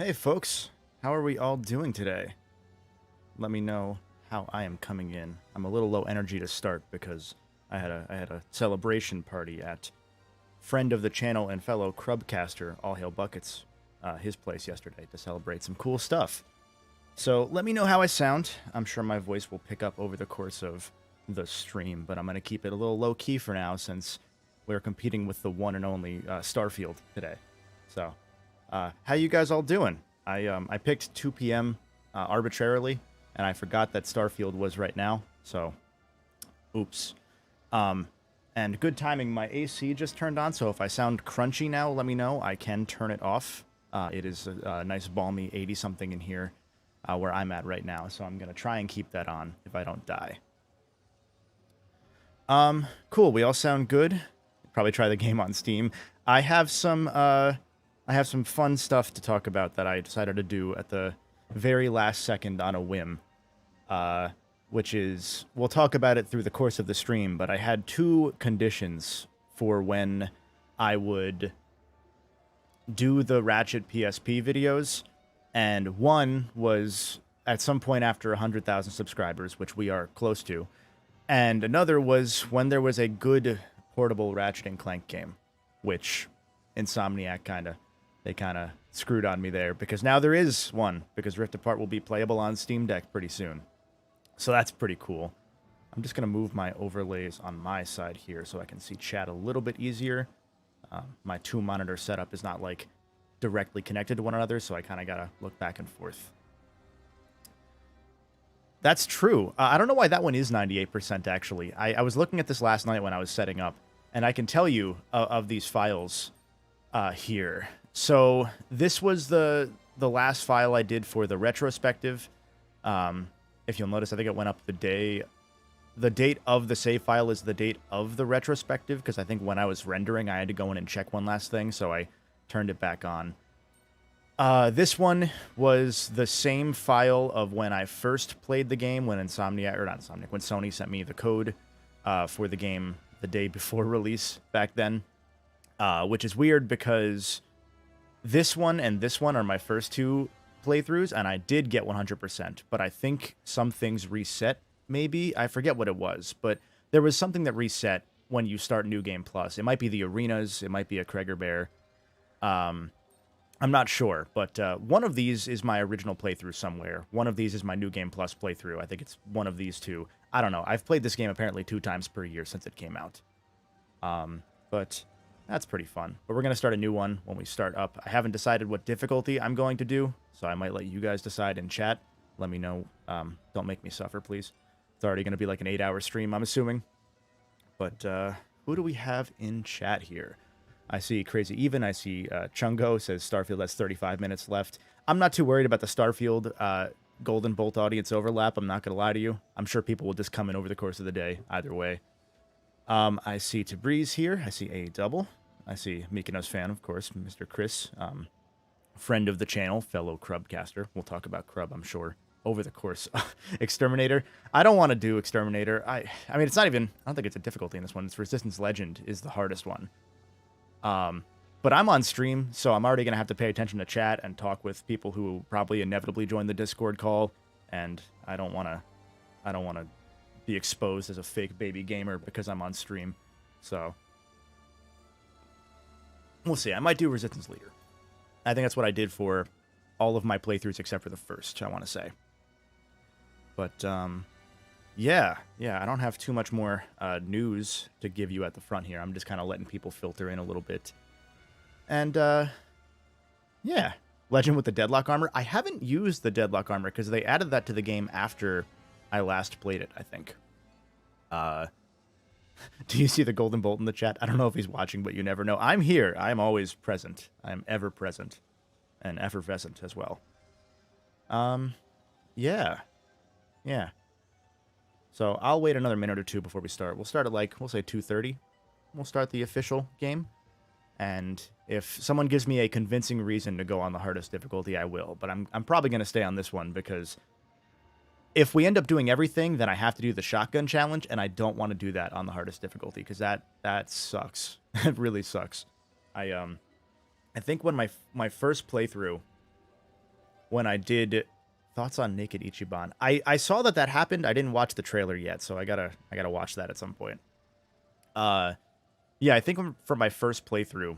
Hey folks, how are we all doing today? Let me know how I am coming in. I'm a little low energy to start because I had a celebration party at friend of the channel and fellow Crubcaster, All Hail Buckets, his place yesterday to celebrate some cool stuff. So let me know how I sound. I'm sure my voice will pick up over the course of the stream, but I'm going to keep it a little low key for now since we're competing with the one and only Starfield today. So, how you guys all doing? I picked 2 p.m. Arbitrarily, and I forgot that Starfield was right now, so oops. And good timing, my AC just turned on, so if I sound crunchy now, let me know. I can turn it off. It is a nice balmy 80-something in here where I'm at right now, so I'm going to try and keep that on if I don't die. Cool, we all sound good. Probably try the game on Steam. I have some fun stuff to talk about that I decided to do at the very last second on a whim. Which is, we'll talk about it through the course of the stream, but I had 2 conditions for when I would do the Ratchet PSP videos, and one was at some point after 100,000 subscribers, which we are close to, and another was when there was a good portable Ratchet Clank game, which Insomniac kind of screwed on me there, because now there is one, because Rift Apart will be playable on Steam Deck pretty soon. So that's pretty cool. I'm just going to move my overlays on my side here so I can see chat a little bit easier. My 2-monitor setup is not, like, directly connected to one another, so I kind of got to look back and forth. That's true. I don't know why that one is 98%, actually. I was looking at this last night when I was setting up, and I can tell you of these files here. So this was the last file I did for the retrospective. If you'll notice, I think it went up the date of the save file is the date of the retrospective, because I think when I was rendering, I had to go in and check one last thing, so I turned it back on. This one was the same file of when I first played the game, when when Sony sent me the code for the game the day before release back then, which is weird because this one and this one are my first 2 playthroughs, and I did get 100%, but I think some things reset, maybe? I forget what it was, but there was something that reset when you start New Game Plus. It might be the arenas, it might be a Kreger Bear. I'm not sure, but one of these is my original playthrough somewhere. One of these is my New Game Plus playthrough. I think it's one of these 2. I don't know. I've played this game apparently 2 times per year since it came out. But that's pretty fun. But we're going to start a new one when we start up. I haven't decided what difficulty I'm going to do, so I might let you guys decide in chat. Let me know. Don't make me suffer, please. It's already going to be like an 8-hour stream, I'm assuming. But who do we have in chat here? I see Crazy Even. I see Chungo says Starfield has 35 minutes left. I'm not too worried about the Starfield Golden Bolt audience overlap. I'm not going to lie to you. I'm sure people will just come in over the course of the day, either way. I see Tabriz here. I see A Double. I see Mykonos fan, of course, Mr. Chris, friend of the channel, fellow Crubcaster. We'll talk about Crub, I'm sure, over the course. Exterminator. I don't want to do Exterminator. I mean, it's not even, I don't think it's a difficulty in this one. It's Resistance Legend is the hardest one. But I'm on stream, so I'm already going to have to pay attention to chat and talk with people who probably inevitably join the Discord call, and I don't want to be exposed as a fake baby gamer because I'm on stream. So we'll see. I might do Resistance Leader. I think that's what I did for all of my playthroughs except for the first, I want to say. But yeah, I don't have too much more news to give you at the front here. I'm just kind of letting people filter in a little bit. And yeah, Legend with the Deadlock Armor. I haven't used the Deadlock Armor because they added that to the game after I last played it, I think. Do you see the Golden Bolt in the chat? I don't know if he's watching, but you never know. I'm here. I'm always present. I'm ever present. And effervescent as well. Yeah. So I'll wait another minute or 2 before we start. We'll start at, like, we'll say 2:30. We'll start the official game. And if someone gives me a convincing reason to go on the hardest difficulty, I will. But I'm probably going to stay on this one because if we end up doing everything, then I have to do the shotgun challenge, and I don't want to do that on the hardest difficulty because that sucks. It really sucks. I think when my first playthrough when I did thoughts on Naked Ichiban. I saw that happened. I didn't watch the trailer yet, so I gotta watch that at some point. Yeah, I think for my first playthrough,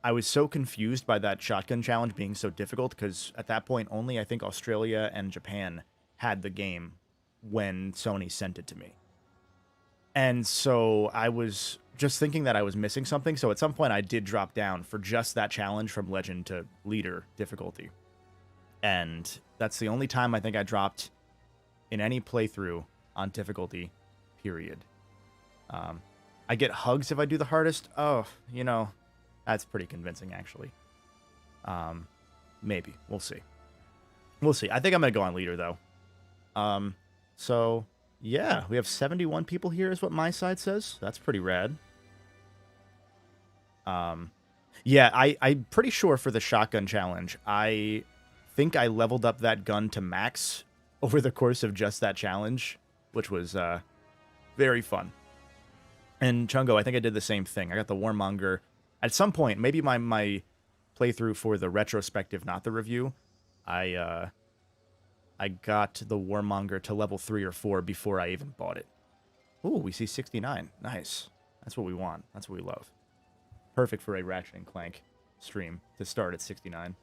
I was so confused by that shotgun challenge being so difficult because at that point only I think Australia and Japan had the game when Sony sent it to me. And so I was just thinking that I was missing something. So at some point I did drop down for just that challenge from Legend to Leader difficulty. And that's the only time I think I dropped in any playthrough on difficulty, period. I get hugs if I do the hardest. Oh, you know, that's pretty convincing, actually. Maybe. We'll see. We'll see. I think I'm going to go on Leader, though. So, yeah, we have 71 people here is what my side says. That's pretty rad. Yeah, I'm pretty sure for the shotgun challenge, I think I leveled up that gun to max over the course of just that challenge, which was very fun. And Chungo, I think I did the same thing. I got the Warmonger. At some point, maybe my playthrough for the retrospective, not the review, I got the Warmonger to level 3 or 4 before I even bought it. Ooh, we see 69. Nice. That's what we want. That's what we love. Perfect for a Ratchet Clank stream to start at 69.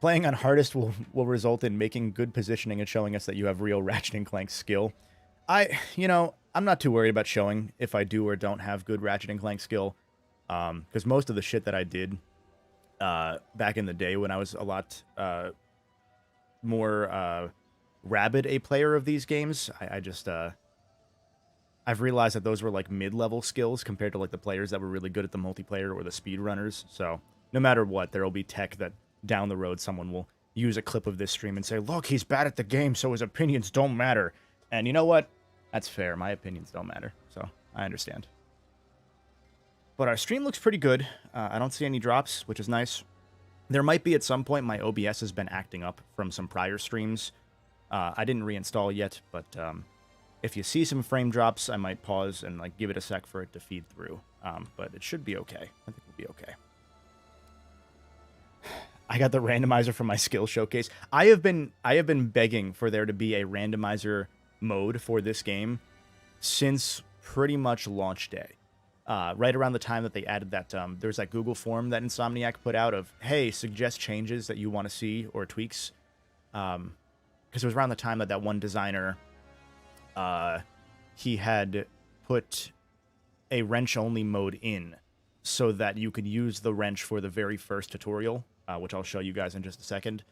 Playing on hardest will result in making good positioning and showing us that you have real Ratchet & Clank skill. I'm not too worried about showing if I do or don't have good Ratchet & Clank skill. Because most of the shit that I did back in the day when I was a lot more rabid a player of these games, I've realized that those were like mid-level skills compared to like the players that were really good at the multiplayer or the speedrunners. So no matter what, there will be tech that down the road someone will use a clip of this stream and say, look, he's bad at the game, so his opinions don't matter. And you know what? That's fair. My opinions don't matter. So I understand. But our stream looks pretty good. I don't see any drops, which is nice. There might be at some point. My OBS has been acting up from some prior streams. I didn't reinstall yet, but if you see some frame drops, I might pause and like give it a sec for it to feed through. But it should be okay. I think it'll be okay. I got the randomizer from my skill showcase. I have been begging for there to be a randomizer mode for this game since pretty much launch day. Right around the time that they added that, there's that Google form that Insomniac put out of, hey, suggest changes that you want to see or tweaks. Because it was around the time that one designer, he had put a wrench-only mode in so that you could use the wrench for the very first tutorial, which I'll show you guys in just a second.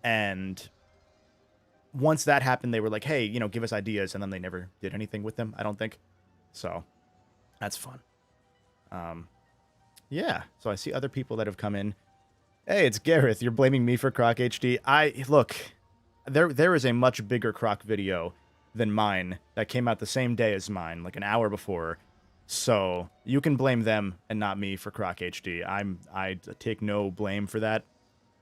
And once that happened, they were like, hey, give us ideas, and then they never did anything with them, I don't think. So that's fun. Yeah, so I see other people that have come in. Hey, it's Gareth. You're blaming me for Croc HD. Look, there is a much bigger Croc video than mine that came out the same day as mine, like an hour before. So you can blame them and not me for Croc HD. I take no blame for that.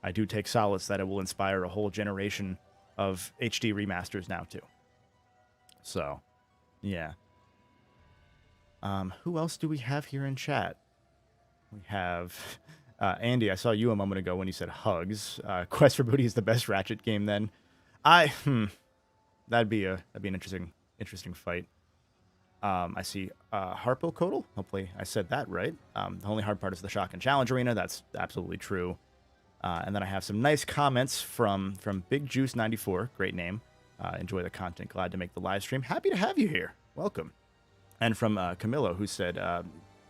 I do take solace that it will inspire a whole generation of HD remasters now too. So, yeah. Who else do we have here in chat? We have Andy. I saw you a moment ago when you said hugs. Quest for Booty is the best Ratchet game. Then, that'd be an interesting fight. I see Harpo Kodal. Hopefully, I said that right. The only hard part is the Shotgun Challenge Arena. That's absolutely true. And then I have some nice comments from Big Juice 94. Great name. Enjoy the content. Glad to make the live stream. Happy to have you here. Welcome. And from Camillo, who said,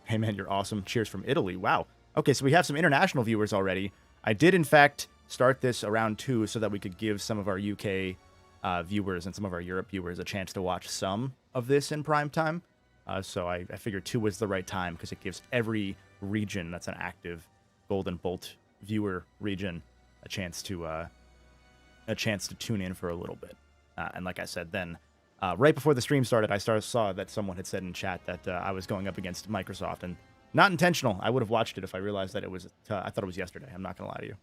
hey, man, you're awesome. Cheers from Italy. Wow. Okay, so we have some international viewers already. I did, in fact, start this around 2 so that we could give some of our UK viewers and some of our Europe viewers a chance to watch some of this in prime time. So I figured 2 was the right time because it gives every region that's an active Golden Bolt viewer region a chance to tune in for a little bit. And like I said, then right before the stream started, I saw that someone had said in chat that I was going up against Microsoft, and not intentional. I would have watched it if I realized that it was. I thought it was yesterday. I'm not gonna lie to you.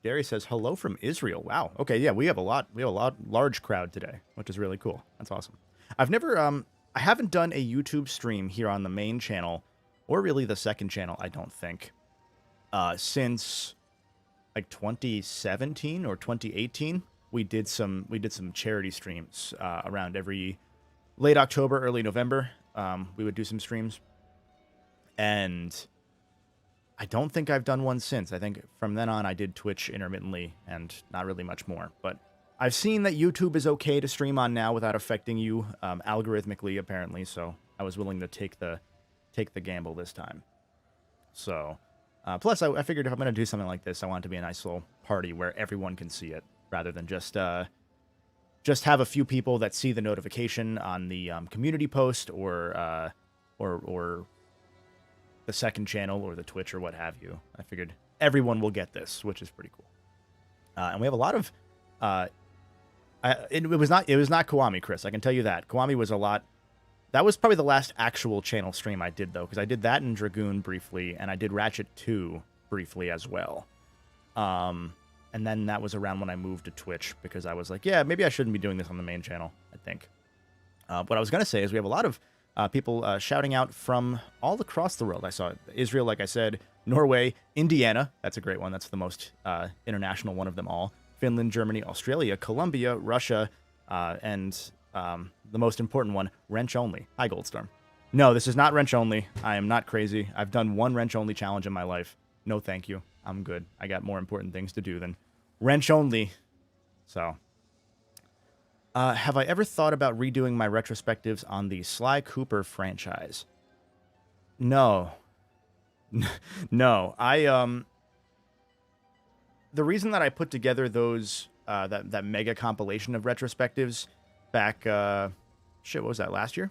Gary says hello from Israel. Wow. Okay, yeah, we have a large crowd today, which is really cool. That's awesome. I've never I haven't done a YouTube stream here on the main channel, or really the second channel, I don't think, since like 2017 or 2018. We did some charity streams around every late October, early November. We would do some streams, and I don't think I've done one since. I think from then on I did Twitch intermittently and not really much more. But I've seen that YouTube is okay to stream on now without affecting you algorithmically, apparently. So I was willing to take the gamble this time. So plus I figured if I'm going to do something like this, I want it to be a nice little party where everyone can see it, rather than just have a few people that see the notification on the community post or the second channel or the Twitch or what have you. I figured everyone will get this, which is pretty cool. And we have a lot of it was not Kiwami, Chris. I can tell you that. Kiwami was a lot. That was probably the last actual channel stream I did, though, because I did that in Dragoon briefly, and I did Ratchet 2 briefly as well. And then that was around when I moved to Twitch, because I was like, yeah, maybe I shouldn't be doing this on the main channel, I think. What I was going to say is we have a lot of people shouting out from all across the world. I saw Israel, like I said, Norway, Indiana. That's a great one. That's the most international one of them all. Finland, Germany, Australia, Colombia, Russia, and the most important one, Wrench Only. Hi, Goldstorm. No, this is not Wrench Only. I am not crazy. I've done one Wrench Only challenge in my life. No, thank you. I'm good. I got more important things to do than Wrench Only. So... have I ever thought about redoing my retrospectives on the Sly Cooper franchise? No. No. The reason that I put together those, that mega compilation of retrospectives back, what was that, last year?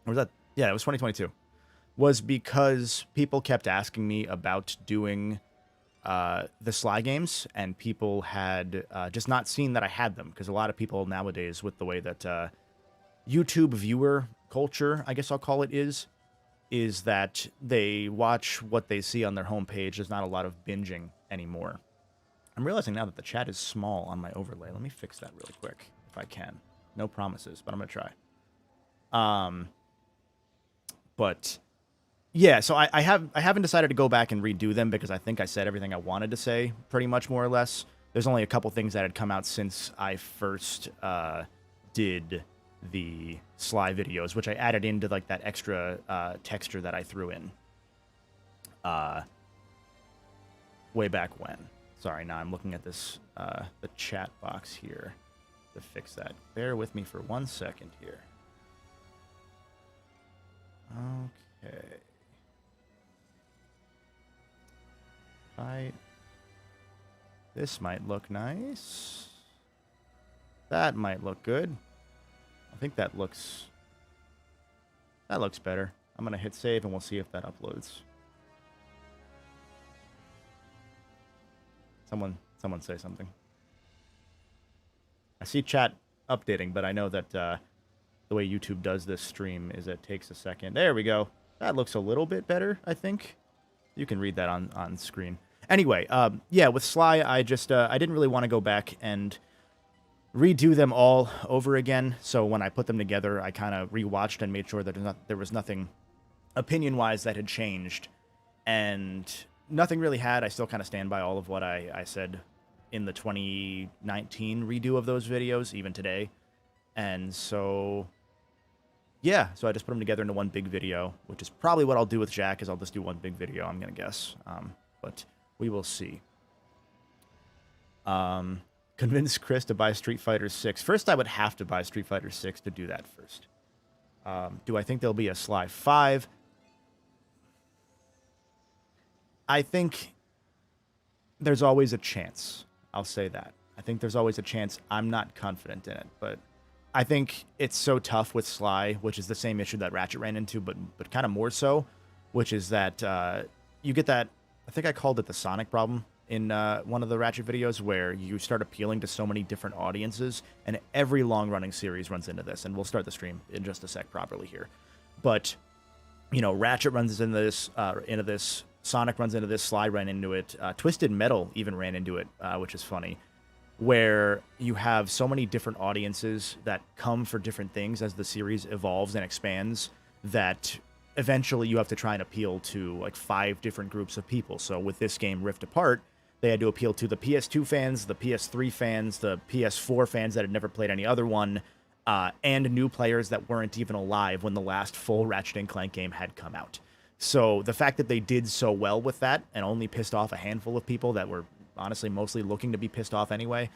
Or was that, yeah, it was 2022. Was because people kept asking me about doing the Sly games, and people had just not seen that I had them, because a lot of people nowadays, with the way that YouTube viewer culture, I guess I'll call it, is that they watch what they see on their homepage. There's not a lot of binging anymore. I'm realizing now that the chat is small on my overlay. Let me fix that really quick, if I can. No promises, but I'm going to try. But... yeah, so I haven't decided to go back and redo them, because I think I said everything I wanted to say, pretty much, more or less. There's only a couple things that had come out since I first did the Sly videos, which I added into like that extra texture that I threw in way back when. Sorry, now I'm looking at this the chat box here to fix that. Bear with me for 1 second here. Okay. This might look nice. That might look good. I think that looks better. I'm gonna hit save and we'll see if that uploads. Someone say something. I see chat updating, but I know that the way YouTube does this stream is it takes a second. There we go. That looks a little bit better, I think. You can read that on screen. Anyway, yeah, with Sly, I just I didn't really want to go back and redo them all over again. So when I put them together, I kind of rewatched and made sure that there was nothing opinion-wise that had changed, and nothing really had. I still kind of stand by all of what I said in the 2019 redo of those videos, even today. And so, yeah, so I just put them together into one big video, which is probably what I'll do with Jack, is I'll just do one big video, I'm going to guess. But we will see. Convince Chris to buy Street Fighter 6. First, I would have to buy Street Fighter 6 to do that first. Do I think there'll be a Sly 5? I think there's always a chance. I'll say that. I think there's always a chance. I'm not confident in it, but I think it's so tough with Sly, which is the same issue that Ratchet ran into, but kind of more so, which is that you get that, I think I called it the Sonic problem in one of the Ratchet videos, where you start appealing to so many different audiences, and every long-running series runs into this, and we'll start the stream in just a sec properly here. But, you know, Ratchet runs into this, Sonic runs into this, Sly ran into it, Twisted Metal even ran into it, which is funny, where you have so many different audiences that come for different things as the series evolves and expands that eventually you have to try and appeal to like 5 different groups of people. So with this game, Rift Apart, they had to appeal to the PS2 fans, the PS3 fans, the PS4 fans that had never played any other one, and new players that weren't even alive when the last full Ratchet & Clank game had come out. So the fact that they did so well with that and only pissed off a handful of people that were honestly mostly looking to be pissed off anyway,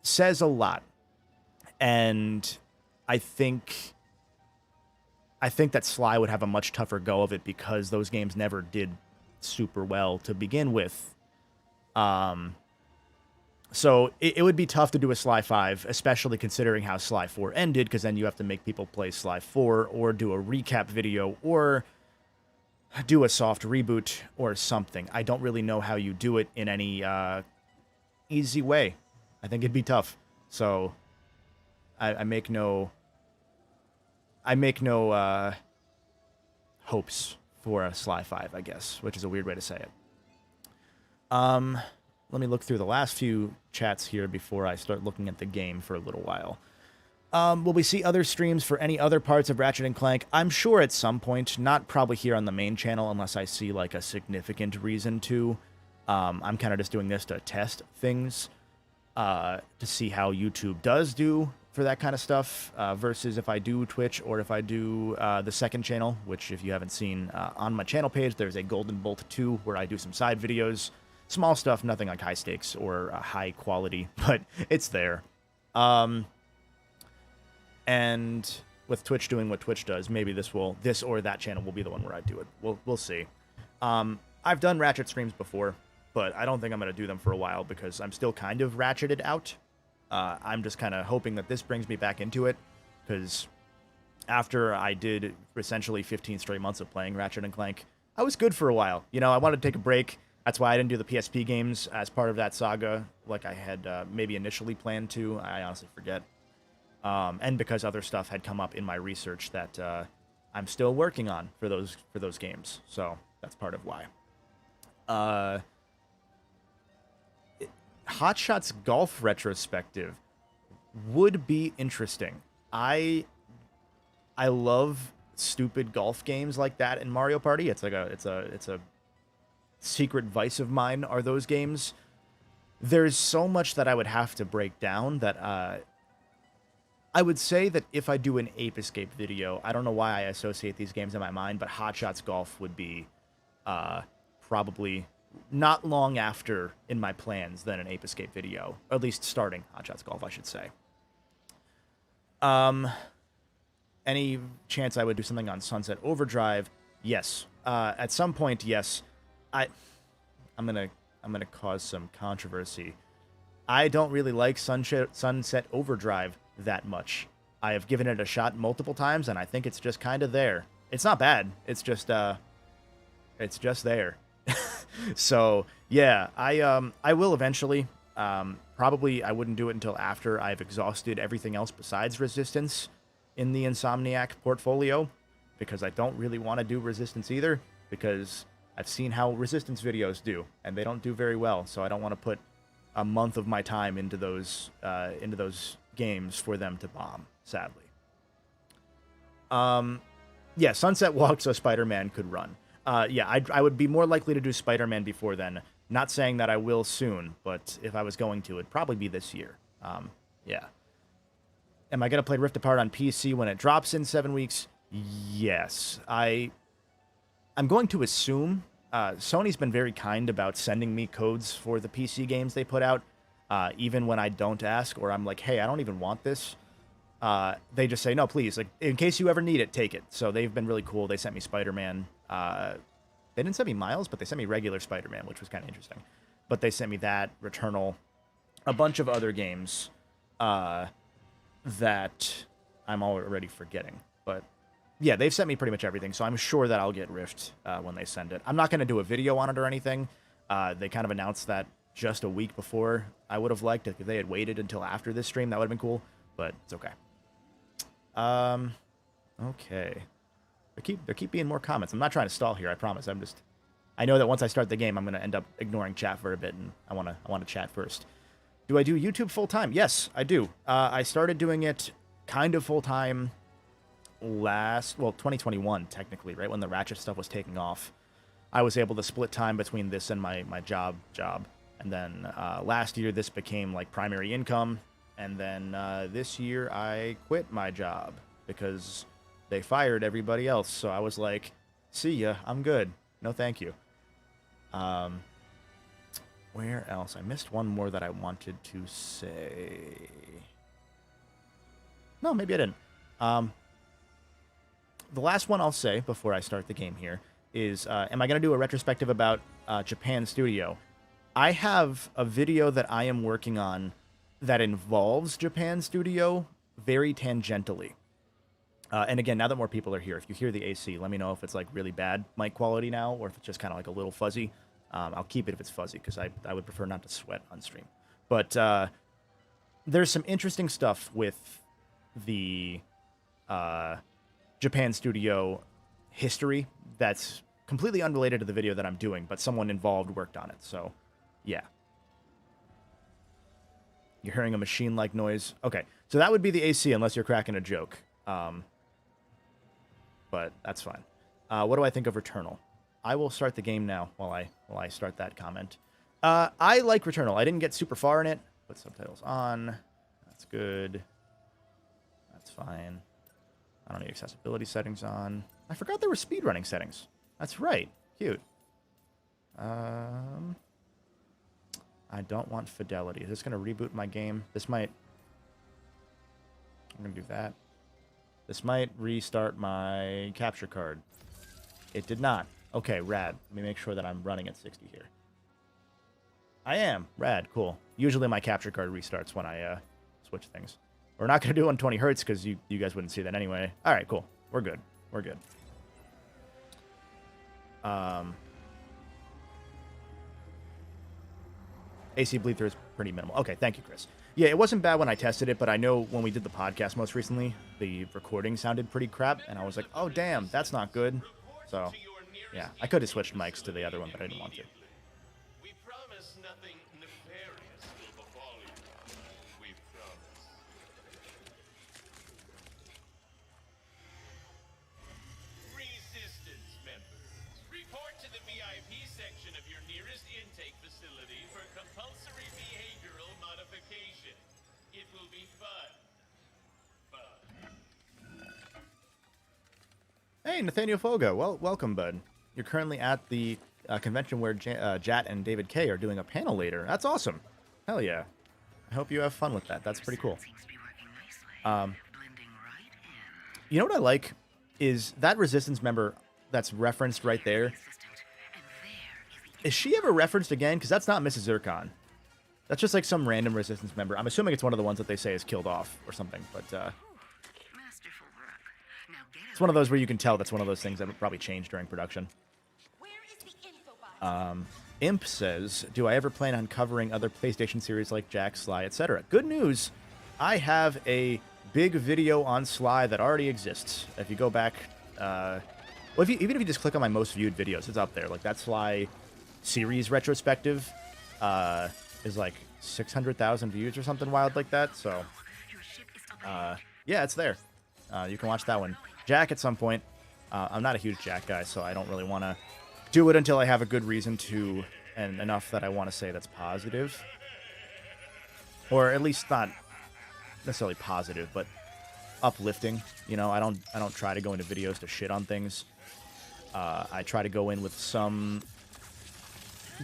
says a lot. And I think that Sly would have a much tougher go of it because those games never did super well to begin with. So it would be tough to do a Sly 5, especially considering how Sly 4 ended, because then you have to make people play Sly 4 or do a recap video or do a soft reboot or something. I don't really know how you do it in any easy way. I think it'd be tough. So I make no hopes for a Sly 5, I guess, which is a weird way to say it. Let me look through the last few chats here before I start looking at the game for a little while. Will we see other streams for any other parts of Ratchet & Clank? I'm sure at some point, not probably here on the main channel unless I see like a significant reason to. I'm kind of just doing this to test things, to see how YouTube does do for that kind of stuff, versus if I do Twitch or if I do the second channel, which if you haven't seen on my channel page, there's a Golden Bolt 2 where I do some side videos. Small stuff, nothing like high stakes or high quality, but it's there. And with Twitch doing what Twitch does, maybe this or that channel will be the one where I do it. We'll see. I've done Ratchet streams before, but I don't think I'm going to do them for a while because I'm still kind of ratcheted out. I'm just kind of hoping that this brings me back into it, because after I did essentially 15 straight months of playing Ratchet & Clank, I was good for a while. You know, I wanted to take a break. That's why I didn't do the PSP games as part of that saga like I had maybe initially planned to. I honestly forget. And because other stuff had come up in my research that I'm still working on for those games. So that's part of why. Hot Shots Golf retrospective would be interesting. I love stupid golf games like that in Mario Party. It's a secret vice of mine are those games. There's so much that I would have to break down that I would say that if I do an Ape Escape video, I don't know why I associate these games in my mind, but Hot Shots Golf would be probably not long after in my plans than an Ape Escape video, or at least starting Hot Shots Golf, I should say. Any chance I would do something on Sunset Overdrive? Yes. At some point, yes. I'm gonna cause some controversy. I don't really like Sunset Overdrive that much. I have given it a shot multiple times, and I think it's just kind of there. It's not bad. It's just there. So yeah, I will eventually. Probably I wouldn't do it until after I've exhausted everything else besides Resistance in the Insomniac portfolio, because I don't really want to do Resistance either, because I've seen how Resistance videos do, and they don't do very well, so I don't want to put a month of my time into those games for them to bomb, sadly. Yeah, Sunset walked so Spider-Man could run. Yeah, I would be more likely to do Spider-Man before then. Not saying that I will soon, but if I was going to, it'd probably be this year. Yeah. Am I going to play Rift Apart on PC when it drops in 7 weeks? Yes. I'm going to assume Sony's been very kind about sending me codes for the PC games they put out, even when I don't ask, or I'm like, hey, I don't even want this. They just say, no, please, like, in case you ever need it, take it. So they've been really cool. They sent me Spider-Man. They didn't send me Miles, but they sent me regular Spider-Man, which was kind of interesting. But they sent me that, Returnal, a bunch of other games that I'm already forgetting. But yeah, they've sent me pretty much everything, so I'm sure that I'll get Rift when they send it. I'm not going to do a video on it or anything. They kind of announced that just a week before. I would have liked it if they had waited until after this stream. That would have been cool, but it's okay. Okay. There keep being more comments. I'm not trying to stall here, I promise. I'm just I know that once I start the game, I'm going to end up ignoring chat for a bit, and I want to chat first. Do I do YouTube full-time? Yes, I do. I started doing it kind of full-time 2021, technically, right? When the Ratchet stuff was taking off. I was able to split time between this and my job. And then last year, this became like primary income. And then this year, I quit my job because they fired everybody else. So I was like, see ya, I'm good. No, thank you. Where else? I missed one more that I wanted to say. No, maybe I didn't. The last one I'll say before I start the game here is, am I going to do a retrospective about Japan Studio? I have a video that I am working on that involves Japan Studio very tangentially. And again, now that more people are here, if you hear the AC, let me know if it's like really bad mic quality now or if it's just kind of like a little fuzzy. I'll keep it if it's fuzzy because I would prefer not to sweat on stream. But there's some interesting stuff with the Japan Studio history that's completely unrelated to the video that I'm doing, but someone involved worked on it. So, yeah. You're hearing a machine-like noise. Okay, so that would be the AC unless you're cracking a joke. But that's fine. What do I think of Returnal? I will start the game now while I start that comment. I like Returnal. I didn't get super far in it. Put subtitles on. That's good. That's fine. I don't need accessibility settings on. I forgot there were speedrunning settings. That's right. Cute. I don't want fidelity. Is this going to reboot my game? This might... I'm going to do that. This might restart my capture card. It did not. Okay, rad. Let me make sure that I'm running at 60 here. I am. Rad. Cool. Usually my capture card restarts when I switch things. We're not going to do it on 20 hertz because you guys wouldn't see that anyway. All right, cool. We're good. We're good. AC bleed through is pretty minimal. Okay, thank you, Chris. Yeah, it wasn't bad when I tested it, but I know when we did the podcast most recently, the recording sounded pretty crap, and I was like, oh, damn, that's not good. So, yeah, I could have switched mics to the other one, but I didn't want to. We promise nothing nefarious will befall you. We promise. Resistance members, report to the VIP section of your nearest intake facility for compulsory behavioral modification. It will be fun. Hey, Nathaniel Foga. Well, welcome, bud. You're currently at the convention where Jat and David K are doing a panel later. That's awesome. Hell yeah. I hope you have fun with that. That's pretty cool. You know what I like is that Resistance member that's referenced right there. Is she ever referenced again? Because that's not Mrs. Zircon. That's just like some random Resistance member. I'm assuming it's one of the ones that they say is killed off or something. But it's one of those where you can tell that's one of those things that would probably change during production. Imp says, do I ever plan on covering other PlayStation series like Jack, Sly, etc.? Good news. I have a big video on Sly that already exists. If you go back, well, even if you just click on my most viewed videos, it's up there. Like that Sly series retrospective is like 600,000 views or something wild like that. So, yeah, it's there. You can watch that one. Jack at some point. I'm not a huge Jack guy, so I don't really want to do it until I have a good reason to, and enough that I want to say that's positive. Or at least not necessarily positive, but uplifting. You know, I don't try to go into videos to shit on things. I try to go in with some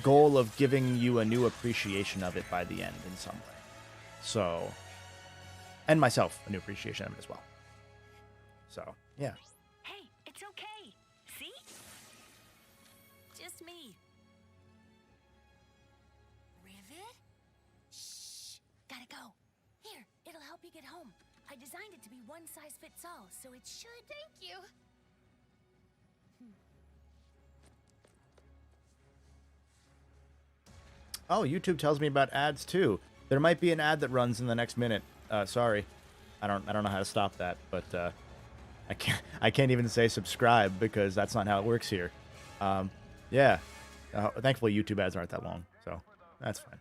goal of giving you a new appreciation of it by the end in some way. So, and myself a new appreciation of it as well. So, yeah. Hey, it's okay. See? Just me. Rivet? Shh. Gotta go. Here, it'll help you get home. I designed it to be one size fits all, so it should... Thank you. Oh, YouTube tells me about ads too. There might be an ad that runs in the next minute. Sorry. I don't know how to stop that, but I can't even say subscribe because that's not how it works here. Yeah. Thankfully, YouTube ads aren't that long, so that's fine.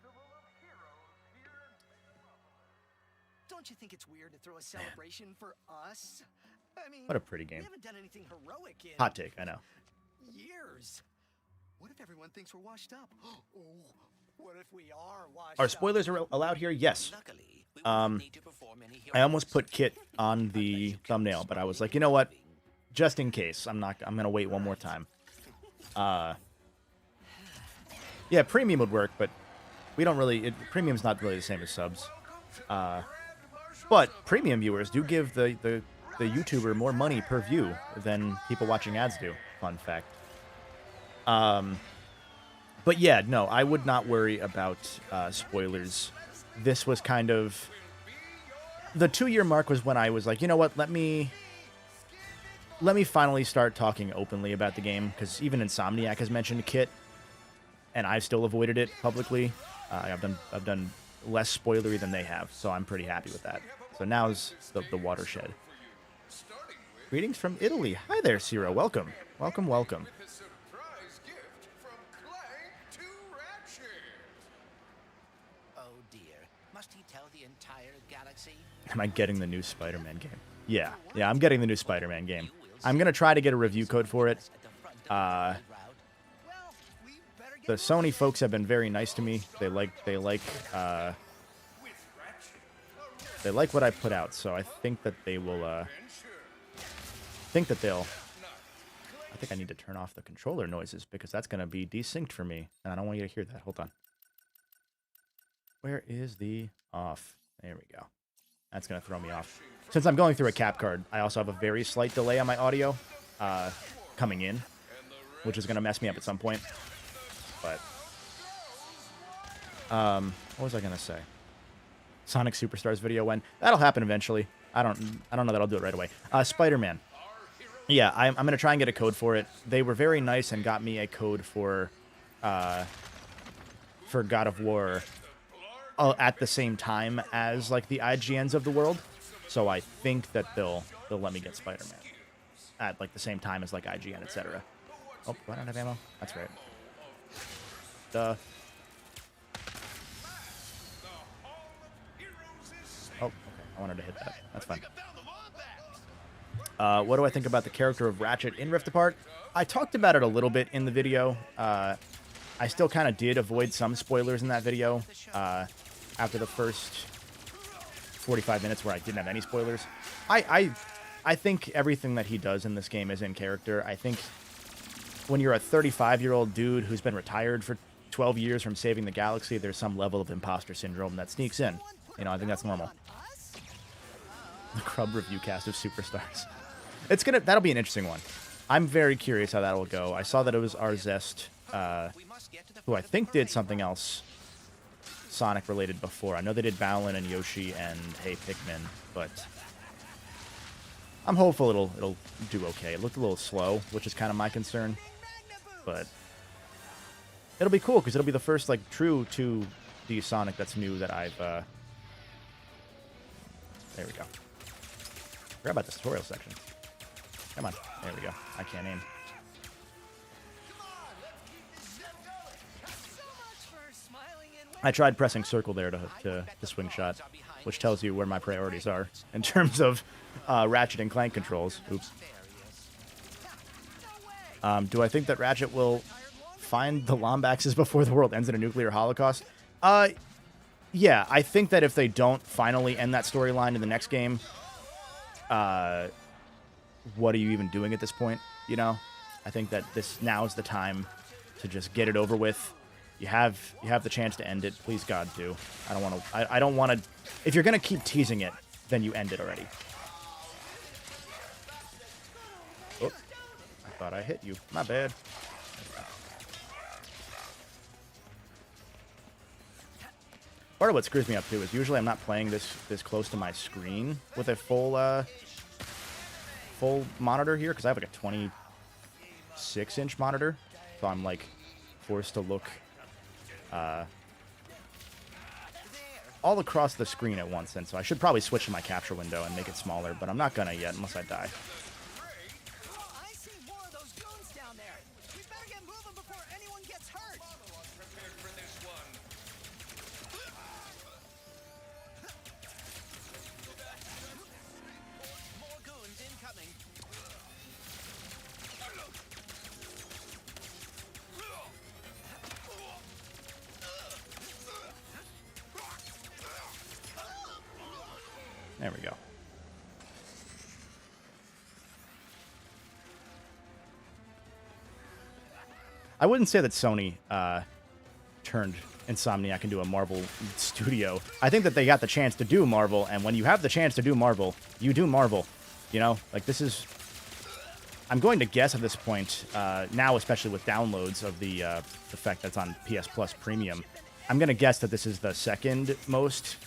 Don't you think it's weird to throw a celebration for us? I mean, What a pretty game. We haven't done anything heroic in Hot take, I know. years. What if everyone thinks we're washed up? Oh, what if we are washed Are up? spoilers allowed here? Yes. Luckily, we won't need to perform any I almost put Kit on the thumbnail, but I was like, you know what? Just in case, I'm gonna wait one more time. Yeah, premium would work, but we don't really. Premium's not really the same as subs. But premium viewers do give the YouTuber more money per view than people watching ads do. Fun fact. But yeah, no, I would not worry about spoilers. This was kind of the 2-year mark was when I was like, you know what? Let me finally start talking openly about the game, because even Insomniac has mentioned Kit, and I've still avoided it publicly. I've done less spoilery than they have, so I'm pretty happy with that. So now's the watershed. Greetings from Italy. Hi there, Ciro. Welcome. Welcome, welcome. With a surprise gift from Clank to Ratchet. Oh dear. Must he tell the entire galaxy? Am I getting the new Spider-Man game? Yeah, I'm getting the new Spider-Man game. I'm going to try to get a review code for it. At the front of the route. Well, we better get The Sony folks have been very nice to me. They like what I put out, so I think that they will I think I need to turn off the controller noises, because that's going to be desynced for me, and I don't want you to hear that. Hold on. Where is the off? There we go. That's going to throw me off. Since I'm going through a cap card, I also have a very slight delay on my audio coming in, which is going to mess me up at some point. But what was I going to say? Sonic Superstars video when? That'll happen eventually. I don't know that I'll do it right away. Spider-Man. Yeah, I'm going to try and get a code for it. They were very nice and got me a code for God of War at the same time as like the IGNs of the world. So I think that they'll let me get Spider-Man at like the same time as like IGN, etc. Oh, do I not have ammo? That's right. Duh. Oh, okay. I wanted to hit that. That's fine. What do I think about the character of Ratchet in Rift Apart? I talked about it a little bit in the video. I still kind of did avoid some spoilers in that video after the first 45 minutes where I didn't have any spoilers. I think everything that he does in this game is in character. I think when you're a 35-year-old dude who's been retired for 12 years from saving the galaxy, there's some level of imposter syndrome that sneaks in. You know, I think that's normal. The Crub review cast of Superstars. That'll be an interesting one. I'm very curious how that will go. I saw that it was Arzest, who I think did something else Sonic related before. I know they did Bowlin and Yoshi and Hey Pikmin, but I'm hopeful it'll do okay. It looked a little slow, which is kind of my concern, but it'll be cool because it'll be the first like true 2D Sonic that's new that I've. There we go. Forgot about the tutorial section. Come on. There we go. I can't aim. I tried pressing circle there to swing shot, which tells you where my priorities are in terms of Ratchet and Clank controls. Oops. Do I think that Ratchet will find the Lombaxes before the world ends in a nuclear holocaust? Yeah, I think that if they don't finally end that storyline in the next game, what are you even doing at this point? You know, I think that now is the time to just get it over with. You have the chance to end it. Please, God, do. I don't want to. If you're gonna keep teasing it, then you end it already. Oh, I thought I hit you. My bad. Part of what screws me up too is usually I'm not playing this close to my screen with a full monitor here, because I have like a 26-inch monitor, so I'm like forced to look all across the screen at once, and so I should probably switch to my capture window and make it smaller, but I'm not gonna yet unless I die. I see more of those goons down there. We better get moving before anyone gets hurt. There we go. I wouldn't say that Sony turned Insomniac into a Marvel studio. I think that they got the chance to do Marvel, and when you have the chance to do Marvel, you do Marvel. You know, like this is... I'm going to guess at this point, now especially with downloads of the fact that it's on PS Plus Premium, I'm going to guess that this is the second most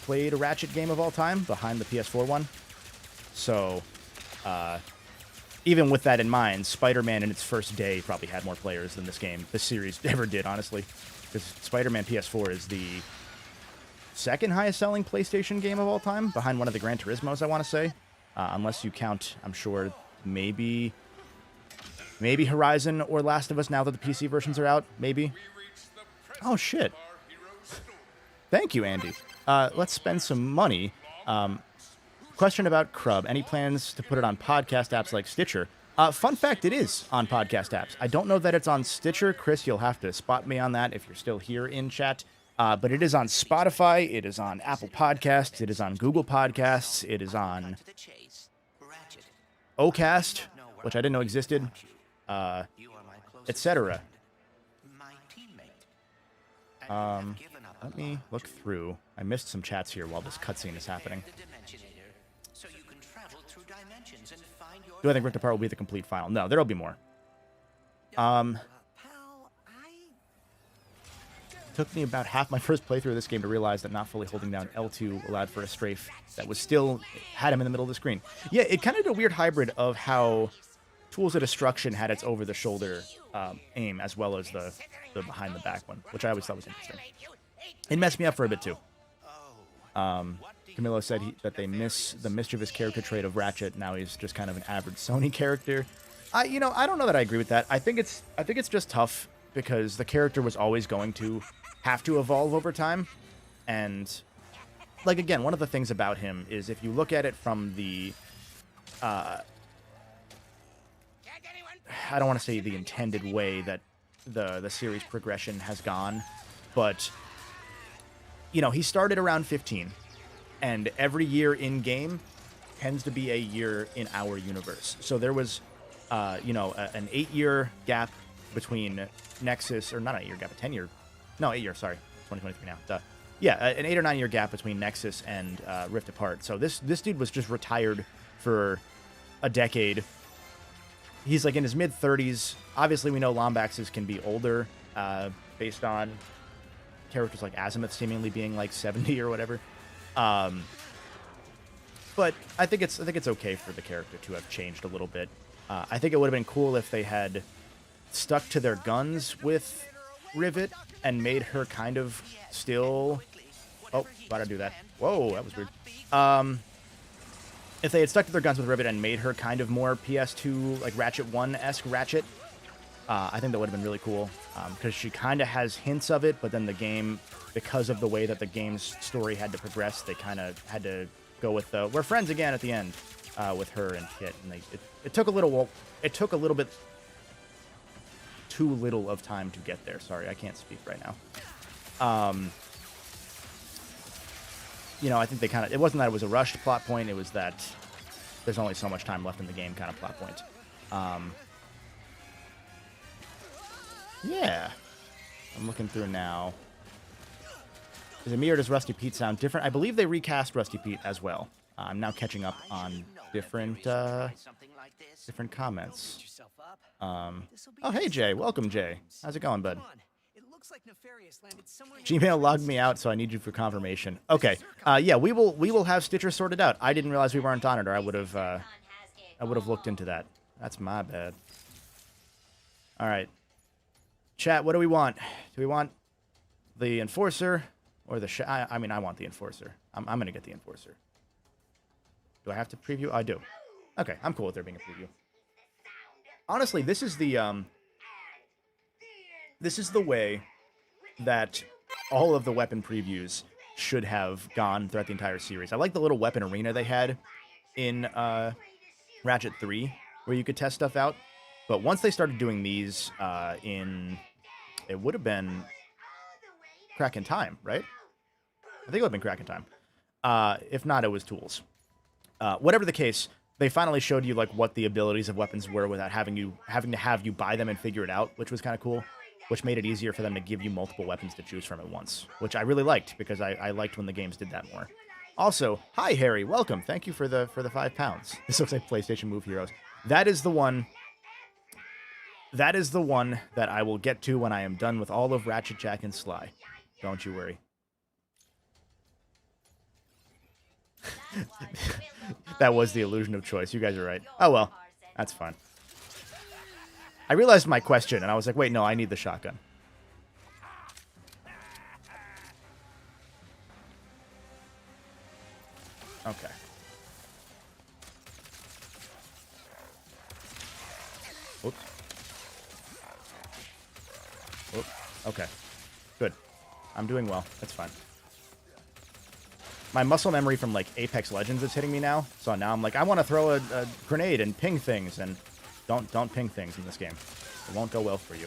played Ratchet game of all time, behind the PS4 one. So, even with that in mind, Spider-Man in its first day probably had more players than this series ever did, honestly. Because Spider-Man PS4 is the second highest selling PlayStation game of all time, behind one of the Gran Turismos, I want to say. Unless you count, I'm sure, maybe Horizon or Last of Us now that the PC versions are out. Maybe. Oh, shit. Thank you, Andy. Let's spend some money. Question about Crub. Any plans to put it on podcast apps like Stitcher? Fun fact, it is on podcast apps. I don't know that it's on Stitcher. Chris, you'll have to spot me on that if you're still here in chat. But it is on Spotify. It is on Apple Podcasts. It is on Google Podcasts. It is on Ocast, which I didn't know existed, etc. Let me look through. I missed some chats here while this cutscene is happening. Do I think Rift Apart will be the complete final? No, there'll be more. Took me about half my first playthrough of this game to realize that not fully holding down L2 allowed for a strafe that was still had him in the middle of the screen. Yeah, it kind of did a weird hybrid of how Tools of Destruction had its over-the-shoulder aim as well as the behind-the-back one, which I always thought was interesting. It messed me up for a bit, too. Camilo said that they miss the mischievous character trait of Ratchet. Now he's just kind of an average Sony character. I don't know that I agree with that. I think it's just tough because the character was always going to have to evolve over time. And, like, again, one of the things about him is if you look at it from the... I don't want to say the intended way that the series progression has gone, but, you know, he started around 15, and every year in-game tends to be a year in our universe. So there was, an 8-year gap between Nexus, or not an 8-year gap, a 10-year, no, 8 years, sorry, 2023 now. An 8 or 9 year gap between Nexus and Rift Apart. So this dude was just retired for a decade. He's like in his mid-30s. Obviously, we know Lombaxes can be older, based on characters like Azimuth seemingly being like 70 or whatever. But I think it's okay for the character to have changed a little bit. I think it would have been cool if they had stuck to their guns with Rivet and made her kind of still... Oh, why'd I do that? Whoa, that was weird. If they had stuck to their guns with Rivet and made her kind of more PS2, like Ratchet 1-esque Ratchet, I think that would have been really cool. Because she kind of has hints of it, but then the game, because of the way that the game's story had to progress, they kind of had to go with the we're friends again at the end with her and Kit. And it took a little bit too little of time to get there. Sorry, I can't speak right now. I think they kind of... It wasn't that it was a rushed plot point. It was that there's only so much time left in the game kind of plot point. Yeah. I'm looking through now. Is it me or does Rusty Pete sound different? I believe they recast Rusty Pete as well. I'm now catching up on different comments. Oh, hey, Jay. Welcome, Jay. How's it going, bud? Gmail logged me out, so I need you for confirmation. Okay. Yeah, we will have Stitcher sorted out. I didn't realize we weren't on it, or I would have looked into that. That's my bad. All right. Chat, what do we want? Do we want the Enforcer or the... I mean, I want the Enforcer. I'm going to get the Enforcer. Do I have to preview? I do. Okay, I'm cool with there being a preview. Honestly, this is the way that all of the weapon previews should have gone throughout the entire series. I like the little weapon arena they had in Ratchet 3, where you could test stuff out. But once they started doing these it would have been Crack in Time, right? I think it would have been Crack in Time. If not, it was tools. Whatever the case, they finally showed you like what the abilities of weapons were without having to have you buy them and figure it out, which was kind of cool. Which made it easier for them to give you multiple weapons to choose from at once, which I really liked because I liked when the games did that more. Also, hi Harry, welcome. Thank you for the £5. This looks like PlayStation Move Heroes. That is the one. That is the one that I will get to when I am done with all of Ratchet, Jack, and Sly. Don't you worry. That was the illusion of choice. You guys are right. Oh well, that's fine. I realized my question, and I was like, wait, no, I need the shotgun. Okay. Oops. Oops. Okay. Good. I'm doing well. That's fine. My muscle memory from, like, Apex Legends is hitting me now, so now I'm like, I want to throw a grenade and ping things, and... Don't ping things in this game. It won't go well for you.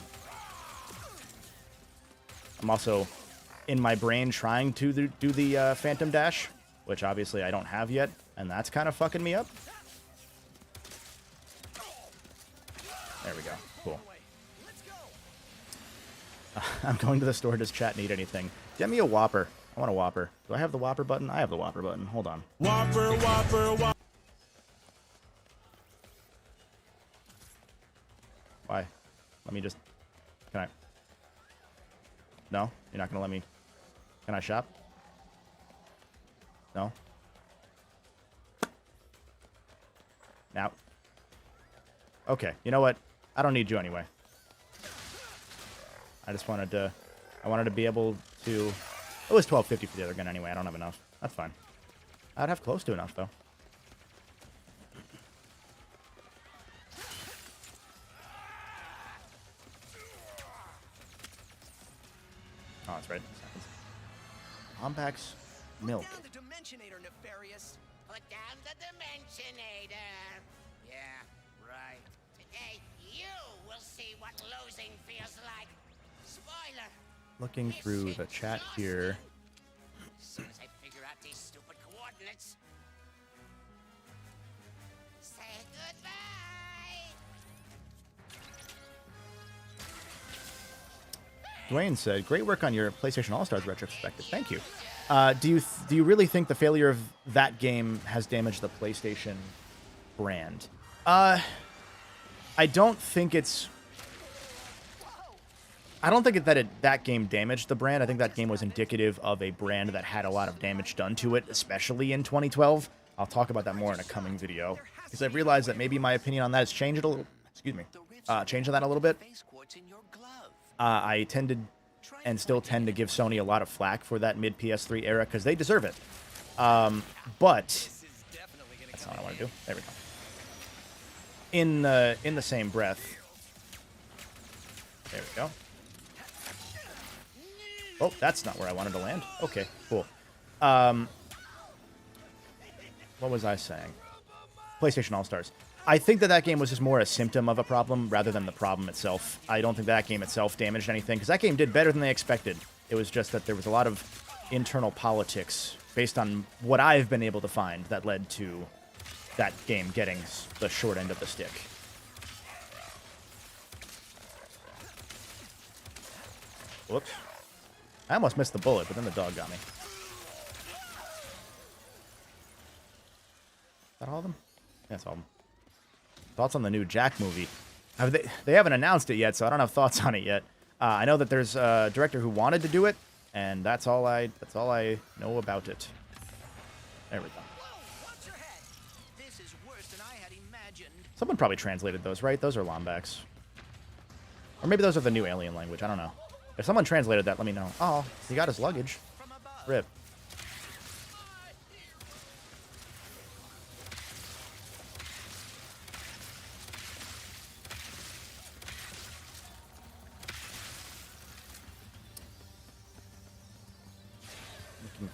I'm also in my brain trying to do the Phantom Dash, which obviously I don't have yet, and that's kind of fucking me up. There we go. Cool. I'm going to the store. Does chat need anything? Get me a Whopper. I want a Whopper. Do I have the Whopper button? I have the Whopper button. Hold on. Whopper, Whopper, Whopper. Why? Let me just... Can I... No? You're not going to let me... Can I shop? No? Now. Okay, you know what? I don't need you anyway. I just wanted to... I wanted to be able to... It was $12.50 for the other gun anyway. I don't have enough. That's fine. I'd have close to enough, though. Oh, that's right. Lombax milk. Put down the Dimensionator, Nefarious. Put down the Dimensionator. Yeah, right. Today, you will see what losing feels like. Spoiler. Looking through the chat here. As soon as I figure out these stupid coordinates. Say goodbye. Dwayne said, "Great work on your PlayStation All-Stars retrospective. Thank you. Do you really think the failure of that game has damaged the PlayStation brand?" I don't think it's. I don't think that game damaged the brand. I think that game was indicative of a brand that had a lot of damage done to it, especially in 2012. I'll talk about that more in a coming video because I've realized that maybe my opinion on that has changed a little. Excuse me, changed on that a little bit. I tended and still tend to give Sony a lot of flack for that mid PS3 era because they deserve it. But that's not what I want to do. There we go. In the same breath, there we go. Oh, that's not where I wanted to land. Okay, cool. What was I saying? PlayStation All-Stars. I think that game was just more a symptom of a problem rather than the problem itself. I don't think that game itself damaged anything, because that game did better than they expected. It was just that there was a lot of internal politics based on what I've been able to find that led to that game getting the short end of the stick. Whoops. I almost missed the bullet, but then the dog got me. Is that all of them? Yeah, that's all of them. Thoughts on the new Jack movie? They haven't announced it yet, so I don't have thoughts on it yet. I know that there's a director who wanted to do it, and that's all I know about it. There we go. This is worse than I had imagined. Someone probably translated those, right? Those are Lombax. Or maybe those are the new alien language. I don't know. If someone translated that, let me know. Oh, he got his luggage. Rip.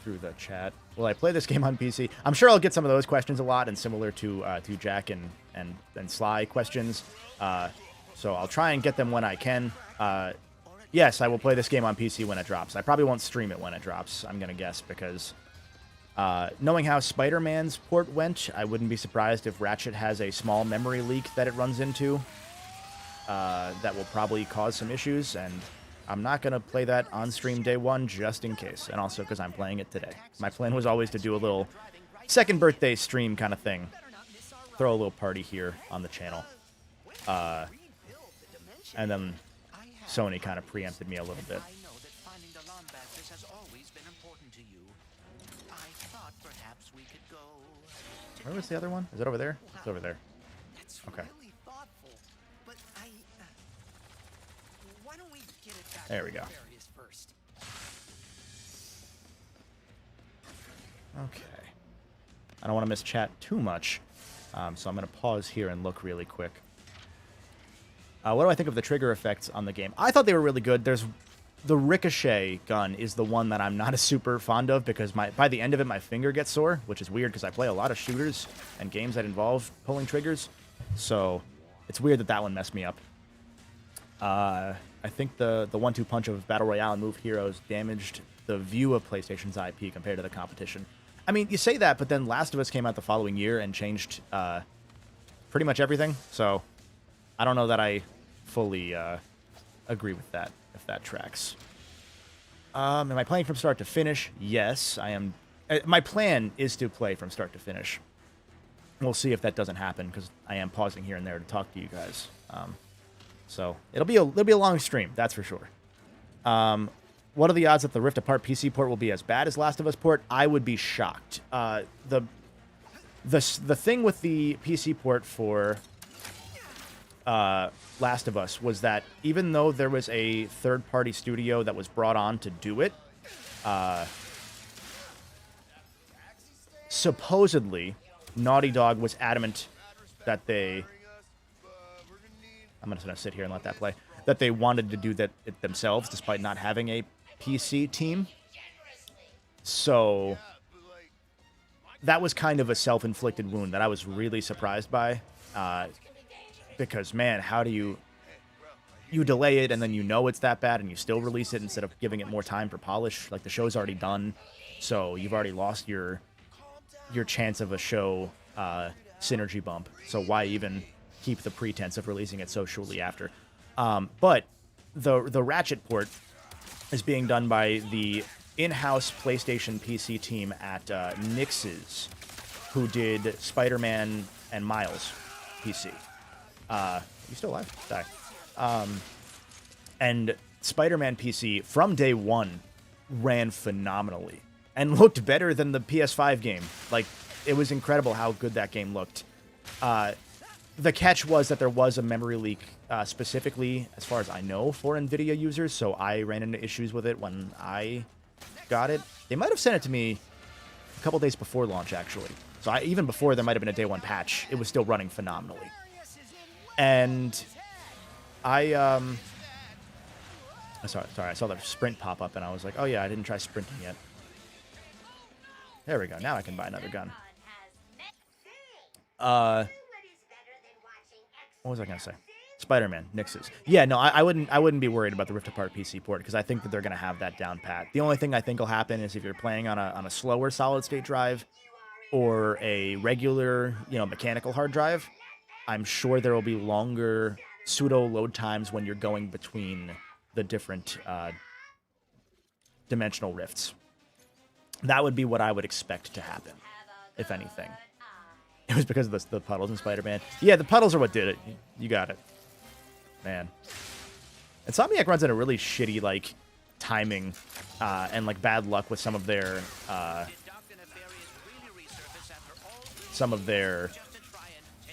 Through the chat. Will I play this game on PC? I'm sure I'll get some of those questions a lot, and similar to Jack and Sly questions. So I'll try and get them when I can. Yes, I will play this game on PC when it drops. I probably won't stream it when it drops, I'm gonna guess, because Knowing how Spider-Man's port went, I wouldn't be surprised if Ratchet has a small memory leak that it runs into that will probably cause some issues, and I'm not going to play that on stream day one just in case, and also because I'm playing it today. My plan was always to do a little second birthday stream kind of thing. Throw a little party here on the channel. And then Sony kind of preempted me a little bit. I know that finding the lawn badges has always been important to you. I thought perhaps we could go. Where was the other one? Is it over there? It's over there. That's Okay. really thoughtful. But why don't we get it back There to we go. Nefarious first? Okay. I don't want to miss chat too much, so I'm going to pause here and look really quick. What do I think of the trigger effects on the game? I thought they were really good. There's the ricochet gun is the one that I'm not a super fond of because by the end of it, my finger gets sore, which is weird because I play a lot of shooters and games that involve pulling triggers. So it's weird that that one messed me up. I think the 1-2 punch of Battle Royale and Move Heroes damaged the view of PlayStation's IP compared to the competition. I mean, you say that, but then Last of Us came out the following year and changed pretty much everything. So I don't know that I fully agree with that, if that tracks. Am I playing from start to finish? Yes, I am. My plan is to play from start to finish. We'll see if that doesn't happen, because I am pausing here and there to talk to you guys. So it'll be a long stream, that's for sure. What are the odds that the Rift Apart PC port will be as bad as Last of Us port? I would be shocked. The thing with the PC port for Last of Us was that even though there was a third-party studio that was brought on to do it, supposedly Naughty Dog was adamant that they... I'm just going to sit here and let that play. That they wanted to do that it themselves, despite not having a PC team. So that was kind of a self-inflicted wound that I was really surprised by. Because, man, how do you delay it and then you know it's that bad and you still release it instead of giving it more time for polish? Like, the show's already done, so you've already lost your chance of a show synergy bump. So why even keep the pretense of releasing it so shortly after? But the Ratchet port is being done by the in-house PlayStation PC team at Nix's, who did Spider-Man and Miles PC. You still alive? Die. And Spider-Man PC, from day one, ran phenomenally and looked better than the PS5 game. Like, it was incredible how good that game looked. The catch was that there was a memory leak, specifically, as far as I know, for NVIDIA users, so I ran into issues with it when I got it. They might have sent it to me a couple days before launch, actually. So even before there might have been a day one patch, it was still running phenomenally. And I saw the sprint pop up, and I was like, oh yeah, I didn't try sprinting yet. There we go. Now I can buy another gun. What was I gonna say? Spider-Man, Nix's. Yeah, no, I wouldn't be worried about the Rift Apart PC port because I think that they're gonna have that down pat. The only thing I think will happen is if you're playing on a slower solid state drive or a regular, mechanical hard drive, I'm sure there will be longer pseudo load times when you're going between the different dimensional rifts. That would be what I would expect to happen, if anything. It was because of the puddles in Spider-Man. Yeah, the puddles are what did it. You got it. Man. Insomniac runs in a really shitty, timing and, bad luck with some of their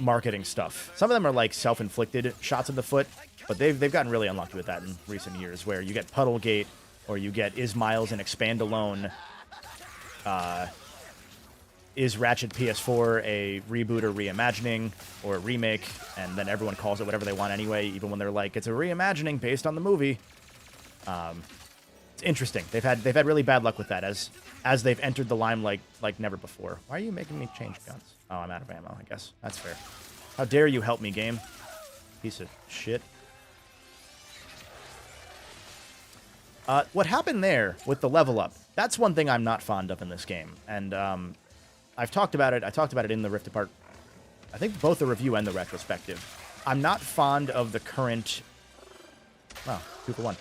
marketing stuff. Some of them are, self-inflicted shots of the foot, but they've gotten really unlucky with that in recent years, where you get Puddlegate, or you get Is Miles and Expand Alone, is Ratchet PS4 a reboot or reimagining or a remake, and then everyone calls it whatever they want anyway, even when they're like, it's a reimagining based on the movie. It's interesting. They've had really bad luck with that as they've entered the limelight like never before. Why are you making me change guns? Oh, I'm out of ammo, I guess. That's fair. How dare you help me, game? Piece of shit. What happened there with the level up, That's one thing I'm not fond of in this game, and I've talked about it. I talked about it in the Rift Apart. I think both the review and the retrospective. I'm not fond of the current. Wow, 2 for 1.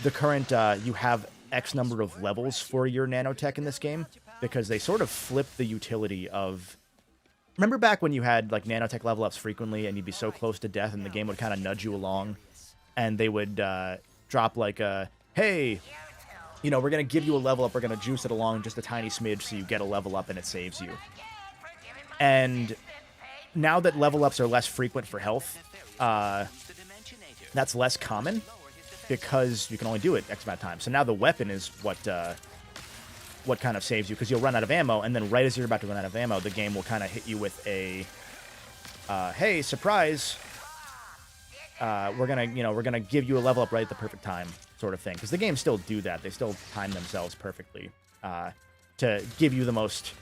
The current you have X number of levels for your nanotech in this game, because they sort of flip the utility of. Remember back when you had like nanotech level ups frequently, and you'd be so close to death, and the game would kind of nudge you along, and they would drop like a, hey, you know, we're going to give you a level up, we're going to juice it along just a tiny smidge so you get a level up and it saves you. And now that level ups are less frequent for health, that's less common because you can only do it X amount of times. So now the weapon is what kind of saves you, because you'll run out of ammo, and then right as you're about to run out of ammo, the game will kind of hit you with a, hey, surprise, we're gonna give you a level up right at the perfect time, sort of thing. Because the games still do that; they still time themselves perfectly to give you the most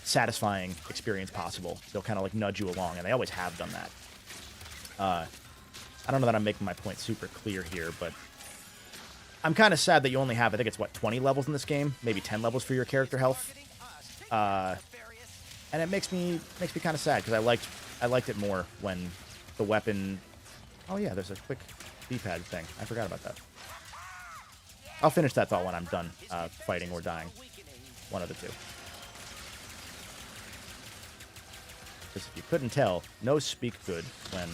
satisfying experience possible. They'll kind of like nudge you along, and they always have done that. I don't know that I'm making my point super clear here, but I'm kind of sad that you only have, I think it's what, 20 levels in this game, maybe 10 levels for your character health, and it makes me kind of sad because I liked it more when the weapon. Oh yeah, there's a quick D-pad thing. I forgot about that. I'll finish that thought when I'm done fighting or dying. One of the two. Because if you couldn't tell, no speak good when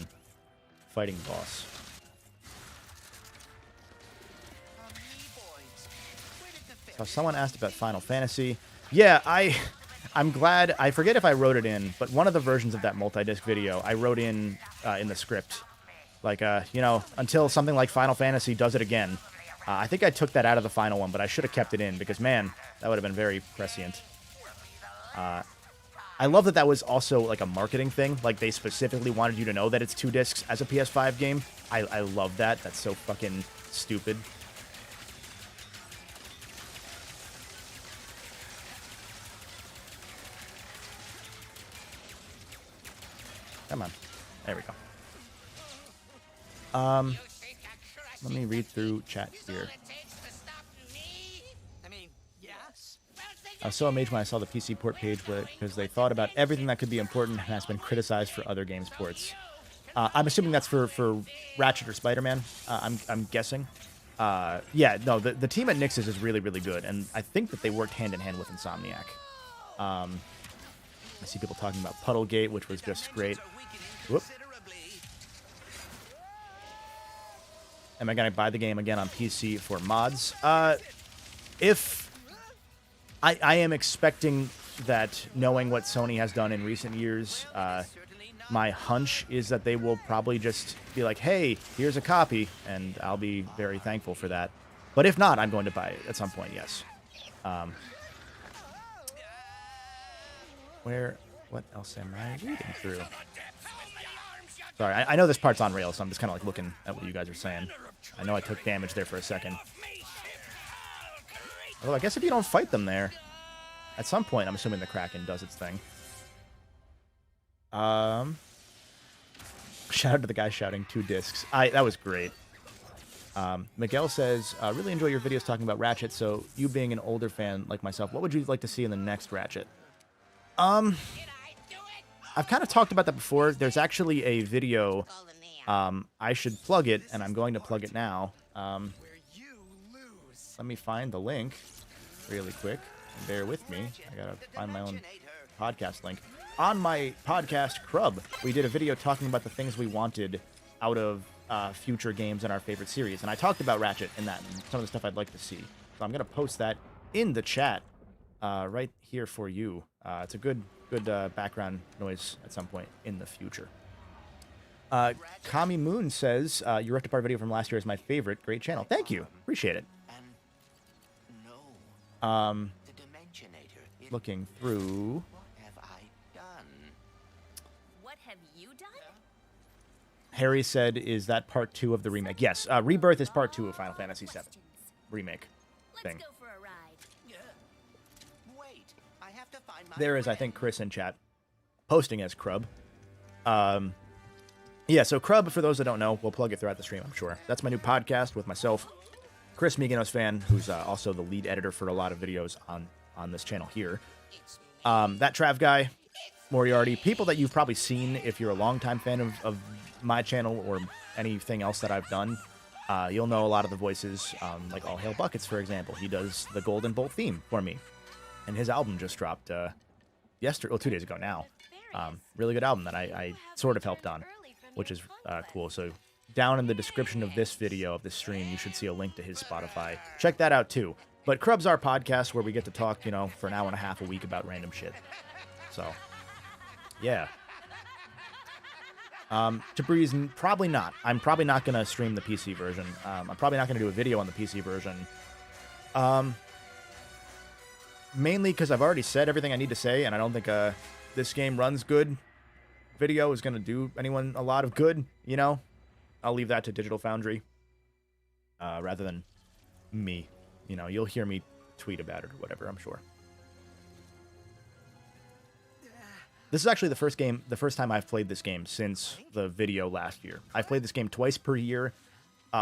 fighting boss. So someone asked about Final Fantasy. Yeah, I'm glad. I forget if I wrote it in, but one of the versions of that multi-disc video, I wrote in the script, like, you know, until something like Final Fantasy does it again. I think I took that out of the final one, but I should have kept it in because, man, that would have been very prescient. I love that was also like a marketing thing. Like they specifically wanted you to know that it's 2 discs as a PS5 game. I love that. That's so fucking stupid. Come on. There we go. Let me read through chat here. I was so amazed when I saw the PC port page because they thought about everything that could be important and has been criticized for other games ports. I'm assuming that's for Ratchet or Spider-Man. I'm guessing. Yeah, no, the team at Nix's is really, really good, and I think that they worked hand in hand with Insomniac. I see people talking about Puddlegate, which was just great. Whoop. Am I going to buy the game again on PC for mods? If I am expecting that, knowing what Sony has done in recent years, my hunch is that they will probably just be like, hey, here's a copy, and I'll be very thankful for that. But if not, I'm going to buy it at some point, yes. What else am I reading through? Sorry, I know this part's on rails, so I'm just kind of like looking at what you guys are saying. I know I took damage there for a second. Although I guess if you don't fight them there, at some point, I'm assuming the Kraken does its thing. Shout out to the guy shouting 2 discs. That was great. Miguel says, really enjoy your videos talking about Ratchet, so you being an older fan like myself, what would you like to see in the next Ratchet? I've kind of talked about that before. There's actually a video. I should plug it, and I'm going to plug it now. Let me find the link really quick. Bear with me. I gotta find my own podcast link. On my podcast, Crub, we did a video talking about the things we wanted out of future games in our favorite series. And I talked about Ratchet in that, and some of the stuff I'd like to see. So I'm going to post that in the chat right here for you. It's a good background noise at some point in the future. Kami Moon says, your Rift Apart video from last year is my favorite. Great channel. Thank you. Appreciate it. Looking through. What have I done? What have you done? Harry said, is that part 2 of the remake? Yes, Rebirth is part 2 of Final Fantasy VII remake thing. Let's go for a ride. Wait, I have to find my There is, I think, Chris in chat posting as Crub. Yeah, so Crub, for those that don't know, we'll plug it throughout the stream, I'm sure. That's my new podcast with myself Chris Miganos fan, who's also the lead editor for a lot of videos on this channel here. That Trav guy, Moriarty, people that you've probably seen if you're a longtime fan of my channel or anything else that I've done. You'll know a lot of the voices, like All Hail Buckets, for example. He does the Golden Bolt theme for me. And his album just dropped yesterday, well, 2 days ago now. Really good album that I sort of helped on, which is cool. So down in the description of this video, of this stream, you should see a link to his Spotify. Check that out, too. But Crub's our podcast where we get to talk, you know, for an hour and a half a week about random shit. So, yeah. To Breeze, probably not. I'm probably not going to stream the PC version. I'm probably not going to do a video on the PC version. Mainly because I've already said everything I need to say, and I don't think this game runs good. Video is going to do anyone a lot of good, you know? I'll leave that to Digital Foundry rather than me. You know, you'll hear me tweet about it or whatever, I'm sure. This is actually the first time I've played this game since the video last year. I've played this game twice per year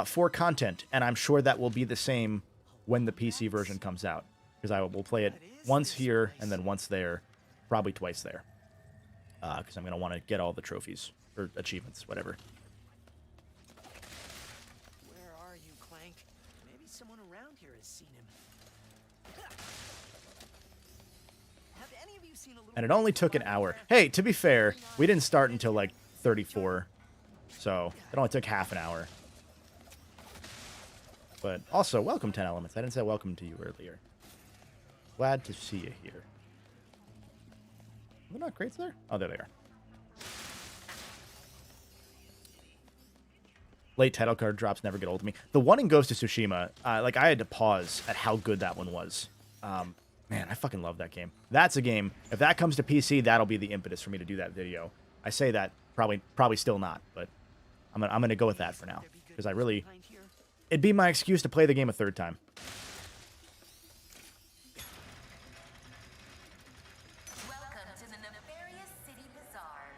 for content, and I'm sure that will be the same when the PC version comes out. Because I will play it once here and then once there, probably twice there. Because I'm going to want to get all the trophies, or achievements, whatever. Where are you, Clank? Maybe someone around here has seen him. Have any of you seen a little And it only took an hour. Hey, to be fair, we didn't start until like 34. So it only took half an hour. But also, welcome 10 Elements. I didn't say welcome to you earlier. Glad to see you here. Are there not crates there? Oh, there they are. Late title card drops never get old to me. The one in Ghost of Tsushima, like I had to pause at how good that one was. Man, I fucking love that game. That's a game. If that comes to PC, that'll be the impetus for me to do that video. I say that probably still not, but I'm gonna go with that for now because I really, it'd be my excuse to play the game a third time.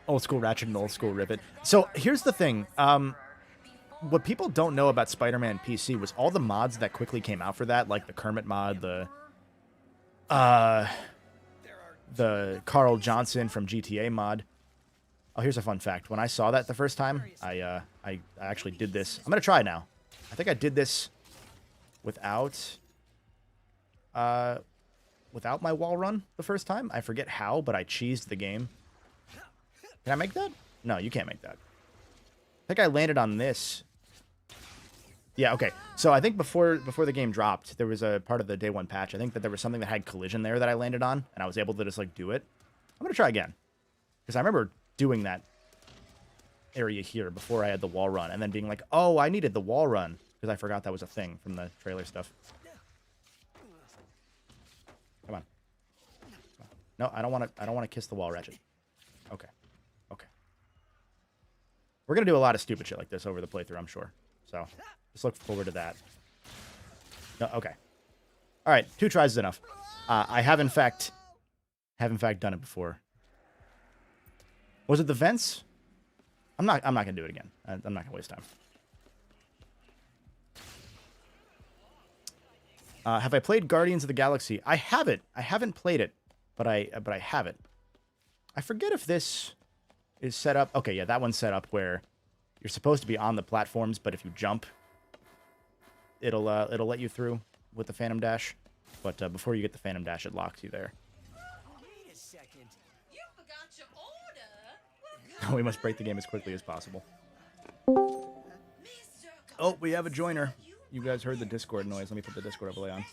Old school Ratchet and old school Rivet. So here's the thing. What people don't know about Spider-Man PC was all the mods that quickly came out for that, like the Kermit mod, the Carl Johnson from GTA mod. Oh, here's a fun fact. When I saw that the first time, I actually did this. I'm gonna try it now. I think I did this without my wall run the first time. I forget how, but I cheesed the game. Can I make that? No, you can't make that. I think I landed on this. Yeah, okay. So I think before the game dropped, there was a part of the day one patch. I think that there was something that had collision there that I landed on, and I was able to just, like, do it. I'm going to try again. Because I remember doing that area here before I had the wall run, and then being like, oh, I needed the wall run, because I forgot that was a thing from the trailer stuff. Come on. No, I don't want to kiss the wall, Ratchet. Okay. Okay. We're going to do a lot of stupid shit like this over the playthrough, I'm sure. So, just look forward to that. No, okay. All right, 2 tries is enough. I have in fact done it before. Was it the vents? I'm not going to do it again. I'm not going to waste time. Have I played Guardians of the Galaxy? I haven't. I haven't played it, but I have it. I forget if this is set up. Okay, yeah, that one's set up where you're supposed to be on the platforms, but if you jump, it'll let you through with the Phantom Dash. But before you get the Phantom Dash, it locks you there. Wait a second. You forgot your order. We must break the game as quickly as possible. Oh, we have a joiner. You guys heard the Discord noise. Let me put the Discord overlay on.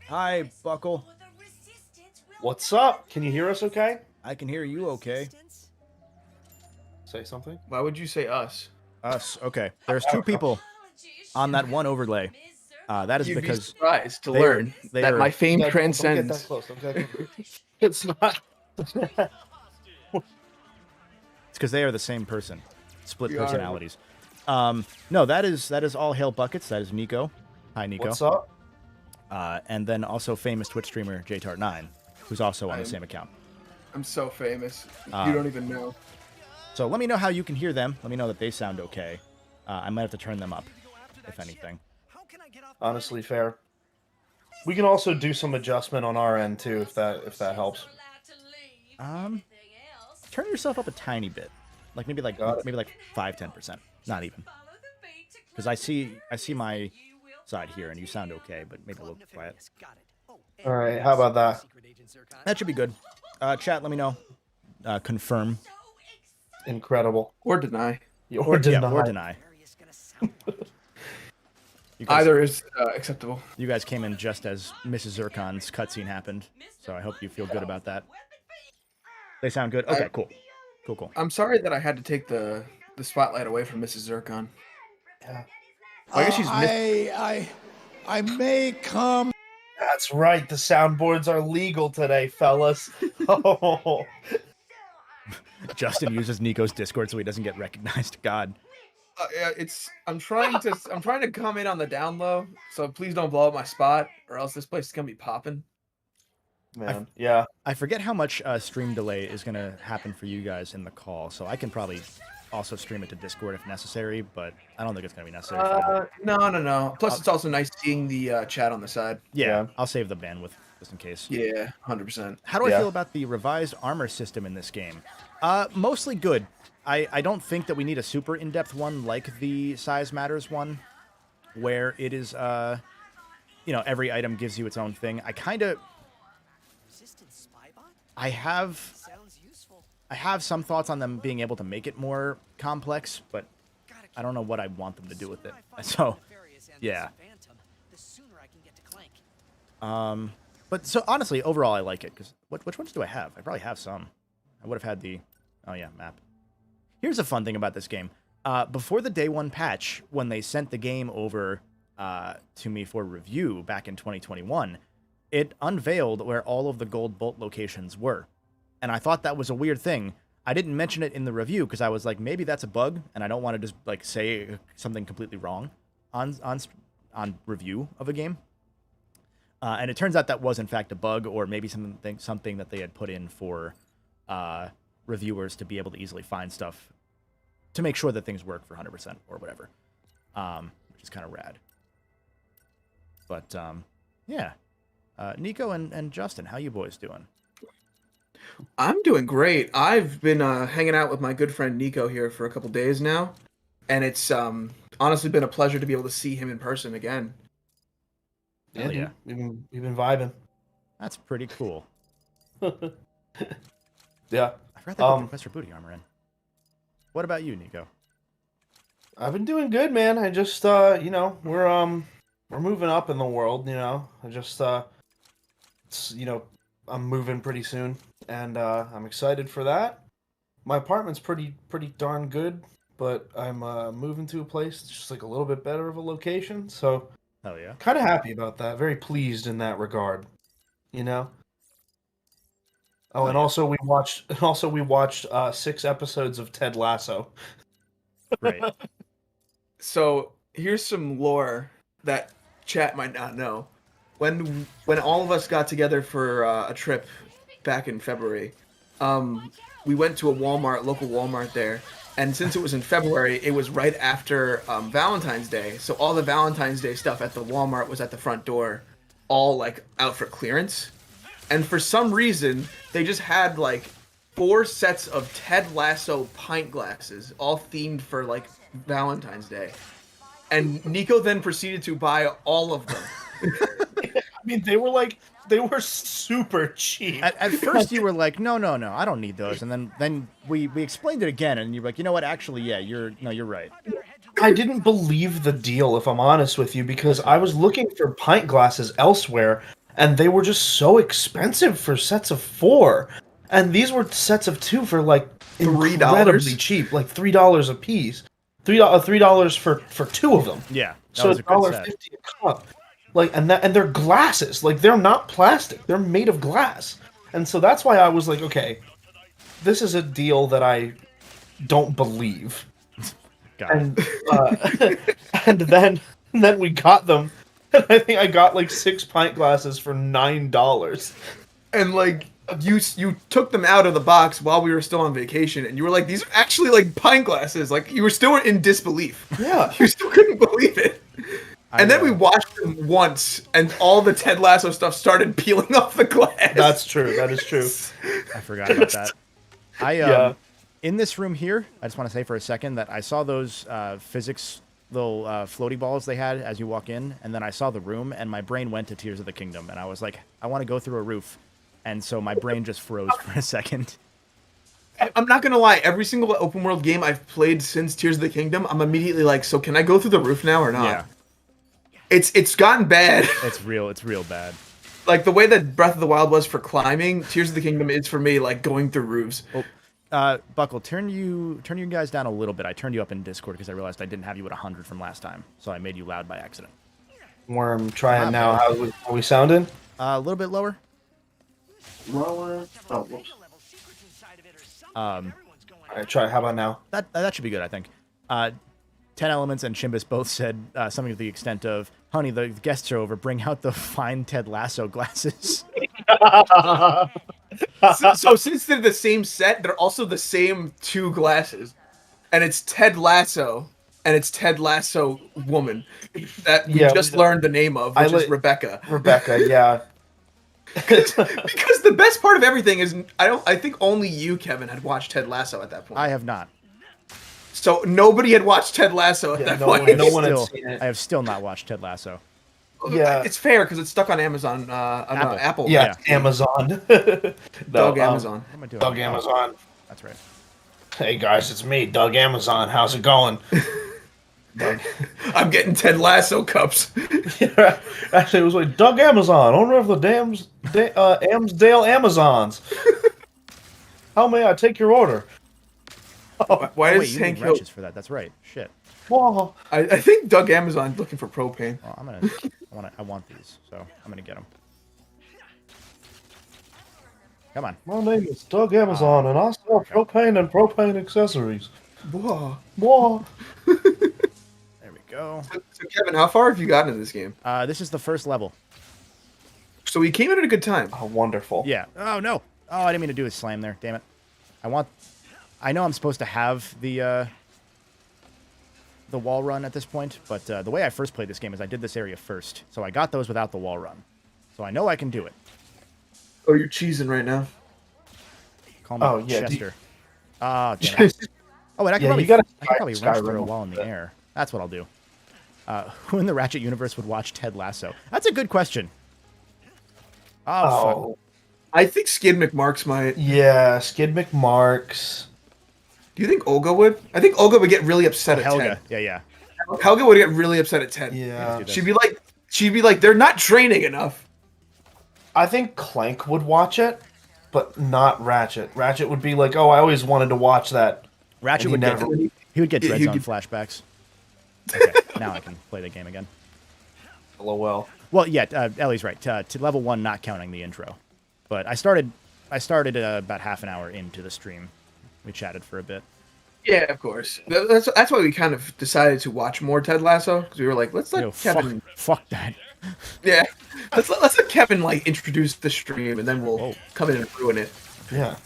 Hi, Buckle. What's up? Can you hear us okay? I can hear you okay. Say something. Why would you say us? Us. Okay. There's 2 people on that one overlay. That is You'd be because surprised to they learn are, that my fame Don't get transcends. that close. Don't get that close. It's not. it's because they are the same person. Split We are. personalities. No, that is All Hail Buckets. That is Nico. Hi, Nico. What's up? And then also famous Twitch streamer JTart9, who's also on the same account. I'm so famous. You don't even know. So let me know how you can hear them. Let me know that they sound okay. I might have to turn them up, if anything. honestly fair. We can also do some adjustment on our end too, if that helps. Turn yourself up a tiny bit, like maybe like Got it. 5-10%, not even. Because I see my side here, and you sound okay, but maybe a little quiet. All right, how about that? That should be good. Chat, let me know. Confirm. Incredible. Or deny. Or deny. Yeah, or deny. You guys, Either is acceptable. you guys came in just as Mrs. Zircon's cutscene happened, so I hope you feel good about that. They sound good? Okay, cool. Cool. I'm sorry that I had to take the spotlight away from Mrs. Zircon. Yeah. I guess she's missing. I may come. That's right. The soundboards are legal today, fellas. Oh. Justin uses Nico's Discord so he doesn't get recognized. God. Yeah, I'm trying to come in on the down low, so please don't blow up my spot, or else this place is gonna be popping. Man, yeah. I forget how much stream delay is going to happen for you guys in the call, so I can probably also stream it to Discord if necessary, but I don't think it's going to be necessary. For No. Plus, it's also nice seeing the chat on the side. yeah, I'll save the bandwidth just in case. Yeah, 100%. How do I feel about the revised armor system in this game? Mostly good. I don't think that we need a super in-depth one like the Size Matters one, where it is, every item gives you its own thing. I have some thoughts on them being able to make it more complex, but I don't know what I want them to do with it. So, yeah. But so honestly, overall, I like it because which ones do I have? I probably have some. I would have had the map. Here's a fun thing about this game. Before the day one patch, when they sent the game over to me for review back in 2021. It unveiled where all of the gold bolt locations were. And I thought that was a weird thing. I didn't mention it in the review because I was like, maybe that's a bug, and I don't want to just like say something completely wrong on review of a game. And it turns out that was in fact a bug, or maybe something that they had put in for reviewers to be able to easily find stuff to make sure that things work for 100% or whatever, which is kind of rad. But yeah. Nico and Justin, how you boys doing? I'm doing great. I've been hanging out with my good friend Nico here for a couple days now, and it's honestly been a pleasure to be able to see him in person again. Yeah. We've been vibing. That's pretty cool. Yeah. I forgot they put Professor Booty armor in. What about you, Nico? I've been doing good, man. I just we're moving up in the world, I just I'm moving pretty soon, and I'm excited for that. My apartment's pretty darn good, but I'm moving to a place that's just like a little bit better of a location, so hell yeah. Kind of happy about that. Very pleased in that regard, Oh, and also we watched 6 episodes of Ted Lasso. Right. So here's some lore that chat might not know. When all of us got together for a trip back in February, we went to a local Walmart there, and since it was in February, it was right after Valentine's Day, so all the Valentine's Day stuff at the Walmart was at the front door, all like out for clearance, and for some reason they just had like 4 sets of Ted Lasso pint glasses, all themed for like Valentine's Day. And Nico then proceeded to buy all of them. I mean, they were super cheap. At first you were like, no, I don't need those. And then we explained it again, and you're like, you know what, actually, yeah, you're right. I didn't believe the deal, if I'm honest with you, because I was looking for pint glasses elsewhere, and they were just so expensive for sets of 4. And these were sets of 2 for like incredibly cheap, like $3 a piece. $3 for 2 of them. Yeah, so it's $1.50 a cup. Like, and they're glasses. Like, they're not plastic. They're made of glass. And so that's why I was like, okay, this is a deal that I don't believe. And and then we got them. And I think I got like 6 pint glasses for $9. And like you took them out of the box while we were still on vacation, and you were like, these are actually like pint glasses. Like, you were still in disbelief. Yeah. You still couldn't believe it. And then we watched them once, and all the Ted Lasso stuff started peeling off the glass. That's true. That is true. I forgot about that. Yeah. In this room here, I just want to say for a second that I saw those physics little floaty balls they had as you walk in, and then I saw the room, and my brain went to Tears of the Kingdom, and I was like, I want to go through a roof, and so my brain just froze for a second. I'm not gonna lie. Every single open world game I've played since Tears of the Kingdom, I'm immediately like, so can I go through the roof now or not? Yeah. It's gotten bad. It's real bad. Like the way that Breath of the Wild was for climbing, Tears of the Kingdom is for me like going through roofs. Buckle, turn you guys down a little bit. I turned you up in Discord because I realized I didn't have you at 100 from last time, so I made you loud by accident. Worm, trying now. How are we sounding? A little bit lower. Lower. Oh, whoops. All right, try. How about now? That should be good, I think. 10 Elements and Chimbus both said something to the extent of, "Honey, the guests are over. Bring out the fine Ted Lasso glasses." So since they're the same set, they're also the same two glasses, and it's Ted Lasso and it's Ted Lasso woman that we just learned the name of, which is Rebecca. Rebecca, yeah. Because the best part of everything is I think only you, Kevin, had watched Ted Lasso at that point. I have not. So nobody had watched Ted Lasso at that point. No one had seen it. I have still not watched Ted Lasso. Yeah, it's fair because it's stuck on Amazon. Apple. Yeah, Amazon. Doug Amazon. What am I doing? Doug Amazon. That's right. Hey guys, it's me, Doug Amazon. How's it going? Doug. I'm getting Ted Lasso cups. Yeah, actually, it was like Doug Amazon, owner of the Amsdale Amazons. How may I take your order? Why is wait, you need Hank wrenches for that? That's right. Shit. Whoa. I think Doug Amazon's looking for propane. Well, I want these, so I'm gonna get them. Come on. My name is Doug Amazon, and I sell propane and propane accessories. Whoa. Whoa. There we go. So Kevin, how far have you gotten in this game? This is the first level. So we came in at a good time. Oh, wonderful. Yeah. Oh no. Oh, I didn't mean to do a slam there. Damn it. I know I'm supposed to have the wall run at this point, but the way I first played this game is I did this area first, so I got those without the wall run. So I know I can do it. Oh, you're cheesing right now. Call me Chester. Ah, damn it. Oh, wait, I can probably wrench through a wall in the air. That's what I'll do. Who in the Ratchet universe would watch Ted Lasso? That's a good question. Oh, fuck. I think Skid McMarks might. Yeah, Skid McMarks. Do you think Olga would? I think Olga would get really upset at Helga. 10. Yeah. Helga would get really upset at 10. Yeah. She'd be like, they're not training enough. I think Clank would watch it, but not Ratchet. Ratchet would be like, oh, I always wanted to watch that. Ratchet would never... He would get Dread Zone flashbacks. Okay, now I can play the game again. LOL. Well, yeah, Ellie's right. To level 1, not counting the intro. But I started about half an hour into the stream. We chatted for a bit. Yeah, of course. That's why we kind of decided to watch more Ted Lasso, because we were like, let's let Kevin. Fuck that. Yeah, let's let Kevin like introduce the stream, and then we'll come in and ruin it. Yeah.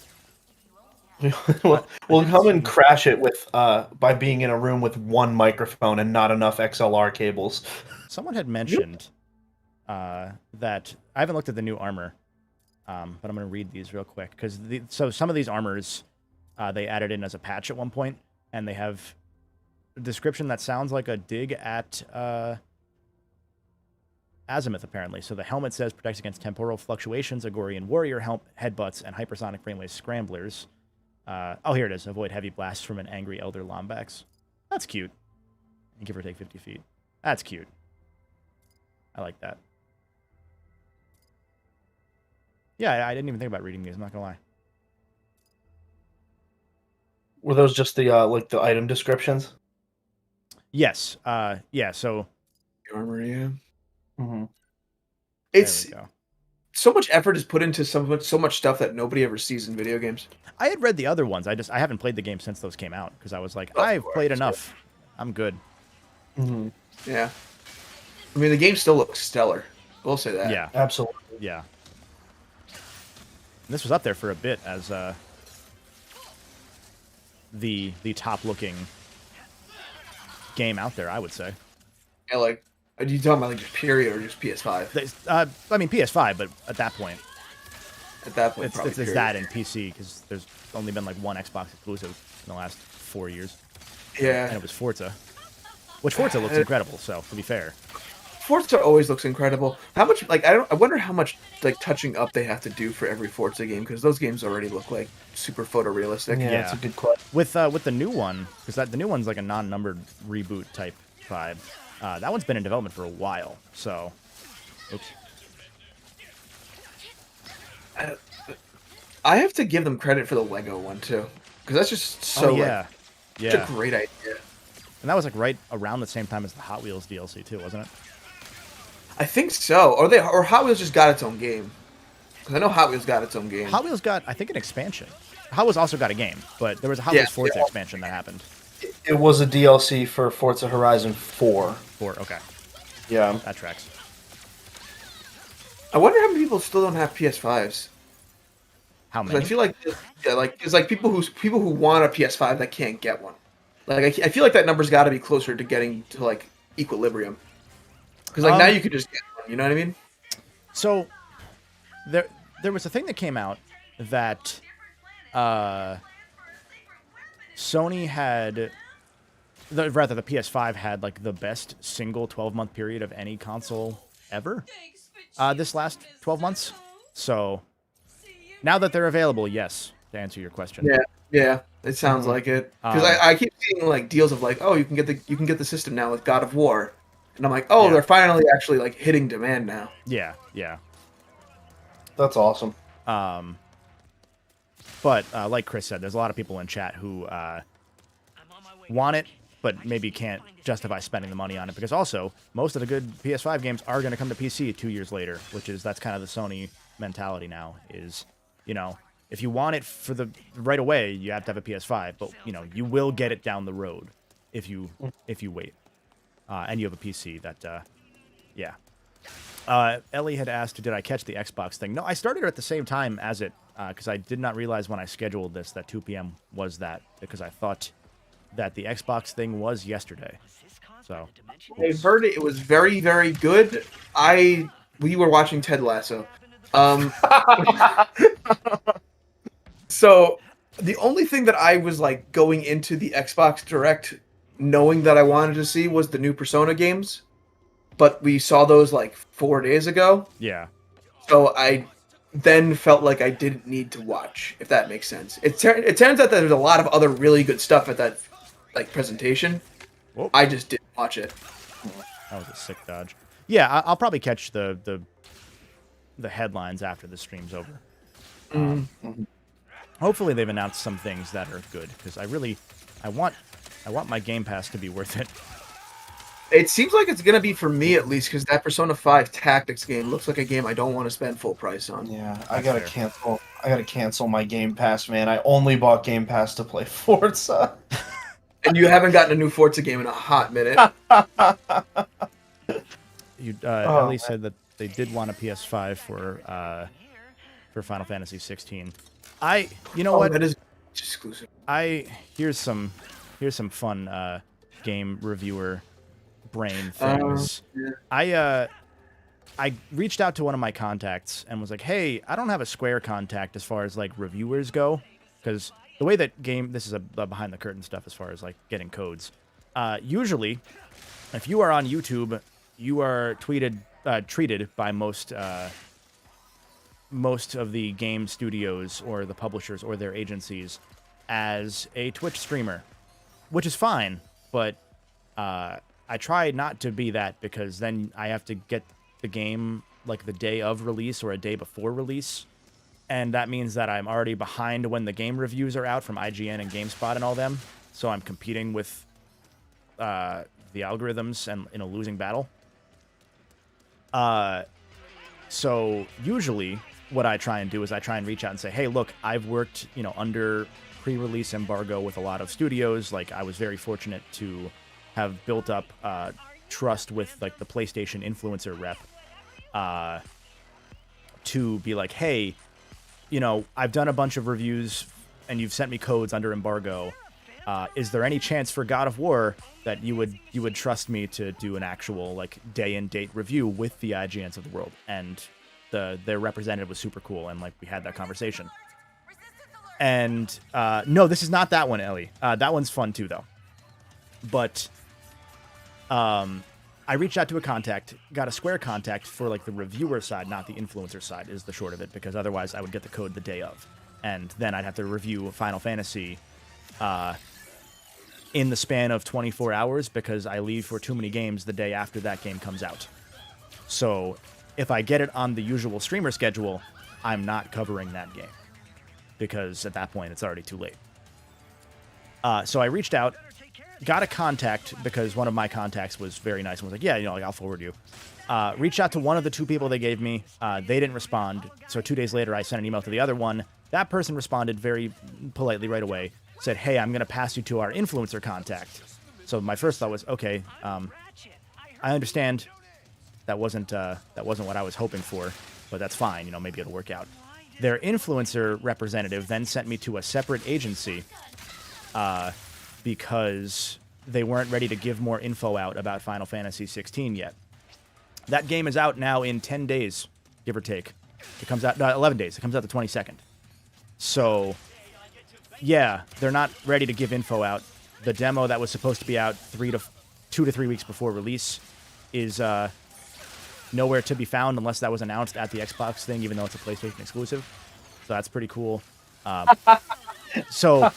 We'll come and crash it with by being in a room with one microphone and not enough XLR cables. Someone had mentioned that I haven't looked at the new armor, but I'm going to read these real quick because so some of these armors they added in as a patch at one point, and they have a description that sounds like a dig at Azimuth, apparently. So the helmet says protects against temporal fluctuations, Agorian warrior headbutts, and hypersonic brainwave scramblers. Oh, here it is. Avoid heavy blasts from an angry elder Lombax. That's cute. And give or take 50 feet. That's cute. I like that. Yeah, I didn't even think about reading these. I'm not gonna lie. Were those just the like the item descriptions? Yes. Yeah. So. Armor, yeah. Mm-hmm. It's so much effort is put into so much stuff that nobody ever sees in video games. I had read the other ones. I haven't played the game since those came out because I was like, I've played enough. I'm good. Mm-hmm. Yeah. I mean, the game still looks stellar. We'll say that. Yeah. Absolutely. Yeah. And this was up there for a bit as the top looking game out there, I would say. Yeah, like Are you talking about like just period or just PS5? I mean PS5, but at that point, At that point, probably it's period. that in PC because there's only been like one Xbox exclusive in the last 4 years, Yeah. and it was Forza, which Forza looks incredible. So to be fair, Forza always looks incredible. How much like I wonder how much like touching up they have to do for every Forza game because those games already look like super photorealistic. Yeah, that's a good question. with the new one, because the new one's like a non-numbered reboot type vibe. That one's been in development for a while. So, oops. I have to give them credit for the Lego one too because that's just so yeah, like, such a great idea. And that was like right around the same time as the Hot Wheels DLC too, wasn't it? I think so. Or Hot Wheels just got its own game. Because I know Hot Wheels got its own game. Hot Wheels got, I think, an expansion. Hot Wheels also got a game, but there was a Hot Wheels Forza expansion that happened. It was a DLC for Forza Horizon 4. Okay. Yeah. That tracks. I wonder how many people still don't have PS5s. How 'Cause many? I feel like it's like people who want a PS5 that can't get one. Like I feel like that number's got to be closer to getting to like equilibrium. Because like now you could just get one. You know what I mean? So there was a thing that came out that Sony had, the PS5 had like the best single 12-month period of any console ever this last 12 months. So now that they're available, yes, to answer your question. Yeah, it sounds like it. Because I keep seeing like deals of like, oh, you can get the system now with God of War, and I'm like, oh, they're finally actually like hitting demand now. Yeah. That's awesome. But like Chris said, there's a lot of people in chat who want it, but maybe can't justify spending the money on it because also most of the good PS5 games are going to come to PC 2 years later, that's kind of the Sony mentality now. Is, you know, if you want it for the right away, you have to have a PS5, but you know you will get it down the road if you wait, and you have a PC. Ellie had asked, did I catch the Xbox thing? No, I started at the same time as it, because I did not realize when I scheduled this that 2 p.m. was that, because I thought that the Xbox thing was yesterday. So I heard it was very, very good. We were watching Ted Lasso. So the only thing that I was like going into the Xbox Direct knowing that I wanted to see was the new Persona games. But we saw those like 4 days ago. Yeah. So I then felt like I didn't need to watch, if that makes sense. It turns out that there's a lot of other really good stuff at that like presentation. Whoa. I just didn't watch it. That was a sick dodge. Yeah, I'll probably catch the headlines after the stream's over. Hopefully they've announced some things that are good because I want my Game Pass to be worth it. It seems like it's gonna be for me at least because that Persona 5 Tactics game looks like a game I don't want to spend full price on. Yeah, I gotta cancel my Game Pass, man. I only bought Game Pass to play Forza. And you haven't gotten a new Forza game in a hot minute. Ellie said that they did want a PS5 for Final Fantasy 16. You know what? That is exclusive. Here's some fun game reviewer brain things. Yeah. I reached out to one of my contacts and was like, hey, I don't have a Square contact as far as like reviewers go, because the way that this is a behind the curtain stuff as far as like getting codes. Usually, if you are on YouTube, you are treated by most of the game studios or the publishers or their agencies as a Twitch streamer, which is fine, but I try not to be that because then I have to get the game like the day of release or a day before release, and that means that I'm already behind when the game reviews are out from IGN and GameSpot and all them, so I'm competing with the algorithms and in a losing battle. So usually what I try and do is I try and reach out and say, hey, look, I've worked, under pre-release embargo with a lot of studios. Like, I was very fortunate to have built up trust with like the PlayStation influencer rep to be like, hey, I've done a bunch of reviews and you've sent me codes under embargo. Is there any chance for God of War that you would trust me to do an actual like day and date review with the IGNs of the world? And their representative was super cool, and like we had that conversation. And no, this is not that one, Ellie. That one's fun too, though. But I reached out to a contact, got a Square contact for like the reviewer side, not the influencer side, is the short of it, because otherwise I would get the code the day of, and then I'd have to review Final Fantasy in the span of 24 hours because I leave for too many games the day after that game comes out. So if I get it on the usual streamer schedule, I'm not covering that game because at that point it's already too late. So I reached out, got a contact because one of my contacts was very nice and was like, yeah, like, I'll forward you. Reached out to one of the two people they gave me. They didn't respond. So 2 days later, I sent an email to the other one. That person responded very politely right away. Said, hey, I'm going to pass you to our influencer contact. So my first thought was, okay, I understand that wasn't what I was hoping for, but that's fine. Maybe it'll work out. Their influencer representative then sent me to a separate agency because they weren't ready to give more info out about Final Fantasy 16 yet. That game is out now in 10 days, give or take. It comes out 11 days. It comes out the 22nd. So yeah, they're not ready to give info out. The demo that was supposed to be out 2 to 3 weeks before release is nowhere to be found unless that was announced at the Xbox thing, even though it's a PlayStation exclusive. So that's pretty cool. So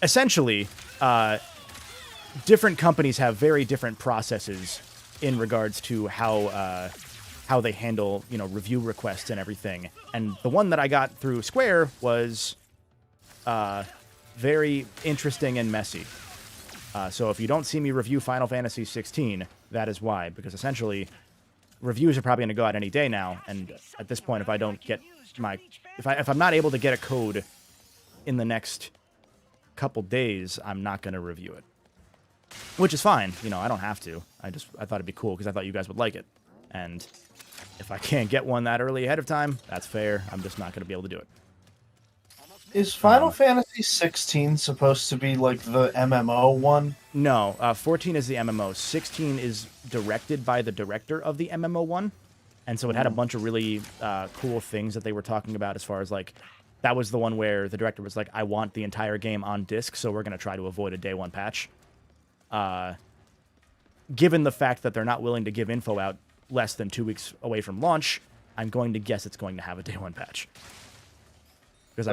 essentially, different companies have very different processes in regards to how they handle review requests and everything. And the one that I got through Square was very interesting and messy. So if you don't see me review Final Fantasy 16, that is why. Because essentially, reviews are probably going to go out any day now. And at this point, if I don't get if I'm not able to get a code in the next couple days, I'm not going to review it. Which is fine. I don't have to. I thought it'd be cool because I thought you guys would like it. And if I can't get one that early ahead of time, that's fair. I'm just not going to be able to do it. Is Final Fantasy 16 supposed to be like the MMO one? No, 14 is the MMO. 16 is directed by the director of the MMO one. And so it had a bunch of really cool things that they were talking about as far as like, that was the one where the director was like, I want the entire game on disc, so we're going to try to avoid a day one patch. Given the fact that they're not willing to give info out less than 2 weeks away from launch, I'm going to guess it's going to have a day one patch. Because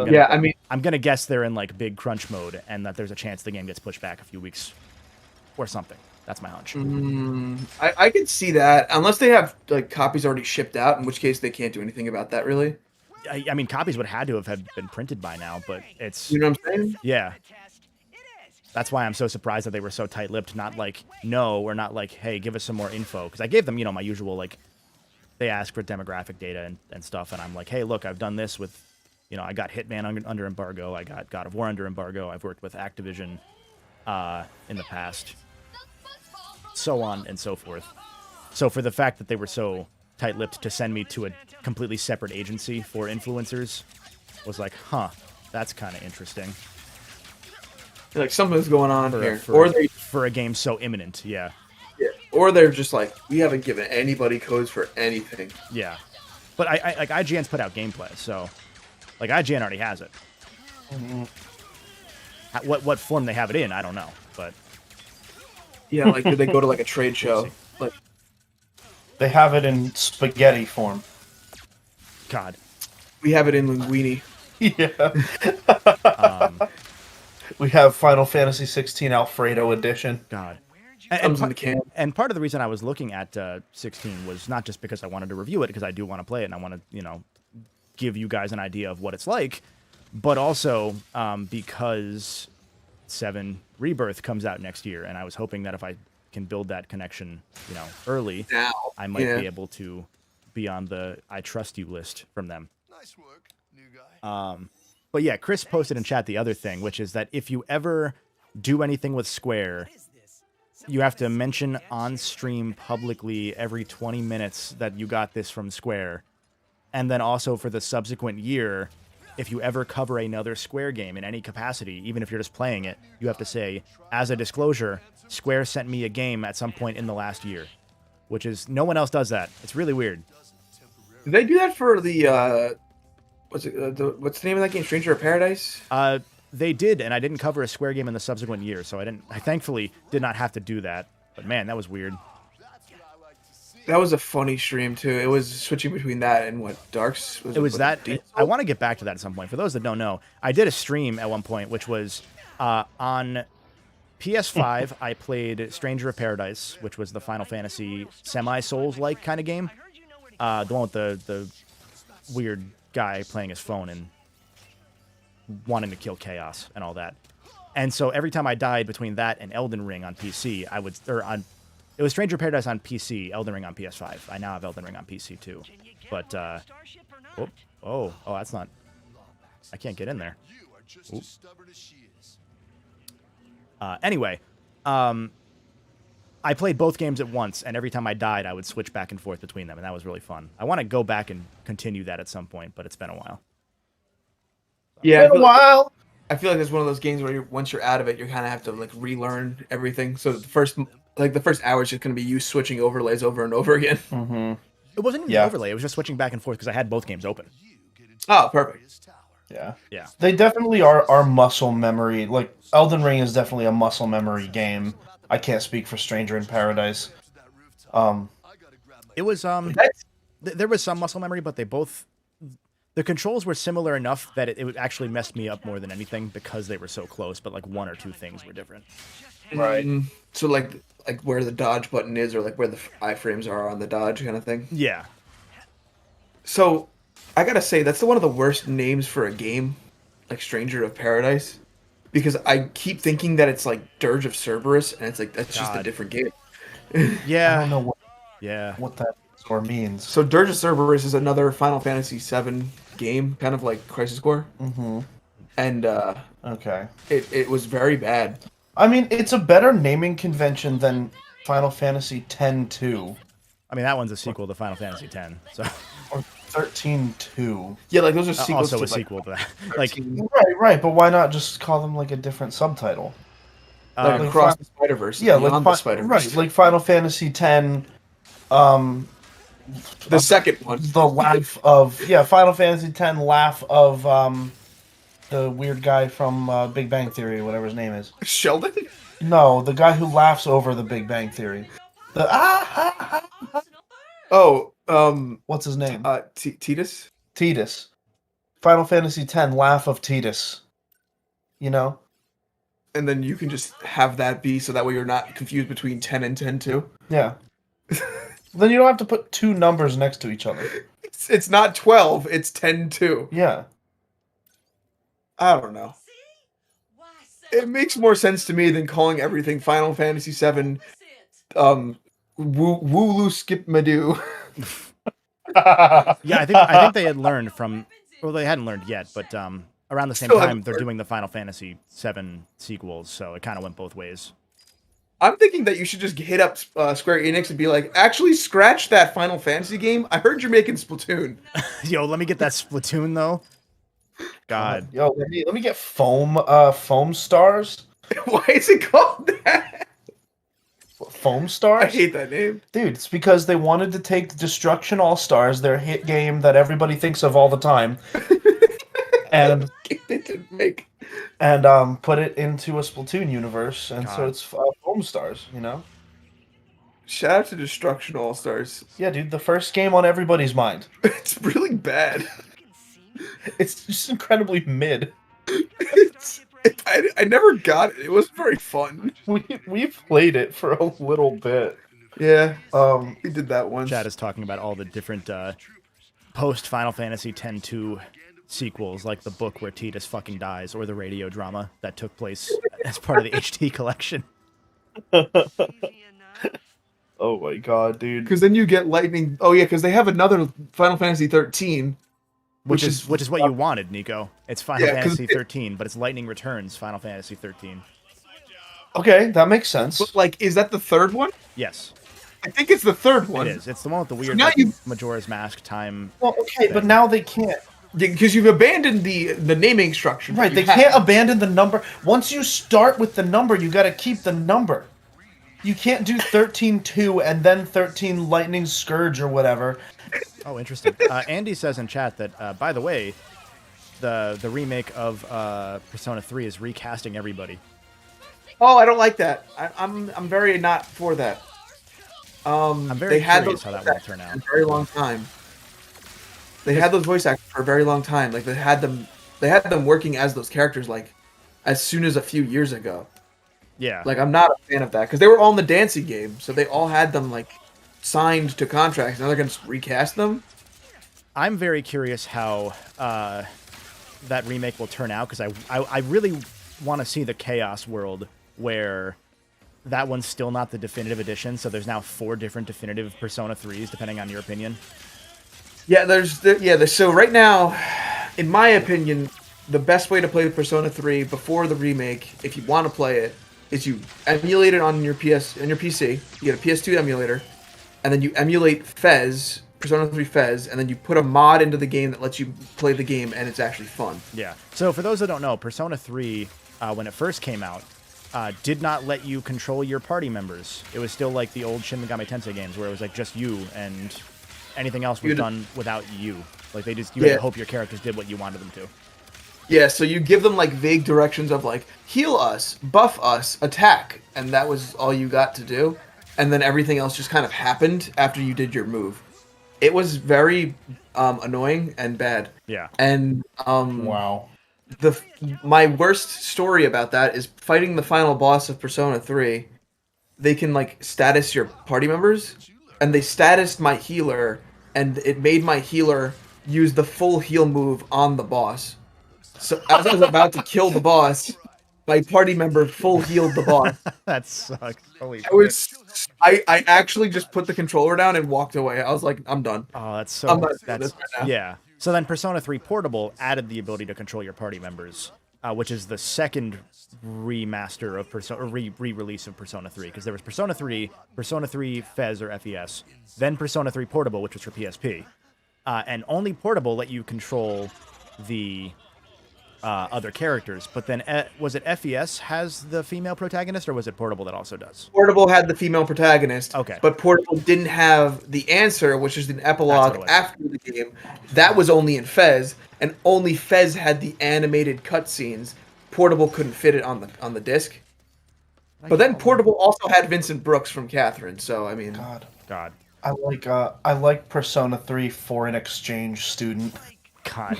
I'm gonna guess they're in like big crunch mode, and that there's a chance the game gets pushed back a few weeks or something. That's my hunch. I could see that, unless they have like copies already shipped out, in which case they can't do anything about that, really. I mean, copies would have to have been printed by now, but it's... You know what I'm saying? Yeah. That's why I'm so surprised that they were so tight-lipped, not like, no, or not like, hey, give us some more info. Because I gave them, my usual, like, they ask for demographic data and stuff, and I'm like, hey, look, I've done this with... I got Hitman under embargo. I got God of War under embargo. I've worked with Activision in the past. So on and so forth. So for the fact that they were so tight-lipped to send me to a completely separate agency for influencers was like, huh, that's kind of interesting. Like, something's going on here. For a game so imminent, yeah. Yeah. Or they're just like, we haven't given anybody codes for anything. Yeah. But I like IGN's put out gameplay, so... Like, IGN already has it. What form they have it in, I don't know, but... Yeah, like, did they go to, like, a trade show? Like, they have it in spaghetti form. God. We have it in linguine. Yeah. We have Final Fantasy 16 Alfredo edition. God. Comes in the can. And part of the reason I was looking at 16 was not just because I wanted to review it, because I do want to play it, and I want to, give you guys an idea of what it's like, but also because 7 Rebirth comes out next year, and I was hoping that if I can build that connection, early, now, I might be able to be on the I trust you list from them. Nice work, new guy. But yeah, Chris posted in chat the other thing, which is that if you ever do anything with Square, you have to mention on stream publicly every 20 minutes that you got this from Square. And then also for the subsequent year, if you ever cover another Square game in any capacity, even if you're just playing it, you have to say, as a disclosure, Square sent me a game at some point in the last year, which is no one else does that. It's really weird. Did they do that for the what's the name of that game? Stranger of Paradise? They did, and I didn't cover a Square game in the subsequent year, so I thankfully did not have to do that. But man, that was weird. That was a funny stream too. It was switching between that and what Darks. It was that. I want to get back to that at some point. For those that don't know, I did a stream at one point, which was on PS5. I played Stranger of Paradise, which was the Final Fantasy semi-Souls-like kind of game. The one with the weird guy playing his phone and wanting to kill chaos and all that. And so every time I died between that and Elden Ring on PC, it was Stranger of Paradise on PC, Elden Ring on PS5. I now have Elden Ring on PC too. But that's not. I can't get in there. Anyway, I played both games at once, and every time I died, I would switch back and forth between them, and that was really fun. I want to go back and continue that at some point, but it's been a while. Yeah, been a while. I feel like it's one of those games where once you're out of it, you kind of have to like relearn everything. So the first hour is just going to be you switching overlays over and over again. Mm-hmm. It wasn't even an overlay. It was just switching back and forth because I had both games open. Oh, perfect. Yeah. Yeah. They definitely are muscle memory. Like, Elden Ring is definitely a muscle memory game. I can't speak for Stranger in Paradise. It was, there was some muscle memory, but the controls were similar enough that it actually messed me up more than anything because they were so close, but like one or two things were different. Right. So like where the dodge button is, or like where the iframes are on the dodge kind of thing. Yeah. So I gotta say that's one of the worst names for a game, like Stranger of Paradise, because I keep thinking that it's like Dirge of Cerberus, and it's like that's just a different game. Yeah. I don't know what that score means. So Dirge of Cerberus is another Final Fantasy VII game, kind of like Crisis Core. Mm-hmm. And okay, it was very bad. I mean, it's a better naming convention than Final Fantasy X-2. I mean, that one's a sequel to Final Fantasy X, so. Or 13-2. Yeah, like those are sequels also to a sequel to that. Like, right, but why not just call them like a different subtitle? Like Across the Spider-Verse. Yeah, Beyond the Spider-Verse. Right, like Final Fantasy X. The second one. The laugh of Final Fantasy X laugh of the weird guy from Big Bang Theory, whatever his name is. Sheldon? No, the guy who laughs over the Big Bang Theory. The what's his name? Titus? Titus. Final Fantasy X laugh of Titus. You know? And then you can just have that be so that way you're not confused between 10 and 10-2. Yeah. Then you don't have to put two numbers next to each other. It's not 12, it's 10-2. Yeah. I don't know. It makes more sense to me than calling everything Final Fantasy VII Wooloo Skip Madoo. Yeah, I think they had learned from, well, they hadn't learned yet, but around the same time they're doing the Final Fantasy VII sequels, so it kind of went both ways. I'm thinking that you should just hit up Square Enix and be like, actually, scratch that Final Fantasy game. I heard you're making Splatoon. Yo, let me get that Splatoon though. God. Yo, let me get foam stars. Why is it called that? Foam Stars? I hate that name. Dude, it's because they wanted to take Destruction All-Stars, their hit game that everybody thinks of all the time, and they didn't make, and put it into a Splatoon universe, and so it's Foam Stars, you know? Shout out to Destruction All-Stars. Yeah, dude, the first game on everybody's mind. It's really bad. It's just incredibly mid. I never got it. It wasn't very fun. We played it for a little bit. Yeah, we did that once. Chad is talking about all the different post Final Fantasy X-2 sequels, like the book where Titus fucking dies, or the radio drama that took place as part of the HD collection. Oh my god, dude! Because then you get Lightning. Oh yeah, because they have another Final Fantasy 13. Which is what you wanted, Nico. It's Final Fantasy 13, but it's Lightning Returns Final Fantasy 13. Okay, that makes sense. But, like, is that the third one? Yes. I think it's the third one. It is. It's the one with the weird now Majora's Mask time. Well, okay, but now they can't. Because you've abandoned the naming structure. that Right, you they had. can't abandon the number. Once you start with the number, you got to keep the number. You can't do 13-2 and then 13 Lightning Scourge or whatever. Oh, interesting. Andy says in chat that, by the way, the remake of Persona 3 is recasting everybody. Oh, I don't like that. I'm very not for that. I'm very curious how that will turn out. For a very long time. They had those voice actors for a very long time. Like they had them working as those characters like as soon as a few years ago. Yeah. Like I'm not a fan of that because they were all in the dancing game, so they all had them like signed to contracts. Now they're gonna just recast them. I'm very curious how that remake will turn out because I really want to see the Chaos world where that one's still not the definitive edition. So there's now 4 different definitive Persona 3s, depending on your opinion. Yeah, so right now, in my opinion, the best way to play Persona 3 before the remake, if you want to play it, is you emulate it on your PC. You get a PS2 emulator, and then you emulate Fez, Persona 3 Fez, and then you put a mod into the game that lets you play the game, and it's actually fun. Yeah. So for those that don't know, Persona 3, when it first came out, did not let you control your party members. It was still like the old Shin Megami Tensei games, where it was like just you and anything else was done without you. Like you had to hope your characters did what you wanted them to. Yeah, so you give them like vague directions of like heal us, buff us, attack, and that was all you got to do. And then everything else just kind of happened after you did your move. It was very annoying and bad. Yeah. And Wow. My worst story about that is fighting the final boss of Persona 3. They can like status your party members, and they statused my healer, and it made my healer use the full heal move on the boss. So as I was about to kill the boss, my party member full healed the boss. That sucks. Holy shit. I actually just put the controller down and walked away. I was like, I'm done. Oh, that's so. I'm not doing this right now. Yeah. So then Persona 3 Portable added the ability to control your party members, which is the second remaster of Persona, or re-release of Persona 3, because there was Persona 3, Persona 3 Fez or FES, then Persona 3 Portable, which was for PSP, and only Portable let you control the other characters. But then was it FES has the female protagonist, or was it Portable that also does? Portable had the female protagonist. Okay. But Portable didn't have the answer, which is an epilogue after the game. That was only in Fez, and only Fez had the animated cutscenes. Portable couldn't fit it on the disc. But then Portable also had Vincent Brooks from Catherine, so I mean, God. I like Persona 3 foreign exchange student. God.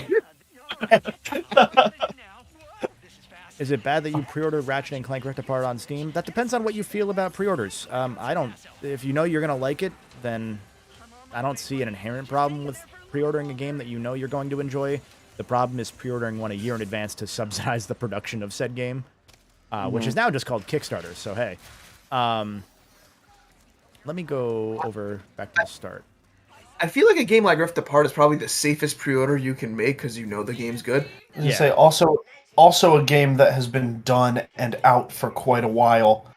Is it bad that you pre-ordered Ratchet and Clank Rift Apart on Steam? That depends on what you feel about pre-orders. If you know you're gonna like it, then I don't see an inherent problem with pre-ordering a game that you know you're going to enjoy. The problem is pre-ordering one a year in advance to subsidize the production of said game, which is now just called Kickstarter. So hey, let me go over back to the start. I feel like a game like Rift Apart is probably the safest pre-order you can make because you know the game's good. Say also a game that has been done and out for quite a while.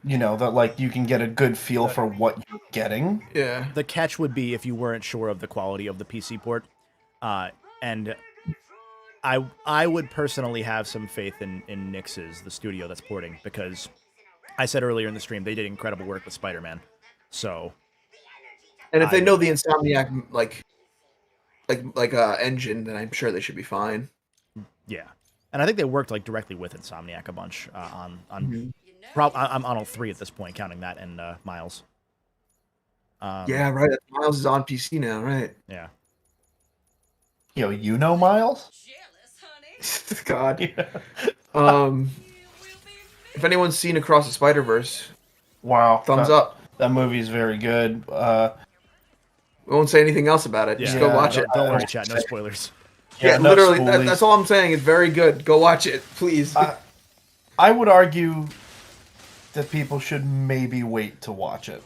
You know, that like you can get a good feel for what you're getting. Yeah. The catch would be if you weren't sure of the quality of the PC port, and I would personally have some faith in Nix's, the studio that's porting, because I said earlier in the stream they did incredible work with Spider-Man. So. And if they know the Insomniac engine, then I'm sure they should be fine. Yeah, and I think they worked like directly with Insomniac a bunch on I'm on all 3 at this point, counting that and Miles. Yeah, right. Miles is on PC now, right? Yeah. Yo, you know Miles? God. If anyone's seen Across the Spider-Verse, wow, thumbs up. That movie is very good. We won't say anything else about it. Just go watch it. Don't worry, chat. No spoilers. Yeah, no literally. spoilies. That's all I'm saying. It's very good. Go watch it, please. I would argue that people should maybe wait to watch it.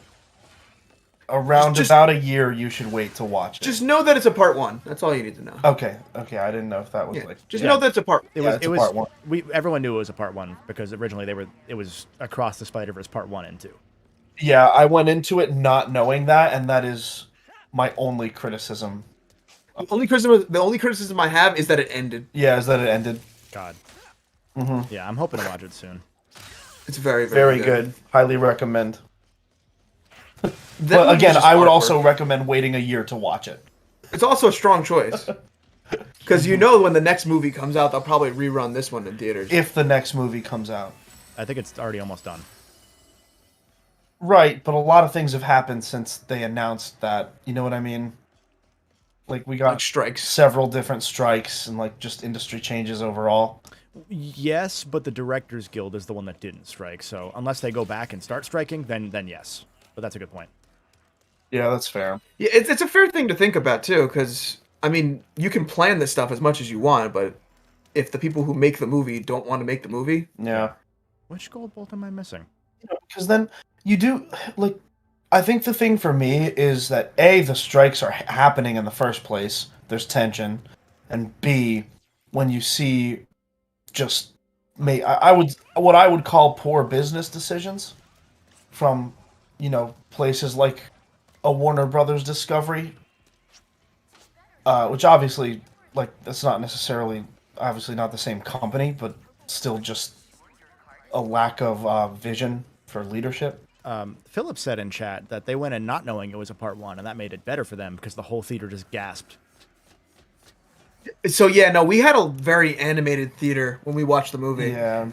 Around about a year, you should wait to watch it. Just know that it's a part 1. That's all you need to know. Okay. I didn't know if that was Just know that it's a part. It was part 1. Everyone knew it was a part 1 because originally it was Across the Spider-Verse part 1 and 2. Yeah, I went into it not knowing that, and that is my only criticism The only criticism I have is that it ended. Yeah, is that it ended? God. Mm-hmm. Yeah, I'm hoping to watch it soon. It's very, Very good. Highly recommend. That But movie's again, just I would artwork. also recommend waiting a year to watch it. It's also a strong choice. Because you know when the next movie comes out, they'll probably rerun this one in theaters. If the next movie comes out. I think it's already almost done. Right, but a lot of things have happened since they announced that. You know what I mean? Like, we got Like strikes. several different strikes and, like, just industry changes overall. Yes, but the Directors Guild is the one that didn't strike. So unless they go back and start striking, then yes. But that's a good point. Yeah, that's fair. Yeah, it's a fair thing to think about, too, because, I mean, you can plan this stuff as much as you want, but if the people who make the movie don't want to make the movie... Yeah. Which gold bolt am I missing? Because then you do, like, I think the thing for me is that A, the strikes are happening in the first place, there's tension, and B, when you see just, I would, what I would call poor business decisions from, you know, places like a Warner Brothers Discovery, which obviously, like, that's not necessarily, obviously not the same company, but still just a lack of vision for leadership. Philip said in chat that they went in not knowing it was a part 1, and that made it better for them because the whole theater just gasped. So, yeah, no, we had a very animated theater when we watched the movie. Yeah.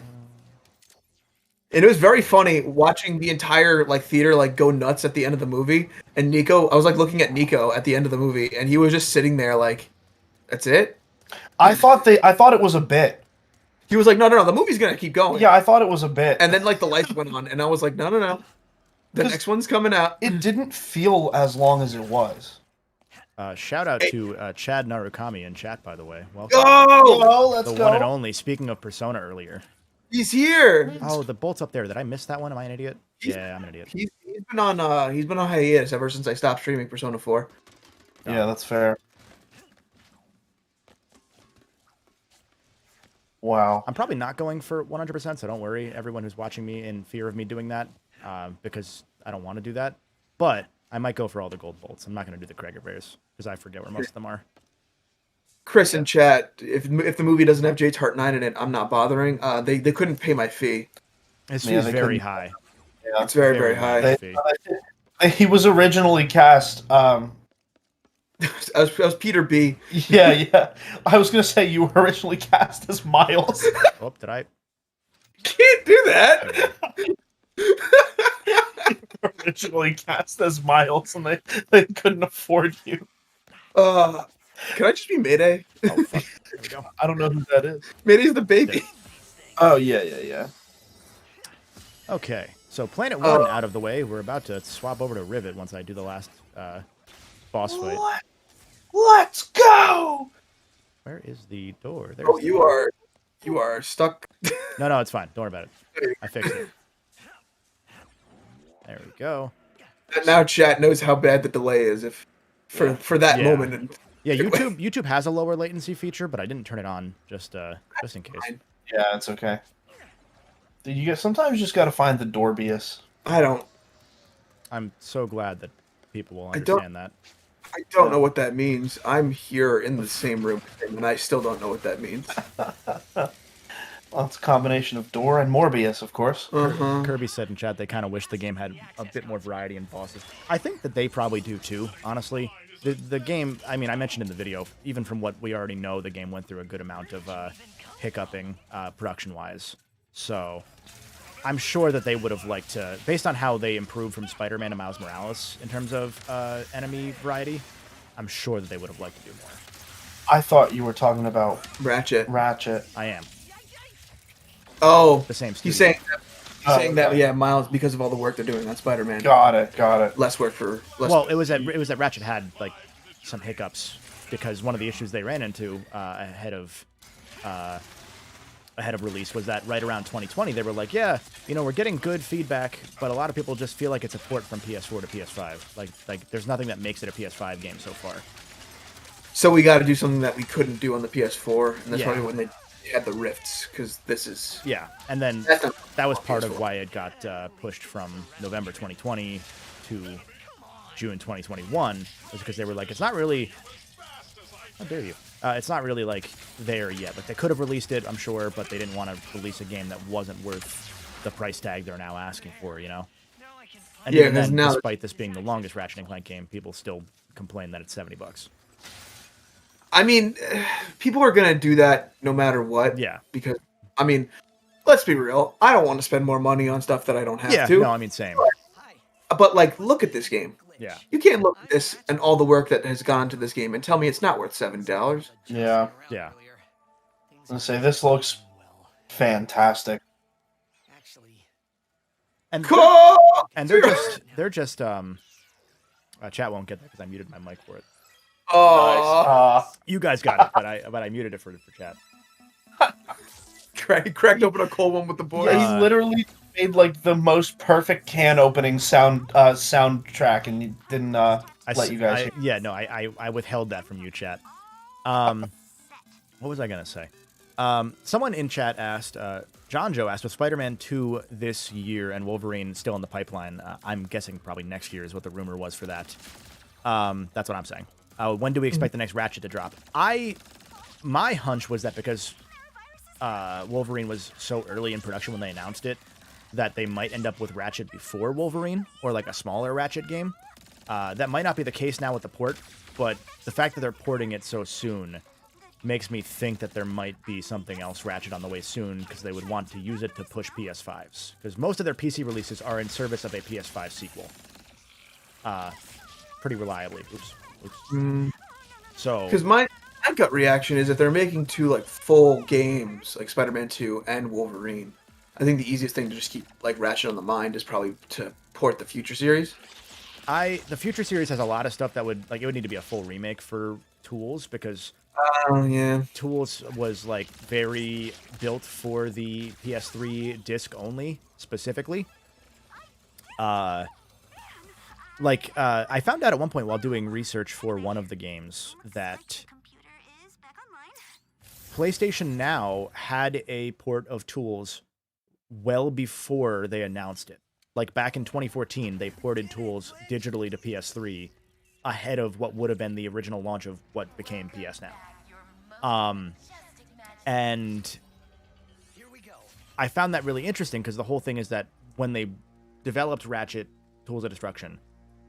And it was very funny watching the entire, like, theater, like, go nuts at the end of the movie. And Nico, I was, like, looking at Nico at the end of the movie, and he was just sitting there like, that's it? I thought it was a bit. He was like, no, the movie's gonna keep going. Yeah, I thought it was a bit. And then, like, the lights went on, and I was like, no. The next one's coming out. It didn't feel as long as it was. Shout out to Chad Narukami in chat, by the way. Welcome. Oh! Let's The go. one and only. Speaking of Persona earlier. He's here! Oh, the bolt's up there. Did I miss that one? Am I an idiot? Yeah, I'm an idiot. He's been on hiatus ever since I stopped streaming Persona 4. Yeah, that's fair. Wow. I'm probably not going for 100%, so don't worry, everyone who's watching me in fear of me doing that, because I don't want to do that. But I might go for all the gold bolts. I'm not going to do the Krager Bears, because I forget where most of them are. Chris in chat, if the movie doesn't have Jade's Heart 9 in it, I'm not bothering. They couldn't pay my fee. His fee Yeah, is they very couldn't- high. Yeah. It's very high. fee. He was originally cast. I was Peter B. Yeah. I was gonna say you were originally cast as Miles. Oh, did I? Can't do that. Originally cast as Miles, and they couldn't afford you. Can I just be Mayday? Oh, fuck. There we go. I don't know who that is. Mayday's the baby. Oh yeah. Okay, so Planet 1 out of the way. We're about to swap over to Rivet once I do the last boss fight. Let's go. Where is the door? There's Oh, the you door. are stuck. No, it's fine. Don't worry about it. I fixed it. There we go. Now chat knows how bad the delay is for that Yeah. moment. Yeah, YouTube has a lower latency feature, but I didn't turn it on just in case. Yeah, it's okay. Sometimes you just gotta find the Dorbius. I don't I'm so glad that people will I don't- understand that. know what that means. I'm here in the same room with him, and I still don't know what that means. Well, it's a combination of Door and Morbius, of course. Kirby said in chat they kind of wish the game had a bit more variety in bosses. I think that they probably do too, honestly. The game, I mean, I mentioned in the video, even from what we already know, the game went through a good amount of hiccuping production-wise. So I'm sure that they would have liked to, based on how they improved from Spider-Man to Miles Morales in terms of enemy variety, I'm sure that they would have liked to do more. I thought you were talking about Ratchet. I am. Oh, The same he's studio. saying that yeah, Miles, because of all the work they're doing on Spider-Man. Got it. Less work for less. Well, it was that Ratchet had like some hiccups because one of the issues they ran into ahead of release was that right around 2020 they were like, yeah, we're getting good feedback, but a lot of people just feel like it's a port from PS4 to PS5. Like there's nothing that makes it a PS5 game so far. So we got to do something that we couldn't do on the PS4, and that's Yeah. probably when they had the rifts, because this is. Yeah, and then That's not- that was part of why it got pushed from November 2020 to June 2021, was because they were like, it's not really How dare you? It's not really like there yet. Like they could have released it, I'm sure, but they didn't want to release a game that wasn't worth the price tag they're now asking for. You know. And Yeah, even then, now despite this being the longest Ratchet and Clank game, people still complain that it's $70. I mean, people are gonna do that no matter what. Yeah. Because, I mean, let's be real. I don't want to spend more money on stuff that I don't have to. No, I mean same. But like, look at this game. Yeah. You can't look at this and all the work that has gone into this game and tell me it's not worth $70. Yeah. Yeah. I was gonna say this looks fantastic. And Cool! they're just chat won't get that because I muted my mic for it. Oh, You guys got it, but I muted it for chat. cracked open a cold one with the boys. Yeah, he literally made like the most perfect can opening soundtrack, and he didn't let you guys. Yeah, no, I withheld that from you, chat. What was I gonna say? Someone in chat asked, John Joe asked, with Spider-Man 2 this year and Wolverine still in the pipeline, I'm guessing probably next year is what the rumor was for that. That's what I'm saying. When do we expect the next Ratchet to drop? My hunch was that because Wolverine was so early in production when they announced it, that they might end up with Ratchet before Wolverine, or like a smaller Ratchet game. That might not be the case now with the port, but the fact that they're porting it so soon makes me think that there might be something else Ratchet on the way soon, because they would want to use it to push PS5s. Because most of their PC releases are in service of a PS5 sequel. Pretty reliably. Oops. So... Because my gut reaction is if they're making two like full games, like Spider-Man 2 and Wolverine, I think the easiest thing to just keep like Ratchet on the mind is probably to port the Future series. The Future series has a lot of stuff that would, like, it would need to be a full remake for Tools, because yeah, Tools was like very built for the PS3 disc only, specifically. I found out at one point while doing research for one of the games that PlayStation Now had a port of Tools well before they announced it. Like back in 2014, they ported Tools digitally to PS3 ahead of what would have been the original launch of what became PS Now. And I found that really interesting because the whole thing is that when they developed Ratchet Tools of Destruction,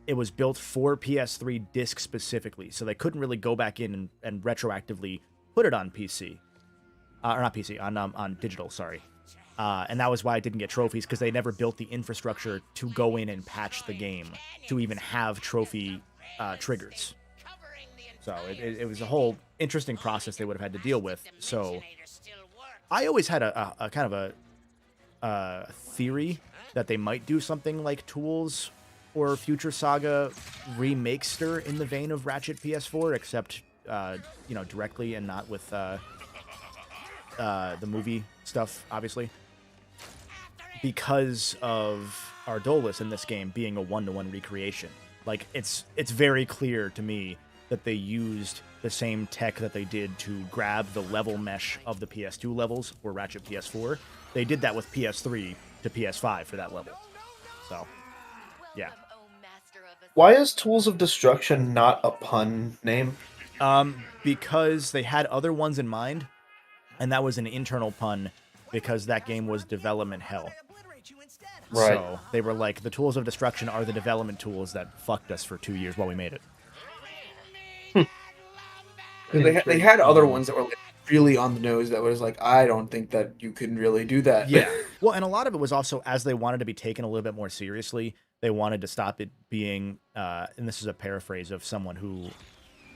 it was built for PS3 disc specifically, so they couldn't really go back in and retroactively put it on PC. Or not PC, on digital, sorry. And that was why it didn't get trophies, because they never built the infrastructure to go in and patch the game to even have trophy triggers. So it was a whole interesting process they would have had to deal with. So I always had a kind of a theory that they might do something like Tools or Future Saga remakester in the vein of Ratchet PS4, except directly and not with the movie stuff, obviously, because of Ardolus in this game being a one-to-one recreation. Like, it's very clear to me that they used the same tech that they did to grab the level mesh of the PS2 levels for Ratchet PS4. They did that with PS3 to PS5 for that level. So, yeah. Why is Tools of Destruction not a pun name? Because they had other ones in mind, and that was an internal pun because that game was development hell. Right. So they were like, the Tools of Destruction are the development tools that fucked us for 2 years while we made it. They had other ones that were like really on the nose that was like, I don't think that you can really do that. Yeah. Well, and a lot of it was also, as they wanted to be taken a little bit more seriously, they wanted to stop it being, and this is a paraphrase of someone who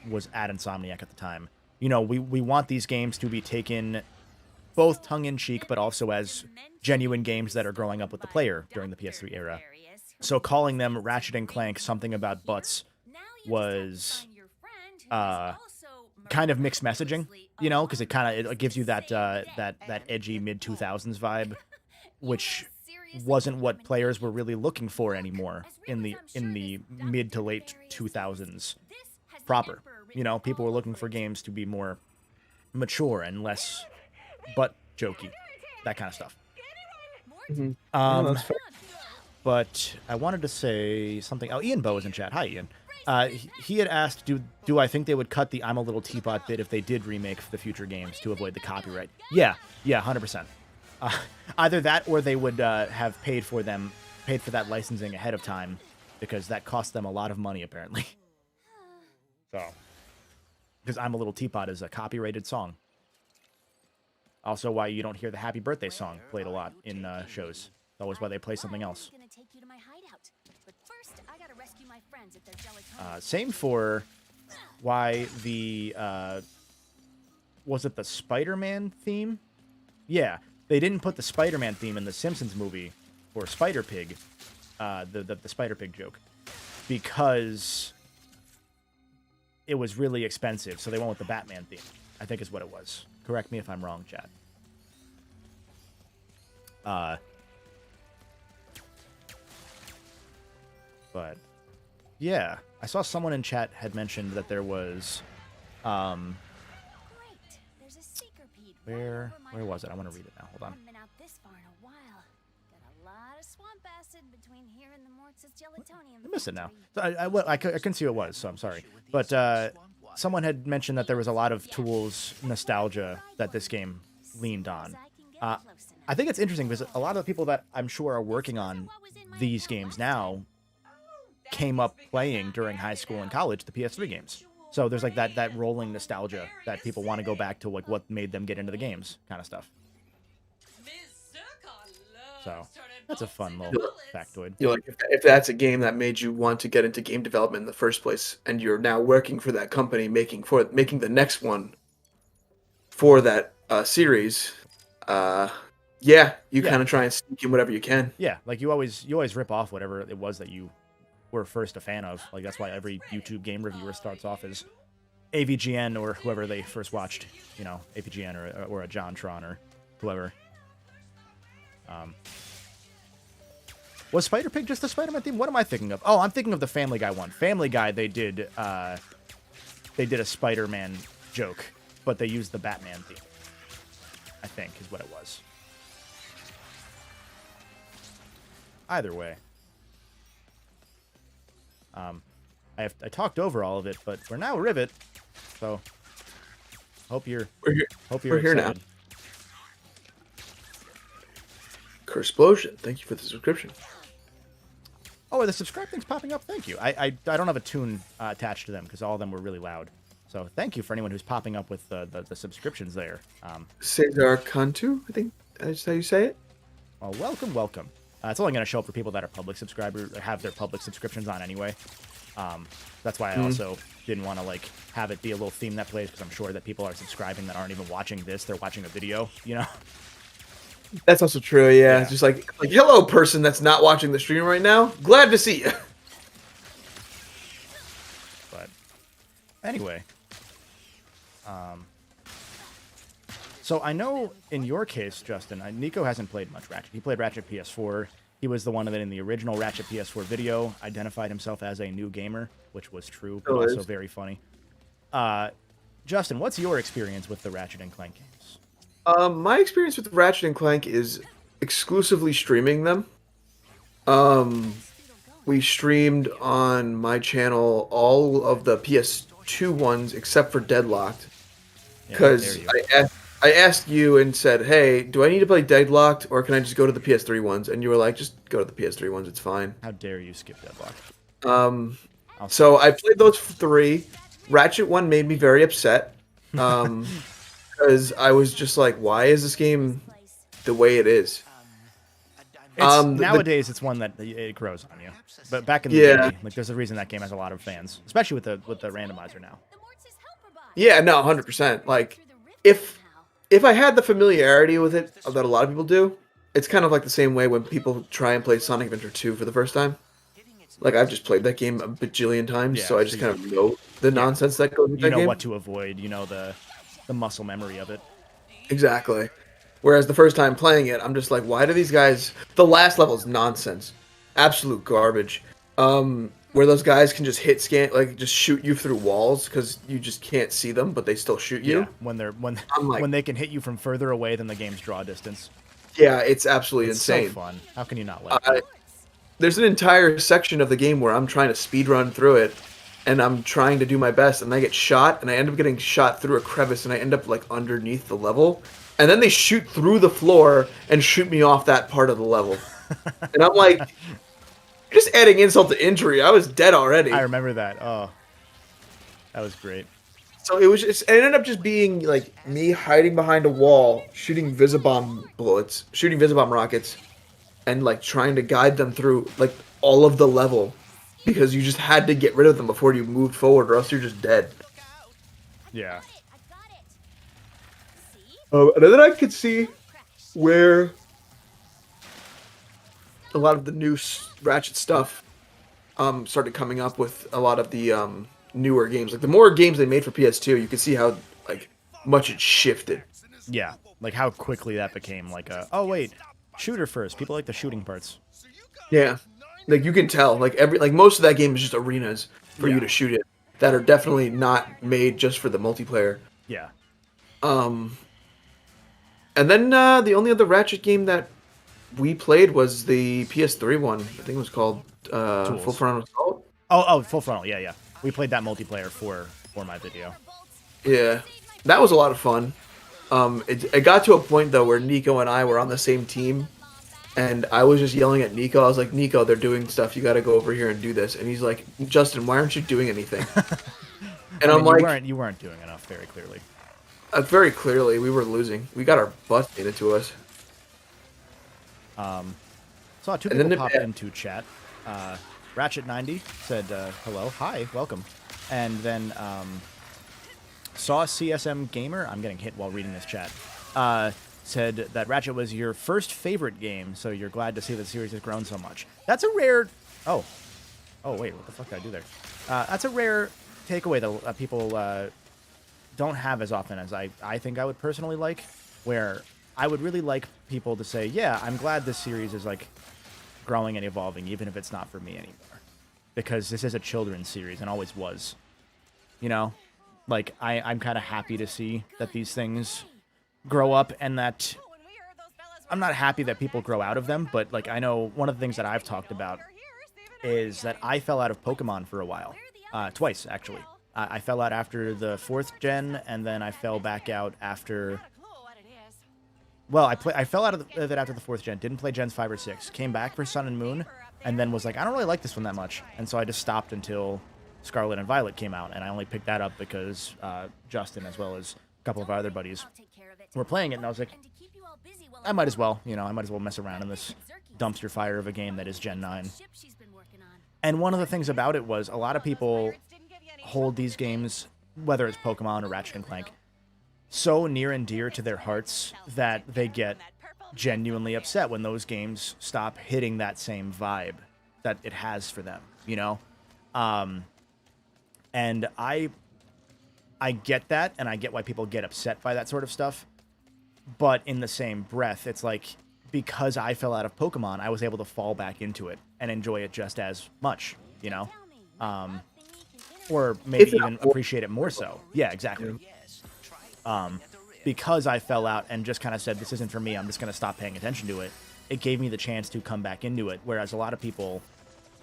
was at Insomniac at the time, we want these games to be taken both tongue-in-cheek, but also as genuine games that are growing up with the player during the PS3 era. So calling them Ratchet and Clank something about butts was kind of mixed messaging, because it gives you that edgy mid-2000s vibe, which wasn't what players were really looking for anymore in the mid to late 2000s proper. People were looking for games to be more mature and less butt jokey, that kind of stuff. Mm-hmm. Um, that's fair. But I wanted to say something. Oh, Ian Bow is in chat. Hi, Ian. He had asked, do I think they would cut the "I'm a little teapot" bit if they did remake the future games to avoid the copyright? Yeah, 100%. Either that, or they would have paid for that licensing ahead of time, because that cost them a lot of money apparently. So, because "I'm a Little Teapot" is a copyrighted song. Also, why you don't hear the "Happy Birthday" song played a lot in shows. It's always why they play something else. Same for why the was it the Spider-Man theme? Yeah, they didn't put the Spider-Man theme in the Simpsons movie for Spider Pig, the Spider Pig joke, because it was really expensive. So they went with the Batman theme, I think is what it was. Correct me if I'm wrong, chat. But yeah, I saw someone in chat had mentioned that there was, where was it? I want to read it now. Hold on. I missed it now. So I couldn't see who it was, so I'm sorry. But someone had mentioned that there was a lot of Tools nostalgia that this game leaned on. I think it's interesting because a lot of the people that I'm sure are working on these games now came up playing during high school and college the PS3 games. So there's like that rolling nostalgia that people want to go back to, like what made them get into the games kind of stuff. So that's a fun little factoid. You're like, if that's a game that made you want to get into game development in the first place, and you're now working for that company making the next one for that series, yeah, you kind of try and sneak in whatever you can. Yeah, like you always rip off whatever it was that you were first a fan of. Like that's why every YouTube game reviewer starts off as AVGN or whoever they first watched, you know, AVGN or a JonTron or whoever. Was Spider Pig just the Spider-Man theme? What am I thinking of? Oh, I'm thinking of the Family Guy one. Family Guy, they did a Spider-Man joke, but they used the Batman theme, I think, is what it was. Either way. I talked over all of it, but we're now Rivet, so hope you're here now. Cursplosion, thank you for the subscription. Oh, the subscribe thing's popping up. Thank you. I don't have a tune attached to them because all of them were really loud. So thank you for anyone who's popping up with the subscriptions there. Cesar Cantu, I think that's how you say it. Well, welcome. It's only going to show up for people that are public subscribers or have their public subscriptions on anyway. That's why I also didn't want to like have it be a little theme that plays, because I'm sure that people are subscribing that aren't even watching this. They're watching a video, you know? That's also true, yeah. It's just like hello, person that's not watching the stream right now. Glad to see you. But anyway, so I know in your case, Justin, Nico hasn't played much Ratchet. He played Ratchet PS4. He was the one that in the original Ratchet PS4 video identified himself as a new gamer, which was true, but also very funny. Justin, what's your experience with the Ratchet and Clank games? My experience with Ratchet and Clank is exclusively streaming them. We streamed on my channel all of the PS2 ones except for Deadlocked, because I asked you and said, hey, do I need to play Deadlocked or can I just go to the PS3 ones? And you were like, just go to the PS3 ones, it's fine. How dare you skip Deadlocked? So I played those 3. Ratchet 1 made me very upset. Because I was just like, why is this game the way it is? Nowadays, it's one that it grows on you. But back in the day, like there's a reason that game has a lot of fans, especially with the randomizer now. Yeah, no, 100%. Like, if I had the familiarity with it that a lot of people do, it's kind of like the same way when people try and play Sonic Adventure 2 for the first time. Like, I've just played that game a bajillion times, so I just kind of know the nonsense that goes with that game. You know what to avoid. You know the muscle memory of it. Exactly. Whereas the first time playing it, I'm just like, why do these guys... The last level is nonsense. Absolute garbage. Where those guys can just just shoot you through walls because you just can't see them, but they still shoot you. Yeah, when they can hit you from further away than the game's draw distance. Yeah, it's absolutely insane. So fun. How can you not like it? there's an entire section of the game where I'm trying to speed run through it, and I'm trying to do my best, and I get shot, and I end up getting shot through a crevice, and I end up like underneath the level, and then they shoot through the floor and shoot me off that part of the level, and I'm like, just adding insult to injury. I was dead already. I remember that. Oh, that was great. So it ended up just being like me hiding behind a wall, shooting Visibomb bullets, shooting Visibomb rockets, and like trying to guide them through like all of the level, because you just had to get rid of them before you moved forward, or else you're just dead. Yeah. And then I could see where a lot of the new Ratchet stuff started coming up with a lot of the newer games. Like the more games they made for PS2, you could see how like much it shifted. Yeah, like how quickly that became like a, oh wait, shooter first. People like the shooting parts. Yeah, like you can tell, like most of that game is just arenas for you to shoot it that are definitely not made just for the multiplayer. Yeah. And then the only other Ratchet game that we played was the PS3 one. I think it was called Full Frontal Assault. Oh, Full Frontal. Yeah, yeah. We played that multiplayer for my video. Yeah, that was a lot of fun. It got to a point though where Nico and I were on the same team, and I was just yelling at Nico. I was like, Nico, they're doing stuff. You got to go over here and do this. And he's like, Justin, why aren't you doing anything? And I'm like, you weren't doing enough, very clearly. Very clearly, we were losing. We got our butts handed to us. Saw two people pop into chat. Ratchet90 said, hello, hi, welcome. And then saw CSM Gamer, I'm getting hit while reading this chat, said that Ratchet was your first favorite game, so you're glad to see the series has grown so much. That's a rare... Oh, wait, what the fuck did I do there? That's a rare takeaway that people don't have as often as I think I would personally like, where I would really like people to say, yeah, I'm glad this series is like growing and evolving, even if it's not for me anymore. Because this is a children's series and always was. You know? Like, I'm kind of happy to see that these things grow up, and that I'm not happy that people grow out of them, but like I know one of the things that I've talked about is that I fell out of Pokemon for a while. Twice, actually. I fell out after the 4th gen, and then I fell back out after... Well, I fell out of it after the 4th gen, didn't play Gens 5 or 6, came back for Sun and Moon, and then was like, I don't really like this one that much, and so I just stopped until Scarlet and Violet came out, and I only picked that up because Justin, as well as a couple of our other buddies, were playing it, and I was like, I might as well, mess around in this dumpster fire of a game that is Gen 9. And one of the things about it was a lot of people hold these games, whether it's Pokemon or Ratchet and Clank, so near and dear to their hearts that they get genuinely upset when those games stop hitting that same vibe that it has for them, you know? And I get that, and I get why people get upset by that sort of stuff, but in the same breath, it's like, because I fell out of Pokemon, I was able to fall back into it and enjoy it just as much, you know? Or maybe even appreciate it more so. Yeah, exactly. Because I fell out and just kind of said, this isn't for me, I'm just going to stop paying attention to it, it gave me the chance to come back into it, whereas a lot of people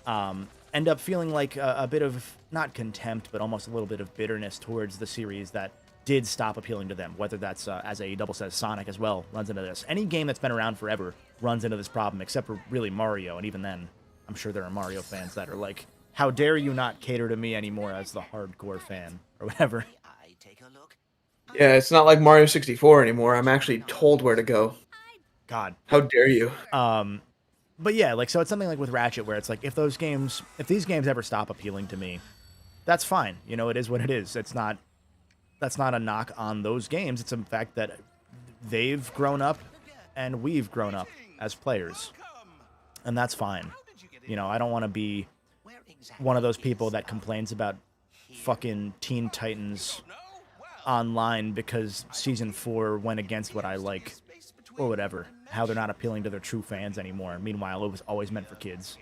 end up feeling like a bit of, not contempt, but almost a little bit of bitterness towards the series that did stop appealing to them, whether that's, as a double says, Sonic as well runs into this. Any game that's been around forever runs into this problem, except for really Mario, and even then, I'm sure there are Mario fans that are like, how dare you not cater to me anymore as the hardcore fan, or whatever. Yeah, it's not like Mario 64 anymore. I'm actually told where to go. God. How dare you? But yeah, like, so it's something like with Ratchet where it's like, if these games ever stop appealing to me, that's fine. You know, it is what it is. That's not a knock on those games. It's a fact that they've grown up and we've grown up as players. And that's fine. You know, I don't want to be one of those people that complains about fucking Teen Titans online because Season 4 went against what I like, or whatever. How they're not appealing to their true fans anymore. Meanwhile, it was always meant for kids.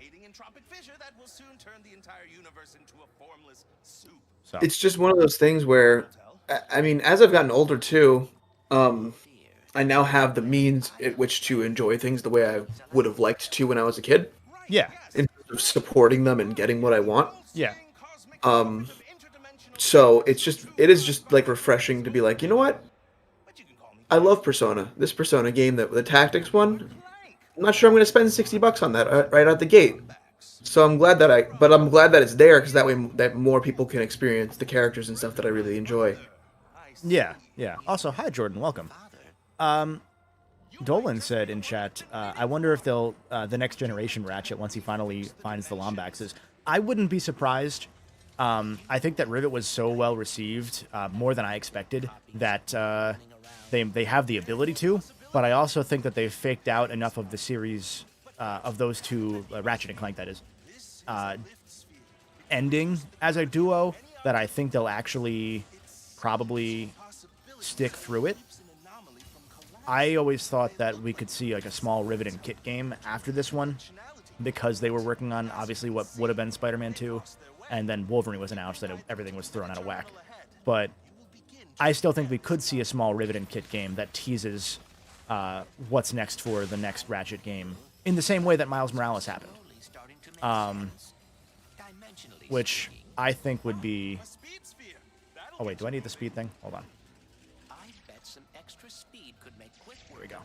So. It's just one of those things where, I mean, as I've gotten older too, I now have the means at which to enjoy things the way I would have liked to when I was a kid. Yeah. In of supporting them and getting what I want. Yeah. So it is just like refreshing to be like, you know what? I love Persona. This Persona game, the tactics one. I'm not sure I'm going to spend $60 on that right out the gate. So I'm glad that I'm glad that it's there because that way that more people can experience the characters and stuff that I really enjoy. Yeah, yeah. Also, hi Jordan, welcome. Dolan said in chat, I wonder if they'll the next generation Ratchet once he finally finds the Lombaxes. I wouldn't be surprised. I think that Rivet was so well received, more than I expected, that they have the ability to. But I also think that they've faked out enough of the series of those two, Ratchet and Clank, that is, ending as a duo, that I think they'll actually probably stick through it. I always thought that we could see like a small Rivet and Kit game after this one, because they were working on obviously what would have been Spider-Man 2, and then Wolverine was announced and everything was thrown out of whack. But I still think we could see a small Rivet and Kit game that teases what's next for the next Ratchet game, in the same way that Miles Morales happened. Which I think would be... Oh wait, do I need the speed thing? Hold on. Here we go.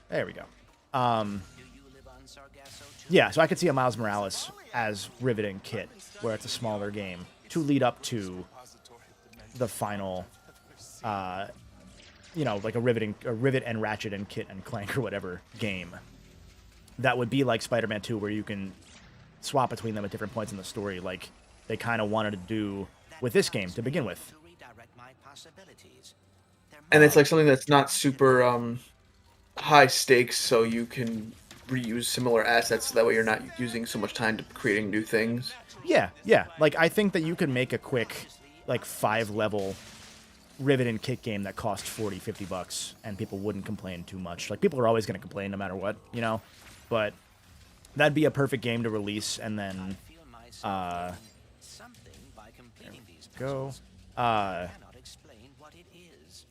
There we go. Yeah, so I could see a Miles Morales as Rivet and Kit, where it's a smaller game, to lead up to the final, you know, like a Rivet and Ratchet and Kit and Clank or whatever game. That would be like Spider-Man 2, where you can swap between them at different points in the story, like they kind of wanted to do with this game to begin with. And it's like something that's not super high stakes, so you can reuse similar assets, so that way you're not using so much time to creating new things. Yeah, yeah. Like, I think that you could make a quick, like, 5-level Rivet and Kit game that cost $40, $50, and people wouldn't complain too much. Like, people are always going to complain no matter what, you know? But that'd be a perfect game to release, and then, there we go.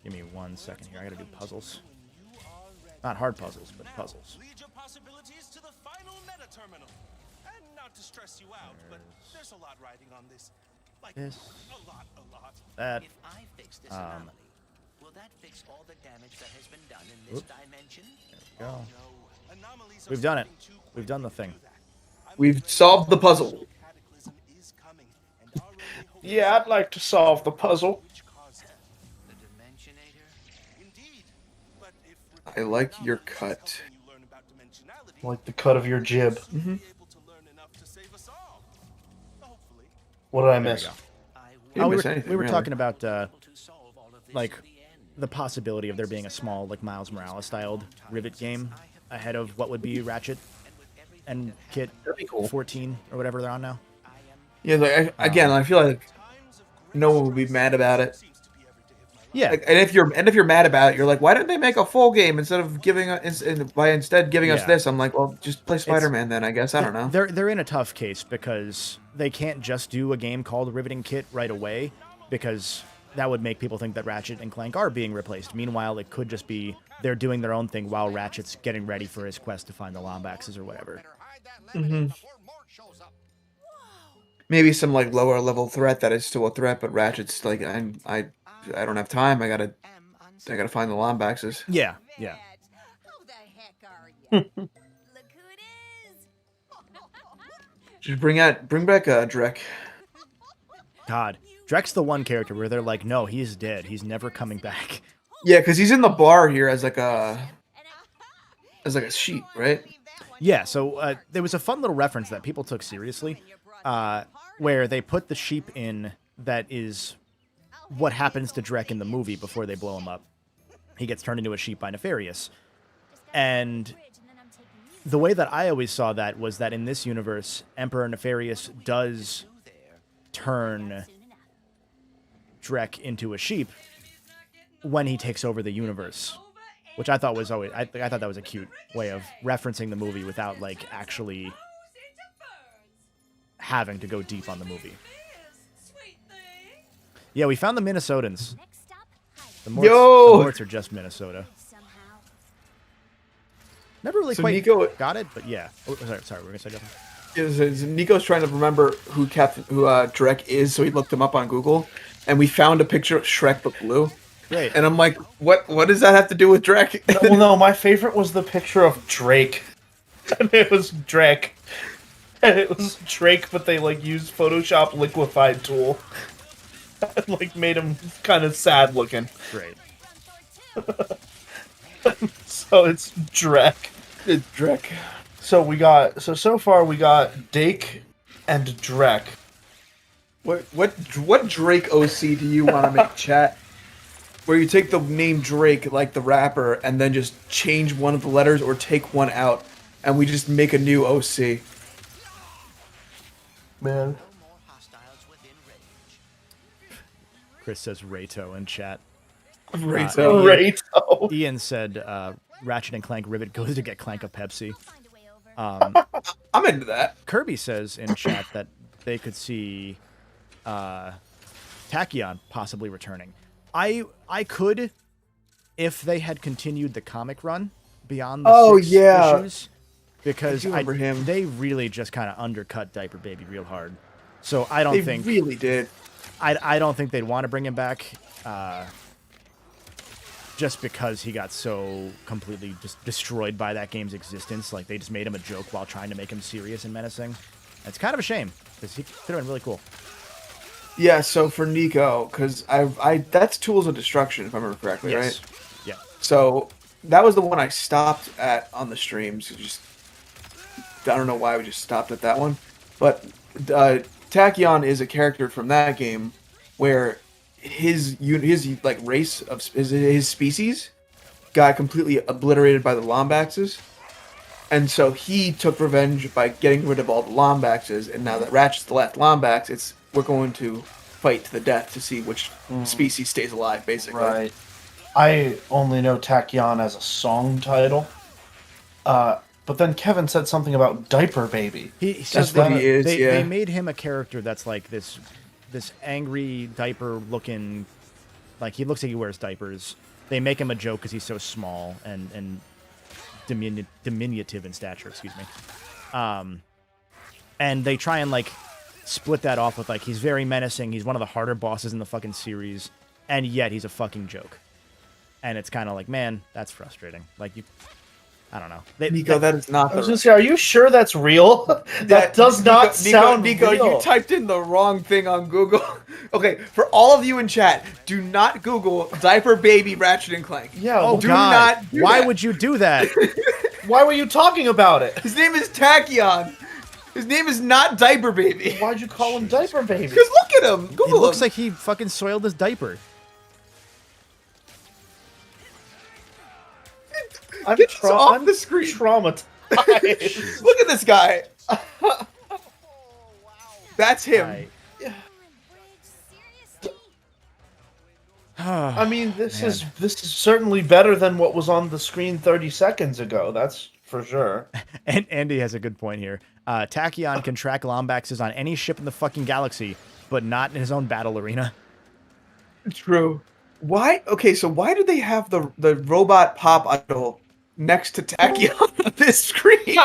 Give me 1 second here. I gotta do puzzles. Not hard puzzles, but puzzles. Lead your possibilities to the final meta terminal. And not to stress you out, but there's a lot riding on this. Like This. a lot. That. If I fix this anomaly, will that fix all the damage that has been done in this dimension? There we go. No, anomalies are We've done it. starting too We've done the thing. We've solved the puzzle. cataclysm is coming, and already holds Yeah, I'd like to solve the puzzle. which caused it. The Dimensionator? Indeed. But if I like your cut. you learn about dimensionality, Like the cut of your jib. you'll be able to learn enough to save us all. Hopefully. What did I There we miss? go. Didn't we miss were, anything, we were really. talking about, like, the possibility of there being a small, like, Miles Morales-styled Rivet game ahead of what would be Ratchet and Kit That'd be cool. 14 or whatever they're on now. Yeah, like I feel like no one would be mad about it. Yeah, Like, and if you're mad about it, you're like, why didn't they make a full game instead of giving us giving us Yeah. this? I'm like, well, just play Spider-Man then, I guess. I don't know. they're in a tough case because they can't just do a game called Rivet and Kit right away, because that would make people think that Ratchet and Clank are being replaced. Meanwhile, it could just be they're doing their own thing while Ratchet's getting ready for his quest to find the Lombaxes or whatever. Maybe some like lower level threat that is still a threat, but Ratchet's like, I don't have time. I gotta find the Lombaxes. Yeah, yeah. Who the heck are you? Look who it is. Just bring back Drek. God, Drek's the one character where they're like, no, he's dead. He's never coming back. Yeah, because he's in the bar here as like a sheep, right? Yeah, so there was a fun little reference that people took seriously, where they put the sheep in that is what happens to Drek in the movie before they blow him up. He gets turned into a sheep by Nefarious. And the way that I always saw that was that in this universe, Emperor Nefarious does turn Drek into a sheep when he takes over the universe, which I thought was always I thought that was a cute way of referencing the movie without like actually having to go deep on the movie. Yeah, we found the Minnesotans. The Morts, Yo! the Morts are just Minnesota. Somehow. Never really So quite Nico- got it, but yeah. Oh, sorry, we're gonna say something. Nico's trying to remember who Drek is, so he looked him up on Google, and we found a picture of Shrek but blue. Great. And I'm like, what does that have to do with Drek? Well, no, my favorite was the picture of Drake. And it was Drake. And it was Drake, but they like used Photoshop liquefied tool. And like made him kind of sad looking. Great. So it's Drek. It's Drek. So far we got Dake and Drek. What Drake OC do you want to make, chat? Where you take the name Drake, like the rapper, and then just change one of the letters or take one out, and we just make a new OC. Man. Chris says Rato in chat. Rato. Ian said Ratchet and Clank Ribbit goes to get Clank a Pepsi. I'm into that. Kirby says in chat that they could see Tachyon possibly returning. I could, if they had continued the comic run beyond the 6 issues, because they really just kind of undercut Diaper Baby real hard. So I don't think they really did. I don't think they'd want to bring him back, just because he got so completely just destroyed by that game's existence. Like they just made him a joke while trying to make him serious and menacing. It's kind of a shame because he could have been really cool. Yeah, so for Nico, because that's Tools of Destruction, if I remember correctly, right? Yeah. So that was the one I stopped at on the streams. I don't know why we just stopped at that one, but Tachyon is a character from that game where his like race of his species got completely obliterated by the Lombaxes, and so he took revenge by getting rid of all the Lombaxes. And now that Ratchet's the last Lombax, we're going to fight to the death to see which species stays alive, basically. Right. I only know Tachyon as a song title. But then Kevin said something about Diaper Baby. He says what he is, they made him a character that's like this angry diaper-looking... Like, he looks like he wears diapers. They make him a joke because he's so small and diminutive in stature, excuse me. And they try and, like, split that off with, like, he's very menacing, he's one of the harder bosses in the fucking series, and yet he's a fucking joke. And it's kind of like, man, that's frustrating. Like, I don't know. Nico, that is not I was going to say, are you sure that's real? That does not sound Nico, real. you typed in the wrong thing on Google. Okay, for all of you in chat, do not Google Diaper Baby Ratchet and Clank. Yeah, Oh, do God. not do Why that. would you do that? Why were you talking about it? His name is Tachyon. His name is not Diaper Baby. Why'd you call him Diaper Baby? Because look at him. Google He looks him. like he fucking soiled his diaper. I'm Get this off the screen. traumatized. Look at this guy. That's him. I mean, this is certainly better than what was on the screen 30 seconds ago. That's for sure. And Andy has a good point here. Tachyon can track Lombaxes on any ship in the fucking galaxy, but not in his own battle arena. True. Why? Okay, so why do they have the robot pop idol next to Tachyon on this screen?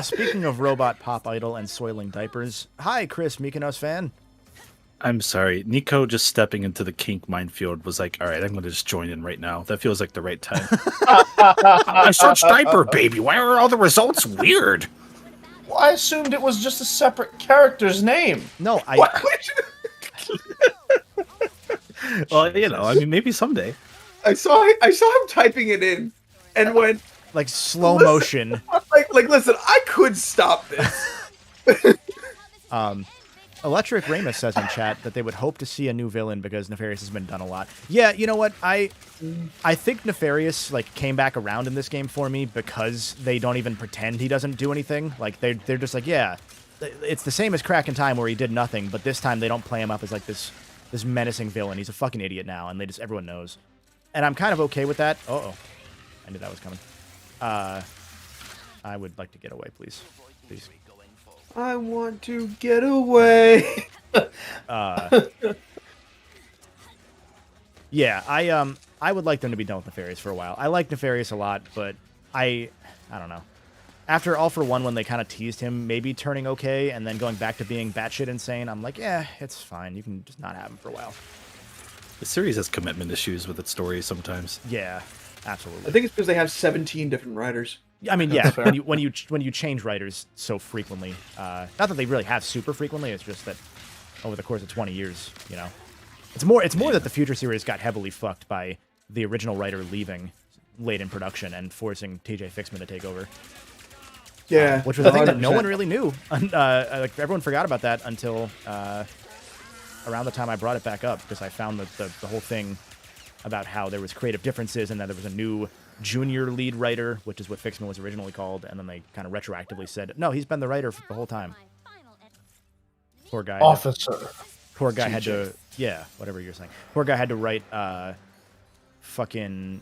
Speaking of robot pop idol and soiling diapers, hi, Chris, Mykonos fan. I'm sorry. Nico just stepping into the kink minefield was like, all right, I'm going to just join in right now. That feels like the right time. I searched Diaper Baby. Why are all the results weird? Well, I assumed it was just a separate character's name. No, Well, you know, I mean, maybe someday. I saw him typing it in, and went like slow motion. Like, listen, I could stop this. Electric Ramus says in chat that they would hope to see a new villain because Nefarious has been done a lot. Yeah, you know what? I think Nefarious like came back around in this game for me because they don't even pretend he doesn't do anything. Like they're just like, yeah, it's the same as Crack in Time where he did nothing, but this time they don't play him up as like this menacing villain. He's a fucking idiot now, and everyone knows. And I'm kind of okay with that. Uh-oh. I knew that was coming. I would like to get away, please. Please. I want to get away. Yeah, I would like them to be done with Nefarious for a while. I like Nefarious a lot, but I I don't know. After All for One, when they kind of teased him maybe turning okay and then going back to being batshit insane, I'm like, yeah, it's fine. You can just not have him for a while. The series has commitment issues with its stories sometimes. Yeah, absolutely. I think it's because they have 17 different writers. I mean, yeah, when you change writers so frequently, not that they really have super frequently, it's just that over the course of 20 years, you know, it's more that the Future series got heavily fucked by the original writer leaving late in production and forcing TJ Fixman to take over. Yeah, which was a thing that no 100%. one really knew. Like everyone forgot about that until around the time I brought it back up, because I found that the whole thing about how there was creative differences and that there was a new junior lead writer, which is what Fixman was originally called, and then they kind of retroactively said, no, he's been the writer for the whole time. Poor guy. Officer. Poor guy had to, yeah, whatever you're saying. Poor guy had to write fucking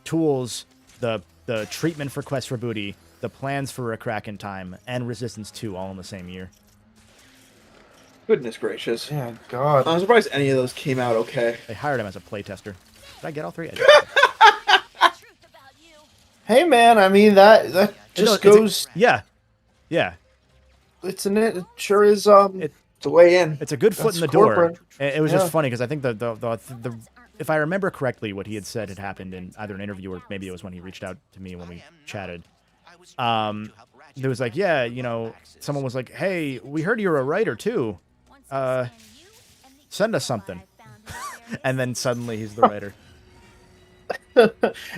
Tools, the treatment for Quest for Booty, the plans for A Crack in Time, and Resistance 2 all in the same year. Goodness gracious. Yeah, God. I'm surprised any of those came out okay. They hired him as a playtester. Did I get all three? I did. Hey, man, I mean, that just goes... Yeah. Yeah. It sure is, it's a way in. It's a good foot in the door. It was just funny, because I think the if I remember correctly, what he had said had happened in either an interview or maybe it was when he reached out to me when we chatted. There was like, yeah, you know, someone was like, hey, we heard you're a writer too. Send us something. And then suddenly he's the writer.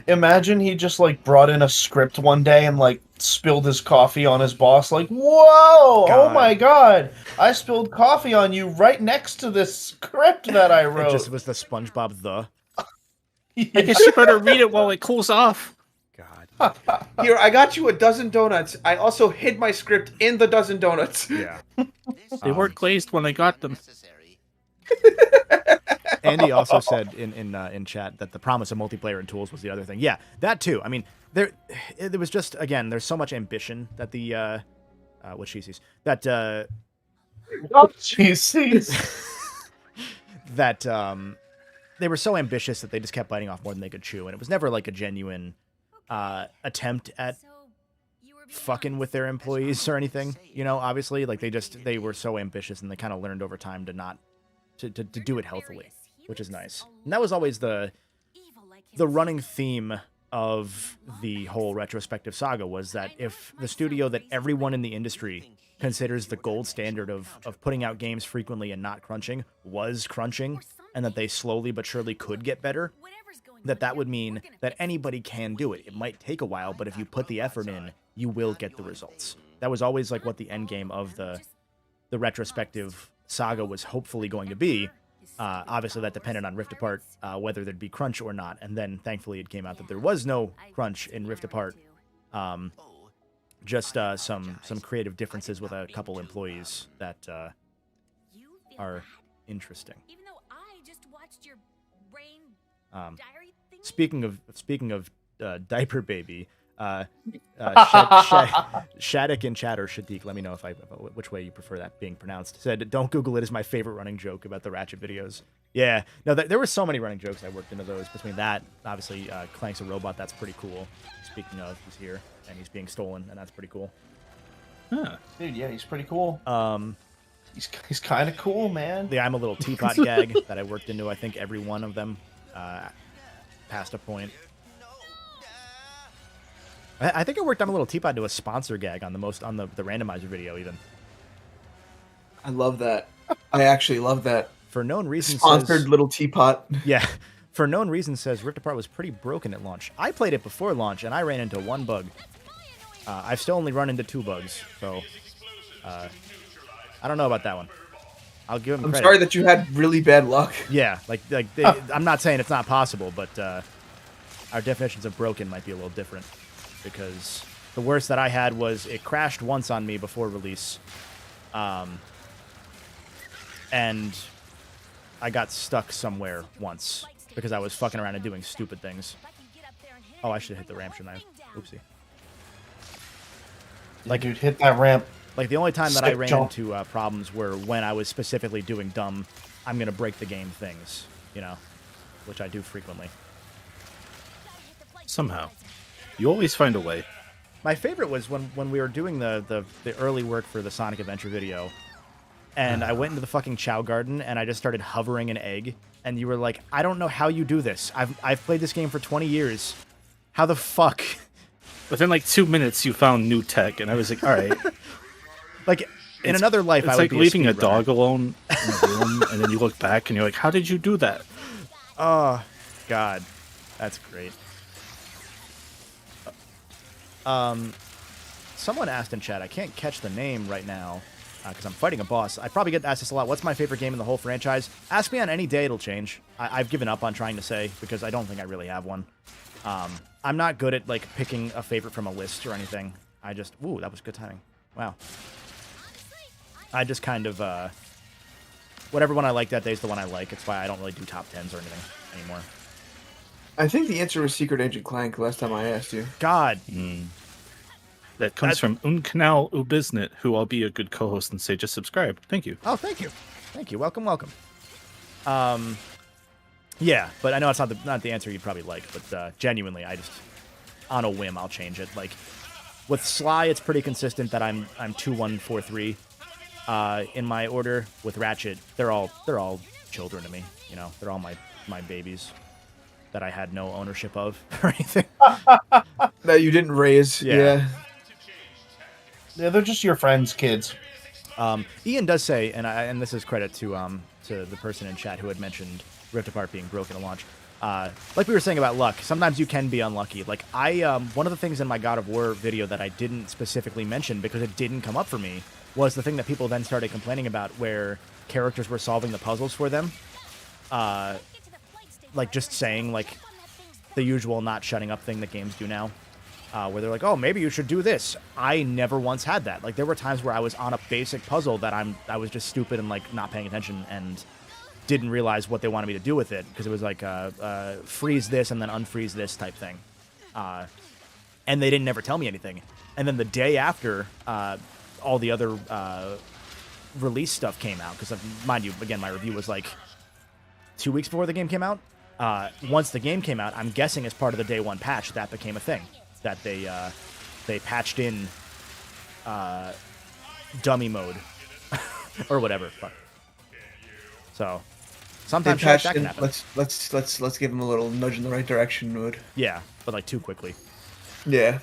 Imagine he just, like, brought in a script one day and, like, spilled his coffee on his boss. Like, whoa! God. Oh my God! I spilled coffee on you right next to this script that I wrote. It just was the SpongeBob the. I guess you better read it while it cools off. God. Here, I got you a dozen donuts. I also hid my script in the dozen donuts. Yeah. They weren't glazed when I got them. Andy also said in chat that the promise of multiplayer and tools was the other thing. Yeah, that too. I mean, there was just, again, there's so much ambition that the what she sees that she sees that they were so ambitious that they just kept biting off more than they could chew, and it was never like a genuine attempt at fucking with their employees or anything. You know, obviously, like they were so ambitious, and they kind of learned over time to not to do it healthily, which is nice. And that was always the running theme of the whole retrospective saga, was that if the studio that everyone in the industry considers the gold standard of putting out games frequently and not crunching was crunching, and that they slowly but surely could get better, that would mean that anybody can do it. It might take a while, but if you put the effort in, you will get the results. That was always like what the end game of the retrospective saga was hopefully going to be. Obviously, that depended on Rift Apart, whether there'd be crunch or not. And then, thankfully, it came out that there was no crunch in Rift Apart. Just some creative differences with a couple employees that are interesting. Speaking of diaper baby, Shattuck in chat, or Shadiq, let me know which way you prefer that being pronounced, said, don't Google it, is my favorite running joke about the Ratchet videos. Yeah, no, there were so many running jokes I worked into those. Between that, obviously, Clank's a robot, that's pretty cool. Speaking of, he's here, and he's being stolen, and that's pretty cool. Huh. Dude, yeah, he's pretty cool. He's kind of cool, man. The I'm a little teapot gag that I worked into, I think every one of them past a point. I think I worked on a little teapot to a sponsor gag on the randomizer video even. I love that. I actually love that. For known reasons, sponsored little teapot. Yeah. For known reasons, says Rift Apart was pretty broken at launch. I played it before launch and I ran into one bug. I've still only run into 2 bugs, so I don't know about that one. I'll give him credit. I'm sorry that you had really bad luck. Yeah, I'm not saying it's not possible, but our definitions of broken might be a little different. Because the worst that I had was it crashed once on me before release. And I got stuck somewhere once because I was fucking around and doing stupid things. Oh, I should have hit the ramp, shouldn't I? Oopsie. Like, dude, hit that ramp. Like, the only time that I ran into problems were when I was specifically doing dumb, I'm going to break the game things, you know, which I do frequently. Somehow. You always find a way. My favorite was when we were doing the early work for the Sonic Adventure video, and I went into the fucking Chow Garden and I just started hovering an egg, and you were like, I don't know how you do this. I've played this game for 20 years. How the fuck? Within like 2 minutes, you found new tech, and I was like, all right. Like, in another life, I it's would like be leaving a speedrunner. dog alone in the room, and then you look back and you're like, how did you do that? Oh, God. That's great. Someone asked in chat, I can't catch the name right now because I'm fighting a boss. I probably get asked this a lot. What's my favorite game in the whole franchise? Ask me on any day, it'll change. I've given up on trying to say because I don't think I really have one. I'm not good at like picking a favorite from a list or anything. I just, ooh, that was good timing. Wow. I just kind of, whatever one I like that day is the one I like. It's why I don't really do top 10s or anything anymore. I think the answer was Secret Agent Clank last time I asked you. God. That comes from Unkanal Ubisnet, who I'll be a good co-host and say, just subscribe. Thank you. Oh, thank you. Thank you. Welcome, welcome. Yeah, but I know it's not the answer you'd probably like, but genuinely, I just, on a whim, I'll change it. Like, with Sly, it's pretty consistent that I'm 2-1-4-3 in my order. With Ratchet, they're all children to me. You know, they're all my babies that I had no ownership of or anything. That you didn't raise. Yeah. Yeah, they're just your friends' kids. Ian does say, and this is credit to the person in chat who had mentioned Rift Apart being broken at launch. Like we were saying about luck, sometimes you can be unlucky. Like one of the things in my God of War video that I didn't specifically mention because it didn't come up for me was the thing that people then started complaining about, where characters were solving the puzzles for them. Like just saying like the usual not shutting up thing that games do now. Where they're like, oh, maybe you should do this. I never once had that. Like, there were times where I was on a basic puzzle that I was just stupid and, like, not paying attention and didn't realize what they wanted me to do with it. Because it was like, freeze this and then unfreeze this type thing. And they didn't never tell me anything. And then the day after, all the other release stuff came out. Because, mind you, again, my review was, like, 2 weeks before the game came out. Once the game came out, I'm guessing as part of the day one patch, that became a thing. That they patched in dummy mode or whatever. Fuck. So sometimes that can happen. Let's give them a little nudge in the right direction, mood. Yeah, but like too quickly. Yeah.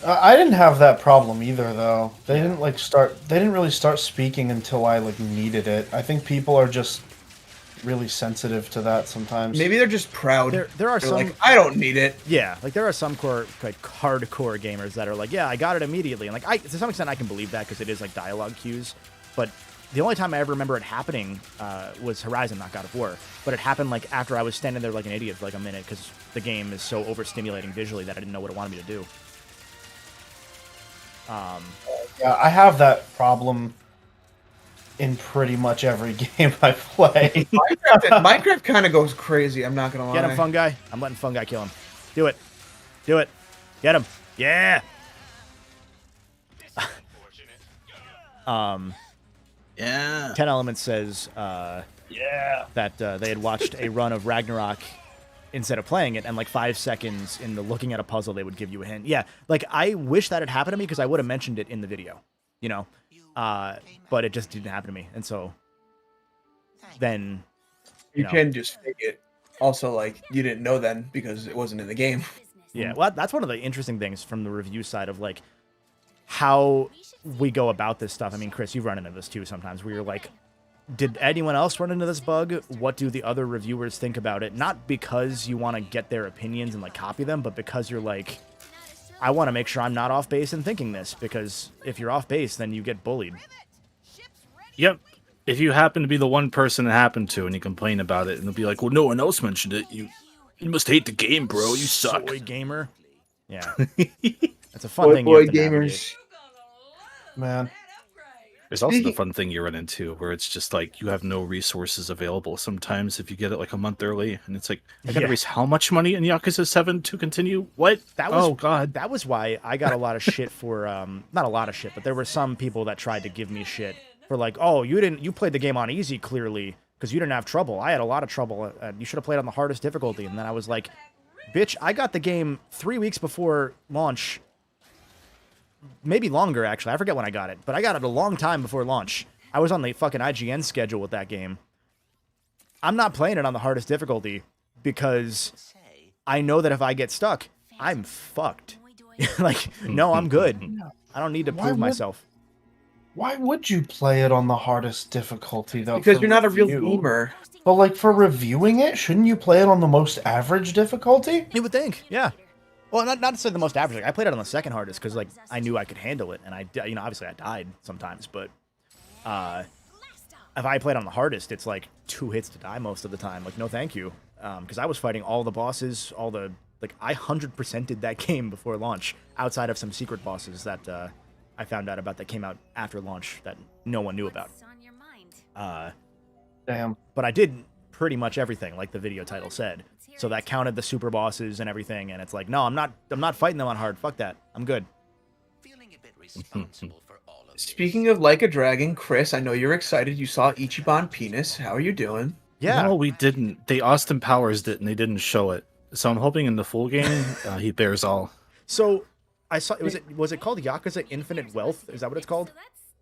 I didn't have that problem either, though. They didn't They didn't really start speaking until I like needed it. I think people are just really sensitive to that sometimes. Maybe they're just proud. There are they're some like, I don't need it. Yeah, like there are some hardcore gamers that are like, yeah, I got it immediately, and like to some extent I can believe that because it is like dialogue cues. But the only time I ever remember it happening was Horizon, not God of War. But it happened like after I was standing there like an idiot for like a minute because the game is so overstimulating visually that I didn't know what it wanted me to do. Yeah, I have that problem in pretty much every game I play. Minecraft kind of goes crazy, I'm not gonna lie. Get him, Fungi. I'm letting Fungi kill him. Do it. Do it. Get him. Yeah. Yeah. 10 Elements says that they had watched a run of Ragnarok instead of playing it, and like 5 seconds in the looking at a puzzle, they would give you a hint. Yeah, like I wish that had happened to me because I would have mentioned it in the video, you know? But it just didn't happen to me, and so then you can just fake it. Also, like you didn't know then because it wasn't in the game. Yeah, well, that's one of the interesting things from the review side of like how we go about this stuff. I mean, Chris, you've run into this too sometimes, where you're like, did anyone else run into this bug? What do the other reviewers think about it? Not because you want to get their opinions and like copy them, but because you're like, I want to make sure I'm not off base in thinking this, because if you're off base, then you get bullied. Yep. If you happen to be the one person it happened to and you complain about it, and they'll be like, well, no one else mentioned it. You must hate the game, bro. You suck. Soy gamer. Yeah. That's a fun thing you have to navigate. Man. There's also the fun thing you run into where it's just like you have no resources available sometimes if you get it like a month early, and it's like, I gotta raise how much money in Yakuza 7 to continue? What? Oh god. That was why I got a lot of shit for not a lot of shit, but there were some people that tried to give me shit for like, oh, you played the game on easy clearly because you didn't have trouble. I had a lot of trouble. You should have played on the hardest difficulty. And then I was like, bitch, I got the game 3 weeks before launch maybe longer, actually. I forget when I got it, but I got it a long time before launch. I was on the fucking IGN schedule with that game. I'm not playing it on the hardest difficulty because I know that if I get stuck, I'm fucked. Like, no, I'm good. I don't need to prove myself. Why would you play it on the hardest difficulty, though? Because you're not a real gamer. But, like, for reviewing it, shouldn't you play it on the most average difficulty? You would think, yeah. Well, not to say the most average. Like, I played it on the second hardest because, like, I knew I could handle it, and obviously I died sometimes, but if I played on the hardest, it's like 2 hits to die most of the time. Like, no, thank you, because I was fighting all the bosses, I 100%ed that game before launch, outside of some secret bosses that I found out about that came out after launch that no one knew about. Damn. But I did pretty much everything, like the video title said. So that counted the super bosses and everything, and it's like, no, I'm not fighting them on hard. Fuck that. I'm good. Speaking of Like a Dragon, Chris, I know you're excited. You saw Ichiban penis. How are you doing? Yeah. No, we didn't. They Austin Powers it, and they didn't show it. So I'm hoping in the full game, he bears all. So I saw. Was it called Yakuza Infinite Wealth? Is that what it's called?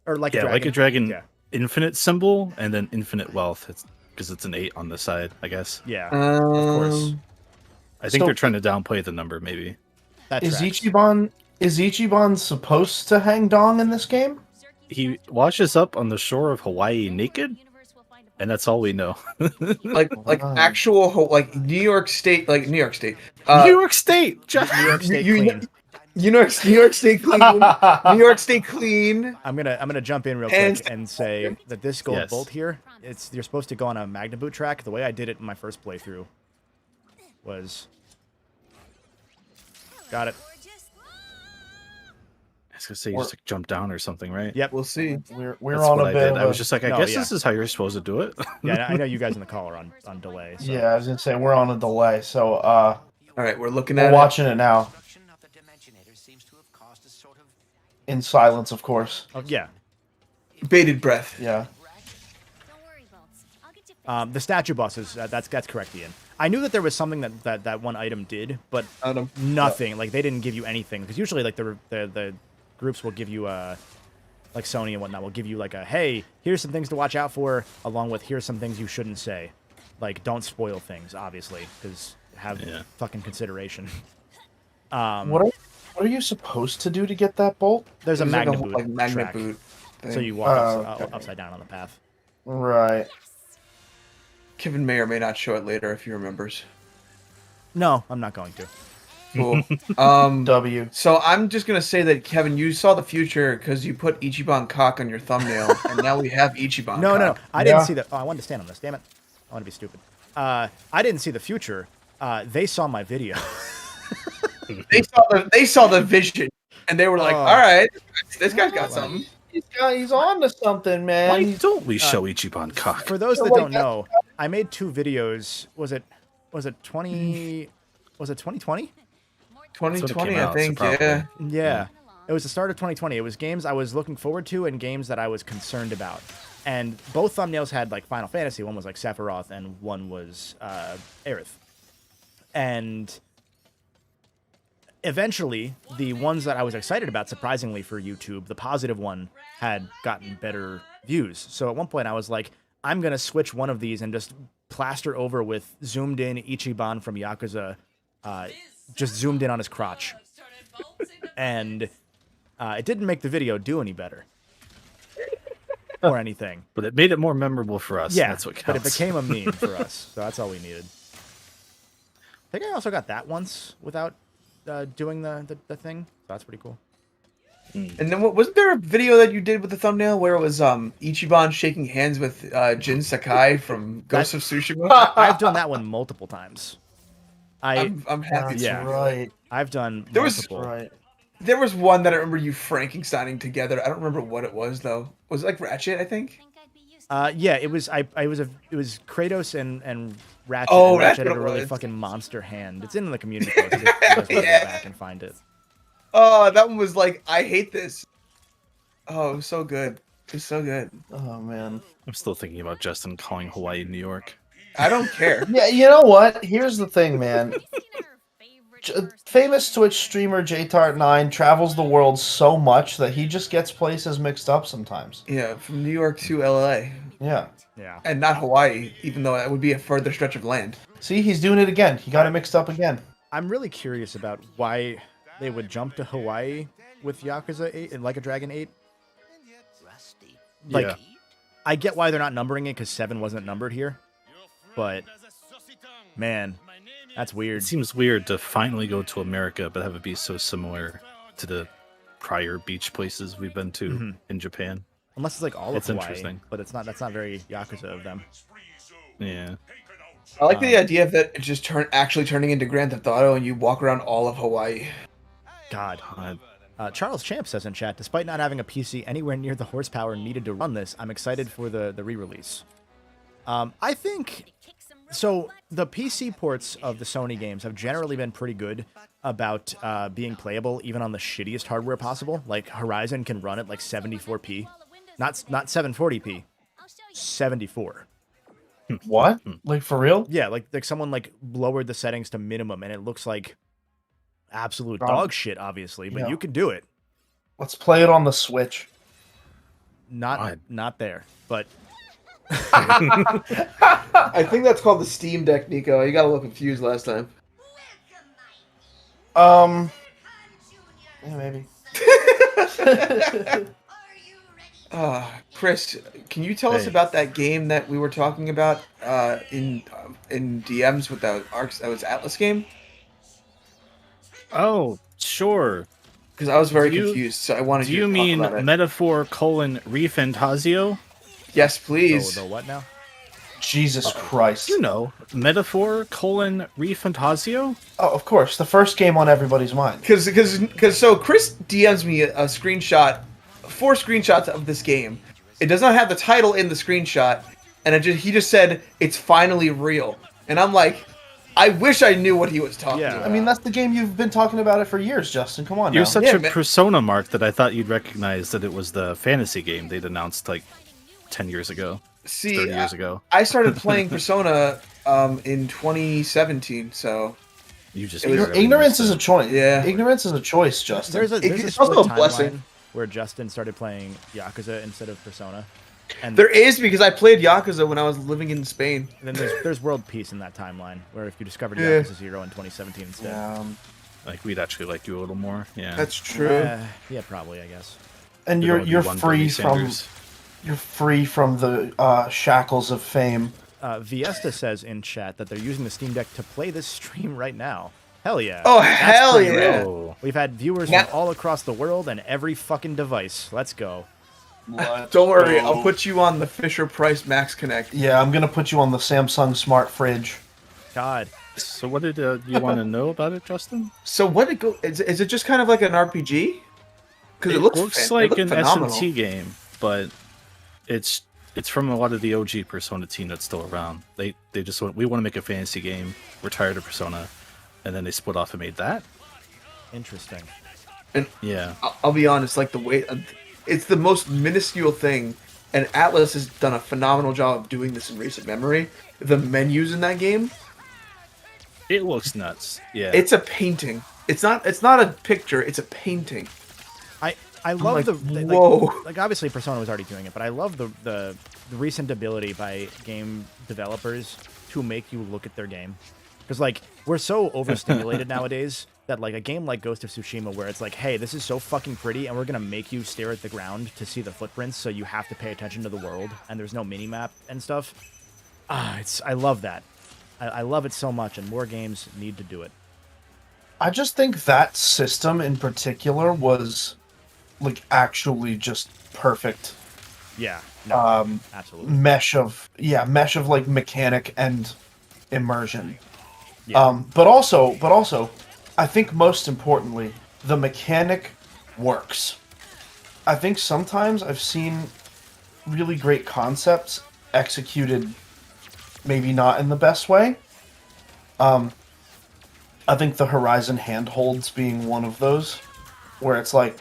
Or Like a Dragon? Like a Dragon. Yeah. Infinite symbol and then infinite wealth. It's because it's an 8 on the side, I guess. Yeah, of course. I think they're trying to downplay the number, maybe. Is Ichiban supposed to hang dong in this game? He washes up on the shore of Hawaii naked, and that's all we know. like actual like New York State, New York State. New York State clean. New York State clean. New York State clean. I'm gonna jump in real quick and say that this gold bolt here, you're supposed to go on a Magna Boot track. The way I did it in my first playthrough was got it. I was gonna say you just like jump down or something, right? Yep. We'll see. We're That's on what a I bit. did. I was just like, I guess this is how you're supposed to do it. Yeah, I know you guys in the call are on delay. So. Yeah, I was gonna say we're on a delay, so all right, we're looking at we're watching it now. In silence, of course. Oh, yeah. Bated breath. Yeah. The statue bosses. That's correct, Ian. I knew that there was something that one item did, but nothing. Like they didn't give you anything because usually like the groups will give you like Sony and whatnot will give you like a hey, here's some things to watch out for, along with here's some things you shouldn't say. Like don't spoil things, obviously, because have fucking consideration. What are you supposed to do to get that bolt? There's a Magna Boot like Magna track. Boot thing. So you walk upside down on the path. Right. Kevin may or may not show it later if he remembers. No, I'm not going to. Cool. W. So I'm just gonna say that Kevin, you saw the future because you put Ichiban cock on your thumbnail, and now we have Ichiban. No, I didn't see the. Oh, I wanted to stand on this. Damn it! I want to be stupid. I didn't see the future. They saw my video. They saw the vision, and they were like, "All right, this guy's got something. He's on to something, man." Why don't we show Ichiban cock? For those that don't know, I made 2 videos. Was it 20? Was it 2020? 2020, I think. Yeah. Yeah. It was the start of 2020. It was games I was looking forward to and games that I was concerned about. And both thumbnails had like Final Fantasy. One was like Sephiroth, and one was Aerith. And eventually, the ones that I was excited about, surprisingly for YouTube, the positive one had gotten better views. So at one point, I was like, I'm going to switch one of these and just plaster over with zoomed in Ichiban from Yakuza, just zoomed in on his crotch. And it didn't make the video do any better. Or anything. But it made it more memorable for us. Yeah, That's what counts. but it became a meme for us. So that's all we needed. I think I also got that once without doing the thing. So that's pretty cool. And then wasn't there a video that you did with the thumbnail where it was Ichiban shaking hands with Jin Sakai from Ghost of Tsushima? I've done that one multiple times. I'm happy. That's right. I've done There multiple. There was one that I remember you Frankensteining together. I don't remember what it was though. Was it like Ratchet? I think. Yeah, it was. It was Kratos and Ratchet. Oh, and Ratchet that's had a what it really was. fucking monster hand. It's in the community post. You guys want to go back and find it. Oh, that one was like, I hate this. Oh, it was so good. It's so good. Oh man. I'm still thinking about Justin calling Hawaii New York. I don't care. Yeah, you know what? Here's the thing, man. famous Twitch streamer JTart9 travels the world so much that he just gets places mixed up sometimes. Yeah, from New York to LA. Yeah. Yeah. And not Hawaii, even though that would be a further stretch of land. See, he's doing it again. He got it mixed up again. I'm really curious about why they would jump to Hawaii with Yakuza 8 and Like a Dragon 8. Like, Yeah. I get why they're not numbering it because 7 wasn't numbered here, but man, that's weird. It seems weird to finally go to America, but have it be so similar to the prior beach places we've been to in Japan. Unless it's like all of It's Hawaii, interesting. but it's not. That's not very Yakuza of them. Yeah. I like the idea of that it's just actually turning into Grand Theft Auto and you walk around all of Hawaii. God. Charles Champ says in chat, despite not having a PC anywhere near the horsepower needed to run this, I'm excited for the re-release. I think so. The PC ports of the Sony games have generally been pretty good about being playable even on the shittiest hardware possible. Like Horizon can run at like 74p, not 740p, 74. What? Like for real? Yeah, like someone like lowered the settings to minimum, and it looks like absolute dog shit, obviously, but you can do it. Let's play it on the Switch. Not there, but I think that's called the Steam Deck, Nico. You got a little confused last time. Yeah, maybe. Chris, can you tell us about that game that we were talking about in DMs with that was Atlas game? Oh, sure. Because I was very confused, so I wanted Do you you to talk mean about it. metaphor : Refantazio? Yes, please. The what now? Jesus Christ. You know, metaphor : Refantazio? Oh, of course. The first game on everybody's mind. Because so Chris DMs me a screenshot, 4 screenshots of this game. It does not have the title in the screenshot, and he just said it's finally real. And I'm like, I wish I knew what he was talking about. I mean, that's the game you've been talking about it for years, Justin. Come on now. You're such a persona mark that I thought you'd recognize that it was the fantasy game they'd announced like 10 years ago. 30 years ago. I started playing Persona in 2017, so you just ignorance is a choice. Yeah, ignorance is a choice, Justin. There's it's split also a blessing timeline where Justin started playing Yakuza instead of Persona. And there is, because I played Yakuza when I was living in Spain. And then there's world peace in that timeline, where if you discovered Yakuza 0 in 2017 instead. Like we'd actually like you a little more. Yeah, that's true. Yeah, probably, I guess. And you're free from the shackles of fame. Viesta says in chat that they're using the Steam Deck to play this stream right now. Hell yeah. Oh, That's hell pretty yeah. rad. We've had viewers from all across the world and every fucking device. Let's go. Don't worry, I'll put you on the Fisher-Price Max Connect. Yeah, I'm going to put you on the Samsung Smart Fridge. God. So what did you want to know about it, Justin? So what is it just kind of like an RPG? Because it looks like an phenomenal. SMT game, but it's from a lot of the OG Persona team that's still around. They just went, we want to make a fantasy game. We're tired of Persona, and then they split off and made that. Interesting. And yeah, I'll be honest, like the way it's the most minuscule thing, and Atlas has done a phenomenal job of doing this in recent memory. The menus in that game, it looks nuts. Yeah, it's a painting. It's not a picture. It's a painting. I love like obviously Persona was already doing it, but I love the recent ability by game developers to make you look at their game. Because like we're so overstimulated nowadays that like a game like Ghost of Tsushima, where it's like, hey, this is so fucking pretty, and we're gonna make you stare at the ground to see the footprints, so you have to pay attention to the world, and there's no mini map and stuff. I love that. I love it so much, and more games need to do it. I just think that system in particular was like actually just perfect. Yeah. No, absolutely. Mesh of like mechanic and immersion. Yeah. But also, I think most importantly, the mechanic works. I think sometimes I've seen really great concepts executed maybe not in the best way. I think the Horizon handholds being one of those, where it's like,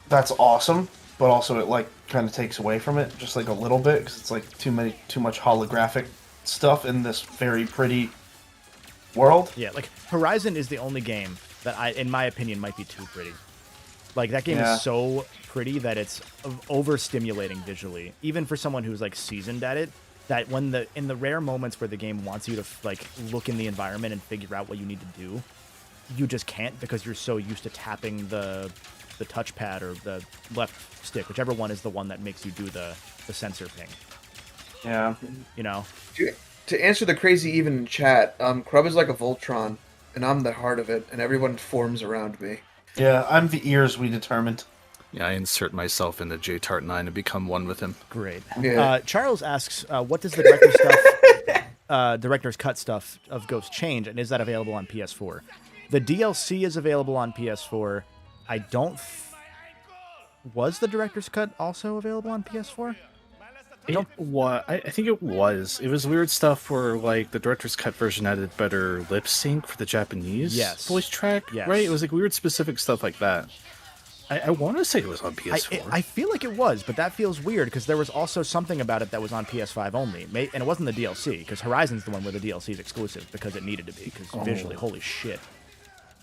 that's awesome, but also it like kind of takes away from it just like a little bit, because it's like too much holographic stuff in this very pretty world. Yeah, like Horizon is the only game that in my opinion, might be too pretty. Like that game is so pretty that it's overstimulating visually, even for someone who's like seasoned at it. That in the rare moments where the game wants you to like look in the environment and figure out what you need to do, you just can't because you're so used to tapping the touchpad or the left stick, whichever one is the one that makes you do the sensor ping. Yeah. You know? To answer the crazy even in chat, Krub is like a Voltron, and I'm the heart of it, and everyone forms around me. Yeah, I'm the ears we determined. Yeah, I insert myself into JTart9 and become one with him. Great. Yeah. Charles asks, what does the director's cut stuff of Ghost change, and is that available on PS4? The DLC is available on PS4. I don't... Was the director's cut also available on PS4? I think it was. It was weird stuff where, like, the director's cut version added better lip sync for the Japanese voice track, right? It was like weird specific stuff like that. I want to say it was on PS4. I feel like it was, but that feels weird because there was also something about it that was on PS5 only, and it wasn't the DLC because Horizon's the one where the DLC is exclusive because it needed to be because visually, holy shit.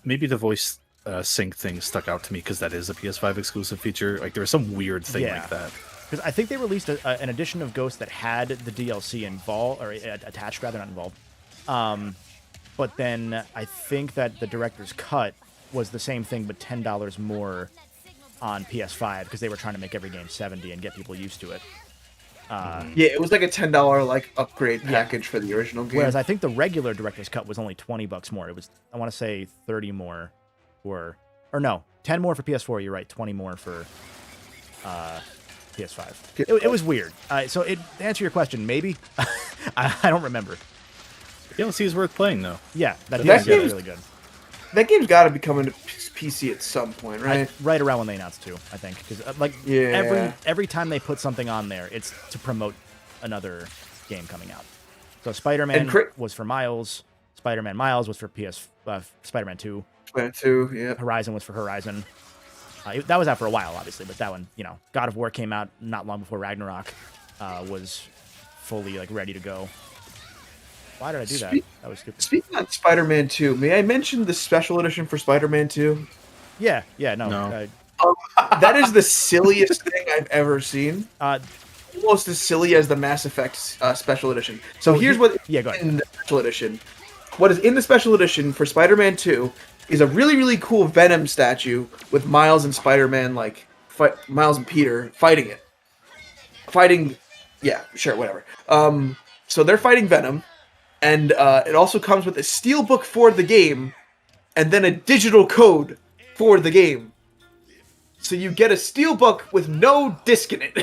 Maybe the voice sync thing stuck out to me because that is a PS5 exclusive feature. Like there was some weird thing like that. Because I think they released an edition of Ghost that had the DLC involved or attached, rather not involved. But then I think that the director's cut was the same thing but $10 more on PS5 because they were trying to make every game 70 and get people used to it. Yeah, it was like a $10 like upgrade package for the original game. Whereas I think the regular director's cut was only $20 more. It was, I want to say, 30 more or no, 10 more for PS4. You're right, 20 more for PS5. It was weird. So to answer your question, maybe I don't remember. DLC is worth playing though. Yeah, that DLC is really good. That game's got to be coming to PC at some point, right? Right around when they announced too, I think. Because every time they put something on there, it's to promote another game coming out. So Spider-Man was for Miles. Spider-Man Miles was for Spider-Man 2. Spider-Man 2, yeah. Horizon was for Horizon. That was out for a while, obviously, but that one, God of War came out not long before Ragnarok was fully like ready to go. Why did I do that? That was stupid. Speaking of Spider-Man 2, may I mention the special edition for Spider-Man 2? Yeah, no. That is the silliest thing I've ever seen. Almost as silly as the Mass Effect special edition. So here's what go ahead. In the special edition. What is in the special edition for Spider-Man 2 is a really, really cool Venom statue with Miles and Spider-Man, Miles and Peter fighting it. Yeah, sure, whatever. So they're fighting Venom. And it also comes with a steelbook for the game, and then a digital code for the game. So you get a steelbook with no disc in it.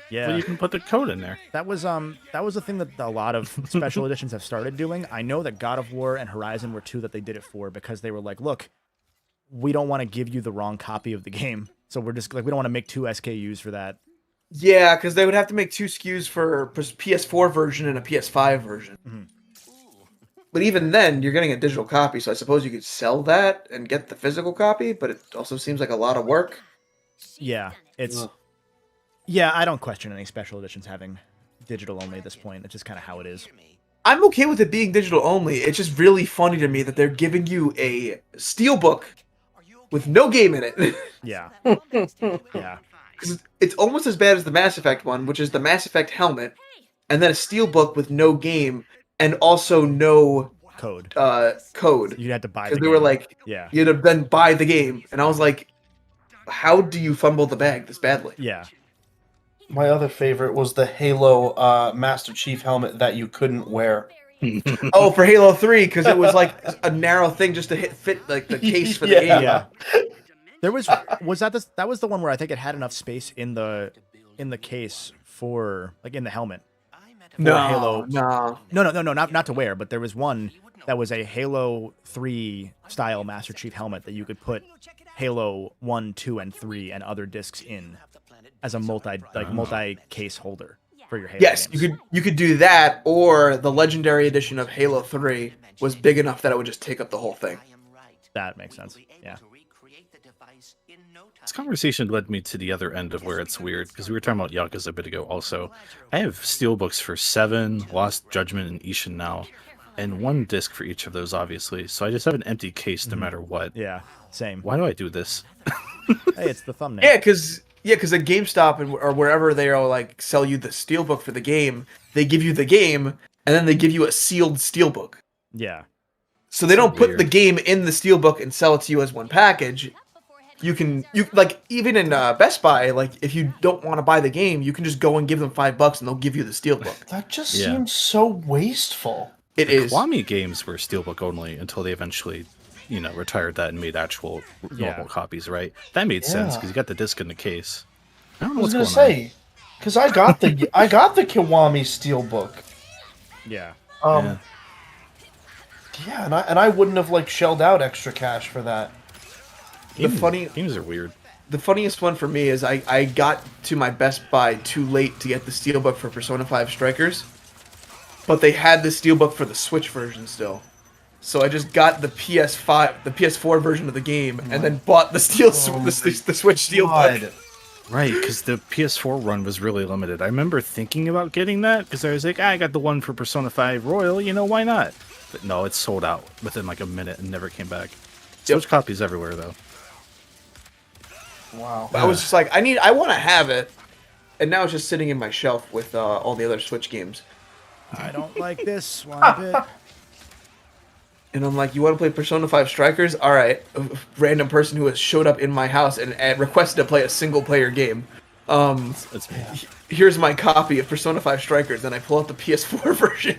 Yeah, but you can put the code in there. That was a thing that a lot of special editions have started doing. I know that God of War and Horizon were two that they did it for because they were like, look, we don't want to give you the wrong copy of the game, so we're just like we don't want to make two SKUs for that. Yeah, because they would have to make two SKUs for PS4 version and a PS5 version. Mm-hmm. But even then, you're getting a digital copy, so I suppose you could sell that and get the physical copy, but it also seems like a lot of work. Yeah, Yeah, I don't question any special editions having digital only at this point. It's just kind of how it is. I'm okay with it being digital only. It's just really funny to me that they're giving you a steelbook with no game in it. Yeah. Yeah. Because it's almost as bad as the Mass Effect one, which is the Mass Effect helmet, and then a steelbook with no game, and also no code. You had to buy the game. Because they were like, yeah. You'd have then buy the game. And I was like, how do you fumble the bag this badly? Yeah. My other favorite was the Halo Master Chief helmet that you couldn't wear. Oh, for Halo 3, because it was like a narrow thing just to fit like the case for the game. Yeah. There was that was the one where I think it had enough space in the case for like in the helmet. No, not to wear, but there was one that was a Halo 3 style Master Chief helmet that you could put Halo 1, 2, and 3 and other discs in as a multi case holder for your Halo games. you could do that, or the Legendary Edition of Halo 3 was big enough that it would just take up the whole thing. That makes sense. Yeah. This conversation led me to the other end of where it's weird, because we were talking about Yakuza a bit ago also. I have steelbooks for 7, Lost Judgment, and Ishin now. and 1 disc for each of those, obviously. So I just have an empty case no matter what. Yeah, same. Why do I do this? Hey, it's the thumbnail. Yeah, because at GameStop or wherever they are like sell you the steelbook for the game, they give you the game and then they give you a sealed steelbook. Yeah. So they don't put the game in the steelbook and sell it to you as one package. You like even in Best Buy, like if you don't want to buy the game, you can just go and give them $5 and they'll give you the steelbook. That just seems so wasteful. It is. Kiwami games were steelbook only until they eventually, retired that and made actual normal copies, right? That made sense because you got the disc in the case. I don't know what's going on. Because I got the Kiwami steelbook. Yeah. Yeah, and I wouldn't have like shelled out extra cash for that. Games are weird. The funniest one for me is I got to my Best Buy too late to get the steelbook for Persona 5 Strikers, but they had the steelbook for the Switch version still. So I just got the PS4 version of the game, and then bought the Switch steelbook. Right, because the PS4 run was really limited. I remember thinking about getting that because I was like, I got the one for Persona 5 Royal, why not? But no, it's sold out within like a minute and never came back. Switch copies everywhere though. Wow. I was just like, I want to have it, and now it's just sitting in my shelf with all the other Switch games. I don't like this one bit. And I'm like, you want to play Persona 5 Strikers? All right. A random person who has showed up in my house and requested to play a single-player game. Here's my copy of Persona 5 Strikers. Then I pull out the PS4 version.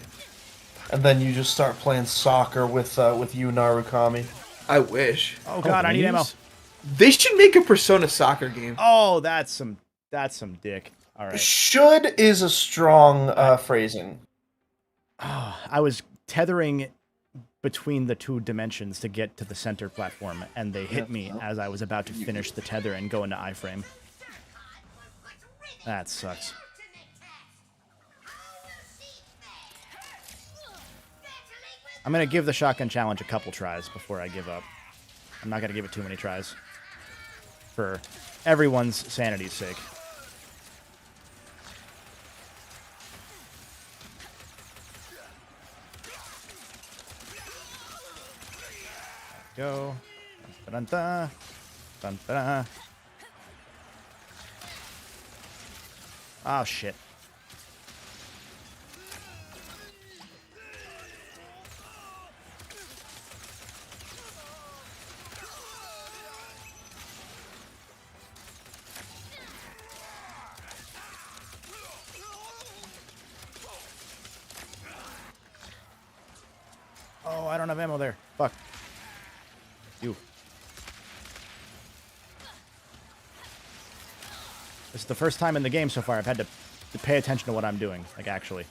And then you just start playing soccer with you, Narukami. I wish. Oh God, I need ammo. They should make a Persona soccer game. Oh, that's some dick. All right. Should is a strong phrasing. Oh, I was tethering between the 2 dimensions to get to the center platform, and they hit me as I was about to finish the tether and go into iframe. That sucks. I'm going to give the shotgun challenge a couple tries before I give up. I'm not going to give it too many tries. For everyone's sanity's sake. Go. Dun, dun, dun, dun, dun. Oh, shit. Oh, I don't have ammo there. Fuck. You. This is the first time in the game so far I've had to pay attention to what I'm doing, like actually.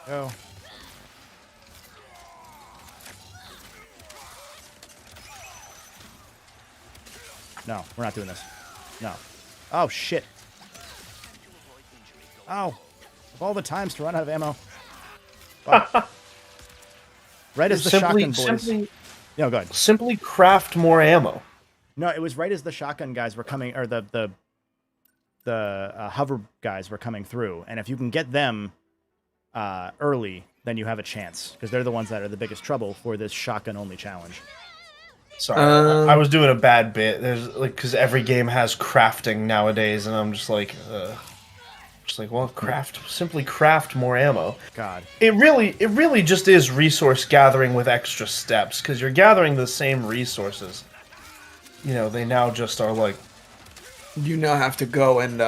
Go. No, we're not doing this. No. Oh, shit. Oh. Of all the times to run out of ammo. Oh. Right as the shotgun boys... No, go ahead. Simply craft more ammo. No, it was right as the shotgun guys were coming, or the hover guys were coming through. And if you can get them early, then you have a chance. Because they're the ones that are the biggest trouble for this shotgun-only challenge. Sorry, I was doing a bad bit. There's like because every game has crafting nowadays, and I'm just like, well, simply craft more ammo. God, it really just is resource gathering with extra steps because you're gathering the same resources. They now just are like, you now have to go and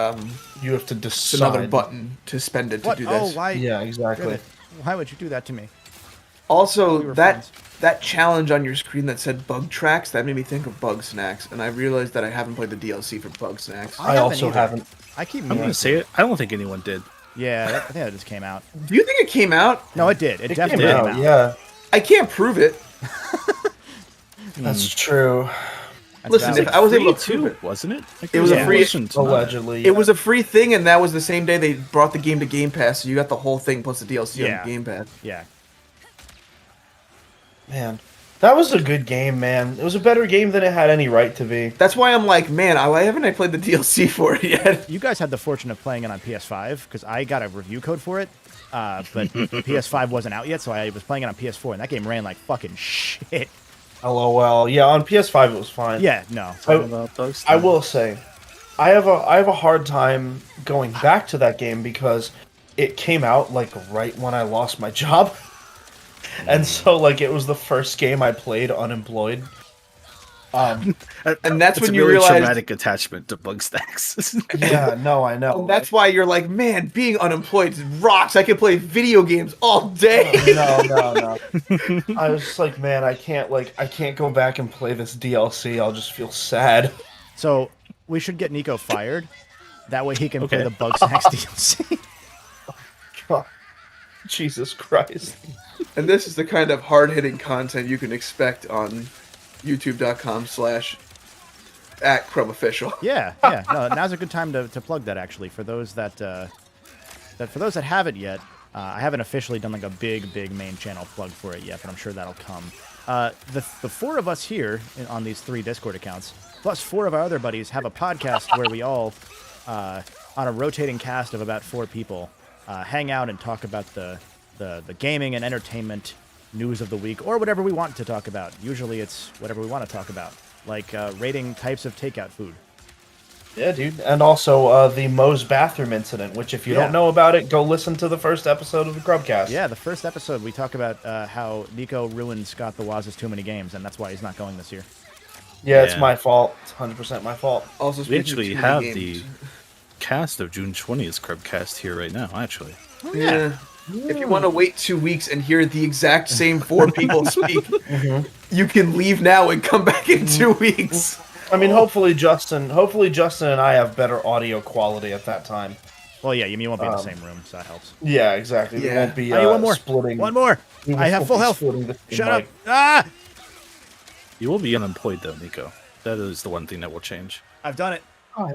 you have to decide another button to spend it to do this. Oh, why? Yeah, exactly. Why would you do that to me? Also, that challenge on your screen that said bug tracks, that made me think of Bug Snacks, and I realized that I haven't played the DLC for Bug Snacks. I also haven't. I keep. I'm gonna say it. I don't think anyone did. Yeah, I think that just came out. Do you think it came out? No, it did. It definitely came out. Yeah. I can't prove it. That's true. Listen, if I was able to prove it, wasn't it? It was a free. Allegedly, it was a free thing, and that was the same day they brought the game to Game Pass, so you got the whole thing plus the DLC on Game Pass. Yeah. Man, That was a good game, man. It was a better game than it had any right to be. That's why I'm like, man, why haven't I played the DLC for it yet? You guys had the fortune of playing it on PS5 because I got a review code for it, but PS5 wasn't out yet, so I was playing it on PS4, and that game ran like fucking shit. LOL. Yeah, on PS5 it was fine. Yeah, no. I will say, I have a hard time going back to that game because it came out like right when I lost my job. And so, like, it was the first game I played unemployed. And that's when a you really realize traumatic attachment to Bugstacks. Yeah, no, I know. And that's why you're like, man, being unemployed rocks. I can play video games all day. No. I was just like, man, I can't go back and play this DLC. I'll just feel sad. So we should get Nico fired. That way he can play the Bugstacks DLC. God. Jesus Christ. And this is the kind of hard-hitting content you can expect on youtube.com/@CrumbOfficial. Yeah. No, now's a good time to plug that actually for those that haven't yet. I haven't officially done like a big main channel plug for it yet, but I'm sure that'll come. The four of us here on these 3 Discord accounts, plus 4 of our other buddies, have a podcast where we all, on a rotating cast of about 4 people, hang out and talk about the gaming and entertainment news of the week, or whatever we want to talk about. Usually it's whatever we want to talk about, like rating types of takeout food. Yeah, dude. And also the Moe's bathroom incident, which if you don't know about it, go listen to the first episode of the Grubcast. Yeah, the first episode we talk about how Nico ruined Scott the Waz's too many games, and that's why he's not going this year. Yeah, it's my fault. It's 100% my fault. Also, we actually have the cast of June 20th Grubcast here right now, actually. Oh, yeah. If you want to wait 2 weeks and hear the exact same 4 people speak, you can leave now and come back in 2 weeks. I mean, hopefully Justin and I have better audio quality at that time. Well, yeah, you won't be in the same room, so that helps. Yeah, exactly. We won't be one more. splitting. One more. I have full health. Shut up. Ah! You will be unemployed, though, Nico. That is the one thing that will change. I've done it.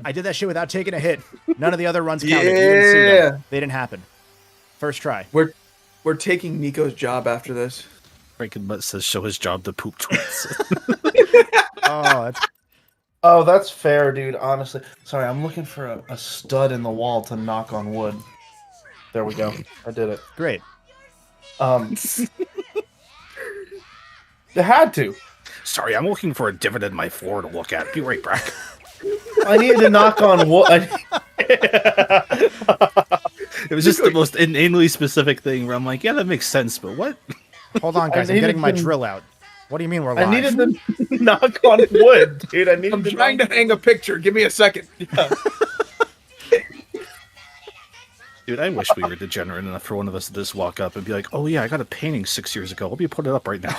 I did that shit without taking a hit. None of the other runs counted. You didn't see them. They didn't happen. First try. We're taking Nico's job after this. Franken Butt says show his job to poop tweets. Oh, that's fair, dude. Honestly. Sorry, I'm looking for a stud in the wall to knock on wood. There we go. I did it. Great. It had to. Sorry, I'm looking for a dividend in my floor to look at. Be right back. I needed to knock on wood. It was just the most inanely specific thing where I'm like, yeah, that makes sense, but what? Hold on, guys. I'm getting my drill out. What do you mean we're live? I needed to knock on wood, dude. I'm trying to hang a picture. Give me a second. Yeah. Dude, I wish we were degenerate enough for one of us to just walk up and be like, oh yeah, I got a painting 6 years ago. Let me put it up right now.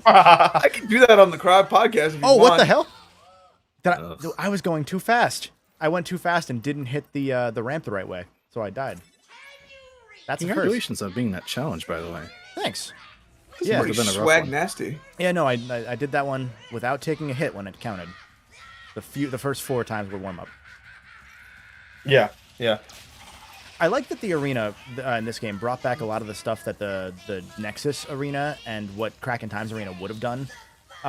I can do that on the Crowd podcast if you want. What the hell? I was going too fast. I went too fast and didn't hit the ramp the right way, so I died. That's Congratulations on being that challenge, by the way. Thanks. Yeah, swag nasty. Yeah, no, I did that one without taking a hit when it counted. The first 4 times were warm up. Yeah. I like that the arena in this game brought back a lot of the stuff that the Nexus arena and what Crack and Times arena would have done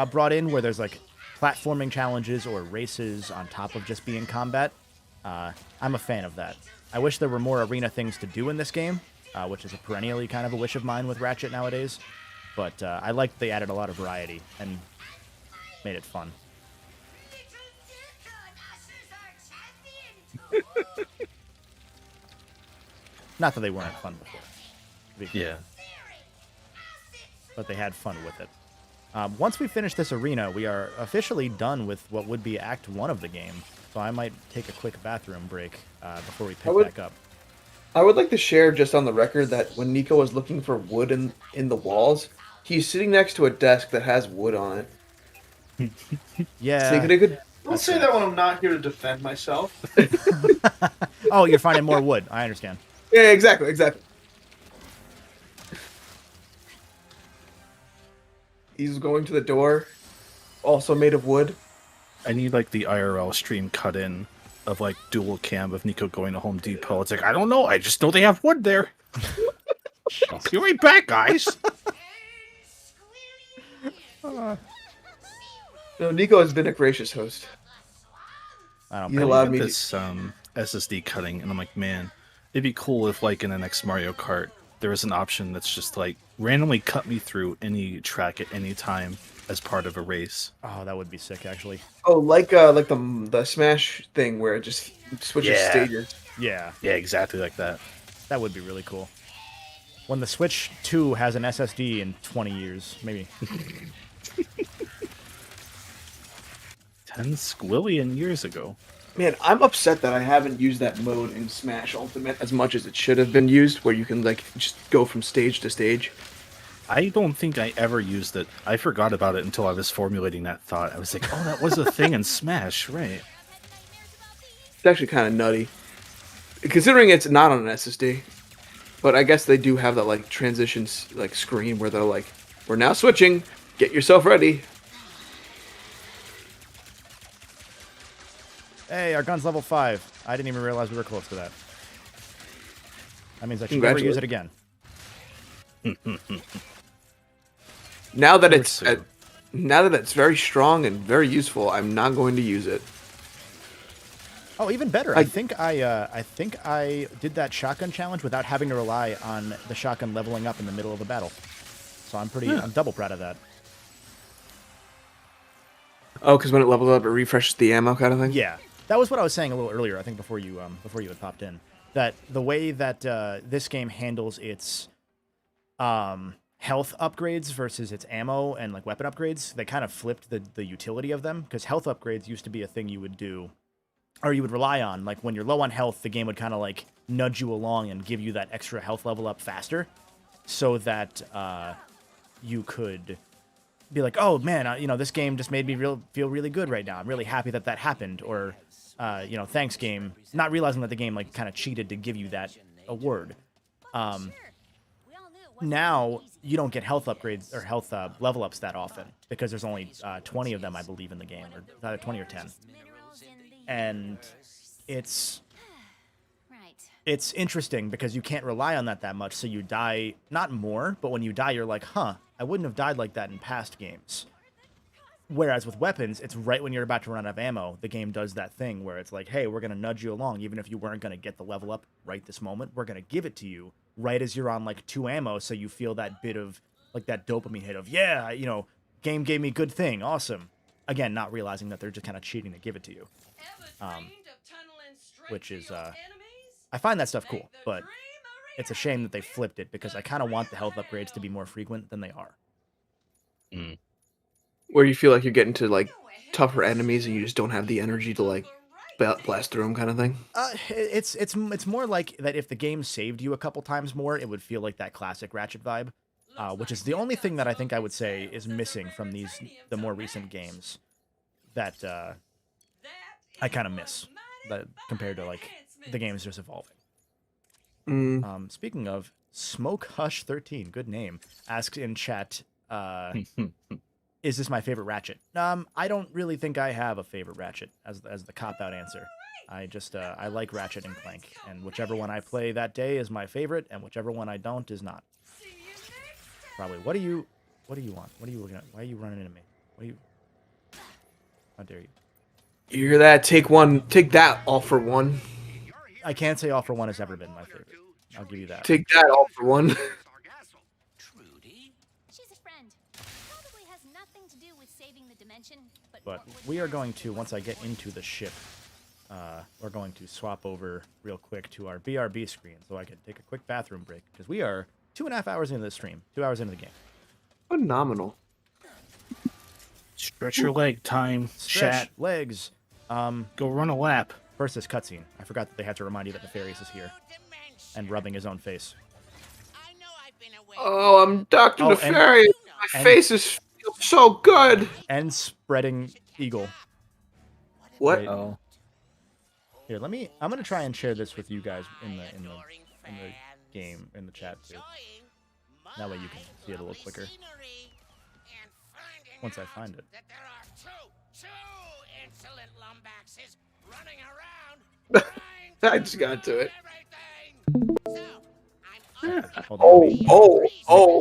brought in, where there's like platforming challenges or races on top of just being combat. I'm a fan of that. I wish there were more arena things to do in this game, which is a perennially kind of a wish of mine with Ratchet nowadays. But I liked they added a lot of variety and made it fun. Not that they weren't fun before. Yeah. But they had fun with it. Once we finish this arena, we are officially done with what would be Act 1 of the game. So I might take a quick bathroom break before we pick back up. I would like to share just on the record that when Nico was looking for wood in the walls, he's sitting next to a desk that has wood on it. Yeah. Don't say that when I'm not here to defend myself. Oh, you're finding more wood. I understand. Yeah, exactly. He's going to the door, also made of wood. I need like the IRL stream cut in of like dual cam of Nico going to Home Depot. It's like, I don't know. I just know they have wood there. I'll be right back, guys. No, Nico has been a gracious host. I don't. He's I allowed got me to. this SSD cutting, and I'm like, man, it'd be cool if, like, in the next Mario Kart, there was an option that's just like randomly cut me through any track at any time as part of a race. Oh, that would be sick, actually. Oh, like the Smash thing where it just switches stages. Yeah, Yeah, exactly like that. that would be really cool. When the Switch 2 has an SSD in 20 years, maybe. 10 squillion years ago. Man, I'm upset that I haven't used that mode in Smash Ultimate as much as it should have been used, where you can like just go from stage to stage. I don't think I ever used it. I forgot about it until I was formulating that thought. I was like, oh, that was a thing in Smash, right? It's actually kind of nutty, considering it's not on an SSD. But I guess they do have that like transitions like screen where they're like, "We're now switching. Get yourself ready." Hey, our gun's level 5. I didn't even realize we were close to that. That means I should never use it again. Now that it's very strong and very useful, I'm not going to use it. Oh, even better. I think I did that shotgun challenge without having to rely on the shotgun leveling up in the middle of the battle. So I'm double proud of that. Oh, because when it levels up, it refreshes the ammo kind of thing? Yeah. That was what I was saying a little earlier, I think before you had popped in. That the way that this game handles its health upgrades versus its ammo and like weapon upgrades, they kind of flipped the utility of them, because health upgrades used to be a thing you would do, or you would rely on. Like when you're low on health, the game would kind of like nudge you along and give you that extra health level up faster, so that you could be like, oh man, this game just made me feel really good right now. I'm really happy that happened, or thanks game, not realizing that the game like kind of cheated to give you that award. Now you don't get health upgrades or health level ups that often, because there's only 20 of them, I believe, in the game, or either 20 or 10. And it's interesting because you can't rely on that much, so you die not more, but when you die, you're like, huh, I wouldn't have died like that in past games. Whereas with weapons, it's right when you're about to run out of ammo, the game does that thing where it's like, hey, we're going to nudge you along, even if you weren't going to get the level up right this moment, we're going to give it to you right as you're on like 2 ammo, so you feel that bit of like that dopamine hit of, yeah, game gave me good thing, awesome. Again, not realizing that they're just kind of cheating to give it to you. Which is, I find that stuff cool, but it's a shame that they flipped it, because I kind of want the health upgrades to be more frequent than they are. Where you feel like you're getting to like tougher enemies and you just don't have the energy to like blast through them, kind of thing. It's more like that if the game saved you a couple times more, it would feel like that classic Ratchet vibe, which is the only thing that I think I would say is missing from the more recent games that I kind of miss, that compared to like the games just evolving. Speaking of, Smoke Hush 13, good name, asks in chat, is this my favorite Ratchet? I don't really think I have a favorite Ratchet as the cop-out answer. I just I like Ratchet and Clank, and whichever one I play that day is my favorite, and whichever one I don't is not. Probably. What do you want? What are you looking at? Why are you running into me? How dare you? You hear that? Take that, all for one. I can't say all for one has ever been my favorite. I'll give you that. Take that, all for one. She's a friend. Probably has nothing to do with saving the dimension, But we are going to, once I get into the ship, we're going to swap over real quick to our BRB screen so I can take a quick bathroom break, because we are 2.5 hours into the stream, 2 hours into the game. Phenomenal. Stretch your leg time. Chat. Legs. Go run a lap. First, this cutscene. I forgot that they had to remind you that Nefarious is here. And rubbing his own face. Oh, I'm Dr. Nefarious. My face feels so good. And spreading eagle. What? Wait. Oh. Here, I'm gonna try and share this with you guys in the game, in the chat too. That way you can see it a little quicker. Once I find it. I just got to it. Hold on, let me-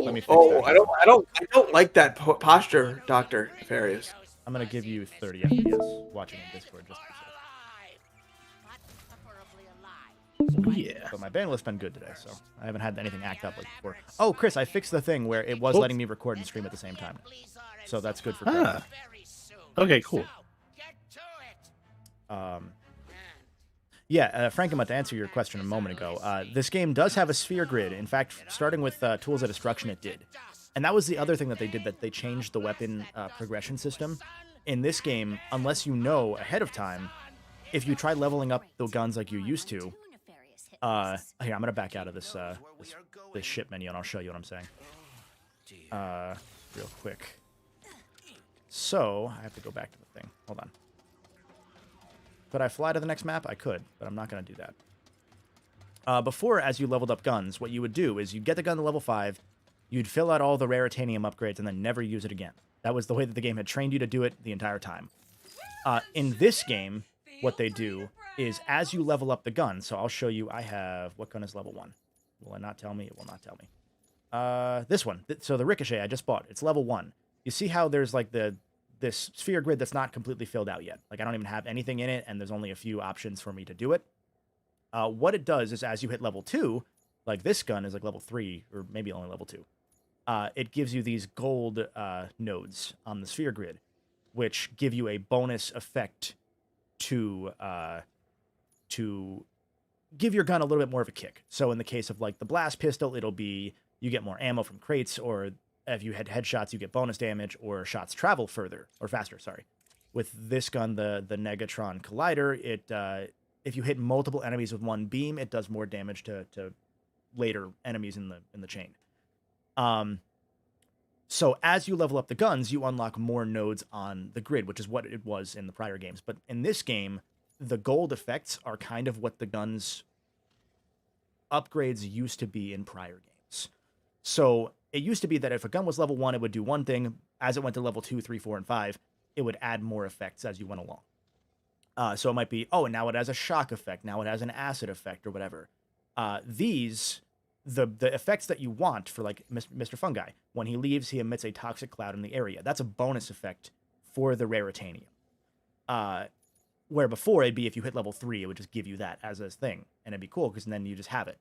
let me fix that. I don't like that posture, Doctor Nefarious. I'm gonna give you 30 FPS watching in Discord just for a second. Yeah. But my bandwidth's been good today, so I haven't had anything act up like before. Oh, Chris, I fixed the thing where it was letting me record and stream at the same time. So that's good for Chris. Okay, cool. Yeah, Frankenmutt, to answer your question a moment ago, this game does have a sphere grid. In fact, starting with Tools of Destruction, it did. And that was the other thing that they did, that they changed the weapon progression system. In this game, unless you know ahead of time, if you try leveling up the guns like you used to, here, I'm going to back out of this ship menu, and I'll show you what I'm saying. Real quick. So, I have to go back to the thing. Hold on. Could I fly to the next map? I could, but I'm not going to do that. Before, as you leveled up guns, what you would do is you'd get the gun to level 5, you'd fill out all the raritanium upgrades, and then never use it again. That was the way that the game had trained you to do it the entire time. In this game, what they do is as you level up the gun, so I'll show you, I have, what gun is level 1? Will it not tell me? It will not tell me. This one. So the Ricochet I just bought, it's level 1. You see how there's like this sphere grid that's not completely filled out yet. Like I don't even have anything in it, and there's only a few options for me to do it. What it does is as you hit level 2, like this gun is like level 3, or maybe only level 2, it gives you these gold nodes on the sphere grid, which give you a bonus effect to give your gun a little bit more of a kick. So in the case of like the blast pistol, it'll be you get more ammo from crates, or if you hit headshots, you get bonus damage, or shots travel further, or faster, sorry. With this gun, the Negatron Collider, if you hit multiple enemies with one beam, it does more damage to later enemies in the chain. So as you level up the guns, you unlock more nodes on the grid, which is what it was in the prior games. But in this game, the gold effects are kind of what the guns upgrades used to be in prior games. So it used to be that if a gun was level 1, it would do one thing. As it went to level 2, 3, 4, and 5, it would add more effects as you went along. So it might be, oh, now it has a shock effect. Now it has an acid effect or whatever. The effects that you want for like Mr. Fungi, when he leaves, he emits a toxic cloud in the area. That's a bonus effect for the raritanium. Where before it'd be if you hit level 3, it would just give you that as a thing, and it'd be cool because then you just have it.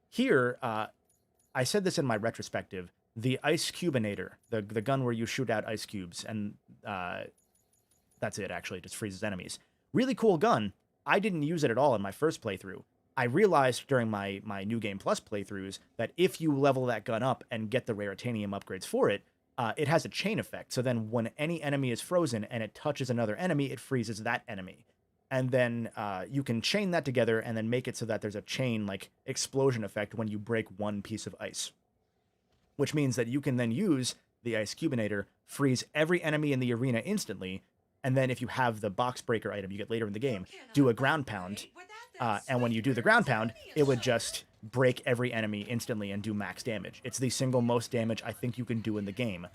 Here, I said this in my retrospective, the Ice Cubinator, the gun where you shoot out ice cubes, and that's it, actually. It just freezes enemies. Really cool gun. I didn't use it at all in my first playthrough. I realized during my New Game Plus playthroughs that if you level that gun up and get the raritanium upgrades for it, it has a chain effect. So then when any enemy is frozen and it touches another enemy, it freezes that enemy. And then you can chain that together and then make it so that there's a chain, like, explosion effect when you break one piece of ice. Which means that you can then use the Ice Cubinator, freeze every enemy in the arena instantly, and then if you have the box breaker item you get later in the game, do a ground pound. And when you do the ground pound, it would just break every enemy instantly and do max damage. It's the single most damage I think you can do in the game.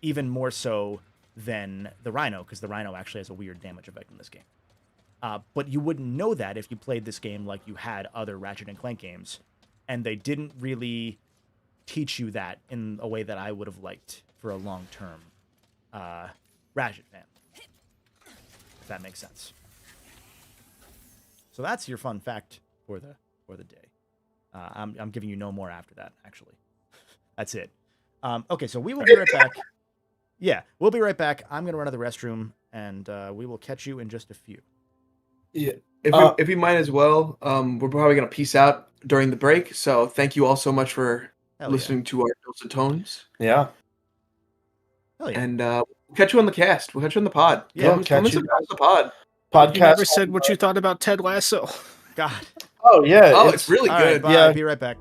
Even more so than the Rhino, because the Rhino actually has a weird damage effect in this game. But you wouldn't know that if you played this game like you had other Ratchet and Clank games. And they didn't really teach you that in a way that I would have liked for a long-term Ratchet fan. If that makes sense. So that's your fun fact for the day. I'm giving you no more after that, actually. That's it. Okay, so we will be right back. Yeah, we'll be right back. I'm going to run to the restroom, and we will catch you in just a few. Yeah. If you might as well, we're probably going to peace out during the break. So thank you all so much for listening to our dulcet tones. Yeah. Hell yeah. And we'll catch you on the cast. We'll catch you on the pod. Yeah, come listen to the pod. Podcast. You never said what you thought about Ted Lasso. God. Oh, yeah. Oh, it's really All good. right, bye. Yeah. Be right back.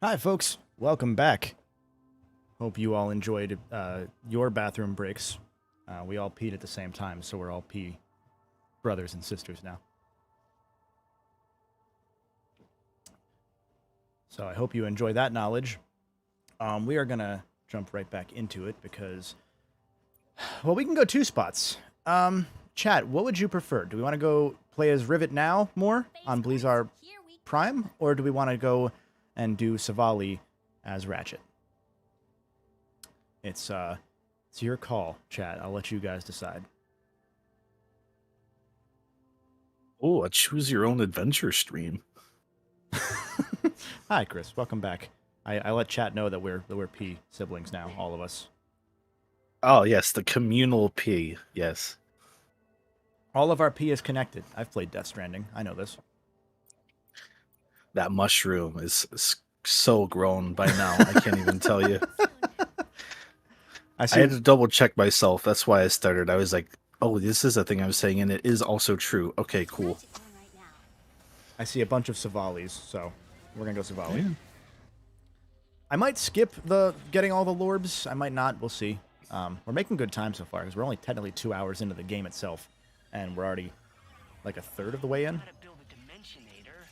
Hi, folks. Welcome back. Hope you all enjoyed your bathroom breaks. We all peed at the same time, so we're all pee brothers and sisters now. So I hope you enjoy that knowledge. We are going to jump right back into it because, well, we can go two spots. Chat, what would you prefer? Do we want to go play as Rivet now more on Blizzard Prime, or do we want to go and do Savali as Ratchet? It's your call, chat. I'll let you guys decide. Oh, a choose your own adventure stream. Hi, Chris. Welcome back. I let chat know that we're P siblings now, all of us. Oh yes, the communal P. Yes. All of our P is connected. I've played Death Stranding. I know this. That mushroom is so grown by now. I can't even tell you. I had to double check myself. That's why I started. I was like, oh, this is a thing I was saying, and it is also true. Okay, cool. I see a bunch of Savalis, so we're going to go Savali. Yeah. I might skip getting all the Lorbs. I might not. We'll see. We're making good time so far, because we're only technically 2 hours into the game itself, and we're already like a third of the way in.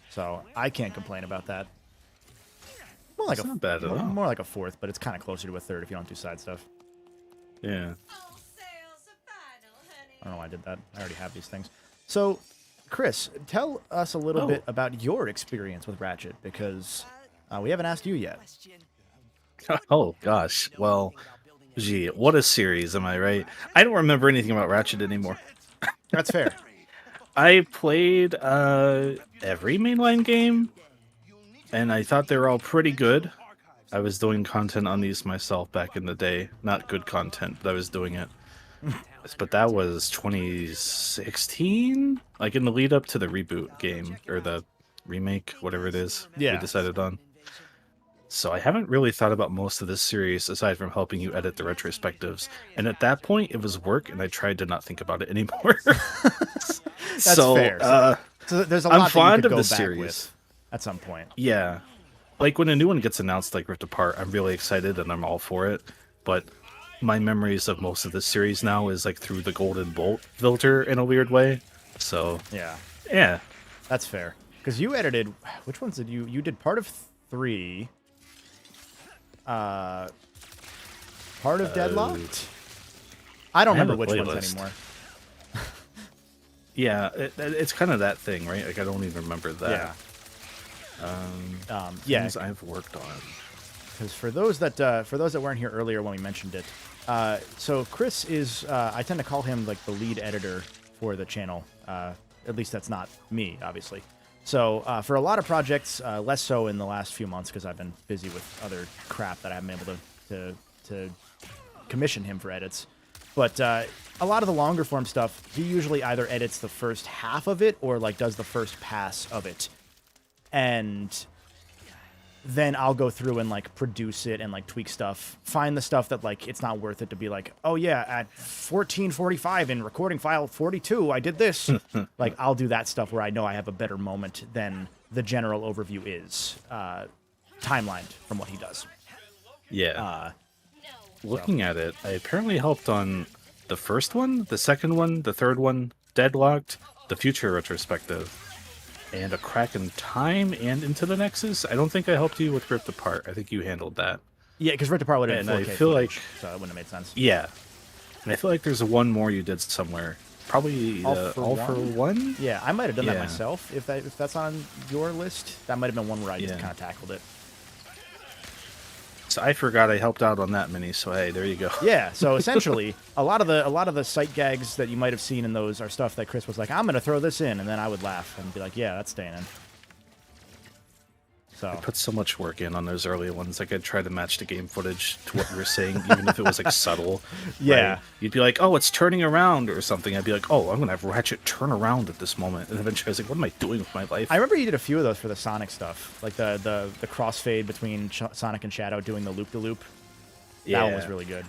So I can't complain about that. More like not bad at all. More like a fourth, but it's kind of closer to a third if you don't do side stuff. Yeah. I don't know why I did that. I already have these things. So, Chris, tell us a little bit about your experience with Ratchet, because we haven't asked you yet. Oh, gosh. Well, gee, what a series, am I right? I don't remember anything about Ratchet anymore. That's fair. I played every mainline game, and I thought they were all pretty good. I was doing content on these myself back in the day. Not good content, but I was doing it. But that was 2016? Like in the lead up to the reboot game, or the remake, whatever it is we decided on. So I haven't really thought about most of this series aside from helping you edit the retrospectives. And at that point, it was work, and I tried to not think about it anymore. That's fair. So there's a lot I'm fond that you could of go this back series with at some point. Yeah. Like when a new one gets announced, like Rift Apart, I'm really excited and I'm all for it. But my memories of most of this series now is like through the Golden Bolt filter in a weird way. So yeah, that's fair. Because you edited, which ones did you did? Part of 3. Part of Deadlocked. I don't remember which ones anymore. Yeah, it's kind of that thing, right? Like I don't even remember that. Things I've worked on. Because for those that weren't here earlier when we mentioned it, so Chris is I tend to call him like the lead editor for the channel. At least that's not me, obviously. So for a lot of projects, less so in the last few months because I've been busy with other crap that I haven't been able to commission him for edits. But a lot of the longer form stuff, he usually either edits the first half of it or like does the first pass of it. And then I'll go through and like produce it and like tweak stuff, find the stuff that like it's not worth it to be like, oh yeah, at 14:45 in recording file 42, I did this. Like I'll do that stuff where I know I have a better moment than the general overview is timelined from what he does. Yeah. Looking at it, I apparently helped on the first one, the second one, the third one, Deadlocked, the future retrospective, and a crack in time and into the Nexus. I don't think I helped you with Ripped Apart. I think you handled that. Yeah, because Ripped Apart would have been 4K I feel footage, like so it wouldn't have made sense. Yeah, and I feel like there's one more you did somewhere. Probably All for One. Yeah, I might have done that myself. If that's on your list, that might have been one where I just kind of tackled it. So I forgot I helped out on that mini. So hey, there you go. Yeah. So essentially, a lot of the sight gags that you might have seen in those are stuff that Chris was like, "I'm going to throw this in," and then I would laugh and be like, "Yeah, that's staying in." So I put so much work in on those early ones. Like I'd try to match the game footage to what you were saying, even if it was like subtle. Yeah. Right? You'd be like, "Oh, it's turning around" or something. I'd be like, "Oh, I'm gonna have Ratchet turn around at this moment." And eventually, I was like, "What am I doing with my life?" I remember you did a few of those for the Sonic stuff, like the crossfade between Sonic and Shadow doing the loop-de-loop. That one was really good.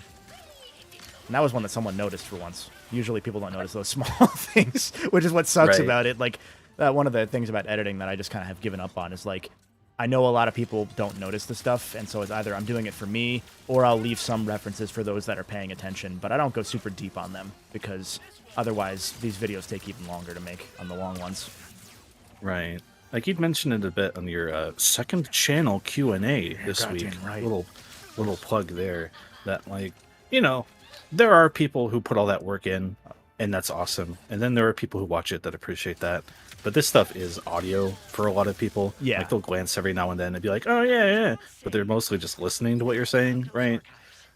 And that was one that someone noticed for once. Usually, people don't notice those small things, which is what sucks about it. Like one of the things about editing that I just kind of have given up on is like, I know a lot of people don't notice the stuff, and so it's either I'm doing it for me, or I'll leave some references for those that are paying attention, but I don't go super deep on them, because otherwise these videos take even longer to make on the long ones. Right. Like you'd mentioned it a bit on your second channel Q&A this week. Right. Little plug there. That, like, you know, there are people who put all that work in, and that's awesome. And then there are people who watch it that appreciate that. But this stuff is audio for a lot of people. Yeah. Like they'll glance every now and then and be like, oh, yeah. But they're mostly just listening to what you're saying, right?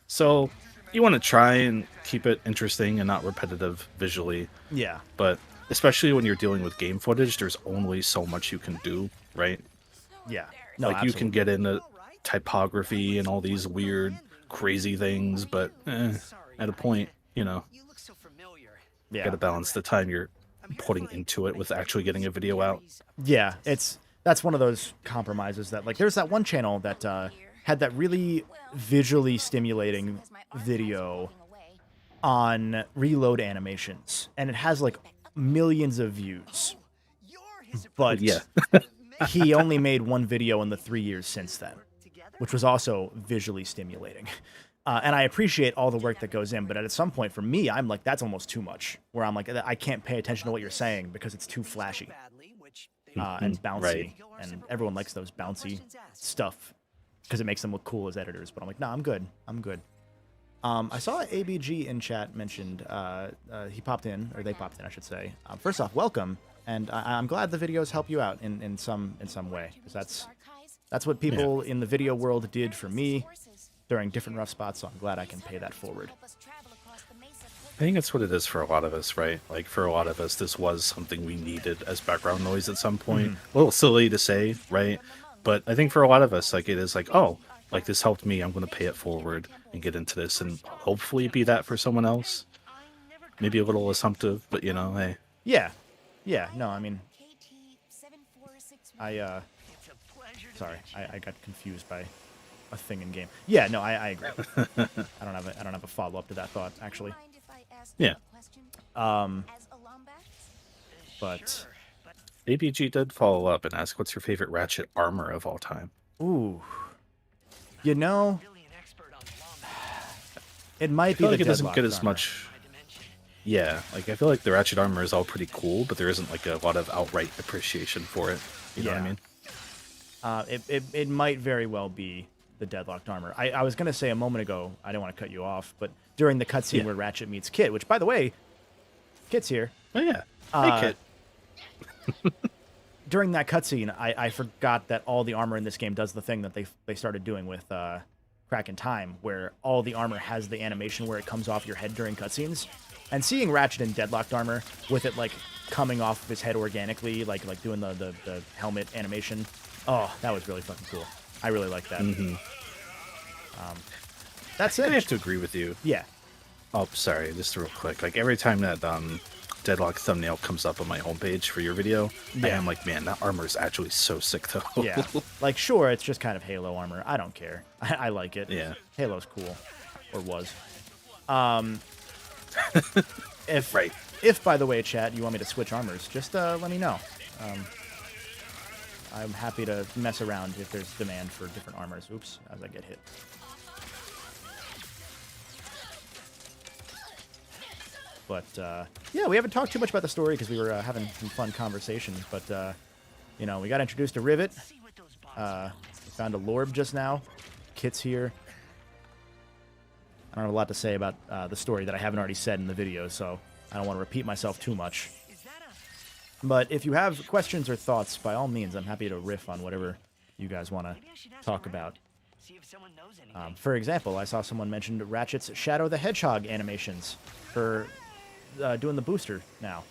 So you want to try and keep it interesting and not repetitive visually. Yeah. But especially when you're dealing with game footage, there's only so much you can do, right? Yeah. No, like you can get into typography and all these weird, crazy things, but at a point, you know, you gotta balance the time you're putting into it with actually getting a video out. Yeah, that's one of those compromises that, like, there's that one channel that had that really visually stimulating video on reload animations, and it has like millions of views, but yeah. he only made one video in the 3 years since then, which was also visually stimulating. And I appreciate all the work that goes in, but at some point for me, I'm like, that's almost too much, where I'm like, I can't pay attention to what you're saying because it's too flashy and bouncy. Right. And everyone likes those bouncy stuff because it makes them look cool as editors. But I'm like, no, I'm good. I saw ABG in chat mentioned, he popped in, or they popped in, I should say. First off, welcome. And I'm glad the videos help you out in some way, because that's what people in the video world did for me during different rough spots, so I'm glad I can pay that forward. I think that's what it is for a lot of us, right? Like, for a lot of us, this was something we needed as background noise at some point. A little silly to say, right? But I think for a lot of us, like, it is like, oh, like, this helped me, I'm going to pay it forward and get into this, and hopefully be that for someone else. Maybe a little assumptive, but, you know, hey. Yeah, no, I mean, sorry, I got confused by a thing in game. Yeah, no, I agree. I don't have a follow up to that thought, actually. Yeah. But ABG did follow up and ask, what's your favorite Ratchet armor of all time? Ooh, you know, it might be like the it doesn't get as armor. much. Yeah, like I feel like the Ratchet armor is all pretty cool, but there isn't like a lot of outright appreciation for it. You know what I mean? It might very well be the deadlocked armor. I was gonna say a moment ago, I didn't want to cut you off, but during the cutscene where Ratchet meets Kit, which by the way, Kit's here. Oh yeah, hey Kit. During that cutscene, I forgot that all the armor in this game does the thing that they started doing with Crack in Time, where all the armor has the animation where it comes off your head during cutscenes. And seeing Ratchet in deadlocked armor with it like coming off of his head organically, like doing the helmet animation, oh, that was really fucking cool. I really like that. That's it. I have to agree with you. Yeah. Oh, sorry, just real quick. Like every time that deadlock thumbnail comes up on my homepage for your video, I am like, man, that armor is actually so sick though. Yeah. Like, sure, it's just kind of Halo armor. I don't care. I like it. Yeah. Halo's cool, or was. If by the way, chat, you want me to switch armors, just let me know. I'm happy to mess around if there's demand for different armors. Oops, as I get hit. But yeah, we haven't talked too much about the story because we were having some fun conversations. But you know, we got introduced to Rivet. We found a Lorb just now. Kit's here. I don't have a lot to say about the story that I haven't already said in the video, so I don't want to repeat myself too much. But if you have questions or thoughts, by all means, I'm happy to riff on whatever you guys want to talk about. For example, I saw someone mention Ratchet's Shadow the Hedgehog animations for doing the booster now.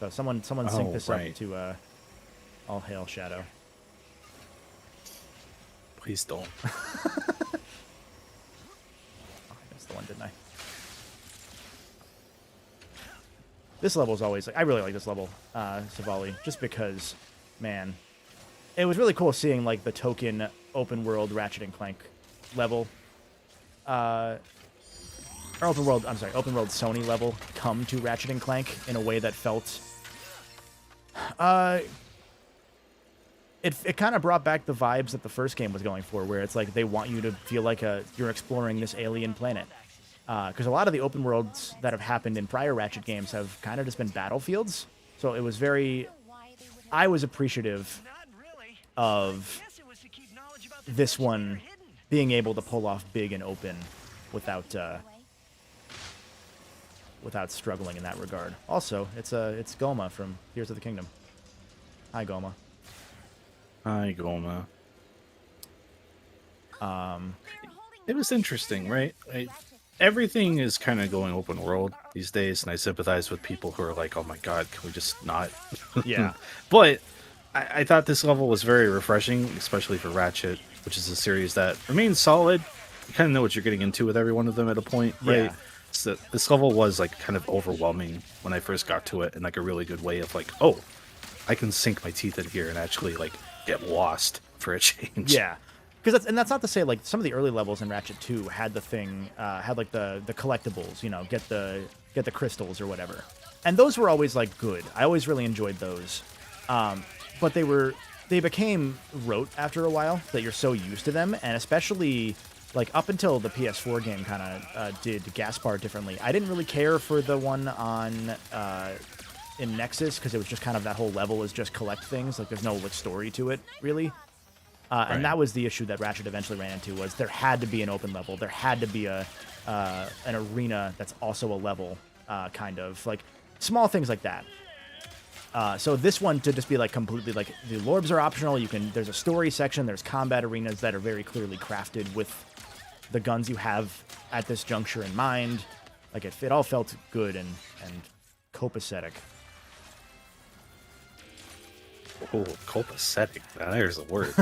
So someone sync this up to All Hail Shadow. Please don't. The one, didn't I? This level is always, I really like this level, Savali, just because, man, it was really cool seeing like the token open world Ratchet and Clank level, or open world Sony level come to Ratchet and Clank in a way that felt it kind of brought back the vibes that the first game was going for, where it's like they want you to feel like you're exploring this alien planet. Because a lot of the open worlds that have happened in prior Ratchet games have kind of just been battlefields. So it was very... I was appreciative of this one being able to pull off big and open without struggling in that regard. Also, it's Goma from Tears of the Kingdom. Hi, Goma. Hi, Goma. It was interesting, right? Everything is kind of going open world these days, and I sympathize with people who are like, "Oh my god, can we just not?" Yeah. But I thought this level was very refreshing, especially for Ratchet, which is a series that remains solid. You kind of know what you're getting into with every one of them at a point, right? Yeah. So this level was like kind of overwhelming when I first got to it, in like a really good way of like, oh, I can sink my teeth in here and actually like get lost for a change. Yeah. Because that's not to say, like, some of the early levels in Ratchet 2 had the thing, had like the collectibles, you know, get the crystals or whatever, and those were always like good. I always really enjoyed those, but they became rote after a while that you're so used to them, and especially like up until the PS4 game kind of did Gaspar differently. I didn't really care for the one on in Nexus because it was just kind of that whole level is just collect things, like there's no like story to it really. And that was the issue that Ratchet eventually ran into, was there had to be an open level. There had to be an arena that's also a level, kind of. Like, small things like that. So this one to just be, like, completely, like, the Lorbs are optional. There's a story section. There's combat arenas that are very clearly crafted with the guns you have at this juncture in mind. Like, it all felt good and copacetic. Oh, copacetic. There's a word.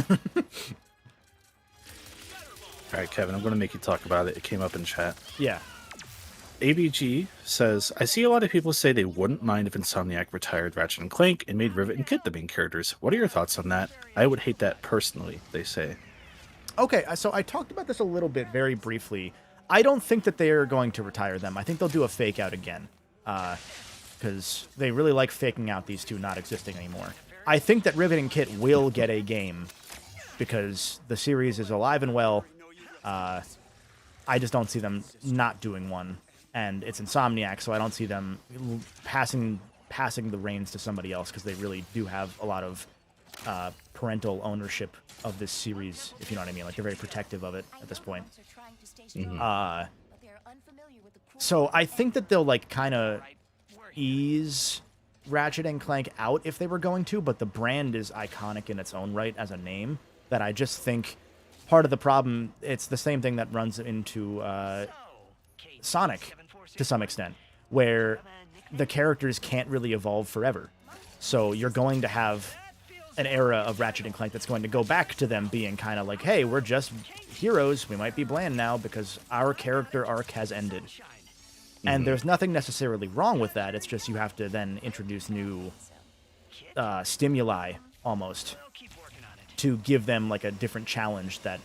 Alright, Kevin, I'm going to make you talk about it. It came up in chat. Yeah. ABG says, I see a lot of people say they wouldn't mind if Insomniac retired Ratchet and Clank and made Rivet and Kit the main characters. What are your thoughts on that? I would hate that personally, they say. Okay, so I talked about this a little bit very briefly. I don't think that they are going to retire them. I think they'll do a fake out again. Because they really like faking out these two not existing anymore. I think that Rivet and Kit will get a game because the series is alive and well. I just don't see them not doing one, and it's Insomniac, so I don't see them passing the reins to somebody else because they really do have a lot of parental ownership of this series, if you know what I mean. Like, they're very protective of it at this point. Mm-hmm. So I think that they'll like kind of ease Ratchet and Clank out if they were going to, but the brand is iconic in its own right as a name that I just think part of the problem, it's the same thing that runs into Sonic to some extent, where the characters can't really evolve forever. So you're going to have an era of Ratchet and Clank that's going to go back to them being kind of like, hey, we're just heroes, we might be bland now because our character arc has ended. And there's nothing necessarily wrong with that. It's just you have to then introduce new stimuli, almost, to give them like a different challenge that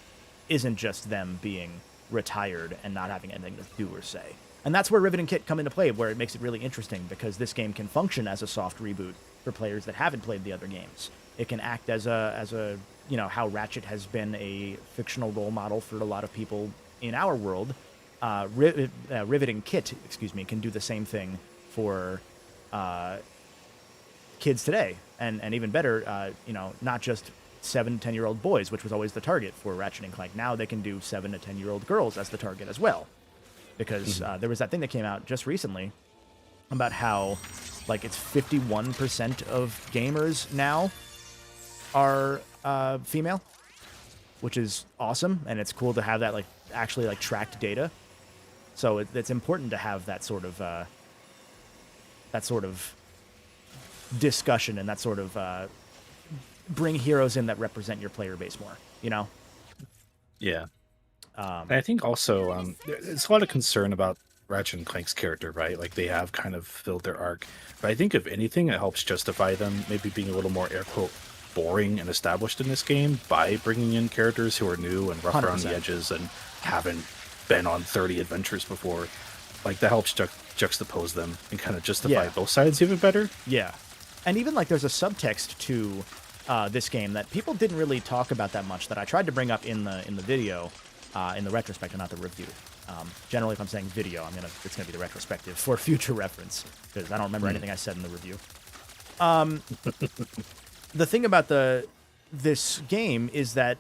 isn't just them being retired and not having anything to do or say. And that's where Rivet and Kit come into play, where it makes it really interesting, because this game can function as a soft reboot for players that haven't played the other games. It can act as a you know, how Ratchet has been a fictional role model for a lot of people in our world. Rivet and Kit, can do the same thing for kids today, and even better, you know, not just 7 to 10-year-old boys, which was always the target for Ratchet and Clank. Now they can do 7 to 10-year-old girls as the target as well, because there was that thing that came out just recently about how, like, it's 51% of gamers now are female, which is awesome, and it's cool to have that, like, actually, like, tracked data. So it's important to have that sort of discussion and that sort of bring heroes in that represent your player base more, you know? Yeah. And I think also there's a lot of concern about Ratchet and Clank's character, right? Like, they have kind of filled their arc. But I think, if anything, it helps justify them maybe being a little more, air quote, boring and established in this game by bringing in characters who are new and rough 100%. Around the edges and haven't been on 30 adventures before. Like, that helps juxtapose them and kind of justify both sides even better. Yeah. And even, like, there's a subtext to this game that people didn't really talk about that much, that I tried to bring up in the video, in the retrospective, not the review. Generally, if I'm saying video, it's gonna be the retrospective for future reference, because I don't remember anything I said in the review. The thing about this game is that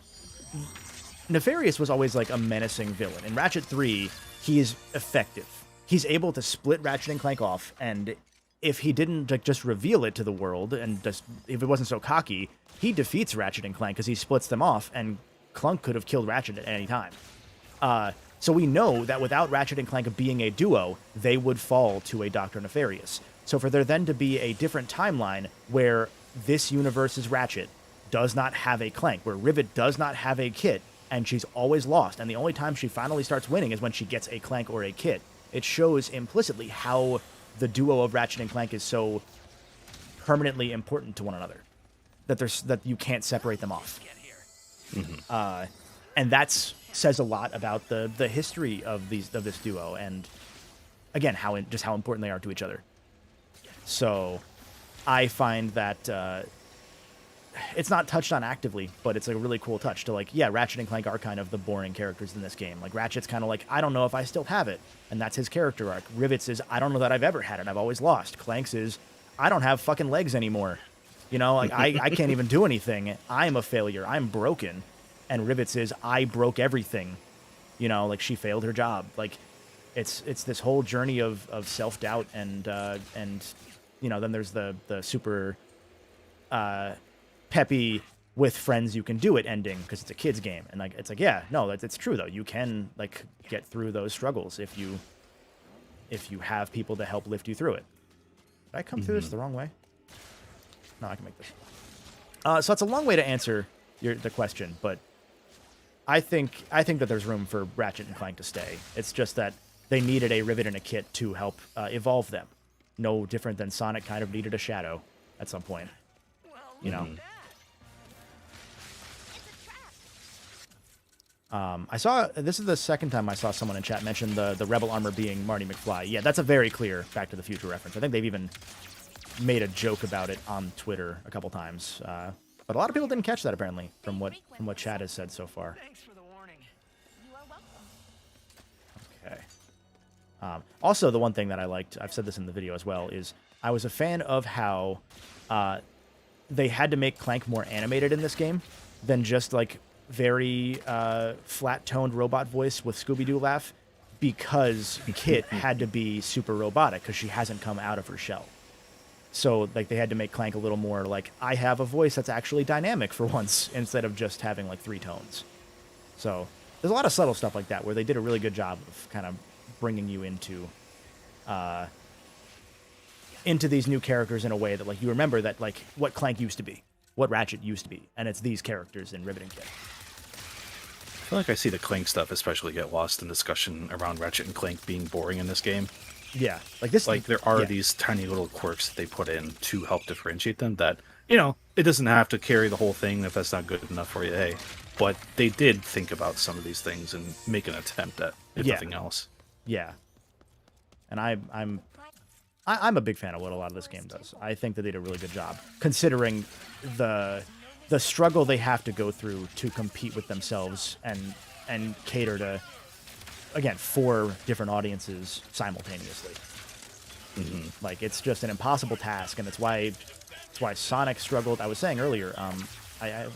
Nefarious was always like a menacing villain. In Ratchet 3, he is effective. He's able to split Ratchet and Clank off, and if he didn't like just reveal it to the world, and just if it wasn't so cocky, he defeats Ratchet and Clank because he splits them off, and Clank could have killed Ratchet at any time. So we know that without Ratchet and Clank being a duo, they would fall to a Dr. Nefarious. So for there then to be a different timeline where this universe's Ratchet does not have a Clank, where Rivet does not have a Kit, and she's always lost, and the only time she finally starts winning is when she gets a Clank or a Kit, it shows implicitly how the duo of Ratchet and Clank is so permanently important to one another, that you can't separate them off. And that says a lot about the history of this duo, and again how important they are to each other. So I find that it's not touched on actively, but it's a really cool touch to like, yeah, Ratchet and Clank are kind of the boring characters in this game. Like Ratchet's kind of like, I don't know if I still have it, and that's his character arc. Rivet's is, I don't know that I've ever had it, I've always lost. Clank's is, I don't have fucking legs anymore. You know, like I can't even do anything. I'm a failure. I'm broken. And Rivet's is, I broke everything. You know, like she failed her job. Like it's this whole journey of self-doubt and you know, then there's the super peppy with friends you can do it ending because it's a kid's game, and like it's like, yeah, no, it's true though, you can like get through those struggles if you have people to help lift you through it. Did I come through this the wrong way? No, I can make this. So it's a long way to answer the question, but I think that there's room for Ratchet and Clank to stay. It's just that they needed a Rivet and a Kit to help evolve them. No different than Sonic kind of needed a Shadow at some point. You know. I saw, this is the second time I saw someone in chat mention the Rebel armor being Marty McFly. Yeah, that's a very clear Back to the Future reference. I think they've even made a joke about it on Twitter a couple times. But a lot of people didn't catch that apparently from what chat has said so far. Thanks for the warning. You are welcome. Okay. Also, the one thing that I liked, I've said this in the video as well, is I was a fan of how they had to make Clank more animated in this game than just like very flat-toned robot voice with Scooby-Doo laugh, because Kit had to be super robotic because she hasn't come out of her shell. So like they had to make Clank a little more like, I have a voice that's actually dynamic for once, instead of just having like 3 tones. So there's a lot of subtle stuff like that where they did a really good job of kind of bringing you into these new characters in a way that like you remember that like what Clank used to be, what Ratchet used to be, and it's these characters in Rivet and Kit. I feel like I see the Clank stuff especially get lost in discussion around Ratchet and Clank being boring in this game. Yeah, like this. Like there are these tiny little quirks that they put in to help differentiate them. That, you know, it doesn't have to carry the whole thing if that's not good enough for you. Hey, but they did think about some of these things and make an attempt at, if nothing else. Yeah, and I'm a big fan of what a lot of this game does. I think that they did a really good job, considering the struggle they have to go through to compete with themselves and cater to, again, 4 different audiences simultaneously. Like it's just an impossible task, and it's why Sonic struggled. I was saying earlier,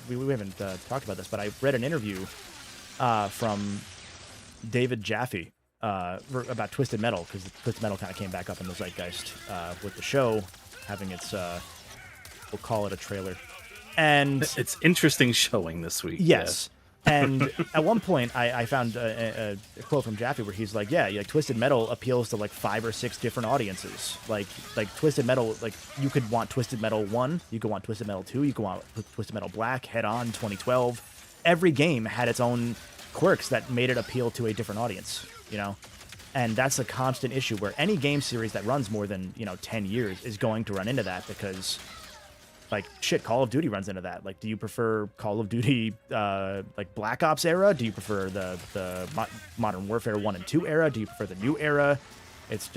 we haven't talked about this, but I read an interview from David Jaffe about Twisted Metal, because Twisted Metal kind of came back up in the zeitgeist with the show having its, we'll call it a trailer. And it's interesting showing this week. Yes. And at one point, I found a quote from Jaffe where he's like, yeah, like Twisted Metal appeals to like 5 or 6 different audiences. Like Twisted Metal, like you could want Twisted Metal 1, you could want Twisted Metal 2, you could want Twisted Metal Black, Head On, 2012. Every game had its own quirks that made it appeal to a different audience, you know? And that's a constant issue where any game series that runs more than, 10 years is going to run into that, because like shit, Call of Duty runs into that. Like, do you prefer Call of Duty like Black Ops era? Do you prefer the Modern Warfare 1 and 2 era? Do you prefer the new era? It's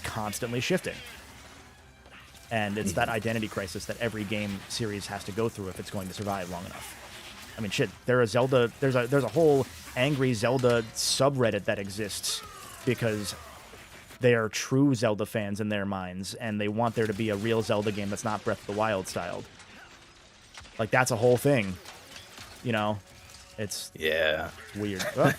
constantly shifting. And it's that identity crisis that every game series has to go through if it's going to survive long enough. I mean, shit, there's a whole angry Zelda subreddit that exists because they are true Zelda fans in their minds, and they want there to be a real Zelda game that's not Breath of the Wild styled. Like, that's a whole thing, you know? It's weird. Oh.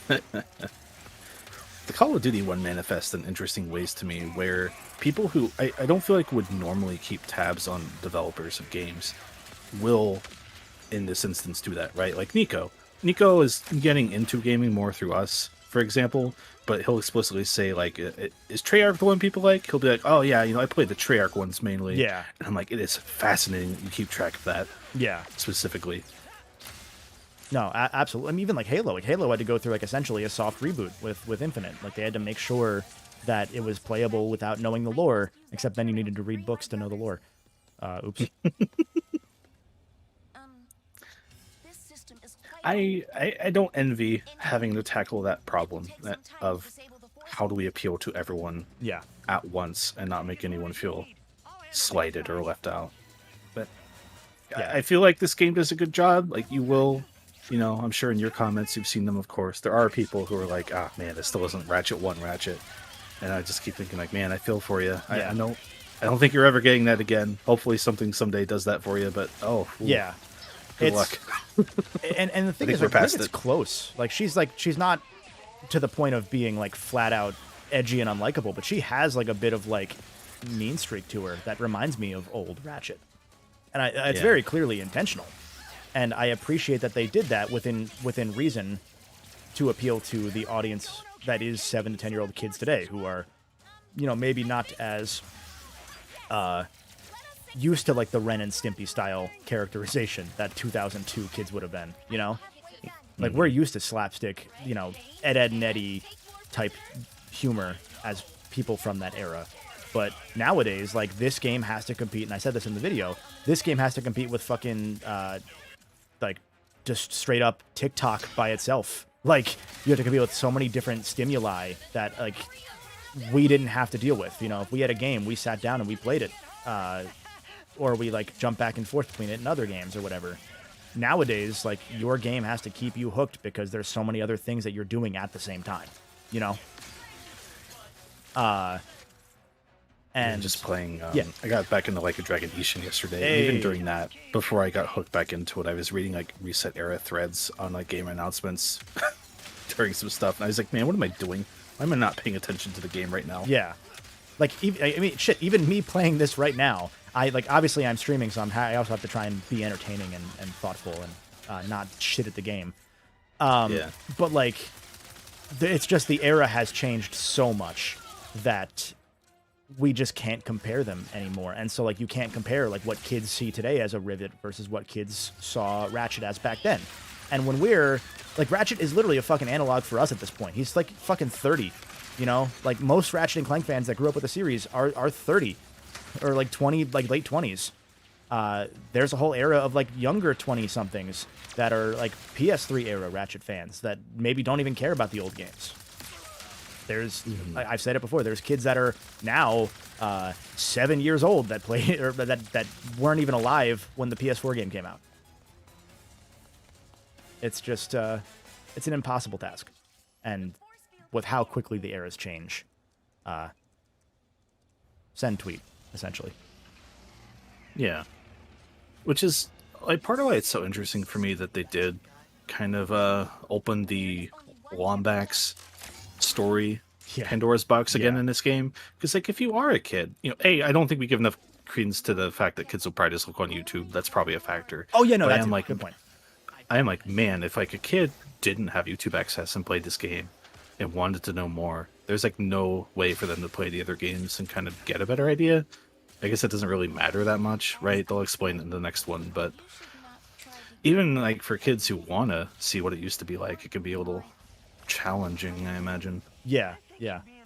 The Call of Duty one manifests in interesting ways to me, where people who I don't feel like would normally keep tabs on developers of games will, in this instance, do that, right? Like Nico. Nico is getting into gaming more through us, for example, but he'll explicitly say, like, is Treyarch the one people like? He'll be like, oh, yeah, I play the Treyarch ones mainly. Yeah. And I'm like, it is fascinating that you keep track of that. Yeah. Specifically. No, absolutely. I mean, even like Halo. Like, Halo had to go through, like, essentially a soft reboot with Infinite. Like, they had to make sure that it was playable without knowing the lore, except then you needed to read books to know the lore. Oops. I don't envy having to tackle that problem of how do we appeal to everyone at once and not make anyone feel slighted or left out. But I feel like this game does a good job. Like, you will, I'm sure in your comments you've seen them, of course. There are people who are like, ah, man, this still isn't Ratchet 1 Ratchet. And I just keep thinking, like, man, I feel for you. I don't think you're ever getting that again. Hopefully something someday does that for you, but yeah. Good luck. and the thing is, like, I think it's close. Like, she's not to the point of being, like, flat out edgy and unlikable, but she has, like, a bit of, like, mean streak to her that reminds me of old Ratchet. And it's very clearly intentional. And I appreciate that they did that within reason to appeal to the audience that is 7 to 10-year-old kids today who are, maybe not as used to, like, the Ren and Stimpy style characterization that 2002 kids would have been, Like, we're used to slapstick, Ed, and Eddie type humor as people from that era. But nowadays, like, this game has to compete, and I said this in the video, this game has to compete with fucking, like, just straight up TikTok by itself. Like, you have to compete with so many different stimuli that, like, we didn't have to deal with. If we had a game, we sat down and we played it. Or we, like, jump back and forth between it and other games or whatever. Nowadays, like, your game has to keep you hooked because there's so many other things that you're doing at the same time, and just playing, I got back into Like a Dragon Ishin yesterday. And even during that, before I got hooked back into it, I was reading, like, Reset Era threads on, like, game announcements during some stuff. And I was like, man, what am I doing? Why am I not paying attention to the game right now? Yeah. Like, even me playing this right now, obviously I'm streaming, so I also have to try and be entertaining and thoughtful and not shit at the game. But, like, it's just the era has changed so much that we just can't compare them anymore. And so, like, you can't compare, like, what kids see today as a Rivet versus what kids saw Ratchet as back then. And when like, Ratchet is literally a fucking analog for us at this point. He's, like, fucking 30, Like, most Ratchet and Clank fans that grew up with the series are 30 or, like, 20, like, late 20s. There's a whole era of, like, younger 20-somethings that are, like, PS3 era Ratchet fans that maybe don't even care about the old games. There's, I've said it before, there's kids that are now 7 years old that play, or that weren't even alive when the PS4 game came out. It's just, it's an impossible task. And with how quickly the eras change, send tweet, essentially. Yeah. Which is, like, part of why it's so interesting for me that they did kind of open the Lombax story Pandora's box again in this game. Because, like, if you are a kid, I don't think we give enough credence to the fact that kids will probably just look on YouTube. That's probably a factor. Oh, yeah, no, but that's a good point. I am like, man, if, like, a kid didn't have YouTube access and played this game and wanted to know more, there's, like, no way for them to play the other games and kind of get a better idea. I guess it doesn't really matter that much, right? They'll explain it in the next one, but even, like, for kids who want to see what it used to be like, it could be a little challenging, I imagine. Yeah.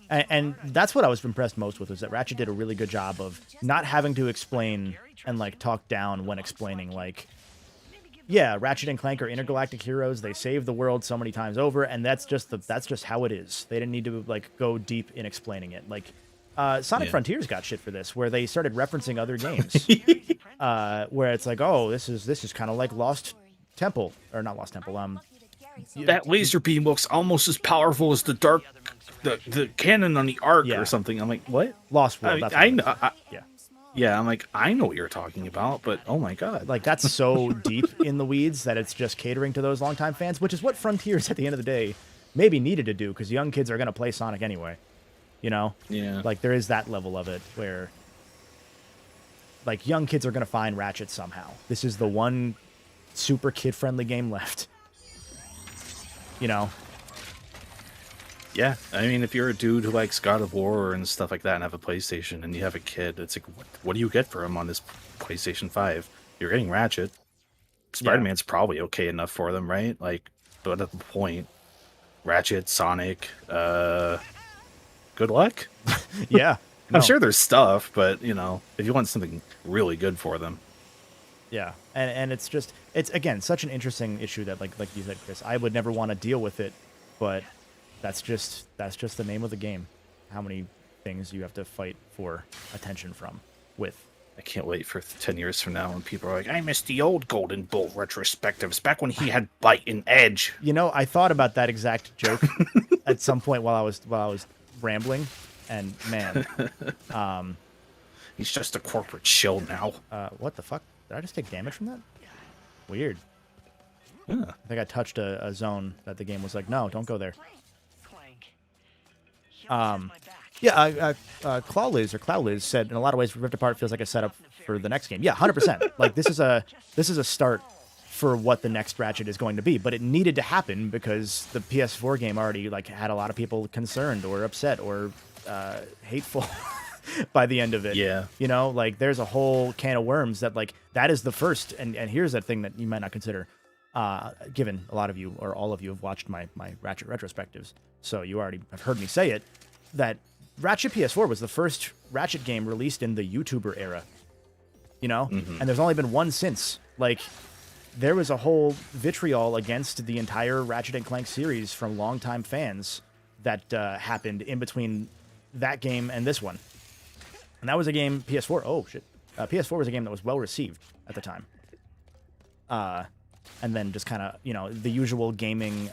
And that's what I was impressed most with, was that Ratchet did a really good job of not having to explain and, like, talk down when explaining, like, yeah, Ratchet and Clank are intergalactic heroes. They save the world so many times over, and that's just how it is. They didn't need to, like, go deep in explaining it. Like, Sonic Frontiers got shit for this, where they started referencing other games. Where it's like, oh, this is kind of like Lost Temple, or not Lost Temple. That laser beam looks almost as powerful as the cannon on the Ark or something. I'm like, what? Lost World. I know. Yeah, I'm like, I know what you're talking about, but oh my god. Like, that's so deep in the weeds that it's just catering to those longtime fans, which is what Frontiers, at the end of the day, maybe needed to do, because young kids are going to play Sonic anyway. You know? Yeah. Like, there is that level of it where, like, young kids are going to find Ratchet somehow. This is the one super kid-friendly game left. You know? Yeah, I mean, if you're a dude who likes God of War and stuff like that and have a PlayStation and you have a kid, it's like, what do you get for him on this PlayStation 5? You're getting Ratchet. Spider-Man's probably okay enough for them, right? Like, but at the point, Ratchet, Sonic, good luck. Yeah. I'm sure there's stuff, but, you know, if you want something really good for them. Yeah, and it's just, it's, again, such an interesting issue that, like you said, Chris, I would never want to deal with it, but that's just the name of the game. How many things you have to fight for attention from with. I can't wait for 10 years from now when people are like, I miss the old Golden Bull retrospectives back when he had bite and edge. You know, I thought about that exact joke at some point while I was rambling, and man, he's just a corporate shill now. What the fuck? Did I just take damage from that? Weird. Yeah. I think I touched a zone that the game was like, no, don't go there. Clawliz said, in a lot of ways, Rift Apart feels like a setup for the next game. Yeah, 100%. Like, this is a start for what the next Ratchet is going to be, but it needed to happen because the PS4 game already, like, had a lot of people concerned or upset or hateful by the end of it. Yeah. You know, like, there's a whole can of worms that, like, that is the first, and here's that thing that you might not consider, given a lot of you, or all of you have watched my Ratchet retrospectives, so you already have heard me say it, that Ratchet PS4 was the first Ratchet game released in the YouTuber era. You know? Mm-hmm. And there's only been one since. Like, there was a whole vitriol against the entire Ratchet & Clank series from longtime fans that happened in between that game and this one. And that was a game, PS4, oh shit. PS4 was a game that was well received at the time. And then just kind of, you know, the usual gaming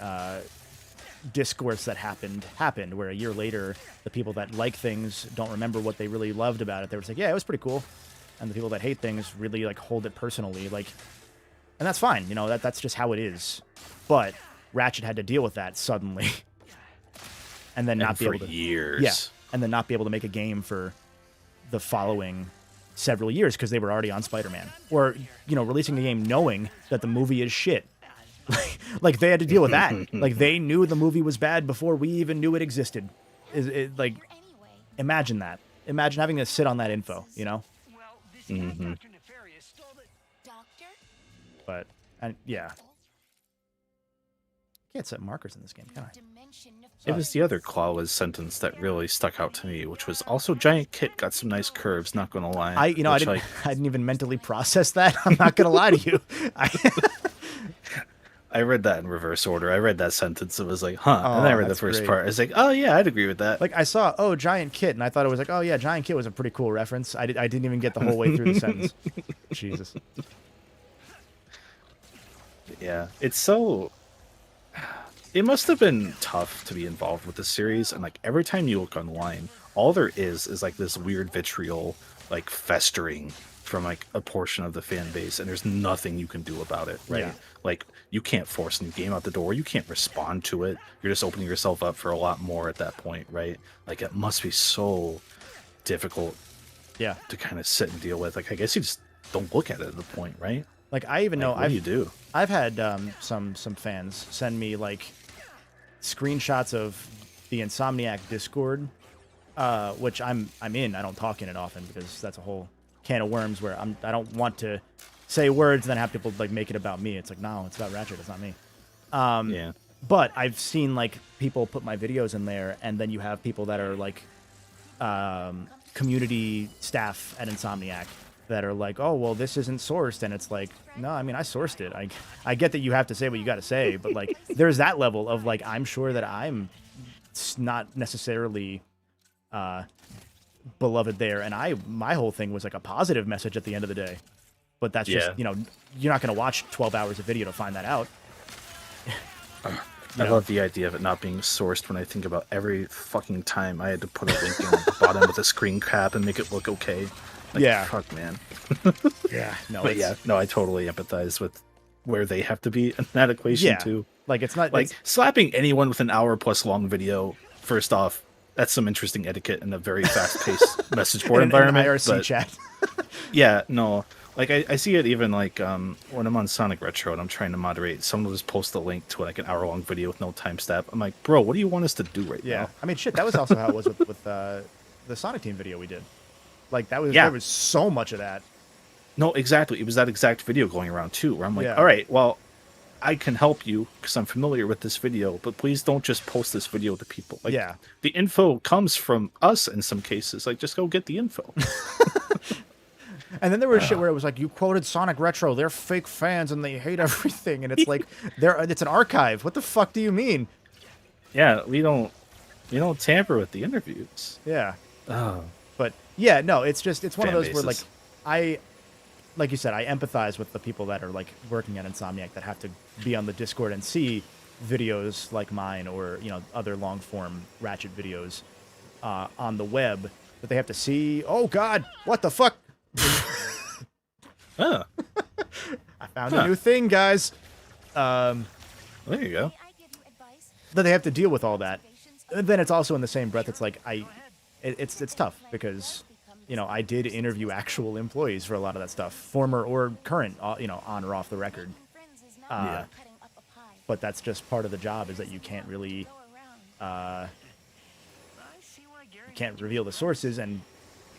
discourse that happened, where a year later, the people that like things don't remember what they really loved about it. They were like, yeah, it was pretty cool. And the people that hate things really, like, hold it personally. Like, and that's fine, you know, that's just how it is. But Ratchet had to deal with that suddenly. And then not be able to... years. Yeah, and then not be able to make a game for the following several years because they were already on Spider-Man. Or, you know, releasing the game knowing that the movie is shit. Like, they had to deal with that. Like, they knew the movie was bad before we even knew it existed. Like, imagine that. Imagine having to sit on that info, you know? Mm-hmm. But, and yeah. Can't set markers in this game, can I? It was the other Clawless sentence that really stuck out to me, which was also Giant Kit got some nice curves, not gonna lie. I didn't even mentally process that. I'm not gonna lie to you. I read that in reverse order. I read that sentence. It was like, huh. And then I read the first part. I was like, oh, yeah, I'd agree with that. Like, I saw, oh, Giant Kit, and I thought it was like, oh, yeah, Giant Kit was a pretty cool reference. I didn't even get the whole way through the sentence. Jesus. Yeah, it's so... It must have been tough to be involved with the series, and, like, every time you look online, all there is, like, this weird vitriol, like, festering from, like, a portion of the fan base, and there's nothing you can do about it, right? Yeah. Like, you can't force a new game out the door. You can't respond to it. You're just opening yourself up for a lot more at that point, right? Like, it must be so difficult to kind of sit and deal with. Like, I guess you just don't look at it at the point, right? Like, I even know... What do you do? I've had some fans send me, like, screenshots of the Insomniac Discord, which I'm in. I don't talk in it often because that's a whole can of worms where I don't want to say words and then have people, like, make it about me. It's like, no, it's about Ratchet. It's not me. Yeah. But I've seen, like, people put my videos in there, and then you have people that are, like, community staff at Insomniac that are like, oh, well, this isn't sourced. And it's like, no, I mean, I sourced it. I get that you have to say what you got to say, but, like, there's that level of, like, I'm sure that I'm not necessarily beloved there, and my whole thing was like a positive message at the end of the day. But that's just, Yeah. you know, you're not going to watch 12 hours of video to find that out. I love the idea of it not being sourced when I think about every fucking time I had to put a link in at the bottom with a screen cap and make it look okay. Like, Yeah. Fuck, man. Yeah. No, But yeah, no, I totally empathize with where they have to be in that equation, Yeah. too. Like, it's not... Like, slapping anyone with an hour-plus long video, first off, that's some interesting etiquette in a very fast-paced message board in an environment. IRC but chat. yeah, no. Like, I see it even, like, when I'm on Sonic Retro and I'm trying to moderate, someone will just post a link to, like, an hour-long video with no timestamp. I'm like, bro, what do you want us to do right Yeah. now? I mean, shit, that was also how it was with the Sonic Team video we did. Like, that was... Yeah. There was so much of that. No, exactly. It was that exact video going around, too, where I'm like, Yeah. all right, well, I can help you because I'm familiar with this video, but please don't just post this video to people. Like, Yeah. the info comes from us in some cases. Like, just go get the info. And then there was shit where it was like, you quoted Sonic Retro, they're fake fans and they hate everything, and it's like, it's an archive. What the fuck do you mean? Yeah, we don't tamper with the interviews. Yeah. Oh. But yeah, no, it's one of Fan those where like bases. like you said, I empathize with the people that are like working at Insomniac that have to be on the Discord and see videos like mine or, you know, other long form Ratchet videos on the web that they have to see. Oh God, what the fuck? Oh. I found a new thing, guys. There you go. That they have to deal with all that. And then it's also in the same breath. It's like it's tough because, you know, I did interview actual employees for a lot of that stuff, former or current, you know, on or off the record. Yeah. But that's just part of the job, is that you can't really, you can't reveal the sources, and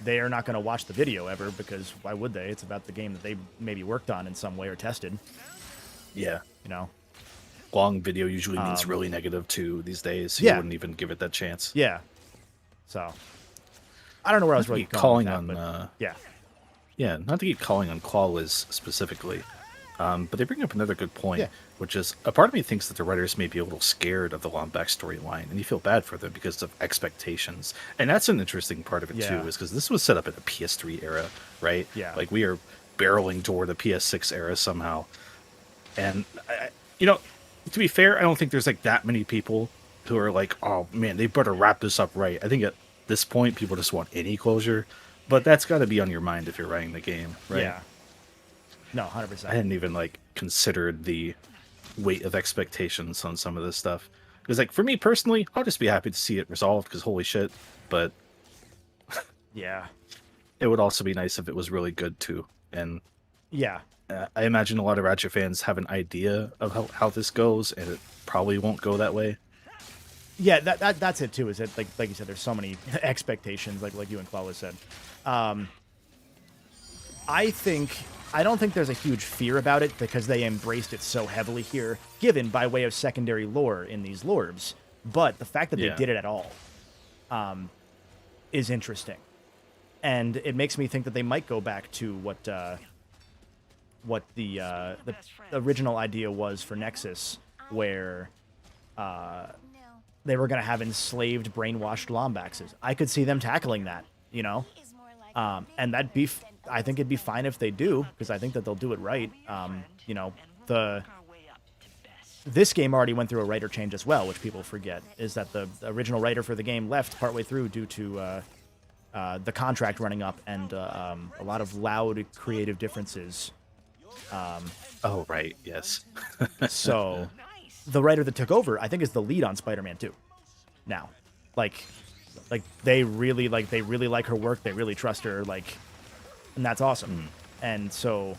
they are not going to watch the video ever because why would they? It's about the game that they maybe worked on in some way or tested. Yeah. You know. Long video usually means really negative too these days. So yeah. You wouldn't even give it that chance. Yeah. So I don't know where I was really calling going on. with that, but yeah. Yeah, not to keep calling on Clawless specifically, but they bring up another good point, which is a part of me thinks that the writers may be a little scared of the Lombax storyline, and you feel bad for them because of expectations. And that's an interesting part of it too, is because this was set up in the PS3 era, right? Yeah. Like we are barreling toward the PS6 era somehow, and you know, to be fair, I don't think there's like that many people who are like, oh man, they better wrap this up right. I think at this point, people just want any closure. But that's got to be on your mind if you're writing the game, right? Yeah. No, 100%. I hadn't even like considered the weight of expectations on some of this stuff. Because like for me personally, I'll just be happy to see it resolved because holy shit. But yeah, it would also be nice if it was really good too. And yeah, I imagine a lot of Ratchet fans have an idea of how this goes, and it probably won't go that way. Yeah, that's it too. Is it like you said? There's so many expectations, like you and Clawless said. I don't think there's a huge fear about it because they embraced it so heavily here, given by way of secondary lore in these lorbs. But the fact that they did it at all is interesting, and it makes me think that they might go back to what the original idea was for Nexus, where they were going to have enslaved, brainwashed Lombaxes. I could see them tackling that, you know? And that'd be, I think it'd be fine if they do, because I think that they'll do it right. You know, this game already went through a writer change as well, which people forget, is that the original writer for the game left partway through due to the contract running up and a lot of loud creative differences. Oh, right, yes. So the writer that took over, I think, is the lead on Spider-Man 2 now. Like they really like her work, they really trust her, like, and that's awesome. And so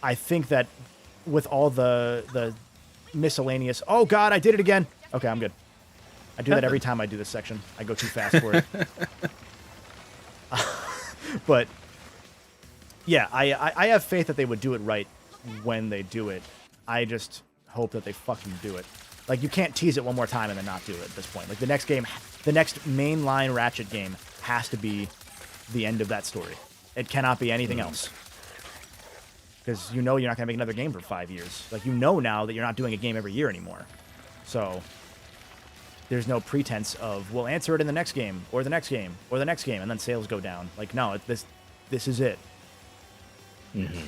I think that with all the miscellaneous, oh god, I did it again. Okay, I'm good. I do that every time I do this section. I go too fast for it. But yeah, I have faith that they would do it right when they do it. I just hope that they fucking do it. Like, you can't tease it one more time and then not do it at this point. Like, the next mainline Ratchet game has to be the end of that story. It cannot be anything else. Because you know you're not going to make another game for 5 years. Like, you know now that you're not doing a game every year anymore. So, there's no pretense of, we'll answer it in the next game, or the next game, or the next game, and then sales go down. Like, no, this is it. Mm-hmm.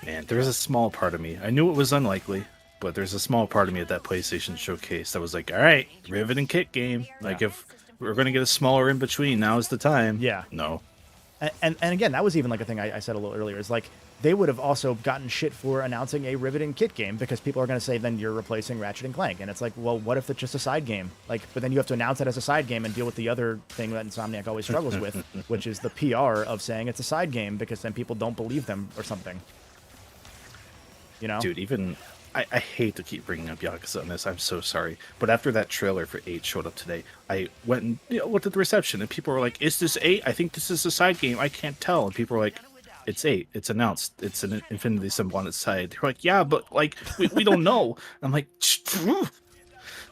Man, there's a small part of me. I knew it was unlikely, but there's a small part of me at that PlayStation showcase that was like, all right, Rivet and Kit game. Like, if we're going to get a smaller in between, now's the time. Yeah. No. And again, that was even like a thing I said a little earlier, is like, they would have also gotten shit for announcing a Rivet and Kit game, because people are going to say, then you're replacing Ratchet and Clank. And it's like, well, what if it's just a side game? Like, but then you have to announce it as a side game and deal with the other thing that Insomniac always struggles with, which is the PR of saying it's a side game, because then people don't believe them or something. You know? Dude, even... I hate to keep bringing up Yakuza on this. I'm so sorry. But after that trailer for 8 showed up today, I went and looked at the reception, and people were like, is this 8? I think this is a side game. I can't tell. And people were like, it's 8. It's announced. It's an infinity symbol on its side. They're like, yeah, but like we don't know. I'm like,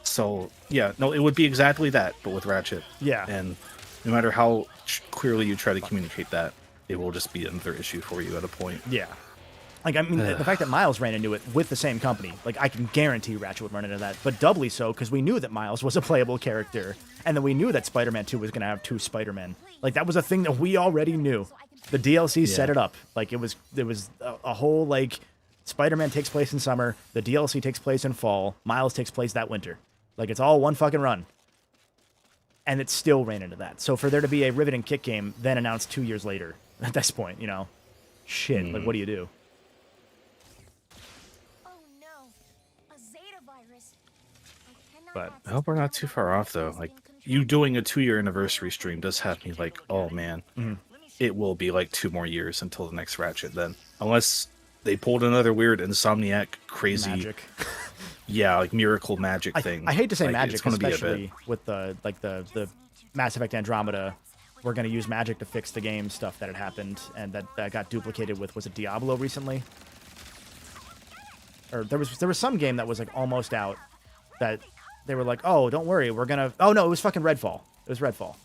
so yeah, no, it would be exactly that, but with Ratchet. Yeah. And no matter how clearly you try to communicate that, it will just be another issue for you at a point. Yeah. Like, I mean, the fact that Miles ran into it with the same company, like, I can guarantee Ratchet would run into that, but doubly so because we knew that Miles was a playable character, and then we knew that Spider-Man 2 was going to have 2 Spider-Men. Like, that was a thing that we already knew. The DLC set it up. Like, it was a whole, like, Spider-Man takes place in summer, the DLC takes place in fall, Miles takes place that winter. Like, it's all one fucking run. And it still ran into that. So for there to be a Rivet and Kit game, then announced 2 years later, at this point, you know, shit, like, what do you do? But I hope we're not too far off, though. Like, you doing a 2-year anniversary stream does have me like, oh man, it will be like 2 more years until the next Ratchet then. Unless they pulled another weird Insomniac crazy magic. Yeah, like miracle magic thing. I hate to say like, magic, especially with the Mass Effect Andromeda. We're going to use magic to fix the game stuff that had happened and that got duplicated with, was it Diablo recently? Or there was some game that was like almost out that they were like, oh, don't worry, we're going to... Oh, no, it was fucking Redfall. It was Redfall,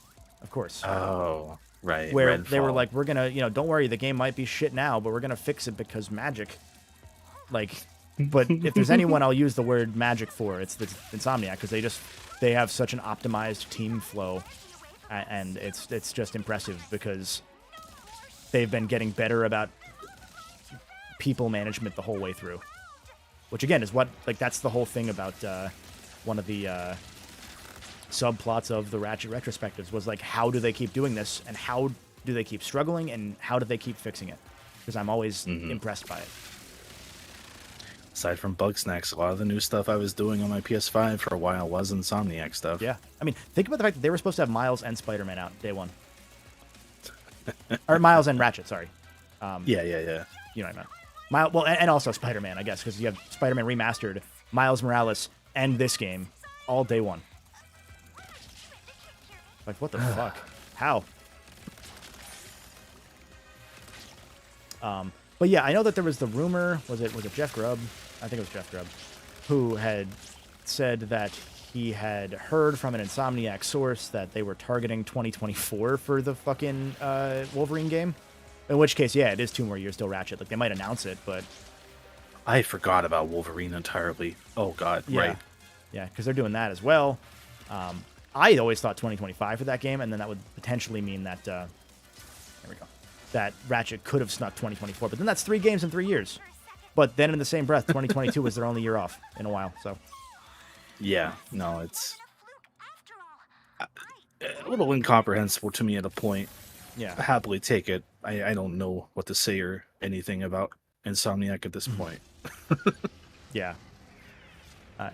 of course. Oh, right. Where Redfall. they were like, we're going to, you know, don't worry, the game might be shit now, but we're going to fix it because magic. Like, but if there's anyone I'll use the word magic for, it's Insomniac, because they have such an optimized team flow, and it's just impressive because they've been getting better about people management the whole way through. Which, again, is what, like, that's the whole thing about... one of the subplots of the Ratchet retrospectives was like, how do they keep doing this, and how do they keep struggling, and how do they keep fixing it? Because I'm always impressed by it. Aside from Bugsnax, a lot of the new stuff I was doing on my PS5 for a while was Insomniac stuff. Yeah. I mean, think about the fact that they were supposed to have Miles and Spider-Man out day one. Or Miles and Ratchet, sorry. Yeah. You know what I meant. Well, and also Spider-Man, I guess, because you have Spider-Man Remastered, Miles Morales, and this game all day one. Like, what the fuck? How? But yeah, I know that there was the rumor, was it Jeff Grubb? I think it was Jeff Grubb, who had said that he had heard from an Insomniac source that they were targeting 2024 for the fucking Wolverine game. In which case, yeah, it is 2 more years till Ratchet. Like, they might announce it, but... I forgot about Wolverine entirely. Oh, God, yeah. right. Yeah, because they're doing that as well. I always thought 2025 for that game, and then that would potentially mean that... there we go. That Ratchet could have snuck 2024, but then that's 3 games in 3 years. But then in the same breath, 2022 was their only year off in a while, so... Yeah, no, it's... a little incomprehensible to me at a point. Yeah. I happily take it. I don't know what to say or anything about Insomniac at this point. Yeah.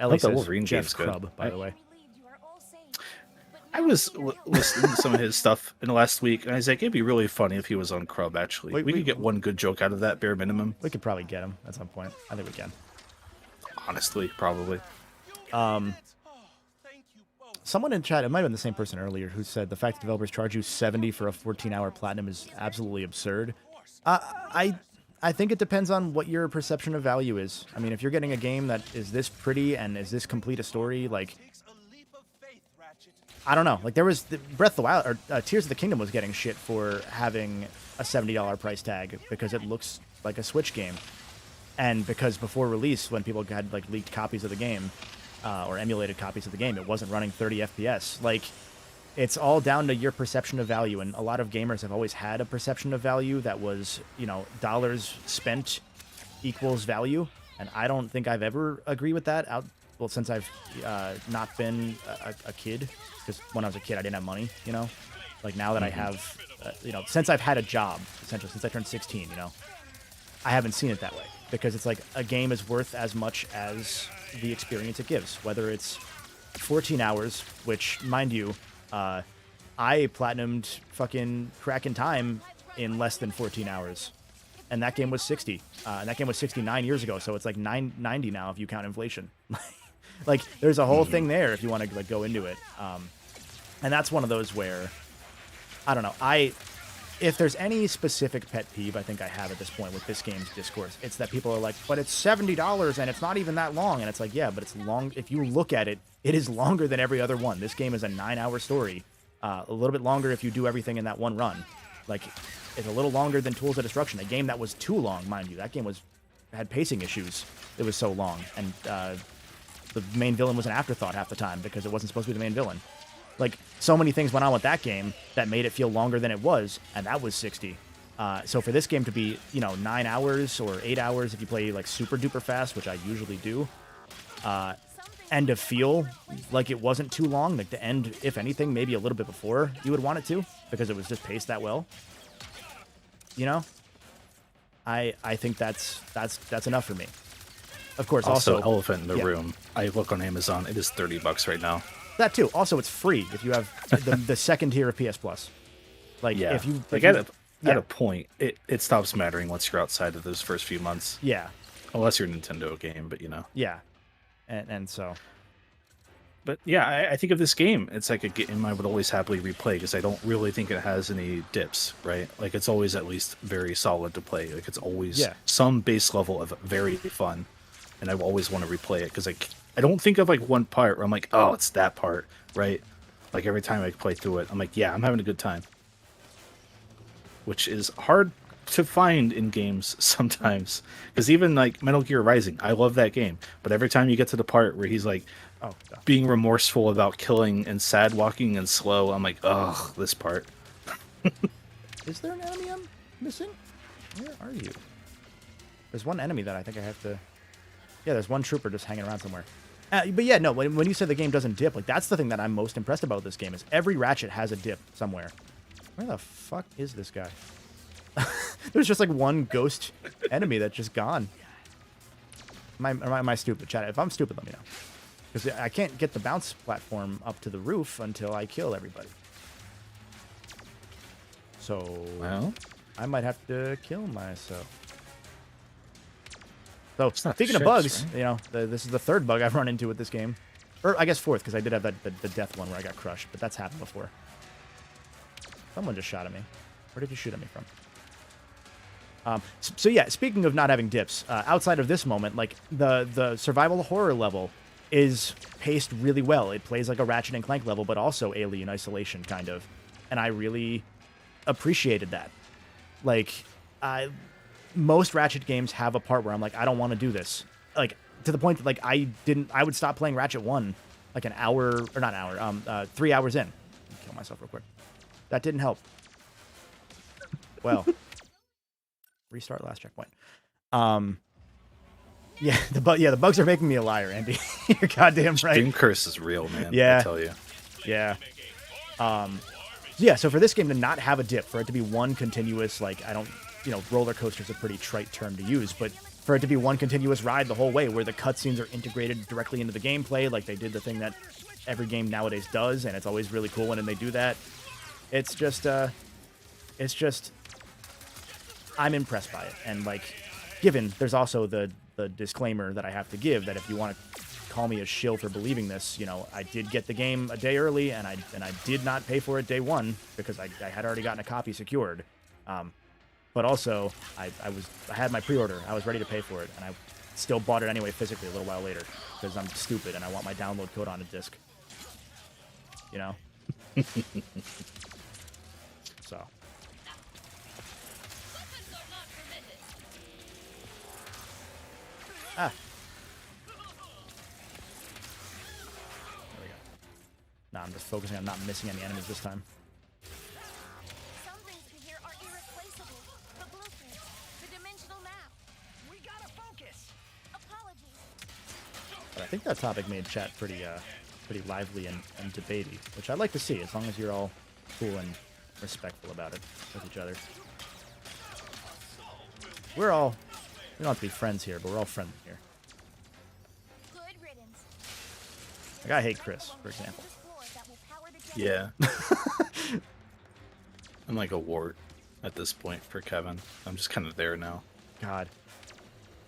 Ellie says Wolverine Jeff game's good. Grubb, by the way. I was listening to some of his stuff in the last week, and I was like, it'd be really funny if he was on Crub, actually. We could get one good joke out of that, bare minimum. We could probably get him at some point. I think we can. Honestly, probably. Someone in chat, it might have been the same person earlier, who said the fact that developers charge you $70 for a 14-hour platinum is absolutely absurd. I think it depends on what your perception of value is. I mean, if you're getting a game that is this pretty and is this complete a story, like... I don't know. Like, there was... Breath of the Wild, or Tears of the Kingdom was getting shit for having a $70 price tag because it looks like a Switch game. And because before release, when people had, like, leaked copies of the game, or emulated copies of the game, it wasn't running 30 FPS. Like, it's all down to your perception of value, and a lot of gamers have always had a perception of value that was, you know, dollars spent equals value, and I don't think I've ever agreed with that. Well, since I've not been a kid, because when I was a kid I didn't have money, you know. Like now that I have, you know, since I've had a job, essentially since I turned 16, you know, I haven't seen it that way, because it's like a game is worth as much as the experience it gives, whether it's 14 hours, which, mind you, I platinumed fucking Crack in Time in less than 14 hours. And that game was 60. And that game was 69 years ago, so it's like 990 now if you count inflation. Like, there's a whole thing there if you want to like go into it. And that's one of those where, I don't know, if there's any specific pet peeve I think I have at this point with this game's discourse, it's that people are like, but it's $70 and it's not even that long. And it's like, yeah, but it's long. If you look at it, it is longer than every other one. This game is a 9-hour story. A little bit longer if you do everything in that one run. Like, it's a little longer than Tools of Destruction, a game that was too long, mind you. That game had pacing issues. It was so long. And the main villain was an afterthought half the time because it wasn't supposed to be the main villain. Like, so many things went on with that game that made it feel longer than it was, and that was 60. So for this game to be, you know, 9 hours or 8 hours if you play, like, super duper fast, which I usually do, and to feel like it wasn't too long, like to end, if anything, maybe a little bit before you would want it to, because it was just paced that well, you know? I think that's enough for me. Of course, also elephant in the room. I look on Amazon. It is $30 right now. That too. Also, it's free if you have the second tier of PS Plus. Like, yeah. if you at a point, it stops mattering once you're outside of those first few months. Yeah. Unless you're a Nintendo game, but you know. Yeah. And so. But yeah, I think of this game, it's like a game I would always happily replay because I don't really think it has any dips, right? Like, it's always at least very solid to play. Like, it's always some base level of very fun, and I always want to replay it because I don't think of like one part where I'm like, oh, it's that part, right? Like, every time I play through it, I'm like, yeah, I'm having a good time. Which is hard to find in games sometimes. Because even like Metal Gear Rising, I love that game. But every time you get to the part where he's like being remorseful about killing and sad walking and slow, I'm like, ugh, this part. Is there an enemy I'm missing? Where are you? There's one enemy that I think I have to... Yeah, there's one trooper just hanging around somewhere. But yeah, no, when you said the game doesn't dip, like, that's the thing that I'm most impressed about this game, is every Ratchet has a dip somewhere. Where the fuck is this guy? There's just like one ghost enemy that's just gone. Am I stupid, chat? If I'm stupid, let me know. Because I can't get the bounce platform up to the roof until I kill everybody. So, well, I might have to kill myself. So, speaking of bugs, right? You know, this is the third bug I've run into with this game. Or, I guess fourth, because I did have the death one where I got crushed, but that's happened before. Someone just shot at me. Where did you shoot at me from? So yeah, speaking of not having dips, outside of this moment, like, the survival horror level is paced really well. It plays like a Ratchet and Clank level, but also Alien Isolation, kind of. And I really appreciated that. Like, most Ratchet games have a part where I'm like, I don't want to do this. Like, to the point that, like, I would stop playing Ratchet 1, like, 3 hours in. Kill myself real quick. That didn't help. Well, restart last checkpoint. Yeah, the bugs are making me a liar, Andy. You're goddamn right. Stream curse is real, man. Yeah, I tell you. Yeah. Yeah. So for this game to not have a dip, for it to be one continuous, like, roller coaster's a pretty trite term to use, but for it to be one continuous ride the whole way, where the cutscenes are integrated directly into the gameplay, like they did the thing that every game nowadays does, and it's always really cool when they do that. It's just, I'm impressed by it. And, like, given there's also the disclaimer that I have to give, that if you want to call me a shill for believing this, you know, I did get the game a day early, and I did not pay for it day one, because I had already gotten a copy secured. But also, I had my pre-order. I was ready to pay for it, and I still bought it anyway physically a little while later, because I'm stupid, and I want my download code on a disc. You know? So. I'm just focusing on not missing any enemies this time. Some things in here are irreplaceable. The blueprint, the dimensional map. We gotta focus. Apologies. But I think that topic made chat pretty lively and debatey, which I'd like to see, as long as you're all cool and respectful about it with each other. We don't have to be friends here, but we're all friendly here. Good riddance. Like, I hate Chris, for example. Yeah. I'm like a wart at this point for Kevin. I'm just kind of there now. God.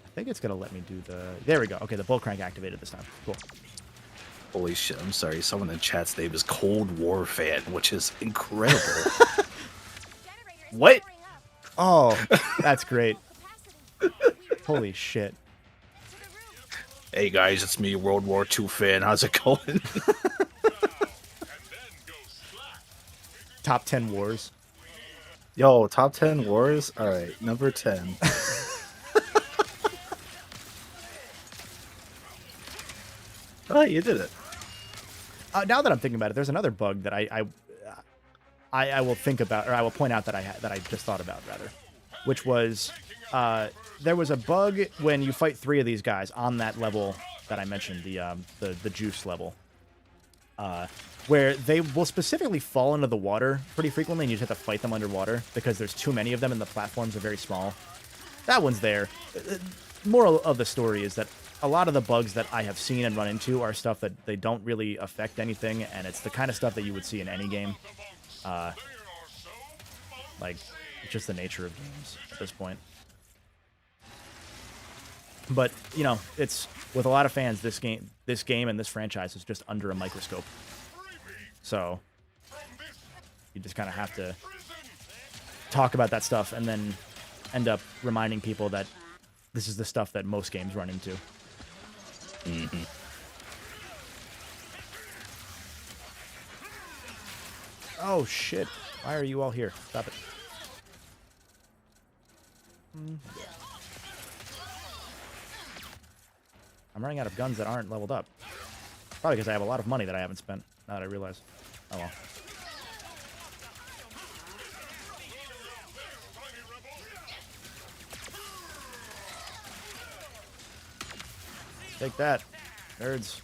I think it's going to let me do the... There we go. Okay, the bull crank activated this time. Cool. Holy shit, I'm sorry. Someone in chat's name is Cold War Fan, which is incredible. What? Oh, that's great. Holy shit. Hey guys, it's me, World War II fan. How's it going? Top 10 wars. Yo, top 10 wars? Alright, number 10. Oh, you did it. Now that I'm thinking about it, there's another bug that I will think about, or I will point out that I just thought about, rather, which was there was a bug when you fight 3 of these guys on that level that I mentioned, the juice level, where they will specifically fall into the water pretty frequently, and you just have to fight them underwater because there's too many of them and the platforms are very small. That one's there. Moral of the story is that a lot of the bugs that I have seen and run into are stuff that they don't really affect anything, and it's the kind of stuff that you would see in any game. Like, it's just the nature of games at this point. But, you know, it's, with a lot of fans, this game and this franchise is just under a microscope. So, you just kind of have to talk about that stuff and then end up reminding people that this is the stuff that most games run into. Mm-hmm. Oh, shit. Why are you all here? Stop it. I'm running out of guns that aren't leveled up. Probably because I have a lot of money that I haven't spent, now that I realize. Oh well. Take that, nerds.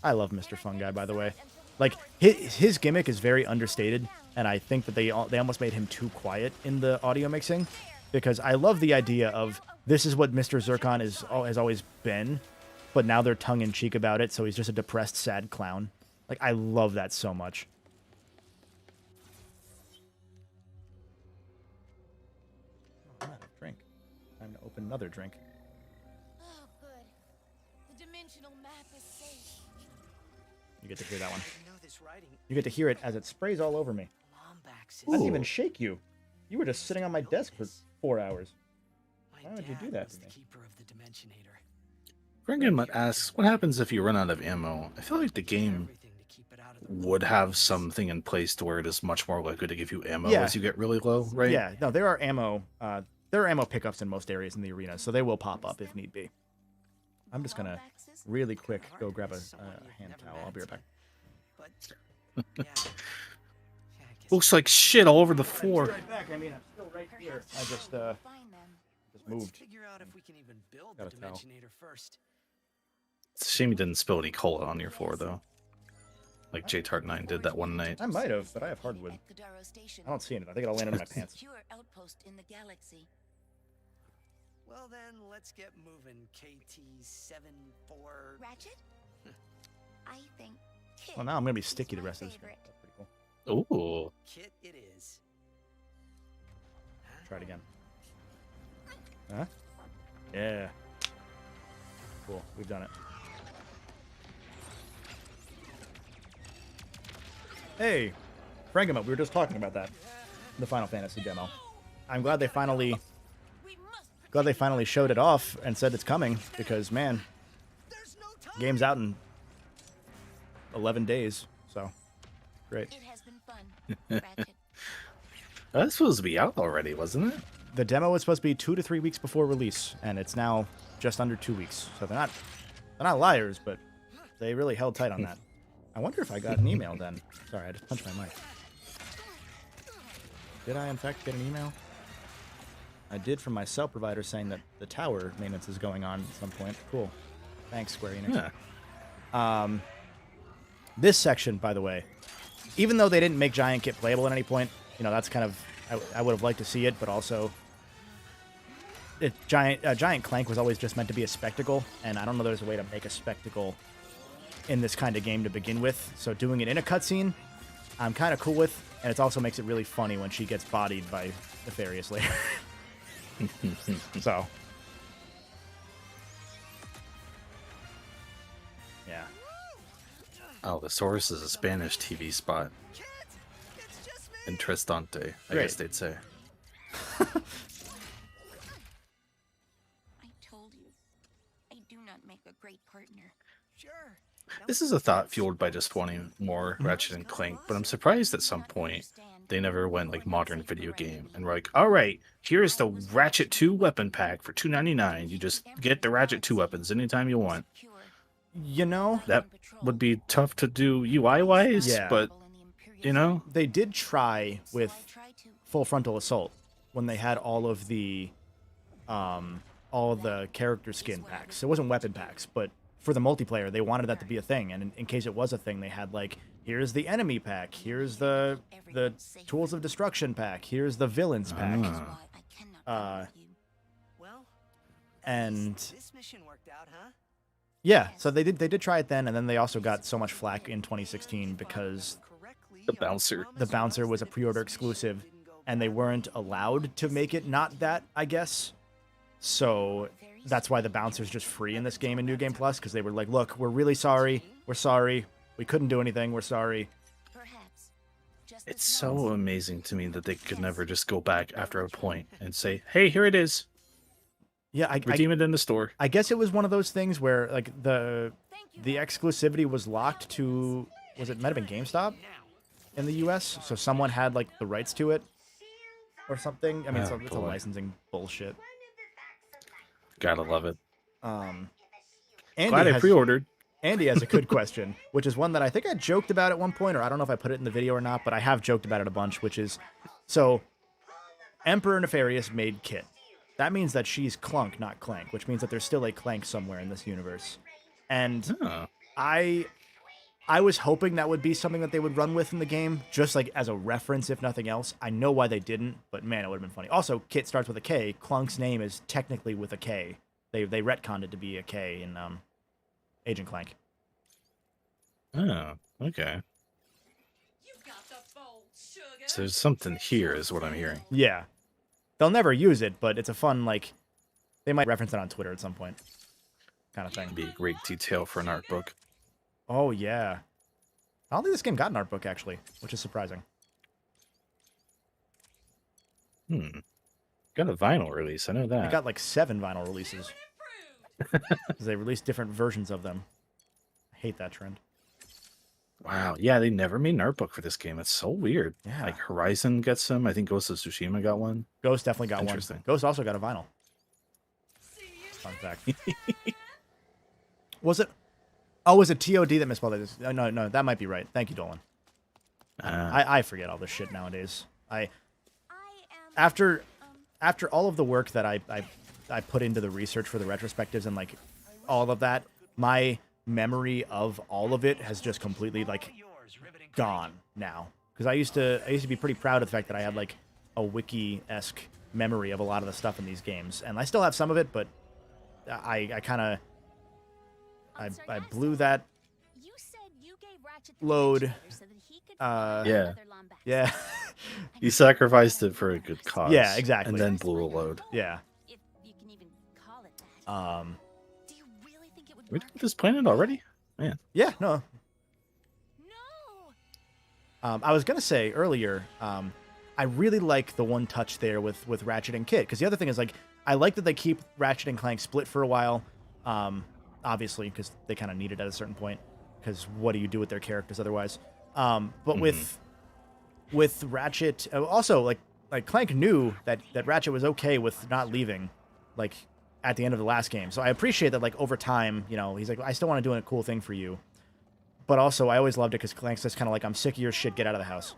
I love Mr. Fun Guy, by the way. Like, his gimmick is very understated, and I think that they almost made him too quiet in the audio mixing, because I love the idea of this is what Mr. Zircon has always been, but now they're tongue-in-cheek about it, so he's just a depressed, sad clown. Like, I love that so much. Oh, I'm out of drink. Time to open another drink. Oh, good. The dimensional map is safe. You get to hear that one. I know this writing. You get to hear it as it sprays all over me. I didn't even shake you. You were just sitting on my desk for 4 hours. Why would you do that to me? Bringan asks, what happens if you run out of ammo? I feel like the game would have something in place to where it is much more likely to give you ammo as you get really low, right? Yeah, no, there are ammo pickups in most areas in the arena, so they will pop up if need be. I'm just gonna really quick go grab a hand towel. I'll be right back. Looks like shit all over the floor. Right back. I mean, I'm still right here. I just moved. Figure out if we can even build Got the a towel. Dimensionator first. It's a shame you didn't spill any cola on your floor, though. Like JTart9 did that one night. I might have, but I have hardwood. I don't see it. I think it'll land in my pants. Secure outpost in the galaxy. Well then, let's get moving, KT-74. Ratchet? I think Kit Well, now I'm gonna be is sticky the my rest of this game. favorite. That's pretty cool. Ooh. Kit it is. Try it again. Huh? Yeah. Cool. We've done it. Hey, Frankenmuth, we were just talking about that. The Final Fantasy demo. I'm glad they finally showed it off and said it's coming, because man, game's out in 11 days, so great. It has been fun, Ratchet. That's supposed to be out already, wasn't it? The demo was supposed to be 2 to 3 weeks before release, and it's now just under 2 weeks. So they're not liars, but they really held tight on that. I wonder if I got an email then. Sorry, I just punched my mic. Did I, in fact, get an email? I did from my cell provider saying that the tower maintenance is going on at some point. Cool. Thanks, Square Enix. Yeah. This section, by the way, even though they didn't make Giant Kit playable at any point, you know, that's kind of... I would have liked to see it, but also... Giant Clank was always just meant to be a spectacle, and I don't know there's a way to make a spectacle in this kind of game to begin with. So doing it in a cutscene, I'm kind of cool with, and it also makes it really funny when she gets bodied by Nefarious later. So... yeah. Oh, the source is a Spanish TV spot. Interessante, I Great. guess they'd say. I told you, I do not make a great partner. Sure. This is a thought fueled by just wanting more Ratchet and Clank, but I'm surprised at some point they never went like modern video game and were like, all right, here's the Ratchet 2 weapon pack for $2.99. You just get the Ratchet 2 weapons anytime you want. You know, That would be tough to do UI-wise, Yeah. but, you know, they did try with Full Frontal Assault when they had all of the character skin packs. It wasn't weapon packs, but for the multiplayer, they wanted that to be a thing. And in case it was a thing, they had like, here's the enemy pack, here's the Tools of Destruction pack, here's the villains pack. And This mission worked out, huh? yeah, so they did try it then, and then they also got so much flack in 2016 because the bouncer was a pre-order exclusive, and they weren't allowed to make it not that, I guess. So that's why the bouncer's just free in this game in New Game Plus, because they were like, look, we're really sorry. We're sorry. We couldn't do anything. We're sorry. it's so amazing to me that they could never just go back after a point and say, hey, here it is. Yeah, redeem it in the store. I guess it was one of those things where like the exclusivity was locked to, was it might have been GameStop in the US, so someone had like the rights to it or something. I mean, it's a licensing bullshit. Gotta love it. Andy I pre-ordered. Andy has a good question, which is one that I think I joked about at one point, or I don't know if I put it in the video or not, but I have joked about it a bunch, which is, so Emperor Nefarious made Kit. That means that she's Clunk, not Clank, which means that there's still a Clank somewhere in this universe. And I was hoping that would be something that they would run with in the game, just like as a reference, if nothing else. I know why they didn't, but man, it would have been funny. Also, Kit starts with a K. Clunk's name is technically with a K. They retconned it to be a K in Agent Clank. Oh, okay. So there's something here, is what I'm hearing. Yeah. They'll never use it, but it's a fun, like, they might reference it on Twitter at some point. Kind of thing. Be a great detail for an art book. Oh, yeah. I don't think this game got an art book, actually, which is surprising. Got a vinyl release, I know that. It got like 7 vinyl releases. Because they released different versions of them. I hate that trend. Wow, yeah, they never made an art book for this game. It's so weird. Yeah. Like Horizon gets some. I think Ghost of Tsushima got one. Ghost definitely got one. Interesting. Ghost also got a vinyl. Fun fact. Was it? Oh, was it TOD that misspelled it? No, that might be right. Thank you, Dolan. I forget all this shit nowadays. After all of the work that I put into the research for the retrospectives and like all of that, my memory of all of it has just completely like gone now. Because I used to be pretty proud of the fact that I had like a wiki-esque memory of a lot of the stuff in these games, and I still have some of it, but I kind of I blew that load. Yeah. You sacrificed it for a good cause. Yeah, exactly. And then blew a load. Yeah. We did this planet already? Man. Yeah, no. I was gonna say earlier, I really like the one touch there with Ratchet and Kit, because the other thing is like I like that they keep Ratchet and Clank split for a while, obviously because they kind of need it at a certain point, because what do you do with their characters otherwise? But with Ratchet, also like Clank knew that Ratchet was okay with not leaving, like at the end of the last game. So I appreciate that, like over time, you know, he's like, I still want to do a cool thing for you. but also I always loved it because Clank's just kind of like, I'm sick of your shit, get out of the house.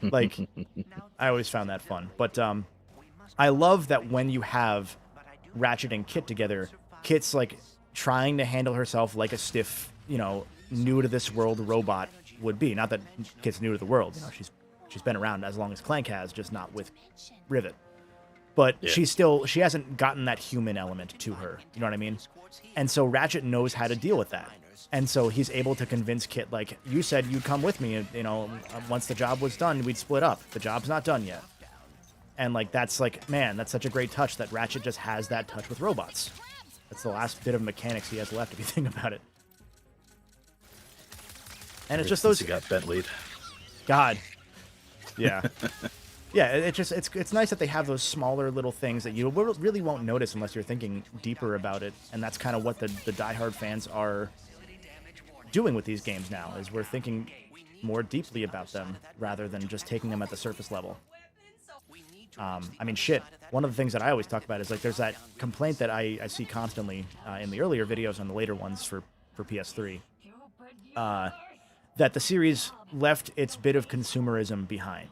Like, I always found that fun. But I love that when you have Ratchet and Kit together, Kit's like trying to handle herself like a stiff, you know, new to this world robot would be. Not that Kit's new to the world, you know, she's been around as long as Clank has, just not with Rivet. But she hasn't gotten that human element to her. You know what I mean? And so Ratchet knows how to deal with that. And so he's able to convince Kit, like, you said you'd come with me, you know, once the job was done, we'd split up. The job's not done yet. And, like, that's, like, man, that's such a great touch that Ratchet just has that touch with robots. That's the last bit of mechanics he has left, if you think about it. And it's just those... He got Bentley'd. God. Yeah. Yeah, it's nice that they have those smaller little things that you really won't notice unless you're thinking deeper about it. And that's kind of what the diehard fans are doing with these games now, is we're thinking more deeply about them rather than just taking them at the surface level. I mean, shit, one of the things that I always talk about is, like, there's that complaint that I see constantly in the earlier videos and the later ones for PS3, that the series left its bit of consumerism behind,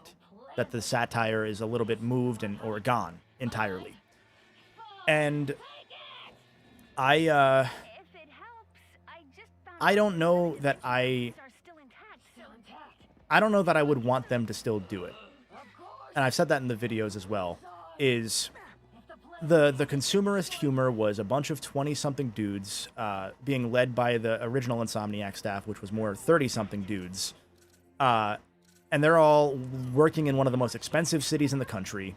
that the satire is a little bit moved or gone entirely. And I don't know that I don't know that I would want them to still do it. And I've said that in the videos as well, is the consumerist humor was a bunch of 20-something dudes being led by the original Insomniac staff, which was more 30-something dudes. And they're all working in one of the most expensive cities in the country,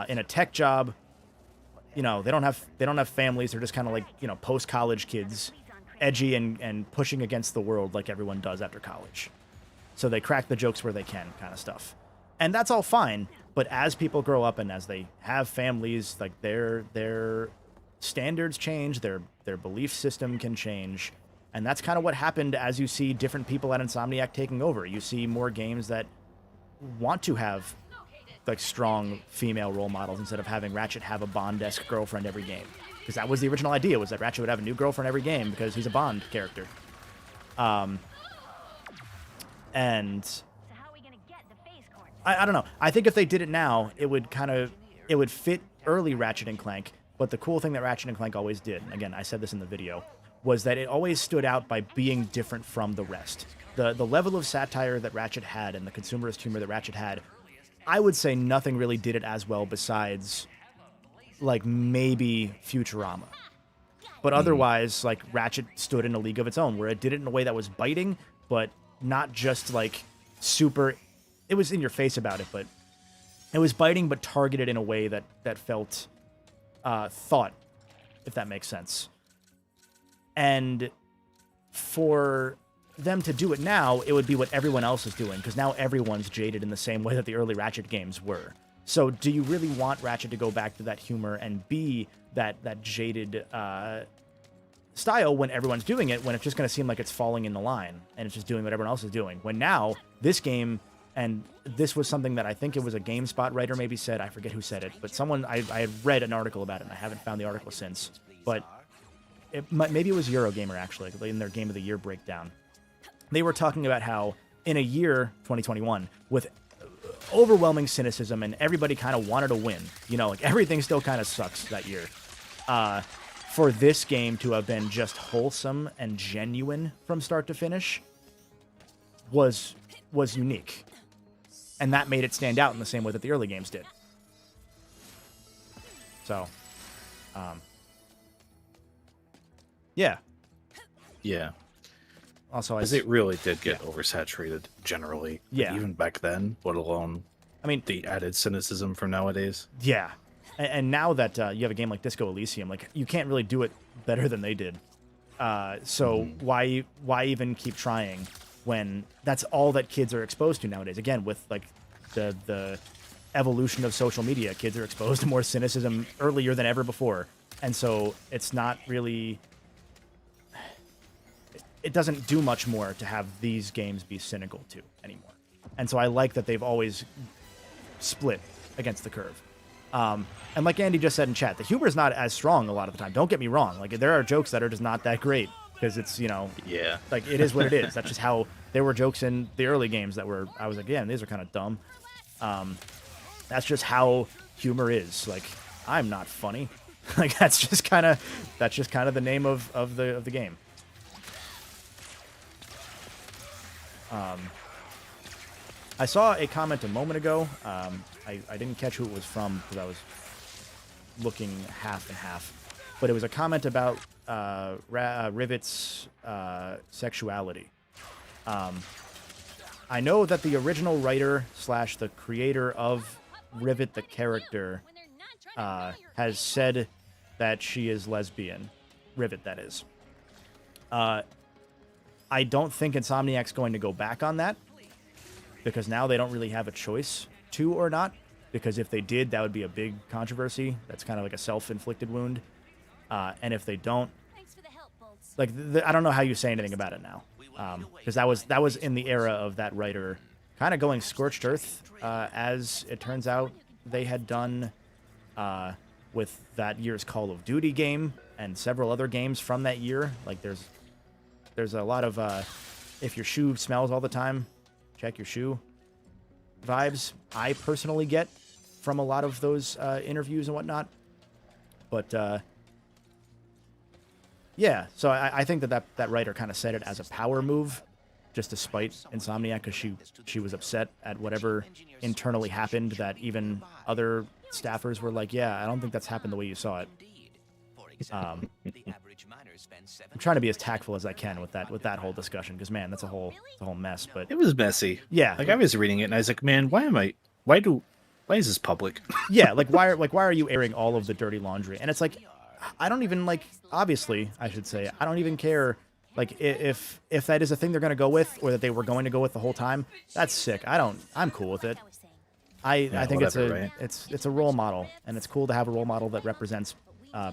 in a tech job. You know, they don't have families. They're just kind of like, you know, post-college kids, edgy and pushing against the world like everyone does after college. So they crack the jokes where they can, kind of stuff. And that's all fine, but as people grow up and as they have families, like their standards change, their belief system can change. And that's kind of what happened as you see different people at Insomniac taking over. You see more games that want to have, like, strong female role models instead of having Ratchet have a Bond-esque girlfriend every game. Because that was the original idea, was that Ratchet would have a new girlfriend every game because he's a Bond character. And I don't know. I think if they did it now, it would fit early Ratchet and Clank. But the cool thing that Ratchet and Clank always did, and again, I said this in the video, was that it always stood out by being different from the rest. The level of satire that Ratchet had and the consumerist humor that Ratchet had, I would say nothing really did it as well besides, like, maybe Futurama. But otherwise, like, Ratchet stood in a league of its own, where it did it in a way that was biting, but not just, like, super... It was in your face about it, but it was biting but targeted in a way that felt thought, if that makes sense. And for them to do it now, it would be what everyone else is doing, because now everyone's jaded in the same way that the early Ratchet games were. So do you really want Ratchet to go back to that humor and be that jaded style when everyone's doing it, when it's just going to seem like it's falling in the line and it's just doing what everyone else is doing? When now, this game... And this was something that I think it was a GameSpot writer maybe said. I forget who said it, but someone I had read an article about it, and I haven't found the article since. But maybe it was Eurogamer, actually, in their Game of the Year breakdown. They were talking about how in a year, 2021, with overwhelming cynicism and everybody kind of wanted to win, you know, like everything still kind of sucks that year. For this game to have been just wholesome and genuine from start to finish was unique. And that made it stand out in the same way that the early games did. So, yeah. Yeah. Also, because it really did get oversaturated generally. Yeah. Even back then, let alone, I mean, the added cynicism from nowadays. Yeah. And now that you have a game like Disco Elysium, like, you can't really do it better than they did. So why even keep trying when that's all that kids are exposed to nowadays? Again, with, like, the evolution of social media, kids are exposed to more cynicism earlier than ever before. And so it's not really... It doesn't do much more to have these games be cynical, too, anymore. And so I like that they've always split against the curve. And like Andy just said in chat, the humor is not as strong a lot of the time. Don't get me wrong. Like, there are jokes that are just not that great. because it's, you know, Yeah. like it is what it is. That's just how there were jokes in the early games that were, I was like, yeah, these are kind of dumb. That's just how humor is. Like, I'm not funny. Like that's just kind of the name of the game. I saw a comment a moment ago. I didn't catch who it was from because I was looking half and half, but it was a comment about Rivet's sexuality. I know that the original writer / the creator of Rivet the character has said that she is lesbian. Rivet, that is. I don't think Insomniac's going to go back on that, because now they don't really have a choice to or not, because if they did, that would be a big controversy. That's kind of like a self-inflicted wound. And if they don't, like, I don't know how you say anything about it now, because that was in the era of that writer kind of going scorched earth, as it turns out they had done with that year's Call of Duty game and several other games from that year. Like there's a lot of if your shoe smells all the time, check your shoe vibes I personally get from a lot of those interviews and whatnot. But yeah, so I think that writer kind of said it as a power move, just to spite Insomniac, because she was upset at whatever internally happened, that even other staffers were like, yeah, I don't think that's happened the way you saw it. I'm trying to be as tactful as I can with that whole discussion, because man, that's a whole mess. But It was messy. yeah, Like I was reading it and I was like, man, why is this public? yeah, why are you airing all of the dirty laundry? And it's like, I don't even, like, obviously I should say, I don't even care, like, if that is a thing they're going to go with, or that they were going to go with the whole time. That's sick. I'm cool with it. I think whatever, it's a role model, and it's cool to have a role model that represents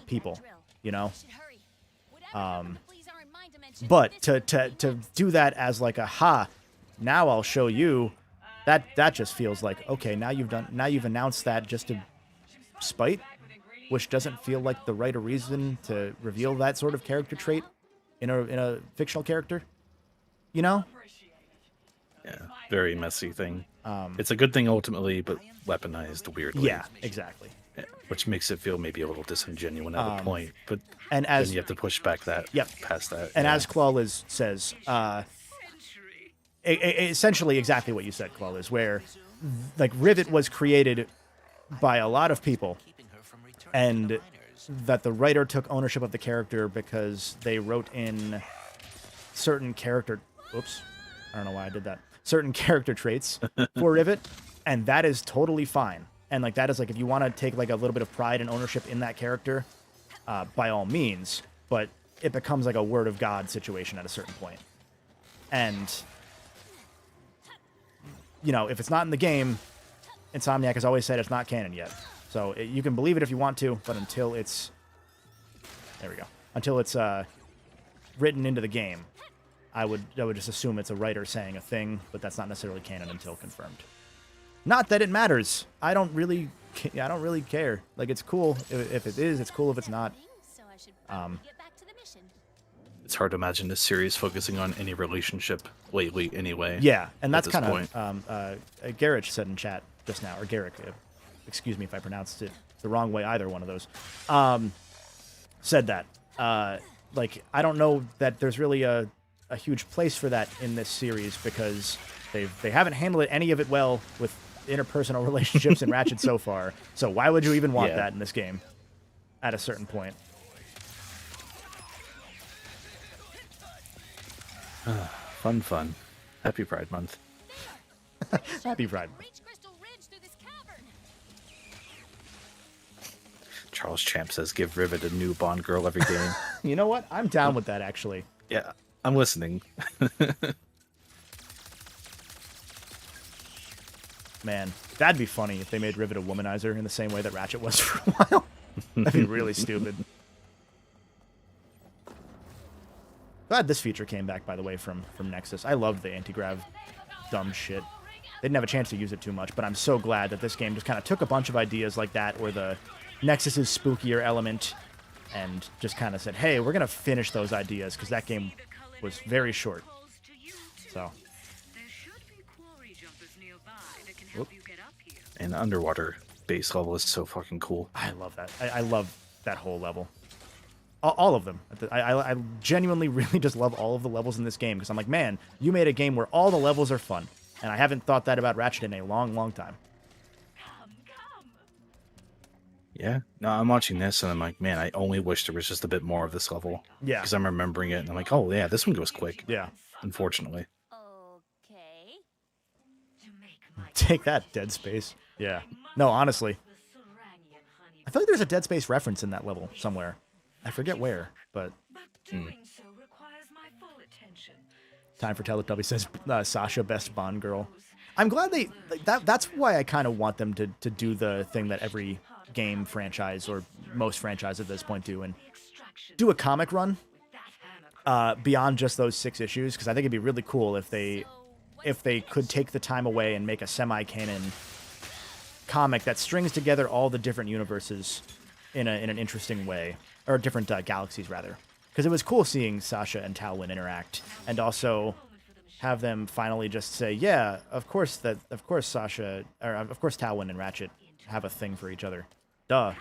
people, you know. But to do that as like a now I'll show you, that just feels like, okay, now you've announced that just to spite, which doesn't feel like the right or reason to reveal that sort of character trait in a fictional character, you know. Yeah, very messy thing. It's a good thing ultimately, but weaponized weirdly. Yeah, exactly. Yeah, which makes it feel maybe a little disingenuous at a point, but and then you have to push back that. Yep. Past that. And yeah. as Clawliz says, essentially exactly what you said, Clawliz, where like Rivet was created by a lot of people, and that the writer took ownership of the character because they wrote in certain character. Oops, I don't know why I did that. Certain character traits for Rivet, and that is totally fine. And like that is like, if you want to take like a little bit of pride and ownership in that character, by all means. But it becomes like a word of God situation at a certain point. And you know, if it's not in the game, Insomniac has always said it's not canon yet. So you can believe it if you want to, but until it's written into the game, I would just assume it's a writer saying a thing, but that's not necessarily canon until confirmed. Not that it matters. I don't really care. Like, it's cool if it is. It's cool if it's not. It's hard to imagine this series focusing on any relationship lately, anyway. Yeah, and that's kind of Garrett said in chat just now, or Garrick. Excuse me if I pronounced it the wrong way. Either one of those said that. Like, I don't know that there's really a huge place for that in this series, because they haven't handled any of it well with interpersonal relationships in Ratchet so far. So why would you even want that in this game at a certain point? Fun. Happy Pride Month. Happy Pride. Charles Champ says, give Rivet a new Bond girl every game. You know what? I'm down with that, actually. Yeah, I'm listening. Man, that'd be funny if they made Rivet a womanizer in the same way that Ratchet was for a while. That'd be really stupid. Glad this feature came back, by the way, from Nexus. I loved the anti-grav dumb shit. They didn't have a chance to use it too much, but I'm so glad that this game just kind of took a bunch of ideas like that, or the Nexus's spookier element, and just kind of said, hey, we're going to finish those ideas because that game was very short. So. Whoop. And the underwater base level is so fucking cool. I love that. I love that whole level. All of them. I genuinely really just love all of the levels in this game because I'm like, man, you made a game where all the levels are fun. And I haven't thought that about Ratchet in a long, long time. Yeah. No, I'm watching this and I'm like, man, I only wish there was just a bit more of this level. Yeah. Because I'm remembering it and I'm like, oh, yeah, this one goes quick. Yeah. Unfortunately. Okay. Take that, Dead Space. Yeah. No, honestly. I feel like there's a Dead Space reference in that level somewhere. I forget where, but... Time for Teletubby says Sasha, best Bond girl. I'm glad they... That's why I kind of want them to do the thing that every game franchise, or most franchises at this point do, and do a comic run beyond just those 6 issues, because I think it'd be really cool if they could take the time away and make a semi-canon comic that strings together all the different universes in an interesting way, or different galaxies rather, because it was cool seeing Sasha and Talwyn interact, and also have them finally just say, yeah, of course Sasha, or of course Talwyn and Ratchet have a thing for each other. Duh.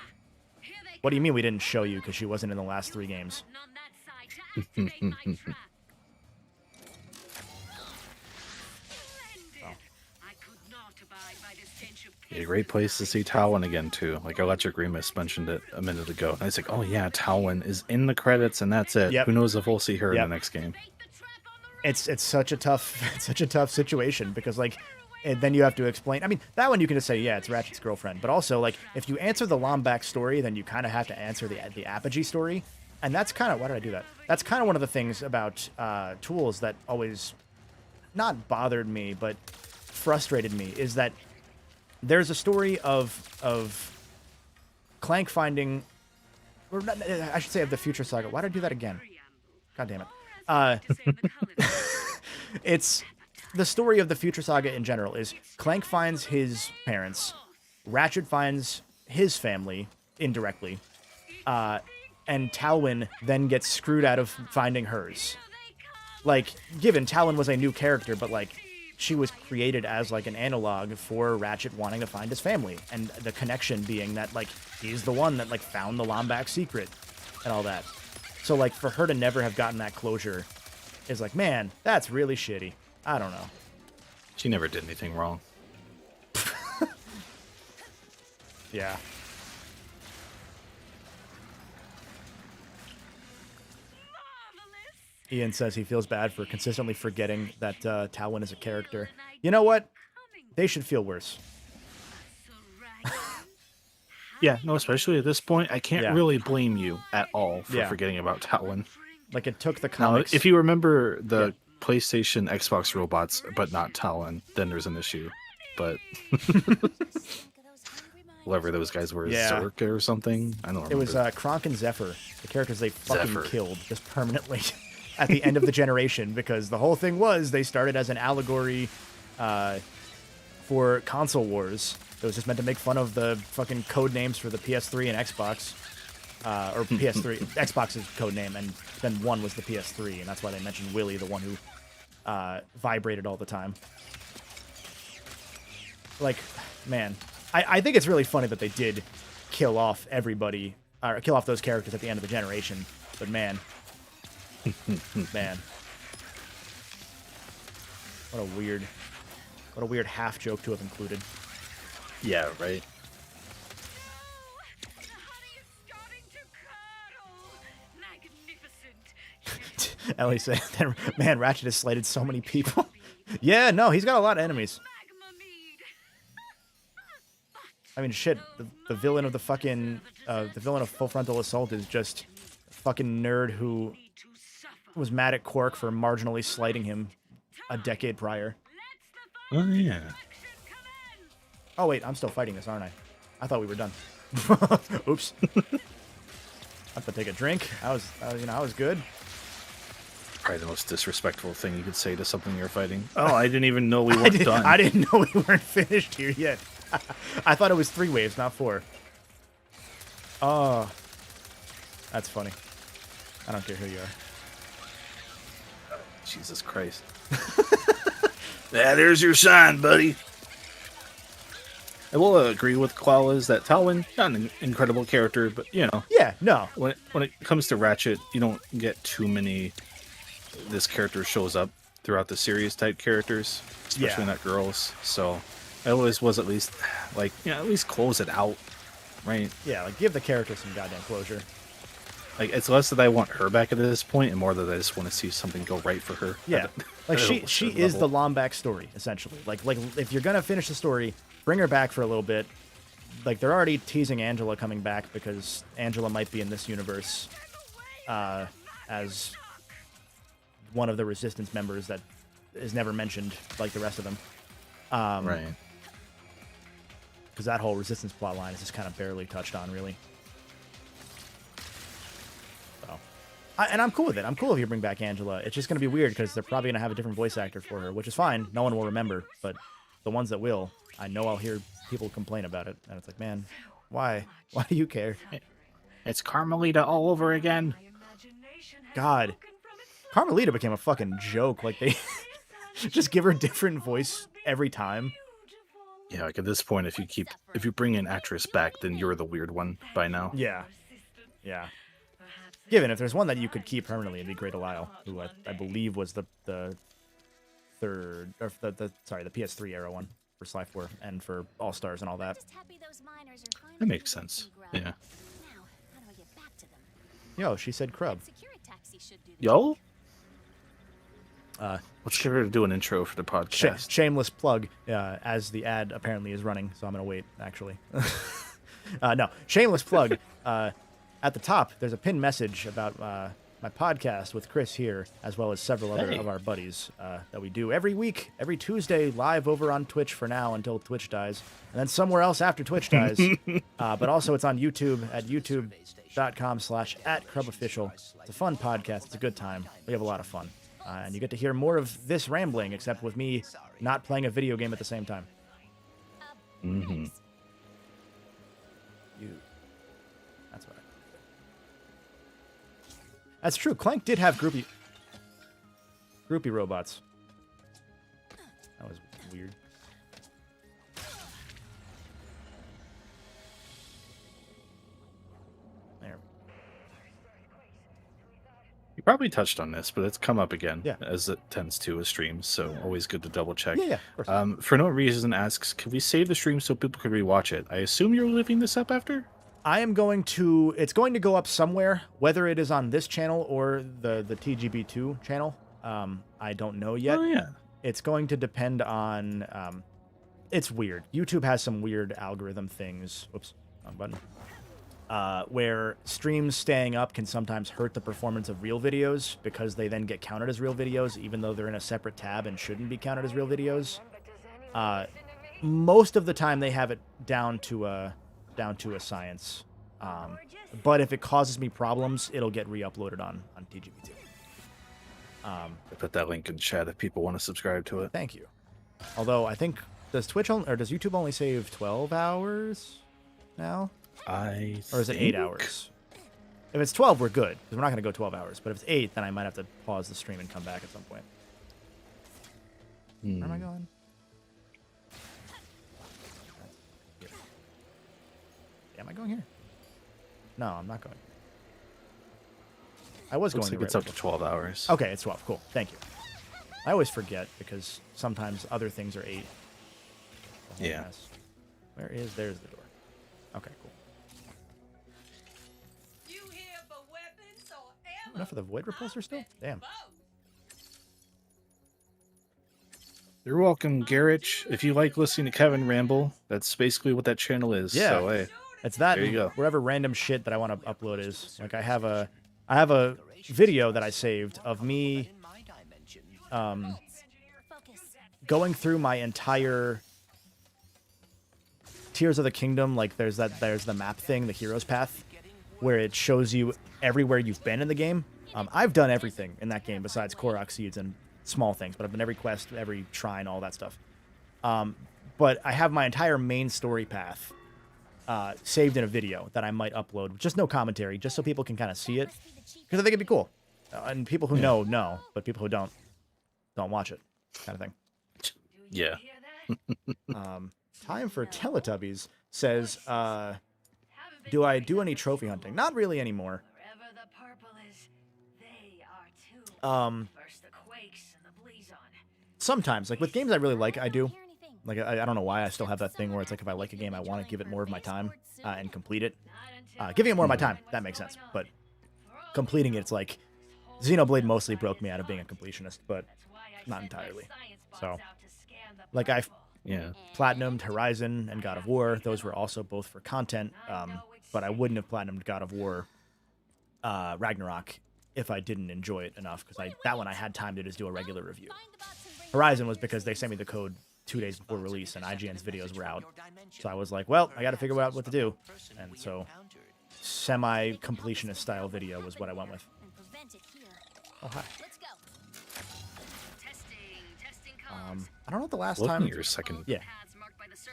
What do you mean we didn't show you because she wasn't in the last 3 games? Yeah, great place to see Talwyn again too. Like Electric Remus mentioned it a minute ago. And I was like, oh yeah, Talwyn is in the credits and that's it. Yep. Who knows if we'll see her in the next game. It's such a tough situation because like, and then you have to explain. I mean, that one you can just say, yeah, it's Ratchet's girlfriend. But also, like, if you answer the Lombax story, then you kind of have to answer the Apogee story. And that's kind of, why did I do that? That's kind of one of the things about tools that always not bothered me, but frustrated me, is that there's a story of Clank finding, or not, I should say of the Future Saga. Why did I do that again? God damn it. It's the story of the Future Saga in general is Clank finds his parents, Ratchet finds his family indirectly, and Talwyn then gets screwed out of finding hers. Like, given Talwyn was a new character, but like she was created as like an analog for Ratchet wanting to find his family, and the connection being that like he's the one that like found the Lombax secret and all that. So like for her to never have gotten that closure is like, man, that's really shitty. I don't know. She never did anything wrong. Yeah. Ian says he feels bad for consistently forgetting that Talwyn is a character. You know what? They should feel worse. Yeah, no, especially at this point, I can't really blame you at all for forgetting about Talwyn. Like, it took the comics... Now, if you remember the PlayStation, Xbox robots, but not Talwyn, then there's an issue. But... whatever those guys were, Zerk or something? I don't remember. It was Kronk and Zephyr, the characters they fucking killed just permanently at the end of the generation, because the whole thing was they started as an allegory for console wars. It was just meant to make fun of the fucking code names for the PS3 and Xbox. Or PS3, Xbox's code name, and then one was the PS3, and that's why they mentioned Willy, the one who vibrated all the time. Like, man, I think it's really funny that they did kill off everybody, or kill off those characters at the end of the generation, but man, man, what a weird half joke to have included. Yeah, right. Ellie said, man, Ratchet has slighted so many people. Yeah, no, he's got a lot of enemies. I mean, shit, the villain of the fucking, the villain of Full Frontal Assault is just a fucking nerd who was mad at Quark for marginally slighting him a decade prior. Oh, yeah. Oh, wait, I'm still fighting this, aren't I? I thought we were done. Oops. I have to take a drink. I was good. Probably the most disrespectful thing you could say to something you're fighting. Oh, I didn't even know we weren't done. I didn't know we weren't finished here yet. I thought it was 3 waves, not 4. Oh. That's funny. I don't care who you are. Jesus Christ. Yeah, there's your sign, buddy. I will agree with Koalas that Talwyn, not an incredible character, but, you know. Yeah, no. When it comes to Ratchet, you don't get too many this character shows up throughout the series type characters, especially not girls. So I always was at least, like, at least close it out, right? Yeah, like, give the character some goddamn closure. Like, it's less that I want her back at this point, and more that I just want to see something go right for her. Yeah, like she is the Lombax story essentially. Like if you're gonna finish the story, bring her back for a little bit. Like they're already teasing Angela coming back because Angela might be in this universe as one of the Resistance members that is never mentioned like the rest of them. Right. Because that whole Resistance plotline is just kind of barely touched on, really. And I'm cool with it. I'm cool if you bring back Angela. It's just going to be weird because they're probably going to have a different voice actor for her, which is fine. No one will remember. But the ones that will, I know I'll hear people complain about it. And it's like, man, why? Why do you care? It's Carmelita all over again. God. Carmelita became a fucking joke. Like, they just give her a different voice every time. Yeah, like at this point, if you bring an actress back, then you're the weird one by now. Yeah. Yeah. Given if there's one that you could keep permanently, it'd be Great Lyle, who I believe was the third, or the PS3 era one for Sly 4 and for All Stars and all that. That makes sense. Yeah. Yo, she said Crub. Yo? Let's get her to do an intro for the podcast. Shameless plug, as the ad apparently is running, so I'm going to wait, actually. No, shameless plug. At the top, there's a pinned message about my podcast with Chris here, as well as several other of our buddies that we do every week, every Tuesday, live over on Twitch for now until Twitch dies, and then somewhere else after Twitch dies. But also it's on YouTube at youtube.com/@CrubOfficial. It's a fun podcast. It's a good time. We have a lot of fun. And you get to hear more of this rambling, except with me not playing a video game at the same time. Mm-hmm. That's what That's true. Clank did have groupie robots. That was weird. There. You probably touched on this, but it's come up again, Yeah. as it tends to with streams, so always good to double check. Yeah, of course. For no reason asks, can we save the stream so people can rewatch it? I assume you're leaving this up after? I am going to... It's going to go up somewhere, whether it is on this channel or the TGB2 channel. I don't know yet. Oh, yeah. It's going to depend on... it's weird. YouTube has some weird algorithm things. Whoops, wrong button. Where streams staying up can sometimes hurt the performance of real videos because they then get counted as real videos, even though they're in a separate tab and shouldn't be counted as real videos. Most of the time, they have it down to a science. But if it causes me problems, it'll get re-uploaded on TGB2. I put that link in chat if people want to subscribe to it. Thank you. Although I think does YouTube only save 12 hours now? Or is it 8 hours? If it's 12, we're good, because we're not going to go 12 hours. But if it's 8, then I might have to pause the stream and come back at some point. Where am I going? Am I going here? No, I'm not going. I was Looks going like it's up to 12 hours. Okay, it's 12. Cool. Thank you. I always forget because sometimes other things are 8. Yeah. Mess. There's the door. Okay, cool. Enough of the void repulsor still? Damn. You're welcome, Garrich. If you like listening to Kevin ramble, that's basically what that channel is. Yeah. So, hey, it's that. there you go. Wherever random shit that I want to upload is. Like I have a video that I saved of me going through my entire Tears of the Kingdom. Like there's the map thing, the hero's path, where it shows you everywhere you've been in the game. I've done everything in that game besides Korok Seeds and small things, but I've done every quest, every shrine, all that stuff. But I have my entire main story path saved in a video that I might upload. Just no commentary, just so people can kind of see it. Because I think it'd be cool. And people who know, but people who don't watch it, kind of thing. Yeah. Time for Teletubbies says, do I do any trophy hunting? Not really anymore. Sometimes, like with games I really like, I do. Like, I don't know why I still have that thing where it's like if I like a game, I want to give it more of my time and complete it. Giving it more of my time, that makes sense. But completing it's like Xenoblade mostly broke me out of being a completionist, but not entirely. So, like I've platinumed Horizon and God of War. Those were also both for content, but I wouldn't have platinumed God of War Ragnarok if I didn't enjoy it enough, because that one I had time to just do a regular review. Horizon was because they sent me the code 2 days before release and IGN's videos were out. So I was like, well, I got to figure out what to do. And so semi-completionist style video was what I went with. Oh, hi. I don't know the last time. At your second. Yeah.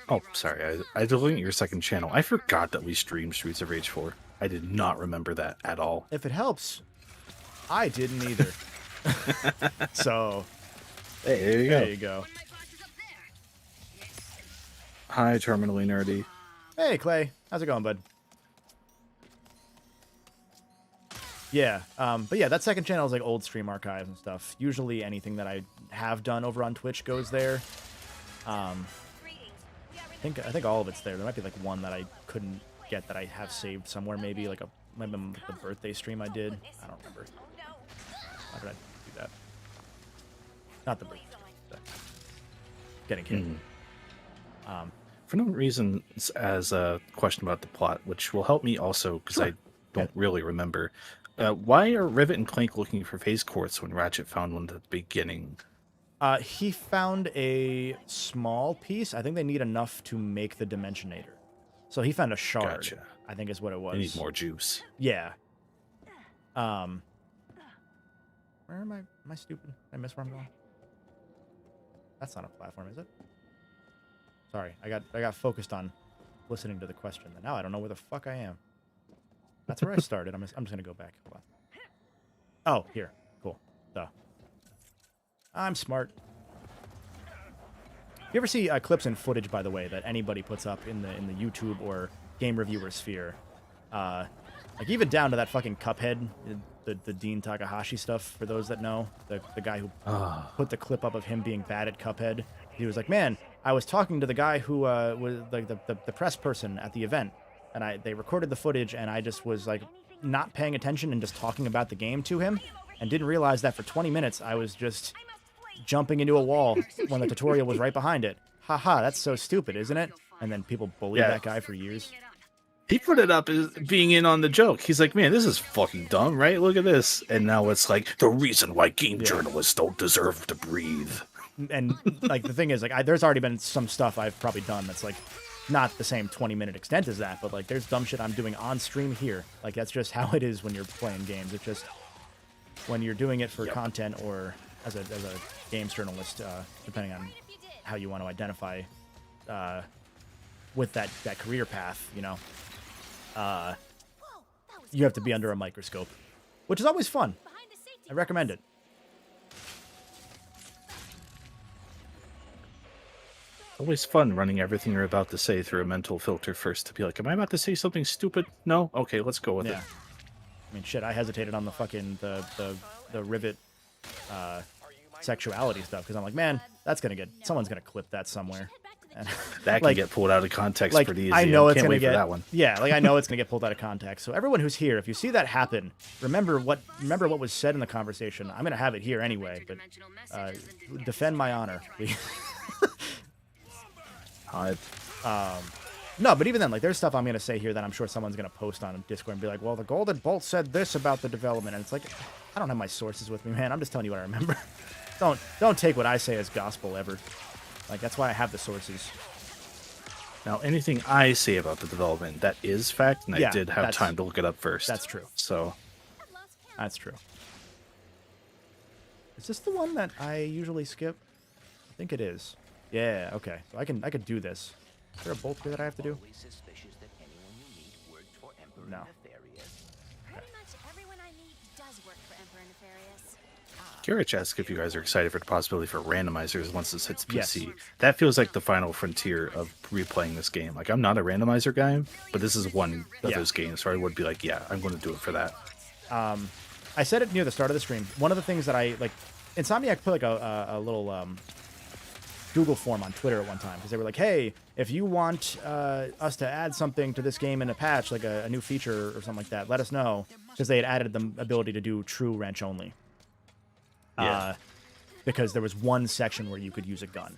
Oh, sorry. I was looking at your second channel. I forgot that we streamed Streets of Rage 4. I did not remember that at all. If it helps, I didn't either. So, hey, there you go. There you go. Hi, Terminally Nerdy. Hey, Clay. How's it going, bud? Yeah, but yeah, that second channel is like old stream archives and stuff. Usually anything that I have done over on Twitch goes there. I think all of it's there. There might be like one that I couldn't get that I have saved somewhere, maybe like maybe the birthday stream I did. I don't remember. How did I do that? Not the birthday. Getting kid. For no reason, as a question about the plot, which will help me also because I don't really remember. Why are Rivet and Clank looking for phase quartz when Ratchet found one at the beginning? He found a small piece. I think they need enough to make the Dimensionator. So he found a shard, Gotcha. I think is what it was. They need more juice. Yeah. Where am I? Am I stupid? Did I miss where I'm going? That's not a platform, is it? Sorry, I got focused on listening to the question. And now I don't know where the fuck I am. That's where I started. I'm just gonna go back. Hold on. Oh, here. Cool. Duh. I'm smart. You ever see clips and footage, by the way, that anybody puts up in the YouTube or game reviewer sphere? Like even down to that fucking Cuphead, the Dean Takahashi stuff. For those that know, the guy who put the clip up of him being bad at Cuphead. He was like, "Man, I was talking to the guy who was like the press person at the event, and they recorded the footage, and I just was like not paying attention and just talking about the game to him, and didn't realize that for 20 minutes I was just jumping into a wall when the tutorial was right behind it. Haha, that's so stupid, isn't it?" And then people bullied that guy for years. He put it up as being in on the joke. He's like, man, this is fucking dumb, right? Look at this. And now it's like, the reason why game journalists don't deserve to breathe. And like the thing is, like, there's already been some stuff I've probably done that's like not the same 20-minute extent as that, but like there's dumb shit I'm doing on stream here. Like that's just how it is when you're playing games. It's just when you're doing it for content or as a games journalist, depending on how you want to identify with that career path, you know, you have to be under a microscope, which is always fun. I recommend it. Always fun running everything you're about to say through a mental filter first to be like, am I about to say something stupid? No? Okay, let's go with it. I mean, shit, I hesitated on the fucking, the Rivet sexuality stuff, because I'm like, man, that's gonna someone's gonna clip that somewhere. And that can get pulled out of context like, pretty easy. I know it's Can't gonna wait get for that one. Yeah, like I know it's gonna get pulled out of context. So everyone who's here, if you see that happen, remember what was said in the conversation. I'm gonna have it here anyway, but defend my honor, please. No, but even then, like, there's stuff I'm gonna say here that I'm sure someone's gonna post on Discord and be like, well, the Golden Bolt said this about the development, and it's like, I don't have my sources with me, man. I'm just telling you what I remember. Don't take what I say as gospel ever. Like, that's why I have the sources. Now, anything I say about the development, that is fact, and I did have time to look it up first. That's true. So, that's true. Is this the one that I usually skip? I think it is. Yeah, okay. So I could do this. Is there a bolt here that I have to do? No. Pretty much everyone I meet does work for Emperor Nefarious. Garrett asked if you guys are excited for the possibility for randomizers once this hits Yes. PC. That feels like the final frontier of replaying this game. Like, I'm not a randomizer guy, but this is one of those games where I would be like, yeah, I'm going to do it for that. I said it near the start of the stream. One of the things that I like, Insomniac put like a little Google form on Twitter at one time because they were like, hey, if you want us to add something to this game in a patch, like a new feature or something like that, let us know, because they had added the ability to do true wrench only. Yeah. Because there was one section where you could use a gun,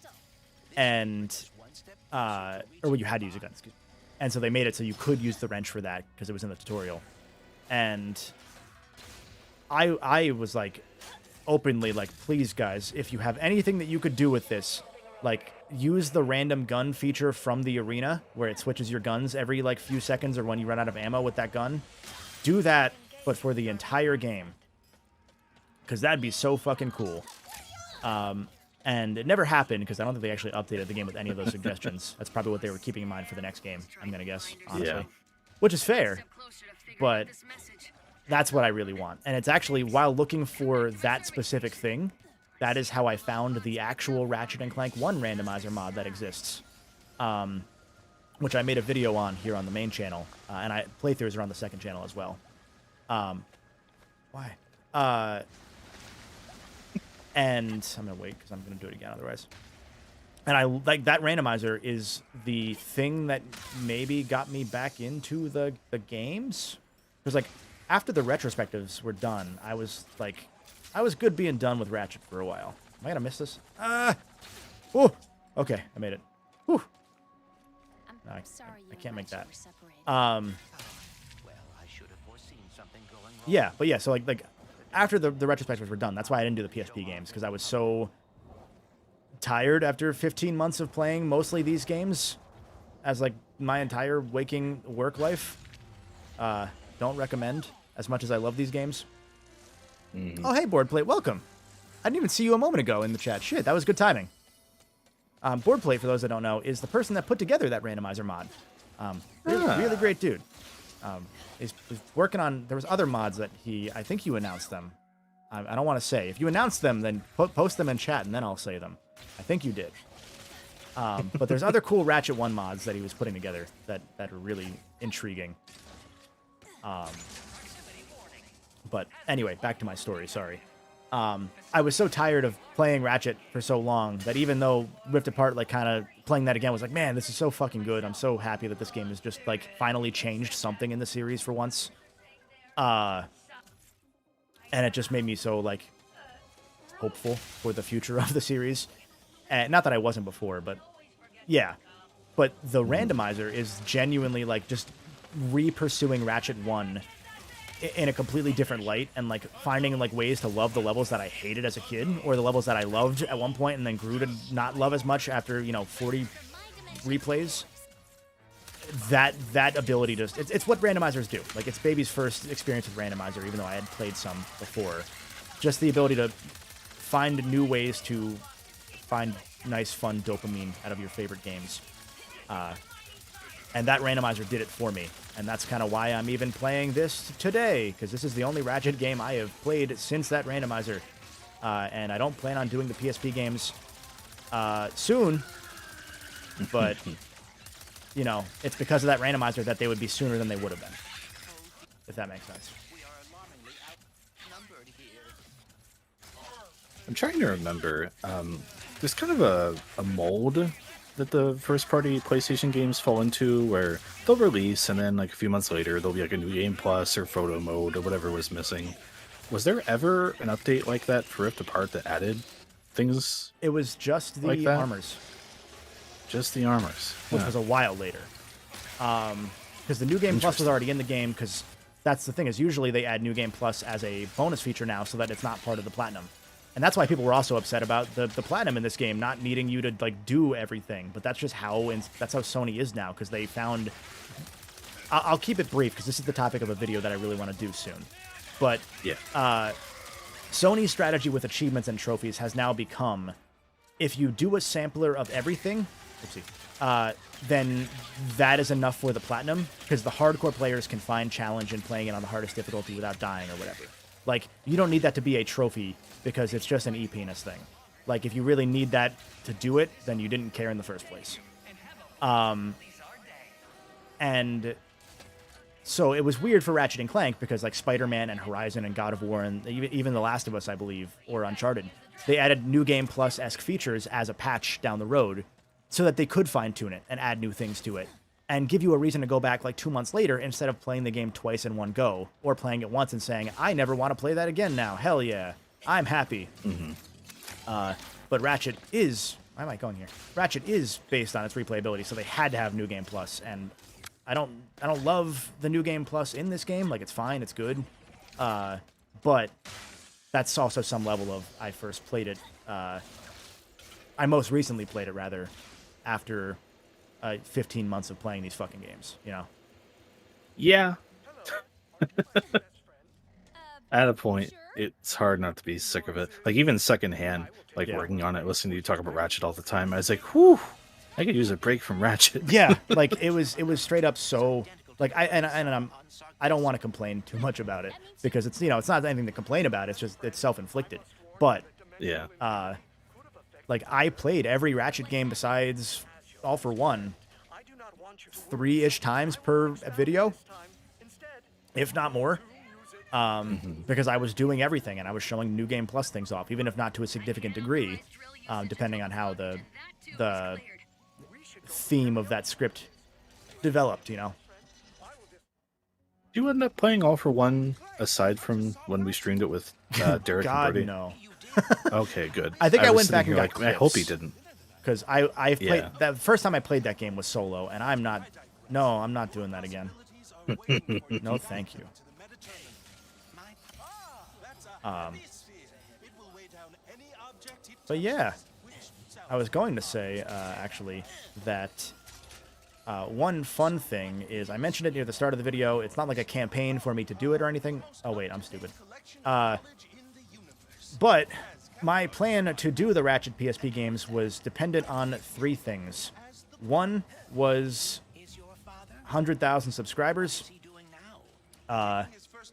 and or where you had to use a gun, excuse me. And so they made it so you could use the wrench for that because it was in the tutorial. And I was like, openly like, please guys, if you have anything that you could do with this, like use the random gun feature from the arena where it switches your guns every like few seconds or when you run out of ammo with that gun. Do that, but for the entire game, because that'd be so fucking cool. And it never happened because I don't think they actually updated the game with any of those suggestions. That's probably what they were keeping in mind for the next game, I'm gonna guess, honestly. Yeah. Which is fair, but that's what I really want. And it's actually, while looking for that specific thing, that is how I found the actual Ratchet & Clank 1 randomizer mod that exists. Which I made a video on here on the main channel. And playthroughs are on the second channel as well. Why? And I'm going to wait because I'm going to do it again otherwise. And I like that randomizer is the thing that maybe got me back into the games. Because like after the retrospectives were done, I was good being done with Ratchet for a while. Am I gonna miss this? Oh, okay, I made it. Whew. No, I can't make that. Yeah, but yeah, so like after the retrospectives were done, that's why I didn't do the PSP games, because I was so tired after 15 months of playing mostly these games as like my entire waking work life. Don't recommend as much as I love these games. Oh, hey, Boardplate, welcome. I didn't even see you a moment ago in the chat. Shit, that was good timing. Boardplate, for those that don't know, is the person that put together that randomizer mod. Really great dude. He's working on... There was other mods that I think you announced them. I don't want to say. If you announce them, then post them in chat, and then I'll say them. I think you did. But there's other cool Ratchet 1 mods that he was putting together that are really intriguing. But anyway, back to my story, sorry. I was so tired of playing Ratchet for so long that even though Rift Apart, like, kind of playing that again was like, man, this is so fucking good. I'm so happy that this game has just, like, finally changed something in the series for once. And it just made me so, like, hopeful for the future of the series. And not that I wasn't before, but yeah. But the randomizer is genuinely, like, just re-pursuing Ratchet 1 in a completely different light, and like finding like ways to love the levels that I hated as a kid, or the levels that I loved at one point and then grew to not love as much after 40 replays. That ability just it's what randomizers do. Like, it's baby's first experience with randomizer, even though I had played some before. Just the ability to find new ways to find nice, fun dopamine out of your favorite games. And that randomizer did it for me. And that's kind of why I'm even playing this today, because this is the only Ratchet game I have played since that randomizer. And I don't plan on doing the PSP games soon. But, it's because of that randomizer that they would be sooner than they would have been. If that makes sense. I'm trying to remember. There's kind of a mold that the first-party PlayStation games fall into, where they'll release, and then like a few months later, there'll be like a new game plus or photo mode or whatever was missing. Was there ever an update like that for Rift Apart that added things? It was just the like armors. Just the armors. Which was a while later. Because the New Game Plus was already in the game, because that's the thing, is usually they add New Game Plus as a bonus feature now so that it's not part of the Platinum. And that's why people were also upset about the Platinum in this game not needing you to like do everything. But that's just how Sony is now, because they found... I'll keep it brief, because this is the topic of a video that I really want to do soon. But yeah. Sony's strategy with achievements and trophies has now become, if you do a sampler of everything, then that is enough for the platinum, because the hardcore players can find challenge in playing it on the hardest difficulty without dying or whatever. Like, you don't need that to be a trophy because it's just an e-penis thing. Like, if you really need that to do it, then you didn't care in the first place. And so it was weird for Ratchet and Clank because, like, Spider-Man and Horizon and God of War and even The Last of Us, I believe, or Uncharted, they added New Game Plus-esque features as a patch down the road so that they could fine-tune it and add new things to it and give you a reason to go back like 2 months later instead of playing the game twice in one go or playing it once and saying, I never want to play that again now. Hell yeah. I'm happy. But Ratchet is... Why am I going here? Ratchet is based on its replayability, so they had to have New Game Plus, and I don't love the New Game Plus in this game. Like, it's fine, it's good. But that's also some level of I first played it. I most recently played it, rather, after 15 months of playing these fucking games, you know? Yeah. At a point, it's hard not to be sick of it. Like, even secondhand, like, working on it, listening to you talk about Ratchet all the time, I was like, whew, I could use a break from Ratchet. Yeah, like, it was straight up so... Like, I don't want to complain too much about it, because it's, you know, it's not anything to complain about, it's just, it's self-inflicted. But, yeah. Like, I played every Ratchet game besides All for One 3-ish times per video, if not more. Because I was doing everything, and I was showing New Game Plus things off, even if not to a significant degree, depending on how the theme of that script developed, you know? Did you end up playing All for One aside from when we streamed it with Derek God, and Brody? no. Okay, good. I think I was went back and got like, I hope he didn't. Because I played... The first time I played that game was solo, and I'm not... No, I'm not doing that again. No, thank you. But yeah, I was going to say, actually, that one fun thing is, I mentioned it near the start of the video, it's not like a campaign for me to do it or anything. Oh wait, I'm stupid. But my plan to do the Ratchet PSP games was dependent on 3 things. One was 100,000 subscribers.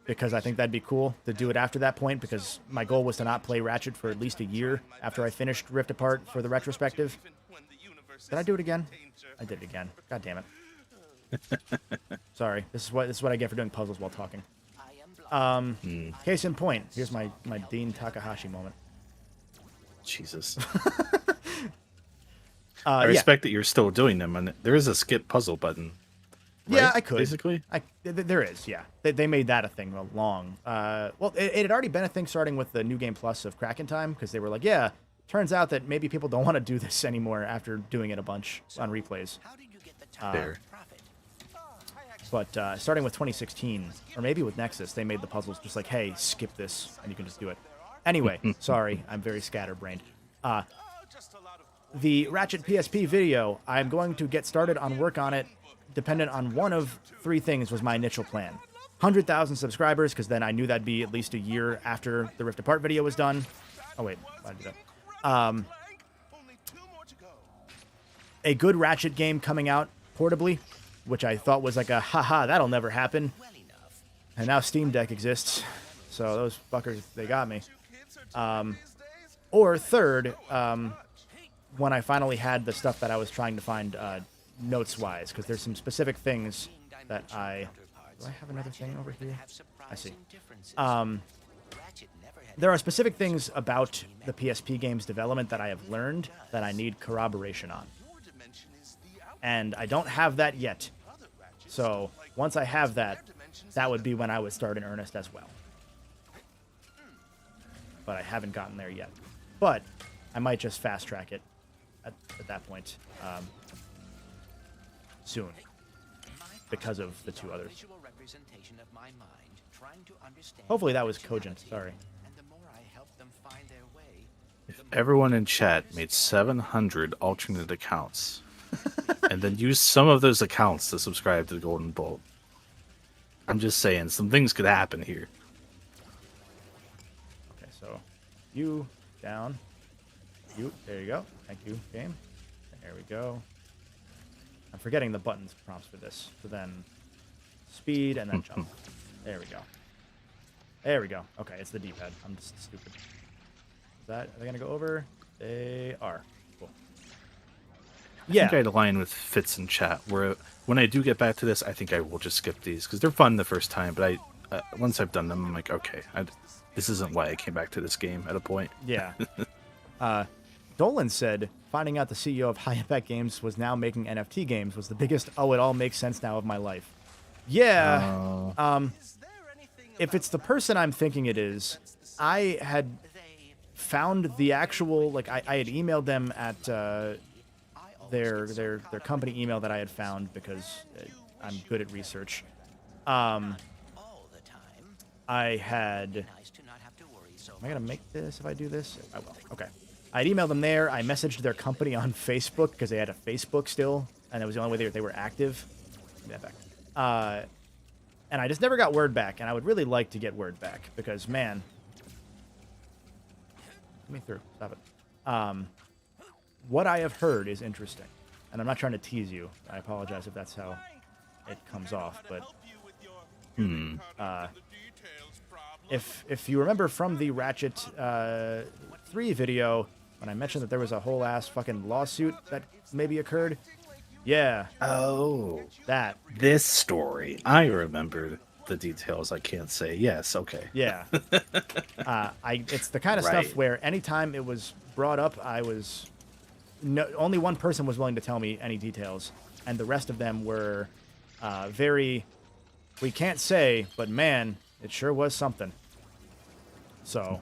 Because I think that'd be cool to do it after that point, because my goal was to not play Ratchet for at least a year after I finished Rift Apart for the retrospective. Did I do it again? I did it again. God damn it. Sorry. This is what I get for doing puzzles while talking. Case in point, here's my Dean Takahashi moment. Jesus. I respect that you're still doing them, and there is a skip puzzle button. Right? Yeah, I could. Basically? There is, yeah. They made that a thing long. Well, it had already been a thing starting with the New Game Plus of Kraken Time, because they were like, yeah, turns out that maybe people don't want to do this anymore after doing it a bunch on replays. But starting with 2016, or maybe with Nexus, they made the puzzles just like, hey, skip this, and you can just do it. Anyway, sorry, I'm very scatterbrained. The Ratchet PSP video, I'm going to get started on work on it dependent on one of 3 things was my initial plan. 100,000 subscribers, because then I knew that'd be at least a year after the Rift Apart video was done. Oh, wait. Why did I do that? A good Ratchet game coming out portably, which I thought was like a, haha, that'll never happen. And now Steam Deck exists, so those fuckers, they got me. Or third, when I finally had the stuff that I was trying to find notes-wise, because there's some specific things that I... Do I have another thing over here? I see. There are specific things about the PSP game's development that I have learned that I need corroboration on. And I don't have that yet. So, once I have that, that would be when I would start in earnest as well. But I haven't gotten there yet. But I might just fast-track it at that point. Soon, because of the 2 others. Hopefully that was cogent, sorry. If everyone in chat made 700 alternate accounts, and then used some of those accounts to subscribe to the Golden Bolt, I'm just saying, some things could happen here. Okay, so, you, down, you, there you go. Thank you, game. There we go. I'm forgetting the buttons prompts for this. So then speed and then jump. There we go. There we go. Okay, it's the D-pad. I'm just stupid. Are they going to go over? They are. Cool. I think I'd align with Fitz in chat, where when I do get back to this, I think I will just skip these, because they're fun the first time, but once I've done them, I'm like, okay, this isn't why I came back to this game at a point. Yeah. Dolan said, finding out the CEO of High Impact Games was now making NFT games was the biggest, it all makes sense now of my life. Yeah. If it's the person I'm thinking it is, I had found the actual, like, I had emailed them at their company email that I had found because I'm good at research. I had... Am I going to make this if I do this? I will. Okay. I'd emailed them there. I messaged their company on Facebook because they had a Facebook still, and it was the only way they were active. Give me that back. And I just never got word back, and I would really like to get word back because, man... Let me through. Stop it. What I have heard is interesting, and I'm not trying to tease you. I apologize if that's how it comes off, but... If you remember from the Ratchet 3 video, when I mentioned that there was a whole ass fucking lawsuit that maybe occurred, yeah. Oh, that this story. I remembered the details. I can't say yes. Okay. Yeah. It's the kind of stuff where anytime it was brought up, only one person was willing to tell me any details, and the rest of them were very. We can't say, but man, it sure was something. So,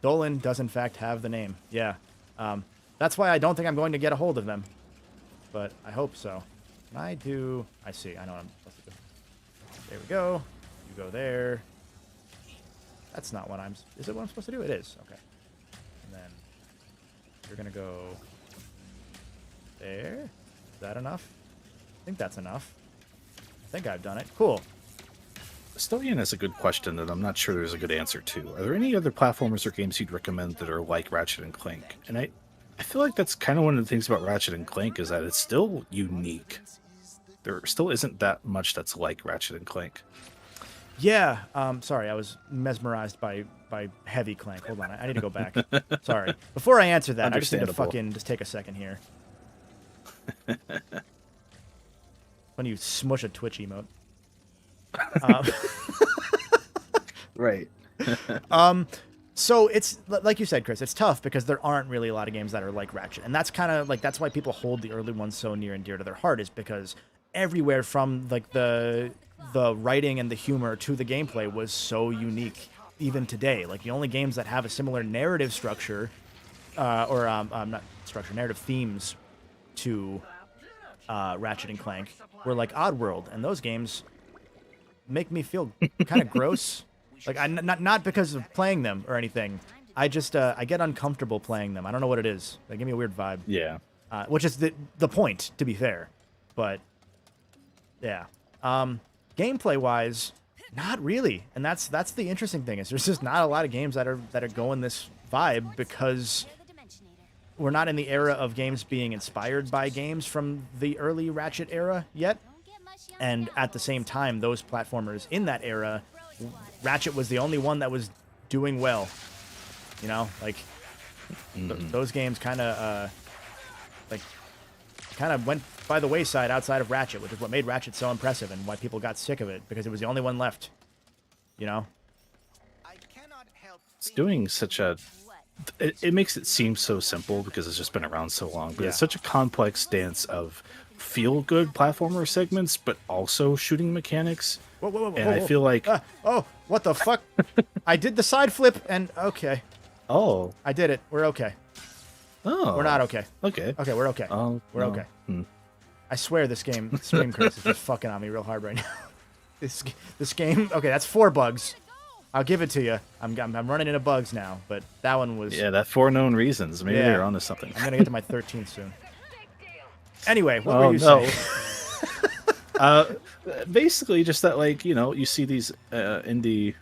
Dolan does in fact have the name. Yeah. That's why I don't think I'm going to get a hold of them. But I hope so. I see. I know what I'm supposed to do. There we go. You go there. That's not what is it what I'm supposed to do? It is. Okay. And then you're going to go there. Is that enough? I think that's enough. I think I've done it. Cool. Stillian has a good question that I'm not sure there's a good answer to. Are there any other platformers or games you'd recommend that are like Ratchet and Clank? And I feel like that's kind of one of the things about Ratchet and Clank is that it's still unique. There still isn't that much that's like Ratchet and Clank. Yeah. Sorry, I was mesmerized by Heavy Clank. Hold on, I need to go back. Sorry. Before I answer that, I just need to fucking just take a second here. When you smush a Twitch emote. Right. So it's like you said, Chris, it's tough because there aren't really a lot of games that are like Ratchet. And that's kind of like, that's why people hold the early ones so near and dear to their heart, is because everywhere from like the writing and the humor to the gameplay was so unique even today. Like the only games that have a similar narrative structure not structure, narrative themes to Ratchet and Clank were like Oddworld, and those games make me feel kind of gross. Like not because of playing them or anything. I just I get uncomfortable playing them. I don't know what it is. They give me a weird vibe. Yeah. Which is the point, to be fair. But yeah. Gameplay wise, not really. And that's the interesting thing, is there's just not a lot of games that are going this vibe because we're not in the era of games being inspired by games from the early Ratchet era yet. And at the same time, those platformers in that era, Ratchet was the only one that was doing well. You know, like those games kind of went by the wayside outside of Ratchet, which is what made Ratchet so impressive and why people got sick of it, because it was the only one left. You know, it's doing such a. It makes it seem so simple because it's just been around so long, but it's such a complex dance of feel-good platformer segments, but also shooting mechanics. Whoa, and I feel like... oh, what the fuck? I did the side flip, and okay. Oh. I did it. We're okay. Oh. We're not okay. Okay. Okay, we're okay. Oh, we're okay. I swear this stream curse is just fucking on me real hard right now. This game... Okay, that's 4 bugs. I'll give it to you. I'm running into bugs now, but that one was... Yeah, that 4 known reasons. Maybe they're onto something. I'm going to get to my 13th soon. Anyway, what were you saying? Basically, just that, like, you see these indie,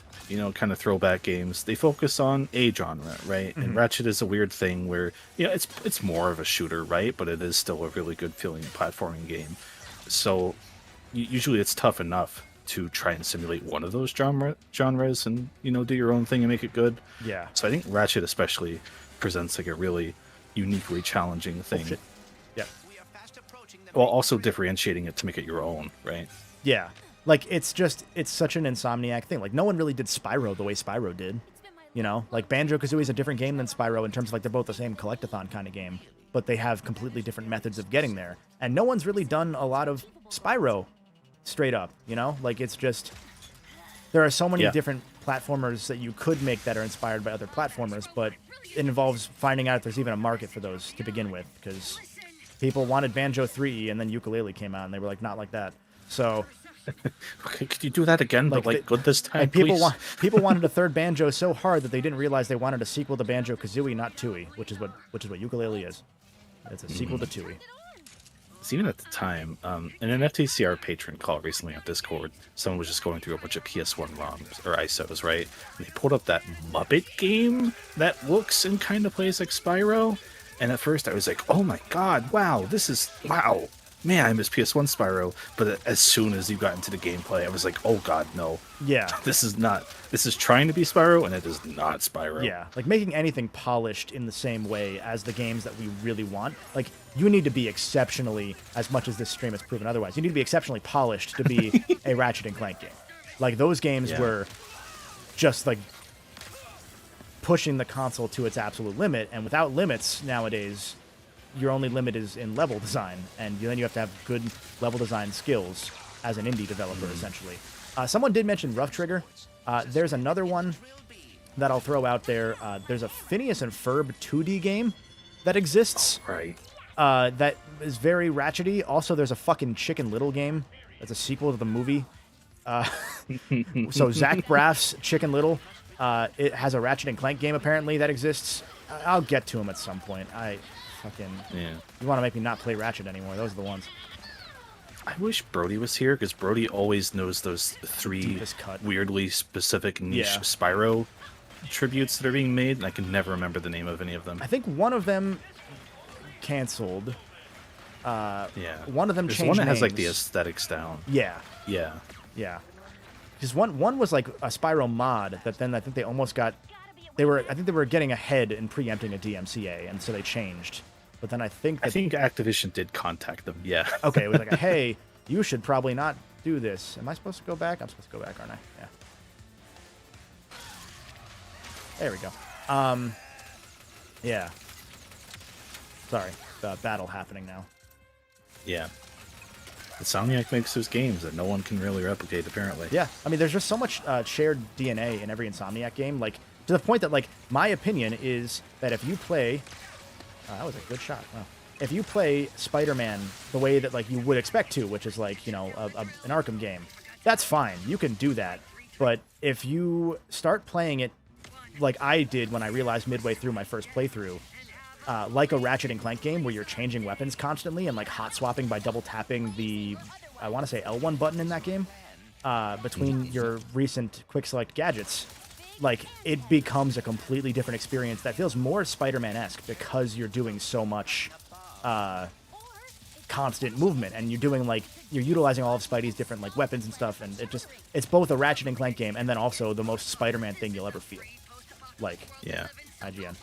kind of throwback games. They focus on a genre, right? And Ratchet is a weird thing where, it's more of a shooter, right? But it is still a really good feeling platforming game. So usually it's tough enough to try and simulate one of those genres and, do your own thing and make it good. Yeah. So I think Ratchet especially presents like a really uniquely challenging thing. Yeah. While also differentiating it to make it your own, right? Yeah. Like, it's such an Insomniac thing. Like, no one really did Spyro the way Spyro did. Like, Banjo-Kazooie is a different game than Spyro in terms of, like, they're both the same collectathon kind of game, but they have completely different methods of getting there. And no one's really done a lot of Spyro straight up, Like, it's just... There are so many different platformers that you could make that are inspired by other platformers, but it involves finding out if there's even a market for those to begin with, because people wanted Banjo 3, and then Ukulele came out, and they were like, not like that. So... Okay, could you do that again, but good this time, people please? People wanted a third Banjo so hard that they didn't realize they wanted a sequel to Banjo-Kazooie, not Tooie, which is what Ukulele is. It's a sequel to Tooie. So even at the time, in an FTCR patron call recently on Discord, someone was just going through a bunch of PS1 ROMs, or ISOs, right? And they pulled up that Muppet game that looks and kind of plays like Spyro. And at first I was like, oh my god, wow, wow. Man, I miss PS1 Spyro. But as soon as you got into the gameplay, I was like, oh god, no. Yeah. This is trying to be Spyro, and it is not Spyro. Yeah, like making anything polished in the same way as the games that we really want. Like, you need to be exceptionally, as much as this stream has proven otherwise, you need to be exceptionally polished to be a Ratchet and Clank game. Like, those games were just, like, pushing the console to its absolute limit, and without limits nowadays, your only limit is in level design, and then you have to have good level design skills as an indie developer, essentially. Someone did mention Rough Trigger. There's another one that I'll throw out there. There's a Phineas and Ferb 2D game that exists. Right. That is very ratchety. Also, there's a fucking Chicken Little game that's a sequel to the movie. So Zach Braff's Chicken Little, it has a Ratchet and Clank game apparently that exists. I'll get to him at some point. You want to make me not play Ratchet anymore? Those are the ones. I wish Brody was here, because Brody always knows those three weirdly specific niche Spyro tributes that are being made, and I can never remember the name of any of them. I think one of them canceled. One of them There's changed one that names. has like the aesthetics down. Yeah. Because one was like a Spyro mod that then I think they almost got. I think they were getting ahead and preempting a DMCA, and so they changed. But then I think Activision did contact them. Yeah. Okay, it was like, hey, you should probably not do this. Am I supposed to go back? I'm supposed to go back, aren't I? Yeah. There we go. Yeah. Sorry, the battle happening now. Yeah. Insomniac makes those games that no one can really replicate, apparently. Yeah, I mean, there's just so much shared DNA in every Insomniac game, like, to the point that, like, my opinion is that if you play... that was a good shot. Wow. If you play Spider-Man the way that, like, you would expect to, which is, like, an Arkham game, that's fine. You can do that. But if you start playing it like I did when I realized midway through my first playthrough, like a Ratchet and Clank game where you're changing weapons constantly and, like, hot swapping by double tapping the, I want to say L1 button in that game, between your recent quick select gadgets, like, it becomes a completely different experience that feels more Spider-Man-esque because you're doing so much constant movement, and you're utilizing all of Spidey's different, like, weapons and stuff, and it's both a Ratchet and Clank game and then also the most Spider-Man thing you'll ever feel. Like, yeah. IGN.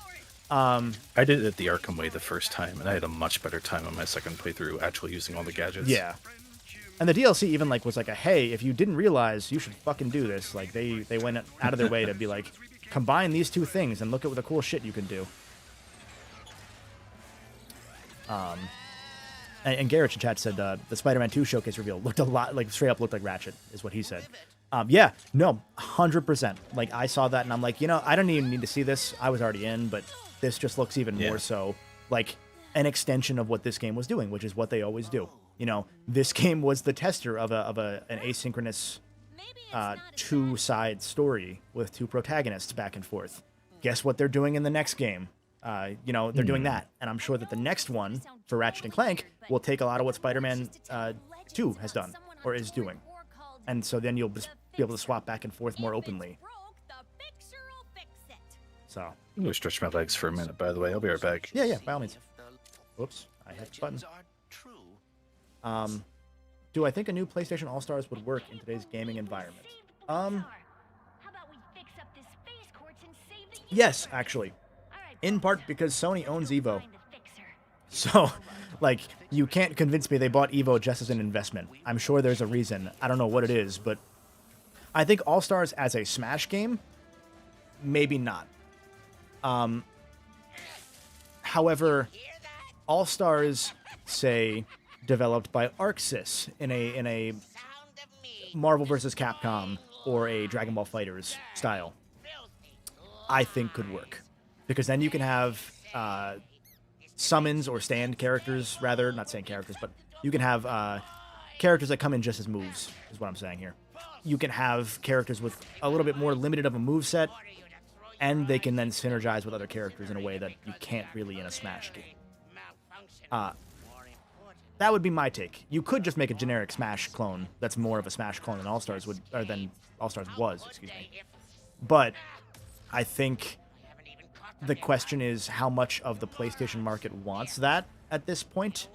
I did it the Arkham way the first time, and I had a much better time on my second playthrough actually using all the gadgets. Yeah. And the DLC even, like, was like a, hey, if you didn't realize, you should fucking do this. Like, they went out of their way to be like, combine these two things and look at what the cool shit you can do. And Garrett in chat said the Spider-Man 2 showcase reveal looked a lot, like, straight up looked like Ratchet, is what he said. Yeah, no, 100%. Like, I saw that and I'm like, I don't even need to see this. I was already in, but this just looks even more so like an extension of what this game was doing, which is what they always do. This game was the tester of an asynchronous two-side story with two protagonists back and forth. Guess what they're doing in the next game? They're doing that. And I'm sure that the next one for Ratchet and Clank will take a lot of what Spider-Man 2 has done. or is doing. And so then you'll just be able to swap back and forth more openly. So. I'm going to stretch my legs for a minute, by the way. I'll be right back. Yeah, by all means. Whoops, I hit the button. Do I think a new PlayStation All-Stars would work in today's gaming environment? Yes, actually. In part because Sony owns Evo. So, like, you can't convince me they bought Evo just as an investment. I'm sure there's a reason. I don't know what it is, but I think All-Stars as a Smash game, maybe not. However, All-Stars, say, developed by ArcSys in a Marvel vs. Capcom or a Dragon Ball FighterZ style, I think could work. Because then you can have summons or stand characters, rather, not saying characters, but you can have characters that come in just as moves, is what I'm saying here. You can have characters with a little bit more limited of a move set, and they can then synergize with other characters in a way that you can't really in a Smash game. That would be my take. You could just make a generic Smash clone that's more of a Smash clone than All-Stars would, or than All-Stars was, excuse me. But I think the question is how much of the PlayStation market wants that at this point.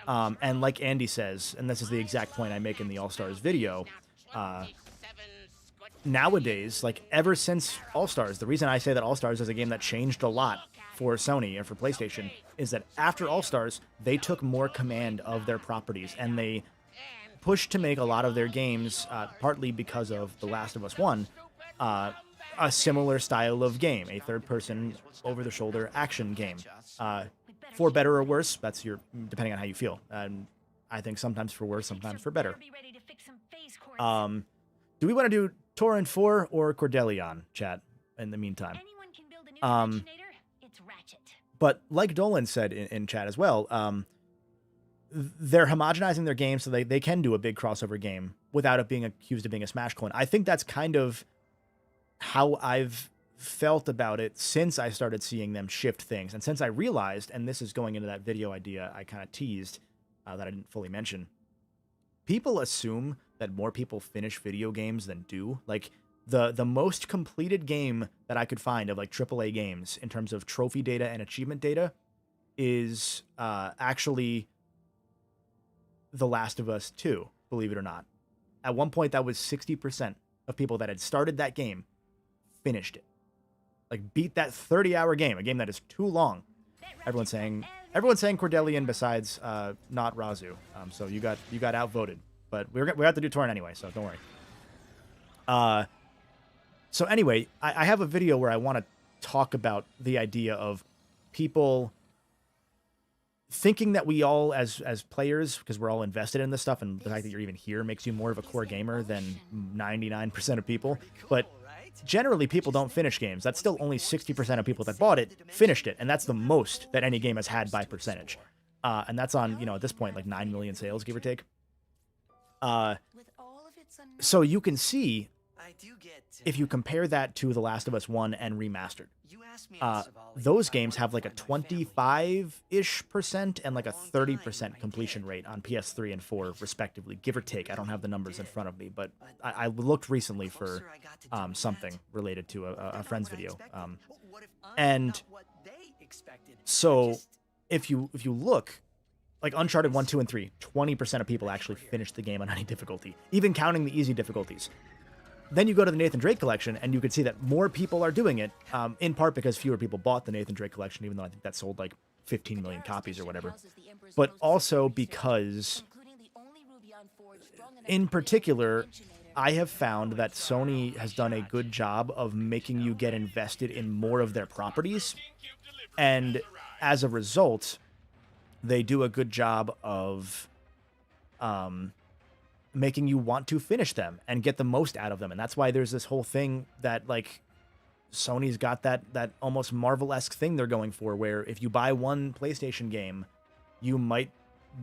And like Andy says, and this is the exact point I make in the All-Stars video, nowadays, like ever since All-Stars, the reason I say that All-Stars is a game that changed a lot for Sony and for PlayStation is that after All-Stars, they took more command of their properties, and they pushed to make a lot of their games, partly because of The Last of Us 1, a similar style of game, a third-person, over-the-shoulder action game. For better or worse, that's depending on how you feel. And I think sometimes for worse, sometimes for better. Do we want to do Torrent 4 or Cordelion, chat, in the meantime? But like Dolan said in chat as well, they're homogenizing their games so they can do a big crossover game without it being accused of being a Smash clone. I think that's kind of how I've felt about it since I started seeing them shift things. And since I realized, and this is going into that video idea I kind of teased that I didn't fully mention, people assume that more people finish video games than do. Like, the most completed game that I could find of, like, AAA games in terms of trophy data and achievement data is actually The Last of Us 2, believe it or not. At one point, that was 60% of people that had started that game finished it. Like, beat that 30-hour game, a game that is too long. Everyone's saying Cordelion besides not Razu. So you got outvoted. But we have to do Torrent anyway, so don't worry. So anyway, I have a video where I want to talk about the idea of people thinking that we all, as players, because we're all invested in this stuff, and the fact that you're even here makes you more of a core gamer than 99% of people. But generally, people don't finish games. That's still only 60% of people that bought it finished it, and that's the most that any game has had by percentage. And that's on, at this point, like 9 million sales, give or take. So you can see, if you compare that to The Last of Us 1 and Remastered, those games have like a 25-ish% and like a 30% completion rate on PS3 and 4, respectively, give or take. I don't have the numbers in front of me, but I looked recently for something related to a friend's video. And so if you look, like Uncharted 1, 2, and 3, 20% of people actually finished the game on any difficulty, even counting the easy difficulties. Then you go to the Nathan Drake collection, and you can see that more people are doing it, in part because fewer people bought the Nathan Drake collection, even though I think that sold like 15 million copies or whatever. But also because, in particular, I have found that Sony has done a good job of making you get invested in more of their properties. And as a result, they do a good job of making you want to finish them and get the most out of them. And that's why there's this whole thing that, like, Sony's got that almost Marvel-esque thing they're going for, where if you buy one PlayStation game, you might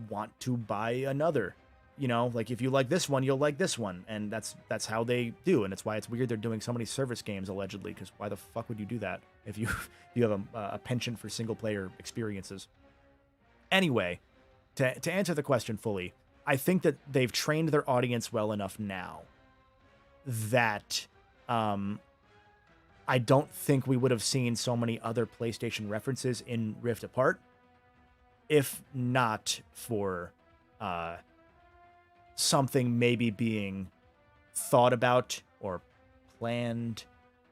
want to buy another. Like, if you like this one, you'll like this one. And that's how they do. And it's why it's weird they're doing so many service games, allegedly, because why the fuck would you do that if you have a penchant for single-player experiences? Anyway, to answer the question fully, I think that they've trained their audience well enough now that I don't think we would have seen so many other PlayStation references in Rift Apart if not for something maybe being thought about or planned.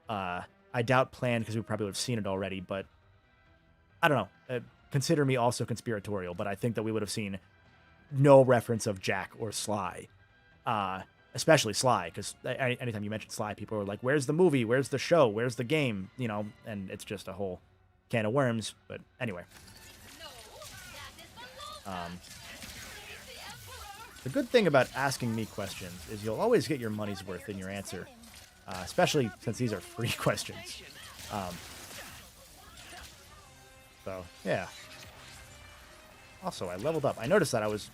I doubt planned because we probably would have seen it already, but I don't know. Consider me also conspiratorial, but I think that we would have seen no reference of Jack or Sly. Especially Sly, because anytime you mention Sly, people are like, where's the movie? Where's the show? Where's the game? You know, and it's just a whole can of worms. But anyway. The good thing about asking me questions is you'll always get your money's worth in your answer, especially since these are free questions. So, yeah. Also, I leveled up. I noticed that I was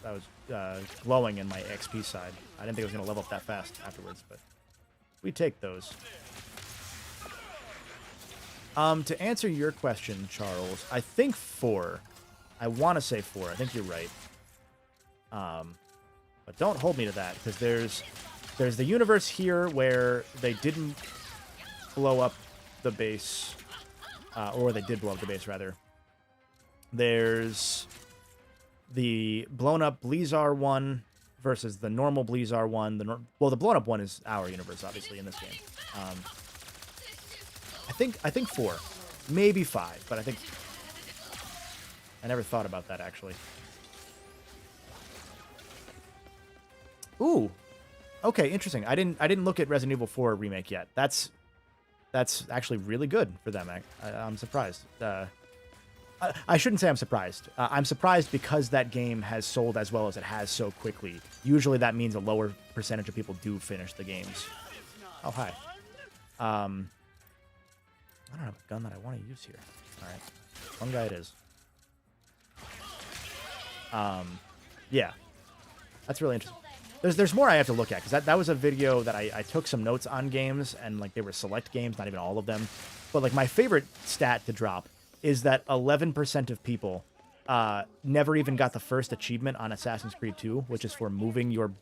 glowing in my XP side. I didn't think I was going to level up that fast afterwards, but we take those. To answer your question, Charles, I think 4. I want to say 4. I think you're right. But don't hold me to that, because there's the universe here where they didn't blow up the base, or they did blow up the base, rather. There's the blown up Blizzar one versus the normal Blizzar one. Well, the blown up one is our universe, obviously, in this game. I think 4, maybe 5, but I think I never thought about that actually. Ooh, okay, interesting. I didn't look at Resident Evil 4 remake yet. That's actually really good for them. I'm surprised. I shouldn't say I'm surprised. I'm surprised because that game has sold as well as it has so quickly. Usually that means a lower percentage of people do finish the games. Oh, hi. I don't have a gun that I want to use here. All right. One guy it is. Yeah. That's really interesting. There's more I have to look at, because that was a video that I took some notes on games, and like they were select games, not even all of them. But like my favorite stat to drop is that 11% of people never even got the first achievement on Assassin's Creed 2, which is for moving your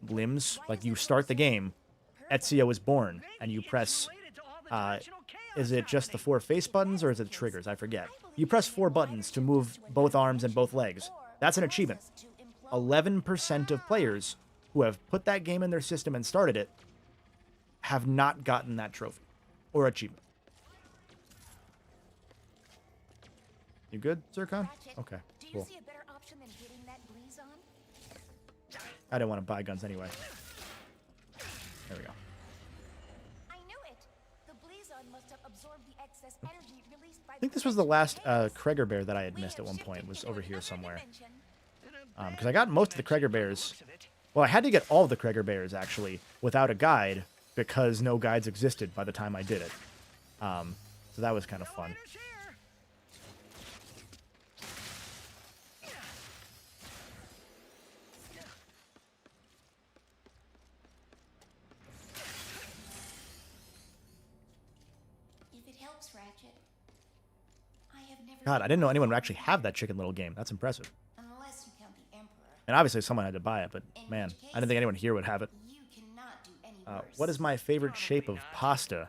limbs. Like, you start the game, Ezio is born, and you press, is it just the 4 face buttons, or is it triggers? I forget. You press 4 buttons to move both arms and both legs. That's an achievement. 11% of players who have put that game in their system and started it have not gotten that trophy or achievement. You good, Zircon? Okay, cool. I didn't want to buy guns anyway. There we go. I think this was the last Kreger bear that I had missed at one point. Was over here somewhere. Because I got most of the Kreger bears. Well, I had to get all of the Kreger bears, actually, without a guide, because no guides existed by the time I did it. So that was kind of fun. God, I didn't know anyone would actually have that Chicken Little game. That's impressive. And obviously someone had to buy it, but man, I didn't think anyone here would have it. What is my favorite shape of pasta?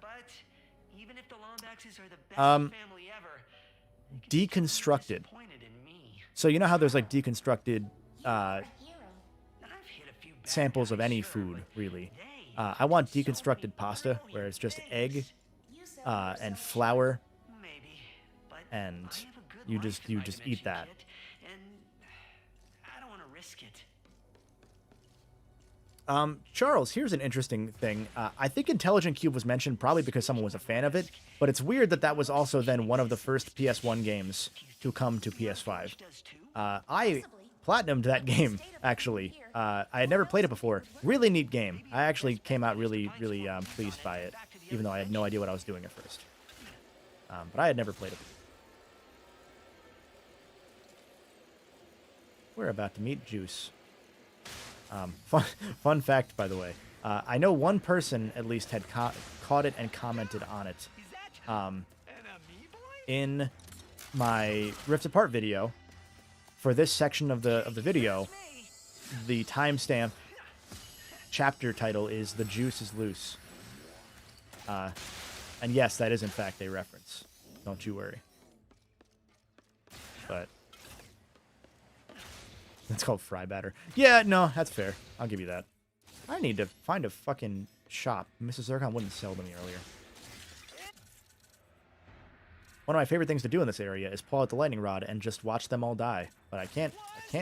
Deconstructed. So you know how there's like deconstructed samples of any food, really. I want deconstructed pasta, where it's just egg and flour, and you just eat that. Charles, here's an interesting thing. I think Intelligent Cube was mentioned probably because someone was a fan of it, but it's weird that that was also then one of the first PS1 games to come to PS5. I platinumed that game, actually. I had never played it before. Really neat game. I actually came out really pleased by it, even though I had no idea what I was doing at first. But I had never played it before. We're about to meet Juice. Fun fact, by the way. I know one person, at least, had caught it and commented on it. In my Rift Apart video, for this section of the video, the timestamp chapter title is "The Juice is Loose." And yes, that is in fact a reference. Don't you worry. But it's called fry batter. Yeah, no, that's fair. I'll give you that. I need to find a fucking shop. Mrs. Zircon wouldn't sell to me earlier. One of my favorite things to do in this area is pull out the lightning rod and just watch them all die. But I can't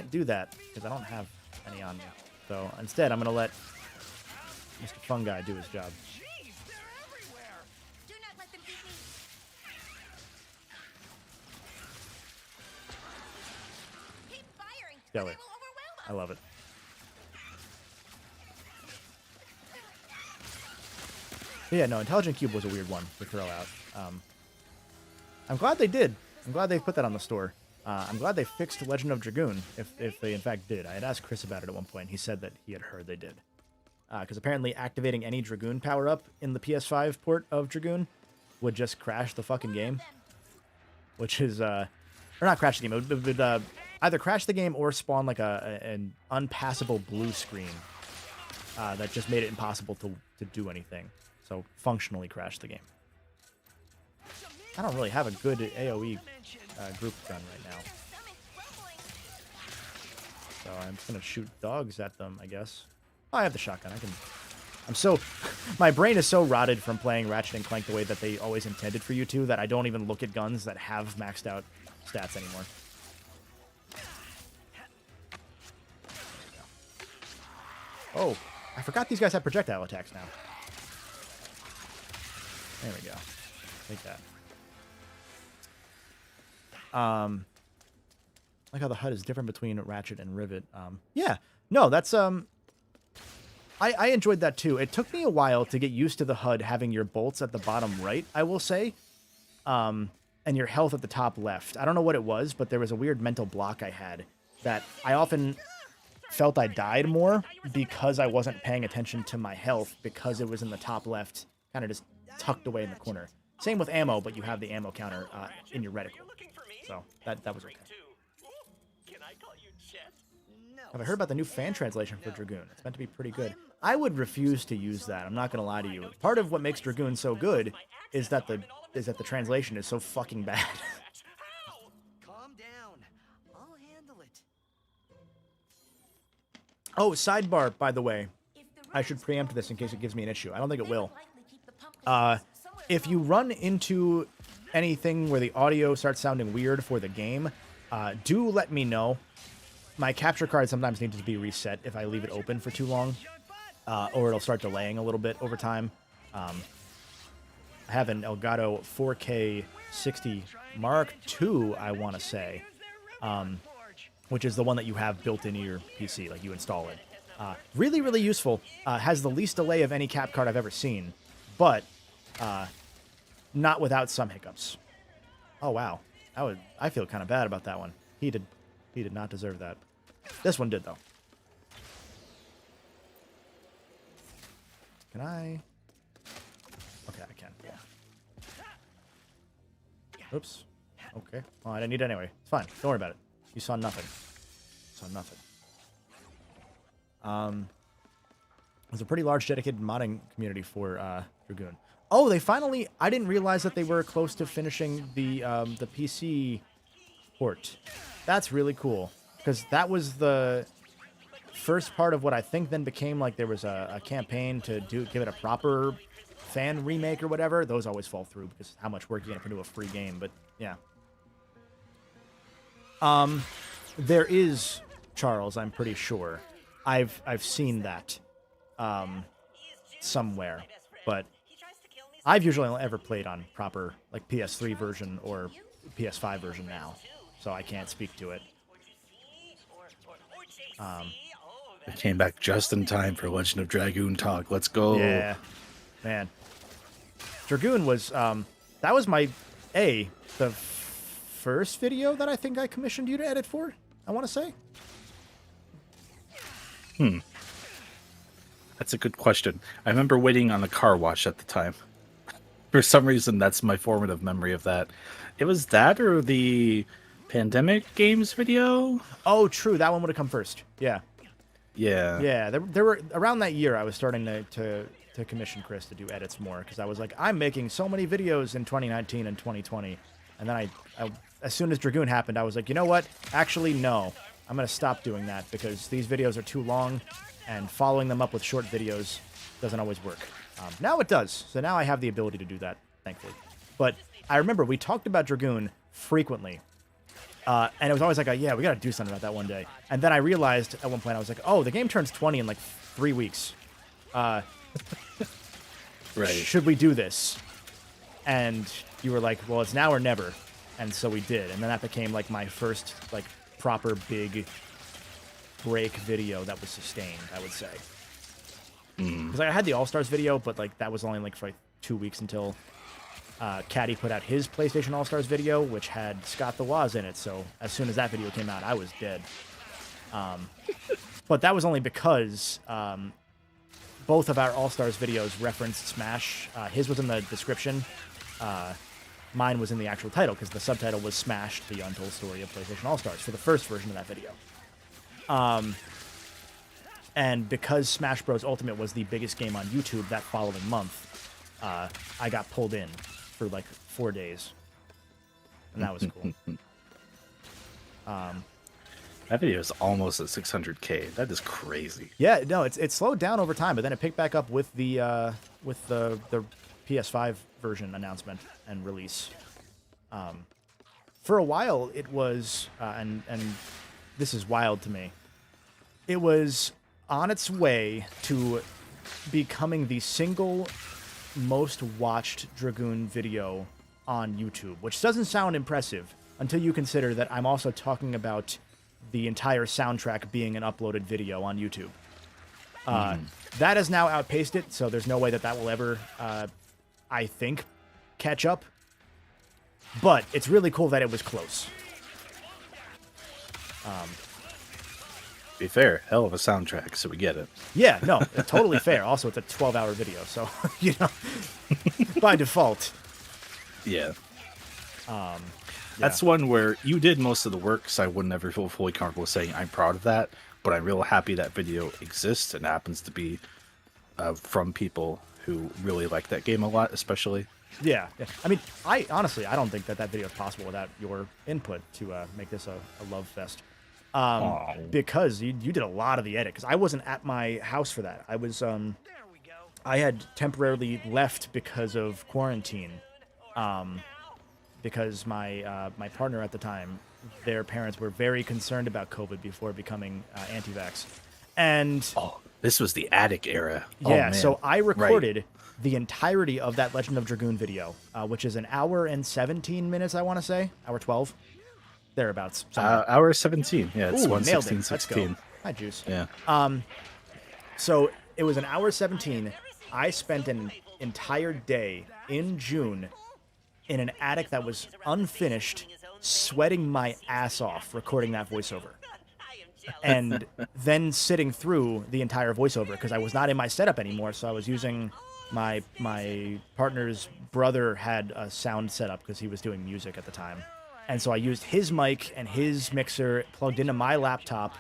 do that because I don't have any on me. So instead, I'm gonna let Mr. Fun Guy do his job. Do not let them beat me. Keep firing. Stellar. They will overwhelm us. I love it. But yeah, no, Intelligent Cube was a weird one to throw out. I'm glad they did. I'm glad they put that on the store. I'm glad they fixed Legend of Dragoon, if they in fact did. I had asked Chris about it at one point. He said that he had heard they did. Because apparently activating any Dragoon power-up in the PS5 port of Dragoon would just crash the fucking game. Which is, or not crash the game, it would either crash the game or spawn like an unpassable blue screen that just made it impossible to do anything. So functionally crash the game. I don't really have a good AoE group gun right now. So I'm just going to shoot dogs at them, I guess. Oh, I have the shotgun. I'm so... My brain is so rotted from playing Ratchet and Clank the way that they always intended for you to that I don't even look at guns that have maxed out stats anymore. Oh, I forgot these guys have projectile attacks now. There we go. Take that. Like how the HUD is different between Ratchet and Rivet. Yeah, no, that's I enjoyed that too. It took me a while to get used to the HUD having your bolts at the bottom right, I will say, and your health at the top left. I don't know what it was, but there was a weird mental block I had that I often felt I died more because I wasn't paying attention to my health because it was in the top left, kind of just tucked away in the corner. Same with ammo, but you have the ammo counter in your reticle. So that was okay. Have I heard about the new fan translation for Dragoon? It's meant to be pretty good. I would refuse to use that. I'm not going to lie to you. Part of what makes Dragoon so good is that the translation is so fucking bad. Calm down. I'll handle it. Oh, sidebar, by the way. I should preempt this in case it gives me an issue. I don't think it will. If you run into anything where the audio starts sounding weird for the game, do let me know. My capture card sometimes needs to be reset if I leave it open for too long, or it'll start delaying a little bit over time. I have an Elgato 4K 60 Mark II, I want to say, which is the one that you have built into your PC, like you install it. Really, really useful. Has the least delay of any cap card I've ever seen, but not without some hiccups. Oh wow, I feel kind of bad about that one. He did not deserve that. This one did though. Can I? Okay, I can. Yeah. Oops. Okay. Well, I didn't need it anyway. It's fine. Don't worry about it. You saw nothing. You saw nothing. There's a pretty large dedicated modding community for Dragoon. Oh, they finally... I didn't realize that they were close to finishing the PC port. That's really cool. Because that was the first part of what I think then became like there was a campaign to give it a proper fan remake or whatever. Those always fall through because how much work you get into a free game. But yeah. There is, Charles, I'm pretty sure. I've seen that somewhere. But I've usually only ever played on proper like PS3 version or PS5 version now. So I can't speak to it. I came back just in time for Legend of Dragoon talk. Let's go. Yeah, man. Dragoon was that was the first video that I think I commissioned you to edit for. I want to say. That's a good question. I remember waiting on the car wash at the time. For some reason, that's my formative memory of that. It was that or the Pandemic Games video? Oh, true. That one would have come first. Yeah. Yeah, there were around that year I was starting to commission Chris to do edits more because I was like, I'm making so many videos in 2019 and 2020, and then I as soon as Dragoon happened, I was like, you know what? Actually, no, I'm gonna stop doing that because these videos are too long, and following them up with short videos doesn't always work. Now it does, so now I have the ability to do that, thankfully. But I remember we talked about Dragoon frequently. And it was always like, yeah, we got to do something about that one day. And then I realized at one point, I was like, oh, the game turns 20 in like 3 weeks. Right. Should we do this? And you were like, well, it's now or never. And so we did. And then that became like my first like proper big break video that was sustained, I would say. Because I had the All-Stars video, but like that was only like for like 2 weeks until Caddy put out his PlayStation All-Stars video, which had Scott the Woz in it, so as soon as that video came out, I was dead. But that was only because both of our All-Stars videos referenced Smash. His was in the description. Mine was in the actual title, because the subtitle was Smash, the Untold Story of PlayStation All-Stars, for the first version of that video. And because Smash Bros. Ultimate was the biggest game on YouTube that following month, I got pulled in for like 4 days, and that was cool. That video is almost at 600K. That is crazy. Yeah, no, it's slowed down over time, but then it picked back up with the PS5 version announcement and release. For a while, it was, and this is wild to me, it was on its way to becoming the single most watched Dragoon video on YouTube, which doesn't sound impressive until you consider that I'm also talking about the entire soundtrack being an uploaded video on YouTube. That has now outpaced it, so there's no way that that will ever, I think, catch up. But it's really cool that it was close. To be fair, hell of a soundtrack, so we get it. Yeah, no, totally fair. Also, it's a 12-hour video, so, you know, by default. Yeah. That's one where you did most of the work, so I would never feel fully comfortable saying I'm proud of that, but I'm real happy that video exists and happens to be from people who really like that game a lot, especially. Yeah. I mean, I honestly don't think that video is possible without your input to make this a love fest. Because you did a lot of the edit, because I wasn't at my house for that. I was I had temporarily left because of quarantine, because my partner at the time, their parents were very concerned about COVID before becoming anti-vax, and this was the attic era. Yeah, so I recorded the entirety of that Legend of Dragoon video, which is an hour and 17 minutes, I want to say, hour 12. Thereabouts. Hour 17. Yeah, it's 1:16:16. Let's go. Hi, Juice. Yeah. So it was an hour 17. I spent an entire day in June in an attic that was unfinished, sweating my ass off, recording that voiceover. And then sitting through the entire voiceover, because I was not in my setup anymore, so I was using my partner's brother had a sound setup because he was doing music at the time. And so I used his mic and his mixer plugged into my laptop,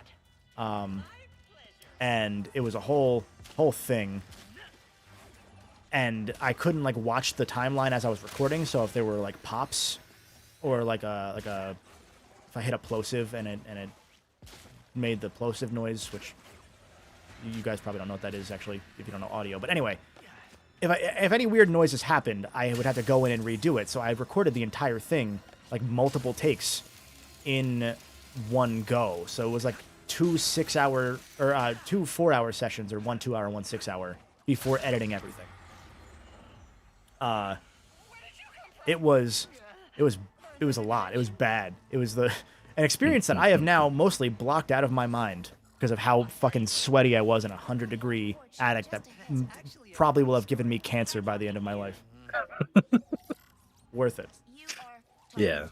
and it was a whole thing. And I couldn't like watch the timeline as I was recording, so if there were like pops or like a if I hit a plosive and it made the plosive noise, which you guys probably don't know what that is actually if you don't know audio. But anyway, if any weird noises happened, I would have to go in and redo it. So I recorded the entire thing, like multiple takes in one go. So it was like 2 6-hour or 2 4-hour sessions, or 1 2-hour, 1 6-hour before editing everything. It was a lot. It was bad. It was an experience that I have now mostly blocked out of my mind because of how fucking sweaty I was in a 100-degree attic that probably will have given me cancer by the end of my life. Worth it. Yeah.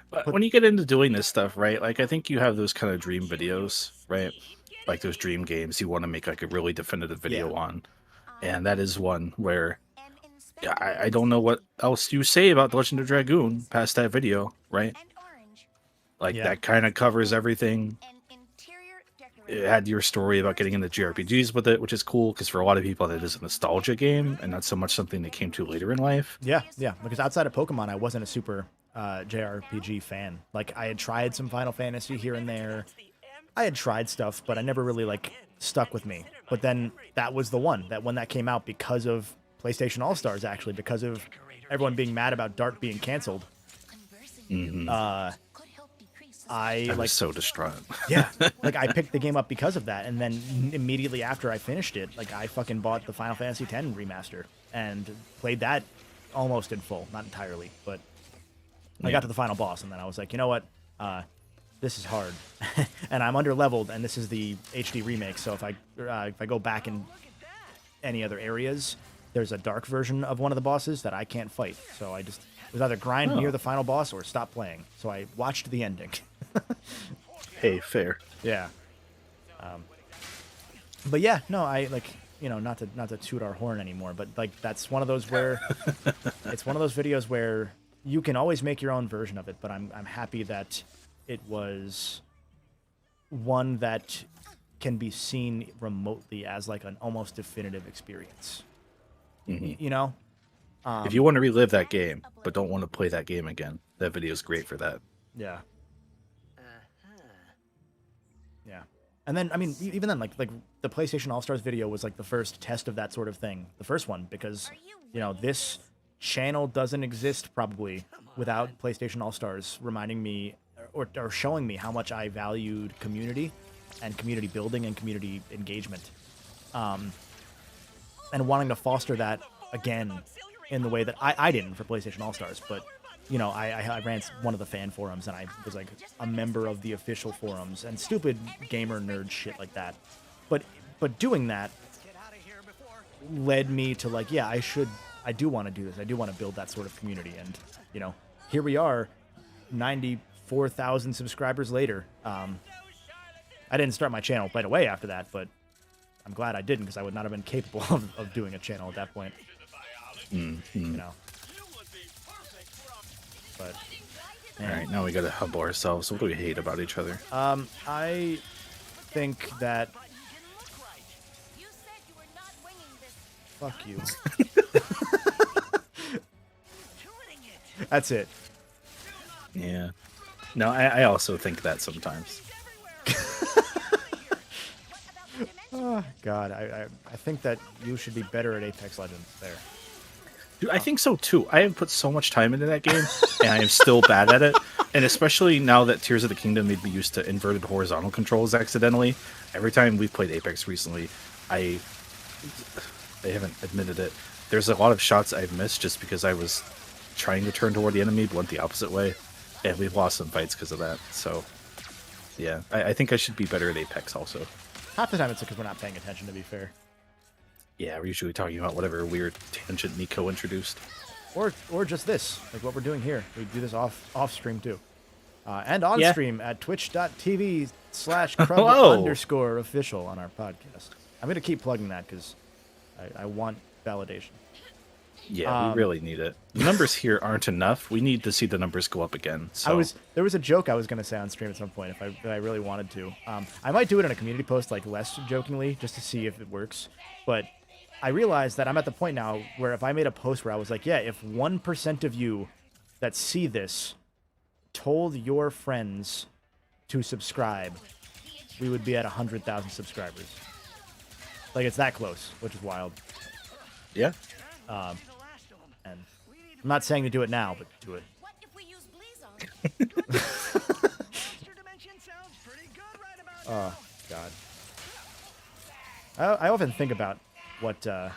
But when you get into doing this stuff, right, like I think you have those kind of dream videos, right? Like those dream games you want to make like a really definitive video on. And that is one where I don't know what else you say about The Legend of Dragoon past that video, right? Like that kind of covers everything. it had your story about getting into JRPGs with it, which is cool because for a lot of people that is a nostalgia game and not so much something they came to later in life. Yeah, yeah. Because outside of Pokemon, I wasn't a super JRPG fan. Like I had tried some Final Fantasy here and there. I had tried stuff, but I never really like stuck with me. But then that was the one that when that came out because of PlayStation All Stars, actually, because of everyone being mad about Dart being canceled. I was so distraught. Yeah, like I picked the game up because of that, and then immediately after I finished it, like I fucking bought the Final Fantasy X remaster and played that almost in full, not entirely, but I got to the final boss, and then I was like, you know what, this is hard, and I'm under leveled, and this is the HD remake, so if I go back in any other areas, there's a dark version of one of the bosses that I can't fight, so I just was either grind near the final boss or stop playing. So I watched the ending. Hey, fair. Yeah. But yeah, no, I like, you know, not to toot our horn anymore, but like that's one of those where it's one of those videos where you can always make your own version of it, but I'm happy that it was one that can be seen remotely as like an almost definitive experience. You know? If you want to relive that game, but don't want to play that game again, that video is great for that. Yeah. Yeah. And then, I mean, even then, like the PlayStation All-Stars video was like the first test of that sort of thing. The first one, because, you know, this channel doesn't exist probably without PlayStation All-Stars reminding me or showing me how much I valued community and community building and community engagement. And wanting to foster that again in the way that I didn't for PlayStation All-Stars, but, you know, I ran one of the fan forums, and I was, like, a member of the official forums, and stupid gamer nerd shit like that. But doing that led me to, like, yeah, I do want to do this. I do want to build that sort of community, and, you know, here we are, 94,000 subscribers later. I didn't start my channel right away after that, but I'm glad I didn't, because I would not have been capable of doing a channel at that point. You know. But all right, now we gotta humble ourselves. What do we hate about each other? I think that. Fuck you. That's it. Yeah. No, I also think that sometimes. Oh, God, I think that you should be better at Apex Legends there. Dude, I think so too. I have put so much time into that game, and I am still bad at it. And especially now that Tears of the Kingdom made me used to inverted horizontal controls accidentally. Every time we've played Apex recently, I haven't admitted it. There's a lot of shots I've missed just because I was trying to turn toward the enemy, but went the opposite way. And we've lost some fights because of that. So, yeah, I think I should be better at Apex also. Half the time it's because we're not paying attention, to be fair. Yeah, we're usually talking about whatever weird tangent Nico introduced. Or just this, like what we're doing here. We do this off stream too. And on stream at twitch.tv/crumb_official on our podcast. I'm going to keep plugging that because I want validation. Yeah, we really need it. The numbers here aren't enough. We need to see the numbers go up again. So. There was a joke I was going to say on stream at some point if I really wanted to. I might do it in a community post, like less jokingly, just to see if it works. But I realized that I'm at the point now where if I made a post where I was like, yeah, if 1% of you that see this told your friends to subscribe, we would be at 100,000 subscribers. Like, it's that close, which is wild. Yeah. And I'm not saying to do it now, but do it. What if we use Oh, God. I often think about what the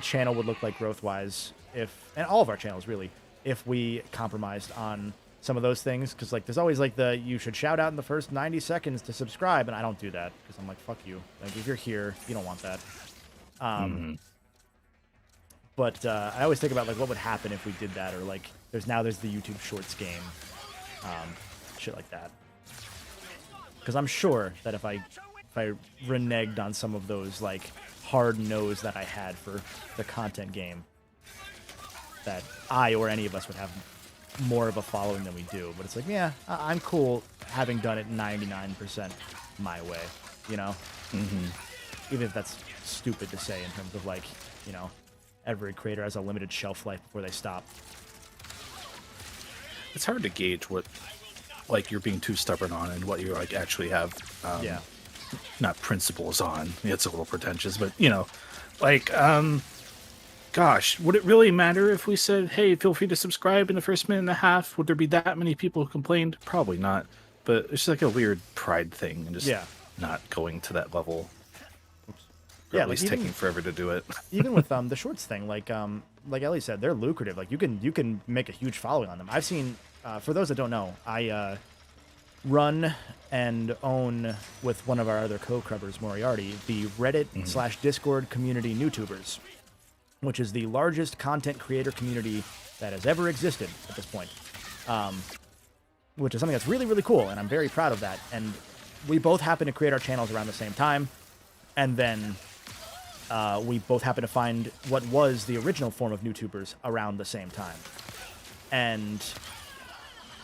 channel would look like growth-wise if, and all of our channels really, if we compromised on some of those things, because like there's always like you should shout out in the first 90 seconds to subscribe, and I don't do that because I'm like, fuck you. Like, if you're here, you don't want that. But I always think about like what would happen if we did that, or like there's the YouTube Shorts game, shit like that. Because I'm sure that if I reneged on some of those like hard no's that I had for the content game, that I or any of us would have more of a following than we do. But it's like, yeah, I'm cool having done it 99% my way. you know? Even if that's stupid to say in terms of, like, you know, every creator has a limited shelf life before they stop. It's hard to gauge what, like, you're being too stubborn on and what you, like, actually have, not principles on. It's a little pretentious, but, you know, like, gosh, would it really matter if we said, hey, feel free to subscribe in the first minute and a half? Would there be that many people who complained? Probably not. But it's like a weird pride thing and just not going to that level. Or at least taking forever to do it. Even with the shorts thing, like Ellie said, they're lucrative. Like you can make a huge following on them. I've seen, for those that don't know, I run and own with one of our other co-crubbers, Moriarty, the Reddit/Discord community NewTubers, which is the largest content creator community that has ever existed at this point. Which is something that's really, really cool, and I'm very proud of that. And we both happen to create our channels around the same time, and then we both happen to find what was the original form of NewTubers around the same time. And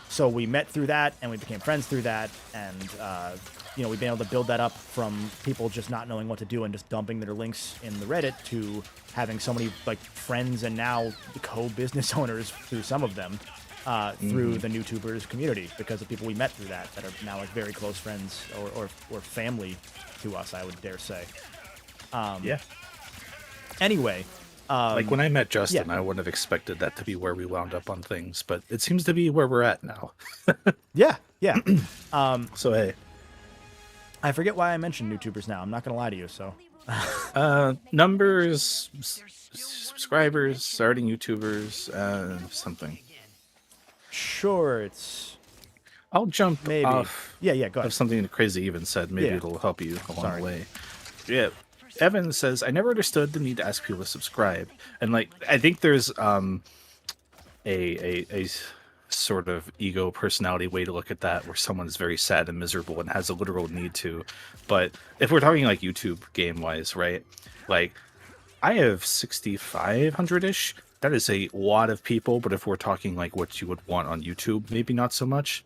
so we met through that, and we became friends through that, and you know, we've been able to build that up from people just not knowing what to do and just dumping their links in the Reddit to having so many like friends and now co-business owners through some of them through the NewTubers community because of people we met through that are now like very close friends or family to us, I would dare say. Anyway, like when I met Justin, I wouldn't have expected that to be where we wound up on things, but it seems to be where we're at now. yeah. So hey, I forget why I mentioned NewTubers now. I'm not gonna lie to you. So, numbers, subscribers, starting YouTubers, something. Shorts. I'll jump maybe off. Yeah. Go ahead. Of something Crazy even said. Maybe it'll help you along the way. Yeah. Evan says, I never understood the need to ask people to subscribe. And like, I think there's a sort of ego personality way to look at that where someone's very sad and miserable and has a literal need to. But if we're talking like YouTube game wise, right? Like I have 6,500-ish. That is a lot of people. But if we're talking like what you would want on YouTube, maybe not so much.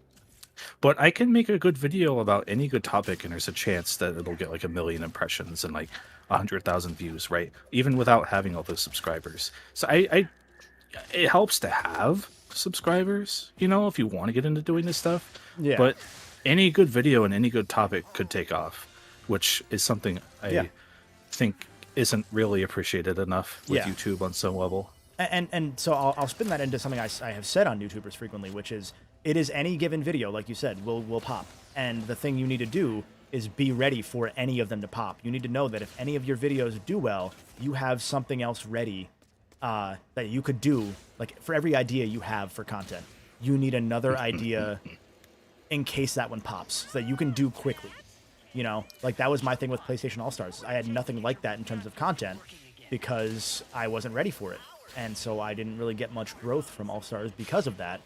But I can make a good video about any good topic, and there's a chance that it'll get like 1 million impressions and like 100,000 views, right? Even without having all those subscribers. So it helps to have subscribers, you know, if you want to get into doing this stuff. Yeah. But any good video and any good topic could take off, which is something I think isn't really appreciated enough with YouTube on some level. And so I'll spin that into something I have said on YouTubers frequently, which is it is any given video, like you said, will pop. And the thing you need to do is be ready for any of them to pop. You need to know that if any of your videos do well, you have something else ready that you could do. Like for every idea you have for content, you need another idea in case that one pops so that you can do quickly. You know, like that was my thing with PlayStation All-Stars. I had nothing like that in terms of content because I wasn't ready for it. And so I didn't really get much growth from All-Stars because of that.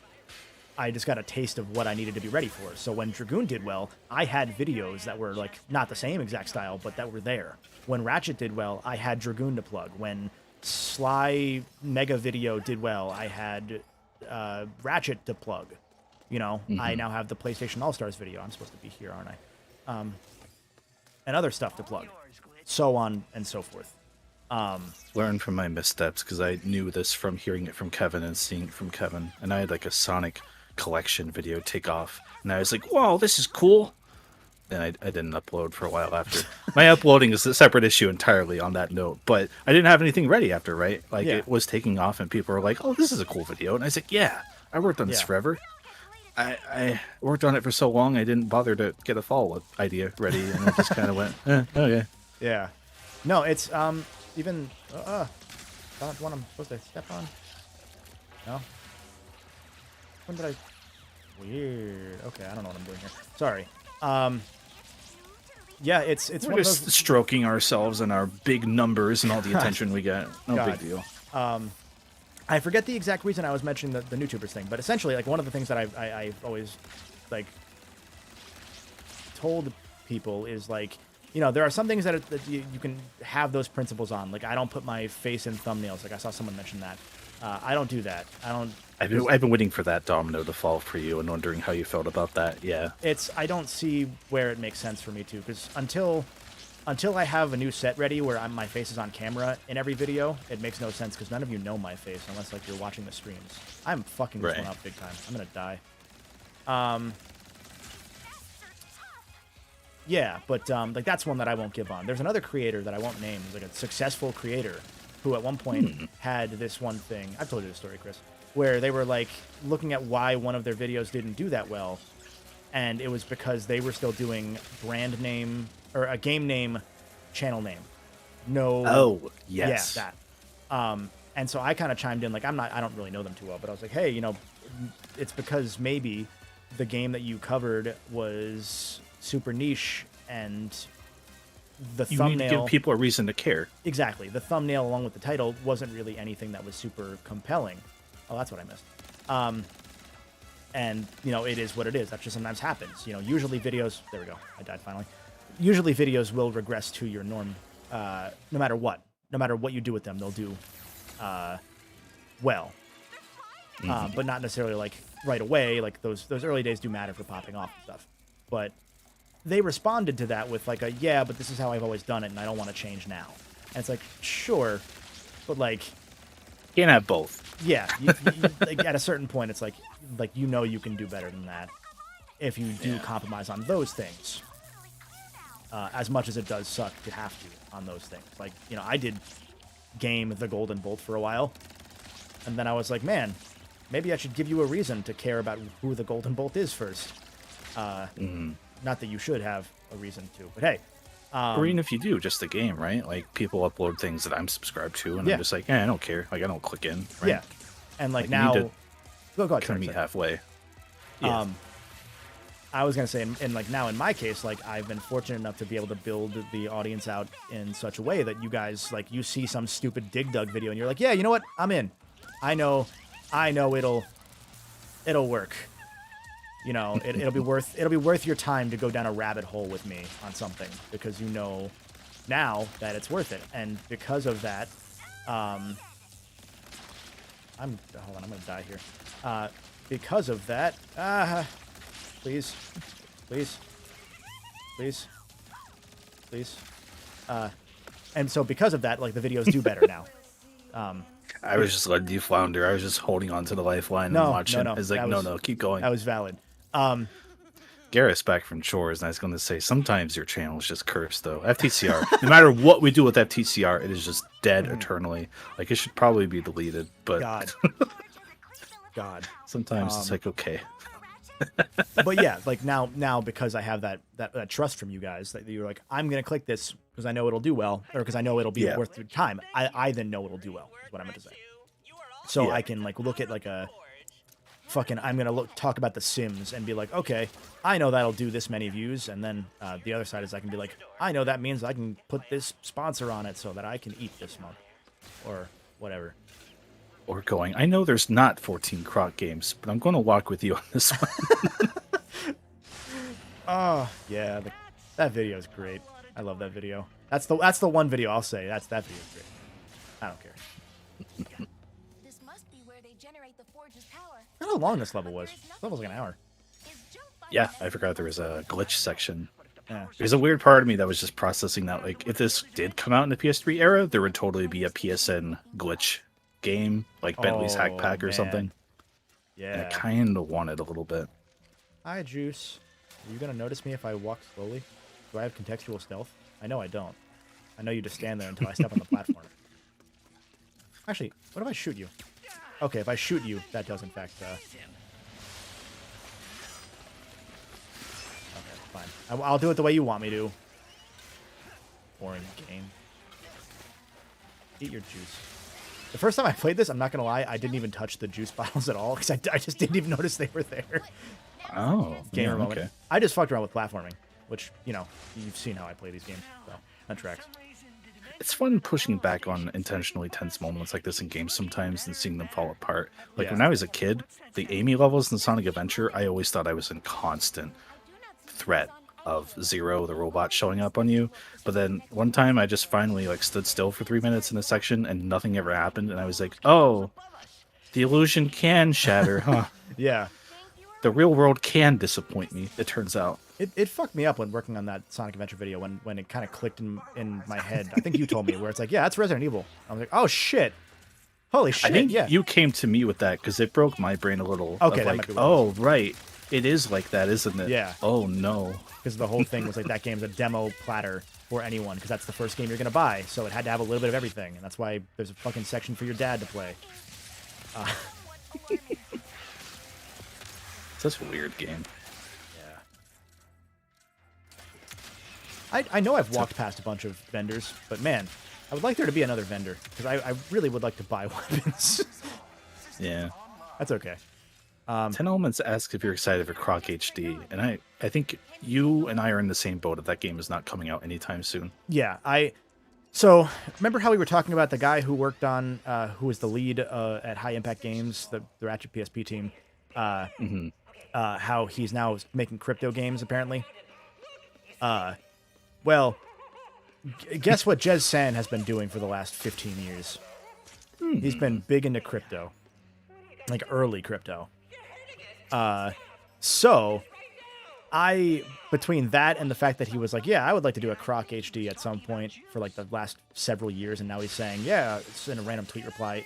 I just got a taste of what I needed to be ready for. So when Dragoon did well, I had videos that were like not the same exact style, but that were there. When Ratchet did well, I had Dragoon to plug. When Sly Mega Video did well, I had Ratchet to plug. You know, I now have the PlayStation All-Stars video. I'm supposed to be here, aren't I? And other stuff to plug. So on and so forth. Learn from my missteps because I knew this from hearing it from Kevin and seeing it from Kevin. And I had like a Sonic collection video take off. And I was like, whoa, this is cool. And I didn't upload for a while after. My uploading is a separate issue entirely on that note. But I didn't have anything ready after, right? Like it was taking off and people were like, oh, this is a cool video. And I was like, yeah, I worked on this forever. I worked on it for so long I didn't bother to get a follow-up idea ready. And I just kind of went, okay. Yeah. No, it's even not one I'm supposed to step on. No. When did I? Weird. Okay, I don't know what I'm doing here. Sorry. Yeah, it's We're one just of those... stroking ourselves and our big numbers and all the attention we get. No big deal. I forget the exact reason I was mentioning the NewTubers thing, but essentially, like one of the things that I've always like told people is like, you know, there are some things that you can have those principles on. Like I don't put my face in thumbnails. Like I saw someone mention that. I don't do that. I don't. I've been waiting for that domino to fall for you and wondering how you felt about that. Yeah. I don't see where it makes sense for me to, because until I have a new set ready where my face is on camera in every video, it makes no sense because none of you know my face unless like you're watching the streams. I'm fucking this one up big time. I'm gonna die. Yeah, but like that's one that I won't give on. There's another creator that I won't name. He's like a successful creator who at one point had this one thing. I've told you this story, Chris, where they were like looking at why one of their videos didn't do that well, and it was because they were still doing brand name or a game name, channel name. No. Oh, yes. Yeah, that. And so I kind of chimed in like I don't really know them too well, but I was like, hey, you know, it's because maybe the game that you covered was super niche and the thumbnail. You need to give people a reason to care. Exactly. The thumbnail along with the title wasn't really anything that was super compelling. Oh, that's what I missed. And, you know, it is what it is. That just sometimes happens. You know, usually videos... There we go. I died finally. Usually videos will regress to your norm no matter what. No matter what you do with them, they'll do well. But not necessarily, like, right away. Like, those early days do matter for popping off and stuff. But they responded to that with, like, yeah, but this is how I've always done it, and I don't want to change now. And it's like, sure, but, like... You can't have both. Yeah, like, at a certain point, it's like, you know you can do better than that if you do compromise on those things. As much as it does suck to have to on those things. Like, you know, I did game the Golden Bolt for a while, and then I was like, man, maybe I should give you a reason to care about who the Golden Bolt is first. Not that you should have a reason to, but hey. Or even if you do, just the game, right? Like, people upload things that I'm subscribed to, and I'm just like, I don't care. Like, I don't click in, right? Yeah. And, like now... Go ahead, can meet halfway. Yeah. I was going to say, and, like, now in my case, like, I've been fortunate enough to be able to build the audience out in such a way that you guys, like, you see some stupid Dig Dug video, and you're like, yeah, you know what? I'm in. I know it'll work. You know, it'll be worth your time to go down a rabbit hole with me on something because you know now that it's worth it, and because of that, hold on, I'm gonna die here. Because of that, please, and so because of that, like the videos do better now. I was just letting you flounder. I was just holding on to the lifeline and watching. I was like, no, keep going. That was valid. Garrett's back from chores, and I was going to say, sometimes your channel is just cursed, though. FTCR, no matter what we do with FTCR, it is just dead eternally. Like, it should probably be deleted, but... God. Sometimes it's like, okay. But yeah, like now because I have that trust from you guys, that you're like, I'm going to click this because I know it'll do well, or because I know it'll be worth your time. I then know it'll do well, is what I meant to say. So I can, like, look at, like, a... Fucking, I'm gonna talk about The Sims and be like, okay, I know that'll do this many views, and then the other side is I can be like, I know that means I can put this sponsor on it so that I can eat this month, or whatever. Or going, I know there's not 14 Croc games, but I'm going to walk with you on this one. Oh yeah, that video is great. I love that video. That's the one video I'll say. That video is great. I don't care. I don't know how long this level was. This level's like an hour. Yeah, I forgot there was a glitch section. Yeah. There's a weird part of me that was just processing that, like, if this did come out in the PS3 era, there would totally be a PSN glitch game, like Bentley's Hack Pack or something. Yeah. And I kind of want it a little bit. Hi, Juice. Are you going to notice me if I walk slowly? Do I have contextual stealth? I know I don't. I know you just stand there until I step on the platform. Actually, what if I shoot you? Okay, if I shoot you, that does in fact... Okay, fine. I'll do it the way you want me to. Boring game. Eat your juice. The first time I played this, I'm not going to lie, I didn't even touch the juice bottles at all, because I just didn't even notice they were there. Oh, Gamer moment. Okay. I just fucked around with platforming, which, you know, you've seen how I play these games, so that tracks. It's fun pushing back on intentionally tense moments like this in games sometimes and seeing them fall apart. Like when I was a kid, the Amy levels in Sonic Adventure, I always thought I was in constant threat of Zero, the robot, showing up on you. But then one time I just finally like stood still for 3 minutes in a section and nothing ever happened. And I was like, oh, The illusion can shatter, huh? Yeah. The real world can disappoint me, it turns out. It fucked me up when working on that Sonic Adventure video when it kind of clicked in my head. I think you told me where it's like, yeah, that's Resident Evil. I was like, oh shit. Holy shit, I think yeah. you came to me with that because it broke my brain a little. Okay, of that like, might be what it oh, right. It is like that, isn't it? Yeah. Oh, no. Because the whole thing was like that game's a demo platter for anyone because that's the first game you're going to buy. So it had to have a little bit of everything. And that's why there's a fucking section for your dad to play. Such a weird game. Yeah. I know I've walked past a bunch of vendors, but man, I would like there to be another vendor because I really would like to buy weapons. Yeah. That's okay. 10 Elements asks if you're excited for Croc HD, and I think you and I are in the same boat if that game is not coming out anytime soon. Yeah, So remember how we were talking about the guy who worked on, who was the lead at High Impact Games, the Ratchet PSP team, how he's now making crypto games apparently. Well, guess what Jez San has been doing for the last 15 years? He's been big into crypto, like early crypto. So between that and the fact that he was like, yeah, I would like to do a Croc HD at some point for like the last several years, and now he's saying, yeah, it's in a random tweet reply,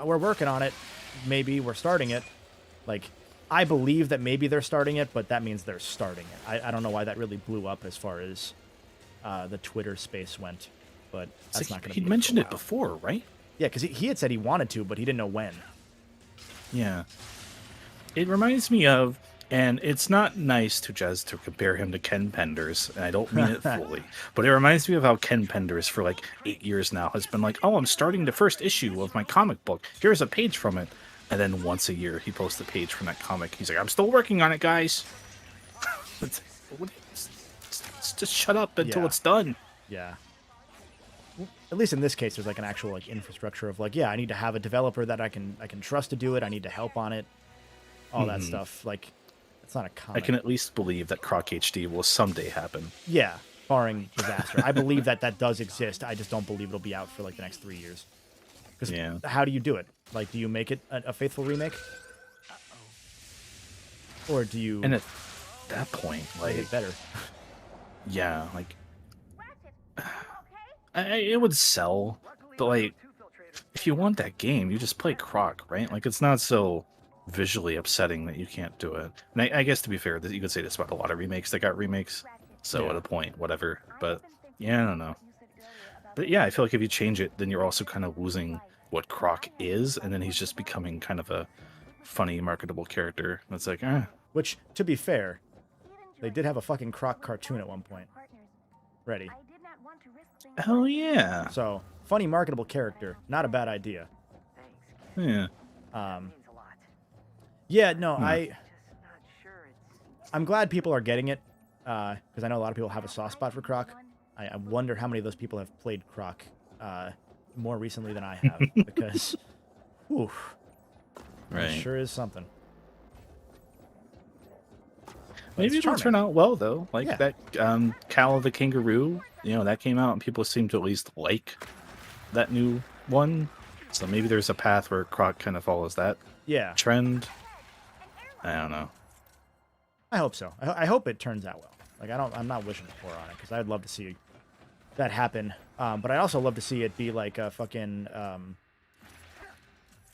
we're working on it, maybe we're starting it. Like, I believe that maybe they're starting it, but that means they're starting it. I don't know why that really blew up as far as the Twitter space went, but that's not going to be. He'd mentioned it before, right? Yeah, because he had said he wanted to, but he didn't know when. Yeah. It reminds me of, and it's not nice to Jez to compare him to Ken Penders, and I don't mean it fully, but it reminds me of how Ken Penders for like 8 years now has been like, oh, I'm starting the first issue of my comic book. Here's a page from it. And then once a year, he posts a page from that comic. He's like, I'm still working on it, guys. Just shut up until it's done. Yeah. At least in this case, there's like an actual like infrastructure of like, yeah, I need to have a developer that I can trust to do it. I need to help on it. All that stuff. Like, it's not a comic. I can at least believe that Croc HD will someday happen. Yeah, barring disaster. I believe that does exist. I just don't believe it'll be out for like the next 3 years. Because how do you do it? Like, do you make it a faithful remake? Or do you... And at that point, like... Make it better. Yeah, like... it would sell, but like, if you want that game, you just play Croc, right? Like, it's not so visually upsetting that you can't do it. And I guess, to be fair, you could say this about a lot of remakes that got remakes, so at a point, whatever. But, yeah, I don't know. But yeah, I feel like if you change it, then you're also kind of losing what Croc is, and then he's just becoming kind of a funny, marketable character. That's like, Which, to be fair, they did have a fucking Croc cartoon at one point. Ready. Hell yeah. So, funny, marketable character. Not a bad idea. Yeah. Yeah, no, I'm glad people are getting it, because I know a lot of people have a soft spot for Croc. I wonder how many of those people have played Croc more recently than I have, because, oof, right. It sure is something. Maybe it'll turn out well, though. Like that Cal the Kangaroo, that came out, and people seem to at least like that new one. So maybe there's a path where Croc kind of follows that trend. I don't know. I hope so. I hope it turns out well. Like, I'm not wishing poor on it, because I'd love to see that happen. But I'd also love to see it be like a fucking...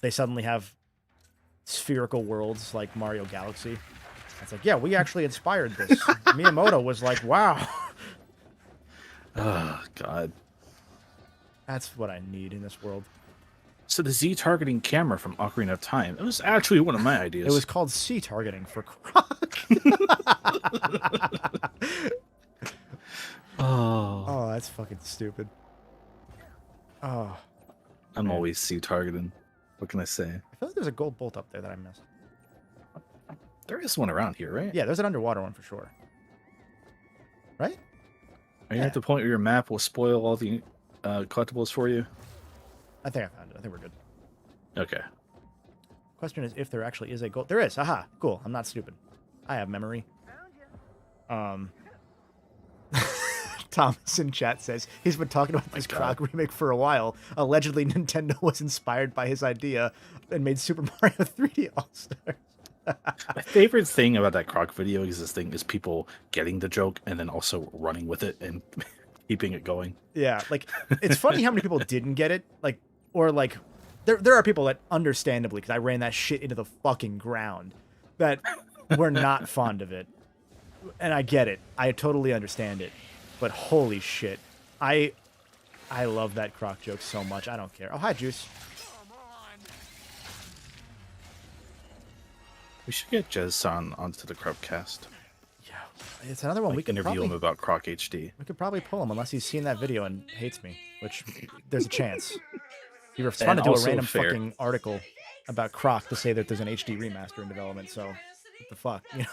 they suddenly have spherical worlds like Mario Galaxy. It's like, yeah, we actually inspired this. Miyamoto was like, wow. Oh, God. That's what I need in this world. So the Z-targeting camera from Ocarina of Time, it was actually one of my ideas. It was called C-targeting for Croc. Oh, that's fucking stupid. Oh. I'm always C-targeting. What can I say? I feel like there's a gold bolt up there that I missed. There is one around here, right? Yeah, there's an underwater one for sure. Right? Are you at the point where your map will spoil all the collectibles for you? I think I found it. I think we're good. Okay. Question is if there actually is a gold. There is. Aha. Cool. I'm not stupid. I have memory. Thomas in chat says he's been talking about this Croc remake for a while. Allegedly, Nintendo was inspired by his idea and made Super Mario 3D All-Stars. My favorite thing about that Croc video is people getting the joke and then also running with it and keeping it going. Yeah, like, it's funny how many people didn't get it, like, or like, there are people that, understandably, because I ran that shit into the fucking ground, that were not fond of it. And I get it. I totally understand it. But holy shit. I love that Croc joke so much. I don't care. Oh, hi, Juice. We should get Jez onto the Crowdcast. Yeah, it's another one we could interview probably, him about Croc HD. We could probably pull him unless he's seen that video and hates me, which there's a chance. You were fun to do a random fucking article about Croc to say that there's an HD remaster in development. So what the fuck, you know?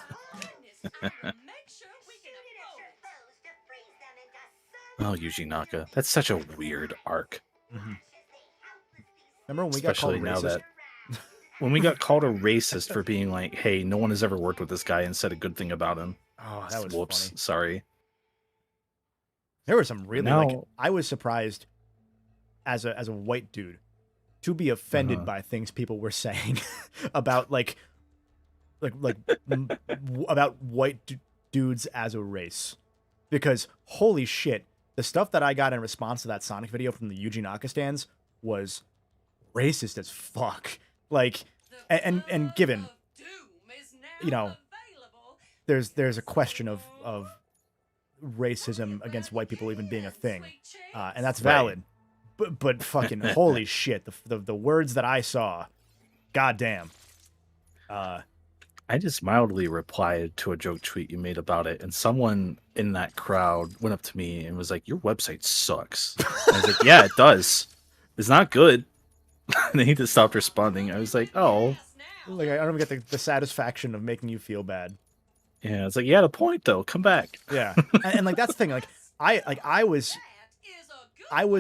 Oh, Yuji Naka. That's such a weird arc. Mm-hmm. Remember when we Especially got called racist? now that when we got called a racist for being like, hey, no one has ever worked with this guy and said a good thing about him. Oh, that was whoops. funny. Sorry. There were some really now, like, I was surprised as a white dude to be offended by things people were saying about about white dudes as a race, because holy shit, the stuff that I got in response to that Sonic video from the Yuji Naka stands was racist as fuck. Like, and given, you know, there's a question of racism against white people even being a thing, and that's valid. But fucking holy shit, the words that I saw, goddamn. I just mildly replied to a joke tweet you made about it, and someone in that crowd went up to me and was like, "Your website sucks." I was like, "Yeah, it does. It's not good." And then he just stopped responding. I was like, "Oh." Like, I don't get the satisfaction of making you feel bad. Yeah, it's like, you had a point though. Come back. Yeah, and like that's the thing. Like I was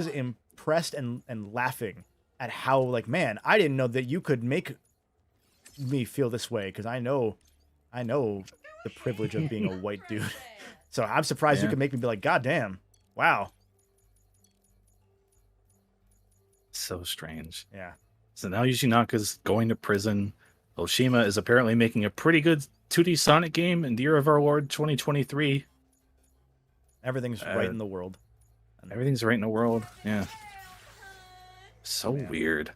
impressed and laughing at how, like, man, I didn't know that you could make me feel this way, because I know the privilege of being a white dude. So I'm surprised you could make me be like, God damn, wow. So strange. Yeah. So now Yuji Naka's going to prison. Oshima is apparently making a pretty good 2D Sonic game in the year of our Lord 2023. Everything's right in the world. Everything's right in the world. Yeah. So weird.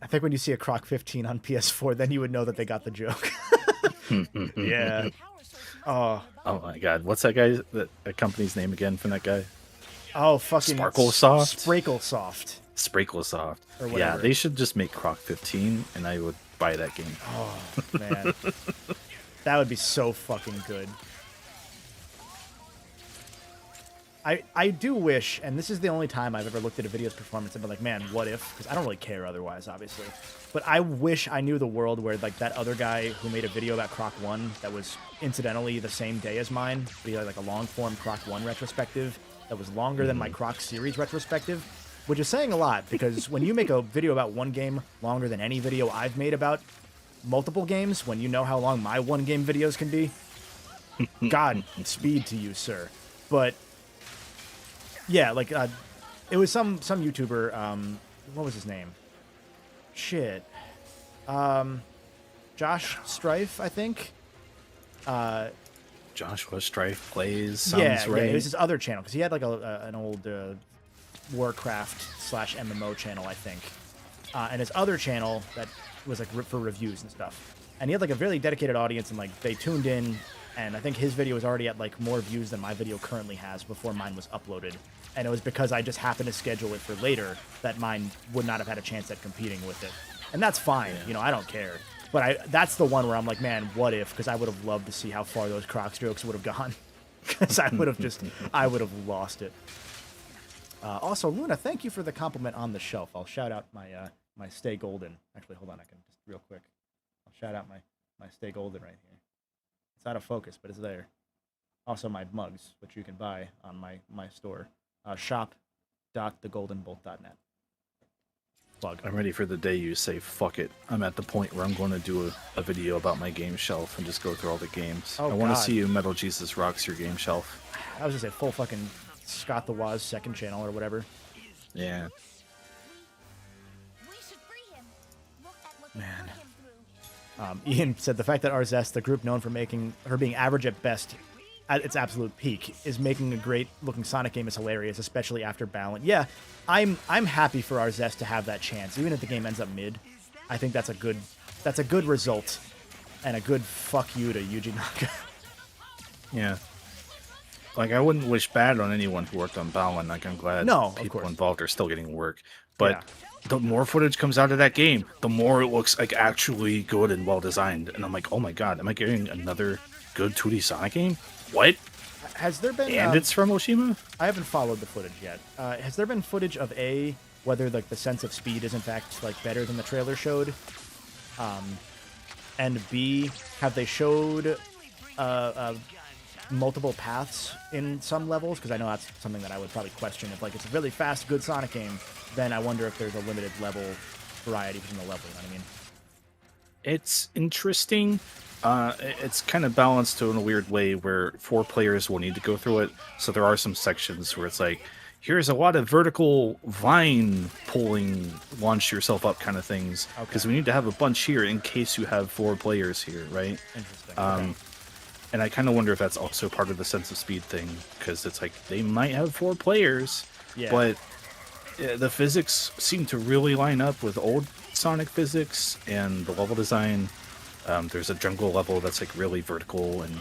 I think when you see a Croc 15 on PS4, then you would know that they got the joke. Yeah. Oh my god. What's that guy? That company's name again from that guy? Oh, fucking Sparklesoft? Sprayklesoft. Sprayklesoft. Or whatever. Yeah, they should just make Croc 15 and I would buy that game. Oh, man. That would be so fucking good. I do wish, and this is the only time I've ever looked at a video's performance and been like, man, what if? Because I don't really care otherwise, obviously. But I wish I knew the world where, like, that other guy who made a video about Croc 1 that was incidentally the same day as mine, but he had, like, a long-form Croc 1 retrospective that was longer than my Croc series retrospective, which is saying a lot, because when you make a video about one game longer than any video I've made about multiple games, when you know how long my one-game videos can be, God speed to you, sir. But yeah, like, it was some YouTuber, what was his name? Shit. Josh Strife, I think. Joshua Strife Plays, sounds right. Yeah, it was his other channel, because he had, like, an old Warcraft/MMO channel, I think. And his other channel that was, like, for reviews and stuff. And he had, like, a really dedicated audience, and, like, they tuned in, and I think his video was already at, like, more views than my video currently has before mine was uploaded. And it was because I just happened to schedule it for later that mine would not have had a chance at competing with it. And that's fine, you know, I don't care. But that's the one where I'm like, man, what if? Because I would have loved to see how far those Croc jokes would have gone. Because I would have lost it. Also, Luna, thank you for the compliment on the shelf. I'll shout out my Stay Golden. Actually, hold on, I can just real quick. I'll shout out my Stay Golden right here. It's out of focus, but it's there. Also, my mugs, which you can buy on my store. Shop.thegoldenbolt.net. plug. I'm ready for the day you say, fuck it. I'm at the point where I'm going to do a video about my game shelf and just go through all the games. Oh, I want to God. see you Metal Jesus Rocks your game shelf. I was gonna say full fucking Scott the Waz second channel or whatever. Yeah. We should free him. Look at what Man. they put him through. Ian said the fact that Arzest, the group known for making her being average at best, at its absolute peak, is making a great looking Sonic game is hilarious, especially after Balance. Yeah, I'm happy for Arzest to have that chance, even if the game ends up mid. I think that's a good result, and a good fuck you to Yuji Naka. Yeah. Like, I wouldn't wish bad on anyone who worked on Balan. Like, I'm glad people involved are still getting work. But the more footage comes out of that game, the more it looks like actually good and well designed. And I'm like, oh my god, am I getting another good 2D Sonic game? What? Has there been? And it's from Oshima? I haven't followed the footage yet. Has there been footage of whether like the sense of speed is in fact like better than the trailer showed? And B, have they showed multiple paths in some levels? Because I know that's something that I would probably question. If like it's a really fast, good Sonic game, then I wonder if there's a limited level variety between the level. You know what I mean? It's interesting. It's kind of balanced in a weird way where 4 players will need to go through it. So there are some sections where it's like, here's a lot of vertical vine pulling, launch yourself up kind of things. Because we need to have a bunch here in case you have 4 players here, right? Interesting. And I kind of wonder if that's also part of the sense of speed thing. Because it's like, they might have 4 players, but the physics seem to really line up with old Sonic physics and the level design. There's a jungle level that's like really vertical and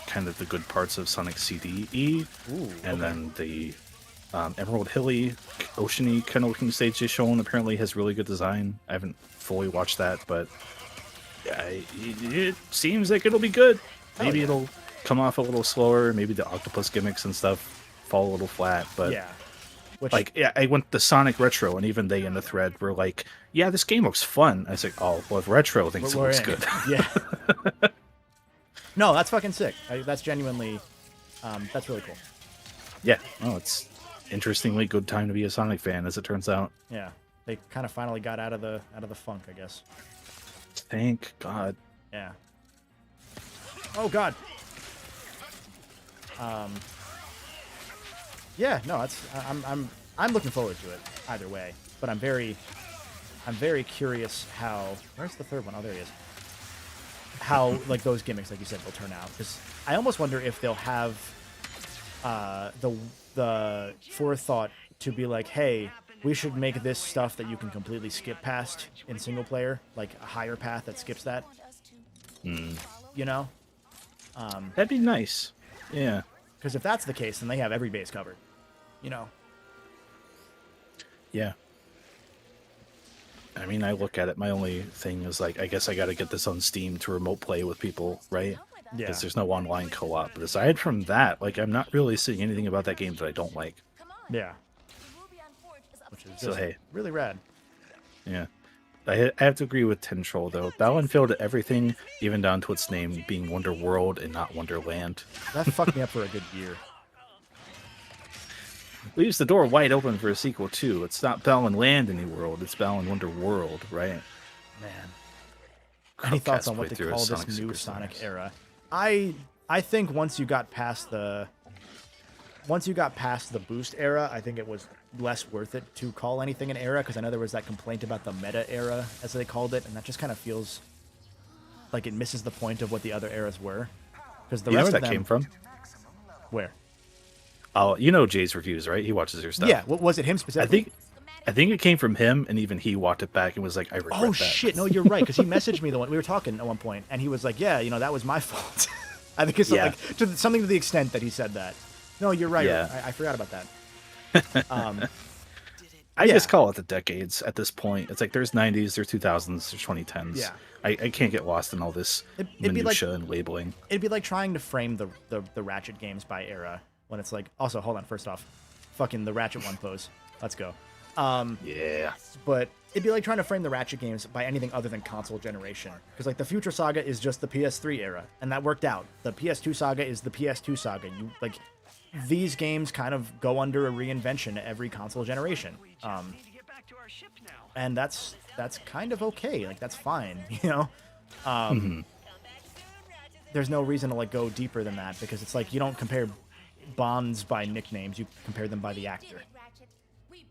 kind of the good parts of Sonic CDE. And then the Emerald Hilly, oceany kind of looking stage they've shown apparently has really good design. I haven't fully watched that, but it seems like it'll be good. Maybe it'll come off a little slower. Maybe the octopus gimmicks and stuff fall a little flat, but I went to Sonic Retro, and even they in the thread were like, "Yeah, this game looks fun." I was like, "Oh, well, if Retro thinks it looks good." Yeah. No, that's fucking sick. That's genuinely, that's really cool. Yeah. Oh, it's interestingly good time to be a Sonic fan, as it turns out. Yeah, they kind of finally got out of the funk, I guess. Thank God. Yeah. Oh God. Yeah, no, I'm looking forward to it either way, but I'm very curious how. Where's the third one? Oh, there he is. How like those gimmicks, like you said, will turn out, because I almost wonder if they'll have the forethought to be like, hey, we should make this stuff that you can completely skip past in single player, like a higher path that skips that. You know? That'd be nice. Yeah. Because if that's the case, then they have every base covered. You know? Yeah. I mean, I look at it, my only thing is like, I guess I got to get this on Steam to remote play with people, right? Yeah. Because there's no online co-op. But aside from that, like, I'm not really seeing anything about that game that I don't like. Yeah. Which is So, just hey. really rad. Yeah. I have to agree with Tentrol, though. Balan failed at everything, even down to its name being Wonder World and not Wonderland. That fucked me up for a good year. Leaves the door wide open for a sequel, too. It's not Balan Land Any World, it's Balan Wonder World, right? Man. Any thoughts on what to call this new Sonic era? I think once you got past the boost era, I think it was less worth it to call anything an era, because I know there was that complaint about the meta era, as they called it, and that just kind of feels like it misses the point of what the other eras were. Because the rest where of that them, came from? Where? Oh, you know Jay's reviews, right? He watches your stuff. Yeah, was it him specifically? I think it came from him, and even he walked it back and was like, "I regret that." Oh shit! No, you're right, because he messaged me we were talking at one point, and he was like, "Yeah, that was my fault." I think it's like something to the extent that he said that. No, you're right. Yeah. I forgot about that. I just call it the decades at this point. It's like there's 90s, there's 2000s, there's 2010s. Yeah. I can't get lost in all this minutia and labeling. It'd be like trying to frame the Ratchet games by era, when it's like, also, hold on, first off, fucking the Ratchet 1 pose. Let's go. Yeah. But it'd be like trying to frame the Ratchet games by anything other than console generation. Because like the Future Saga is just the PS3 era, and that worked out. The PS2 Saga is the PS2 Saga. These games kind of go under a reinvention every console generation. and that's kind of okay. Like that's fine, you know. There's no reason to like go deeper than that because it's like you don't compare Bonds by nicknames, you compare them by the actor.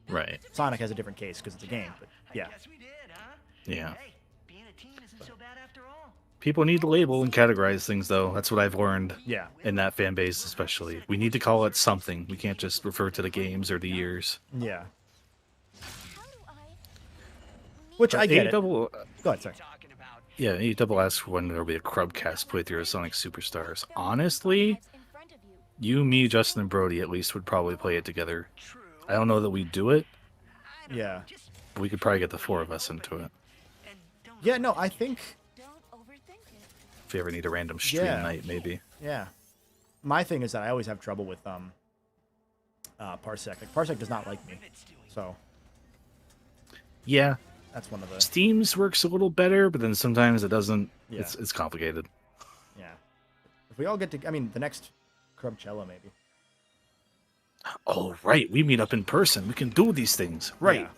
Right. Sonic has a different case because it's a game, but yeah. Yeah. People need to label and categorize things, though. That's what I've learned. Yeah. In that fan base, especially, we need to call it something. We can't just refer to the games or the years. Yeah. Which I get. Go ahead, sorry. Yeah, double asked when there'll be a Crubcast playthrough of Sonic Superstars. Honestly, you, me, Justin, and Brody at least would probably play it together. I don't know that we do it. Yeah. But we could probably get the four of us into it. Yeah, no, I think... If you ever need a random stream night, maybe. Yeah. My thing is that I always have trouble with Parsec. Like, Parsec does not like me, so... Yeah. That's one of the... Steam's works a little better, but then sometimes it doesn't. Yeah. It's complicated. Yeah. If we all get to... I mean, the next Crubcella, maybe. Oh, right. We meet up in person. We can do these things. Right. Yeah.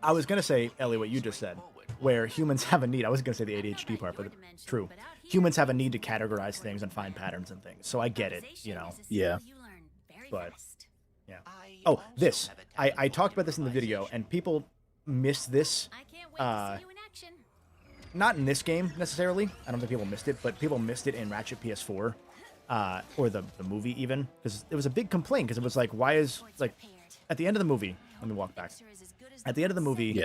I was going to say, Ellie, what you just said, where humans have a need. I wasn't going to say the ADHD part, but it's true. Humans have a need to categorize things and find patterns and things. So I get it, you know. Yeah. But, yeah. Oh, this. I talked about this in the video, and people missed this. Not in this game, necessarily. I don't think people missed it, but people missed it in Ratchet PS4. Or the movie, even. Because it was a big complaint, because it was like, why is... Like, at the end of the movie... Let me walk back. At the end of the movie,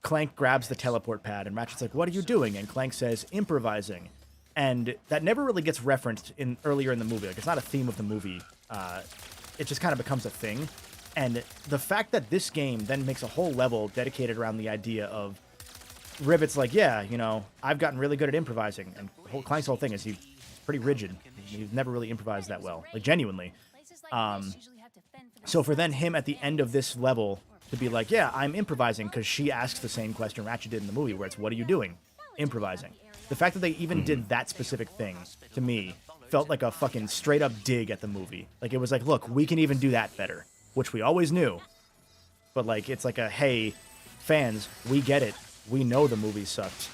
Clank grabs the teleport pad, and Ratchet's like, what are you doing? And Clank says, improvising. And that never really gets referenced earlier in the movie. Like, it's not a theme of the movie. It just kind of becomes a thing. And the fact that this game then makes a whole level dedicated around the idea of Rivet's like, yeah, you know, I've gotten really good at improvising. And Clank's whole thing is he's pretty rigid. He's never really improvised that well. Like, genuinely. So for then him at the end of this level to be like, yeah, I'm improvising, because she asks the same question Ratchet did in the movie, where it's, what are you doing? Improvising. The fact that they even did that specific thing, to me, felt like a fucking straight-up dig at the movie. Like, it was like, look, we can even do that better, which we always knew. But, like, it's like a, hey, fans, we get it. We know the movie sucked.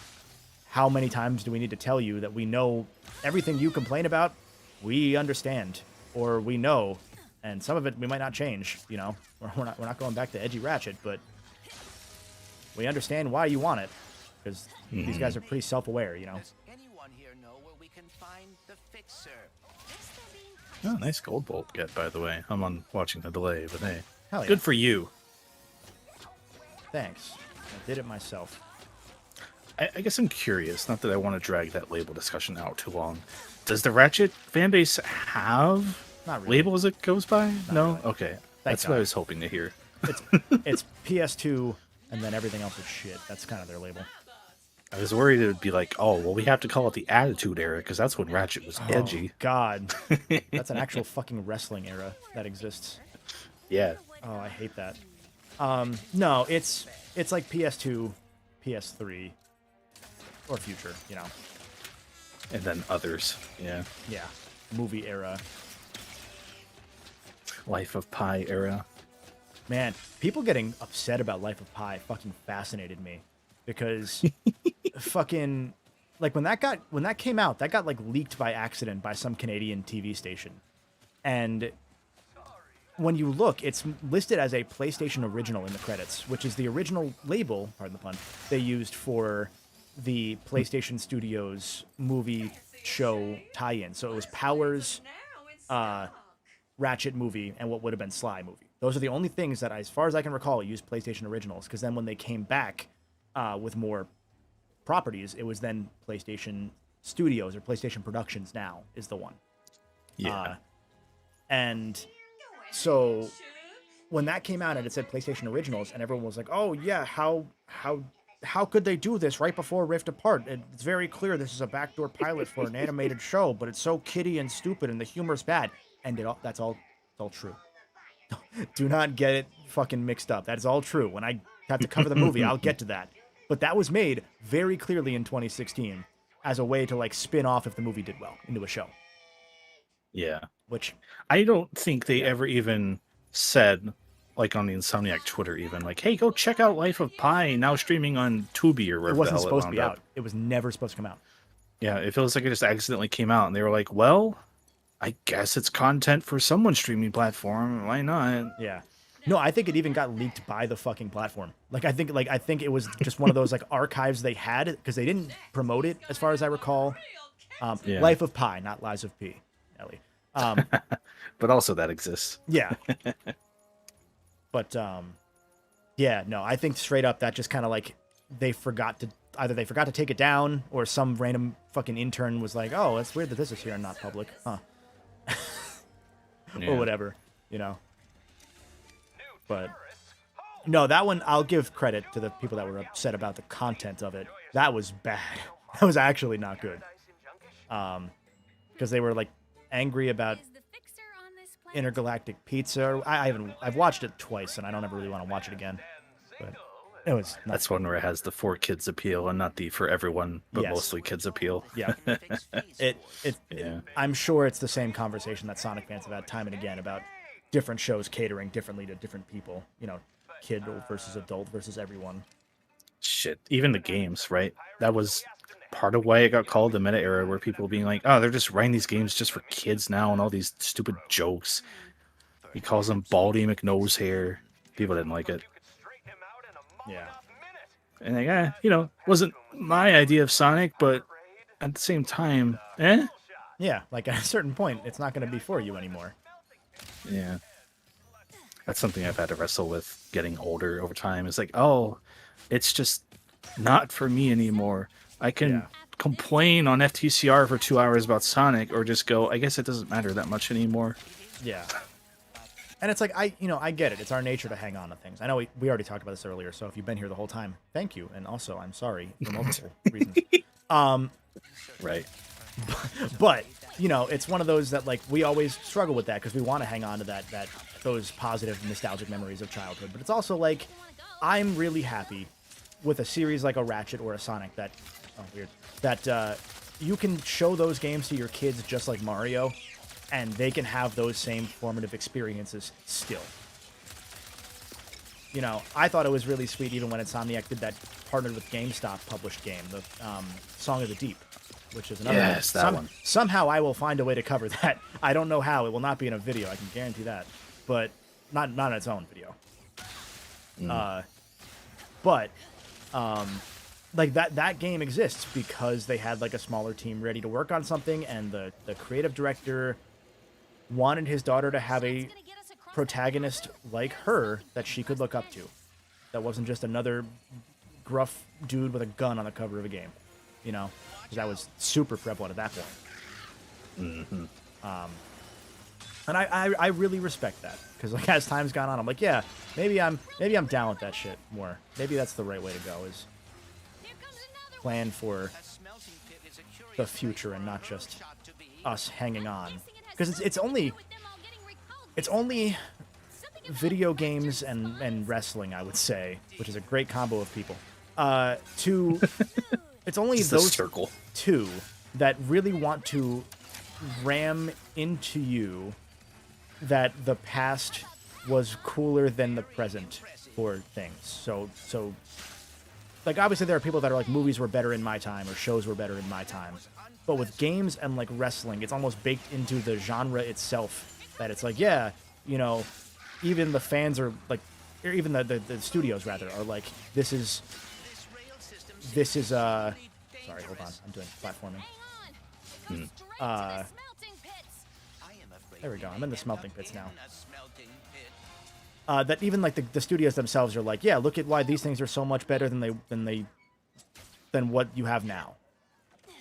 How many times do we need to tell you that we know everything you complain about, we understand, or we know, and some of it we might not change, you know? We're not going back to edgy Ratchet, but we understand why you want it, because these guys are pretty self-aware, you know? Anyone here know where we can find the fixer? Oh, nice gold bolt get, by the way. I'm on watching the delay, but hey. Hell yeah. Good for you. Thanks. I did it myself. I guess I'm curious, not that I want to drag that label discussion out too long. Does the Ratchet fanbase have Not really. labels it goes by? No? really. Okay. That's what I was hoping to hear. It's PS2, and then everything else is shit. That's kind of their label. I was worried it would be like, oh, well, we have to call it the Attitude Era, because that's when Ratchet was edgy. God. That's an actual fucking wrestling era that exists. Yeah. Oh, I hate that. No, it's like PS2, PS3, or future, you know. And then others. Yeah. Yeah. Movie era. Life of Pi era. Man, people getting upset about Life of Pi fucking fascinated me. Because fucking, like, when that came out, that got like leaked by accident by some Canadian TV station. And when you look, it's listed as a PlayStation original in the credits, which is the original label, pardon the pun, they used for the PlayStation Studios movie show tie-in. So it was Powers, Ratchet movie, and what would have been Sly movie. Those are the only things that, as far as I can recall, used PlayStation originals. Because then when they came back with more properties, it was then PlayStation Studios or PlayStation Productions now is the one. Yeah. And so when that came out and it said PlayStation Originals, and everyone was like, "Oh yeah, how could they do this right before Rift Apart? It's very clear this is a backdoor pilot for an animated show, but it's so kiddie and stupid, and the humor's bad." And it's all true. Do not get it fucking mixed up. That is all true. When I have to cover the movie, I'll get to that. But that was made very clearly in 2016 as a way to like spin off if the movie did well into a show. Yeah. Which I don't think they ever even said like on the Insomniac Twitter, even like, hey, go check out Life of Pi now streaming on Tubi or wherever It wasn't the hell supposed to wound be up. out. It was never supposed to come out. Yeah, it feels like it just accidentally came out, and they were like, well, I guess it's content for someone's streaming platform. Why not? Yeah. No, I think it even got leaked by the fucking platform. I think it was just one of those like archives they had because they didn't promote it as far as I recall. Yeah. Life of Pi, not Lies of P, Ellie. But also that exists. Yeah. But yeah, no, I think straight up that just kind of like they forgot to take it down, or some random fucking intern was like, oh, it's weird that this is here and not public, huh? Yeah. Or whatever, you know. But no, that one, I'll give credit to the people that were upset about the content of it. That was bad. That was actually not good. Because they were like angry about intergalactic pizza. I've watched it twice, and I don't ever really want to watch it again. But it was not That's one where it has the for kids appeal and not the for everyone, but Yes. mostly kids appeal. Yeah. I'm sure it's the same conversation that Sonic fans have had time and again about different shows catering differently to different people. You know, kid versus adult versus everyone. Shit, even the games, right? That was part of why it got called the meta era, where people being like, oh, they're just writing these games just for kids now, and all these stupid jokes. He calls them Baldy McNosehair. People didn't like it. Yeah. And like, wasn't my idea of Sonic, but at the same time, Yeah, like at a certain point, it's not going to be for you anymore. Yeah. That's something I've had to wrestle with getting older over time. It's like, oh, it's just not for me anymore. I can complain on FTCR for 2 hours about Sonic, or just go, I guess it doesn't matter that much anymore. Yeah. And it's like, I get it. It's our nature to hang on to things. I know we already talked about this earlier, so if you've been here the whole time, thank you. And also, I'm sorry for multiple reasons. Right. But, it's one of those that, like, we always struggle with that because we want to hang on to those positive nostalgic memories of childhood. But it's also like, I'm really happy with a series like a Ratchet or a Sonic that you can show those games to your kids just like Mario, and they can have those same formative experiences still. I thought it was really sweet even when Insomniac did that partnered with GameStop published game, the Song of the Deep, which is another that one. Somehow I will find a way to cover that. I don't know how. It will not be in a video, I can guarantee that. But not in its own video. But like that game exists because they had like a smaller team ready to work on something, and the creative director wanted his daughter to have a protagonist like her that she could look up to. That wasn't just another gruff dude with a gun on the cover of a game, because that was super prevalent at that point. Mm-hmm. And I really respect that, because like as time's gone on, I'm like, yeah, maybe I'm down with that shit more. Maybe that's the right way to go, is plan for the future and not just us hanging on, because it's only video games and wrestling, I would say, which is a great combo of people. It's only Just those circle. two that really want to ram into you that the past was cooler than the present for things. So like, obviously there are people that are like, movies were better in my time, or shows were better in my time. But with games and like wrestling, it's almost baked into the genre itself that it's like, yeah, even the fans are like, or even the studios rather are like, this is sorry, hold on, I'm doing platforming. There we go, I'm in the smelting pits now. That even like the studios themselves are like, yeah, look at why these things are so much better than what you have now.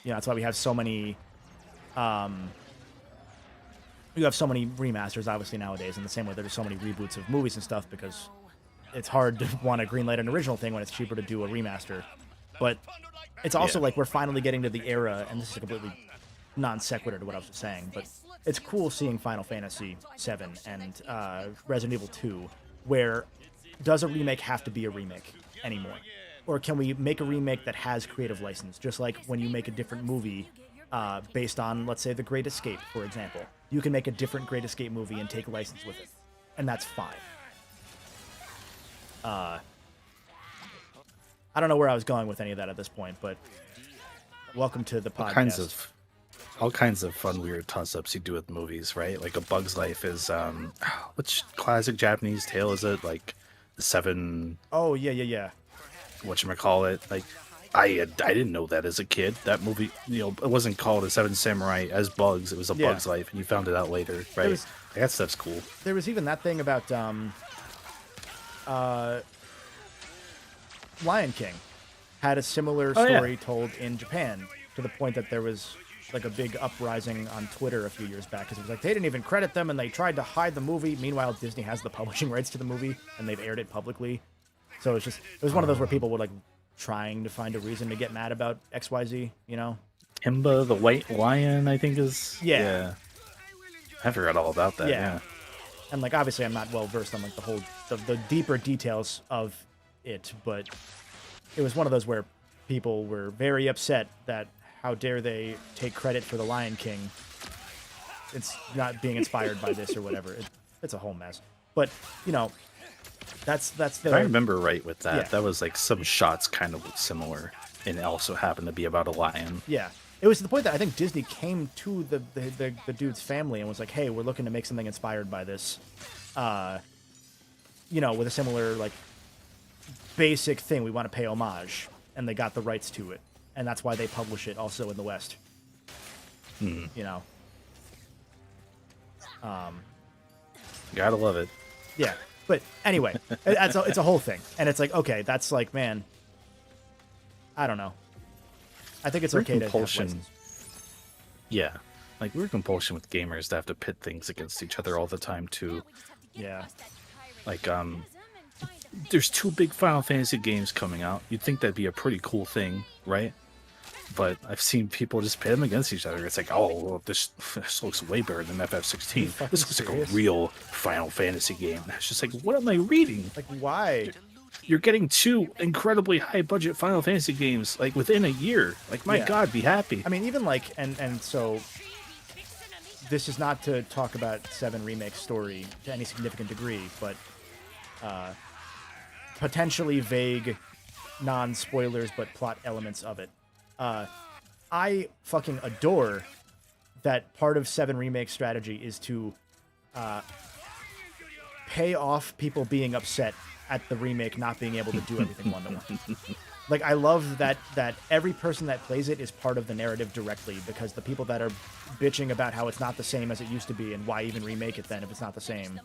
That's why we have so many remasters obviously nowadays, in the same way there's so many reboots of movies and stuff, because it's hard to want to greenlight an original thing when it's cheaper to do a remaster. But it's also like we're finally getting to the era, and this is a completely non sequitur to what I was just saying, but it's cool seeing Final Fantasy VII and Resident Evil 2, where does a remake have to be a remake anymore? Or can we make a remake that has creative license? Just like when you make a different movie based on, let's say, The Great Escape, for example. You can make a different Great Escape movie and take license with it. And that's fine. I don't know where I was going with any of that at this point, but welcome to the podcast. All kinds of fun, weird toss-ups you do with movies, right? Like A Bug's Life is, which classic Japanese tale is it? Like the Seven... Oh, yeah. Whatchamacallit. Like, I didn't know that as a kid. That movie, it wasn't called a Seven Samurai as Bugs. It was A Bug's Life, and you found it out later, right? That stuff's cool. There was even that thing about Lion King had a similar story told in Japan, to the point that there was like a big uprising on Twitter a few years back, because it was like they didn't even credit them and they tried to hide the movie. Meanwhile, Disney has the publishing rights to the movie and they've aired it publicly. So it was one of those where people were like trying to find a reason to get mad about XYZ, Himba the White Lion, I think is... Yeah. I forgot all about that, yeah. And like, obviously I'm not well versed on like the deeper details of it, but it was one of those where people were very upset that how dare they take credit for the Lion King. It's not being inspired by this or whatever. It's a whole mess. But, that's the... If I remember right with that, that was like some shots kind of similar, and it also happened to be about a lion. Yeah. It was to the point that I think Disney came to the dude's family and was like, hey, we're looking to make something inspired by this. With a similar, like, basic thing. We want to pay homage. And they got the rights to it. And that's why they publish it also in the West. Gotta love it. Yeah. But anyway, it's a whole thing. And it's like, okay, that's like, man, I don't know. I think it's okay to have license. Yeah. Like, we're compulsion with gamers to have to pit things against each other all the time, too. Yeah. Like, there's 2 big Final Fantasy games coming out. You'd think that'd be a pretty cool thing, right? But I've seen people just pit them against each other. It's like, oh, well, this looks way better than FF16. This looks like a real Final Fantasy game. And it's just like, what am I reading? Like, why? You're getting 2 incredibly high-budget Final Fantasy games, like, within a year. Like, my God, be happy. I mean, even, like, and so... This is not to talk about 7 Remake's story to any significant degree, but... potentially vague, non-spoilers, but plot elements of it. I fucking adore that part of 7 Remake's strategy is to pay off people being upset at the remake not being able to do everything one-to-one. Like, I love that every person that plays it is part of the narrative directly, because the people that are bitching about how it's not the same as it used to be and why even remake it then if it's not the same.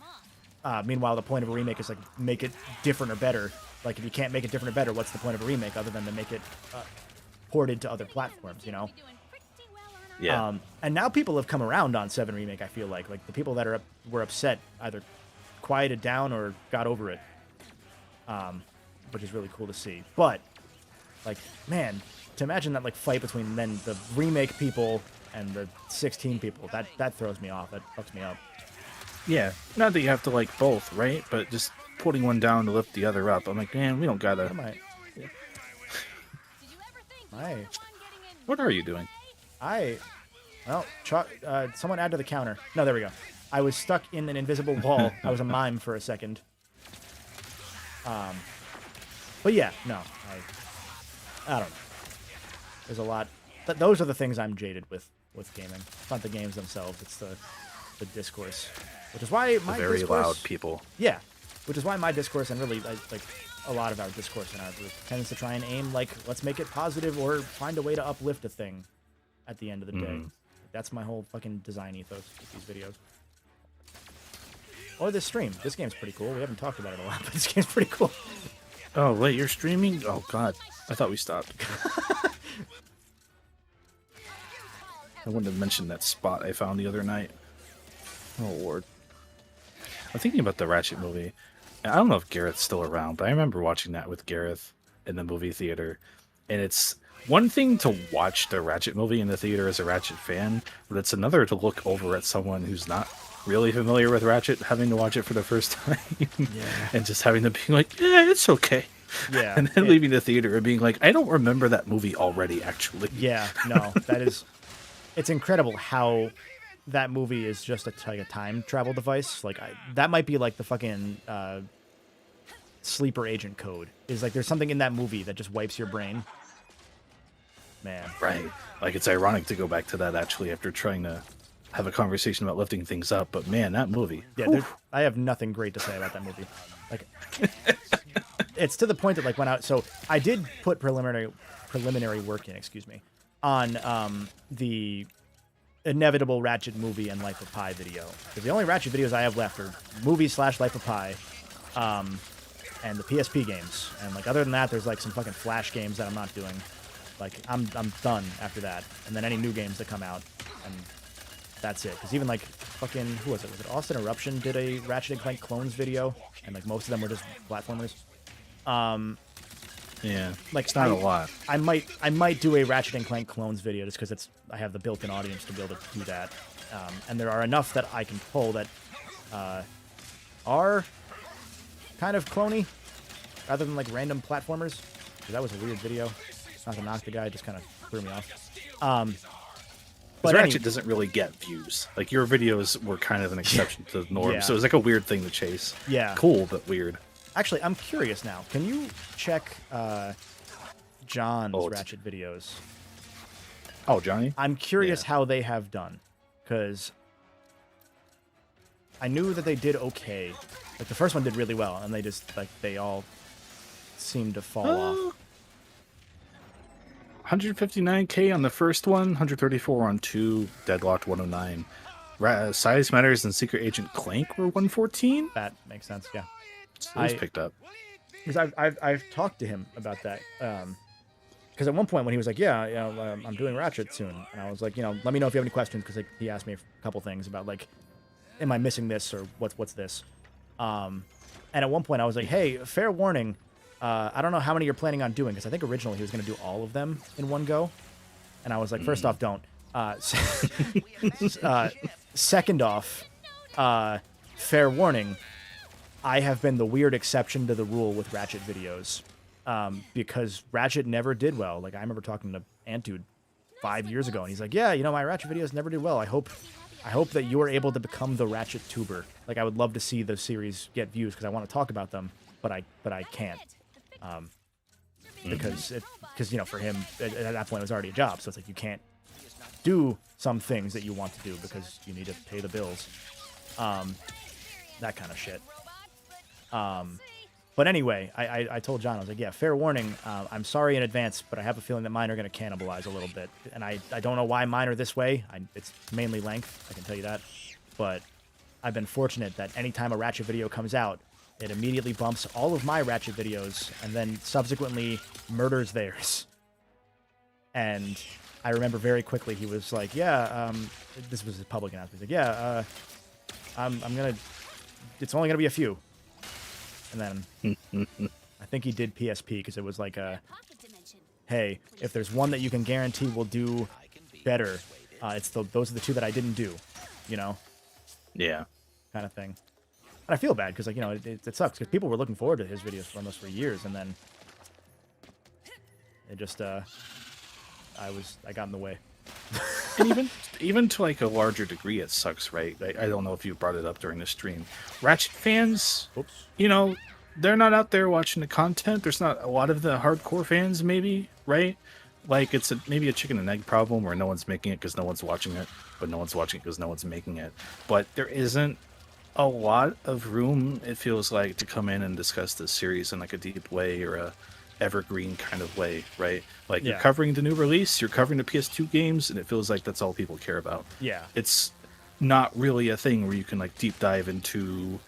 Meanwhile, the point of a remake is, like, make it different or better. Like, if you can't make it different or better, what's the point of a remake other than to make it ported to other platforms, Yeah. And now people have come around on 7 Remake, I feel like. Like, the people that were upset either quieted down or got over it, which is really cool to see. But, like, man, to imagine that, like, fight between then the remake people and the 16 people, that throws me off. That fucks me up. Yeah, not that you have to like both, right? But just putting one down to lift the other up. I'm like, man, we don't gotta. What are you doing? Someone add to the counter. No, there we go. I was stuck in an invisible wall. I was a mime for a second. But yeah, no, I don't know. There's a lot. Those are the things I'm jaded with gaming. It's not the games themselves. It's the discourse. Which is why my very discourse, loud people. Yeah, which is why my discourse, and really like a lot of our discourse in our group, tends to try and aim like, let's make it positive or find a way to uplift a thing at the end of the day. That's my whole fucking design ethos with these videos. Or this stream. This game's pretty cool. We haven't talked about it a lot, but this game's pretty cool. Oh, wait, you're streaming? Oh, God. I thought we stopped. I wouldn't have mentioned that spot I found the other night. Oh, Lord. I'm thinking about the Ratchet movie. I don't know if Gareth's still around, but I remember watching that with Gareth in the movie theater. And it's one thing to watch the Ratchet movie in the theater as a Ratchet fan, but it's another to look over at someone who's not really familiar with Ratchet, having to watch it for the first time, and just having to be like, yeah, it's okay. Yeah. And then leaving the theater and being like, I don't remember that movie already, actually. Yeah, no, it's incredible how that movie is just like a time travel device. Like, that might be like the fucking sleeper agent code. Is like there's something in that movie that just wipes your brain. Man. Right. Like, it's ironic to go back to that, actually, after trying to have a conversation about lifting things up. But, man, that movie. Yeah, I have nothing great to say about that movie. Like, it's to the point that, like, when I... So, I did put preliminary work in, on the inevitable Ratchet movie and Life of Pi video. Because the only Ratchet videos I have left are movies / Life of Pi, and the PSP games. And, like, other than that, there's, like, some fucking Flash games that I'm not doing. Like, I'm done after that. And then any new games that come out, and that's it. Because even, like, fucking, who was it? Was it Austin Eruption did a Ratchet & Clank clones video? And, like, most of them were just platformers. Yeah, like, it's not a lot. I might do a Ratchet & Clank clones video just because I have the built-in audience to be able to do that. And there are enough that I can pull that are kind of cloney, rather than, like, random platformers. Because that was a weird video. Not to knock the guy, just kind of threw me off. But Ratchet doesn't really get views. Like, your videos were kind of an exception to the norm, so it was like a weird thing to chase. Yeah. Cool, but weird. Actually, I'm curious now. Can you check John's Ratchet videos? Oh, Johnny? I'm curious how they have done. Because I knew that they did okay. Like, the first one did really well, and they just, like, they all seemed to fall off. 159K on the first one, 134 on 2, Deadlocked 109. Size Matters and Secret Agent Clank were 114? That makes sense, yeah. So he's picked up. Because I've talked to him about that. Because at one point when he was like, yeah, I'm doing Ratchet soon. And I was like, let me know if you have any questions. Because like, he asked me a couple things about, like, am I missing this or what's this? And at one point I was like, hey, fair warning. I don't know how many you're planning on doing, because I think originally he was going to do all of them in one go. And I was like, first off, don't. Second off, fair warning, I have been the weird exception to the rule with Ratchet videos. Because Ratchet never did well. Like, I remember talking to Antude 5 years ago, and he's like, yeah, my Ratchet videos never did well. I hope that you're able to become the Ratchet tuber. Like, I would love to see the series get views, because I want to talk about them, but I can't. Because for him at that point it was already a job, so it's like you can't do some things that you want to do because you need to pay the bills, that kind of shit. But anyway, I told John, I was like, yeah, fair warning, I'm sorry in advance, but I have a feeling that mine are going to cannibalize a little bit, and I don't know why mine are this way. It's mainly length, I can tell you that, but I've been fortunate that anytime a Ratchet video comes out, it immediately bumps all of my Ratchet videos and then subsequently murders theirs. And I remember very quickly he was like, yeah, this was his public announcement. He's like, yeah, I'm going to, it's only going to be a few. And then I think he did PSP because it was like hey, if there's one that you can guarantee will do better, those are the two that I didn't do, Yeah. Kind of thing. And I feel bad because, like, it sucks because people were looking forward to his videos for years, and then it just, I got in the way. And even to, like, a larger degree, it sucks, right? I don't know if you brought it up during the stream. Ratchet fans, they're not out there watching the content. There's not a lot of the hardcore fans, maybe, right? Like, it's maybe a chicken and egg problem where no one's making it because no one's watching it, but no one's watching it because no one's making it. But there isn't a lot of room, it feels like, to come in and discuss this series in like a deep way or a evergreen kind of way, right? Like, you're covering the new release, you're covering the PS2 games, and it feels like that's all people care about. Yeah. It's not really a thing where you can, like, deep dive into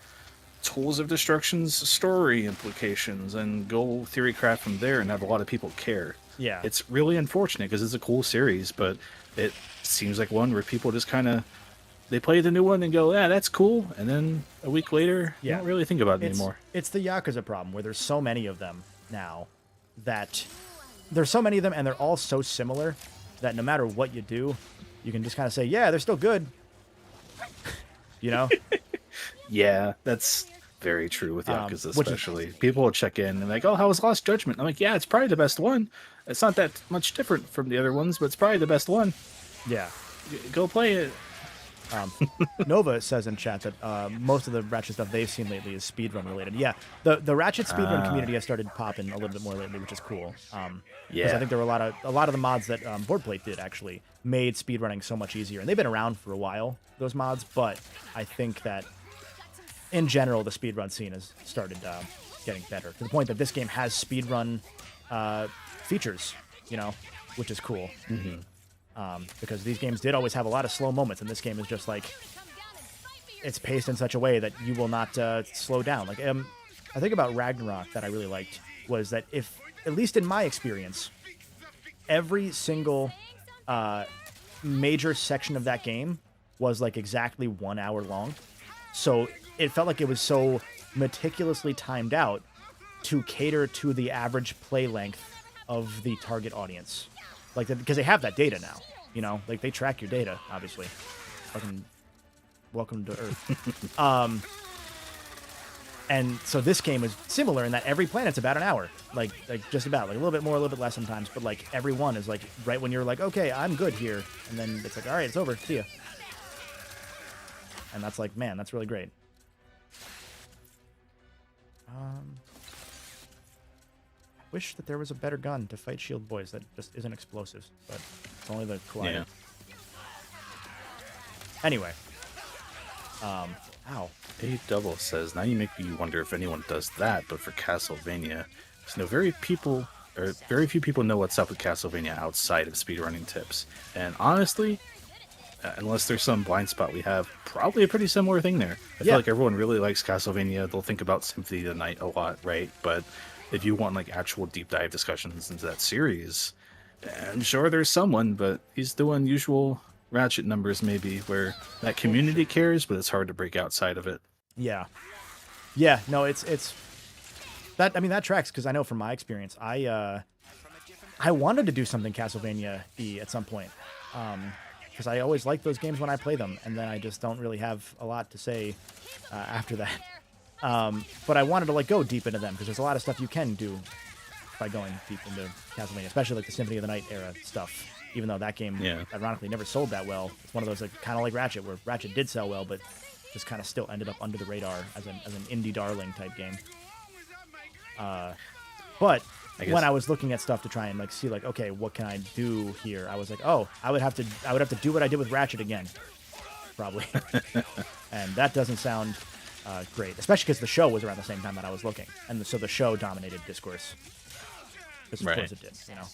Tools of Destruction's story implications and go theory craft from there and have a lot of people care. Yeah. It's really unfortunate because it's a cool series, but it seems like one where people just kind of, they play the new one and go, yeah, that's cool. And then a week later, you don't really think about it anymore. It's the Yakuza problem where there's so many of them now that there's so many of them and they're all so similar that no matter what you do, you can just kind of say, yeah, they're still good. Yeah, that's very true with Yakuza, especially. People will check in and like, oh, how was Lost Judgment? I'm like, yeah, it's probably the best one. It's not that much different from the other ones, but it's probably the best one. Yeah. Go play it. Nova says in chat that most of the Ratchet stuff they've seen lately is speedrun related. Yeah, the Ratchet speedrun community has started popping a little bit more lately, which is cool. Because I think there were a lot of the mods that Boardplate did actually made speedrunning so much easier, and they've been around for a while, those mods. But I think that in general, the speedrun scene has started getting better to the point that this game has speedrun features, you know, which is cool. Because these games did always have a lot of slow moments, and this game is just like, it's paced in such a way that you will not slow down. Like, I think about Ragnarok that I really liked was that if, at least in my experience, every single major section of that game was like exactly 1 hour long. So it felt like it was so meticulously timed out to cater to the average play length of the target audience. Like, because they have that data now, you know, like they track your data, obviously. Fucking welcome to Earth. And so this game is similar in that every planet's about an hour, like just about, like a little bit more, a little bit less sometimes, but like every one is like right when you're like, okay, I'm good here, and then it's like, all right, it's over, see ya. And that's like, man, that's really great. Wish that there was a better gun to fight shield boys that just isn't explosives, but it's only the collider. Yeah. Anyway. Ow. A Double says, now you make me wonder if anyone does that, but for Castlevania. So very few people know what's up with Castlevania outside of speedrunning tips. And honestly, unless there's some blind spot we have, probably a pretty similar thing there. I feel like everyone really likes Castlevania. They'll think about Symphony of the Night a lot, right? But if you want like actual deep dive discussions into that series, I'm sure there's someone, but he's doing usual Ratchet numbers maybe where that community cares, but it's hard to break outside of it. Yeah, no, it's that. I mean, that tracks, because I know from my experience, I wanted to do something Castlevania-y at some point, because I always like those games when I play them, and then I just don't really have a lot to say after that. But I wanted to like go deep into them, because there's a lot of stuff you can do by going deep into Castlevania, especially like the Symphony of the Night era stuff. Even though that game, ironically, never sold that well. It's one of those, like, kind of like Ratchet, where Ratchet did sell well, but just kind of still ended up under the radar as an indie darling type game. But when I was looking at stuff to try and like see like, okay, what can I do here? I was like, oh, I would have to do what I did with Ratchet again, probably. And that doesn't sound great, especially because the show was around the same time that I was looking, and so the show dominated discourse. Because of course it did, you know.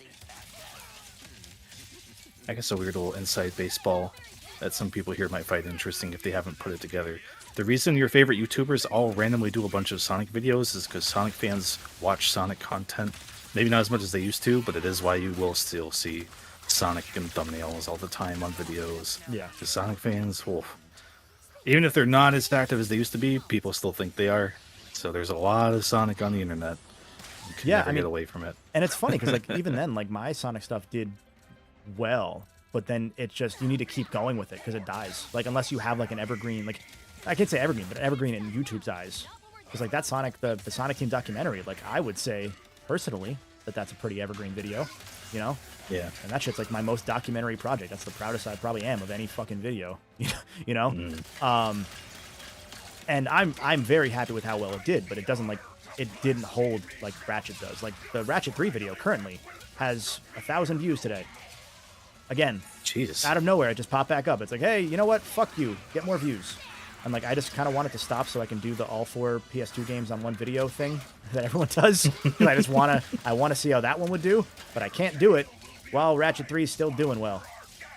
I guess a weird little inside baseball that some people here might find interesting if they haven't put it together. The reason your favorite YouTubers all randomly do a bunch of Sonic videos is because Sonic fans watch Sonic content. Maybe not as much as they used to, but it is why you will still see Sonic and thumbnails all the time on videos. Yeah. The Sonic fans, even if they're not as active as they used to be, people still think they are. So there's a lot of Sonic on the internet. You can never get away from it. And it's funny because like even then, like my Sonic stuff did well, but then it's just, you need to keep going with it because it dies. Like unless you have like an evergreen, like I can't say evergreen, but evergreen in YouTube's eyes. Because like that Sonic, the Sonic Team documentary, like I would say personally that's a pretty evergreen video, you know? Yeah. And that shit's like my most documentary project. That's the proudest I probably am of any fucking video, you know? And I'm very happy with how well it did, but it doesn't like, it didn't hold like Ratchet does. Like the Ratchet 3 video currently has 1,000 views today. Again, Jesus. Out of nowhere, it just popped back up. It's like, hey, you know what? Fuck you. Get more views. And like, I just kind of want it to stop so I can do the all 4 PS2 games on one video thing that everyone does. Because I just want to see how that one would do, but I can't do it while Ratchet 3 is still doing well.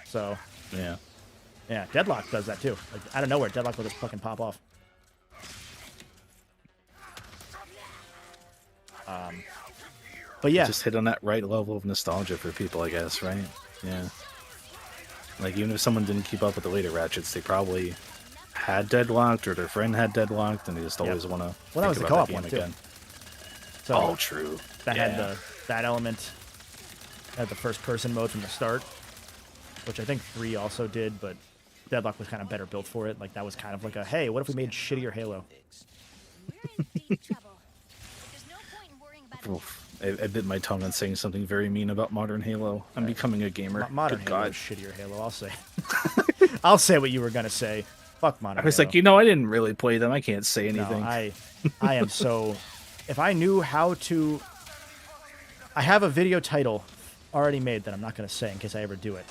So yeah, Deadlock does that too. Like out of nowhere, Deadlock will just fucking pop off. But yeah, just hit on that right level of nostalgia for people, I guess, right? Yeah. Like even if someone didn't keep up with the later Ratchets, they probably had Deadlocked or their friend had Deadlocked, and they just always want to. Well, that was the co-op one too. So true. That had that element. Had the first-person mode from the start, which I think 3 also did, but Deadlock was kind of better built for it. Like that was kind of like a, hey, what if we made shittier Halo? I bit my tongue on saying something very mean about modern Halo. I'm becoming a gamer. Modern Halo is shittier Halo, I'll say. I'll say what you were gonna say. Fuck Mono I was Halo. like, I didn't really play them. I can't say No, anything. I am so. If I knew how to, I have a video title already made that I'm not gonna say in case I ever do it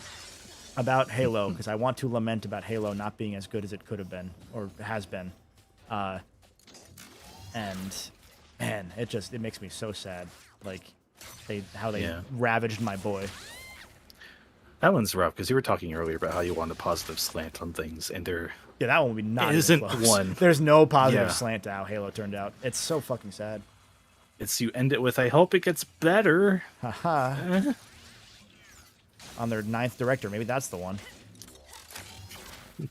about Halo because I want to lament about Halo not being as good as it could have been or has been, and man, it makes me so sad. Like how they ravaged my boy. That one's rough because you were talking earlier about how you want a positive slant on things, and there that one would be not isn't even close. one. There's no positive slant to how Halo turned out. It's so fucking sad. It's you end it with, I hope it gets better. Haha. On their 9th director, maybe that's the one.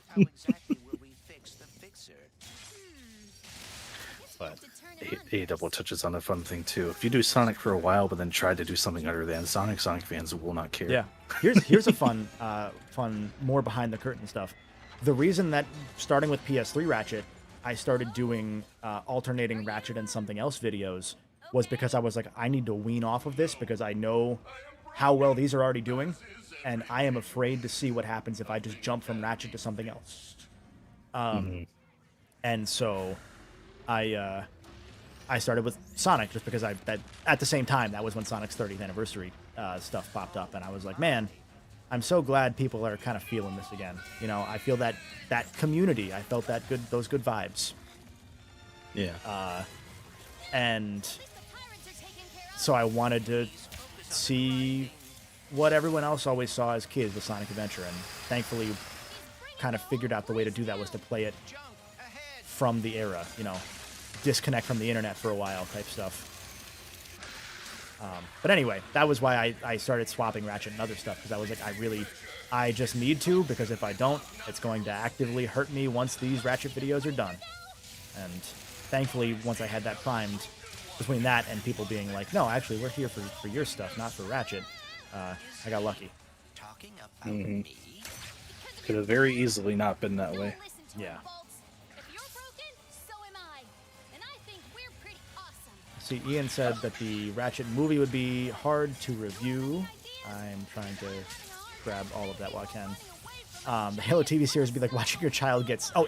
How exactly will we fix the fixer? But A-Double touches on a fun thing too. If you do Sonic for a while, but then try to do something other than Sonic fans will not care. Yeah. Here's a fun, more behind the curtain stuff. The reason that starting with PS3 Ratchet, I started doing alternating Ratchet and something else videos was because I was like, I need to wean off of this because I know how well these are already doing, and I am afraid to see what happens if I just jump from Ratchet to something else. And so I started with Sonic just because that at the same time that was when Sonic's 30th anniversary stuff popped up, and I was like, man, I'm so glad people are kind of feeling this again. I feel that community. I felt those good vibes. Yeah. And so I wanted to see what everyone else always saw as kids with Sonic Adventure, and thankfully kind of figured out the way to do that was to play it from the era, disconnect from the internet for a while type stuff. But anyway, that was why I started swapping Ratchet and other stuff, because I was like, I just need to, because if I don't, it's going to actively hurt me once these Ratchet videos are done. And thankfully, once I had that primed, between that and people being like, no, actually, we're here for your stuff, not for Ratchet, I got lucky. Talking about me? Could have very easily not been that way. Yeah. If you're broken, so am I. And I think we're pretty awesome. See, Ian said that the Ratchet movie would be hard to review. I'm trying to grab all of that while I can. The Halo TV series would be like watching your child gets... Oh,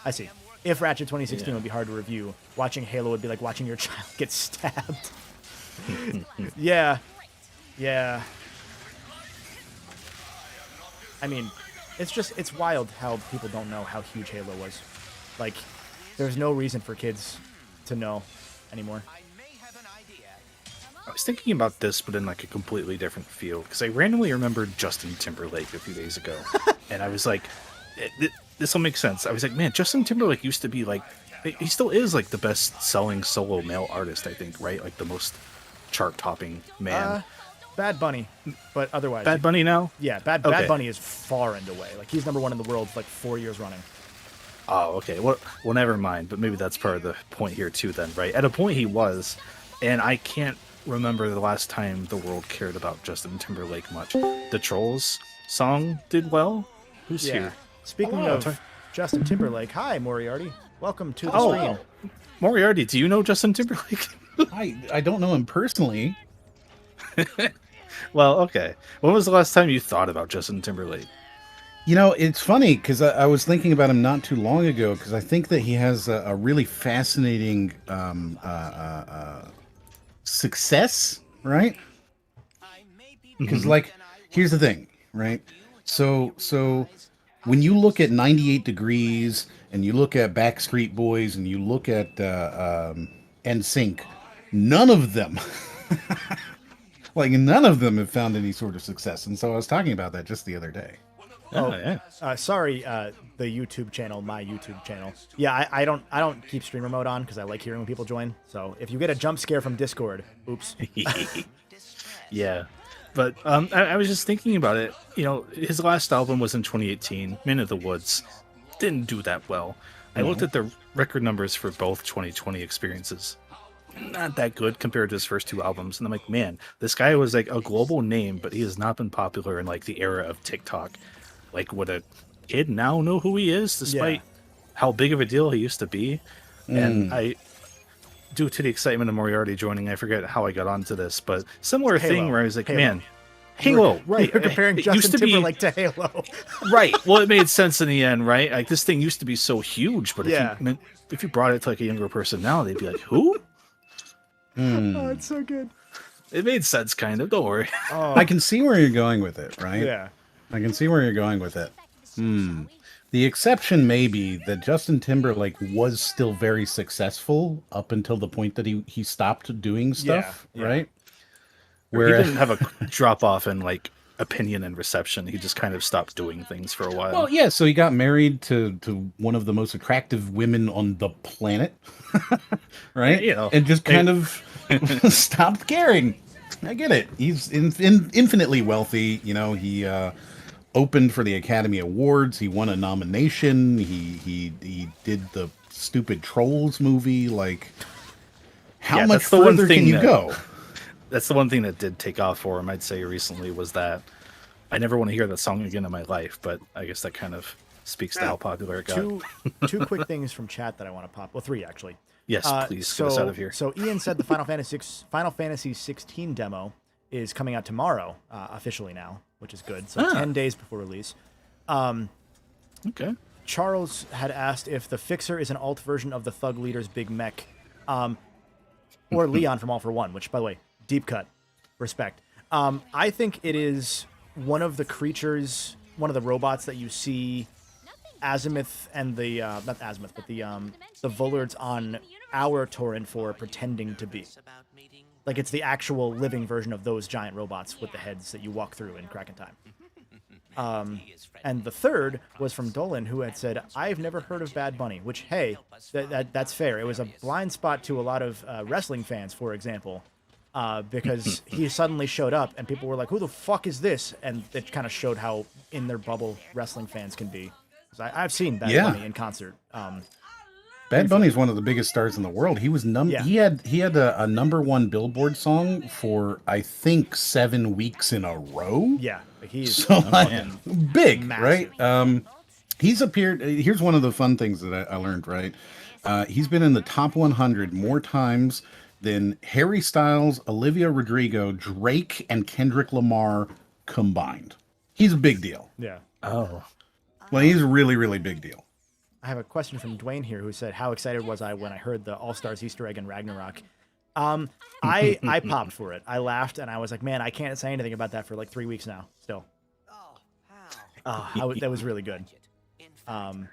I see. If Ratchet 2016 would be hard to review, watching Halo would be like watching your child get stabbed. Yeah. I mean, it's wild how people don't know how huge Halo was. Like, there's no reason for kids to know anymore. I was thinking about this, but in like a completely different field, because I randomly remembered Justin Timberlake a few days ago, and I was like, this will make sense. I was like, man, Justin Timberlake used to be like, he still is like the best-selling solo male artist, I think, right? Like the most chart-topping man. Bad Bunny, but otherwise. Bad Bunny now? Yeah, Bad Bunny is far and away. Like, he's number one in the world like 4 years running. Oh, okay. Well, never mind. But maybe that's part of the point here too, then, right? At a point he was, and I can't remember the last time the world cared about Justin Timberlake much. The Trolls song did well. Who's here? Speaking of Justin Timberlake, hi Moriarty. Welcome to the stream. Moriarty, do you know Justin Timberlake? I don't know him personally. Well, okay. When was the last time you thought about Justin Timberlake? It's funny because I was thinking about him not too long ago, because I think that he has a really fascinating success, right? Because, like, here's the thing, right? So when you look at 98 Degrees and you look at Backstreet Boys and you look at NSYNC, none of them have found any sort of success. And so I was talking about that just the other day. Sorry, the YouTube channel, my YouTube channel. Yeah, I don't keep streamer mode on because I like hearing when people join. So if you get a jump scare from Discord, oops. Yeah. But I was just thinking about it. His last album was in 2018, Man of the Woods. Didn't do that well. I looked at the record numbers for both 2020 experiences. Not that good compared to his first two albums. And I'm like, man, this guy was like a global name, but he has not been popular in like the era of TikTok. Like, would a kid now know who he is, despite how big of a deal he used to be? And due to the excitement of Moriarty joining, I forget how I got onto this, but similar thing where I was like, man, Halo, right? You're comparing It Justin used to be- Timberlake to Halo. Right. Well, it made sense in the end, right? Like this thing used to be so huge, but Yeah. if you brought it to like a younger person now, they'd be like, "Who?" Oh, it's so good. It made sense, kind of. Don't worry. Oh, I can see where you're going with it, right? yeah. I can see where you're going with it. The exception may be that Justin Timberlake was still very successful up until the point that he stopped doing stuff, Yeah. right? He Whereas, didn't have a drop off in like opinion and reception. He just kind of stopped doing things for a while. well, yeah, so he got married to one of the most attractive women on the planet, right? You know, and just kind of stopped caring. I get it. He's infinitely wealthy. You know, he opened for the Academy Awards. He won a nomination. He did the stupid Trolls movie. Like, how Yeah, much that's the one further thing can you that- go? That's the one thing that did take off for him, I'd say, recently, was that I never want to hear that song again in my life, but I guess that kind of speaks to how popular it got. Two quick things from chat that I want to pop. Well, three actually. Yes, please, get us out of here. So Ian said the Final Fantasy 16 demo is coming out tomorrow, officially now, which is good. So 10 days before release. Okay. Charles had asked if the Fixer is an alt version of the Thug Leader's Big Mech, or Leon from All for One, which, by the way, deep cut, respect. I think it is one of the creatures, one of the robots that you see Azimuth and the not Azimuth, but the Vollards on our torrent for pretending to be. Like it's the actual living version of those giant robots with the heads that you walk through in Crack in Time. And the third was from Dolan, who had said, "I've never heard of Bad Bunny," which, hey, that's fair. It was a blind spot to a lot of wrestling fans, for example, because he suddenly showed up and people were like, "Who the fuck is this?" And it kind of showed how in their bubble wrestling fans can be. 'Cause I've seen Bad Bunny in concert. Bad Bunny's one of the biggest stars in the world. He was he had a #1 Billboard song for I think 7 weeks in a row. Yeah, he's so big, massive. right? He's appeared. Here's one of the fun things that I learned. Right, he's been in the top 100 more times than Harry Styles, Olivia Rodrigo, Drake, and Kendrick Lamar combined. He's a big deal. Yeah. Oh, well, he's a really, really big deal. I have a question from Dwayne here, who said, "How excited was I when I heard the All Stars Easter egg in Ragnarok?" I popped for it. I laughed and I was like, "Man, I can't say anything about that for like 3 weeks now." Still, that was really good. I'm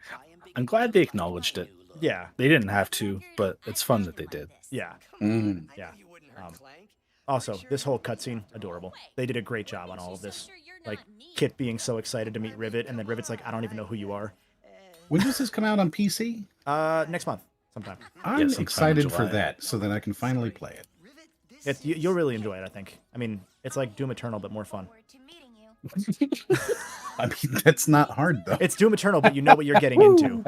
glad they acknowledged it. Yeah, They didn't have to, but it's fun that they did. yeah, Mhm. yeah. Also, this whole cutscene, adorable. They did a great job on all of this. Like Kit being so excited to meet Rivet, and then Rivet's like, "I don't even know who you are." When does this come out on PC? Next month, sometime. I'm sometime in excited for July. that, so that I can finally play it. You'll really enjoy it, I think. I mean, it's like Doom Eternal, but more fun. I mean, that's not hard though. It's Doom Eternal, but you know what you're getting into.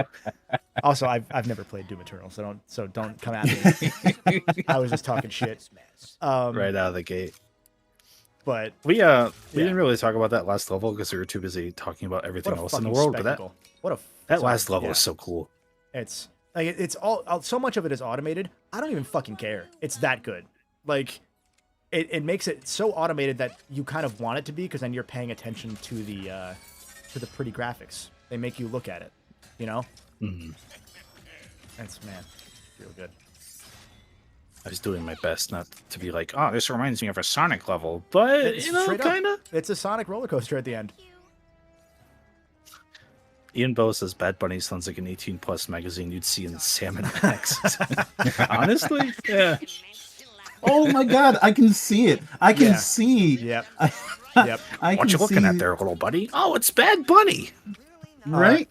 Also, I've never played Doom Eternal, so don't come at me. I was just talking shit. Right out of the gate. But We didn't really talk about that last level because we were too busy talking about everything what a else in the fucking world. spectacle. What a That last sorry, level yeah. is so cool. It's like it's all so much of it is automated. I don't even fucking care. It's that good. Like it makes it so automated that you kind of want it to be, because then you're paying attention to the pretty graphics. They make you look at it, you know? Mhm. That's, man, real good. I was doing my best not to be like, oh, this reminds me of a Sonic level, but It's you know, straight up, kind of. It's a Sonic roller coaster at the end. Ian Bowe says Bad Bunny sounds like an 18+ magazine you'd see in Salmon Max. Honestly, yeah. Oh my god, I can see it. I can Yeah. see. Yep. I, Yep. I What can you looking see, at there, little buddy? Oh, it's Bad Bunny. right?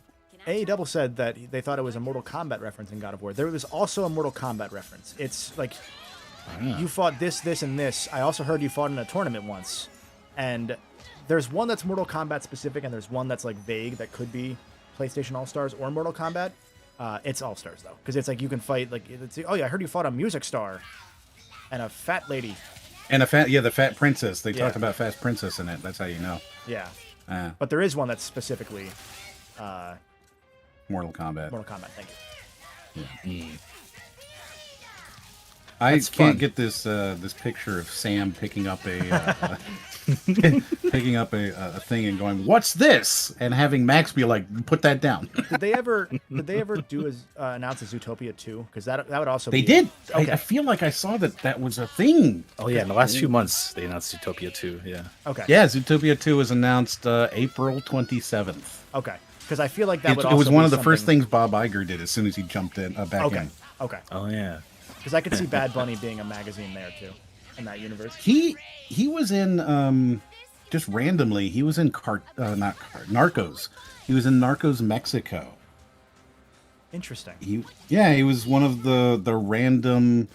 AEW said that they thought it was a Mortal Kombat reference in God of War. There was also a Mortal Kombat reference. It's like, you fought this, this, and this. I also heard you fought in a tournament once. And there's one that's Mortal Kombat specific, and there's one that's like vague that could be PlayStation All-Stars or Mortal Kombat. It's All-Stars, though. Because it's like you can fight, like, oh yeah, I heard you fought a music star and a fat lady. And the Fat Princess. They Yeah. talked about Fat Princess in it. That's how you know. Yeah. Uh, But there is one that's specifically Mortal Kombat. Mortal Kombat. Thank you. I That's can't fun. get this picture of Sam picking up a picking up a thing and going, "What's this?" and having Max be like, "Put that down." Did they ever do announce a Zootopia 2? Because that would also They be did. Okay. I feel like I saw that was a thing. Oh yeah, in the last few months they announced Zootopia 2. Yeah. Okay. Yeah, Zootopia 2 was announced April 27th. Okay. Because I feel like that would It also was one be of the first something- things Bob Iger did as soon as he jumped in back Okay. in. Okay. Oh yeah. Because I could see Bad Bunny being a magazine there too, in that universe. He was in just randomly. He was in Narcos. He was in Narcos Mexico. Interesting. He was one of the random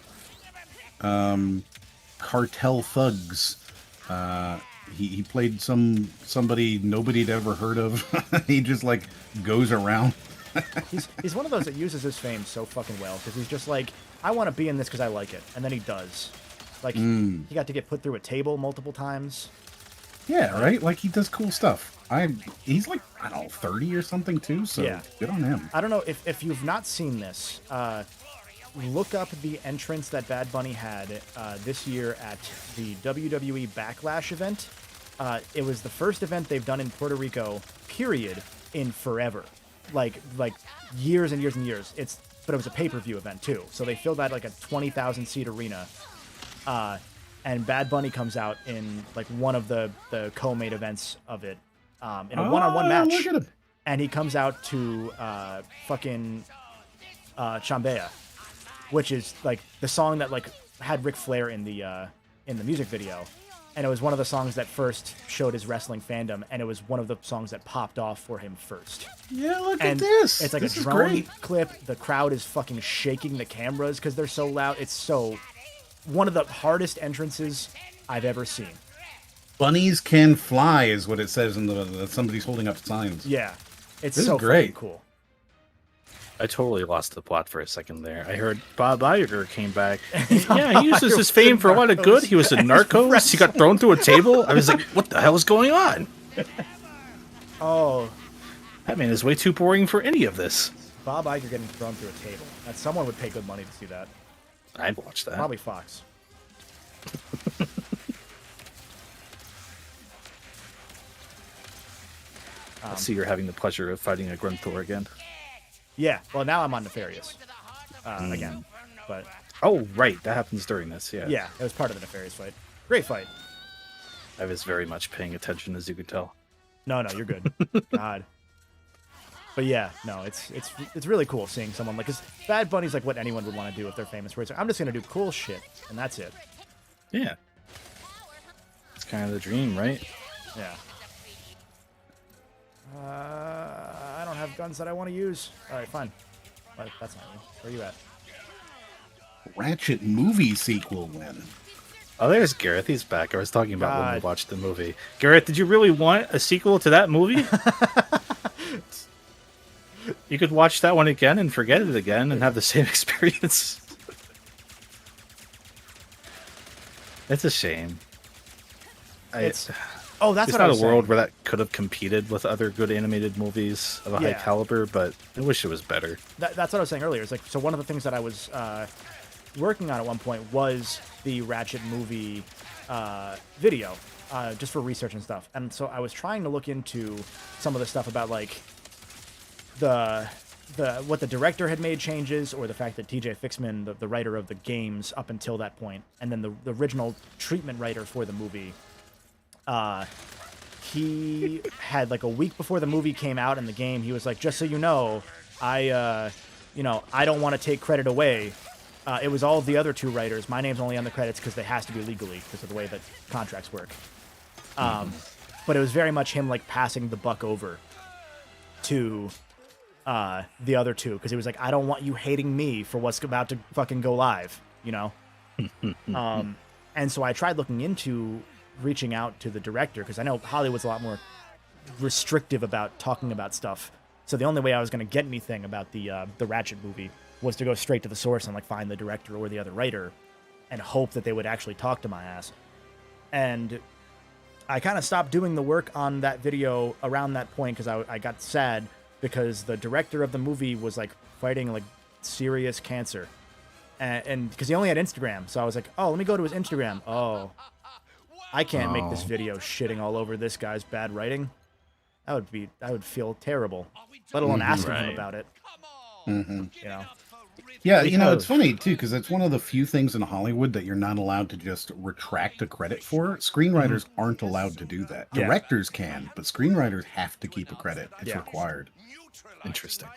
cartel thugs. He played somebody nobody'd ever heard of. He just like goes around. He's one of those that uses his fame so fucking well because he's just like, I want to be in this because I like it, and then he does. Like he got to get put through a table multiple times. Yeah, right. Like he does cool stuff. He's like, I don't know, 30 or something too. So Yeah. good on him. I don't know if you've not seen this. Look up the entrance that Bad Bunny had this year at the WWE Backlash event. It was the first event they've done in Puerto Rico, period, in forever. Like years and years and years. But it was a pay-per-view event too. So they filled that like a 20,000 seat arena. And Bad Bunny comes out in like one of the co-main events of it in a one-on-one match. Look at him. And he comes out to fucking Chambea, which is like the song that like had Ric Flair in the music video. And it was one of the songs that first showed his wrestling fandom, and it was one of the songs that popped off for him first. Yeah, look And at this. It's like This a is drone great. clip. The crowd is fucking shaking the cameras because they're so loud. It's so one of the hardest entrances I've ever seen. Bunnies can fly is what it says in the somebody's holding up signs. Yeah, it's This so is great. fucking cool. I totally lost the plot for a second there. I heard Bob Iger came back. Yeah, he uses his fame for a lot of good. He was in Narcos. He got thrown through a table. I was like, what the hell is going on? Oh, That man is way too boring for any of this. Bob Iger getting thrown through a table. That someone would pay good money to see that. I'd watch that. Probably Fox. I see you're having the pleasure of fighting a Grunthor again. Yeah, well now I'm on Nefarious again, but Oh, right. That happens during this, yeah. yeah, it was part of the Nefarious fight. Great fight. I was very much paying attention, as you could tell. No, you're good. God. But yeah, no, it's really cool seeing someone like, because Bad Bunny's like what anyone would want to do if they're famous. Where it's like, I'm just gonna do cool shit, and that's it. Yeah. It's kind of the dream, right? Yeah. I don't have guns that I want to use. All right, fine. But that's not you. Where are you at? Ratchet movie sequel win. Oh, there's Gareth. He's back. I was talking about when we watched the movie. Gareth, did you really want a sequel to that movie? You could watch that one again and forget it again and have the same experience. It's a shame. That's what it's I not was a world saying. where that could have competed with other good animated movies of a high Yeah. caliber, but I wish it was better. That's what I was saying earlier. It's like, so one of the things that I was working on at one point was the Ratchet movie video, just for research and stuff. And so I was trying to look into some of the stuff about like what the director had made changes, or the fact that TJ Fixman, the writer of the games up until that point, and then the original treatment writer for the movie, he had like a week before the movie came out in the game, he was like, just so you know, I don't want to take credit away. It was all of the other two writers. My name's only on the credits because they has to be legally because of the way that contracts work. But it was very much him like passing the buck over to the other two, because he was like, I don't want you hating me for what's about to fucking go live, you know? And so I tried looking into reaching out to the director, because I know Hollywood's a lot more restrictive about talking about stuff. So the only way I was going to get anything about the Ratchet movie was to go straight to the source and like find the director or the other writer and hope that they would actually talk to my ass. And I kind of stopped doing the work on that video around that point because I got sad because the director of the movie was like fighting like serious cancer. And because he only had Instagram. So I was like, oh, let me go to his Instagram. Oh, I can't make this video shitting all over this guy's bad writing. I would feel terrible, let alone asking him about it. You know. Yeah, you know, it's funny too because it's one of the few things in Hollywood that you're not allowed to just retract a credit for. Screenwriters aren't allowed to do that. Directors can, but screenwriters have to keep a credit. It's required. Interesting.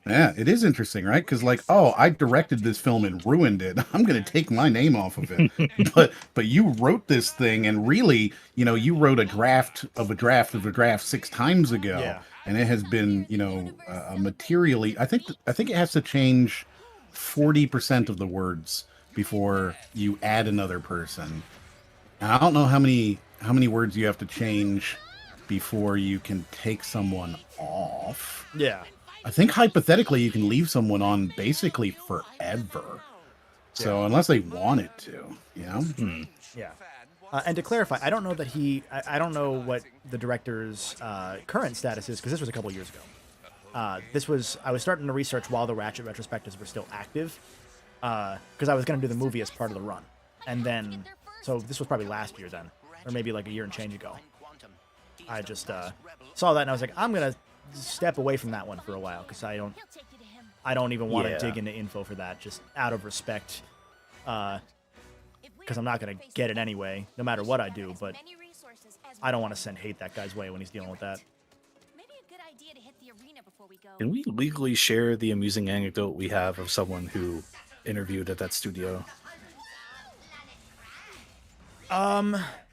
Yeah, it is interesting, right? Because like, oh, I directed this film and ruined it. I'm going to take my name off of it. but you wrote this thing, and really, you know, you wrote a draft of a draft of a draft 6 times ago, and it has been, you know, materially. I think it has to change 40% of the words before you add another person. And I don't know how many words you have to change before you can take someone off. Yeah. I think hypothetically you can leave someone on basically forever. So unless they wanted to, you know? Yeah. And to clarify, I don't know that I don't know what the director's current status is, because this was a couple years ago. I was starting to research while the Ratchet retrospectives were still active, because I was going to do the movie as part of the run. And then, so this was probably last year then, or maybe like a year and change ago. I just saw that and I was like, I'm going to step away from that one for a while, because I don't even want to dig into info for that, just out of respect, because I'm not going to get it anyway, no matter what I do, but I don't want to send hate that guy's way when he's dealing with that. Can we legally share the amusing anecdote we have of someone who interviewed at that studio?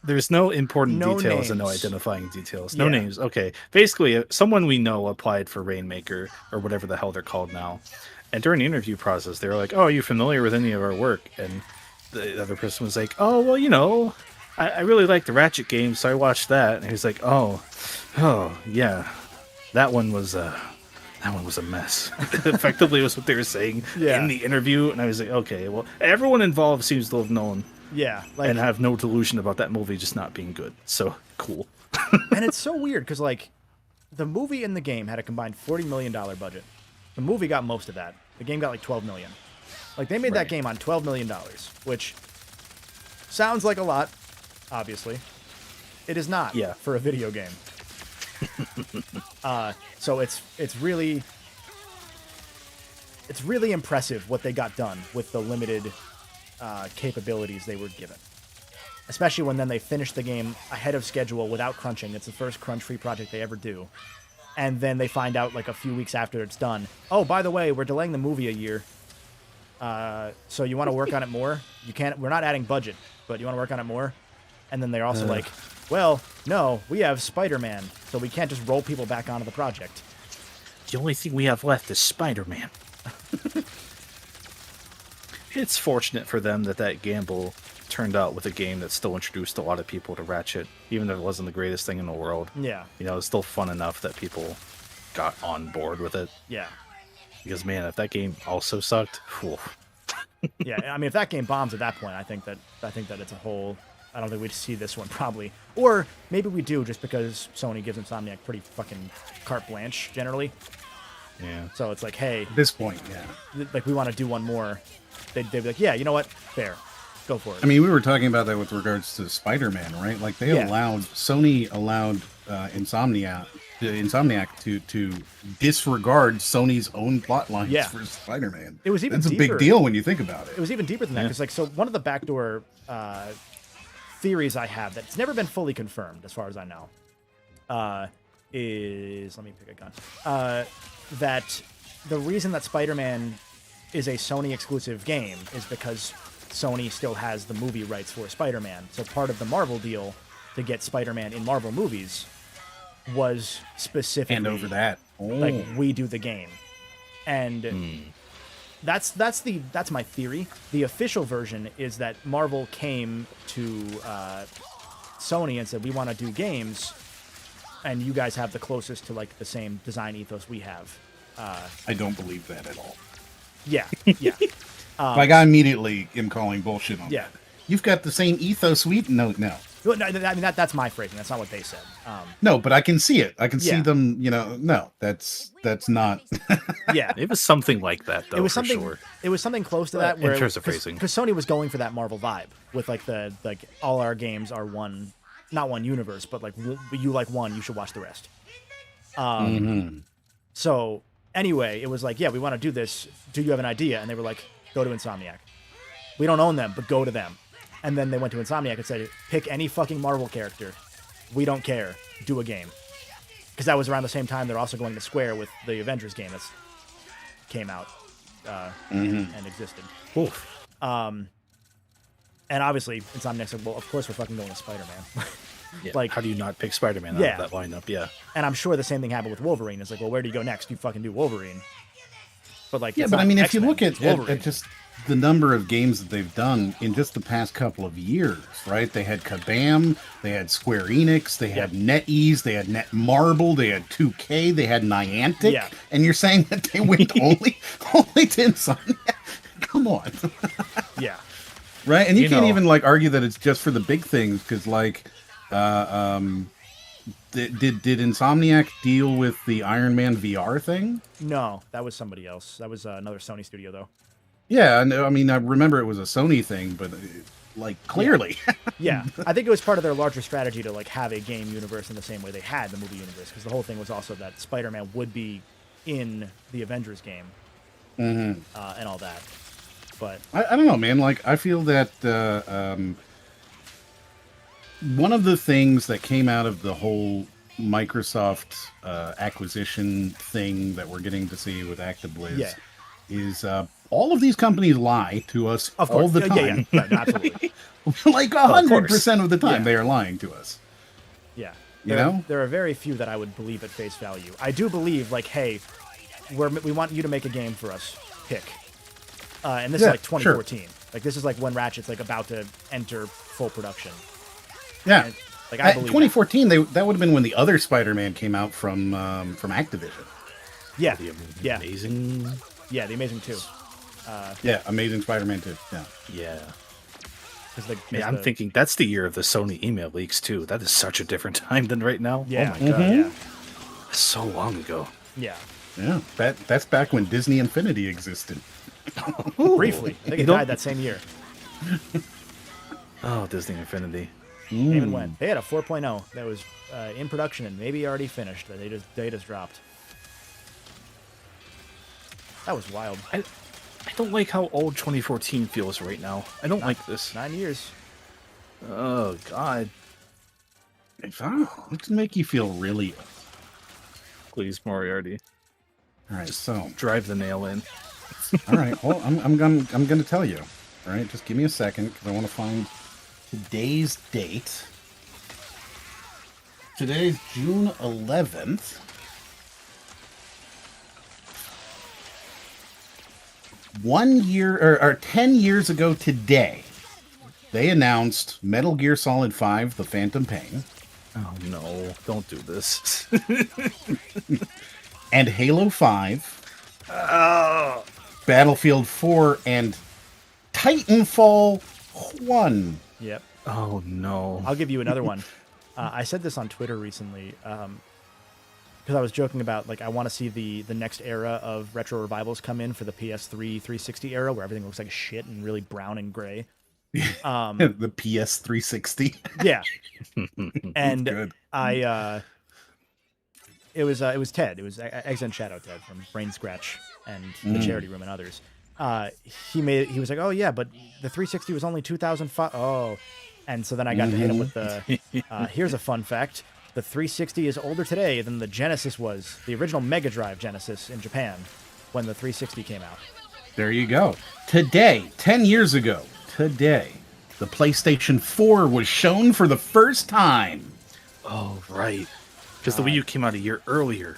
There's no important details and no identifying details. No names. Okay. Basically, someone we know applied for Rainmaker, or whatever the hell they're called now. And during the interview process, they were like, oh, are you familiar with any of our work? And the other person was like, oh, well, you know, I really like the Ratchet game, so I watched that. And he was like, oh, yeah, that one was a mess. Effectively was what they were saying in the interview. And I was like, okay, well, everyone involved seems to have known. Yeah. And have no delusion about that movie just not being good. So, cool. And it's so weird, because, like, the movie and the game had a combined $40 million budget. The movie got most of that. The game got, like, $12 million. Like, they made that game on $12 million, which sounds like a lot, obviously. It is not for a video game. So it's really impressive what they got done with the limited capabilities they were given, especially when then they finished the game ahead of schedule without crunching. It's the first crunch-free project they ever do, and then they find out like a few weeks after it's done, oh, by the way, we're delaying the movie a year, so you want to work on it more? We're not adding budget, but you want to work on it more? And then they're also like, well, no, we have Spider-Man, so we can't just roll people back onto the project. The only thing we have left is Spider-Man. It's fortunate for them that gamble turned out with a game that still introduced a lot of people to Ratchet, even if it wasn't the greatest thing in the world. Yeah. You know, it's still fun enough that people got on board with it. Yeah. Because, man, if that game also sucked, whew. Yeah, I mean, if that game bombs at that point, I think that it's a whole... I don't think we'd see this one, probably. Or maybe we do, just because Sony gives Insomniac pretty fucking carte blanche, generally. Yeah. So it's like, hey... At this point, like, we want to do one more. They'd be like, yeah, you know what? Fair. Go for it. I mean, we were talking about that with regards to Spider-Man, right? Like, Sony allowed Insomniac to disregard Sony's own plot lines for Spider-Man. It was even That's deeper. a big deal when you think about it. It was even deeper than that, because, like, so one of the backdoor theories I have that's never been fully confirmed, as far as I know, is... Let me pick a gun. That the reason that Spider-Man is a Sony-exclusive game is because Sony still has the movie rights for Spider-Man. So part of the Marvel deal to get Spider-Man in Marvel movies was specifically... And over that. Like, we do the game. And that's my theory. The official version is that Marvel came to Sony and said, we want to do games, and you guys have the closest to, like, the same design ethos we have. I don't believe that at all. Yeah. Like, I immediately am calling bullshit on that. Yeah. You've got the same ethos we... No. Well, no, I mean, that's my phrasing. That's not what they said. No, but I can see it. I can see them, you know... No, that's not... Yeah. It was something like that, though, it was for something, sure. It was something close to that. Where in terms of phrasing. Because Sony was going for that Marvel vibe with, like, all our games are one not one universe, but like you like one, you should watch the rest. Mm-hmm. So anyway, it was like, yeah, we want to do this. Do you have an idea? And they were like, go to Insomniac. We don't own them, but go to them. And then they went to Insomniac and said, pick any fucking Marvel character. We don't care. Do a game. Because that was around the same time they're also going to Square with the Avengers game that came out and existed. Oof. And obviously, Insomniac said, well, of course we're fucking going with Spider-Man. Yeah. Like, how do you not pick Spider-Man out of that lineup? Yeah. And I'm sure the same thing happened with Wolverine. It's like, well, where do you go next? You fucking do Wolverine. But like, yeah, but I mean, if you look at just the number of games that they've done in just the past couple of years, right? They had Kabam, they had Square Enix, they had NetEase, they had Netmarble, they had 2K, they had Niantic, and you're saying that they went only to Insomniac? Come on. Yeah. Right? And you can't even like argue that it's just for the big things, because like did Insomniac deal with the Iron Man VR thing? No, that was somebody else. That was another Sony studio, though. Yeah, I mean, I remember it was a Sony thing, but like clearly. Yeah, I think it was part of their larger strategy to like have a game universe in the same way they had the movie universe, because the whole thing was also that Spider-Man would be in the Avengers game and all that. But I don't know, man. Like, I feel that one of the things that came out of the whole Microsoft acquisition thing that we're getting to see with ActiBliz is all of these companies lie to us all the time. Yeah, right, absolutely. Like 100% of the time, they are lying to us. Yeah, know, there are very few that I would believe at face value. I do believe, like, hey, we want you to make a game for us. Pick. And this is like 2014. Sure. Like, this is like when Ratchet's like about to enter full production. Yeah. And, like, I believe 2014, that would have been when the other Spider-Man came out from Activision. Yeah. The Amazing. Yeah, the Amazing 2. Yeah, Amazing Spider-Man 2. Yeah. Yeah. I'm thinking that's the year of the Sony email leaks too. That is such a different time than right now. Yeah. Oh my god. Yeah. So long ago. Yeah. Yeah. That's back when Disney Infinity existed. Briefly. I think it died that same year. Oh, Disney Infinity. Even when they had a 4.0 that was in production and maybe already finished, that they just dropped. That was wild. I don't like how old 2014 feels right now. I don't like this. 9 years. Oh god. Let's make you feel really old. Please, Moriarty. All right, so drive the nail in. All right. Well, I'm gonna tell you. All right, just give me a second because I want to find today's date. Today's June 11th. One year or 10 years ago today, they announced Metal Gear Solid 5: The Phantom Pain. Oh no! Don't do this. And Halo 5. Oh. Battlefield 4 and Titanfall 1. Yep. Oh no! I'll give you another one. I said this on Twitter recently because I was joking about like I want to see the next era of retro revivals come in for the PS3 360 era where everything looks like shit and really brown and gray. The PS 360. Yeah. And good. It was Ted. It was Eggs and Shadow Ted from Brain Scratch and the Charity Room and others. He was like, oh yeah, but the 360 was only 2005. Oh, and so then I got to hit him with the. Here's a fun fact: the 360 is older today than the Genesis was, the original Mega Drive Genesis in Japan, when the 360 came out. There you go. Today, 10 years ago, today, the PlayStation 4 was shown for the first time. Oh right, because the Wii U came out a year earlier.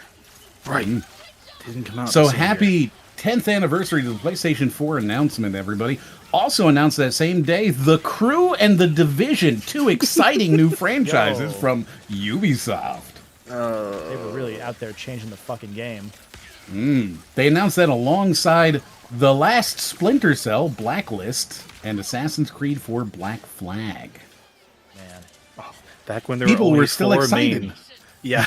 Right. Didn't come out. So happy 10th anniversary to the PlayStation 4 announcement, everybody. Also announced that same day, The Crew and The Division, two exciting new franchises from Ubisoft. They were really out there changing the fucking game. They announced that alongside The Last Splinter Cell, Blacklist, and Assassin's Creed 4 Black Flag. Man. Oh, back when there People were were still excited. Main. Yeah.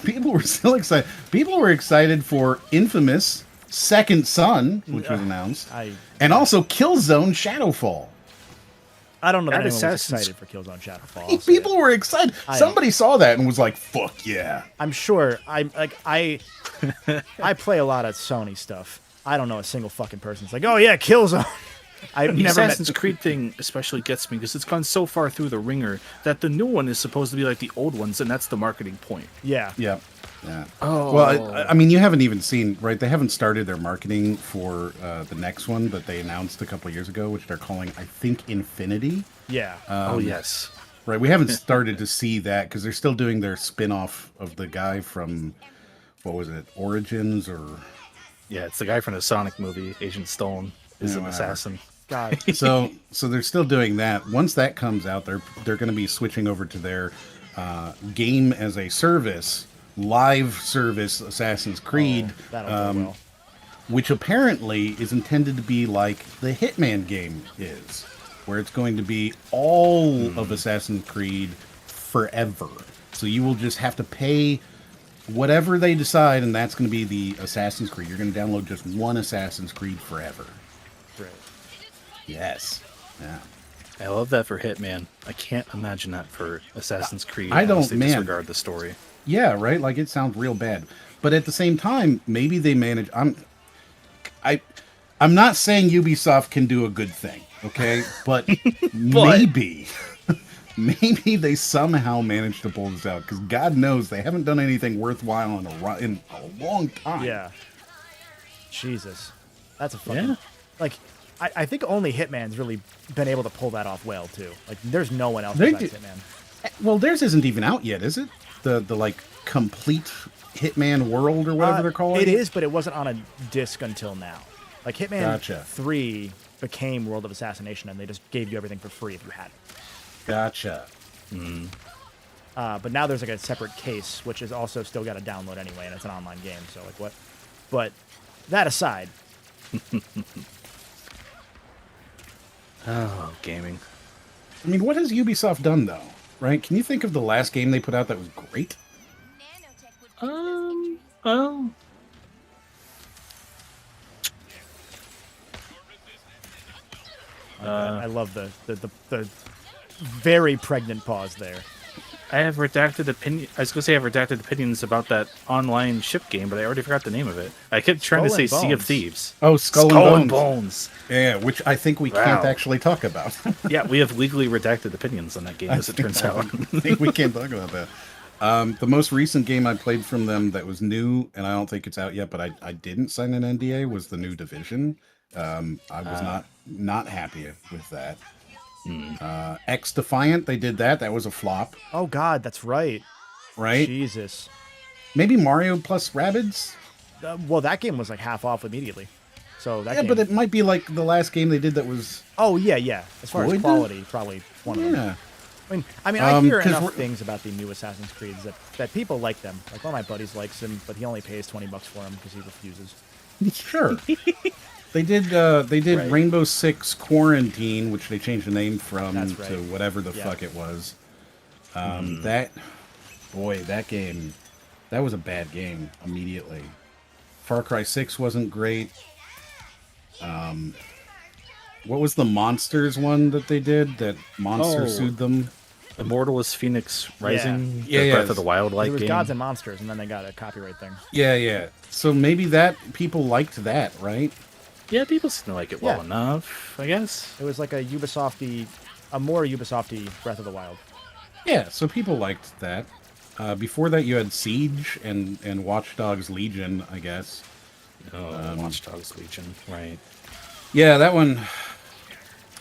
People were still excited. People were excited for Infamous Second Son, which was announced, and also Killzone Shadowfall. I don't know that That anyone was Assassin's- excited for Killzone Shadowfall. I'll say People it. were excited. I Somebody saw that and was like, "Fuck yeah!" I'm sure. I play a lot of Sony stuff. I don't know a single fucking person that's like, oh yeah, Killzone. I've The never Assassin's met. Creed thing especially gets me because it's gone so far through the ringer that the new one is supposed to be like the old ones, and that's the marketing point. Yeah. Yeah. Yeah. Oh. Well, I mean, you haven't even seen, right? They haven't started their marketing for the next one that they announced a couple of years ago, which they're calling, I think, Infinity. Yeah. Oh yes. Right. We haven't started to see that because they're still doing their spin-off of the guy from, what was it, Origins or... Yeah, it's the guy from the Sonic movie, Agent Stone, is Yeah, an whatever. assassin. God. So they're still doing that. Once that comes out, they're going to be switching over to their game as a service, live service Assassin's Creed, That'll go well. which apparently is intended to be like the Hitman game is, where it's going to be all of Assassin's Creed forever. So you will just have to pay whatever they decide, and that's going to be the Assassin's Creed. You're going to download just one Assassin's Creed forever. Great. Yes. Yeah. I love that for Hitman. I can't imagine that for Assassin's Creed. I don't, unless they man. disregard the story. Yeah, right. Like it sounds real bad, but at the same time, maybe they manage. I'm not saying Ubisoft can do a good thing, okay? But maybe they somehow managed to pull this out because God knows they haven't done anything worthwhile in a long time. Yeah. Jesus. That's a fucking... Like, I think only Hitman's really been able to pull that off well, too. Like, there's no one else besides Hitman. Well, theirs isn't even out yet, is it? The like complete Hitman world or whatever they're calling it. It is, but it wasn't on a disc until now. Like, Hitman Gotcha. 3 became World of Assassination, and they just gave you everything for free if you had it. Gotcha. But now there's like a separate case, which is also still got to download anyway, and it's an online game. So like what? But that aside, Oh, gaming. I mean, what has Ubisoft done though? Right? Can you think of the last game they put out that was great? Well, I love the very pregnant pause there. I have redacted opinion. I was gonna say I have redacted opinions about that online ship game, but I already forgot the name of it. I kept trying to Skull say and Sea of Bones. Thieves. Oh, Skull and Bones. Yeah, which I think we can't Wow. actually talk about. Yeah, we have legally redacted opinions on that game, as it turns out. I think we can't talk about that. The most recent game I played from them that was new, and I don't think it's out yet, but I didn't sign an NDA, was the new Division. I was not happy with that. X Defiant, they did that. That was a flop, Oh God, that's right. right? Jesus. Maybe Mario plus Rabbids? Well, that game was like half off immediately. So that Yeah, game... but it might be like the last game they did that was... Oh yeah. As far as Good? quality, probably one of them. Yeah. I mean, I hear 'cause enough we're- things about the new Assassin's Creeds that people like them. Like one of my buddies likes him, but he only pays $20 for him because he refuses. Sure. They did Right. Rainbow Six Quarantine, which they changed the name from That's right. to whatever the Yeah. fuck it was. That game, that was a bad game immediately. Far Cry 6 wasn't great. What was the Monsters one that they did? That Monster Oh. sued them? Immortal is Phoenix Rising, Yeah, the yeah. Breath of the Wild It like was game. Gods and Monsters, and then they got a copyright thing. Yeah. So maybe that people liked that, right? Yeah, people seem to like it well Yeah. enough, I guess. It was like a more Ubisofty Breath of the Wild. Yeah, so people liked that. Before that, you had Siege and Watch Dogs Legion, I guess. Watch Dogs Legion, right. Yeah, that one.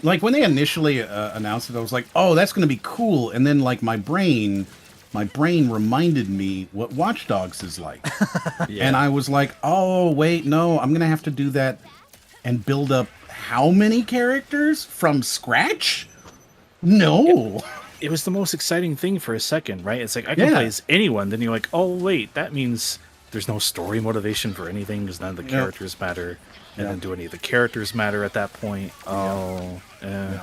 Like when they initially announced it, I was like, "Oh, that's going to be cool." And then, like my brain reminded me what Watch Dogs is like, Yeah. and I was like, "Oh, wait, no, I'm going to have to do that and build up how many characters from scratch? No." It was the most exciting thing for a second, right? It's like, I can Yeah. play as anyone. Then you're like, oh, wait, that means there's no story motivation for anything because none of the characters matter. And then do any of the characters matter at that point? Oh, yeah.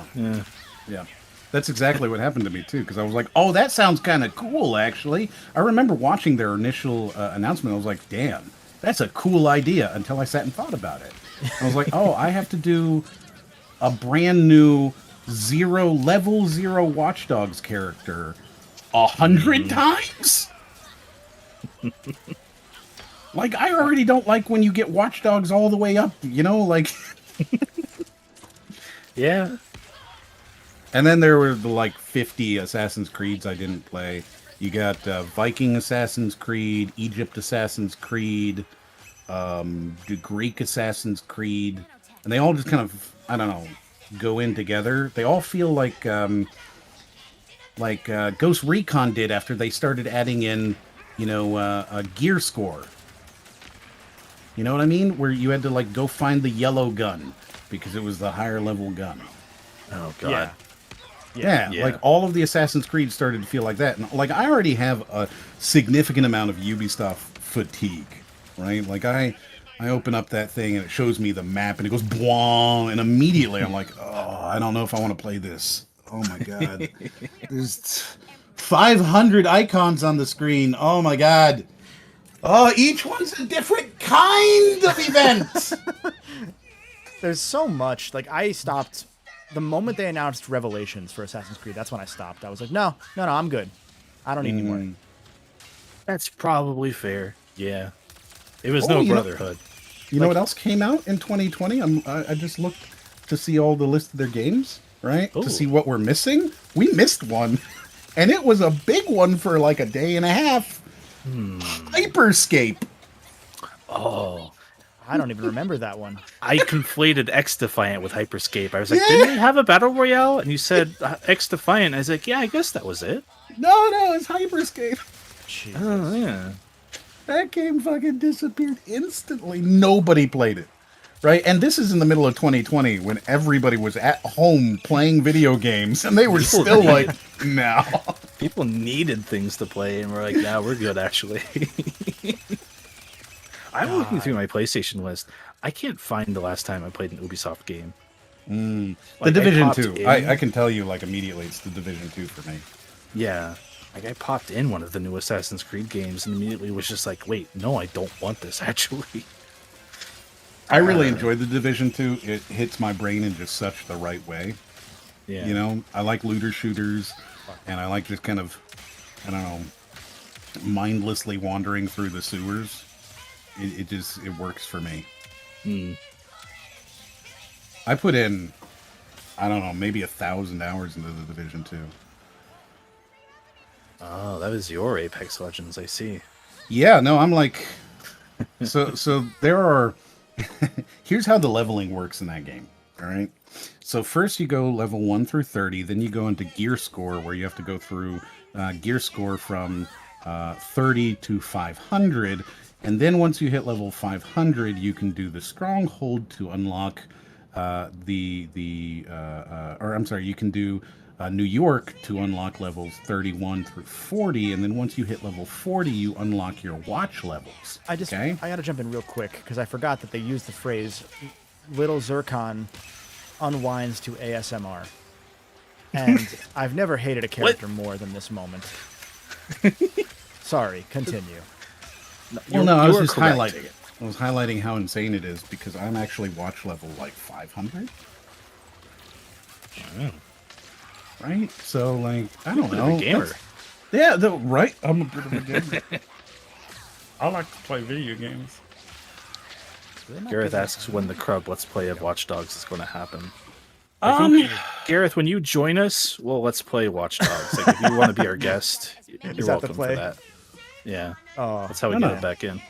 Yeah. That's exactly what happened to me, too, because I was like, oh, that sounds kind of cool, actually. I remember watching their initial announcement. I was like, damn, that's a cool idea, until I sat and thought about it. I was like, oh, I have to do a brand new level 0 Watch Dogs character 100 times? Like, I already don't like when you get Watch Dogs all the way up, you know, like... Yeah. And then there were the, like, 50 Assassin's Creeds I didn't play. You got Viking Assassin's Creed, Egypt Assassin's Creed, the Greek Assassin's Creed, and they all just kind of, I don't know, go in together. They all feel like Ghost Recon did after they started adding in, you know, a gear score. You know what I mean? Where you had to, like, go find the yellow gun because it was the higher level gun. Oh, God. Yeah, like all of the Assassin's Creed started to feel like that. And like I already have a significant amount of Ubisoft fatigue, right? Like I open up that thing and it shows me the map and it goes bwong, and immediately I'm like, oh, I don't know if I want to play this. Oh my God. There's 500 icons on the screen. Oh my God. Oh, each one's a different kind of event. There's so much. Like I stopped the moment they announced Revelations for Assassin's Creed. That's when I stopped. I was like, no, I'm good. I don't need any more. That's probably fair. Yeah. It was no Brotherhood. You know what else came out in 2020? I just looked to see all the list of their games, right? To see what we're missing. We missed one, and it was a big one for like a day and a half. Hyperscape. Oh. I don't even remember that one. I conflated X Defiant with Hyperscape. I was like, didn't they have a battle royale? And you said X Defiant. I was like, yeah, I guess that was it. No, it's Hyperscape. Jesus. Oh, yeah. That game fucking disappeared instantly. Nobody played it. Right? And this is in the middle of 2020 when everybody was at home playing video games and they were still like, no. People needed things to play and we're like, nah, we're good actually. I'm looking through my PlayStation list. I can't find the last time I played an Ubisoft game. The Division 2. I can tell you like immediately it's the Division 2 for me. Yeah. Like I popped in one of the new Assassin's Creed games and immediately was just like, wait, no, I don't want this actually. I really enjoyed the Division 2. It hits my brain in just such the right way. Yeah. You know, I like looter shooters and I like just kind of, I don't know, mindlessly wandering through the sewers. It works for me. I put in, I don't know, maybe 1,000 hours into the Division 2. Oh, that was your Apex Legends, I see. Yeah, no, I'm like, so there are, here's how the leveling works in that game, all right? So first you go level 1 through 30, then you go into gear score where you have to go through gear score from 30 to 500. And then once you hit level 500, you can do the stronghold to unlock you can do New York to unlock levels 31 through 40. And then once you hit level 40, you unlock your watch levels. I got to jump in real quick because I forgot that they used the phrase Little Zircon unwinds to ASMR. And I've never hated a character more than this moment. Sorry, continue. Well, no, I was just highlighting it. I was highlighting how insane it is because I'm actually watch level like 500. Right? So, like, I don't know. A gamer. Yeah, right? I'm a bit of a gamer. I like to play video games. Gareth asks when the Crub Let's Play of Watch Dogs is going to happen. I think, Gareth, when you join us, well, let's play Watch Dogs. Like, if you want to be our guest, you're welcome for that. Yeah. Oh, that's how we get it back in.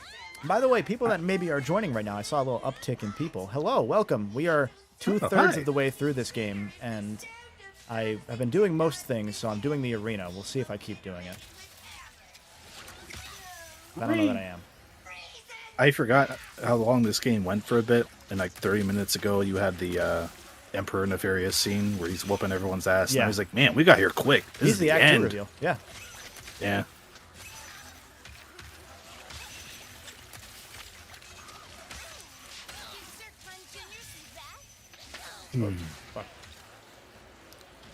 By the way, people that maybe are joining right now, I saw a little uptick in people. Hello, welcome. We are 2/3 of the way through this game, and I have been doing most things, so I'm doing the arena. We'll see if I keep doing it. I don't know that I am. I forgot how long this game went for a bit, and like 30 minutes ago, you had the Emperor Nefarious scene where he's whooping everyone's ass, and I was like, man, we got here quick. This He's the Act 2 reveal. Yeah. Yeah. Fuck.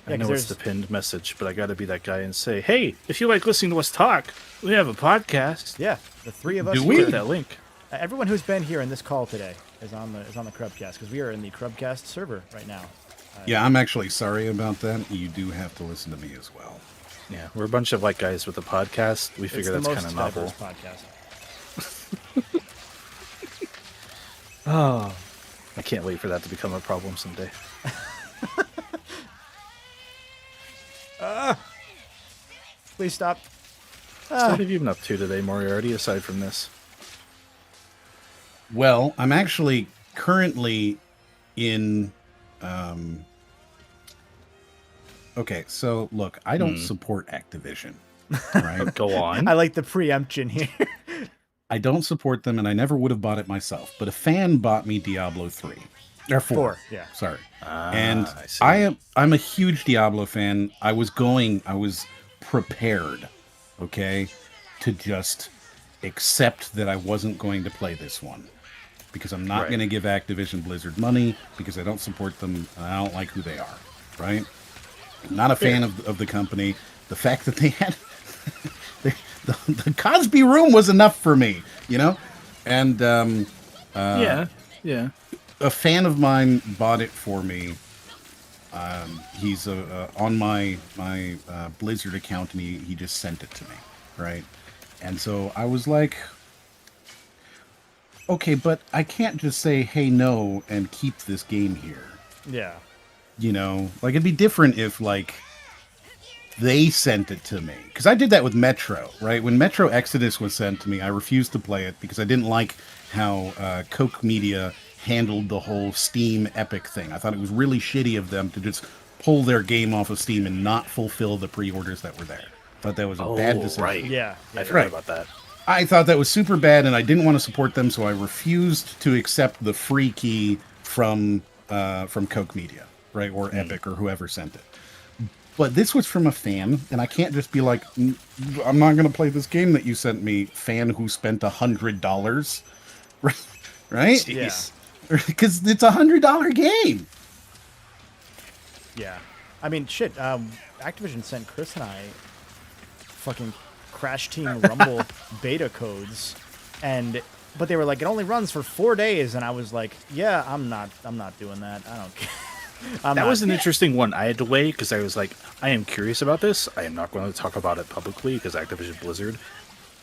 I know it's the pinned message, but I got to be that guy and say, hey, if you like listening to us talk, we have a podcast. Yeah, the three of us. Do we? Click that link. Everyone who's been here in this call today is on the Crubcast because we are in the Crubcast server right now. Yeah, I'm actually sorry about that. You do have to listen to me as well. Yeah, we're a bunch of white guys with a podcast. We figure that's kind of novel. Podcast. Oh, I can't wait for that to become a problem someday. Please stop. So what have you been up to today, Moriarty, aside from this? Well, I'm actually currently in... Okay, so look, I don't support Activision. Right? Go on. I like the preemption here. I don't support them, and I never would have bought it myself. But a fan bought me Diablo 3. Or 4. Yeah. Sorry. Ah, And I see. I'm a huge Diablo fan. I was prepared, okay, to just accept that I wasn't going to play this one. Because I'm not Right. going to give Activision Blizzard money, because I don't support them, and I don't like who they are, right? I'm not a fan of the company. The fact that they had... the Cosby Room was enough for me, you know? And, yeah. a fan of mine bought it for me. He's on my Blizzard account, and he just sent it to me, right? And so I was like, okay, but I can't just say, hey, no, and keep this game here. Yeah. You know, like it'd be different if like they sent it to me, because I did that with Metro, right? When Metro Exodus was sent to me, I refused to play it because I didn't like how Koch Media handled the whole Steam Epic thing. I thought it was really shitty of them to just pull their game off of Steam and not fulfill the pre-orders that were there. I thought that was a bad decision. Right. Yeah. I forgot about that. I thought that was super bad, and I didn't want to support them, so I refused to accept the free key from Koch Media, right, or Epic, or whoever sent it. But this was from a fan, and I can't just be like, I'm not going to play this game that you sent me, fan who spent $100, right? Yeah. Because it's $100 game. Yeah. I mean, shit. Activision sent Chris and I fucking Crash Team Rumble beta codes, but they were like, it only runs for 4 days, and I was like, yeah, I'm not doing that. I don't care. That was an interesting one. I had to wait because I was like, I am curious about this. I am not going to talk about it publicly because Activision Blizzard.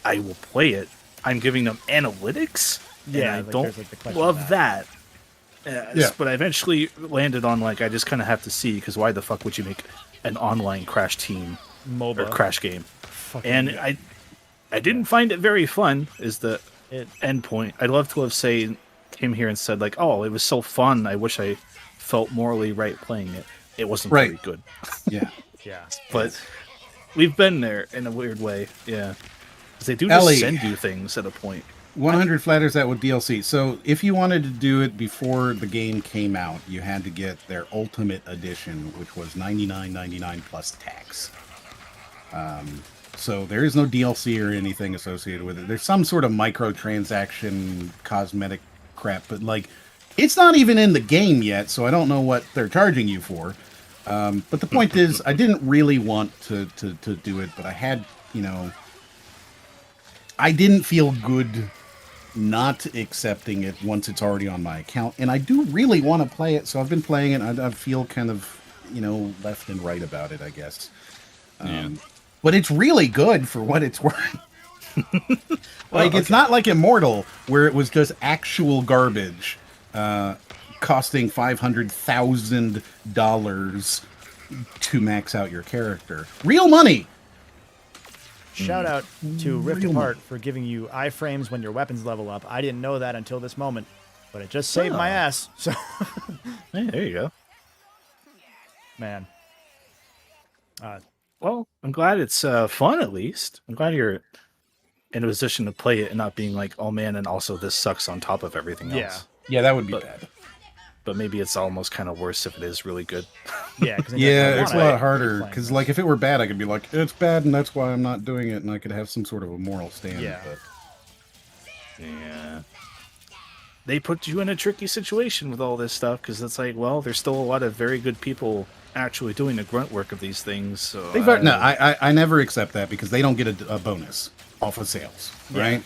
I will play it. I'm giving them analytics. Yeah, and I like, don't there's, like, the question love of that. Yeah. But I eventually landed on like I just kind of have to see, because why the fuck would you make an online Crash Team MOBA or Crash game? Fucking And I didn't find it very fun. Is the It- end point? I'd love to have came here and said like, oh, it was so fun. I wish I felt morally right playing it. It wasn't Right. very good. Yeah. Yeah. But we've been there in a weird way. Yeah. 'Cause they do just Ellie. send you things at a point. 100 flatters that with DLC. So if you wanted to do it before the game came out, you had to get their Ultimate Edition, which was $99.99 plus tax. So there is no DLC or anything associated with it. There's some sort of microtransaction cosmetic crap, but like it's not even in the game yet, so I don't know what they're charging you for. But the point is, I didn't really want to do it, but I had, you know, I didn't feel good not accepting it once it's already on my account, and I do really want to play it, so I've been playing it. I feel kind of, you know, left and right about it, I guess. But it's really good for what it's worth. Like, it's not like Immortal, where it was just actual garbage, costing $500,000 to max out your character. Real money! Shout out to Rift Real Apart for giving you iframes when your weapons level up. I didn't know that until this moment, but it just saved my ass. So, Hey, there you go. man. Well, I'm glad it's fun at least. I'm glad you're in a position to play it and not being like, oh man, and also this sucks on top of everything else. Yeah, that would be bad. But maybe it's almost kind of worse if it is really good. Yeah, yeah, it's a lot harder, because like if it were bad, I could be like, it's bad and that's why I'm not doing it, and I could have some sort of a moral stand. Yeah. But Yeah. They put you in a tricky situation with all this stuff, because it's like, well, there's still a lot of very good people actually doing the grunt work of these things. So I never accept that, because they don't get a bonus off of sales, right?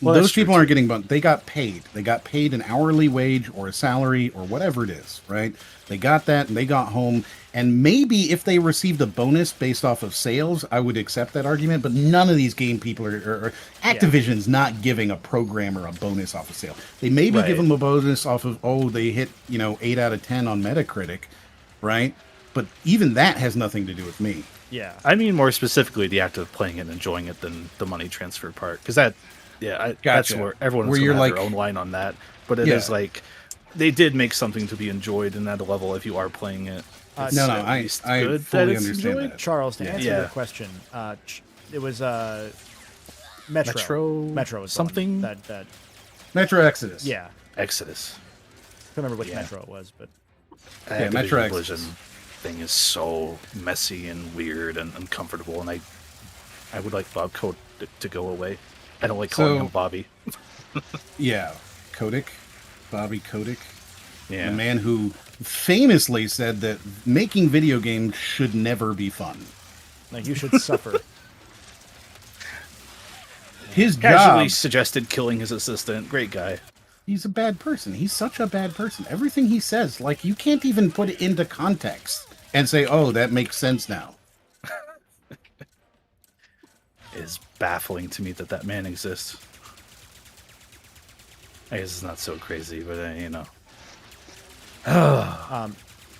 Well, those people aren't getting bonus. They got paid. They got paid an hourly wage or a salary or whatever it is, right? They got that and they got home. And maybe if they received a bonus based off of sales, I would accept that argument. But none of these game people are Activision's not giving a programmer a bonus off of sale. They maybe give them a bonus off of, they hit, 8 out of 10 on Metacritic, right? But even that has nothing to do with me. Yeah. I mean more specifically the act of playing it and enjoying it than the money transfer part. Because that's where everyone's going to have their own line on that. But it is like, they did make something to be enjoyed and at a level if you are playing it. I fully understand that. Charles, to answer your question, it was Metro was something that Metro Exodus. Yeah, Exodus. I don't remember which Metro it was, but Metro Exodus thing is so messy and weird and uncomfortable, and I would like Bob Kotick to go away. I don't like calling him Bobby. Bobby Kotick. Yeah. The man who famously said that making video games should never be fun. Like, you should suffer. His Casually job suggested killing his assistant. Great guy. He's a bad person. He's such a bad person. Everything he says, like, you can't even put it into context and say, oh, that makes sense now. It is baffling to me that man exists. I guess it's not so crazy, but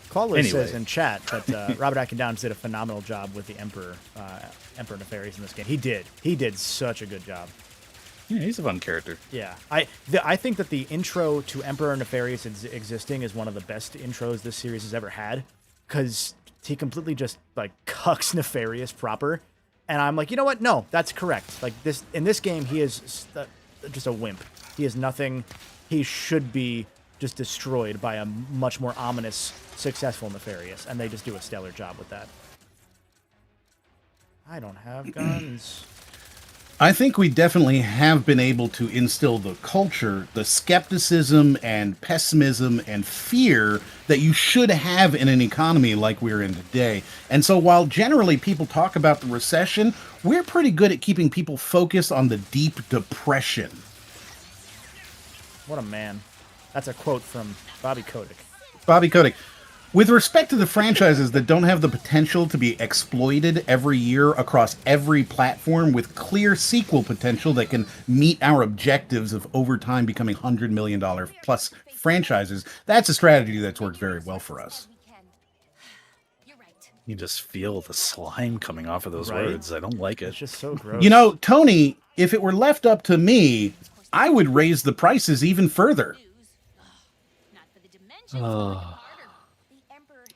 Clawless says in chat that Robert Atkins Downs did a phenomenal job with the Emperor Nefarious in this game. He did such a good job. Yeah, he's a fun character. Yeah, I think that the intro to Emperor Nefarious existing is one of the best intros this series has ever had, because he completely just like cucks Nefarious proper, and I'm like, you know what? No, that's correct. Like in this game, he is just a wimp. He is nothing. He should be just destroyed by a much more ominous, successful Nefarious, and they just do a stellar job with that. I don't have guns. I think we definitely have been able to instill the culture, the skepticism and pessimism and fear that you should have in an economy like we're in today. And so while generally people talk about the recession, we're pretty good at keeping people focused on the deep depression. What a man. That's a quote from Bobby Kotick. Bobby Kotick. With respect to the franchises that don't have the potential to be exploited every year across every platform with clear sequel potential that can meet our objectives of over time becoming $100 million plus franchises, that's a strategy that's worked very well for us. You just feel the slime coming off of those words. I don't like it. It's just so gross. You know, Tony, if it were left up to me, I would raise the prices even further.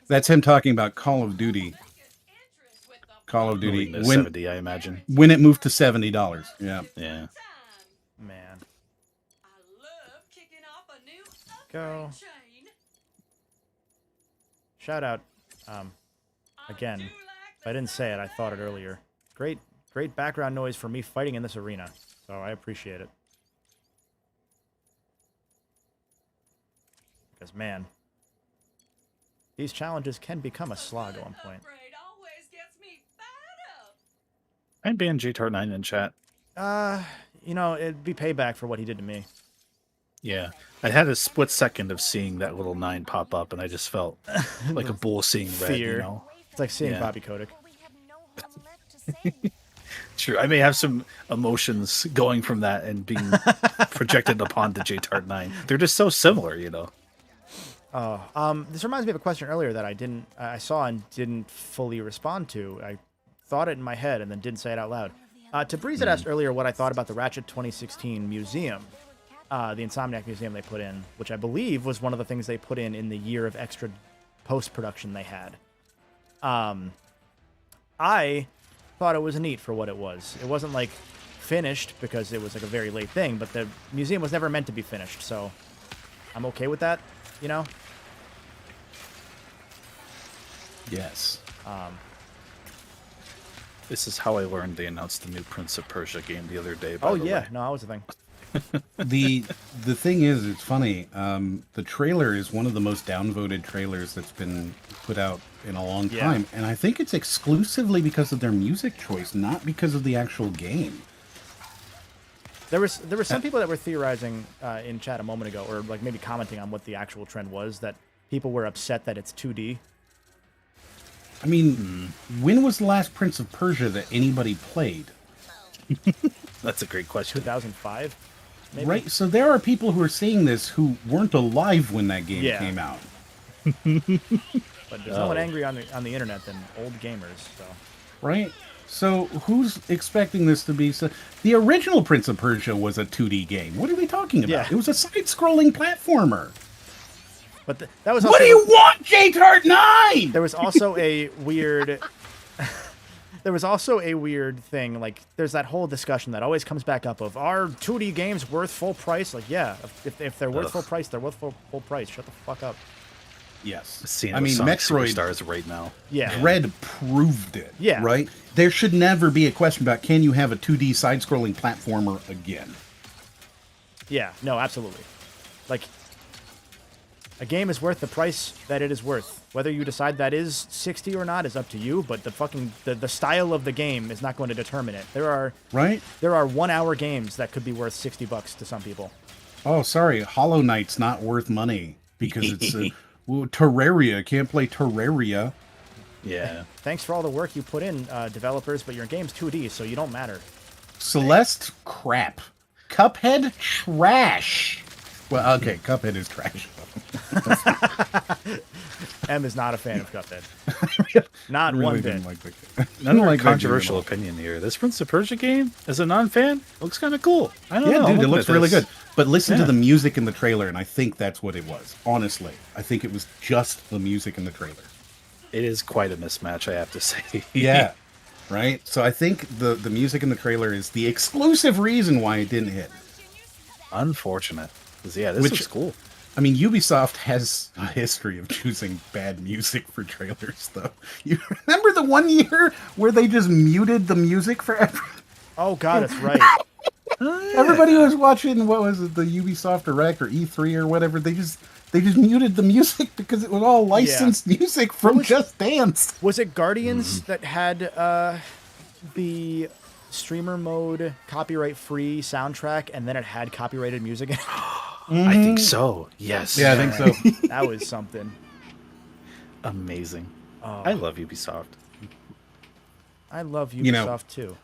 That's him talking about Call of Duty. Call of Duty. When 70, I imagine. When it moved to $70. Yeah. Yeah. Man. Go. Shout out. Again, if I didn't say it, I thought it earlier. Great background noise for me fighting in this arena. So I appreciate it. Because, man, these challenges can become a slog at one point. I banned JTAR9 in chat. You know, it'd be payback for what he did to me. Yeah. I had a split second of seeing that little 9 pop up, and I just felt like a bull seeing red, Fear. you know? It's like seeing Bobby Kotick. True. I may have some emotions going from that and being projected upon the JTAR9. They're just so similar, you know? Oh, this reminds me of a question earlier that I saw and didn't fully respond to. I thought it in my head and then didn't say it out loud. Tabriz had asked earlier what I thought about the Ratchet 2016 museum, the Insomniac museum they put in, which I believe was one of the things they put in the year of extra post-production they had. I thought it was neat for what it was. It wasn't like finished because it was like a very late thing, but the museum was never meant to be finished, so I'm okay with that, you know? Yes. This is how I learned they announced the new Prince of Persia game the other day. Oh yeah, no, that was the thing. The thing is, it's funny. The trailer is one of the most downvoted trailers that's been put out in a long time, and I think it's exclusively because of their music choice, not because of the actual game. There were some people that were theorizing in chat a moment ago, or like maybe commenting on what the actual trend was, that people were upset that it's 2D. I mean, when was the last Prince of Persia that anybody played? That's a great question. 2005, maybe? Right. So there are people who are saying this who weren't alive when that game came out. But there's no one angry on the internet than old gamers. So. Right. So who's expecting this to be? The original Prince of Persia was a 2D game. What are we talking about? Yeah. It was a side-scrolling platformer. But that was. What do you want, J-Tart 9? There was also a weird. There was also a weird thing. Like, there's that whole discussion that always comes back up of, are 2D games worth full price? Like, yeah, if they're worth full price, they're worth full price. Shut the fuck up. Yes. I mean, Metroid Superstars right now. Yeah. Dread proved it. Yeah. Right? There should never be a question about, can you have a 2D side-scrolling platformer again? Yeah, no, absolutely. Like, a game is worth the price that it is worth. Whether you decide that is 60 or not is up to you, but the style of the game is not going to determine it. There are 1-hour games that could be worth $60 to some people. Oh, sorry. Hollow Knight's not worth money because it's Terraria. Can't play Terraria. Yeah. Thanks for all the work you put in, developers, but your game's 2D, so you don't matter. Celeste, crap. Cuphead, trash. Well, okay, Cuphead is trash. M is not a fan of Cuphead. Not really one bit. didn't like the game. Another controversial opinion here. This Prince of Persia game, as a non-fan, looks kind of cool. I don't know. Yeah, dude, it looks really good. But listen to Yeah. the music in the trailer, and I think that's what it was. Honestly, I think it was just the music in the trailer. It is quite a mismatch, I have to say. Yeah, right? So I think the music in the trailer is the exclusive reason why it didn't hit. Unfortunate. 'Cause, yeah, this is cool. I mean, Ubisoft has a history of choosing bad music for trailers, though. You remember the one year where they just muted the music for everyone? Oh, God, that's right. Everybody was watching, what was it, the Ubisoft Direct or E3 or whatever. They just muted the music because it was all licensed music from Just Dance. Was it Guardians that had the streamer mode copyright-free soundtrack, and then it had copyrighted music in it? I think so. Yes. Yeah, I think so. That was something. Amazing. I love Ubisoft. I love Ubisoft, You know, too.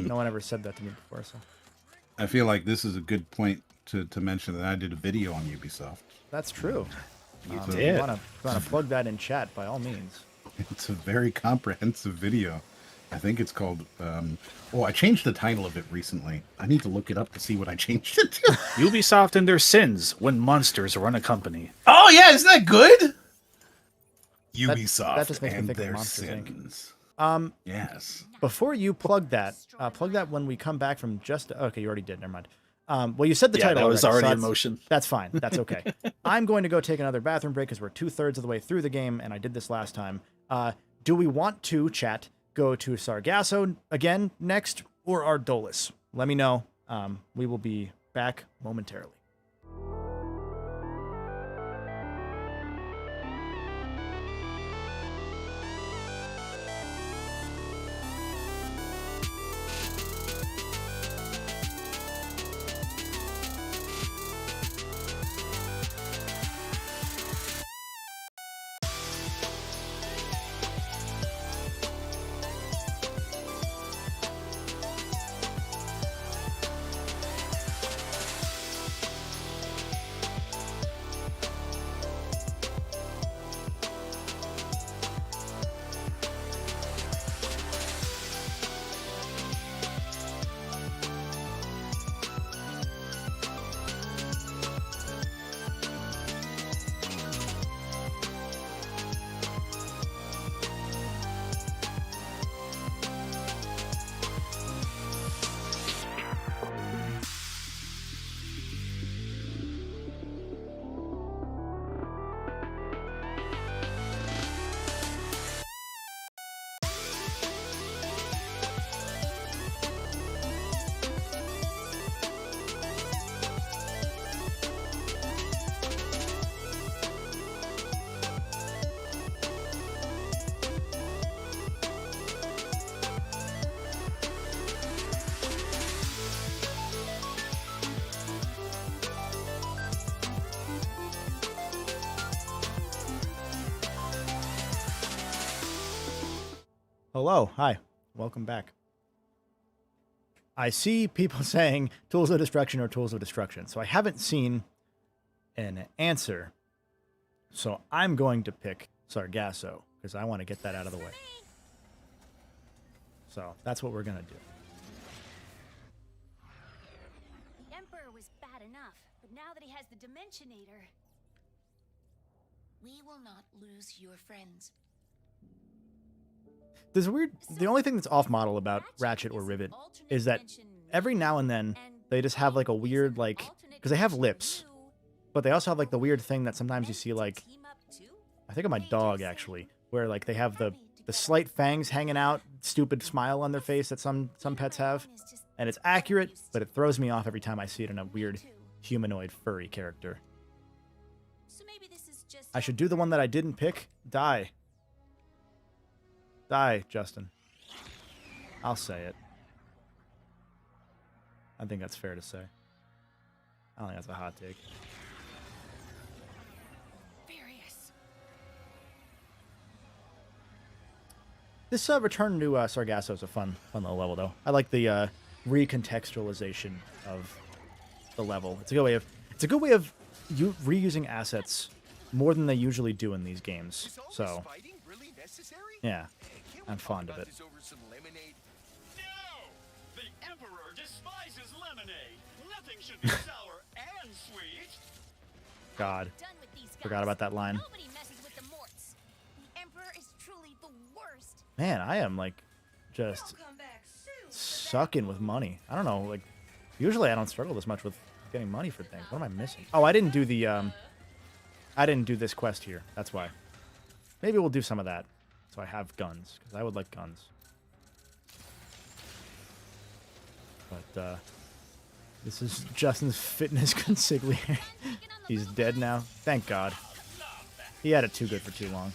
No one ever said that to me before, so. I feel like this is a good point to mention that I did a video on Ubisoft. That's true. You If did. you want to plug that in chat, by all means. It's a very comprehensive video. I think it's called, I changed the title of it recently. I need to look it up to see what I changed it to. Ubisoft and their sins when monsters run a company. Oh, yeah, isn't that good? Ubisoft that just makes me and think of their Monsters, Inc. sins. Yes. Before you plug that when we come back from just... Okay, you already did. Never mind. Well, you said the title that was already, already so in motion. That's fine. That's okay. I'm going to go take another bathroom break because we're 2/3 of the way through the game, and I did this last time. Do we want to, chat, go to Sargasso again next, or Ardolus? Let me know. We will be back momentarily. Hello. Hi. Welcome back. I see people saying tools of destruction or tools of destruction. So I haven't seen an answer. So I'm going to pick Sargasso because I want to get that out of the way. So that's what we're going to do. The Emperor was bad enough, but now that he has the Dimensionator... We will not lose your friends. There's a weird... The only thing that's off-model about Ratchet or Rivet is that every now and then they just have like a weird like... Because they have lips, but they also have like the weird thing that sometimes you see like... I think of my dog actually, where like they have the slight fangs hanging out, stupid smile on their face that some pets have. And it's accurate, but it throws me off every time I see it in a weird humanoid furry character. I should do the one that I didn't pick. Die. Die, Justin. I'll say it. I think that's fair to say. I don't think that's a hot take. This return to Sargasso is a fun little level, though. I like the recontextualization of the level. It's a good way of reusing assets more than they usually do in these games. So, yeah, I'm fond of it. No! The Emperor despises lemonade. Nothing should be sour and sweet. God, forgot about that line. Nobody messes with the Morts. The Emperor is truly the worst. Man, I am like just sucking with money. I don't know, like usually I don't struggle this much with getting money for things. What am I missing? Oh, I didn't do the I didn't do this quest here. That's why. Maybe we'll do some of that. So I have guns, because I would like guns. But, this is Justin's fitness consigliere. He's dead now. Thank God. He had it too good for too long.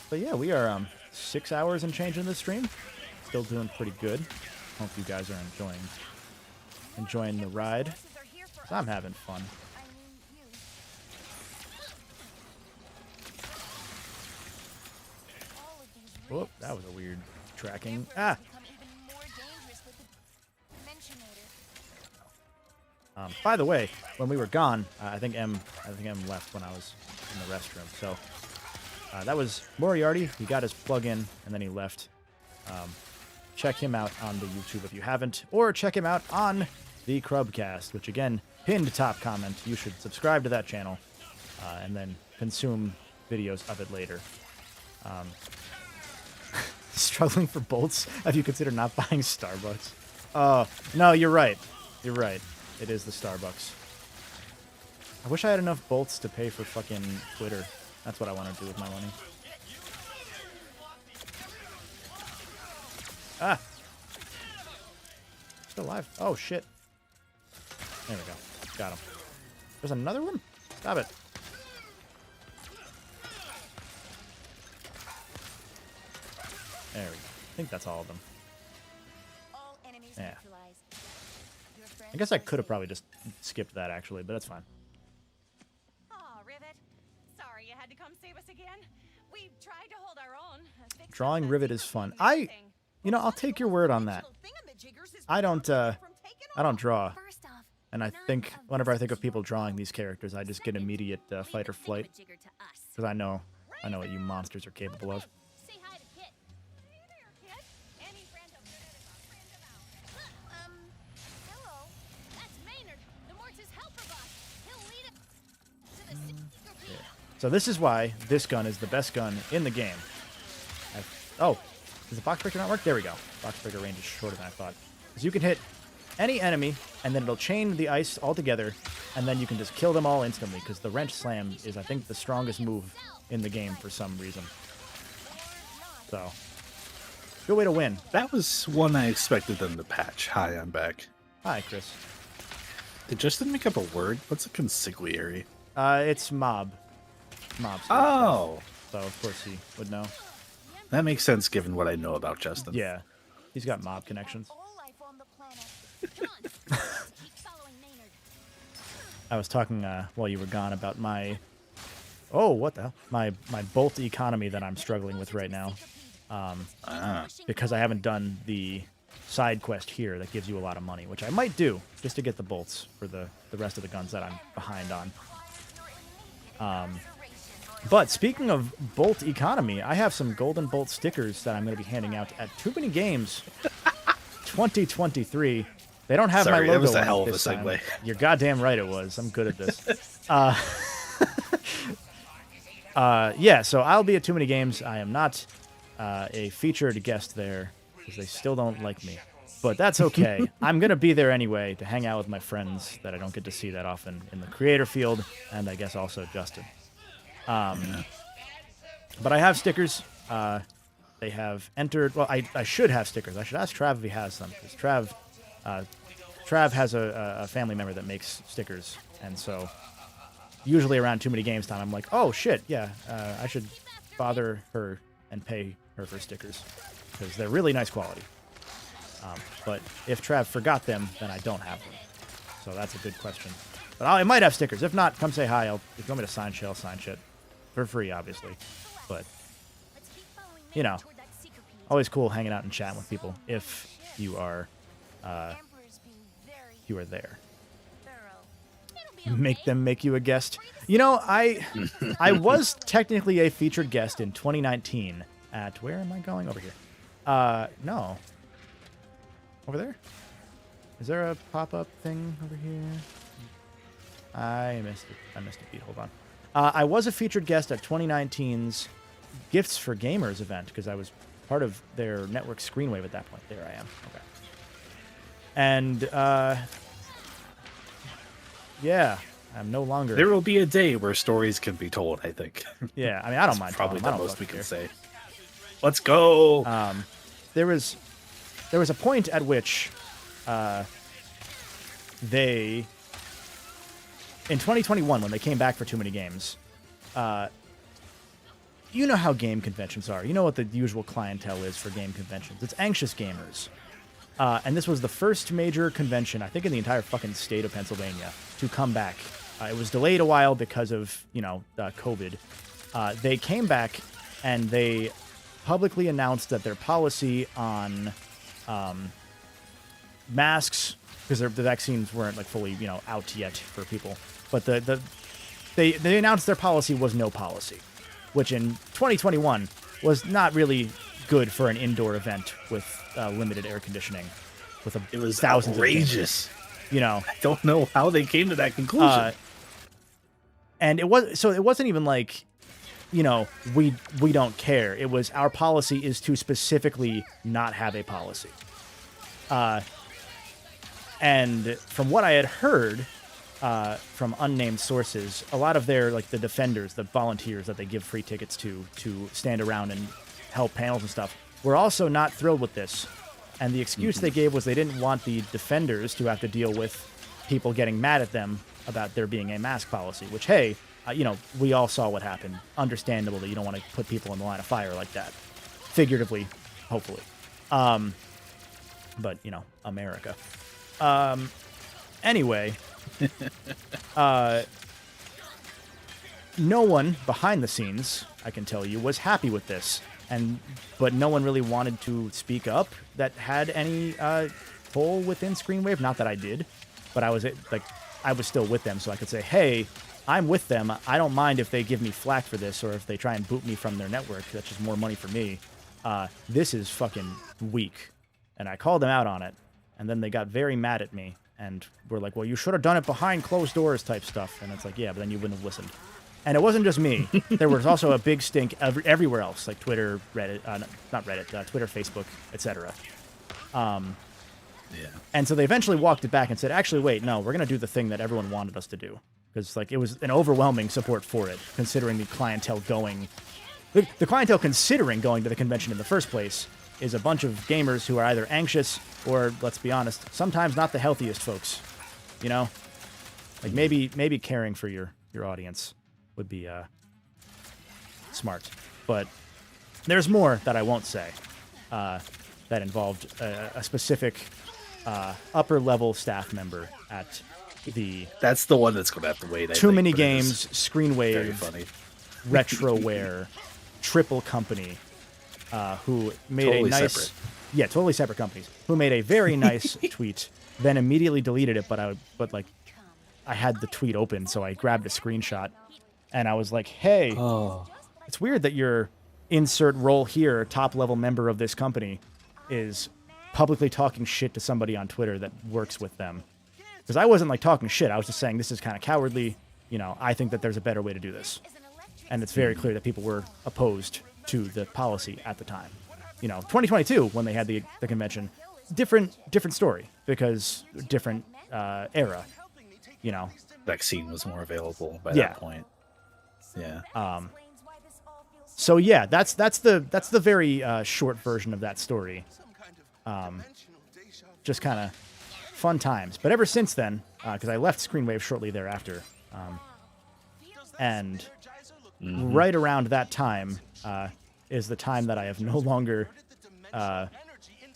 But yeah, we are 6 hours and change in this stream. Still doing pretty good. Hope you guys are enjoying the ride. I'm having fun. Whoop, that was a weird tracking. Ah! By the way, when we were gone, I think M left when I was in the restroom. So that was Moriarty. He got his plug-in and then he left. Check him out on the YouTube if you haven't, or check him out on the Crubcast, which again, pinned top comment. You should subscribe to that channel and then consume videos of it later. Struggling for bolts? Have you considered not buying Starbucks? Oh, no, you're right. You're right. It is the Starbucks. I wish I had enough bolts to pay for fucking Twitter. That's what I want to do with my money. Ah! Still alive. Oh, shit. There we go. Got him. There's another one? Stop it. There we go. I think that's all of them. Yeah. I guess I could have probably just skipped that, actually, but that's fine. Aw, Rivet. Sorry you had to come save us again. We tried to hold our own. Drawing Rivet is fun. You know, I'll take your word on that. I don't draw. And I think, whenever I think of people drawing these characters, I just get immediate fight or flight. Because I know what you monsters are capable of. So this is why this gun is the best gun in the game. Oh, does the box breaker not work? There we go. Box breaker range is shorter than I thought. Because you can hit any enemy, and then it'll chain the ice all together, and then you can just kill them all instantly, because the wrench slam is, I think, the strongest move in the game for some reason. So, good way to win. That was one I expected them to patch. Hi, I'm back. Hi, Chris. Did Justin make up a word? What's a consigliere? It's mob. Mob. Oh. So, of course, he would know. That makes sense given what I know about Justin. Yeah. He's got mob connections. I was talking while you were gone about my what the hell? My bolt economy that I'm struggling with right now. Because I haven't done the side quest here that gives you a lot of money, which I might do just to get the bolts for the rest of the guns that I'm behind on. But speaking of bolt economy, I have some golden bolt stickers that I'm going to be handing out at Too Many Games 2023. They don't have Sorry, my logo that was a on hell it of a this time. segue. You're goddamn right it was. I'm good at this. Yeah, so I'll be at Too Many Games. I am not a featured guest there because they still don't like me. But that's okay. I'm going to be there anyway to hang out with my friends that I don't get to see that often in the creator field, and I guess also Justin. But I have stickers. They have entered... Well, I should have stickers. I should ask Trav if he has some, because Trav has a family member that makes stickers, and so usually around Too Many Games time, I'm like, oh, shit, yeah, I should bother her and pay her for stickers, because they're really nice quality. But if Trav forgot them, then I don't have them. So that's a good question. But I might have stickers. If not, come say hi. If you want me to sign shit, I'll sign shit. For free, obviously. But, you know, always cool hanging out and chatting with people if you are there. Make them make you a guest. You know, I was technically a featured guest in 2019 at... Where am I going? Over here. No. Over there? Is there a pop-up thing over here? I missed it. I missed a beat. Hold on. I was a featured guest at 2019's Gifts for Gamers event because I was part of their network Screenwave at that point. There I am. Okay. And, yeah, I'm no longer... There will be a day where stories can be told, I think. Yeah, I mean, I don't mind. Probably the most we can say. Let's go! There was a point at which they... In 2021, when they came back for Too Many Games, you know how game conventions are. You know what the usual clientele is for game conventions. It's anxious gamers. And this was the first major convention, I think, in the entire fucking state of Pennsylvania to come back. It was delayed a while because of, COVID. They came back and they publicly announced that their policy on masks, because the vaccines weren't fully, out yet for people. But they announced their policy was no policy, which in 2021 was not really good for an indoor event with limited air conditioning. It was thousands outrageous. Of games, I don't know how they came to that conclusion. And it wasn't even like, we don't care. It was our policy is to specifically not have a policy. And from what I had heard from unnamed sources, a lot of their, the defenders, the volunteers that they give free tickets to stand around and help panels and stuff, were also not thrilled with this. And the excuse they gave was they didn't want the defenders to have to deal with people getting mad at them about there being a mask policy, which, hey, we all saw what happened. Understandable that you don't want to put people in the line of fire like that. Figuratively, hopefully. But, America. Anyway, no one behind the scenes, I can tell you, was happy with this. But no one really wanted to speak up that had any pull within Screenwave. Not that I did, but I was still with them, so I could say, hey, I'm with them. I don't mind if they give me flack for this or if they try and boot me from their network. That's just more money for me. This is fucking weak. And I called them out on it, and then they got very mad at me and were like, well, you should have done it behind closed doors type stuff. And it's like, yeah, but then you wouldn't have listened. And it wasn't just me. There was also a big stink everywhere else, like Twitter, Reddit, not Reddit, Twitter, Facebook, etc. Yeah. And so they eventually walked it back and said, actually, wait, no, we're going to do the thing that everyone wanted us to do. Because it was an overwhelming support for it, considering the clientele going... The clientele considering going to the convention in the first place is a bunch of gamers who are either anxious or, let's be honest, sometimes not the healthiest folks. Maybe caring for your audience would be smart. But there's more that I won't say that involved a specific upper-level staff member at That's the one that's going to have to wait. Too Many but it Games, is Screenwave, very funny. Retroware, Triple Company, who made Totally a nice, separate. yeah, totally separate companies, who made a very nice tweet, then immediately deleted it. But like, I had the tweet open, so I grabbed a screenshot, and I was like, hey, it's weird that your insert role here, top level member of this company, is publicly talking shit to somebody on Twitter that works with them. Because I wasn't like talking shit. I was just saying this is kind of cowardly. You know, I think that there's a better way to do this. And it's very clear that people were opposed to the policy at the time. You know, 2022, when they had the convention, different story, because different era, you know. Vaccine was more available by that point. Yeah. So yeah, that's the very short version of that story. Just kind of fun times. But ever since then, because I left Screenwave shortly thereafter, and right around that time is the time that I have no longer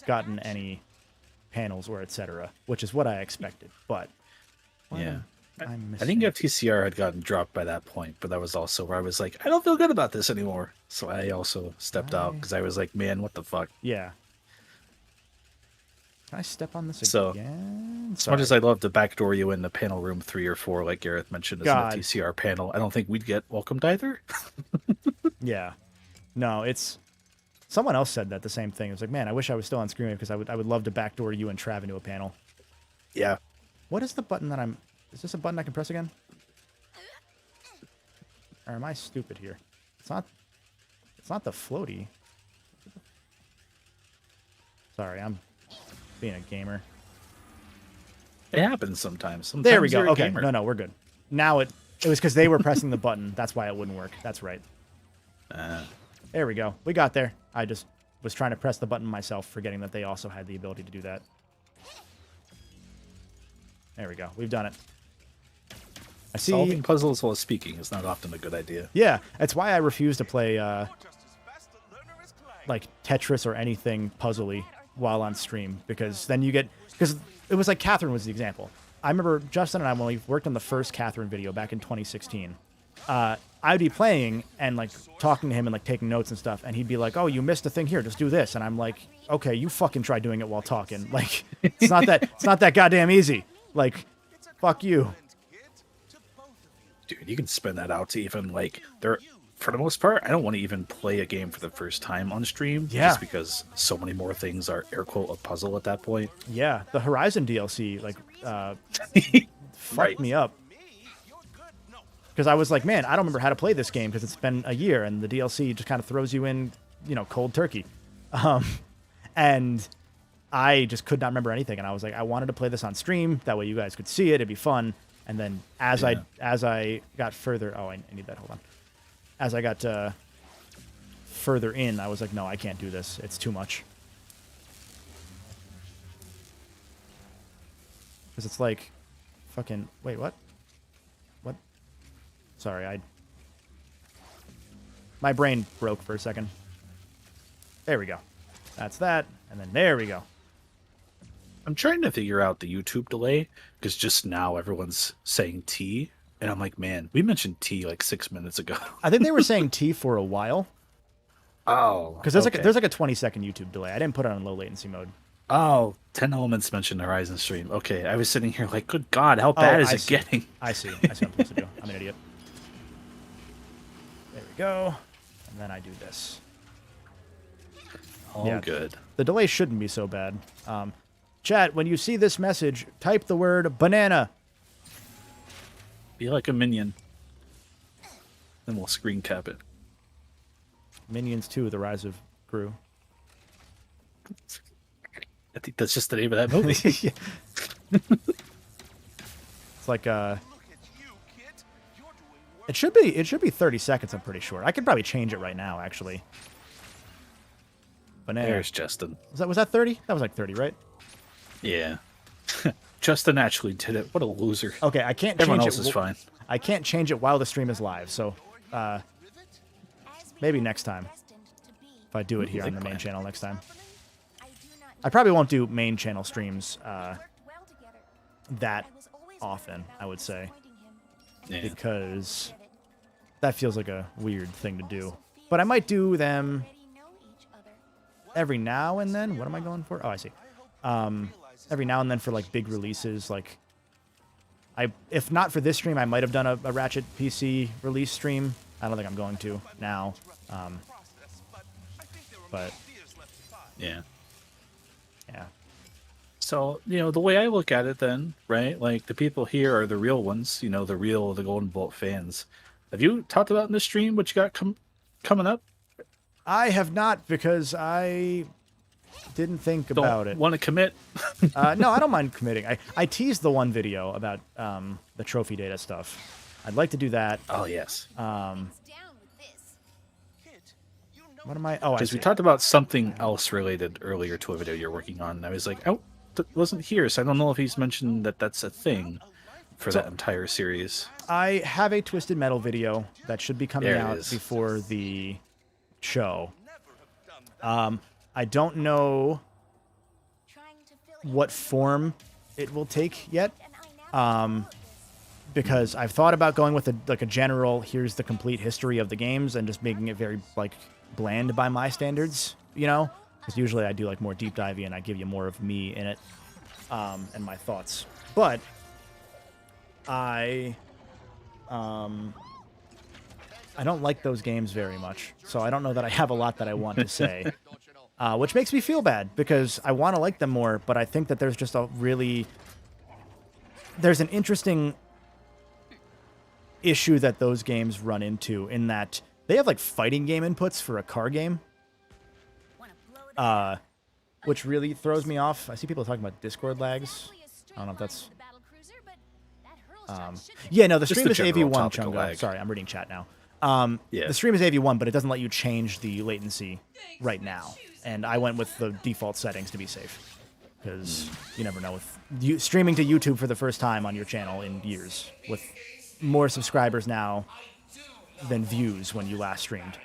gotten any panels or etc., which is what I expected. But yeah, I think FTCR had gotten dropped by that point, but that was also where I was like, I don't feel good about this anymore. So I also stepped out because I was like, man, what the fuck? Yeah. Can I step on this So, again? as much as I'd love to backdoor you in the panel room 3 or 4, like Gareth mentioned, as an FTCR panel, I don't think we'd get welcomed either. Yeah. No, it's... Someone else said that, the same thing. It was like, man, I wish I was still on Screenwave because I would love to backdoor you and Trav into a panel. Yeah. What is the button that I'm... Is this a button I can press again? Or am I stupid here? It's not the floaty. Sorry, I'm being a gamer. It happens sometimes. There we go. Okay, no, we're good. Now it was because they were pressing the button. That's why it wouldn't work. That's right. There we go. We got there. I just was trying to press the button myself, forgetting that they also had the ability to do that. There we go. We've done it. I see. Solving puzzles while speaking is not often a good idea. Yeah, that's why I refuse to play like Tetris or anything puzzly while on stream, because then you get... Because it was like Catherine was the example. I remember Justin and I, when we worked on the first Catherine video back in 2016, I'd be playing and like talking to him and like taking notes and stuff, and he'd be like, oh, you missed a thing here, just do this. And I'm like, okay, you fucking try doing it while talking. Like, it's not that goddamn easy. Like, fuck you. Dude, you can spin that out to even like... For the most part, I don't want to even play a game for the first time on stream. Yeah. Just because so many more things are, air quote, a puzzle at that point. Yeah, the Horizon DLC, like, fucked me up. Because I was like, man, I don't remember how to play this game because it's been a year, and the DLC just kind of throws you in, you know, cold turkey. And I just could not remember anything, and I was like, I wanted to play this on stream, that way you guys could see it, it'd be fun. And then as I got further... Oh, I need that, hold on. As I got further in, I was like, no, I can't do this. It's too much. Because it's like, fucking... Wait, what? What? Sorry, my brain broke for a second. There we go. That's that, and then there we go. I'm trying to figure out the YouTube delay, because just now everyone's saying T. And I'm like, man, we mentioned T like 6 minutes ago. I think they were saying T for a while. Oh. Because there's like a 20-second YouTube delay. I didn't put it on low latency mode. Oh, 10 Elements mentioned Horizon stream. Okay, I was sitting here like, good God, how bad is it getting? I see what I'm supposed to do. I'm an idiot. There we go. And then I do this. All good. The delay shouldn't be so bad. Chat, when you see this message, type the word banana. Be like a minion. Then we'll screen cap it. Minions 2, The Rise of Gru. I think that's just the name of that movie. It's like it should be 30 seconds, I'm pretty sure. I could probably change it right now, actually. Banana. There's Justin. Was that 30? That was like 30, right? Yeah. Justin actually did it. What a loser. Okay, I can't change it. Everyone else is fine. I can't change it while the stream is live, so maybe next time. If I do it here on the main channel next time. I probably won't do main channel streams that often, I would say. Yeah. Because that feels like a weird thing to do. But I might do them every now and then. What am I going for? Oh, I see. Every now and then for like big releases. Like, if not for this stream, I might have done a Ratchet PC release stream. I don't think I'm going to now. But yeah. Yeah. So, the way I look at it then, right? Like, the people here are the real ones, the Golden Bolt fans. Have you talked about in the stream what you got coming up? I have not, because I didn't think about it. Want to commit? No, I don't mind committing. I teased the one video about the trophy data stuff. I'd like to do that. Oh, yes. What am I? Oh, because we talked about something else related earlier to a video you're working on. And I was like, wasn't here, so I don't know if he's mentioned that that's a thing for that entire series. I have a Twisted Metal video that should be coming out before the show. I don't know what form it will take yet, because I've thought about going with a general, here's the complete history of the games, and just making it very bland by my standards, because usually I do more deep divey and I give you more of me in it, and my thoughts. But I don't like those games very much, so I don't know that I have a lot that I want to say, which makes me feel bad because I want to like them more, but I think that there's just there's an interesting issue that those games run into, in that they have fighting game inputs for a car game, which really throws me off. I see people talking about Discord lags. I don't know if that's... yeah, no, the stream is AV1, Chunga. Sorry, I'm reading chat now. The stream is AV1, but it doesn't let you change the latency right now. And I went with the default settings to be safe, because you never know with streaming to YouTube for the first time on your channel in years, with more subscribers now than views when you last streamed.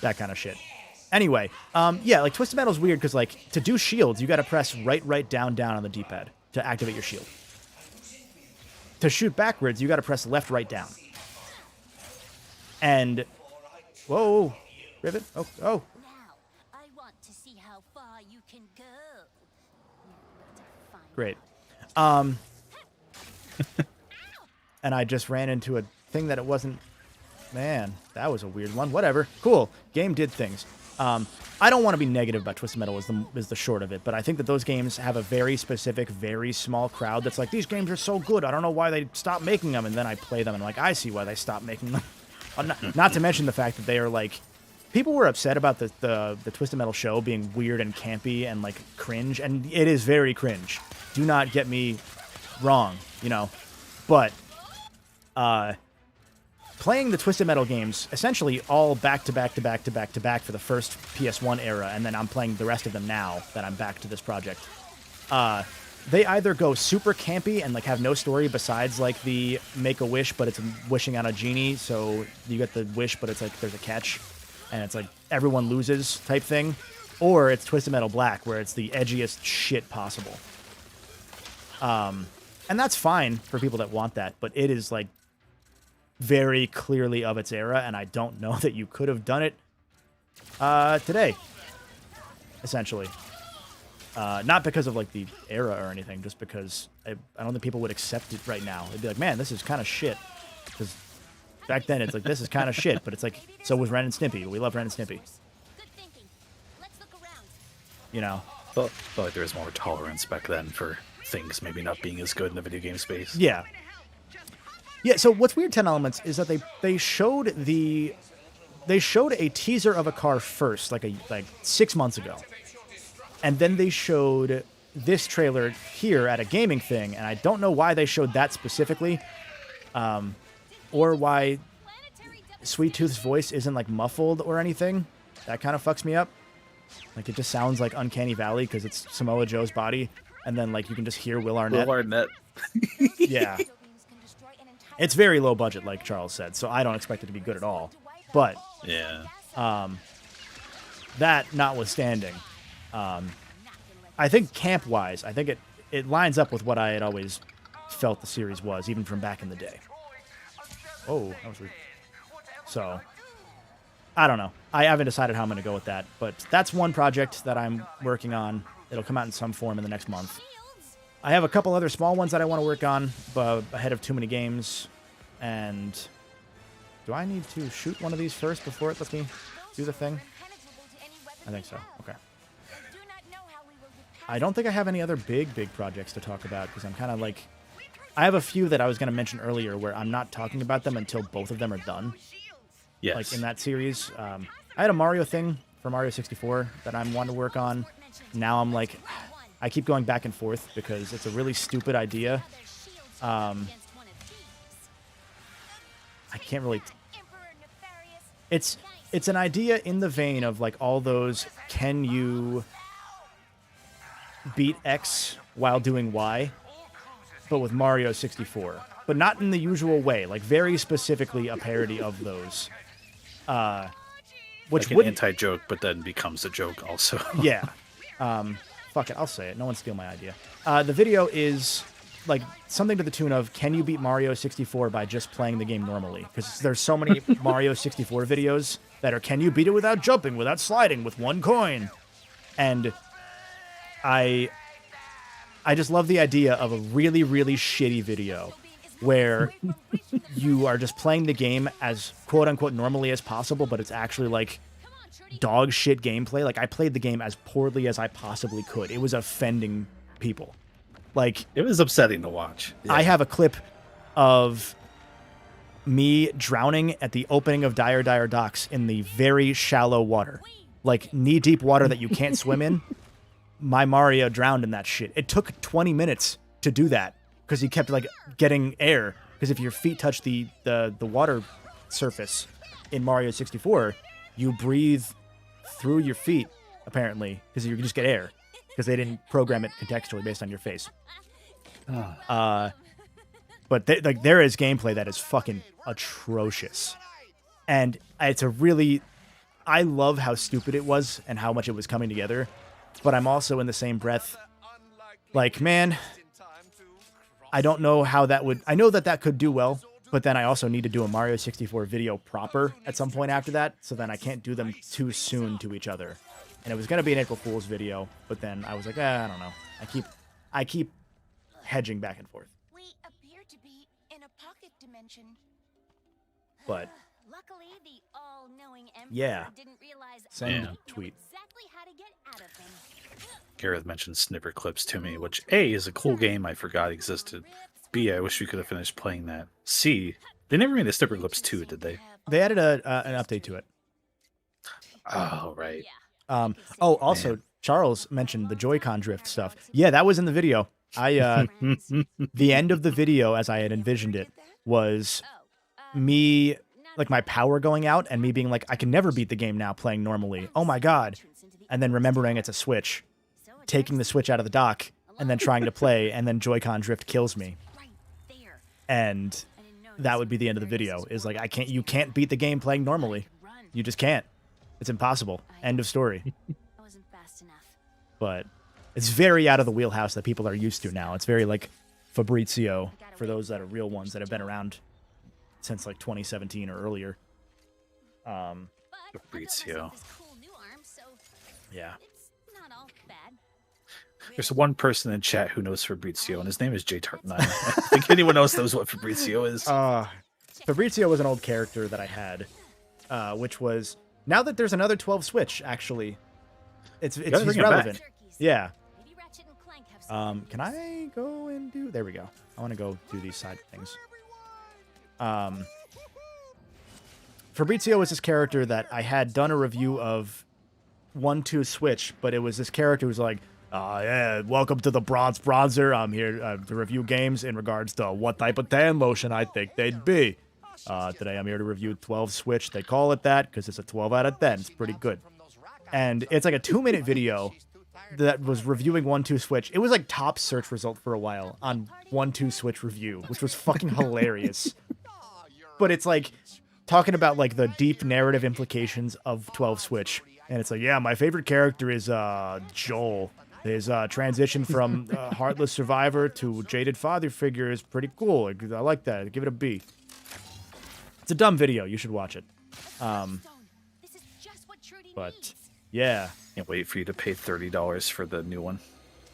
That kind of shit. Anyway, yeah, Twisted Metal's weird because, to do shields, you got to press right, down on the D-pad to activate your shield. To shoot backwards, you got to press left, right, down. And, whoa, Rivet, oh. Now, I want to see how far you can go. Great. And I just ran into a thing that it wasn't. Man, that was a weird one. Whatever. Cool. Game did things. I don't want to be negative about Twisted Metal is the short of it, but I think that those games have a very specific, very small crowd that's like, these games are so good, I don't know why they stopped making them, and then I play them and I see why they stopped making them. Not to mention the fact that they are people were upset about the Twisted Metal show being weird and campy and cringe, and it is very cringe. Do not get me wrong, but playing the Twisted Metal games essentially all back to back for the first PS1 era, and then I'm playing the rest of them now that I'm back to this project. They either go super campy and have no story besides the make a wish, but it's wishing on a genie, so you get the wish, but it's there's a catch, and it's everyone loses type thing, or it's Twisted Metal Black, where it's the edgiest shit possible. And that's fine for people that want that, but it is very clearly of its era, and I don't know that you could have done it today, essentially. Not because of the era or anything, just because I don't think people would accept it right now. They'd be like, man, this is kind of shit. Because back then it's this is kind of shit, but it's so was Ren and Stimpy. We love Ren and Stimpy. But there was more tolerance back then for things maybe not being as good in the video game space. Yeah. Yeah, so what's weird, 10 Elements, is that they showed a teaser of a car first, 6 months ago. And then they showed this trailer here at a gaming thing, and I don't know why they showed that specifically, or why Sweet Tooth's voice isn't muffled or anything. That kind of fucks me up. It just sounds like Uncanny Valley because it's Samoa Joe's body, and then you can just hear Will Arnett. Will Arnett. Yeah. It's very low budget, like Charles said, so I don't expect it to be good at all. But yeah, that notwithstanding, I think camp-wise, I think it lines up with what I had always felt the series was, even from back in the day. Oh, that was weird. So, I don't know. I haven't decided how I'm going to go with that, but that's one project that I'm working on. It'll come out in some form in the next month. I have a couple other small ones that I want to work on, but ahead of too many games. And do I need to shoot one of these first before it lets me do the thing? I think so. Okay. I don't think I have any other big projects to talk about because I'm kind of like... I have a few that I was going to mention earlier where I'm not talking about them until both of them are done. Yes. Like in that series. I had a Mario thing for Mario 64 that I'm wanting to work on. Now I'm like... I keep going back and forth because it's a really stupid idea. I can't really... It's an idea in the vein of like all those, can you beat X while doing Y, but with Mario 64. But not in the usual way, like very specifically a parody of those. Which like an anti-joke, but then becomes a joke also. Yeah. Fuck it, I'll say it. No one steal my idea. The video is like something to the tune of, can you beat Mario 64 by just playing the game normally? Because there's so many Mario 64 videos that are, can you beat it without jumping, without sliding, with one coin? And I just love the idea of a really, really shitty video where you are just playing the game as quote-unquote normally as possible, but it's actually like dog shit gameplay. Like, I played the game as poorly as I possibly could. It was offending people. Like, it was upsetting to watch. Yeah. I have a clip of me drowning at the opening of Dire Dire Docks in the very shallow water. Like, knee-deep water that you can't swim in. My Mario drowned in that shit. It took 20 minutes to do that because he kept, like, getting air. Because if your feet touch the water surface in Mario 64, you breathe through your feet, apparently, because you just get air. Because they didn't program it contextually based on your face. But there is gameplay that is fucking atrocious. And it's a really... I love how stupid it was and how much it was coming together. But I'm also in the same breath like, man, I don't know how that would... I know that could do well, but then I also need to do a Mario 64 video proper at some point after that, so then I can't do them too soon to each other. And it was going to be an April Fool's video, but then I was like, I don't know. I keep hedging back and forth. We appear to be in a pocket dimension. But luckily, the all-knowing Emperor yeah, didn't realize send tweet. Exactly how to get out of him. Gareth mentioned snipper clips to me, which A, is a cool game I forgot existed. B, I wish we could have finished playing that. C, they never made a snipper clips 2, did they? They added an update to it. Oh, right. Also, man. Charles mentioned the Joy-Con drift stuff. Yeah, that was in the video. The end of the video, as I had envisioned it, was me, like, my power going out and me being like, I can never beat the game now playing normally. Oh my god. And then remembering it's a Switch, taking the Switch out of the dock, and then trying to play, and then Joy-Con drift kills me. And that would be the end of the video, is like, you can't beat the game playing normally. You just can't. It's impossible. End of story. But it's very out of the wheelhouse that people are used to now. It's very like Fabrizio, for those that are real ones that have been around since like 2017 or earlier. Fabrizio. Yeah. There's one person in chat who knows Fabrizio, and his name is J-Tart9. I think anyone else knows what Fabrizio is. Fabrizio was an old character that I had, which was... Now that there's another 12 Switch, actually, it's relevant. Yeah. Can I go and do... There we go. I want to go do these side things. Fabrizio was this character that I had done a review of 1-2 Switch, but it was this character who's like, yeah, welcome to the Bronzer. I'm here to review games in regards to what type of tan lotion I think they'd be. Today I'm here to review 12 Switch. They call it that because it's a 12 out of 10. It's pretty good. And it's like a 2-minute video that was reviewing 1-2 Switch. It was like top search result for a while on 1-2 Switch review, which was fucking hilarious. But it's like talking about like the deep narrative implications of 12 Switch. And it's like, yeah, my favorite character is Joel. His transition from heartless survivor to jaded father figure is pretty cool. I like that. Give it a B. It's a dumb video. You should watch it. But yeah, Can't wait for you to pay $30 for the new one.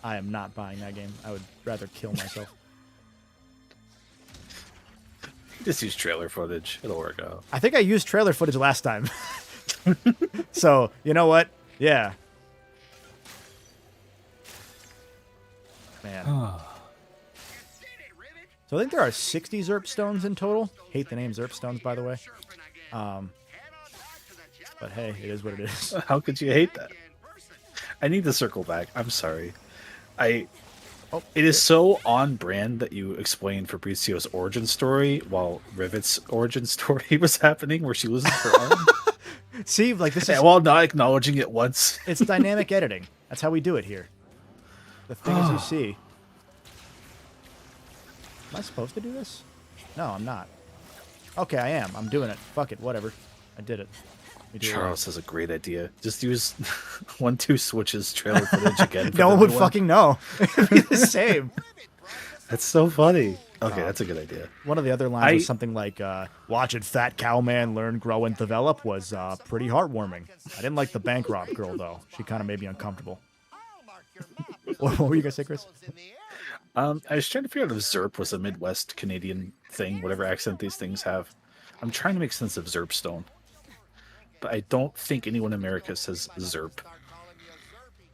I am not buying that game. I would rather kill myself. Just use trailer footage. It'll work out. I think I used trailer footage last time. So, you know what? Yeah. Man. So I think there are 60 Zerp stones in total. Hate the name Zerp stones, by the way. But hey, it is what it is. How could you hate that? I need to circle back. I'm sorry. It is so on brand that you explained Fabrizio's origin story while Rivet's origin story was happening, where she loses her arm. See, like this is while not acknowledging it once. It's dynamic editing. That's how we do it here. The things you see. Am I supposed to do this? No, I'm not. Okay, I am. I'm doing it. Fuck it. Whatever. I did it. Charles has a great idea. Just use 1-2 switches trailer footage again. No one would fucking know. It'd be the same. That's so funny. Okay, that's a good idea. One of the other lines was something like, watching Fat Cowman learn, grow, and develop was pretty heartwarming. I didn't like the bank rob girl, though. She kind of made me uncomfortable. What were you going to say, Chris? I was trying to figure out if Zerp was a Midwest Canadian thing, whatever accent these things have. I'm trying to make sense of Zerpstone. But I don't think anyone in America says Zerp.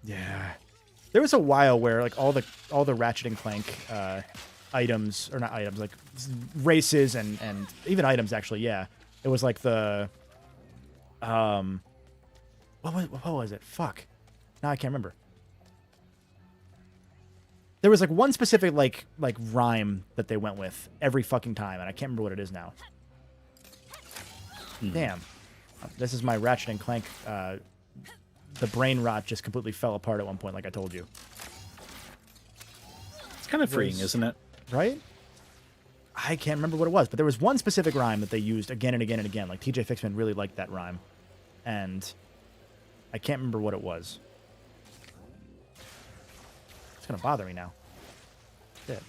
Yeah. There was a while where like all the Ratchet and Clank items, or not items, like races and even items actually, yeah. It was like the what was it? Fuck. Now I can't remember. There was like one specific like rhyme that they went with every fucking time, and I can't remember what it is now. Damn. This is my Ratchet and Clank. The brain rot just completely fell apart at one point, like I told you. It's kind of freeing, isn't it? Right? I can't remember what it was, but there was one specific rhyme that they used again and again and again. Like, TJ Fixman really liked that rhyme. And I can't remember what it was. It's going to bother me now. Shit.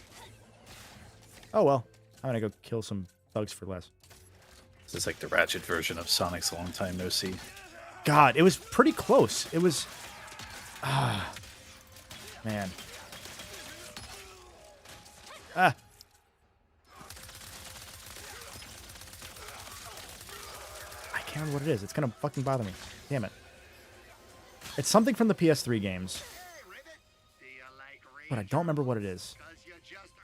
Oh, well. I'm going to go kill some thugs for less. This is like the Ratchet version of Sonic's Long Time No See. God, it was pretty close. It was... man. I can't remember what it is. It's gonna fucking bother me. Damn it. It's something from the PS3 games. But I don't remember what it is.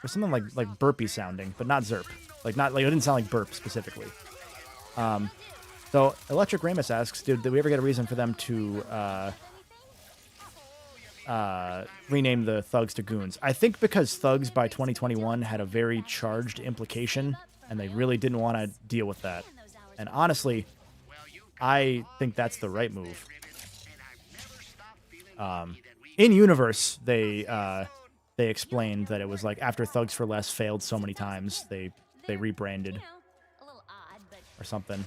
There's something like burpy sounding, but not Zerp. It didn't sound like burp specifically. So Electric Ramus asks, did we ever get a reason for them to rename the thugs to goons? I think because thugs by 2021 had a very charged implication, and they really didn't want to deal with that. And honestly, I think that's the right move. In universe, they explained that it was like after Thugs for Less failed so many times, they rebranded or something.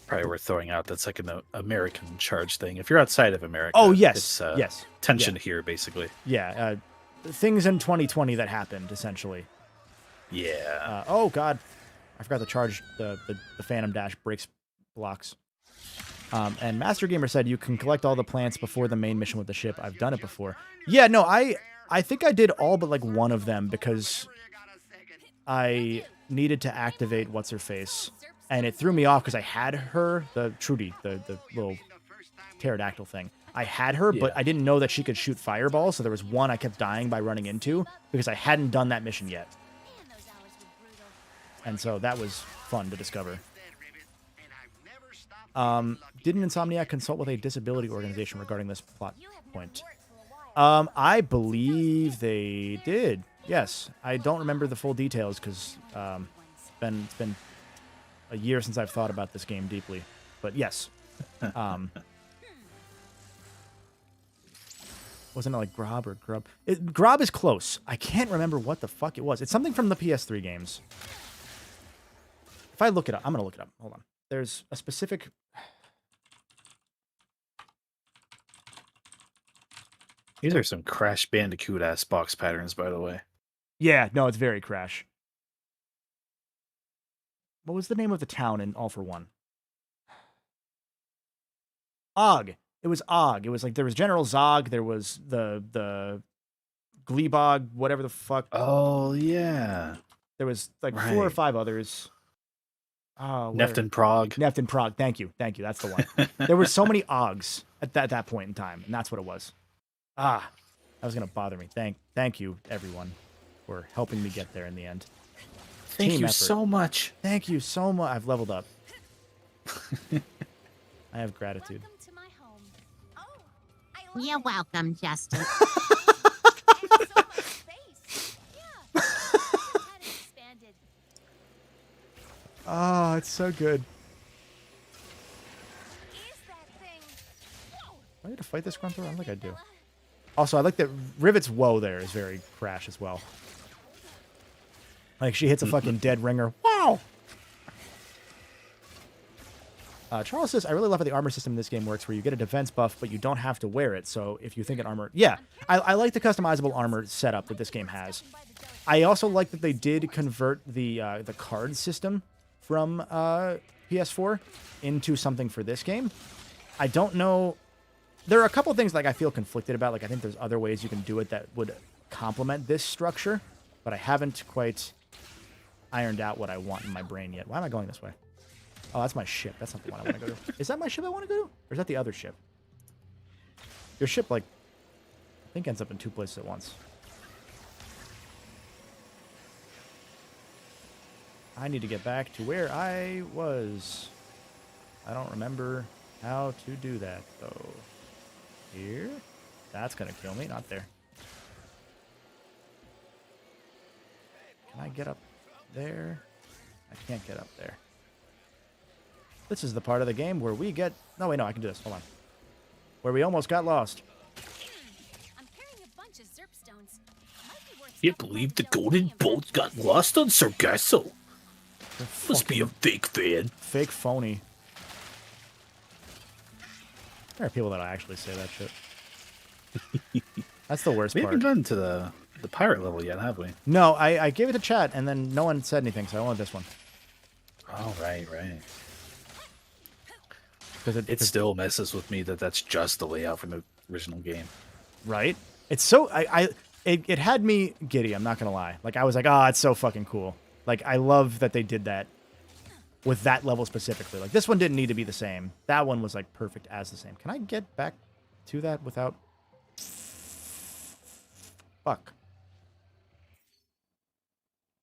Probably worth throwing out. That's like an American charge thing. If you're outside of America, oh yes, it's, yes, tension here basically. Yeah, things in 2020 that happened essentially. Yeah. Oh god, I forgot to charge the Phantom Dash breaks blocks. And Master Gamer said you can collect all the plants before the main mission with the ship. I've done it before. Yeah, no, I think I did all but like one of them because I needed to activate what's her face. And it threw me off because I had her, the Trudy, the little pterodactyl thing. I had her, but I didn't know that she could shoot fireballs, so there was one I kept dying by running into because I hadn't done that mission yet. And so that was fun to discover. Didn't Insomniac consult with a disability organization regarding this plot point? I believe they did. Yes. I don't remember the full details because it's been a year since I've thought about this game deeply, but yes. Wasn't it like Grob or Grub? Grob is close. I can't remember what the fuck it was. It's something from the PS3 games. If I look it up, I'm going to look it up. Hold on. There's a specific... These are some Crash Bandicoot ass box patterns, by the way. Yeah, no, it's very Crash. What was the name of the town in All for One? Og. It was Og. It was like there was General Zog. There was the Gleebog, whatever the fuck. Oh yeah. There was like 4 or 5 others. Oh, Neft Prague. Neft Prague. Thank you. That's the one. There were so many Ogs at that point in time, and that's what it was. That was gonna bother me. Thank you, everyone, for helping me get there in the end. Thank you so much. Thank you so much. I've leveled up. I have gratitude. You're welcome, Justin. Oh, it's so good. Do I need to fight this Grunter? I don't think I do. Also, I like that Rivet's woe there is very Crash as well. Like, she hits a fucking dead ringer. Wow! Charles says, I really love how the armor system in this game works, where you get a defense buff, but you don't have to wear it. So if you think an armor... Yeah, I like the customizable armor setup that this game has. I also like that they did convert the card system from PS4 into something for this game. I don't know... There are a couple things like I feel conflicted about. Like, I think there's other ways you can do it that would complement this structure, but I haven't quite ironed out what I want in my brain yet. Why am I going this way? Oh, that's my ship. That's not the one I want to go to. Is that my ship I want to go to? Or is that the other ship? Your ship, like, I think ends up in 2 places at once. I need to get back to where I was. I don't remember how to do that, though. Here? That's going to kill me. Not there. Can I get up there? I can't get up there. This is the part of the game where we get... No, wait, no, I can do this. Hold on. Where we almost got lost. I'm carrying a bunch of zerp stones. You believe the golden bolt got lost on Sargasso? Must be a fake fan. Fake phony. There are people that actually say that shit. That's the worst We part. haven't gotten to the pirate level yet, have we? No, I gave it a chat, and then no one said anything, so I wanted this one. Oh, right. It still messes with me that that's just the layout from the original game. Right? It's so... It had me giddy, I'm not going to lie. Like, I was like, it's so fucking cool. Like, I love that they did that with that level specifically. Like, this one didn't need to be the same. That one was, like, perfect as the same. Can I get back to that without... Fuck.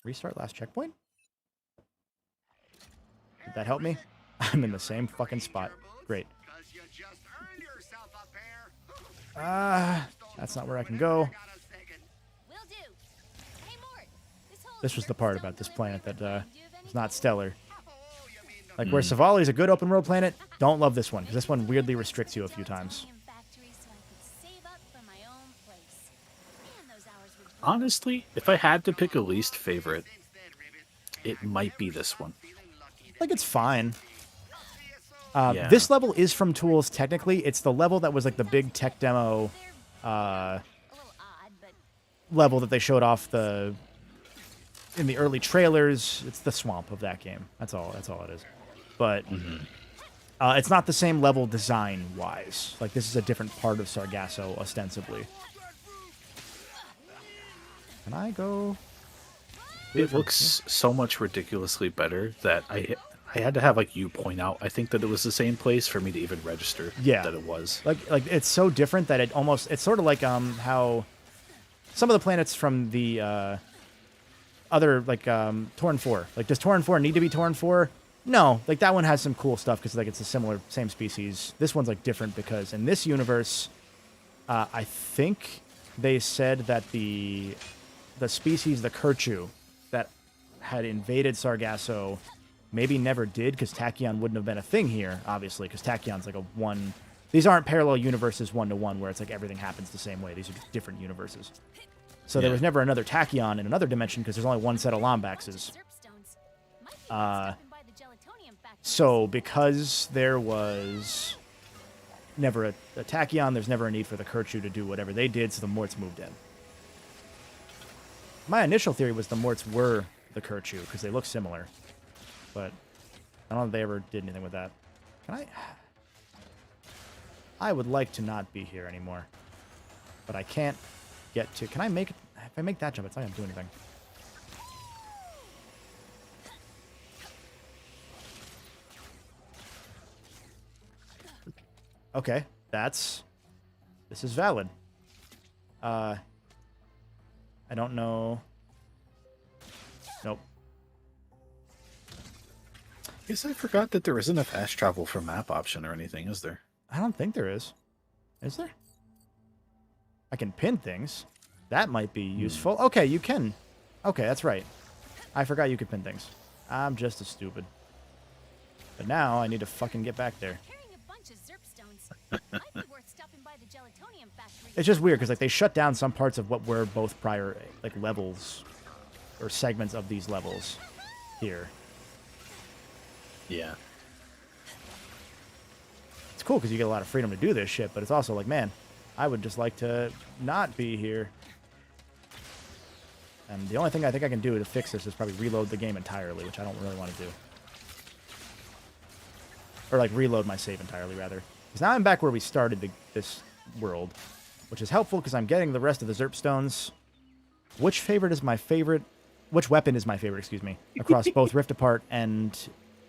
Restart last checkpoint? Did that help me? I'm in the same fucking spot. Great. That's not where I can go. This was the part about this planet that is not stellar. Like, where Savali is a good open world planet, don't love this one, because this one weirdly restricts you a few times. Honestly, if I had to pick a least favorite, it might be this one. Like, it's fine. Yeah. This level is from Tools, technically. It's the level that was, like, the big tech demo level that they showed off in the early trailers. It's the swamp of that game. That's all it is. But it's not the same level design-wise. Like, this is a different part of Sargasso, ostensibly. Can I go? It looks so much ridiculously better that I had to have, like, you point out, I think that it was the same place for me to even register that it was. Like it's so different that it's sort of like how some of the planets from the other, like, Torn 4. Like, does Torn 4 need to be Torn 4? No. Like, that one has some cool stuff because, like, it's a same species. This one's, like, different because in this universe, I think they said that the species, the Kerchu, that had invaded Sargasso maybe never did, because Tachyon wouldn't have been a thing here, obviously, because Tachyon's like a one... These aren't parallel universes one-to-one where it's like everything happens the same way. These are just different universes. So there was never another Tachyon in another dimension because there's only one set of Lombaxes. So because there was never a Tachyon. There's never a need for the Kirchu to do whatever they did, so the Morts moved in. My initial theory was the Morts were the Kirchu, because they look similar. But I don't know if they ever did anything with that. Can I... I would like to not be here anymore. But I can't get to... Can I make... If I make that jump, it's not going to do anything. Okay, that's... This is valid. I don't know... Nope. Guess I forgot that there isn't a fast travel for map option or anything, is there? I don't think there is. Is there? I can pin things. That might be useful. Okay, you can. Okay, that's right. I forgot you could pin things. I'm just as stupid. But now I need to fucking get back there. It's just weird because like they shut down some parts of what were both prior like levels or segments of these levels here. Yeah. It's cool because you get a lot of freedom to do this shit, but it's also like, man, I would just like to not be here. And the only thing I think I can do to fix this is probably reload the game entirely, which I don't really want to do. Or like reload my save entirely, rather. Because now I'm back where we started this world, which is helpful because I'm getting the rest of the Zerp stones. Which favorite is my favorite? Which weapon is my favorite, excuse me, across both Rift Apart and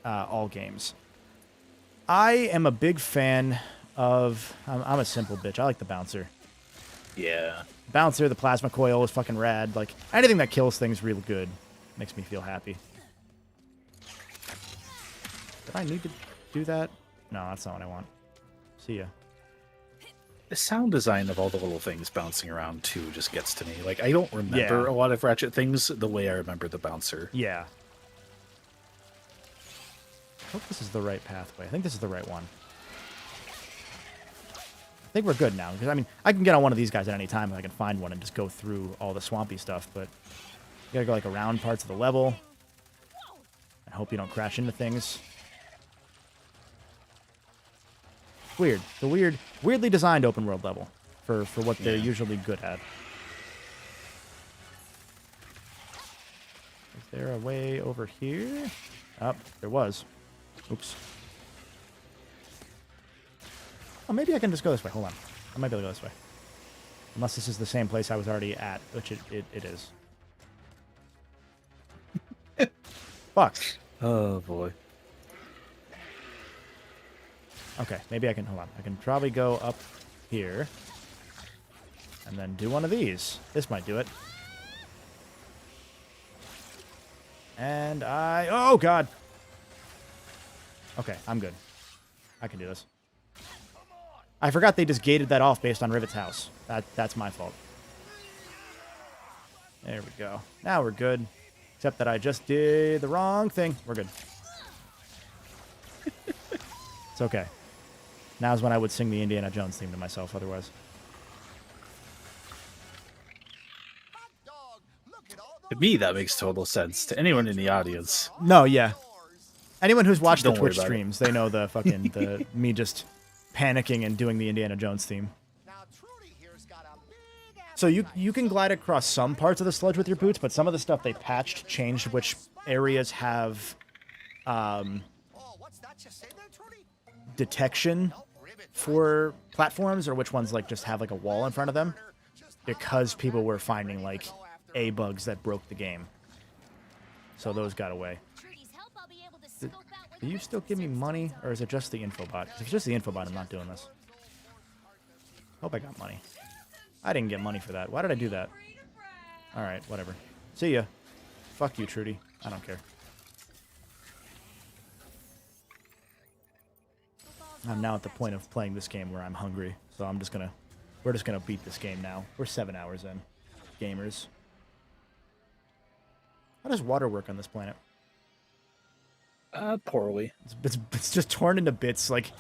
all games? I am a big fan of... I'm a simple bitch. I like the Bouncer. Yeah. Bouncer, the Plasma Coil is fucking rad. Like, anything that kills things real good makes me feel happy. Did I need to do that? No, that's not what I want. See ya. The sound design of all the little things bouncing around, too, just gets to me. Like, I don't remember a lot of Ratchet things the way I remember the Bouncer. Yeah. I hope this is the right pathway. I think this is the right one. I think we're good now. Because, I mean, I can get on one of these guys at any time if I can find one and just go through all the swampy stuff, but you gotta go, like, around parts of the level. I hope you don't crash into things. Weird. The weirdly designed open world level for what they're usually good at. Is there a way over here? Oh, there was. Oops. Oh, maybe I can just go this way. Hold on. I might be able to go this way. Unless this is the same place I was already at, which it is. Fuck. Oh, boy. Okay, maybe I can... Hold on. I can probably go up here. And then do one of these. This might do it. And I... Oh, God! Okay, I'm good. I can do this. I forgot they just gated that off based on Rivet's house. That's my fault. There we go. Now we're good. Except that I just did the wrong thing. We're good. It's okay. Now's when I would sing the Indiana Jones theme to myself, otherwise. To me, that makes total sense. To anyone in the audience. No, yeah. Anyone who's watched the Don't worry Twitch about it. streams, they know the fucking me just panicking and doing the Indiana Jones theme. So you can glide across some parts of the sludge with your boots, but some of the stuff they patched changed which areas have detection for platforms or which ones like just have like a wall in front of them because people were finding like bugs that broke the game. So those got away. Do you still give me money, or is it just the infobot? If it's just the infobot, I'm not doing this. Hope I got money. I didn't get money for that. Why did I do that? Alright, whatever. See ya. Fuck you, Trudy. I don't care. I'm now at the point of playing this game where I'm hungry, so we're just gonna beat this game now. We're 7 hours in. Gamers. How does water work on this planet? Poorly. It's just torn into bits, like...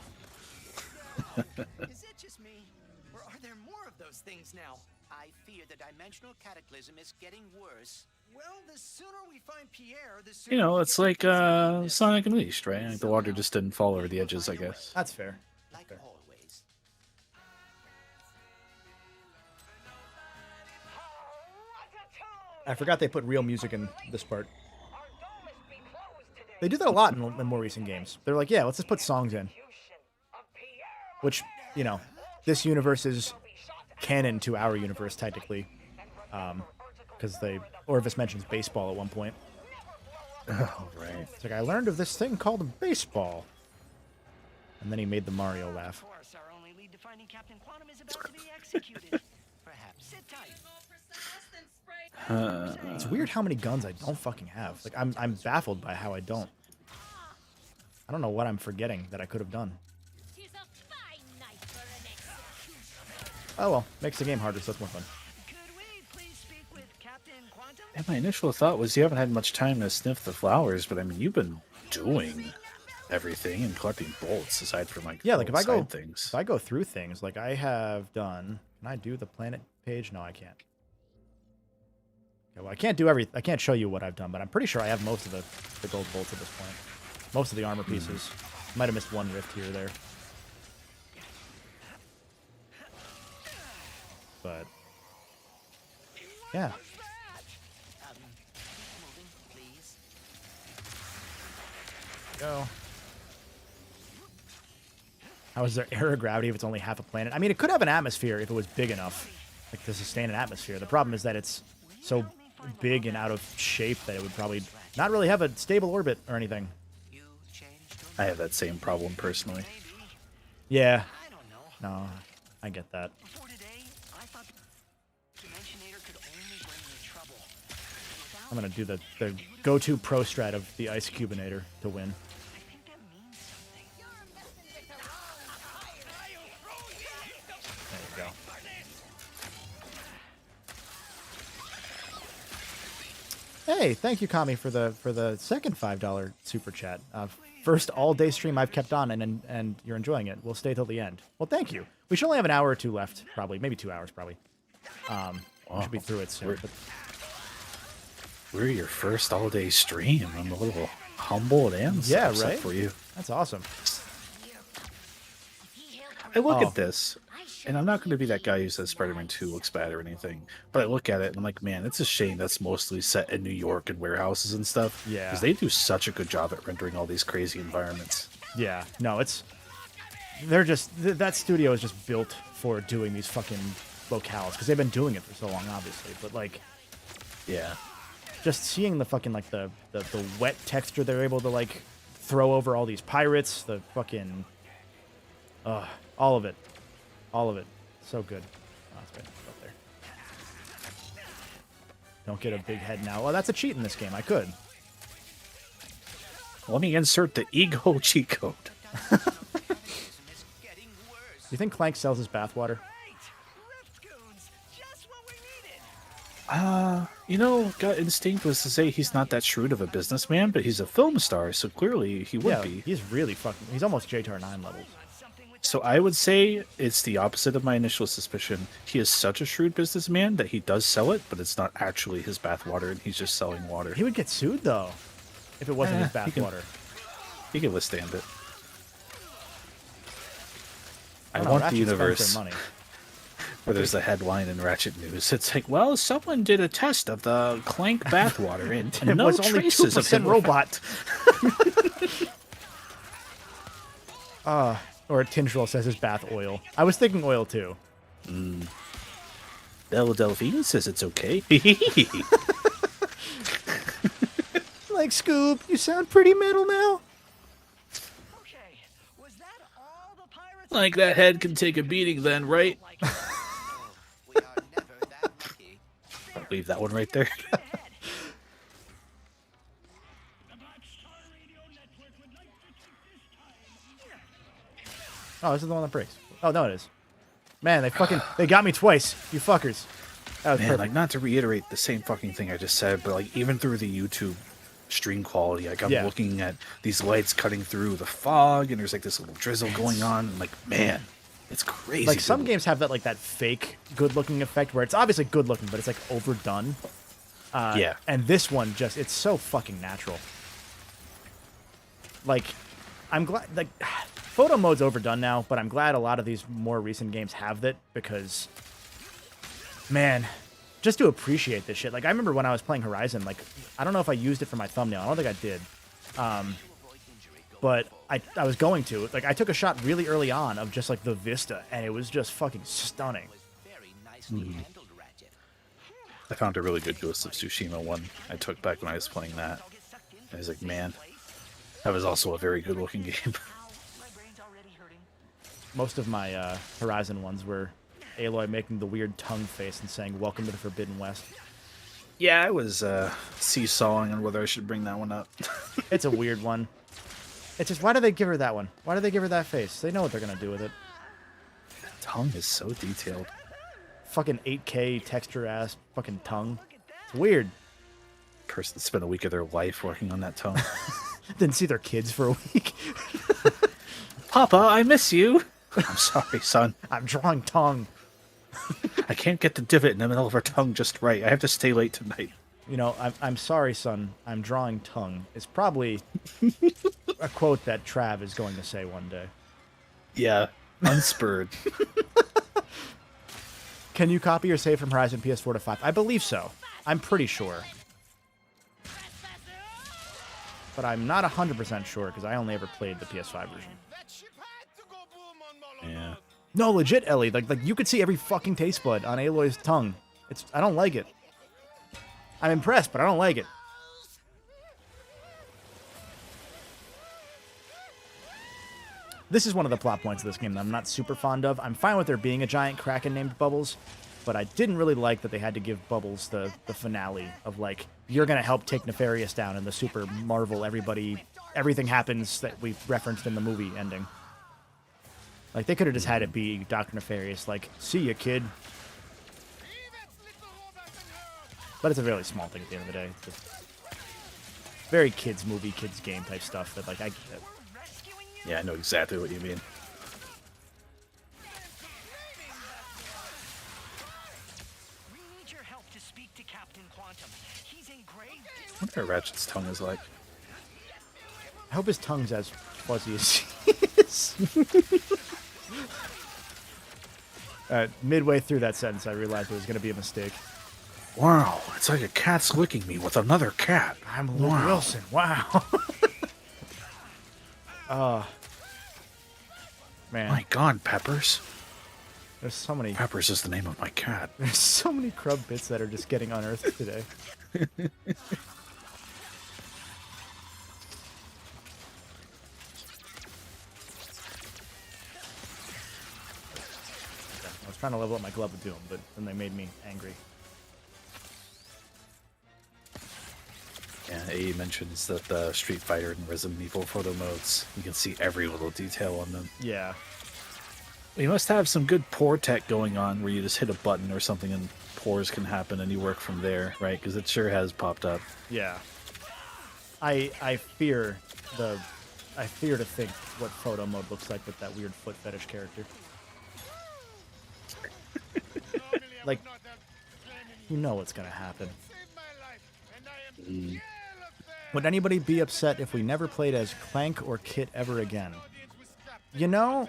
Is it just me? Or are there more of those things now? I fear the dimensional cataclysm is getting worse. Well, the sooner we find Pierre, the sooner... You know, it's like Sonic Unleashed, right? Like the water just didn't fall over the edges, I guess. That's fair. Like always. I forgot they put real music in this part. They do that a lot in more recent games. They're like, yeah, let's just put songs in. Which, you know, this universe is canon to our universe, technically. Because Orvis mentions baseball at one point. Oh, right. It's like, I learned of this thing called baseball. And then he made the Mario laugh. It's weird how many guns I don't fucking have. Like, I'm baffled by how I don't. I don't know what I'm forgetting that I could have done. Oh well, makes the game harder, so it's more fun. And my initial thought was you haven't had much time to sniff the flowers, but I mean, you've been doing everything and collecting bolts aside from like yeah, like if I go through things, like I have done. Can I do the planet page? No, I can't. Okay, well, I can't do I can't show you what I've done, but I'm pretty sure I have most of the gold bolts at this point. Most of the armor pieces. Might have missed one rift here or there. But yeah. Go. How is there air gravity if it's only half a planet? I mean, it could have an atmosphere if it was big enough, like to sustain an atmosphere. The problem is that it's so big and out of shape that it would probably not really have a stable orbit or anything. I have that same problem personally. Yeah. No, I get that. I'm gonna do the go-to pro strat of the Ice Cubinator to win. There you go. Hey, thank you, Kami, for the second $5 super chat. First all-day stream I've kept on, and you're enjoying it. We'll stay till the end. Well, thank you. We should only have an hour or two left, probably, maybe 2 hours, probably. We should be through it soon. We're your first all-day stream. I'm a little humbled and upset for you. That's awesome. I look at this, and I'm not going to be that guy who says Spider-Man 2 looks bad or anything, but I look at it and I'm like, man, it's a shame that's mostly set in New York and warehouses and stuff. Yeah. Because they do such a good job at rendering all these crazy environments. Yeah. No, they're just, that studio is just built for doing these fucking locales, because they've been doing it for so long, obviously, but like, yeah. Just seeing the fucking, like, the wet texture they're able to, like, throw over all these pirates, the fucking, all of it. All of it. So good. Oh, that's good. Up there. Don't get a big head now. Well, that's a cheat in this game. I could. Let me insert the ego cheat code. You think Clank sells his bathwater? You know, gut instinct was to say he's not that shrewd of a businessman, but he's a film star, so clearly he would be. He's really fucking... He's almost JTAR 9 levels. So I would say it's the opposite of my initial suspicion. He is such a shrewd businessman that he does sell it, but it's not actually his bathwater, and he's just selling water. He would get sued, though, if it wasn't his bathwater. He can withstand it. I know, want Ratchet the universe spends their money. where there's a headline in Ratchet News. It's like, well, someone did a test of the Clank bathwater, and it no was only traces of 2% him robot. Or Tindril says his bath oil. I was thinking oil, too. Belle Delphine says it's okay. Like, Scoop, you sound pretty metal now. Like, that head can take a beating then, right? I'll leave that one right there. Oh, this is the one that breaks. Oh, no, it is. Man, they got me twice. You fuckers. That was Man, perfect. like, not to reiterate the same fucking thing I just said, but like, even through the YouTube stream quality, like, I'm looking at these lights cutting through the fog, and there's like this little drizzle going on, and like, man, it's crazy. Like, some games have that fake good-looking effect where it's obviously good-looking, but it's like overdone. Yeah. And this one it's so fucking natural. Like, I'm glad, like, photo mode's overdone now, but I'm glad a lot of these more recent games have that, because, man, just to appreciate this shit. Like, I remember when I was playing Horizon, like, I don't know if I used it for my thumbnail. I don't think I did. But I was going to. Like, I took a shot really early on of just, like, the vista, and it was just fucking stunning. I found a really good Ghost of Tsushima one I took back when I was playing that. I was like, man, that was also a very good-looking game. Most of my Horizon ones were Aloy making the weird tongue face and saying, "Welcome to the Forbidden West." Yeah, I was seesawing on whether I should bring that one up. It's a weird one. It's just, why do they give her that one? Why do they give her that face? They know what they're going to do with it. Tongue is so detailed. Fucking 8K texture-ass fucking tongue. It's weird. Person spent a week of their life working on that tongue. Didn't see their kids for a week. Papa, I miss you. I'm sorry, son. I'm drawing tongue. I can't get the divot in the middle of her tongue just right. I have to stay late tonight. You know, I'm sorry, son. I'm drawing tongue. It's probably a quote that Trav is going to say one day. Yeah, unspurred. Can you copy or save from Horizon PS4 to 5? I believe so. I'm pretty sure. But I'm not 100% sure because I only ever played the PS5 version. Yeah. No, legit, Ellie. Like you could see every fucking taste bud on Aloy's tongue. I don't like it. I'm impressed, but I don't like it. This is one of the plot points of this game that I'm not super fond of. I'm fine with there being a giant kraken named Bubbles, but I didn't really like that they had to give Bubbles the finale of, like, you're going to help take Nefarious down in the super Marvel everything happens that we referenced in the movie ending. Like, they could have just had it be Dr. Nefarious, like, see ya, kid. But it's a really small thing at the end of the day. It's just very kids movie, kids game type stuff that, like, I get it. Yeah, I know exactly what you mean. We need your help to speak to Captain Quantum. He's in grave. I wonder what Ratchet's tongue is like. I hope his tongue's as fuzzy as he is. Midway through that sentence, I realized it was going to be a mistake. Wow, it's like a cat's licking me with another cat. I'm Luke Wilson. Wow. Man. My God, Peppers. There's so many. Peppers is the name of my cat. There's so many crub bits that are just getting unearthed today. I was trying to level up my Glove of Doom, but then they made me angry. Yeah, A mentions that the Street Fighter and Resident Evil photo modes, you can see every little detail on them. Yeah. You must have some good pour tech going on where you just hit a button or something and pours can happen and you work from there, right? Because it sure has popped up. Yeah. I fear to think what photo mode looks like with that weird foot fetish character. Like, you know what's gonna happen. Would anybody be upset if we never played as Clank or Kit ever again? You know,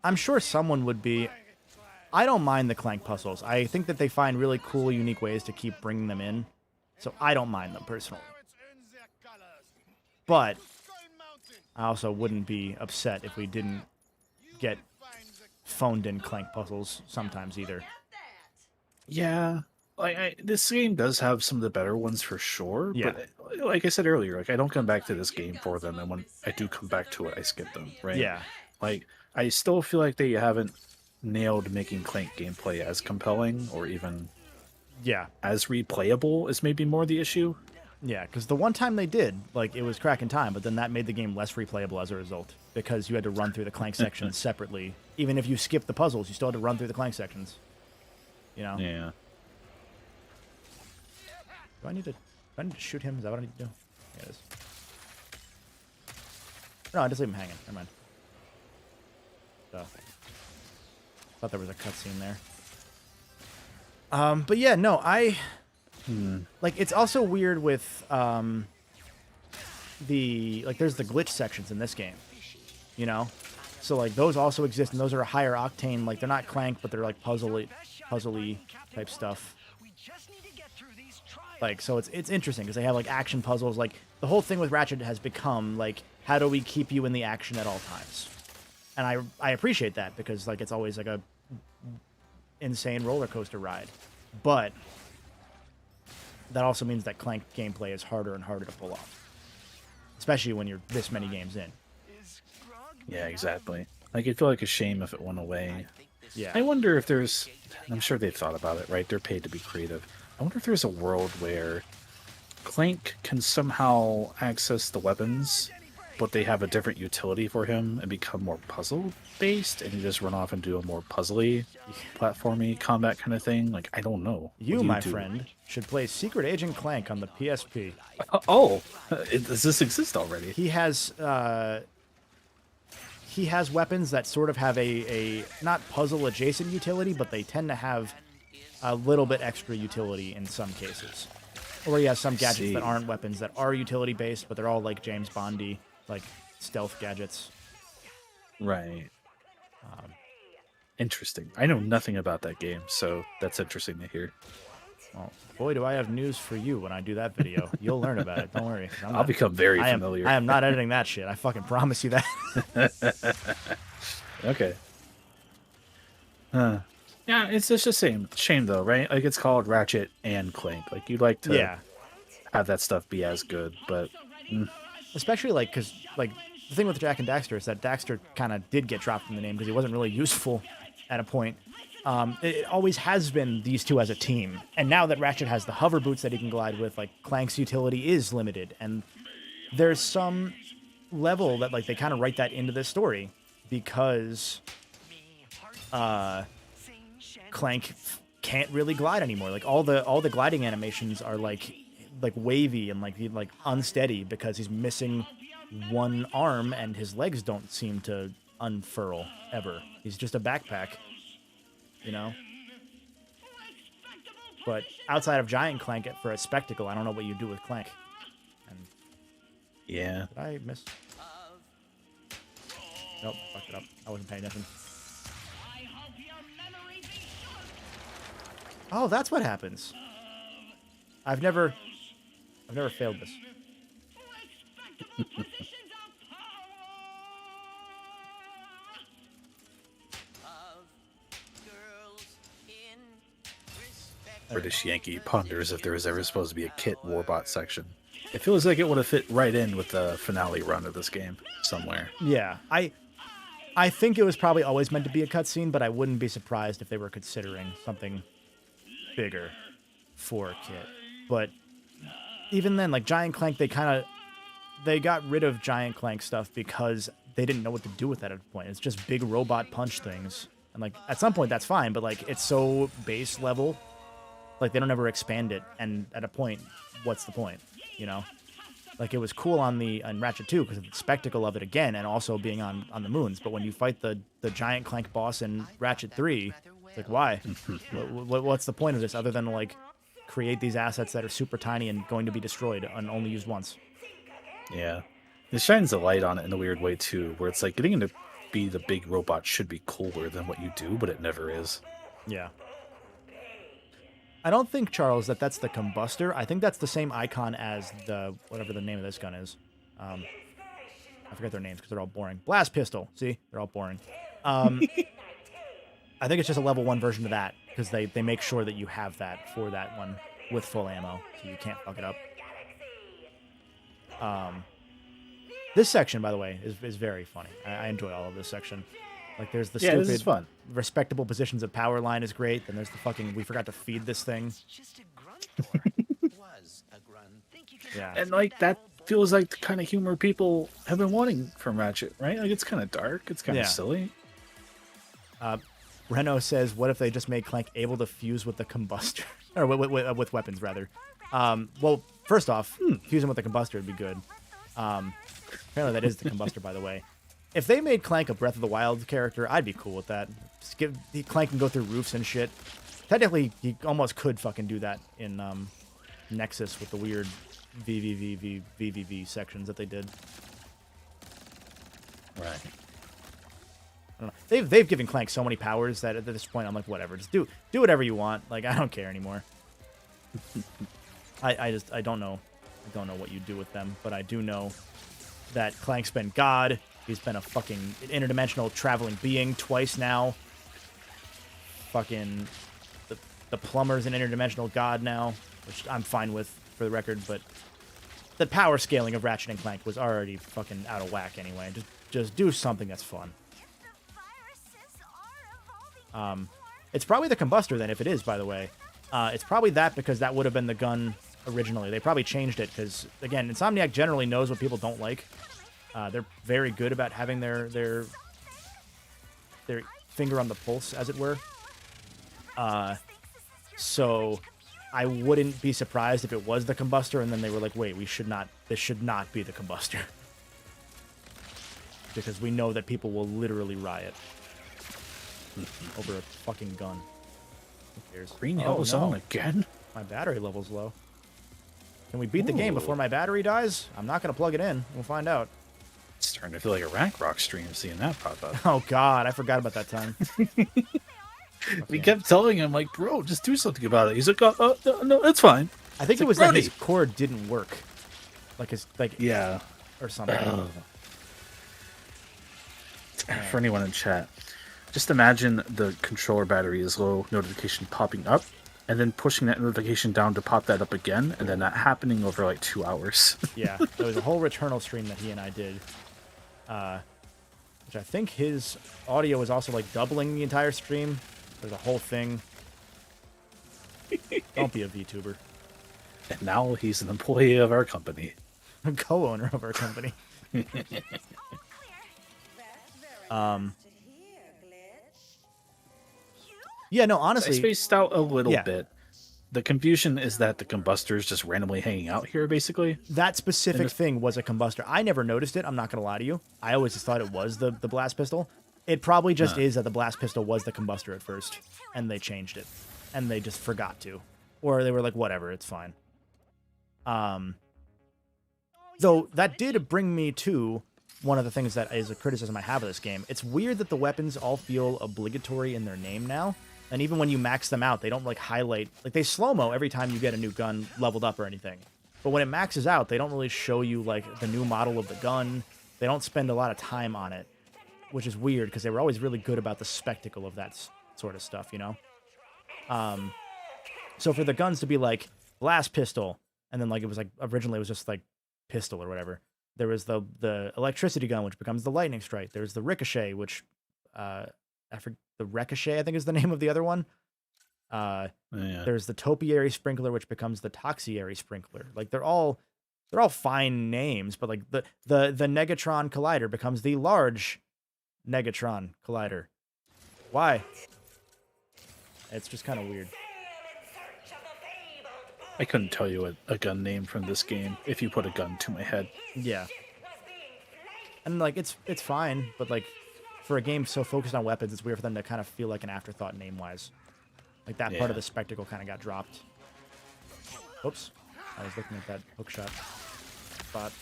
I'm sure someone would be. I don't mind the Clank puzzles. I think that they find really cool, unique ways to keep bringing them in. So I don't mind them personally. But I also wouldn't be upset if we didn't get phoned in Clank puzzles sometimes either. Yeah. This game does have some of the better ones for sure, Yeah. but like I said earlier, like I don't come back to this game for them, and when I do come back to it, I skip them, right? Yeah. Like, I still feel like they haven't nailed making Clank gameplay as compelling or even as replayable is maybe more the issue. Yeah, because the one time they did, like, it was cracking time, but then that made the game less replayable as a result, because you had to run through the Clank sections separately. Even if you skipped the puzzles, you still had to run through the Clank sections. You know? Yeah. Do I need to shoot him? Is that what I need to do? Yeah, it is. No, I just leave him hanging. Never mind. Thought there was a cutscene there. But yeah, no, like, it's also weird with there's the glitch sections in this game, you know? So, like, those also exist, and those are a higher octane. Like, they're not Clank, but they're, like, puzzle-y type stuff. Like, so it's interesting because they have like action puzzles. Like the whole thing with Ratchet has become like, how do we keep you in the action at all times? And I appreciate that because like it's always like a insane roller coaster ride, but that also means that Clank gameplay is harder and harder to pull off, especially when you're this many games in. Yeah, exactly. Like, it'd feel like a shame if it went away. Yeah. I wonder if there's... I'm sure they've thought about it, right? They're paid to be creative. I wonder if there's a world where Clank can somehow access the weapons, but they have a different utility for him and become more puzzle-based, and you just run off and do a more puzzly, platformy combat kind of thing? Like, I don't know. You, my friend, should play Secret Agent Clank on the PSP. Does this exist already? He has weapons that sort of have a not puzzle adjacent utility, but they tend to have a little bit extra utility in some cases. Or he has some gadgets that aren't weapons that are utility based, but they're all like James Bondy, like stealth gadgets. Right. Interesting. I know nothing about that game, so that's interesting to hear. Well, boy, do I have news for you when I do that video. You'll learn about it. Don't worry. I'll become very familiar. I am not editing that shit. I fucking promise you that. Okay. Yeah, it's just a shame though, right? Like, it's called Ratchet and Clank. Like, you'd like to have that stuff be as good, but especially like because like the thing with Jack and Daxter is that Daxter kind of did get dropped from the name because he wasn't really useful at a point. It always has been these two as a team, and now that Ratchet has the hover boots that he can glide with, like Clank's utility is limited, and there's some level that like they kind of write that into this story because Clank can't really glide anymore. Like all the gliding animations are like wavy and like unsteady because he's missing one arm and his legs don't seem to unfurl ever. He's just a backpack. You know? But outside of Giant Clank for a spectacle, I don't know what you do with Clank. And yeah. Did I miss? Nope, fucked it up. I wasn't paying attention. Oh, that's what happens. I've never failed this. British Yankee ponders if there was ever supposed to be a Kit Warbot section. It feels like it would have fit right in with the finale run of this game somewhere. Yeah, I think it was probably always meant to be a cutscene, but I wouldn't be surprised if they were considering something bigger for Kit. But even then, like Giant Clank, they got rid of Giant Clank stuff because they didn't know what to do with that at a point. It's just big robot punch things. And like at some point that's fine, but like it's so base level. Like, they don't ever expand it, and at a point, what's the point, you know? Like, it was cool on Ratchet 2 because of the spectacle of it again, and also being on the moons, but when you fight the Giant Clank boss in Ratchet 3, it's like, why? What's the point of this other than, like, create these assets that are super tiny and going to be destroyed and only used once? Yeah. It shines a light on it in a weird way, too, where it's like, getting into be the big robot should be cooler than what you do, but it never is. Yeah. I don't think, Charles, that's the combustor. I think that's the same icon as the whatever the name of this gun is. I forget their names because they're all boring. Blast pistol. See, they're all boring. I think it's just a level 1 version of that because they make sure that you have that for that one with full ammo, so you can't fuck it up. This section, by the way, is very funny. I enjoy all of this section. Like, there's the this is fun. Respectable positions of power line is great. Then there's the fucking, we forgot to feed this thing. Yeah. And, like, that feels like the kind of humor people have been wanting from Ratchet, right? Like, it's kind of dark. It's kind of silly. Renault says, what if they just made Clank able to fuse with the combustor? Or with weapons, rather. Well, first off, fusing with the combustor would be good. Apparently that is the combustor, by the way. If they made Clank a Breath of the Wild character, I'd be cool with that. Clank can go through roofs and shit. Technically, he almost could fucking do that in Nexus with the weird VVV sections that they did. Right. I don't know. They've given Clank so many powers that at this point I'm like, whatever, just do whatever you want. Like, I don't care anymore. I don't know. I don't know what you do with them, but I do know that Clank's been God. He's been a fucking interdimensional traveling being twice now. Fucking the plumber's an interdimensional god now, which I'm fine with for the record, but the power scaling of Ratchet and Clank was already fucking out of whack anyway. Just do something that's fun. It's probably the combustor then, if it is, by the way. It's probably that, because that would have been the gun originally. They probably changed it because, again, Insomniac generally knows what people don't like. They're very good about having their finger on the pulse, as it were. So I wouldn't be surprised if it was the combustor, and then they were like, wait, this should not be the combustor. Because we know that people will literally riot over a fucking gun. Who cares? Green yellow zone again? My battery level's low. Can we beat the game before my battery dies? I'm not going to plug it in. We'll find out. It's starting to feel like a Rank Rock stream seeing that pop up. Oh, God. I forgot about that time. We kept telling him, like, bro, just do something about it. He's like, no, it's fine. I think it was that his cord didn't work. Yeah. Or something. For anyone in chat, just imagine the controller battery is low, notification popping up, and then pushing that notification down to pop that up again, and then that happening over like 2 hours. Yeah, there was a whole Returnal stream that he and I did, which I think his audio was also like doubling the entire stream. There's a whole thing. Don't be a VTuber. And now he's an employee of our company. A co-owner of our company. Yeah, no, honestly, I spaced out a little bit. The confusion is that the combustor is just randomly hanging out here, basically. That specific thing was a combustor. I never noticed it. I'm not going to lie to you. I always just thought it was the blast pistol. It probably just is that the blast pistol was the combustor at first, and they changed it, and they just forgot to, or they were like, whatever, it's fine. Though that did bring me to one of the things that is a criticism I have of this game. It's weird that the weapons all feel obligatory in their name now. And even when you max them out, they don't like highlight, like they slow-mo every time you get a new gun leveled up or anything. But when it maxes out, they don't really show you like the new model of the gun. They don't spend a lot of time on it, which is weird because they were always really good about the spectacle of that sort of stuff, you know? So for the guns to be like blast pistol, and then like it was like originally it was just like pistol or whatever. There was the electricity gun, which becomes the lightning strike. There's the ricochet, which the ricochet, I think, is the name of the other one. There's the topiary sprinkler, which becomes the toxiary sprinkler. Like they're all fine names, but like the Negatron collider becomes the large Negatron collider. Why? It's just kind of weird. I couldn't tell you a gun name from this game if you put a gun to my head. Yeah. And like it's fine, but like for a game so focused on weapons, it's weird for them to kind of feel like an afterthought name-wise. Like that part of the spectacle kind of got dropped. Oops. I was looking at that hookshot spot.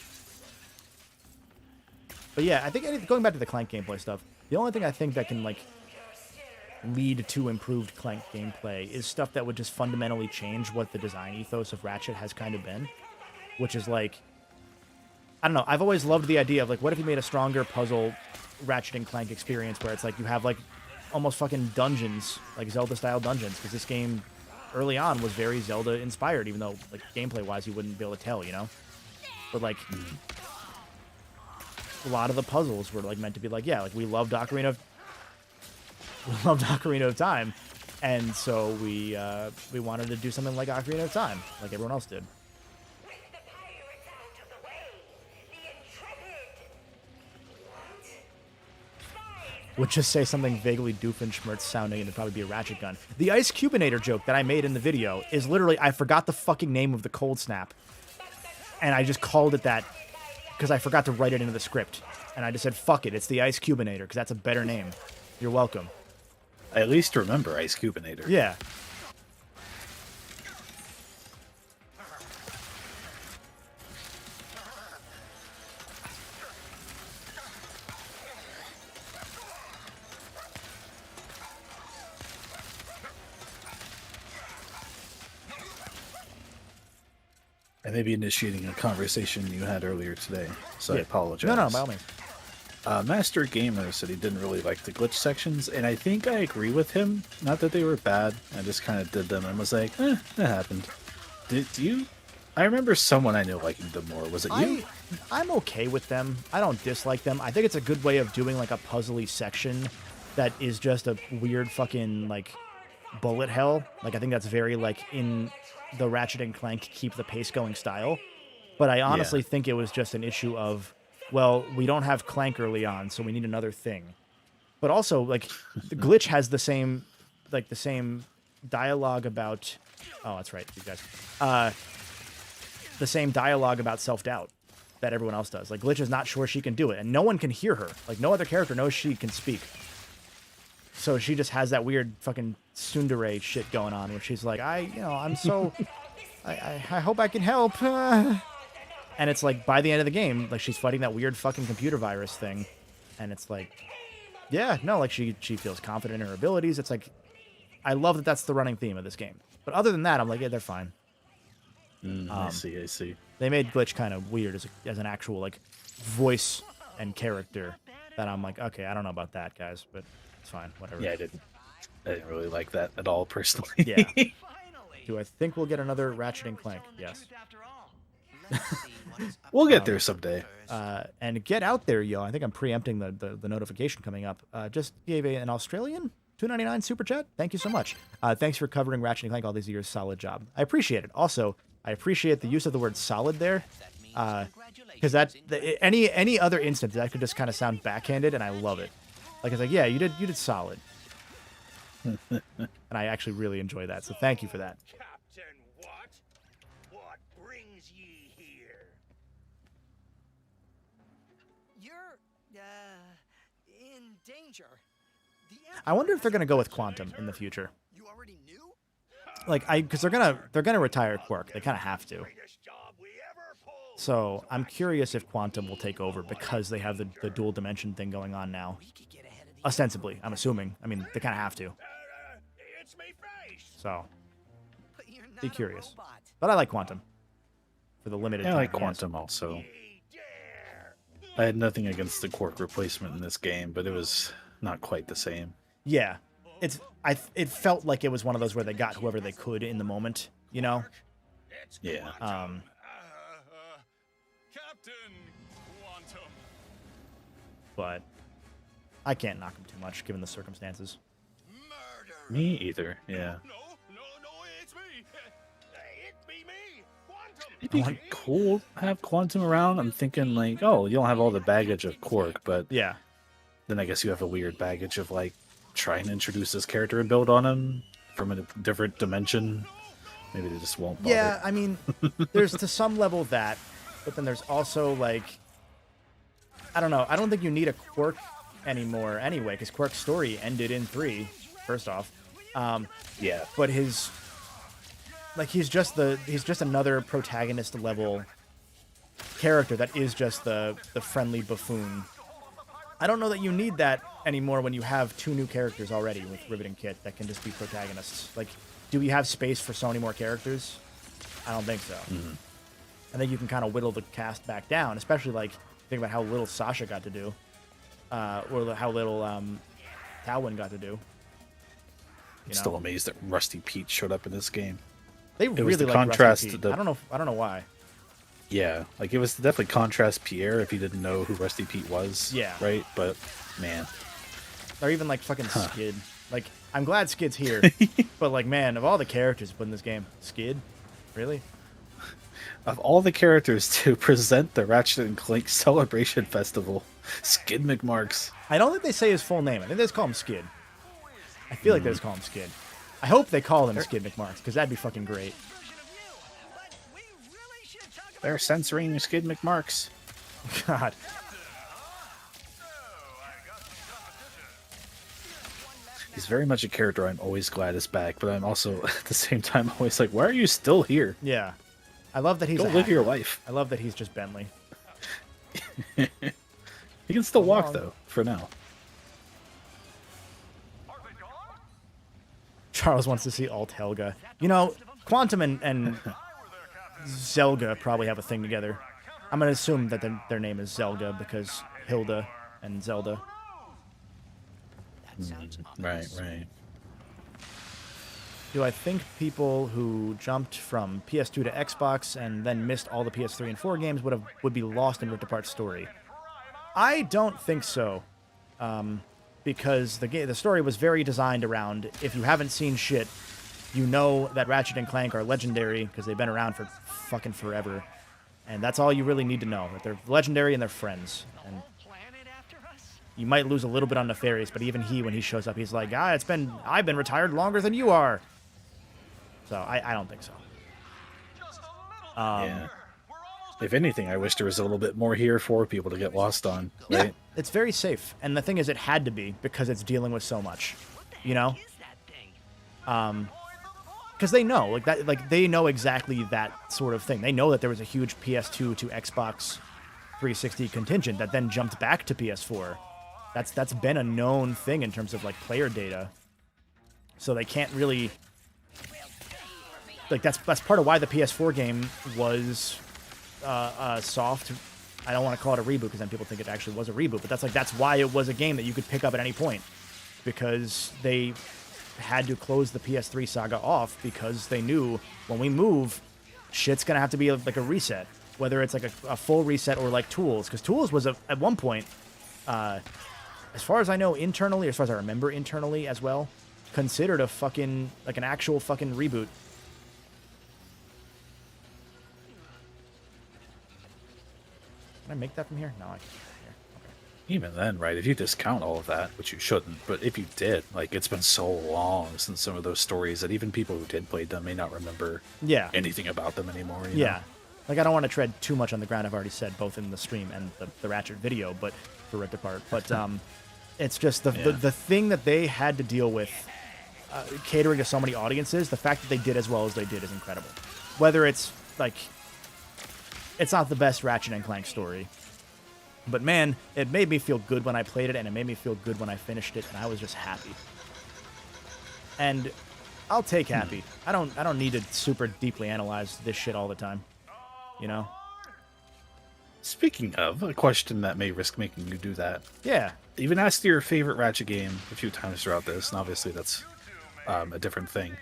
But yeah, I think going back to the Clank gameplay stuff, the only thing I think that can like lead to improved Clank gameplay is stuff that would just fundamentally change what the design ethos of Ratchet has kind of been, which is like, I don't know, I've always loved the idea of like, what if you made a stronger puzzle Ratchet and Clank experience where it's like you have like almost fucking dungeons, like Zelda-style dungeons, because this game early on was very Zelda-inspired, even though like gameplay-wise you wouldn't be able to tell, you know? But like, a lot of the puzzles were like meant to be like, yeah, like we loved Ocarina of Time, and so we wanted to do something like Ocarina of Time, like everyone else did. Would just say something vaguely Doofenshmirtz sounding, and it'd probably be a Ratchet gun. The Ice Cubinator joke that I made in the video is literally, I forgot the fucking name of the cold snap, and I just called it that because I forgot to write it into the script, and I just said, fuck it, it's the Ice Cubinator, because that's a better name. You're welcome. I at least remember Ice Cubinator. Yeah. I may be initiating a conversation you had earlier today, so I Yeah. apologize. No, by all means. Master Gamer said he didn't really like the glitch sections, and I think I agree with him. Not that they were bad, I just kind of did them and was like, that happened. Do you? I remember someone I knew liking them more. Was it you? I'm okay with them. I don't dislike them. I think it's a good way of doing like a puzzly section that is just a weird fucking like bullet hell. Like I think that's very like in the Ratchet and Clank keep the pace going style. But I honestly think it was just an issue of, well, we don't have Clank early on, so we need another thing. But also like the glitch has the same dialogue about. Oh, that's right, you guys. The same dialogue about self-doubt that everyone else does. Like, Glitch is not sure she can do it, and no one can hear her. Like, no other character knows she can speak. So she just has that weird fucking tsundere shit going on, where she's like, I'm so... I hope I can help. And it's like, by the end of the game, like, she's fighting that weird fucking computer virus thing. And it's like, yeah, no, like, she feels confident in her abilities. It's like, I love that that's the running theme of this game. But other than that, I'm like, yeah, they're fine. I see. They made Glitch kind of weird as an actual like voice and character that I'm like, okay, I don't know about that, guys, but it's fine, whatever. Yeah, I didn't really like that at all, personally. Yeah. Do I think we'll get another Ratchet and Clank? Yes. We'll get there someday. And get out there, yo. I think I'm preempting the notification coming up. Just gave an Australian $2.99 super chat. Thank you so much. Thanks for covering Ratchet and Clank all these years. Solid job. I appreciate it. Also, I appreciate the use of the word solid there. Because any other instance, that could just kind of sound backhanded, and I love it. Like, it's like, yeah, you did solid. And I actually really enjoy that, so thank you for that. Captain, what brings ye here? You're, in danger. I wonder if they're gonna go with Quantum in the future. Like, because they're gonna retire Quark. They kind of have to. So I'm curious if Quantum will take over because they have the dual dimension thing going on now. Ostensibly, I'm assuming. I mean, they kind of have to. So be curious. But I like Quantum for the limited. I time like he has. Quantum also. I had nothing against the Quark replacement in this game, but it was not quite the same. Yeah, it felt like it was one of those where they got whoever they could in the moment, you know? Yeah. Captain Quantum. But I can't knock him too much given the circumstances. Me either. Yeah. It'd be cool to have Quantum around. I'm thinking like, oh, you don't have all the baggage of Quark, but yeah. Then I guess you have a weird baggage of like trying to introduce this character and build on him from a different dimension. Maybe they just won't bother. Yeah, I mean, there's to some level that, but then there's also like, I don't know. I don't think you need a Quark anymore anyway, because Quark's story ended in 3. First off, yeah. But he's just another protagonist level character that is just the friendly buffoon. I don't know that you need that anymore when you have 2 new characters already with Rivet and Kit that can just be protagonists. Like, do we have space for so many more characters? I don't think so. Mm-hmm. I think you can kind of whittle the cast back down, especially like think about how little Sasha got to do, or how little Talwyn got to do. I'm still amazed that Rusty Pete showed up in this game. They really like contrast Rusty Pete. to the... I don't know why. Yeah, like it was definitely contrast Pierre if you didn't know who Rusty Pete was. Yeah. Right? But, man. Or even like fucking Skid. Like, I'm glad Skid's here. But like, man, of all the characters put in this game, Skid? Really? Of all the characters to present the Ratchet and Clank Celebration Festival, Skid McMarks. I don't think they say his full name. I think they just call him Skid. I feel like they just call him Skid. I hope they call him Skid McMarks, because that'd be fucking great. They're censoring Skid McMarks. God. He's very much a character I'm always glad is back, but I'm also, at the same time, always like, why are you still here? Yeah. I love that he's Go live your life. I love that he's just Bentley. He can still walk, though, for now. Charles wants to see Alt Helga. You know, Quantum and Zelga probably have a thing together. I'm going to assume that their name is Zelga because Hilda and Zelda. Right. Do I think people who jumped from PS2 to Xbox and then missed all the PS3 and 4 games would be lost in Rift Apart's story? I don't think so, because the story was very designed around, if you haven't seen shit, you know that Ratchet and Clank are legendary because they've been around for fucking forever, and that's all you really need to know, that they're legendary and they're friends. And you might lose a little bit on Nefarious, but even when he shows up, he's like, I've been retired longer than you are. So I don't think so. Yeah. If anything, I wish there was a little bit more here for people to get lost on. Right? Yeah, it's very safe. And the thing is, it had to be because it's dealing with so much, you know? Because they know, they know exactly that sort of thing. They know that there was a huge PS2 to Xbox 360 contingent that then jumped back to PS4. That's been a known thing in terms of like player data. So they can't really that's part of why the PS4 game was soft. I don't want to call it a reboot because then people think it actually was a reboot, but that's why it was a game that you could pick up at any point, because they had to close the PS3 saga off because they knew when we move, shit's gonna have to be like a reset, whether it's like a full reset or like Tools, because Tools was at one point, as far as I know internally, as far as I remember internally as well, considered a fucking like an actual fucking reboot. Can I make that from here? No, I can't. Here. Okay. Even then, right, if you discount all of that, which you shouldn't, but if you did, like, it's been so long since some of those stories that even people who did play them may not remember anything about them anymore. You know? Like, I don't want to tread too much on the ground I've already said, both in the stream and the Ratchet video, but for Ripped Apart. But it's just the thing that they had to deal with catering to so many audiences, the fact that they did as well as they did is incredible. Whether it's, like... It's not the best Ratchet and Clank story, but man, it made me feel good when I played it, and it made me feel good when I finished it, and I was just happy. And I'll take happy. I don't need to super deeply analyze this shit all the time, you know? Speaking of, a question that may risk making you do that. Yeah. Even asked your favorite Ratchet game a few times throughout this, and obviously that's a different thing.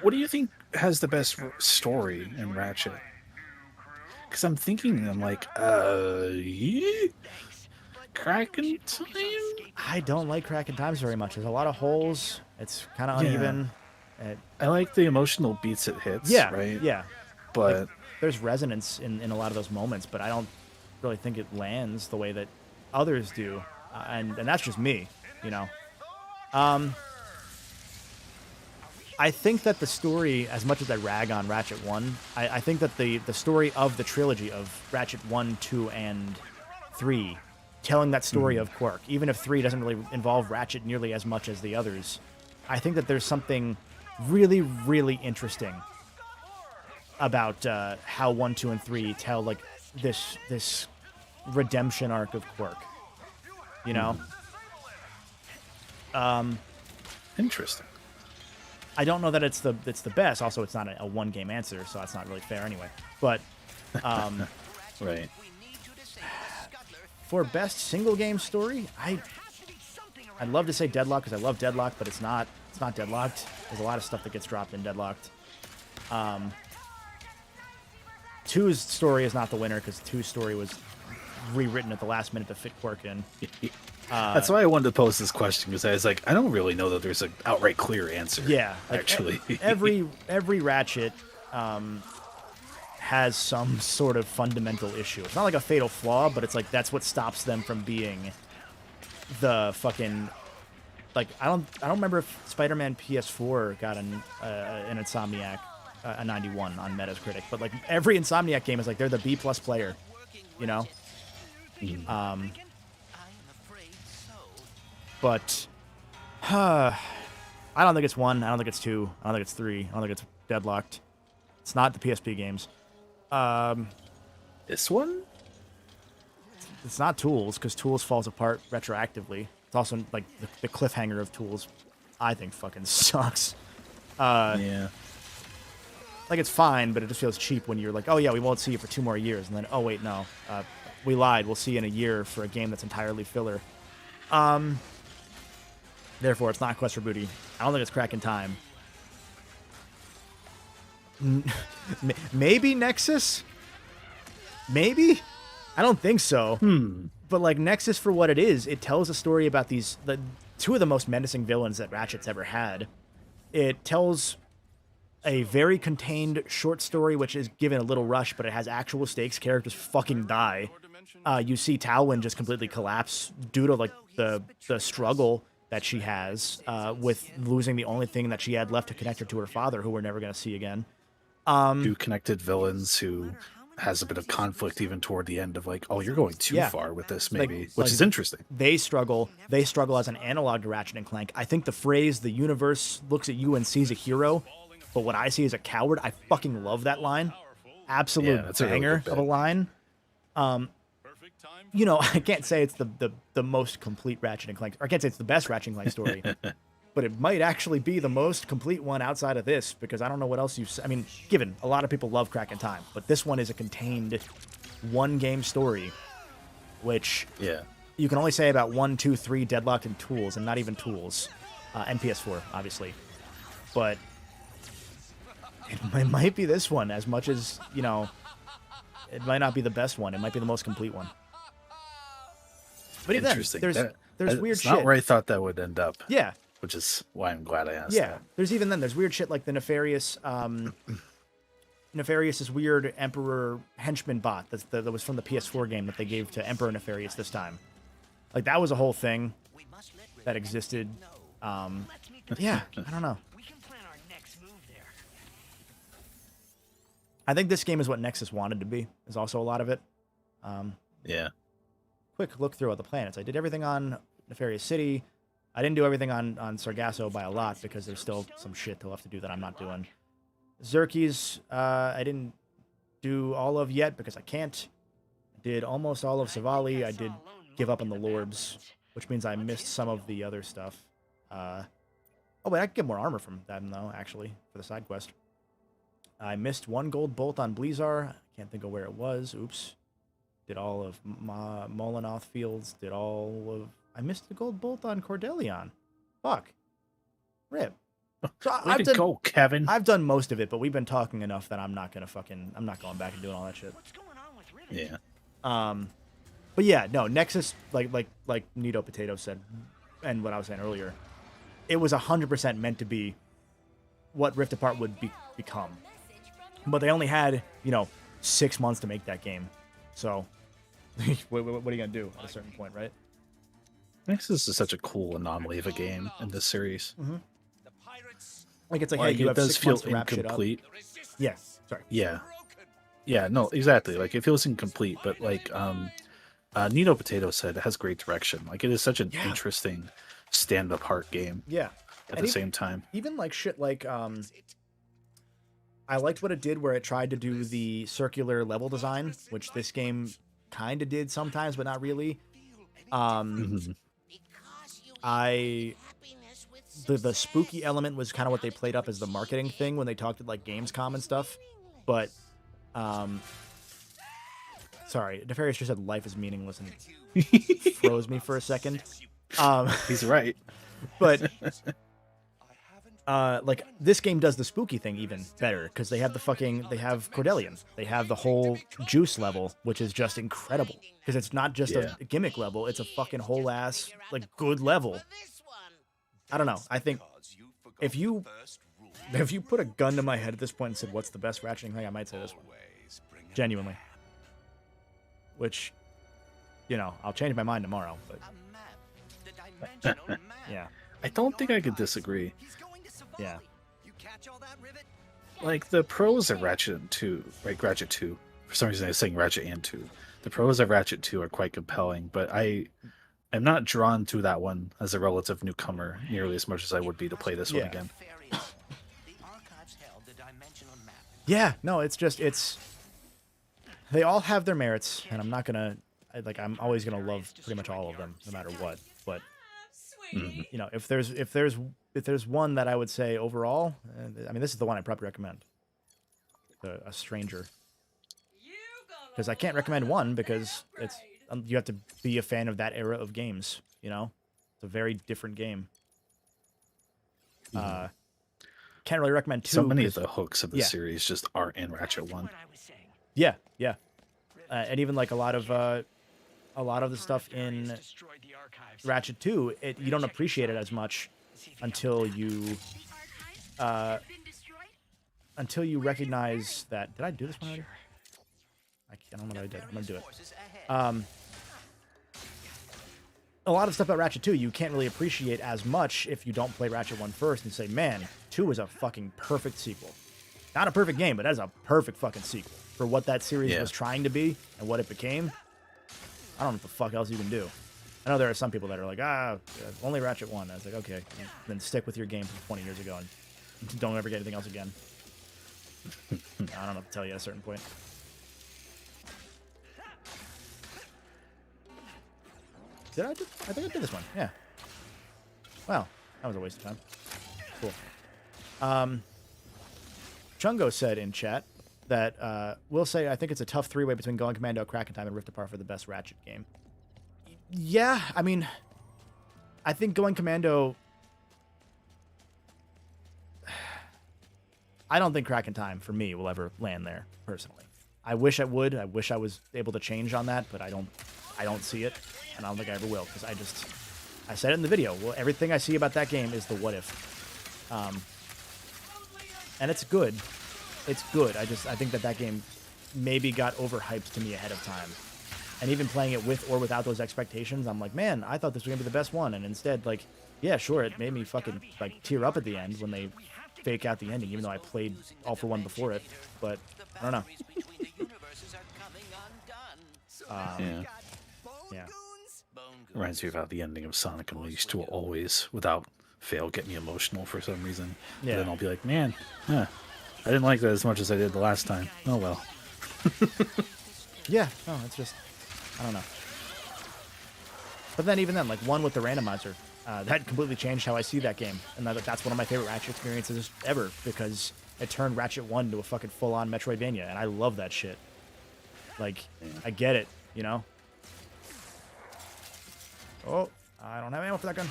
What do you think has the best story in Ratchet? Because I'm thinking, Kraken Time? I don't like Kraken Times very much. There's a lot of holes. It's kind of uneven. I like the emotional beats it hits, right? Yeah. But like, there's resonance in a lot of those moments, but I don't really think it lands the way that others do. And that's just me, you know? I think that the story, as much as I rag on Ratchet 1, I think that the story of the trilogy of Ratchet 1, 2, and 3, telling that story of Quark, even if 3 doesn't really involve Ratchet nearly as much as the others, I think that there's something really, really interesting about how 1, 2, and 3 tell like this redemption arc of Quark. You know? Interesting. I don't know that it's the best. Also, it's not a one game answer, so that's not really fair anyway. But right. For best single game story, I'd love to say Deadlock because I love Deadlock, but it's not Deadlocked. There's a lot of stuff that gets dropped in Deadlocked. 2's story is not the winner because 2's story was rewritten at the last minute to fit Quark in. That's why I wanted to pose this question, because I was like, I don't really know that there's an outright clear answer. Yeah, like actually, every Ratchet has some sort of fundamental issue. It's not like a fatal flaw, but it's like that's what stops them from being the fucking like I don't remember if Spider-Man PS4 got an Insomniac a 91 on Metacritic, but like every Insomniac game is like they're the B+ player, you know. But I don't think it's 1. I don't think it's 2. I don't think it's 3. I don't think it's Deadlocked. It's not the PSP games. This one? It's not Tools, because Tools falls apart retroactively. It's also like the cliffhanger of Tools, I think, fucking sucks. Yeah. like it's fine, but it just feels cheap when you're like, oh yeah, we won't see you for 2 more years, and then oh wait, no, we lied. We'll see you in a year for a game that's entirely filler. Therefore, it's not Quest for Booty. I don't think it's Crack in Time. Maybe Nexus? Maybe? I don't think so. But like Nexus, for what it is, it tells a story about the 2 of the most menacing villains that Ratchet's ever had. It tells a very contained short story, which is given a little rush, but it has actual stakes. Characters fucking die. You see Talwyn just completely collapse due to like the struggle that she has with losing the only thing that she had left to connect her to her father, who we're never going to see again. 2 connected villains who has a bit of conflict even toward the end of like, oh, you're going too far with this, maybe, which is interesting. They struggle as an analog to Ratchet and Clank. I think the phrase, the universe looks at you and sees a hero, but what I see is a coward. I fucking love that line. Absolute banger of a line. You know, I can't say it's the most complete Ratchet and Clank, or I can't say it's the best Ratchet and Clank story, but it might actually be the most complete one outside of this, because I don't know what else I mean, given a lot of people love Crack in Time, but this one is a contained 1-game story, which you can only say about 1, 2, 3 Deadlocked and Tools, and not even Tools, and PS4, obviously. But it might be this one, as much as, you know, it might not be the best one. It might be the most complete one. But interesting. There's weird shit. It's not where I thought that would end up. Yeah. Which is why I'm glad I asked. Yeah. There's weird shit like the Nefarious, Nefarious' weird Emperor henchman bot that was from the PS4 game that they gave to Emperor Nefarious this time. Like, that was a whole thing that existed. Yeah, I don't know. I think this game is what Nexus wanted to be. There's also a lot of it. Yeah. Quick look through all the planets. I did everything on Nefarious City. I didn't do everything on Sargasso by a lot because there's still some shit to have to do that I'm not doing. Xerxes, I didn't do all of yet because I can't. Did almost all of Savali. I did give up on the Lorbs, which means I missed some of the other stuff. Oh, wait, I can get more armor from them, though, actually, for the side quest. I missed 1 gold bolt on Blizar. I can't think of where it was. Oops. Did all of Molinoth Fields. Did all of... I missed the gold bolt on Cordelion. Fuck. Rip. So go, Kevin. I've done most of it, but we've been talking enough that I'm not going back and doing all that shit. Yeah. But yeah, no, Nexus, like Nito Potato said, and what I was saying earlier, it was 100% meant to be what Rift Apart would become. But they only had, 6 months to make that game. So, what are you going to do at a certain point, right? Nexus is such a cool anomaly of a game in this series. Mm-hmm. Like, it's like, hey, you have 6 months to wrap shit up. Yeah, sorry. Yeah. Yeah, no, exactly. Like, it feels incomplete, but like Nito Potato said, it has great direction. Like, it is such an interesting stand-apart game. Yeah. At the same time. Even like shit like I liked what it did where it tried to do the circular level design, which this game kind of did sometimes, but not really. The spooky element was kind of what they played up as the marketing thing when they talked at like Gamescom and stuff. But sorry, Nefarious just said life is meaningless and froze me for a second. He's right. But like this game does the spooky thing even better because they have they have Cordelion. They have the whole juice level, which is just incredible because it's not just a gimmick level. It's a fucking whole ass like good level. I don't know. I think if you put a gun to my head at this point and said, what's the best Ratchet thing, I might say this one. Genuinely. Which, I'll change my mind tomorrow, but yeah. I don't think I could disagree. Yeah. Like, the pros of Ratchet 2, like Ratchet 2, for some reason I was saying Ratchet and 2. The pros of Ratchet 2 are quite compelling, but I'm not drawn to that one as a relative newcomer nearly as much as I would be to play this one again. Yeah, no, they all have their merits, and I'm not gonna, I'm always gonna love pretty much all of them, no matter what, but, if there's one that I would say overall, I mean, this is the one I probably recommend. a stranger. Because I can't recommend 1 because it's you have to be a fan of that era of games. You know, it's a very different game. Can't really recommend 2. So many of the hooks of the series just aren't in Ratchet 1. Yeah, yeah, and even like a lot of the stuff in Ratchet 2, you don't appreciate it as much until you recognize that. Did I do this one already? I don't know what I did. I'm gonna do it. A lot of stuff about Ratchet 2 you can't really appreciate as much if you don't play Ratchet 1 first and say, man, 2 is a fucking perfect sequel. Not a perfect game, but that is a perfect fucking sequel for what that series was trying to be and what it became. I don't know what the fuck else you can do. I know there are some people that are like, only Ratchet 1. I was like, okay, then stick with your game from 20 years ago and don't ever get anything else again. I don't know what to tell you at a certain point. I think I did this one. Yeah. Wow, that was a waste of time. Cool. Chungo said in chat that we'll say I think it's a tough 3-way between Going Commando, Crack in Time, and Rift Apart for the best Ratchet game. Yeah, I mean, I think Going Commando. I don't think Crack in Time for me will ever land there personally. I wish I would. I wish I was able to change on that, but I don't see it, and I don't think I ever will because I said it in the video. Well, everything I see about that game is the what if, and it's good. It's good. I think that game maybe got overhyped to me ahead of time, and even playing it with or without those expectations, I'm like, man, I thought this was gonna be the best one, and instead, like, yeah, sure, it made me fucking like tear up at the end when they fake out the ending, even though I played All for One before it, but I don't know. Yeah. Reminds me about the ending of Sonic Unleashed, will always, without fail, get me emotional for some reason. Yeah. And then I'll be like, man, I didn't like that as much as I did the last time. Oh well. Yeah, no, it's just, I don't know. But then even then, like, one with the randomizer, that completely changed how I see that game. And that's one of my favorite Ratchet experiences ever, because it turned Ratchet 1 to a fucking full-on Metroidvania, and I love that shit. Like, I get it, you know? Oh, I don't have ammo for that gun.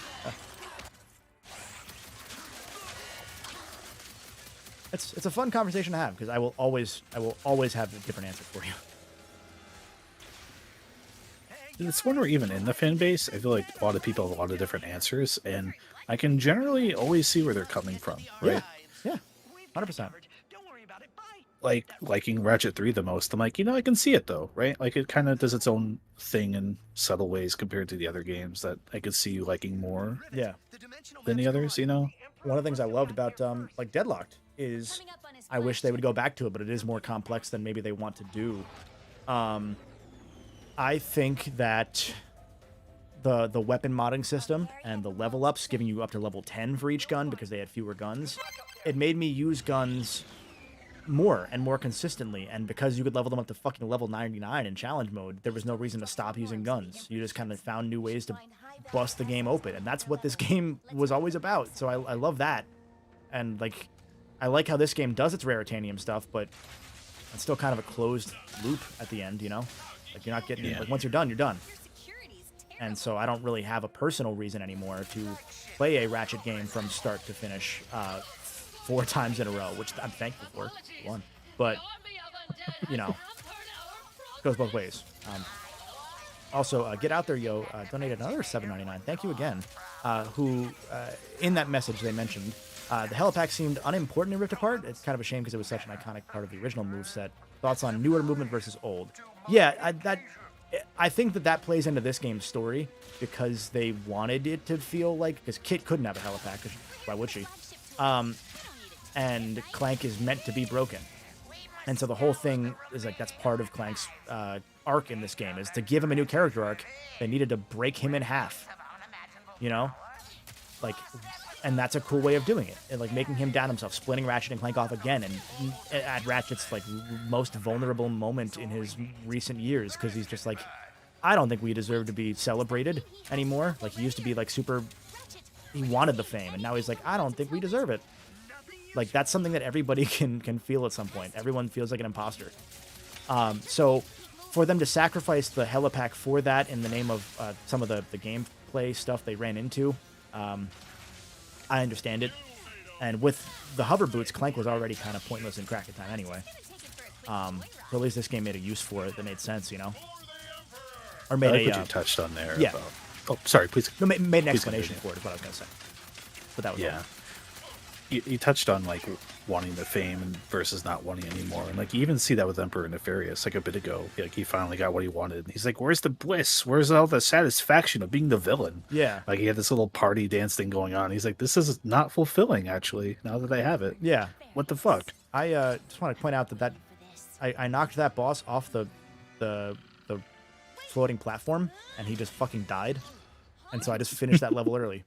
It's a fun conversation to have, because I will always have a different answer for you. It's when we're even in the fan base, I feel like a lot of people have a lot of different answers, and I can generally always see where they're coming from, right? Yeah, 100%. Like, liking Ratchet 3 the most, I'm like, I can see it, though, right? Like, it kind of does its own thing in subtle ways compared to the other games that I could see you liking more than the others, One of the things I loved about, like, Deadlocked is I wish they would go back to it, but it is more complex than maybe they want to do. I think that the weapon modding system and the level ups, giving you up to level 10 for each gun because they had fewer guns, it made me use guns more and more consistently, and because you could level them up to fucking level 99 in challenge mode, there was no reason to stop using guns. You just kind of found new ways to bust the game open, and that's what this game was always about. So I love that, and like I like how this game does its Raritanium stuff, but it's still kind of a closed loop at the end, like you're not getting like, once you're done, you're done. And so I don't really have a personal reason anymore to play a Ratchet game from start to finish 4 times in a row, which I'm thankful for. One, but goes both ways. Also, Get Out There Yo donated another $7.99. Thank you again. Who in that message they mentioned the helipack seemed unimportant in Rift Apart. It's kind of a shame because it was such an iconic part of the original moveset. Thoughts on newer movement versus old? Yeah, I think that plays into this game's story because they wanted it to feel like, because Kit couldn't have a helipack, 'cause why would she? And Clank is meant to be broken. And so the whole thing is like, that's part of Clank's arc in this game, is to give him a new character arc. They needed to break him in half, like, and that's a cool way of doing it. And like making him down himself, splitting Ratchet and Clank off again, and at Ratchet's like most vulnerable moment in his recent years, because he's just like, I don't think we deserve to be celebrated anymore. Like, he used to be like super, he wanted the fame, and now he's like, I don't think we deserve it. Like, that's something that everybody can feel at some point. Everyone feels like an imposter. So for them to sacrifice the helipack for that in the name of some of the gameplay stuff they ran into, I understand it. And with the hover boots, Clank was already kind of pointless in Crack Time anyway. So at least this game made a use for it that made sense, you know? Or made what you touched on there. Yeah. About, oh, sorry, please. No, made an explanation for it is what I was going to say. But that was all. You touched on like wanting the fame and versus not wanting anymore, and like you even see that with Emperor Nefarious like a bit ago. Like he finally got what he wanted. He's like, "Where's the bliss? Where's all the satisfaction of being the villain?" Yeah, like he had this little party dance thing going on. He's like, "This is not fulfilling, actually. Now that I have it." Yeah, what the fuck? I just want to point out that I knocked that boss off the floating platform, and he just fucking died, and so I just finished that level early.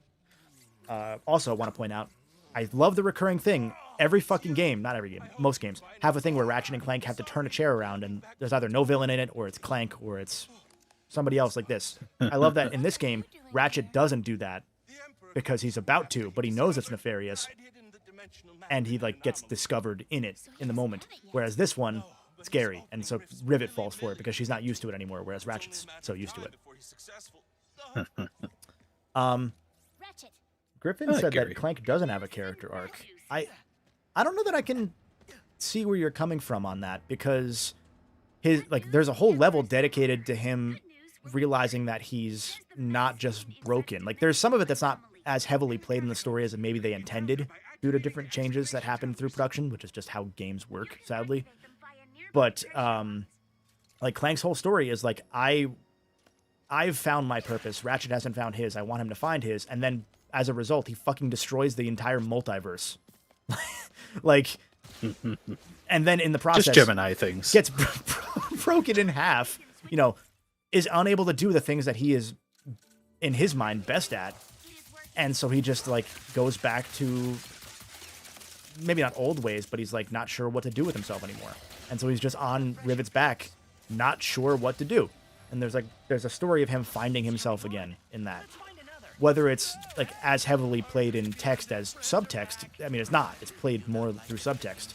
Also, I want to point out, I love the recurring thing. Every fucking game, not every game, most games, have a thing where Ratchet and Clank have to turn a chair around, and there's either no villain in it, or it's Clank, or it's somebody else like this. I love that in this game, Ratchet doesn't do that, because he's about to, but he knows it's nefarious, and he like gets discovered in it in the moment. Whereas this one, it's scary, and so Rivet falls for it because she's not used to it anymore, whereas Ratchet's so used to it. Griffin said that Clank doesn't have a character arc. I don't know that I can see where you're coming from on that, because there's a whole level dedicated to him realizing that he's not just broken. Like there's some of it that's not as heavily played in the story as maybe they intended due to different changes that happened through production, which is just how games work, sadly. But like Clank's whole story is like, I've found my purpose. Ratchet hasn't found his. I want him to find his, and then as a result, he fucking destroys the entire multiverse. Like, and then in the process, just Gemini things, gets broken in half. You know, is unable to do the things that he is, in his mind, best at, and so he just like goes back to maybe not old ways, but he's like not sure what to do with himself anymore, and so he's just on Rivet's back, not sure what to do. And there's a story of him finding himself again in that. Whether it's like as heavily played in text as subtext, I mean, it's not. It's played more through subtext.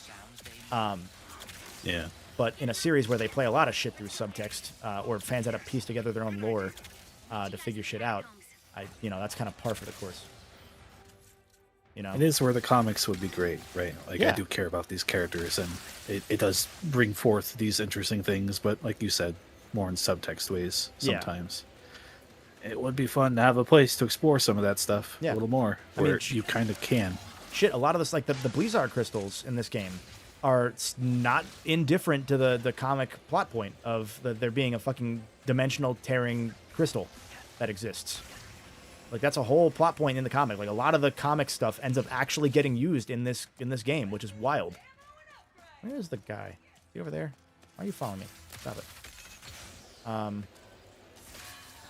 Yeah. But in a series where they play a lot of shit through subtext, or fans had to piece together their own lore to figure shit out, that's kind of par for the course. You know, it is where the comics would be great, right? Like yeah. I do care about these characters, and it does bring forth these interesting things. But like you said, more in subtext ways sometimes. Yeah. It would be fun to have a place to explore some of that stuff a little more, where you kind of can. Shit, a lot of this, like the Blizzard crystals in this game, are not indifferent to the comic plot point of there being a fucking dimensional tearing crystal that exists. Like that's a whole plot point in the comic. Like a lot of the comic stuff ends up actually getting used in this game, which is wild. Where is the guy? Is he over there? Why are you following me? Stop it.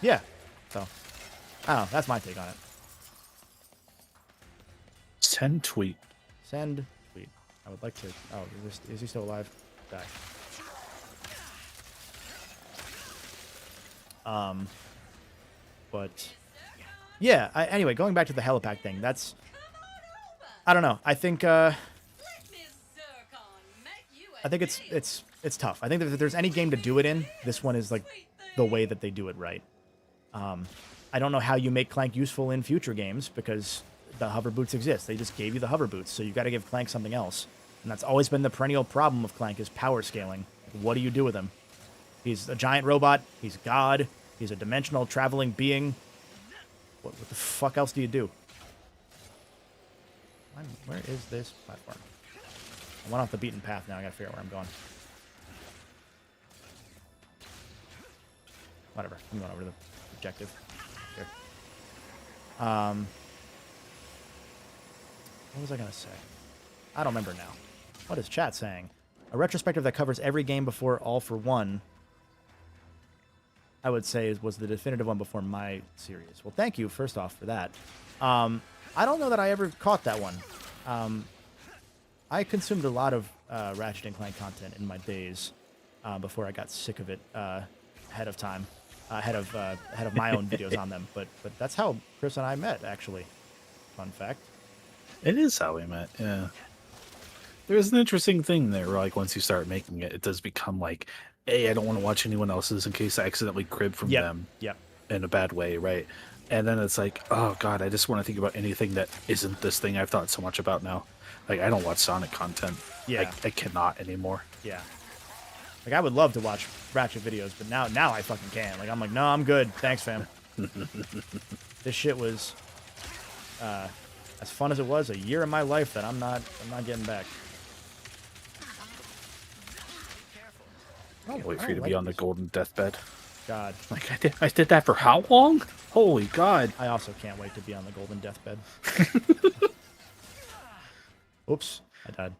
Yeah. So, I don't know. That's my take on it. Send tweet. Send tweet. I would like to. Oh, is he still alive? Die. But yeah. Anyway, going back to the helipack thing. That's. I don't know. I think. I think it's tough. I think that if there's any game to do it in, this one is like the way that they do it right. I don't know how you make Clank useful in future games because the hover boots exist. They just gave you the hover boots, so you got to give Clank something else. And that's always been the perennial problem of Clank is power scaling. What do you do with him? He's a giant robot. He's God. He's a dimensional traveling being. What the fuck else do you do? Where is this platform? I went off the beaten path now. I gotta figure out where I'm going. Whatever. I'm going over to the objective. Here. What was I going to say? I don't remember now. What is chat saying? A retrospective that covers every game before All for One, I would say, was the definitive one before my series. Well, thank you, first off, for that. I don't know that I ever caught that one. I consumed a lot of Ratchet and Clank content in my days before I got sick of it ahead of time. Ahead of my own videos on them, but that's how Chris and I met, actually. Fun fact. It is how we met, yeah. There's an interesting thing there. Like once you start making it, it does become like, hey, I don't want to watch anyone else's in case I accidentally crib from them. Yep. In a bad way, right? And then it's like, oh god, I just want to think about anything that isn't this thing I've thought so much about now. Like I don't watch Sonic content. Yeah. I cannot anymore. Yeah. Like I would love to watch Ratchet videos, but now I fucking can't. Like I'm like, no, I'm good. Thanks, fam. This shit was as fun as it was, a year of my life that I'm not getting back. Can't wait for you to be on the golden deathbed. God. Like I did that for how long? Holy God. I also can't wait to be on the golden deathbed. Oops, I died.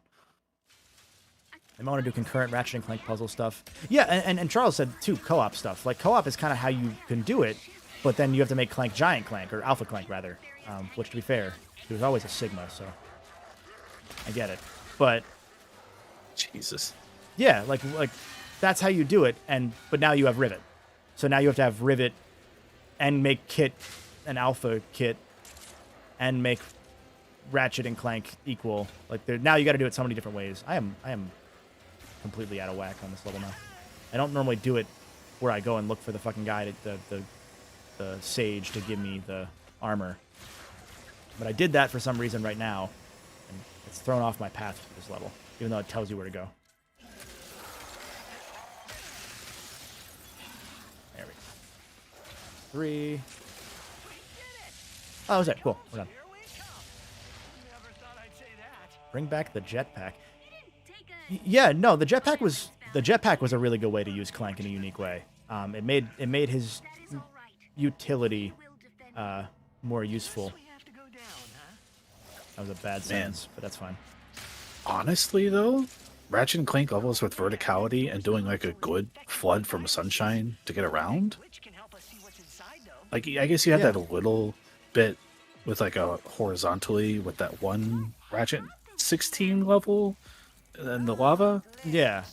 I want to do concurrent Ratchet and Clank puzzle stuff. Yeah, and Charles said, too, co-op stuff. Like, co-op is kind of how you can do it, but then you have to make Clank Giant Clank, or Alpha Clank, rather. Which, to be fair, he was always a Sigma, so I get it. But... Jesus. Yeah, like that's how you do it, but now you have Rivet. So now you have to have Rivet and make Kit an Alpha Kit and make Ratchet and Clank equal. Like now you got to do it so many different ways. I am completely out of whack on this level now. I don't normally do it where I go and look for the fucking guy, the sage, to give me the armor. But I did that for some reason right now, and it's thrown off my path to this level, even though it tells you where to go. There we go. 3. Oh, that was it. Cool. We're done. Bring back the jetpack. Yeah, no, the jetpack was a really good way to use Clank in a unique way. It made his utility more useful. That was a bad sentence, but that's fine. Honestly, though, Ratchet and Clank levels with verticality and doing like a good flood from sunshine to get around. Like, I guess you had that a little bit with like a horizontally with that one Ratchet 16 level and the lava. Yeah.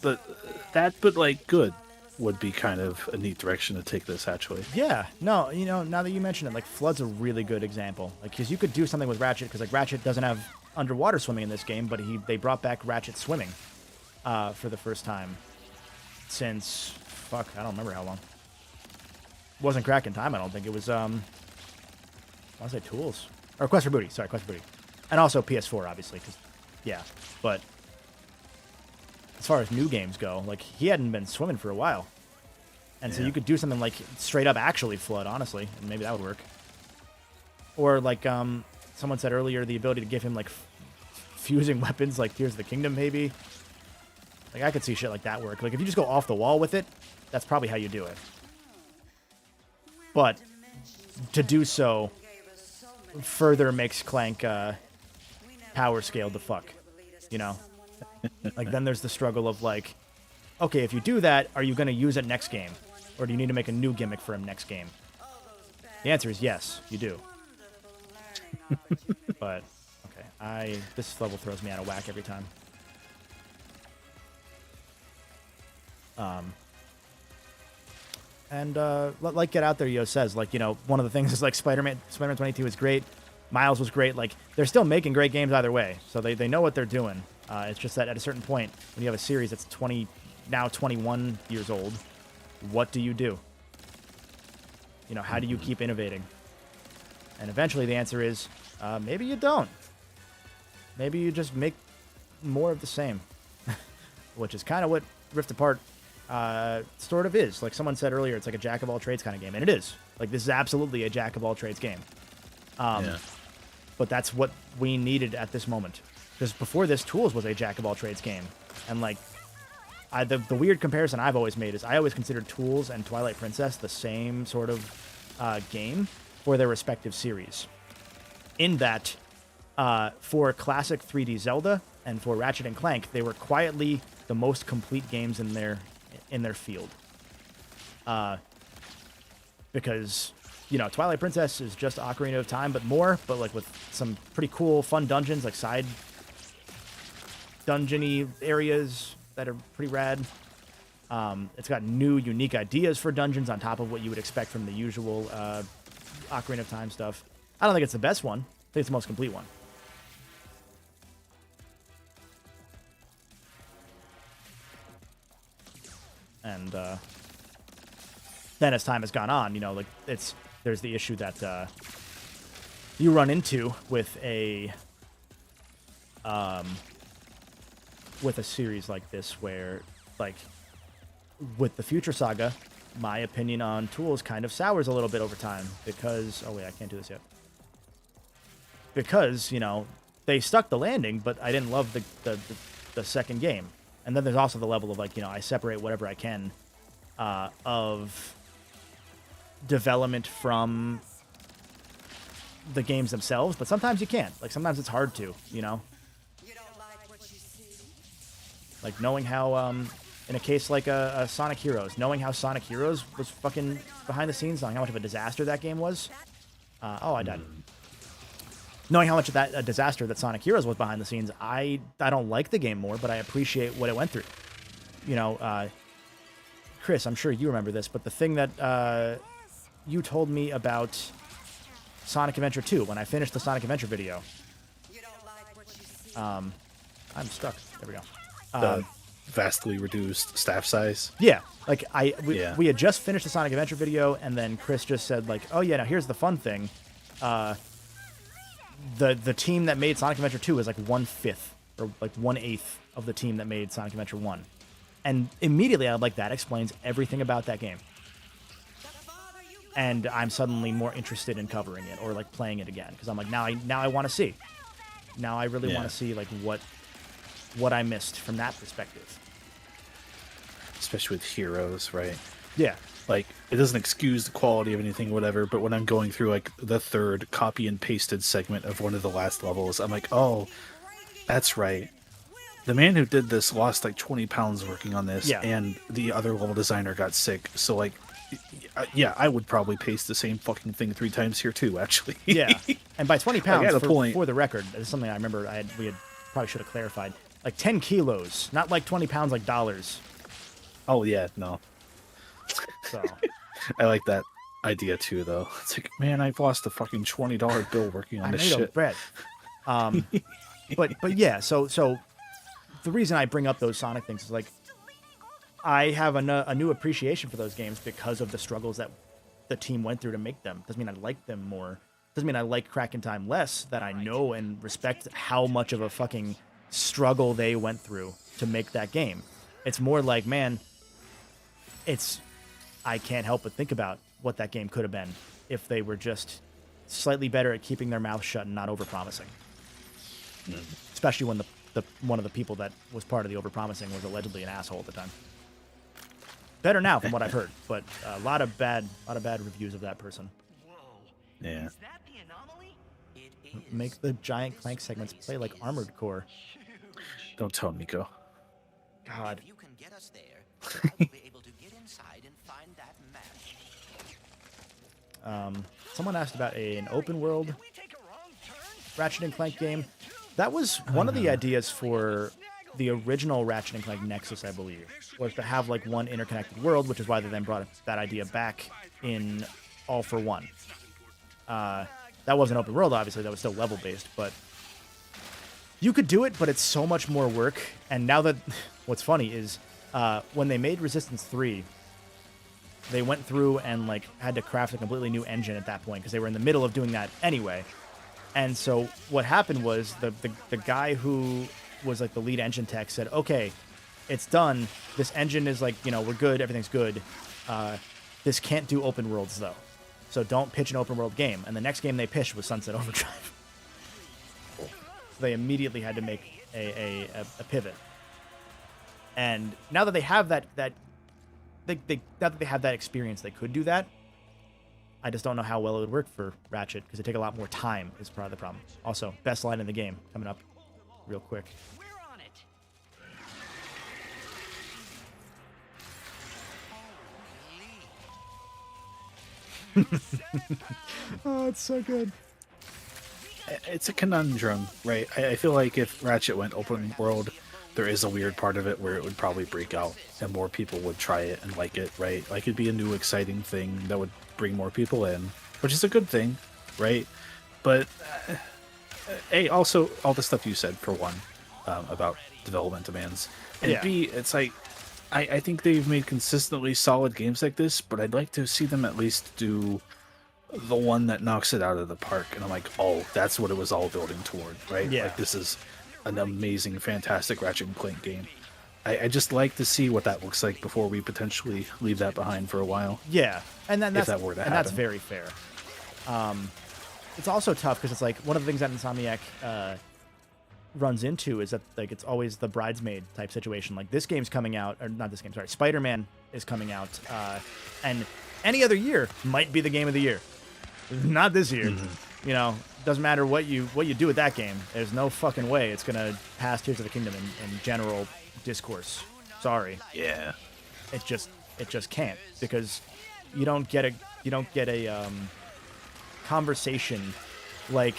But like good would be kind of a neat direction to take this, actually. Yeah, no, now that you mention it, like Flood's a really good example. Like, because you could do something with Ratchet, because like Ratchet doesn't have underwater swimming in this game, but they brought back Ratchet swimming for the first time since I don't remember how long. It wasn't Crack in Time, I don't think. It was I want to say Tools or Quest for Booty. Sorry, Quest for Booty, and also PS4, obviously, because yeah, but. As far as new games go, like, he hadn't been swimming for a while. And so you could do something like straight up actually Flood, honestly, and maybe that would work. Or, like, someone said earlier, the ability to give him, like, fusing weapons, like Tears of the Kingdom, maybe. Like, I could see shit like that work. Like, if you just go off the wall with it, that's probably how you do it. But to do so further makes Clank power scaled the fuck, you know? Like, then there's the struggle of, like, okay, if you do that, are you going to use it next game? Or do you need to make a new gimmick for him next game? The answer is yes, you do. But, okay, this level throws me out of whack every time. And, like Get Out There, Yo says, like, one of the things is, like, Spider-Man 22 is great. Miles was great. Like, they're still making great games either way. So they know what they're doing. It's just that at a certain point, when you have a series that's 21 years old, what do you do? How do you keep innovating? And eventually the answer is, maybe you don't. Maybe you just make more of the same. Which is kind of what Rift Apart sort of is. Like someone said earlier, it's like a jack-of-all-trades kind of game. And it is. Like, this is absolutely a jack-of-all-trades game. But that's what we needed at this moment. Because before this, Tools was a jack-of-all-trades game. And, like, the weird comparison I've always made is I always considered Tools and Twilight Princess the same sort of game for their respective series. In that, for classic 3D Zelda and for Ratchet and Clank, they were quietly the most complete games in their field. Because... Twilight Princess is just Ocarina of Time, but like with some pretty cool, fun dungeons, like side dungeony areas that are pretty rad. It's got new, unique ideas for dungeons on top of what you would expect from the usual Ocarina of Time stuff. I don't think it's the best one. I think it's the most complete one. And then as time has gone on, you know, like there's the issue that you run into with a series like this, where like with the Future Saga, my opinion on tools kind of sours a little bit over time because oh wait, I can't do this yet. Because, you know, they stuck the landing, but I didn't love the second game. And then there's also the level of like, you know, I separate whatever I can of development from the games themselves, but sometimes you can't. Like sometimes it's hard to, you know. Like knowing how in a case like a Sonic Heroes, knowing how Sonic Heroes was fucking behind the scenes, knowing how much of a disaster that game was. Oh, I died. Knowing how much of that a disaster that Sonic Heroes was behind the scenes, I don't like the game more, but I appreciate what it went through. You know, Chris, I'm sure you remember this, but the thing that you told me about Sonic Adventure 2, when I finished the Sonic Adventure video. I'm stuck. There we go. The vastly reduced staff size. Yeah, like we had just finished the Sonic Adventure video, and then Chris just said like, "Oh yeah, now here's the fun thing. The team that made Sonic Adventure 2 is like 1/5 or like 1/8 of the team that made Sonic Adventure 1." And immediately I was like, that explains everything about that game. And I'm suddenly more interested in covering it or like playing it again because I'm like, now I want to see. Now I really want to see like what I missed from that perspective. Especially with Heroes, right? Yeah. Like, it doesn't excuse the quality of anything, whatever, but when I'm going through, like, the third copy and pasted segment of one of the last levels, I'm like, oh, that's right. The man who did this lost, like, 20 pounds working on this, and the other level designer got sick. So, like, yeah, I would probably paste the same fucking thing 3 times here, too, actually. Yeah. And by 20 pounds, like, for the record, this is something I remember we had probably should have clarified. Like 10 kilos, not like 20 pounds like dollars. Oh, yeah, no. So I like that idea too, though. It's like, man, I've lost a fucking $20 bill working on this shit. Bread. But yeah, so the reason I bring up those Sonic things is like I have a new appreciation for those games because of the struggles that the team went through to make them. Doesn't mean I like them more. Doesn't mean I like Crack in Time less. That I know and respect how much of a fucking struggle they went through to make that game. It's more like, man, I can't help but think about what that game could have been if they were just slightly better at keeping their mouth shut and not overpromising. Especially when the one of the people that was part of the overpromising was allegedly an asshole at the time. Better now, from what I've heard, but a lot of bad reviews of that person. Yeah. Make the giant Clank segments play like Armored Core. Don't tell Nico. God. If you can get us there, I will be able to get inside and find that map. Someone asked about an open world Ratchet and Clank game. That was one of the ideas for the original Ratchet and Clank Nexus, I believe, was to have like one interconnected world, which is why they then brought that idea back in All for One. That wasn't open world, obviously. That was still level based, but you could do it, but it's so much more work. And now that what's funny is when they made Resistance 3, they went through and like had to craft a completely new engine at that point because they were in the middle of doing that anyway. And so what happened was the guy who was like the lead engine tech said, okay, it's done. This engine is like, you know, we're good. Everything's good. This can't do open worlds though. So don't pitch an open world game. And the next game they pitched was Sunset Overdrive. So they immediately had to make a pivot. And now that they have now that they have that experience, they could do that. I just don't know how well it would work for Ratchet because it take a lot more time is part of the problem. Also, best line in the game coming up real quick. Oh, it's so good. It's a conundrum, right? I feel like if Ratchet went open world, there is a weird part of it where it would probably break out and more people would try it and like it, right? Like it'd be a new exciting thing that would bring more people in, which is a good thing, right? But A, also all the stuff you said, for one, about development demands, and B, it's like I think they've made consistently solid games like this, but I'd like to see them at least do the one that knocks it out of the park. And I'm like, oh, that's what it was all building toward, right? Yeah. Like, this is an amazing, fantastic Ratchet Clank game. I just like to see what that looks like before we potentially leave that behind for a while. Yeah, and then that's, if that were to happen. That's very fair. It's also tough because it's like one of the things that Insomniac runs into is that like it's always the bridesmaid type situation. Like this game's coming out, or not this game, sorry, Spider-Man is coming out, and any other year might be the game of the year. Not this year. You know, doesn't matter what you do with that game. There's no fucking way it's gonna pass Tears of the Kingdom in general discourse. Sorry. Yeah. It just can't, because you don't get a conversation like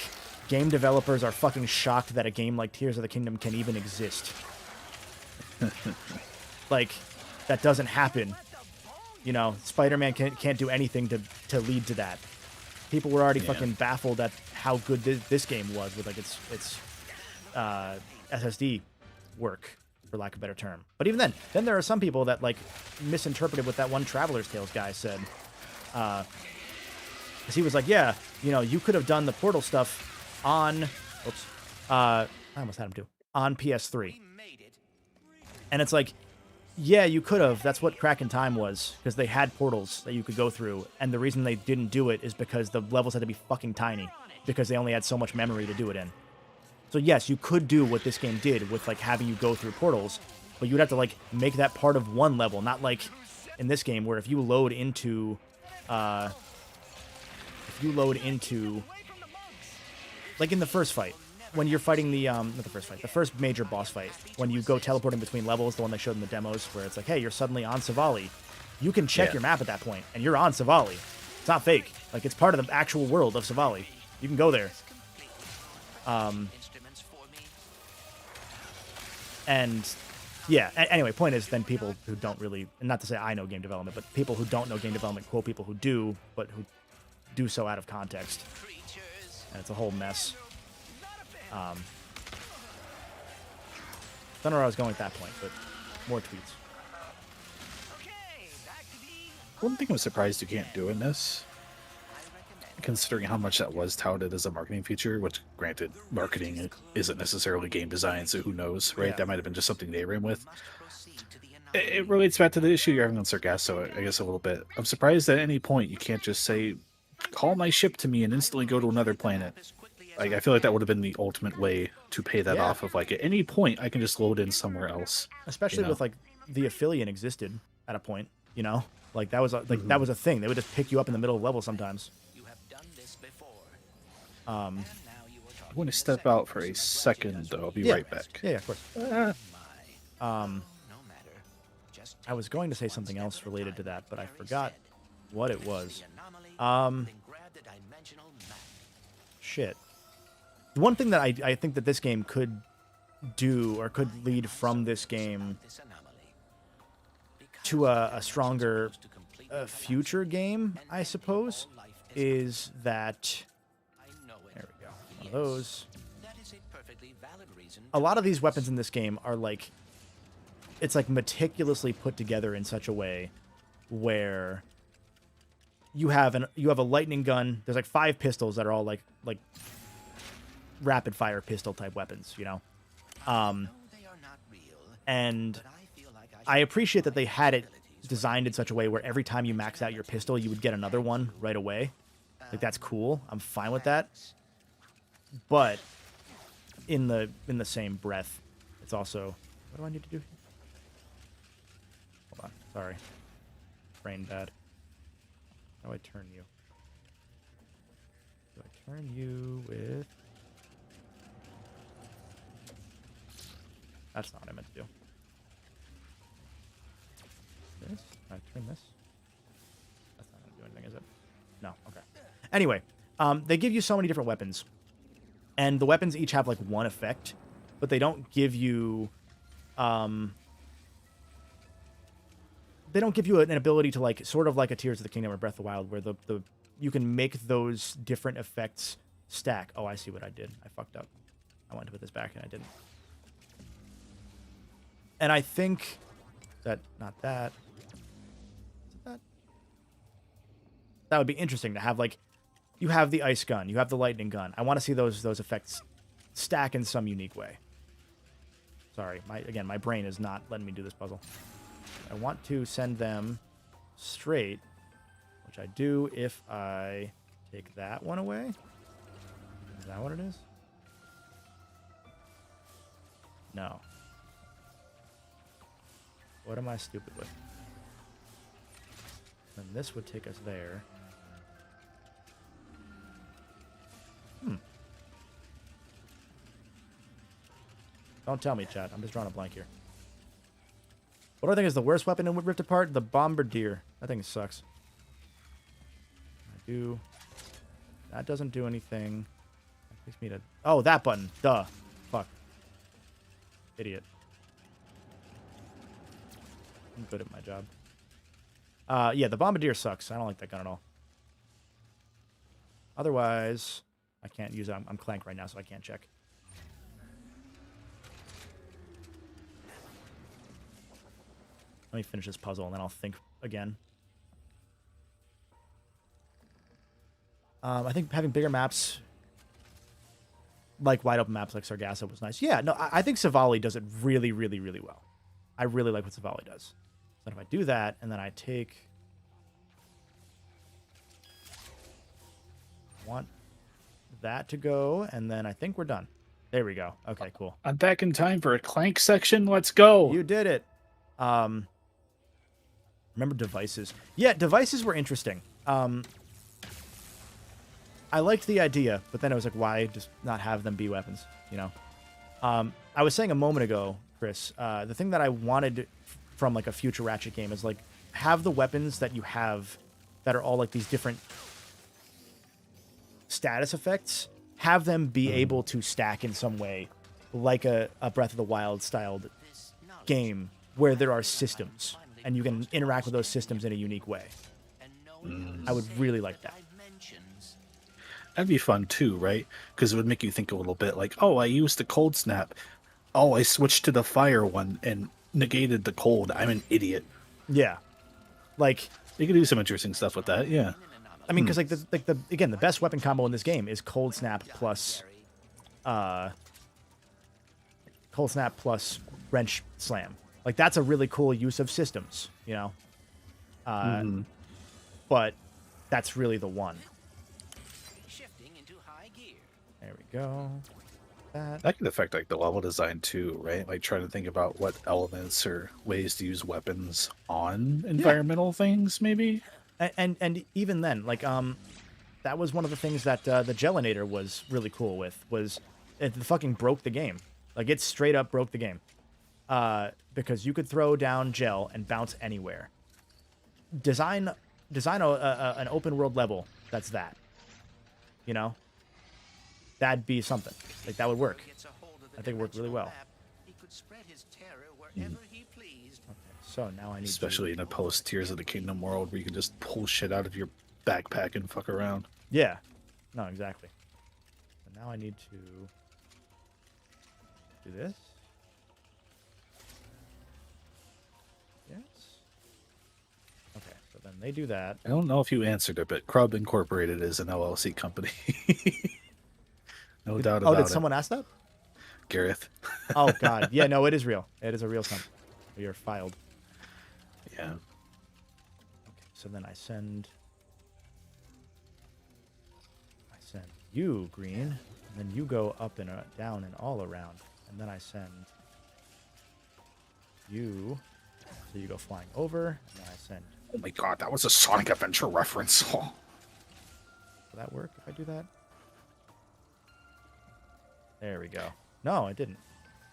game developers are fucking shocked that a game like Tears of the Kingdom can even exist. Like, that doesn't happen. You know, Spider-Man can't do anything to lead to that. People were already fucking baffled at how good this game was with like its SSD work, for lack of a better term. But even then there are some people that like misinterpreted what that one Traveler's Tales guy said. Because he was like, yeah, you know, you could have done the Portal stuff on, I almost had him too, on PS3. And it's like, yeah, you could have. That's what Crack in Time was, because they had portals that you could go through, and the reason they didn't do it is because the levels had to be fucking tiny, because they only had so much memory to do it in. So yes, you could do what this game did with like having you go through portals, but you would have to like make that part of one level, not like in this game where if you load into like in the first fight, when you're fighting the the first major boss fight, when you go teleporting between levels, the one they showed in the demos, where it's like, hey, you're suddenly on Savali, you can check your map at that point, and you're on Savali. It's not fake. Like, it's part of the actual world of Savali. You can go there. And yeah, anyway, point is, then people who don't really, and not to say I know game development, but people who don't know game development quote people who do, but who do so out of context. And it's a whole mess. Don't know where I was going at that point, but more tweets. One thing I'm surprised you can't do in this, considering how much that was touted as a marketing feature, which, granted, marketing isn't necessarily game design, so who knows, right? Yeah. That might have been just something they ran with. It relates back to the issue you're having on Sargasso, I guess, a little bit. I'm surprised at any point you can't just say, call my ship to me and instantly go to another planet. Like, I feel like that would have been the ultimate way to pay that off of, like, at any point I can just load in somewhere else. Especially with, like, the Affiliate existed at a point, you know? Like, that was a, that was a thing. They would just pick you up in the middle of the level sometimes. I'm going to step out for a second, though. I'll be right back. Yeah, of course. I was going to say something else related to that, but I forgot what it was. Shit. One thing that I think that this game could do, or could lead from this game to a stronger future game, I suppose, is that... There we go. One of those. A lot of these weapons in this game are like... It's like meticulously put together in such a way where you have a lightning gun. There's like 5 pistols that are all like rapid fire pistol type weapons, you know. And I appreciate that they had it designed in such a way where every time you max out your pistol, you would get another one right away. Like, that's cool. I'm fine with that. But in the same breath, it's also, what do I need to do here? Hold on. Sorry. Brain bad. How do I turn you? Do I turn you with... That's not what I meant to do. This? Can I turn this? That's not going to do anything, is it? No. Okay. Anyway, they give you so many different weapons. And the weapons each have, like, one effect. But they don't give you... They don't give you an ability to, like, sort of like a Tears of the Kingdom or Breath of the Wild, where the you can make those different effects stack. Oh, I see what I did. I fucked up. I wanted to put this back, and I didn't. And I think That, not that. Is it that? That would be interesting to have, like, you have the ice gun, you have the lightning gun. I want to see those effects stack in some unique way. Sorry, my brain is not letting me do this puzzle. I want to send them straight, which I do if I take that one away. Is that what it is? No. What am I stupid with? And this would take us there. Don't tell me, chat. I'm just drawing a blank here. What do I think is the worst weapon in Rift Apart? The Bombardier. That thing sucks. That doesn't do anything. That takes me to... Oh, that button. Duh. Fuck. Idiot. I'm good at my job. Yeah, the Bombardier sucks. I don't like that gun at all. Otherwise, I can't use it. I'm Clank right now, so I can't check. Let me finish this puzzle, and then I'll think again. I think having bigger maps, like wide open maps like Sargasso, was nice. Yeah, no, I think Savali does it really, really, really well. I really like what Savali does. So if I do that, and then I take... I want that to go, and then I think we're done. There we go. Okay, cool. I'm back in time for a Clank section. Let's go. You did it. Remember devices? Yeah, devices were interesting. I liked the idea, but then I was like, why just not have them be weapons, you know? I was saying a moment ago, Chris, the thing that I wanted from like a future Ratchet game is like have the weapons that you have that are all like these different status effects, have them be able to stack in some way like a Breath of the Wild styled game where there are systems and you can interact with those systems in a unique way. I would really like that. That'd be fun too, right? Because it would make you think a little bit like, oh, I used the cold snap. Oh, I switched to the fire one and negated the cold. I'm an idiot. Yeah. Like, you could do some interesting stuff with that, yeah. I mean, because again, the best weapon combo in this game is cold snap plus wrench slam. Like, that's a really cool use of systems, you know? But that's really the one. There we go. That could affect like the level design too, right? Like trying to think about what elements or ways to use weapons on environmental things, maybe. And even then, like that was one of the things that the Gelinator was really cool with. Was it fucking broke the game? Like it straight up broke the game. Because you could throw down gel and bounce anywhere. Design an open world level that's that. You know? That'd be something. Like, that would work. I think it worked really well. Okay, so now I need Especially in a post Tears of the Kingdom world where you can just pull shit out of your backpack and fuck around. Yeah. No, exactly. So now I need to do this. Yes. Okay, so then they do that. I don't know if you answered it, but Crub Incorporated is an LLC company. No doubt about it. Oh, did someone ask that? Gareth. Oh, God. Yeah, no, it is real. It is a real company. You're filed. Yeah. Okay, so then I send you, green, and then you go up and down and all around. And then I send you, so you go flying over, and then I send... Oh my God, that was a Sonic Adventure reference. Oh. Will that work if I do that? There we go. No, I didn't.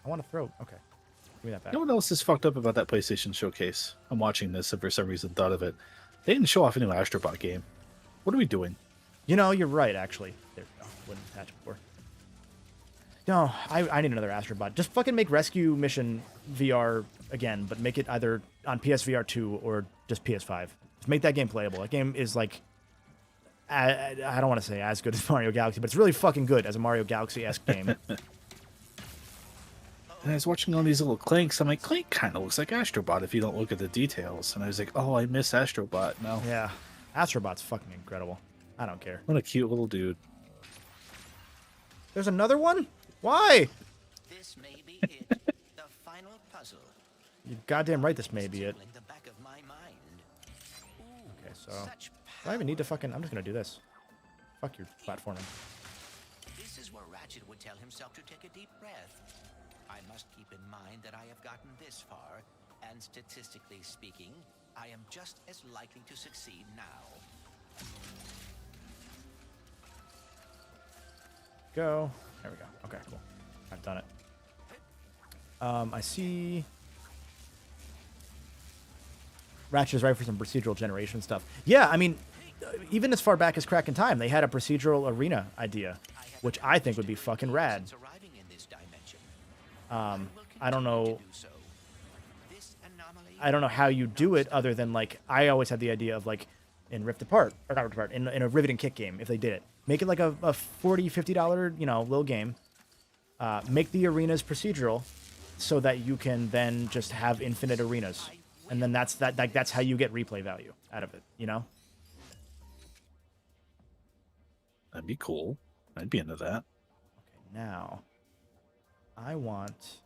I want to throw... Okay. Give me that back. You know what else is fucked up about that PlayStation Showcase? I'm watching this and for some reason thought of it. They didn't show off a new Astrobot game. What are we doing? You know, you're right, actually. There we go. Wouldn't attach before. No, I need another Astrobot. Just fucking make Rescue Mission VR again, but make it either on PSVR 2 or just PS5. Just make that game playable. That game is like... I don't want to say as good as Mario Galaxy, but it's really fucking good as a Mario Galaxy-esque game. And I was watching all these little Clanks. I'm like, Clank kind of looks like Astrobot if you don't look at the details. And I was like, oh, I miss Astrobot. No. Yeah. Astrobot's fucking incredible. I don't care. What a cute little dude. There's another one? Why? This may be it. The final puzzle. You're goddamn right this may be it. The back of my mind. Okay, so... Do I even need to fucking... I'm just gonna do this. Fuck your platforming. This is where Ratchet would tell himself to take a deep breath. I must keep in mind that I have gotten this far, and statistically speaking, I am just as likely to succeed now. Go. There we go. Okay, cool. I've done it. I see... Ratchet is right for some procedural generation stuff. Yeah, I mean, even as far back as Crack in Time, they had a procedural arena idea, which I think would be fucking rad. I don't know... I don't know how you do it other than, like, I always had the idea of, like, in Rift Apart, or not Rift Apart, in a Rivet and Kick game, if they did it. Make it like a $40, $50, you know, little game. Make the arenas procedural so that you can then just have infinite arenas. And then that's how you get replay value out of it, you know? That'd be cool. I'd be into that. Okay, now, I want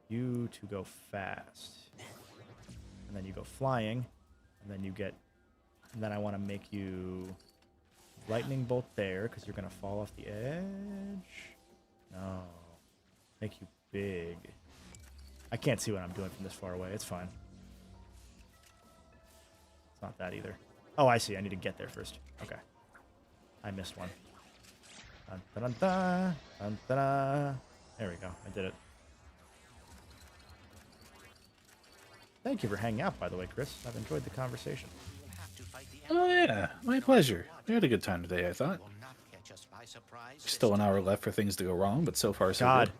you to go fast. And then you go flying. And then you get... And then I want to make you... Lightning bolt there, because you're going to fall off the edge. No. Make you big. I can't see what I'm doing from this far away. It's fine. It's not that either. Oh, I see. I need to get there first. Okay. I missed one. Dun, dun, dun, dun, dun, dun, dun. There we go. I did it. Thank you for hanging out, by the way, Chris. I've enjoyed the conversation. Oh, yeah. My pleasure. We had a good time today, I thought. Still an hour left for things to go wrong, but so far, so God.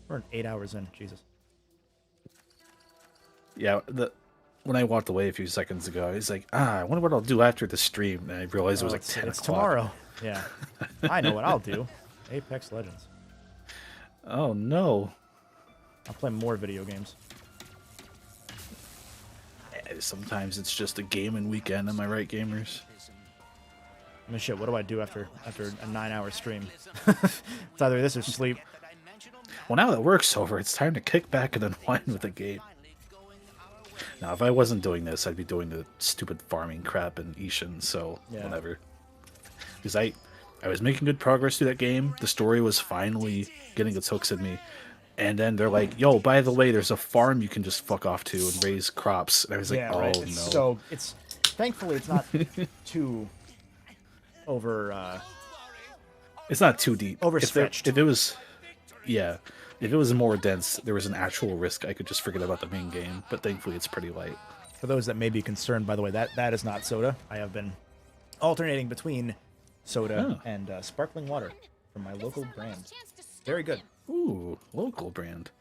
good. We're 8 hours in. Jesus. Yeah, when I walked away a few seconds ago, I was like, I wonder what I'll do after the stream. And I realized it was like 10 o'clock. Tomorrow. Yeah. I know what I'll do. Apex Legends. Oh, no. I'll play more video games. Sometimes it's just a gaming weekend, am I right, gamers? I mean, shit, what do I do after a 9-hour stream? It's either this or sleep. Well, now that work's over, it's time to kick back and unwind with a game. Now, if I wasn't doing this, I'd be doing the stupid farming crap in Ishin, so whatever. Because I was making good progress through that game. The story was finally getting its hooks in me. And then they're like, yo, by the way, there's a farm you can just fuck off to and raise crops. And I was like, oh, right. no. So, thankfully, it's not too over... It's not too deep. Overstretched. If it was... Yeah. If it was more dense, there was an actual risk I could just forget about the main game. But thankfully, it's pretty light. For those that may be concerned, by the way, that is not soda. I have been alternating between soda and sparkling water from my local brand. Very good. Ooh, local brand.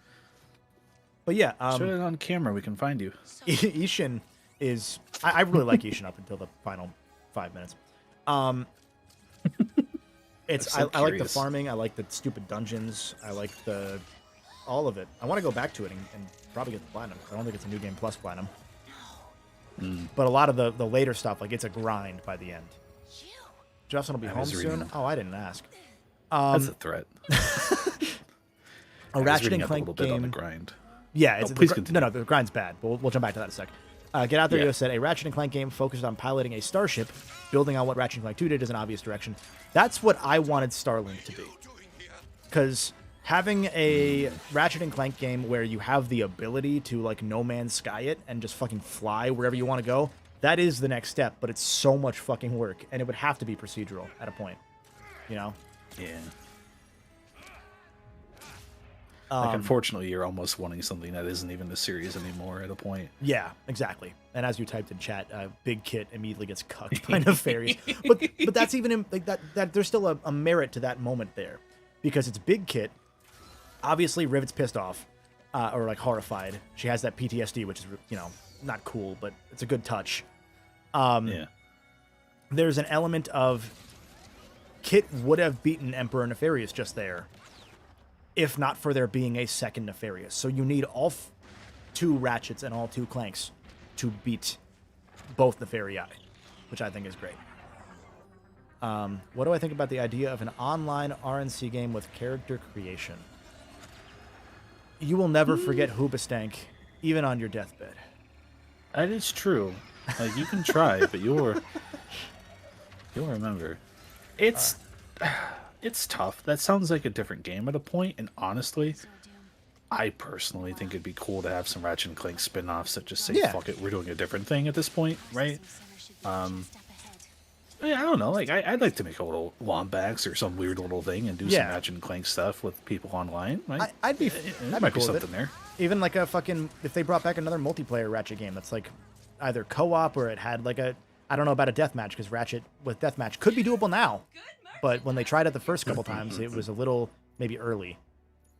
But yeah, show it on camera. We can find you. Ishin is... I really like Ishin up until the final 5 minutes. It's I like the farming. I like the stupid dungeons. I like all of it. I want to go back to it and probably get the platinum. I don't think it's a new game plus platinum. But a lot of the later stuff, like, it's a grind by the end. Justin will be home soon. Oh, I didn't ask. That's a threat. A Ratchet and Clank a little game. bit on the grind. Yeah, please continue. No, the grind's bad. But we'll jump back to that in a sec. Get Out There, said, a Ratchet and Clank game focused on piloting a starship, building on what Ratchet and Clank 2 did is an obvious direction. That's what I wanted Starlink to be. Because having a Ratchet and Clank game where you have the ability to, like, No Man's Sky it and just fucking fly wherever you want to go, that is the next step, but it's so much fucking work, and it would have to be procedural at a point. You know? Yeah. Like, unfortunately, you're almost wanting something that isn't even a series anymore at a point. Yeah, exactly. And as you typed in chat, Big Kit immediately gets cucked by Nefarious. But that's even like that. There's still a merit to that moment there, because it's Big Kit. Obviously, Rivet's pissed off, or like horrified. She has that PTSD, which is, you know, not cool, but it's a good touch. Yeah. There's an element of Kit would have beaten Emperor Nefarious just there if not for there being a second Nefarious. So you need all two Ratchets and all two Clanks to beat both Nefarii, which I think is great. What do I think about the idea of an online RNC game with character creation? You will never forget Hoobastank, even on your deathbed. That is true. Like, you can try, but you'll remember. It's tough. That sounds like a different game at a point, and honestly, I personally think it'd be cool to have some Ratchet and Clank spin-offs that just say, fuck it, we're doing a different thing at this point, right? Yeah, I don't know. Like, I'd like to make a little Wombax or some weird little thing and do some Ratchet and Clank stuff with people online. Right? That might be something there. Even like a fucking, if they brought back another multiplayer Ratchet game that's like either co-op or it had like a, I don't know about a deathmatch, because Ratchet with deathmatch could be doable now, but when they tried it the first couple times, it was a little maybe early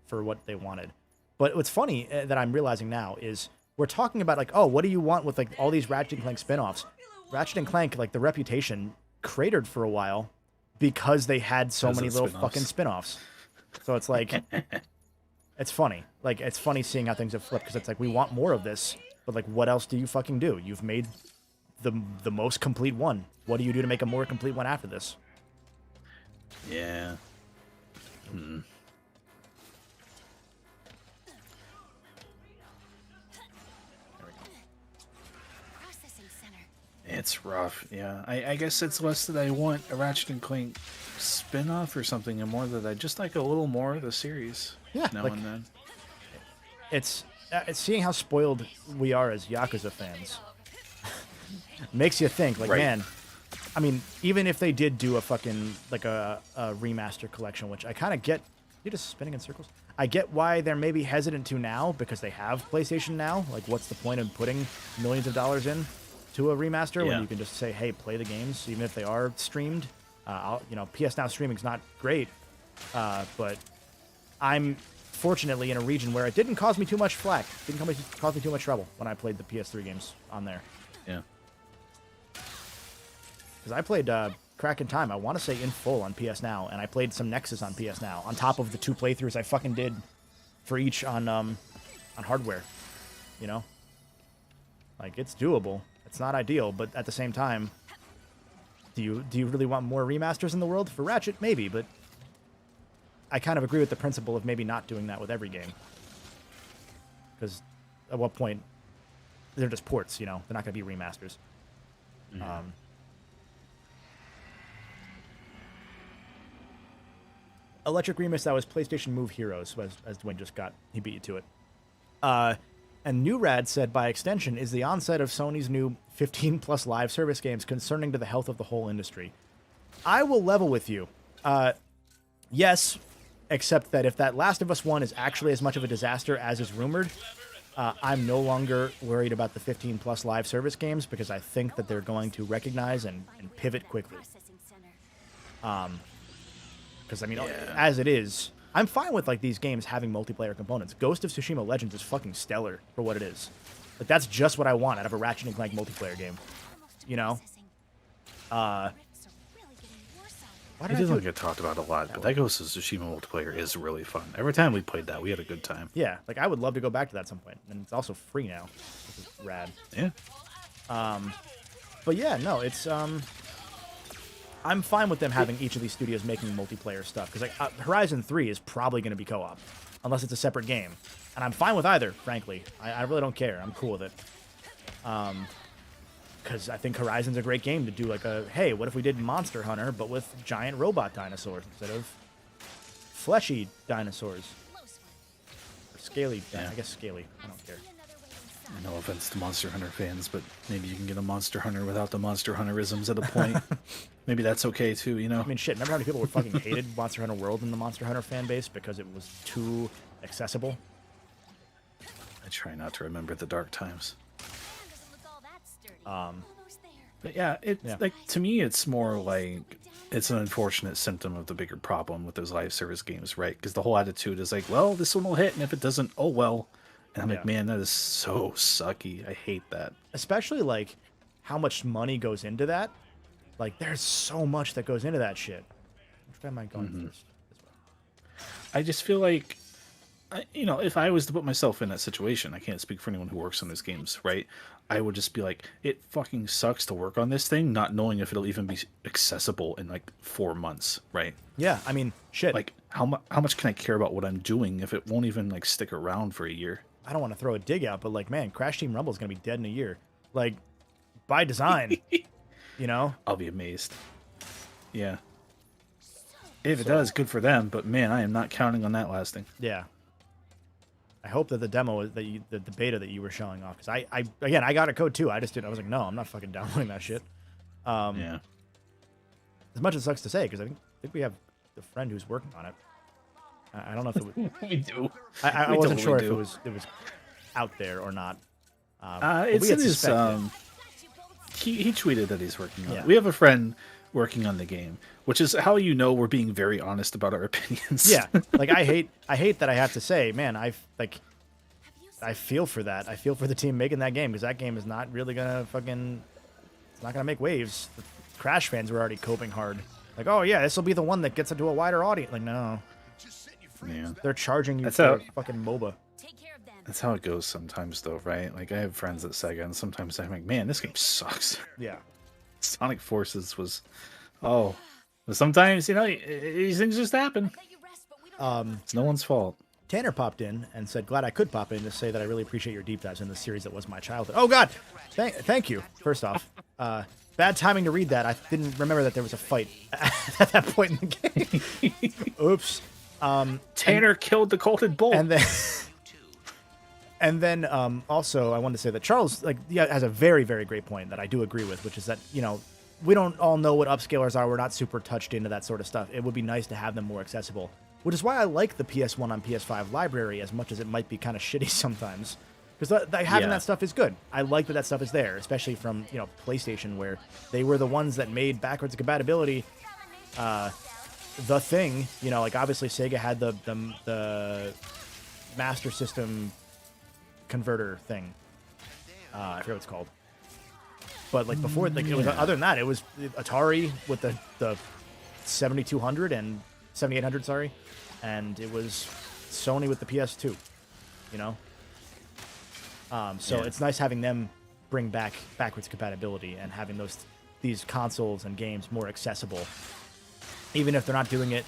for what they wanted. But what's funny that I'm realizing now is we're talking about like, oh, what do you want with like all these Ratchet and Clank spin-offs? Ratchet and Clank, like the reputation cratered for a while because they had so many little fucking spin-offs. So it's like, it's funny. Like, it's funny seeing how things have flipped, because it's like, we want more of this, but like, what else do you fucking do? You've made the most complete one. What do you do to make a more complete one after this? Yeah. It's rough, yeah. I guess it's less that I want a Ratchet and Clank spin-off or something, and more that I just like a little more of the series now and then. It's seeing how spoiled we are as Yakuza fans. Makes you think, like, man, I mean, even if they did do a fucking, like, a remaster collection, which I kind of get, you're just spinning in circles. I get why they're maybe hesitant to now, because they have PlayStation Now. Like, what's the point of putting millions of dollars in to a remaster when you can just say, hey, play the games, even if they are streamed? You know, PS Now streaming's not great, but I'm fortunately in a region where it didn't cause me too much flack. Didn't cause me too much trouble when I played the PS3 games on there. Yeah. Because I played Crack in Time, I want to say in full on PS Now, and I played some Nexus on PS Now, on top of the 2 playthroughs I fucking did for each on hardware, you know? Like, it's doable. It's not ideal, but at the same time, do you really want more remasters in the world? For Ratchet, maybe, but I kind of agree with the principle of maybe not doing that with every game. Because at what point, they're just ports, you know? They're not going to be remasters. Yeah. Electric Remix, that was PlayStation Move Heroes, as Dwayne just got. He beat you to it. And New Rad said, by extension, is the onset of Sony's new 15-plus live service games concerning to the health of the whole industry. I will level with you. Yes, except that if that Last of Us 1 is actually as much of a disaster as is rumored, I'm no longer worried about the 15-plus live service games, because I think that they're going to recognize and pivot quickly. Because, I mean, as it is, I'm fine with, like, these games having multiplayer components. Ghost of Tsushima Legends is fucking stellar for what it is. Like, that's just what I want out of a Ratchet and Clank multiplayer game. You know? It doesn't get talked about a lot, but that Ghost of Tsushima multiplayer is really fun. Every time we played that, we had a good time. Yeah, like, I would love to go back to that at some point. And it's also free now, which is rad. Yeah. But yeah, no, it's, I'm fine with them having each of these studios making multiplayer stuff, because like Horizon 3 is probably going to be co-op, unless it's a separate game, and I'm fine with either. Frankly, I really don't care. I'm cool with it, because I think Horizon's a great game to do. Like a, hey, what if we did Monster Hunter but with giant robot dinosaurs instead of fleshy dinosaurs or scaly? I guess scaly. I don't care. No offense to Monster Hunter fans, but maybe you can get a Monster Hunter without the Monster Hunterisms at a point. Maybe that's okay too, you know? I mean, shit, remember how many people were fucking hated Monster Hunter World in the Monster Hunter fan base because it was too accessible? I try not to remember the dark times. But yeah, like, to me, it's more like it's an unfortunate symptom of the bigger problem with those live service games, right? Because the whole attitude is like, well, this one will hit, and if it doesn't, oh well. And I'm like, man, that is so sucky. I hate that. Especially, like, how much money goes into that. Like, there's so much that goes into that shit. Which guy am I going first? I just feel like you know, if I was to put myself in that situation, I can't speak for anyone who works on these games, right? I would just be like, it fucking sucks to work on this thing, not knowing if it'll even be accessible in like 4 months, right? Yeah, I mean, shit. Like, how much can I care about what I'm doing if it won't even like stick around for a year? I don't want to throw a dig out, but like, man, Crash Team Rumble is gonna be dead in a year. Like, by design, you know. I'll be amazed. Yeah. If it does, good for them. But man, I am not counting on that lasting. Yeah. I hope that the demo that the beta that you were showing off, because I got a code too. I just didn't. I was like, no, I'm not fucking downloading that shit. Yeah. As much as it sucks to say, because I think we have a friend who's working on it. I don't know if it was. We do. I wasn't sure if it was out there or not. It's in his. He tweeted that he's working on it. We have a friend working on the game, which is how you know we're being very honest about our opinions. Yeah, like I hate that I have to say, man, I feel for that. I feel for the team making that game, because that game is not really gonna it's not gonna make waves. The Crash fans were already coping hard. Like, oh yeah, this will be the one that gets into a wider audience. Like, no. Yeah. They're charging you for a fucking MOBA. That's how it goes sometimes, though, right? Like, I have friends at Sega, and sometimes I'm like, man, this game sucks. Yeah. Sonic Forces was... Oh. But sometimes, you know, these things just happen. It's no one's fault. Tanner popped in and said, glad I could pop in to say that I really appreciate your deep dives in the series that was my childhood. Oh, God! Thank you, first off. Bad timing to read that. I didn't remember that there was a fight at that point in the game. Oops. Tanner killed the Colted Bull. And then also I wanted to say that Charles has a very, very great point that I do agree with, which is that, you know, we don't all know what upscalers are. We're not super touched into that sort of stuff. It would be nice to have them more accessible, which is why I like the PS1 on PS5 library as much as it might be kind of shitty sometimes. Because having that stuff is good. I like that stuff is there, especially from, you know, PlayStation, where they were the ones that made backwards compatibility the thing. You know, like obviously Sega had the Master System converter thing. I forget what it's called. But like before, like it was other than that, it was Atari with the 7200 and 7800, sorry, and it was Sony with the PS2. You know. So it's nice having them bring back backwards compatibility and having these consoles and games more accessible, even if they're not doing it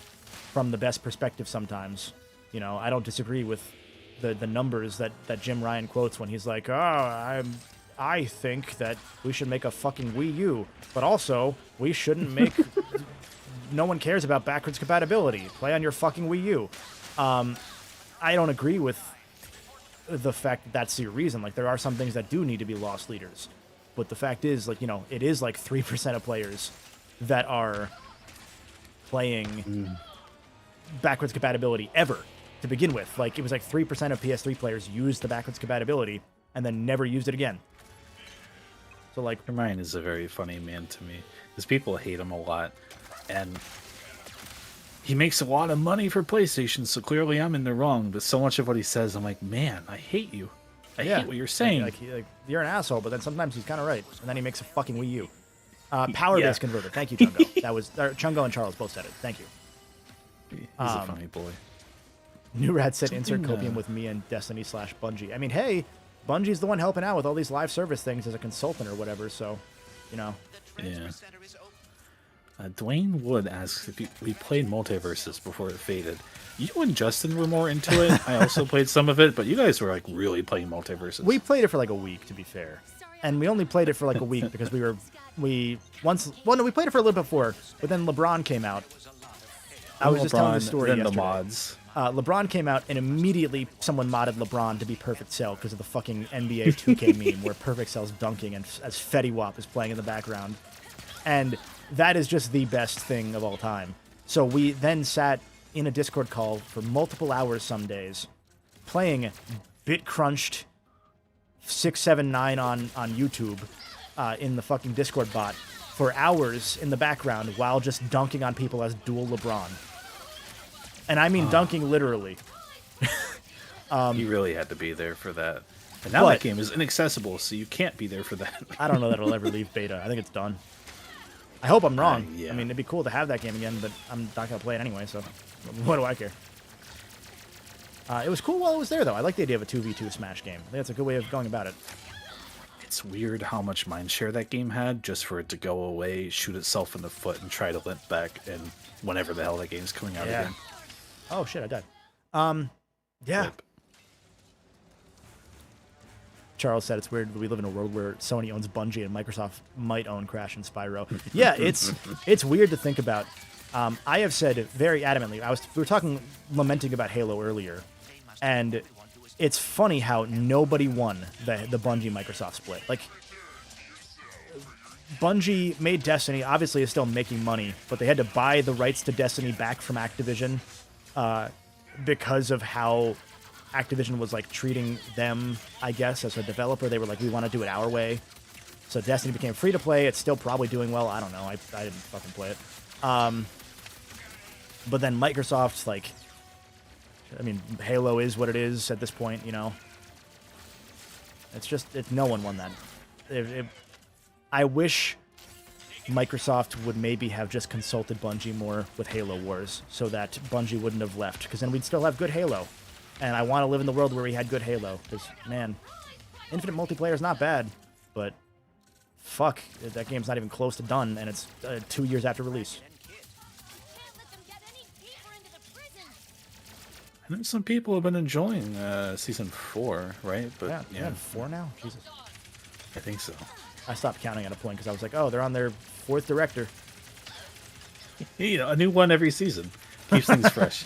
from the best perspective sometimes. You know, I don't disagree with the numbers that Jim Ryan quotes when he's like, oh, I think that we should make a fucking Wii U, but also we shouldn't make no one cares about backwards compatibility. Play on your fucking Wii U. I don't agree with the fact that that's your reason. Like, there are some things that do need to be loss leaders, but the fact is, like, you know, it is like 3% of players that are playing backwards compatibility ever to begin with. Like, it was like 3% of PS3 players used the backwards compatibility and then never used it again. So, like, Ryan is a very funny man to me, because people hate him a lot, and he makes a lot of money for PlayStation, so clearly I'm in the wrong. But so much of what he says, I'm like, man, I hate you. I hate what you're saying. Like, you're an asshole, but then sometimes he's kind of right. And then he makes a fucking Wii U. Power-based converter. Thank you, Chungo. That was Chungo and Charles both said it. Thank you. He's a funny boy. New Rad said, insert copium with me and Destiny / Bungie. I mean, hey, Bungie's the one helping out with all these live service things as a consultant or whatever, so, you know. Yeah. Dwayne Wood asks if we played Multiverses before it faded. You and Justin were more into it. I also played some of it, but you guys were like really playing Multiverses. We played it for like a week, to be fair, and we only played it for like a week because we played it for a little bit before, but then LeBron came out. I was just telling the story then yesterday. The mods. LeBron came out, and immediately someone modded LeBron to be Perfect Cell because of the fucking NBA 2K meme where Perfect Cell's dunking and as Fetty Wap is playing in the background, and that is just the best thing of all time. So we then sat in a Discord call for multiple hours some days, playing Bit Crunched 679 on YouTube in the fucking Discord bot for hours in the background while just dunking on people as dual LeBron. And I mean dunking literally. You really had to be there for that. And now that game is inaccessible, so you can't be there for that. I don't know that it'll ever leave beta. I think it's done. I hope I'm wrong. Yeah. I mean, it'd be cool to have that game again, but I'm not going to play it anyway, so what do I care? It was cool while it was there, though. I like the idea of a 2v2 Smash game. I think that's a good way of going about it. It's weird how much mindshare that game had just for it to go away, shoot itself in the foot, and try to limp back, and whenever the hell that game's coming out again. Oh, shit, I died. Yeah. Rip. Charles said it's weird that we live in a world where Sony owns Bungie and Microsoft might own Crash and Spyro. Yeah, it's weird to think about. I have said very adamantly, we were lamenting about Halo earlier, and it's funny how nobody won the Bungie-Microsoft split. Like, Bungie made Destiny, obviously is still making money, but they had to buy the rights to Destiny back from Activision because of how Activision was, like, treating them, I guess, as a developer. They were like, we want to do it our way. So Destiny became free-to-play. It's still probably doing well. I don't know. I didn't fucking play it. But then Microsoft's like, I mean, Halo is what it is at this point, you know. It's no one won that. I wish Microsoft would maybe have just consulted Bungie more with Halo Wars so that Bungie wouldn't have left, because then we'd still have good Halo. And I want to live in the world where we had good Halo, because, man, infinite multiplayer is not bad, but fuck, that game's not even close to done, and it's 2 years after release. I think some people have been enjoying Season 4, right? But yeah, 4 now? Jesus. I think so. I stopped counting at a point because I was like, oh, they're on their 4th director. You know, a new one every season. Keeps things fresh.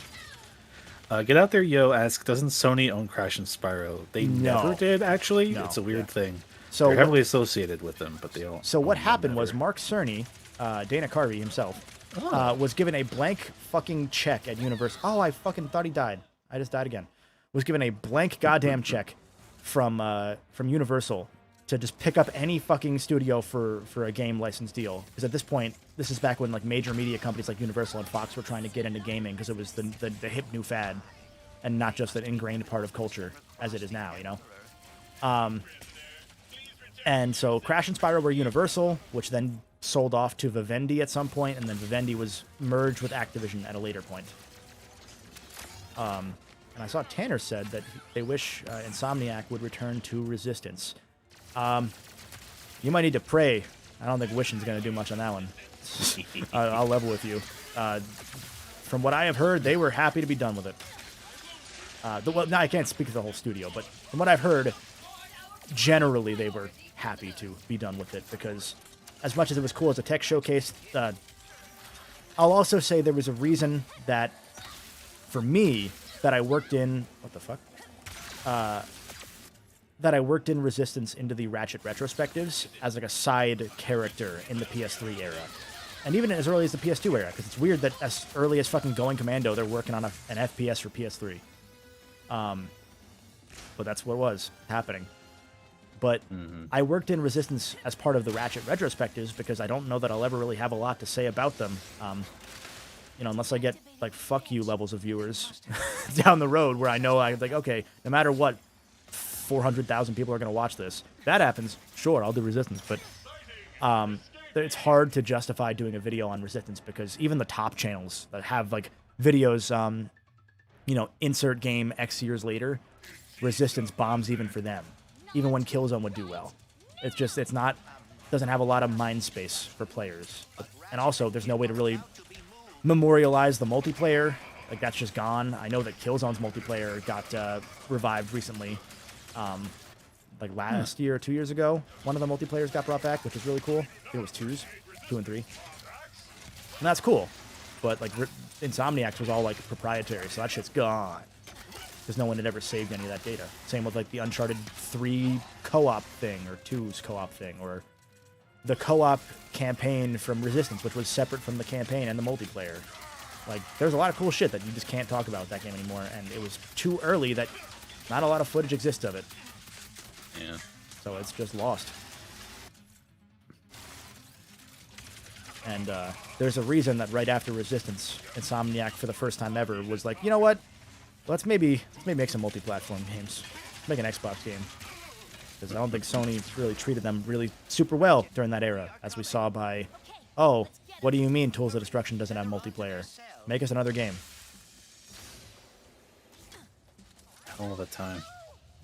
Get Out There Yo asks, doesn't Sony own Crash and Spyro? They never did, actually. No, it's a weird thing. So they're heavily associated with them, but they don't. So what happened was Mark Cerny, Dana Carvey himself, was given a blank fucking check at Universal. Oh, I fucking thought he died. I just died again. Was given a blank goddamn check from Universal to just pick up any fucking studio for a game license deal. Because at this point, this is back when like major media companies like Universal and Fox were trying to get into gaming because it was the hip new fad, and not just an ingrained part of culture as it is now, you know. And so Crash and Spyro were Universal, which then sold off to Vivendi at some point, and then Vivendi was merged with Activision at a later point. And I saw Tanner said that they wish Insomniac would return to Resistance. You might need to pray. I don't think wishing's going to do much on that one. I'll level with you. From what I have heard, they were happy to be done with it. Well, now I can't speak for the whole studio, but from what I've heard, generally they were happy to be done with it, because as much as it was cool as a tech showcase, I'll also say there was a reason that, for me, that I worked in... What the fuck? That I worked in Resistance into the Ratchet retrospectives as like a side character in the PS3 era. And even as early as the PS2 era, because it's weird that as early as fucking Going Commando, they're working on an FPS for PS3. But that's what was happening. But I worked in Resistance as part of the Ratchet retrospectives because I don't know that I'll ever really have a lot to say about them. You know, unless I get, like, fuck you levels of viewers down the road where I know I'm like, okay, no matter what, 400,000 people are going to watch this. If that happens, sure, I'll do Resistance. But it's hard to justify doing a video on Resistance because even the top channels that have, like, videos, you know, insert game X years later, Resistance bombs even for them. Even when Killzone would do well. It's not, doesn't have a lot of mind space for players. And also, there's no way to really memorialize the multiplayer. Like, that's just gone. I know that Killzone's multiplayer got revived recently. Like last year or 2 years ago, one of the multiplayers got brought back, which was really cool. I think it was 2 and 3. And that's cool. But, like, Insomniac's was all, like, proprietary, so that shit's gone. Because no one had ever saved any of that data. Same with, like, the Uncharted 3 co-op thing, or 2's co-op thing, or the co-op campaign from Resistance, which was separate from the campaign and the multiplayer. Like, there's a lot of cool shit that you just can't talk about with that game anymore, and it was too early that not a lot of footage exists of it. Yeah. So it's just lost. And there's a reason that right after Resistance, Insomniac, for the first time ever, was like, you know what? Let's maybe make some multi-platform games. Let's make an Xbox game. Because I don't think Sony really treated them really super well during that era, as we saw by, oh, what do you mean Tools of Destruction doesn't have multiplayer? Make us another game. all the time.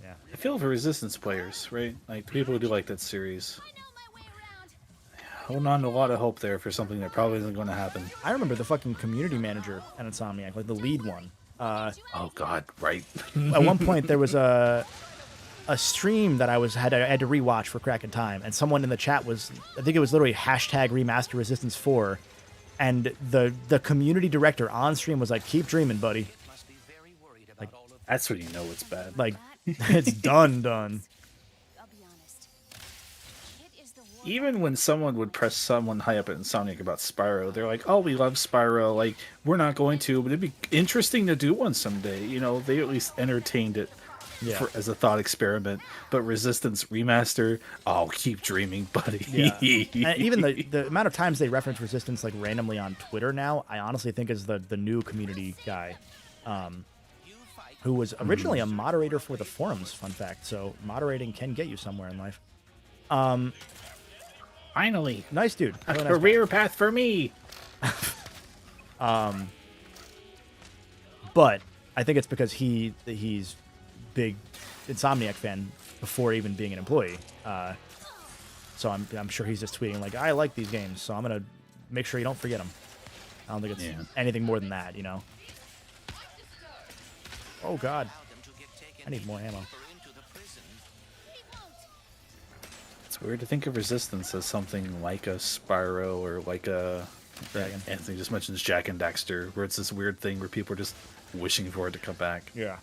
Yeah. I feel for Resistance players, right? Like the people who do like that series. Holding on to a lot of hope there for something that probably isn't going to happen. I remember the fucking community manager at Insomniac, like the lead one. Oh God, right. At one point, there was a stream that I had to rewatch for Crack in Time, and someone in the chat I think it was literally hashtag Remaster Resistance 4, and the community director on stream was like, "Keep dreaming, buddy." Like that's when you know it's bad. Like it's done. Even when someone would press someone high up at Insomniac about Spyro, they're like, "Oh, we love Spyro. Like, we're not going to, but it'd be interesting to do one someday." You know, they at least entertained it as a thought experiment. But Resistance Remaster, oh, keep dreaming, buddy. Yeah. And even the amount of times they reference Resistance like randomly on Twitter now, I honestly think is the new community guy, who was originally a moderator for the forums. Fun fact. So moderating can get you somewhere in life. Finally, nice dude. A career path for me. But I think it's because he's big Insomniac fan before even being an employee. So I'm sure he's just tweeting like, "I like these games, so I'm gonna make sure you don't forget them." I don't think it's anything more than that, you know. Oh God, I need more ammo. It's weird to think of Resistance as something like a Spyro or like a Dragon. Anthony just mentions Jack and Daxter, where it's this weird thing where people are just wishing for it to come back. Yeah.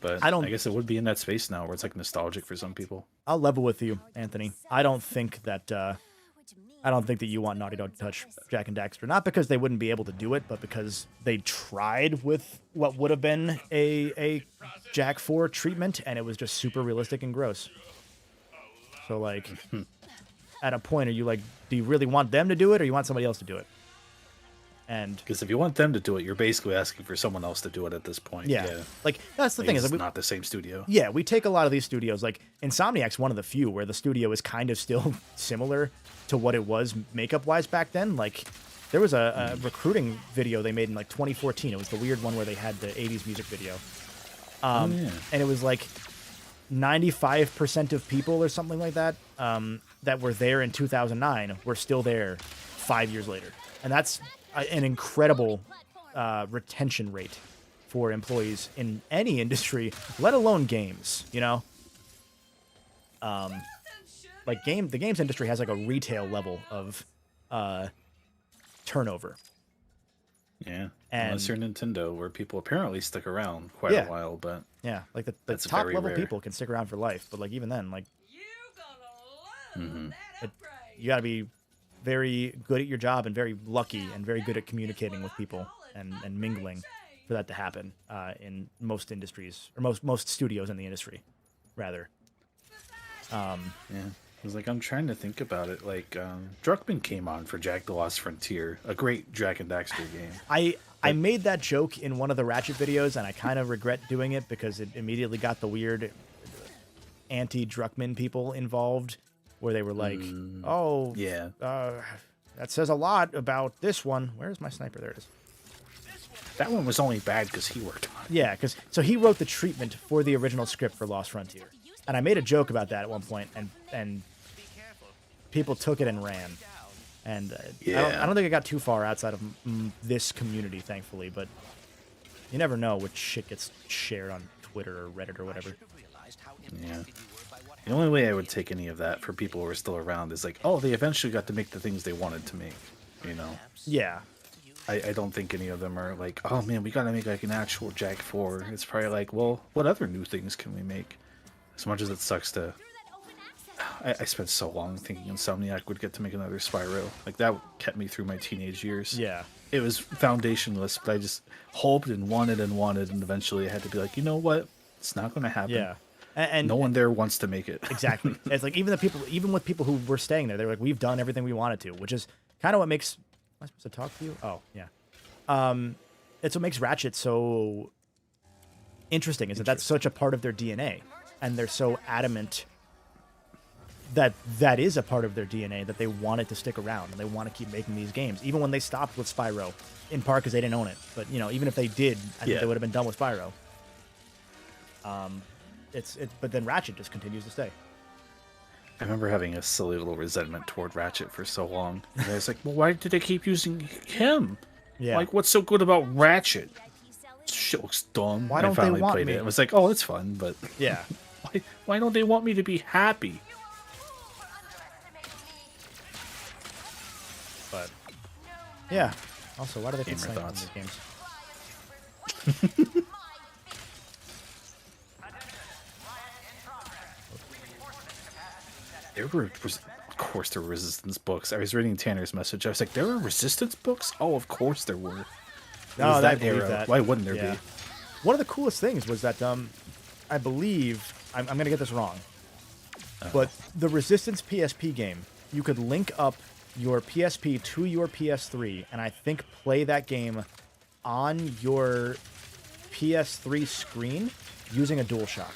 But I guess it would be in that space now where it's like nostalgic for some people. I'll level with you, Anthony. I don't think that you want Naughty Dog to touch Jack and Daxter. Not because they wouldn't be able to do it, but because they tried with what would have been a Jack 4 treatment, and it was just super realistic and gross. So, like, at a point, are you like, do you really want them to do it, or you want somebody else to do it? And because if you want them to do it, you're basically asking for someone else to do it at this point. Yeah. Like, that's the thing. It's Is not the same studio. Yeah, we take a lot of these studios. Like, Insomniac's one of the few where the studio is kind of still similar to what it was makeup-wise back then. Like, there was a recruiting video they made in, like, 2014. It was the weird one where they had the 80s music video. And it was, like, 95% of people or something like that that were there in 2009 were still there 5 years later. And that's an incredible retention rate for employees in any industry, let alone games, you know? Like the games industry has like a retail level of turnover. Yeah. And unless you're Nintendo, where people apparently stick around quite a while, but yeah, like the that's top very level rare. people can stick around for life, but like even then, like you got to be very good at your job and very lucky and very good at communicating with people and mingling for that to happen in most industries or most studios in the industry, rather. Yeah, because like I'm trying to think about it. Like Druckmann came on for Jack the Lost Frontier, a great Jack and Daxter game. I made that joke in one of the Ratchet videos, and I kind of regret doing it because it immediately got the weird anti-Druckmann people involved, where they were like, "Oh, yeah, that says a lot about this one." Where's my sniper? There it is. That one was only bad because he worked on it. Yeah, so he wrote the treatment for the original script for Lost Frontier, and I made a joke about that at one point, and people took it and ran. And I don't think I got too far outside of this community, thankfully, but you never know which shit gets shared on Twitter or Reddit or whatever. Yeah. The only way I would take any of that for people who are still around is like, oh, they eventually got to make the things they wanted to make, you know? Yeah. I don't think any of them are like, oh man, we gotta make like an actual Jack 4. It's probably like, well, what other new things can we make? As much as it sucks to... I spent so long thinking Insomniac would get to make another Spyro. Like, that kept me through my teenage years. Yeah. It was foundationless, but I just hoped and wanted, and eventually I had to be like, you know what? It's not going to happen. Yeah. And no one there wants to make it. Exactly. It's like, even with people who were staying there, they're like, we've done everything we wanted to, which is kind of what makes... Am I supposed to talk to you? Oh, yeah. It's what makes Ratchet so interesting, is that that's such a part of their DNA, and they're so adamant that is a part of their DNA, that they want it to stick around and they want to keep making these games, even when they stopped with Spyro, in part because they didn't own it. But, you know, even if they did, I think they would have been done with Spyro. But then Ratchet just continues to stay. I remember having a silly little resentment toward Ratchet for so long. And I was like, well, why did they keep using him? Yeah. Like, what's so good about Ratchet? Shit looks dumb. Why don't I finally they want played me? it. I was like, oh, it's fun, but Yeah. why don't they want me to be happy? But yeah. Also, why do they keep Gamer saying thoughts. these games? There were, of course, there were Resistance books. I was reading Tanner's message. I was like, there are Resistance books? Oh, of course there were. No, I believe that. Why wouldn't there be? One of the coolest things was that I believe I'm going to get this wrong, but the Resistance PSP game, you could link up your PSP to your PS3, and I think play that game on your PS3 screen using a DualShock.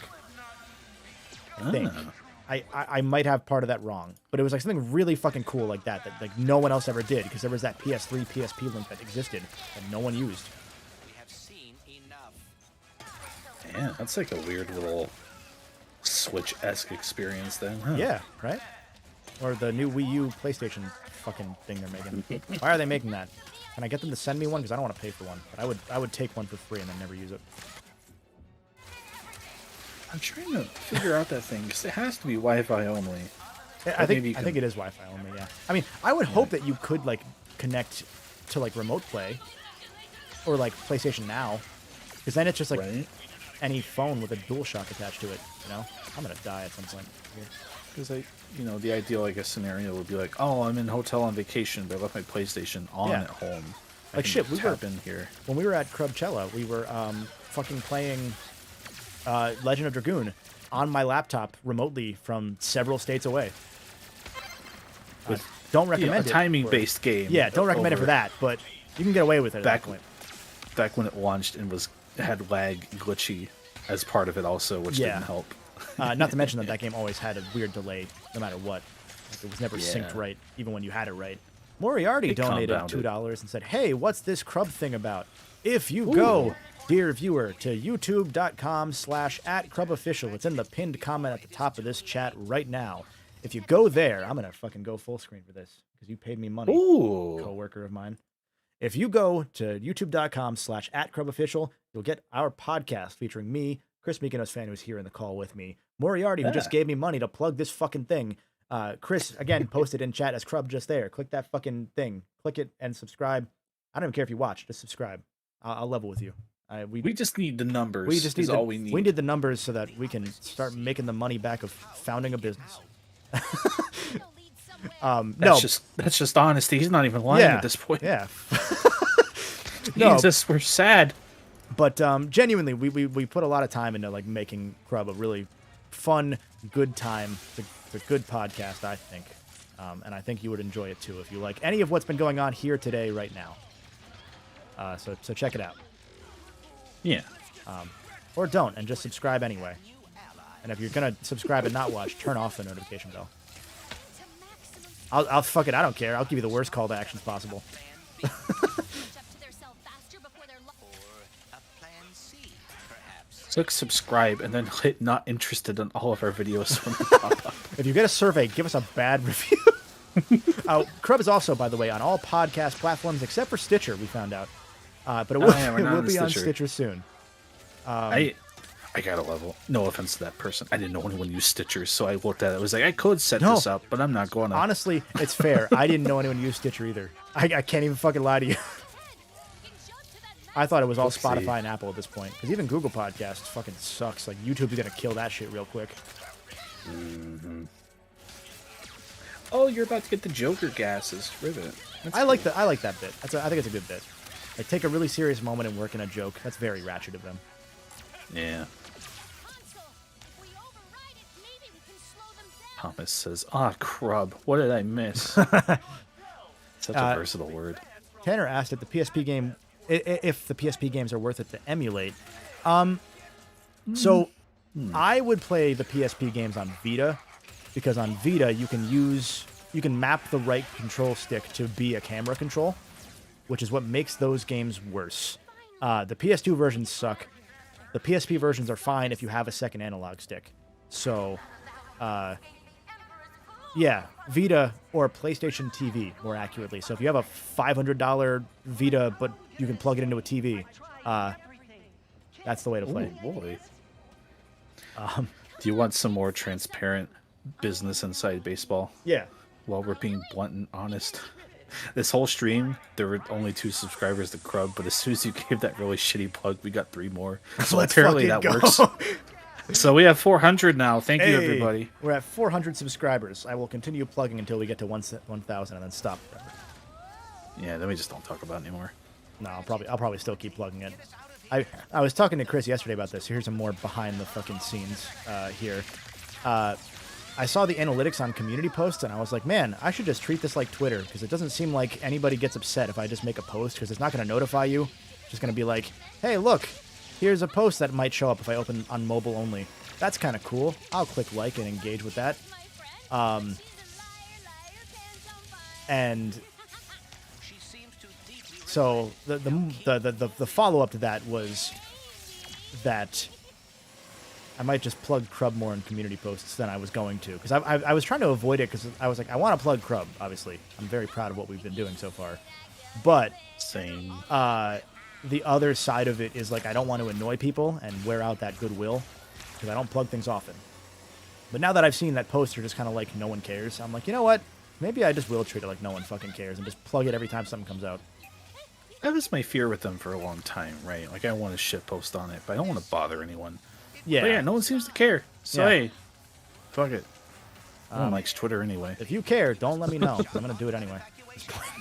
I think. I might have part of that wrong, but it was like something really fucking cool like that like no one else ever did, because there was that PS3 PSP link that existed that no one used. Yeah, that's like a weird little Switch-esque experience then, huh? Yeah, right? Or the new Wii U PlayStation fucking thing they're making. Why are they making that? Can I get them to send me one? Because I don't want to pay for one, but I would take one for free and then never use it. I'm trying to figure out that thing, because it has to be Wi-Fi only. I think it is Wi-Fi only, yeah. I mean, I would hope that you could, like, connect to, like, Remote Play or, like, PlayStation Now, because then it's just, like, any phone with a DualShock attached to it, you know? I'm going to die at some point. Because, the ideal, I guess, scenario would be like, oh, I'm in hotel on vacation, but I left my PlayStation on at home. Like, shit, we were in here. When we were at Crubcella, we were fucking playing Legend of Dragoon on my laptop remotely from several states away. Don't recommend it. A timing-based game. Yeah, don't recommend it for that, but you can get away with it back, at that point. Back when it launched and had lag glitchy as part of it also, which didn't help. Not to mention that game always had a weird delay no matter what. Like, it was never synced right, even when you had it right. Moriarty donated $2 and said, hey, what's this Crub thing about? If you go, dear viewer, to youtube.com/@CrubOfficial, it's in the pinned comment at the top of this chat right now. If you go there, I'm going to fucking go full screen for this, because you paid me money, coworker of mine. If you go to youtube.com/@CrubOfficial, you'll get our podcast featuring me, Chris Mykonos fan, who's here in the call with me, Moriarty, who just gave me money to plug this fucking thing. Chris, again, posted in chat as Crub just there. Click that fucking thing. Click it and subscribe. I don't even care if you watch. Just subscribe. I'll level with you. We just need the numbers. We just need all we need. We need the numbers so that we can start making the money back of founding a business. That's just honesty. He's not even lying at this point. Yeah. We're sad. But genuinely, we put a lot of time into like making Crub a really fun, good time. It's a good podcast, I think. And I think you would enjoy it too if you like any of what's been going on here today, right now. So check it out. Yeah. Or don't, and just subscribe anyway. And if you're gonna subscribe and not watch, turn off the notification bell. I'll fuck it. I don't care. I'll give you the worst call to actions possible. Click subscribe and then hit not interested in all of our videos when they pop up. If you get a survey, give us a bad review. Crub is also, by the way, on all podcast platforms except for Stitcher, we found out. But it will, it will be on Stitcher soon. I got a level. No offense to that person. I didn't know anyone used Stitcher, so I looked at it. I was like, I could set this up, but I'm not going to. Honestly, it's fair. I didn't know anyone used Stitcher either. I can't even fucking lie to you. I thought it was all Spotify and Apple at this point. Because even Google Podcasts fucking sucks. Like, YouTube's going to kill that shit real quick. Mm-hmm. Oh, you're about to get the Joker gases. Rivet. I like that bit. I think it's a good bit. Like, take a really serious moment and work in a joke. That's very Ratchet of them. Yeah. Thomas says, Crub. What did I miss? Such a versatile word. Tanner asked if the PSP game, if the PSP games are worth it to emulate. So I would play the PSP games on Vita, because on Vita you can map the right control stick to be a camera control, which is what makes those games worse. The PS2 versions suck. The PSP versions are fine if you have a second analog stick. So, yeah, Vita or PlayStation TV, more accurately. So if you have a $500 Vita, but you can plug it into a TV, that's the way to play. Oh, boy. Do you want some more transparent business inside baseball? Yeah. Well, we're being blunt and honest. This whole stream, there were only 2 subscribers to Crub, but as soon as you gave that really shitty plug, we got 3 more. So Let's apparently that fucking works. So we have 400 now. Thank you, everybody. We're at 400 subscribers. I will continue plugging until we get to 1,000 and then stop. Yeah, then we just don't talk about it anymore. No, I'll probably still keep plugging it. I was talking to Chris yesterday about this. Here's some more behind the fucking scenes here. I saw the analytics on community posts, and I was like, man, I should just treat this like Twitter, because it doesn't seem like anybody gets upset if I just make a post, because it's not going to notify you. It's just going to be like, hey, look, here's a post that might show up if I open on mobile only. That's kind of cool. I'll click like and engage with that. And so the follow-up to that was that I might just plug Crub more in community posts than I was going to, because I was trying to avoid it, because I was like, I want to plug Crub, obviously. I'm very proud of what we've been doing so far. But same. The other side of it is, like, I don't want to annoy people and wear out that goodwill, because I don't plug things often. But now that I've seen that poster just kind of like no one cares, I'm like, you know what? Maybe I just will treat it like no one fucking cares and just plug it every time something comes out. That was my fear with them for a long time, right? Like, I want to shitpost on it, but I don't want to bother anyone. Yeah. But yeah, no one seems to care. So, Yeah. hey, fuck it. No one likes Twitter anyway. If you care, don't let me know. I'm going to do it anyway.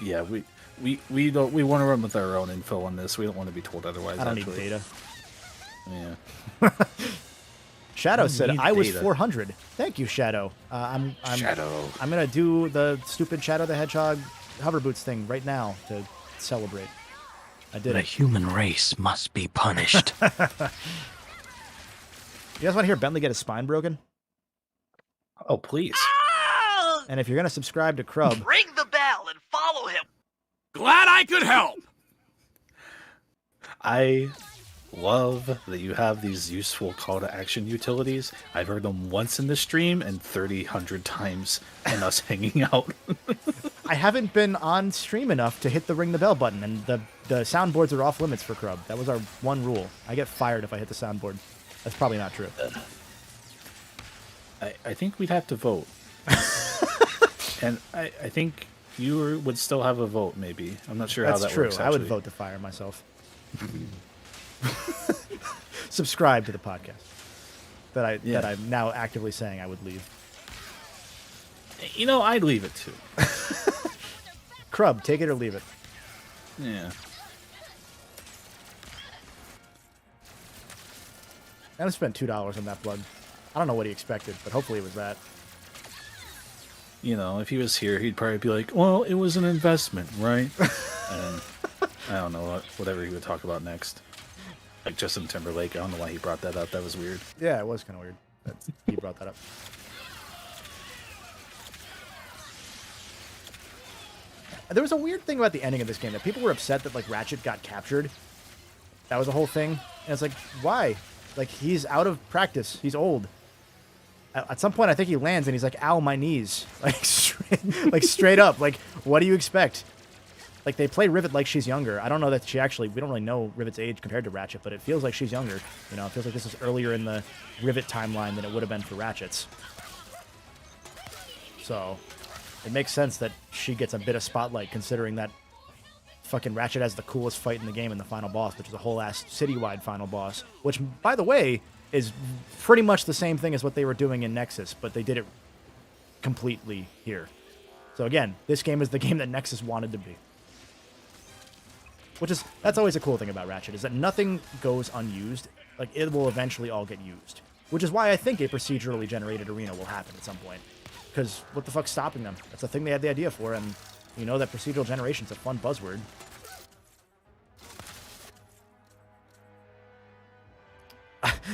Yeah, we don't. We want to run with our own info on this. We don't want to be told otherwise. I don't need actually. data. Yeah. Shadow said, need I was data. 400. Thank you, Shadow. Shadow. I'm going to do the stupid Shadow the Hedgehog hover boots thing right now to celebrate. I did The it. human race must be punished. You guys want to hear Bentley get his spine broken? Oh, please. And if you're going to subscribe to Crub, Ring the bell and follow him. Glad I could help. I love that you have these useful call to action utilities. I've heard them once in the stream and 3,000 times in us hanging out. I haven't been on stream enough to hit the ring the bell button, and the soundboards are off limits for Crub. That was our one rule. I get fired if I hit the soundboard. That's probably not true. I think we'd have to vote. And I think you would still have a vote, maybe. I'm not sure how that That's true. works, I would actually. vote to fire myself. Subscribe to the podcast that I'm now actively saying I would leave. You know, I'd leave it too. Crub, take it or leave it. Yeah. I spent $2 on that plug. I don't know what he expected, but hopefully it was that. You know, if he was here, he'd probably be like, well, it was an investment, right? And I don't know, whatever he would talk about next. Like Justin Timberlake, I don't know why he brought that up. That was weird. Yeah, it was kind of weird that he brought that up. There was a weird thing about the ending of this game, that people were upset that, like, Ratchet got captured. That was the whole thing. And it's like, why? Like, he's out of practice. He's old. At some point, I think he lands and he's like, ow, my knees. Like, straight up. Like, what do you expect? Like, they play Rivet like she's younger. I don't know that she actually... We don't really know Rivet's age compared to Ratchet, but it feels like she's younger. You know, it feels like this is earlier in the Rivet timeline than it would have been for Ratchet's. So, it makes sense that she gets a bit of spotlight, considering that fucking Ratchet has the coolest fight in the game in the final boss, which is a whole-ass citywide final boss. Which, by the way, is pretty much the same thing as what they were doing in Nexus, but they did it completely here. So again, this game is the game that Nexus wanted to be. That's always a cool thing about Ratchet, is that nothing goes unused. Like, it will eventually all get used. Which is why I think a procedurally generated arena will happen at some point. Because what the fuck's stopping them? That's the thing they had the idea for, and you know that procedural generation's a fun buzzword.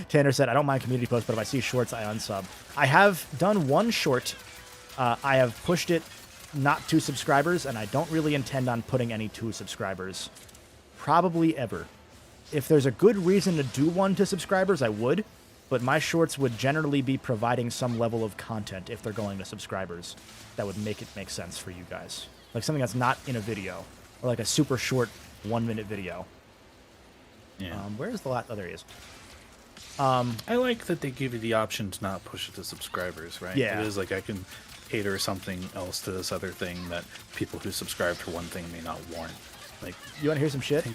Tanner said, I don't mind community posts, but if I see shorts, I unsub. I have done one short. I have pushed it not to subscribers, and I don't really intend on putting any to subscribers. Probably ever. if there's a good reason to do one to subscribers, I would. But my shorts would generally be providing some level of content if they're going to subscribers that would make it make sense for you guys. Like something that's not in a video, or like a super short 1-minute video. Yeah. Where's the last? Oh, there he is. I like that they give you the option to not push it to subscribers, right? Yeah. It is like I can cater something else to this other thing that people who subscribe to one thing may not warrant. Like, you want to hear some shit?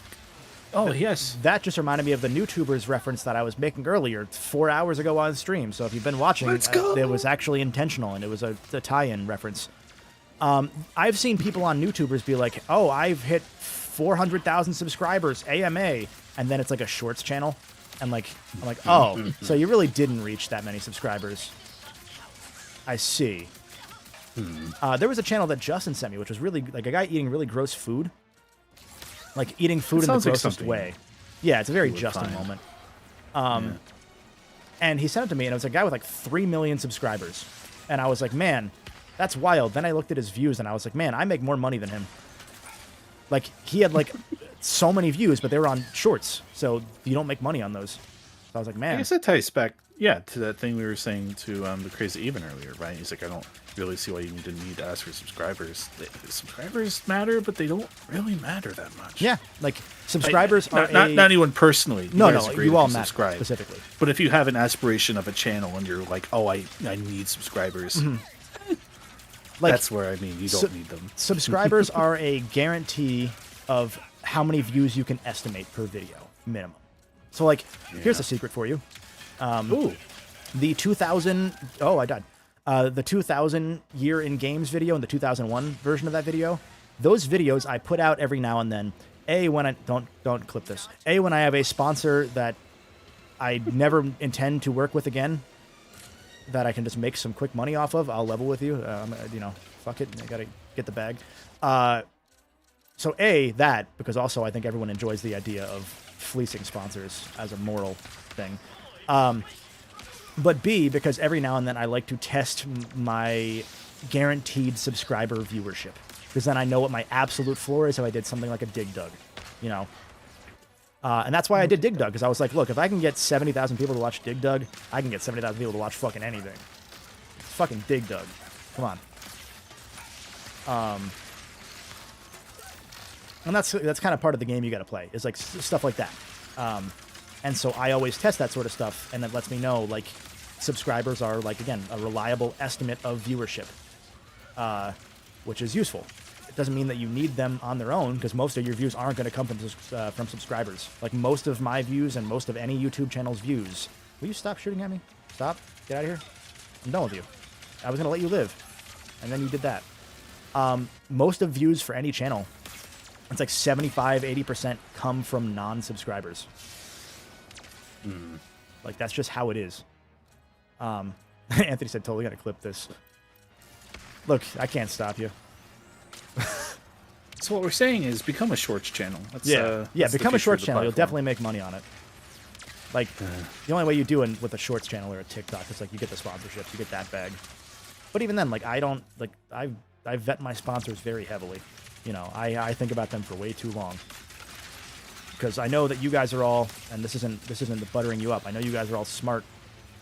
Oh, yes. That just reminded me of the YouTubers reference that I was making earlier 4 hours ago on stream. So if you've been watching, it was actually intentional, and it was a tie-in reference. I've seen people on YouTubers be like, oh, I've hit 400,000 subscribers, AMA, and then it's like a shorts channel. And like, I'm like, oh, so you really didn't reach that many subscribers. I see. There was a channel that Justin sent me, which was really like a guy eating really gross food. Like eating food in the grossest way. Yeah, it's a very Justin moment. And he sent it to me, and it was a guy with like 3 million subscribers. And I was like, man, that's wild. Then I looked at his views, and I was like, man, I make more money than him. Like, he had like so many views, but they were on shorts, so you don't make money on those. So I was like, man. I guess that ties back, to that thing we were saying to the Crazy Even earlier, right? He's like, I don't really see why you need to ask for subscribers. Subscribers matter, but they don't really matter that much. Yeah, like subscribers are not anyone personally. No, you all matter subscribe specifically. But if you have an aspiration of a channel and you're like, oh, I need subscribers, like, that's where you don't need them. Subscribers are a guarantee of how many views you can estimate per video, minimum. So, like, here's a secret for you. The 2000... Oh, I died. The 2000 year in games video and the 2001 version of that video, those videos I put out every now and then. When I... Don't clip this. When I have a sponsor that I never intend to work with again, that I can just make some quick money off of, I'll level with you. Fuck it. I gotta get the bag. So that, because also I think everyone enjoys the idea of fleecing sponsors as a moral thing. But B, because every now and then I like to test my guaranteed subscriber viewership. Because then I know what my absolute floor is if I did something like a Dig Dug, and that's why I did Dig Dug, because I was like, look, if I can get 70,000 people to watch Dig Dug, I can get 70,000 people to watch fucking anything. It's fucking Dig Dug. Come on. And that's kind of part of the game you got to play, is like stuff like that. And so I always test that sort of stuff, and that lets me know, like, subscribers are, like, again, a reliable estimate of viewership, which is useful. It doesn't mean that you need them on their own, because most of your views aren't going to come from subscribers. Like, most of my views and most of any YouTube channel's views... Will you stop shooting at me? Stop. Get out of here. I'm done with you. I was going to let you live, and then you did that. Most of views for any channel, it's like 75-80% come from non-subscribers. Like, that's just how it is. Anthony said, totally gotta clip this. Look, I can't stop you. So what we're saying is become a shorts channel. That's become a shorts channel. You'll definitely make money on it. Like, the only way you do it with a shorts channel or a TikTok is, like, you get the sponsorships, you get that bag. But even then, like, I vet my sponsors very heavily. I think about them for way too long. Because I know that you guys are all, and this isn't the buttering you up, I know you guys are all smart,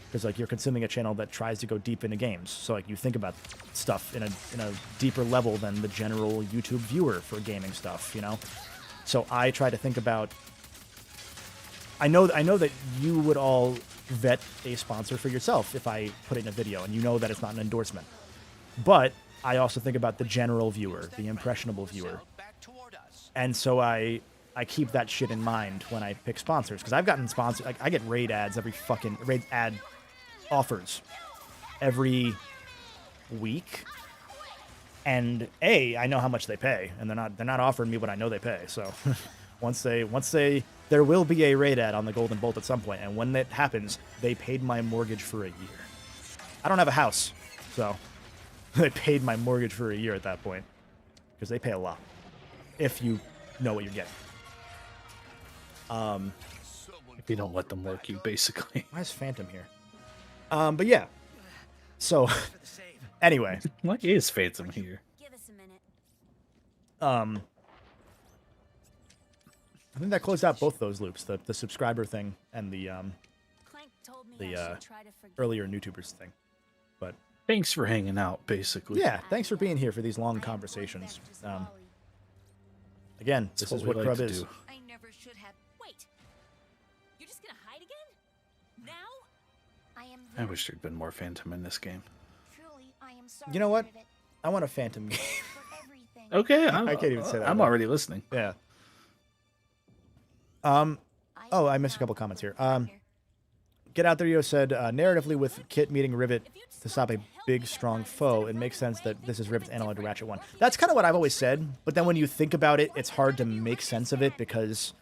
because, like, you're consuming a channel that tries to go deep into games. So, like, you think about stuff in a deeper level than the general YouTube viewer for gaming stuff, So I try to think about... I know that you would all vet a sponsor for yourself if I put it in a video, and you know that it's not an endorsement. But I also think about the general viewer, the impressionable viewer. And so I keep that shit in mind when I pick sponsors, because I've gotten sponsors. Like, I get raid ads raid ad offers every week, and I know how much they pay, and they're not offering me what I know they pay. So once there will be a raid ad on the Golden Bolt at some point, and when that happens, they paid my mortgage for a year. I don't have a house, so they paid my mortgage for a year at that point, because they pay a lot if you know what you're getting. If you don't let them work you, basically. Why is Phantom here? But yeah. So, anyway. Why is Phantom here? Give us a minute. I think that closed out both those loops, the subscriber thing and the earlier YouTubers thing. But thanks for hanging out, basically. Yeah, thanks for being here for these long conversations. Again, this is what Crub is. I never should have. Wait, you're just gonna hide again? Now? I wish there'd been more Phantom in this game. Truly, I am sorry. You know what? I want a Phantom game. Okay, I can't even say that. I'm already listening. Yeah. Oh, I missed a couple comments here. Get Out There Yo said, narratively with Kit meeting Rivet to stop a big, strong foe, it makes sense that this is Rivet's analog to Ratchet 1. That's kind of what I've always said, but then when you think about it, it's hard to make sense of it because,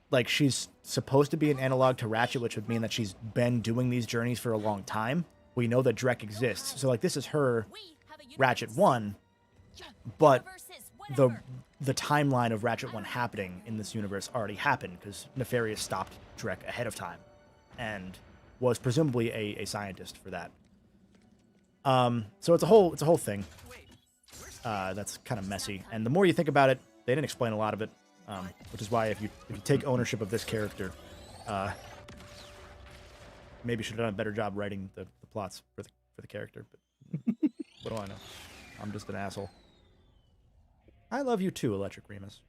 like, she's supposed to be an analog to Ratchet, which would mean that she's been doing these journeys for a long time. We know that Drek exists, so, like, this is her Ratchet 1, but the timeline of Ratchet 1 happening in this universe already happened because Nefarious stopped Drek ahead of time and was presumably a scientist for that. So it's a whole thing that's kind of messy. And the more you think about it, they didn't explain a lot of it, which is why if you take ownership of this character, maybe should have done a better job writing the plots for the character. But what do I know? I'm just an asshole. I love you too, Electric Remus.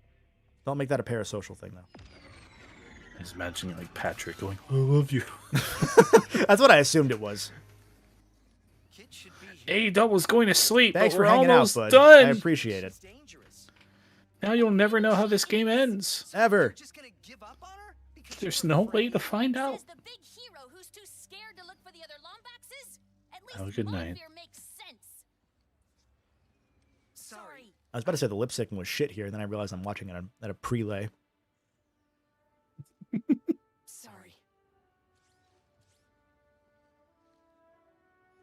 Don't make that a parasocial thing, though. I was imagining like Patrick going, "I love you." That's what I assumed it was. A-Double's going to sleep. Thanks but for we're hanging out, almost bud. done. I appreciate it. Now you'll never know how this game ends. Ever. There's no way to find out. Have a good night. I was about to say the lip syncing was shit here, and then I realized I'm watching it at a prelay. Sorry.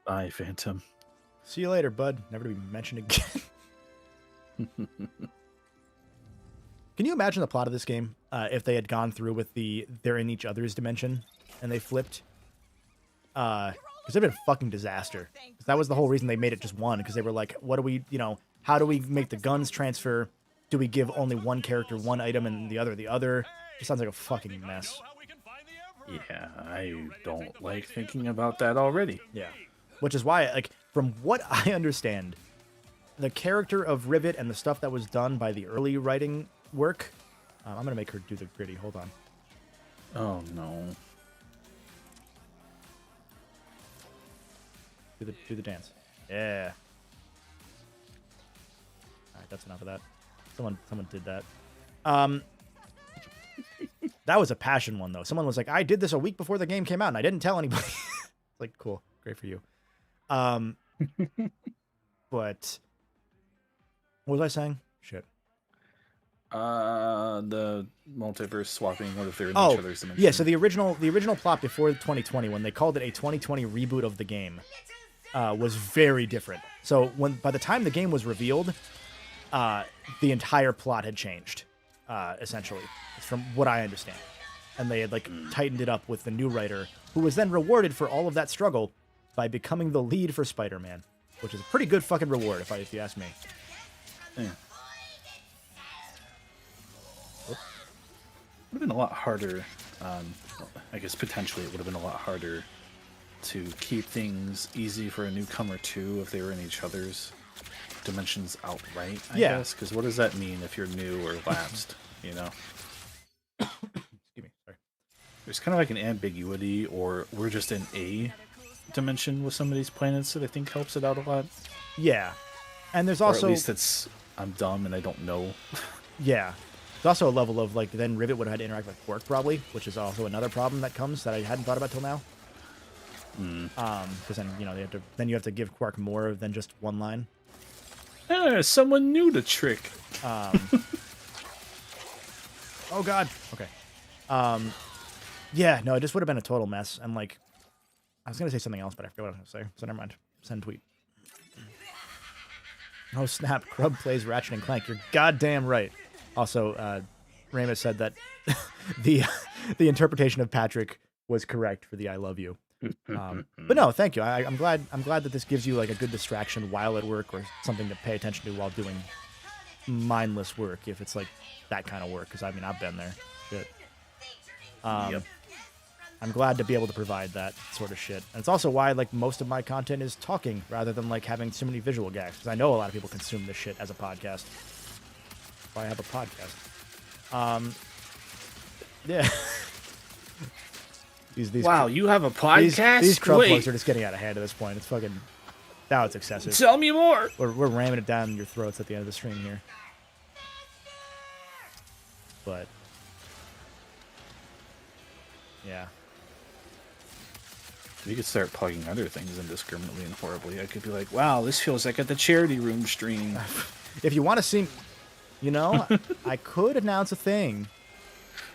Bye, Phantom. See you later, bud. Never to be mentioned again. Can you imagine the plot of this game if they had gone through with they're in each other's dimension and they flipped? Because it'd been a fucking disaster. That was the whole reason they made it just one, because they were like, what do we, how do we make the guns transfer? Do we give only one character one item and the other the other? It sounds like a fucking mess. Yeah, I don't like thinking about that already. Yeah. Which is why, like, from what I understand, the character of Rivet and the stuff that was done by the early writing work, I'm going to make her do the gritty. Hold on. Oh, no. Do the dance. Yeah. Alright, that's enough of that. Someone did that. That was a passion one, though. Someone was like, I did this a week before the game came out, and I didn't tell anybody. Like, cool. Great for you. But what was I saying? Shit. The multiverse swapping, what if they're in each other's dimension? Yeah, so the original plot before 2020, when they called it a 2020 reboot of the game, was very different. So by the time the game was revealed, the entire plot had changed, essentially, from what I understand. And they had tightened it up with the new writer, who was then rewarded for all of that struggle by becoming the lead for Spider-Man, which is a pretty good fucking reward, if you ask me. Yeah. Would have been a lot harder. I guess potentially it would have been a lot harder to keep things easy for a newcomer too if they were in each other's dimensions outright. I guess, because what does that mean if you're new or lapsed? Excuse me. Sorry. There's kind of like an ambiguity, or we're just in a dimension with some of these planets that I think helps it out a lot. Yeah, and there's Or also at least I'm dumb and I don't know. Yeah. There's also a level of then Rivet would have had to interact with Quark probably, which is also another problem that comes that I hadn't thought about till now. Because then you have to give Quark more than just one line. Someone knew the trick. Oh god. Okay. Yeah. No, it just would have been a total mess. And I was gonna say something else, but I forgot what I was gonna say. So never mind. Send tweet. Oh snap! Crub plays Ratchet and Clank. You're goddamn right. Also, Ramus said that the interpretation of Patrick was correct for the "I love you." But no, thank you. I'm glad that this gives you a good distraction while at work or something to pay attention to while doing mindless work if it's like that kind of work. Because I mean, I've been there. Shit. Yep. I'm glad to be able to provide that sort of shit. And it's also why like most of my content is talking rather than like having so many visual gags. Because I know a lot of people consume this shit as a podcast. That's why I have a podcast. Yeah. Wow, you have a podcast? These crub Wait. plugs are just getting out of hand at this point. It's fucking... Now it's excessive. Tell me more! We're ramming it down your throats at the end of the stream here. But... Yeah. We could start plugging other things indiscriminately and horribly. I could be like, wow, this feels like at the charity room stream. If you want to see... You know, I could announce a thing.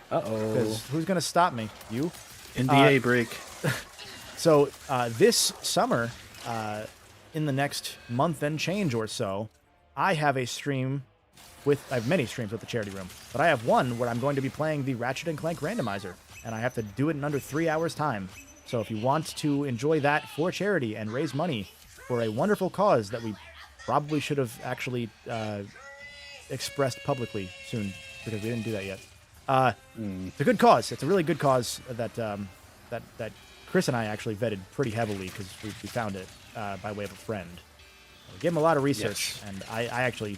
Uh-oh. Because who's going to stop me? You? NDA break. So this summer, in the next month and change or so, I have a stream with... I have many streams with the charity room. But I have one where I'm going to be playing the Ratchet Clank randomizer. And I have to do it in under 3 hours' time. So if you want to enjoy that for charity and raise money for a wonderful cause that we probably should have actually expressed publicly soon, because we didn't do that yet. It's a good cause. It's a really good cause that that Chris and I actually vetted pretty heavily because we found it by way of a friend. We gave him a lot of research, yes. And I actually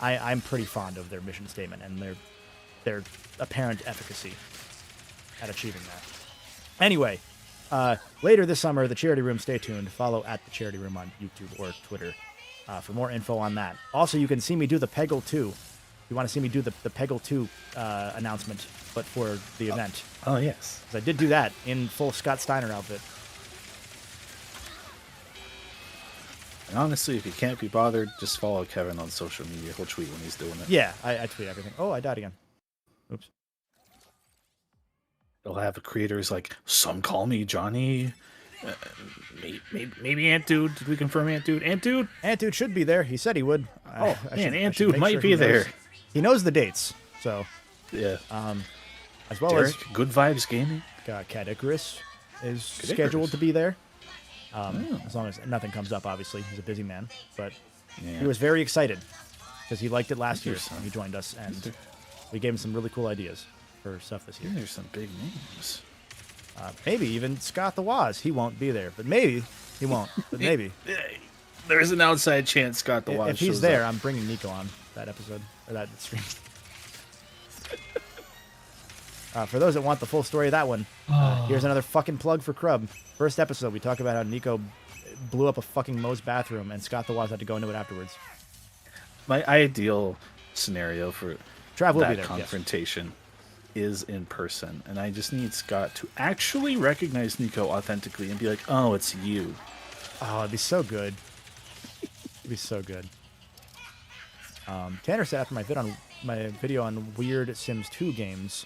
I'm pretty fond of their mission statement and their apparent efficacy at achieving that. Anyway, later this summer, the Charity Room, stay tuned. Follow at the Charity Room on YouTube or Twitter for more info on that. Also, you can see me do the Peggle 2. If you want to see me do the Peggle 2 announcement, but for the event. Oh, yes. 'Cause I did do that in full Scott Steiner outfit. And honestly, if you can't be bothered, just follow Kevin on social media. He'll tweet when he's doing it. Yeah, I tweet everything. Oh, I died again. Oops. They'll have creators like, some call me Johnny. Maybe Ant Dude. Did we confirm Ant Dude? Ant Dude? Ant Dude should be there. He said he would. Oh, man, Ant Dude might be there. He knows the dates, so... Yeah. As well Derek, as... Good Vibes Gaming. Cat Icarus is scheduled to be there. As long as nothing comes up, obviously. He's a busy man. But he was very excited because he liked it last year. So he joined us, and we gave him some really cool ideas for stuff this year. There's some big names. Maybe even Scott the Waz. He won't be there, but maybe he won't. But maybe there's an outside chance Scott the Waz. If he's there, I'm bringing Nico on that episode or that stream. For those that want the full story of that one, here's another fucking plug for Crub. First episode, we talk about how Nico blew up a fucking Moe's bathroom, and Scott the Waz had to go into it afterwards. My ideal scenario for Trav will that be there, confrontation is in person, and I just need Scott to actually recognize Nico authentically and be like, "Oh, it's you." Oh, it'd be so good. It'd be so good. Tanner said after my video on weird Sims 2 games,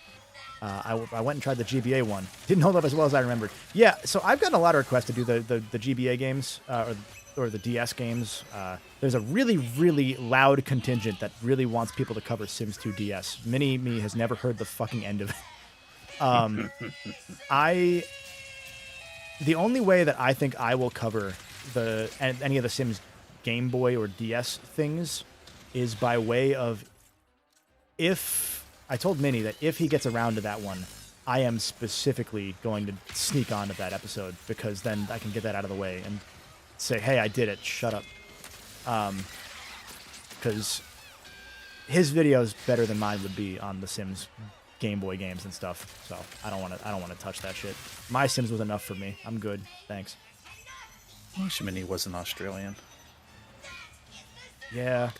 I went and tried the GBA one. Didn't hold up as well as I remembered. Yeah, so I've gotten a lot of requests to do the GBA games or the DS games. There's a really, really loud contingent that really wants people to cover Sims 2 DS. Mini me has never heard the fucking end of it. The only way that I think I will cover any of the Sims Game Boy or DS things is by way of I told Minnie that if he gets around to that one, I am specifically going to sneak onto that episode because then I can get that out of the way and say, hey, I did it. Shut up. Because his video is better than mine would be on the Sims Game Boy games and stuff. So I don't want to touch that shit. My Sims was enough for me. I'm good. Thanks. I wish Minnie wasn't Australian. Yeah.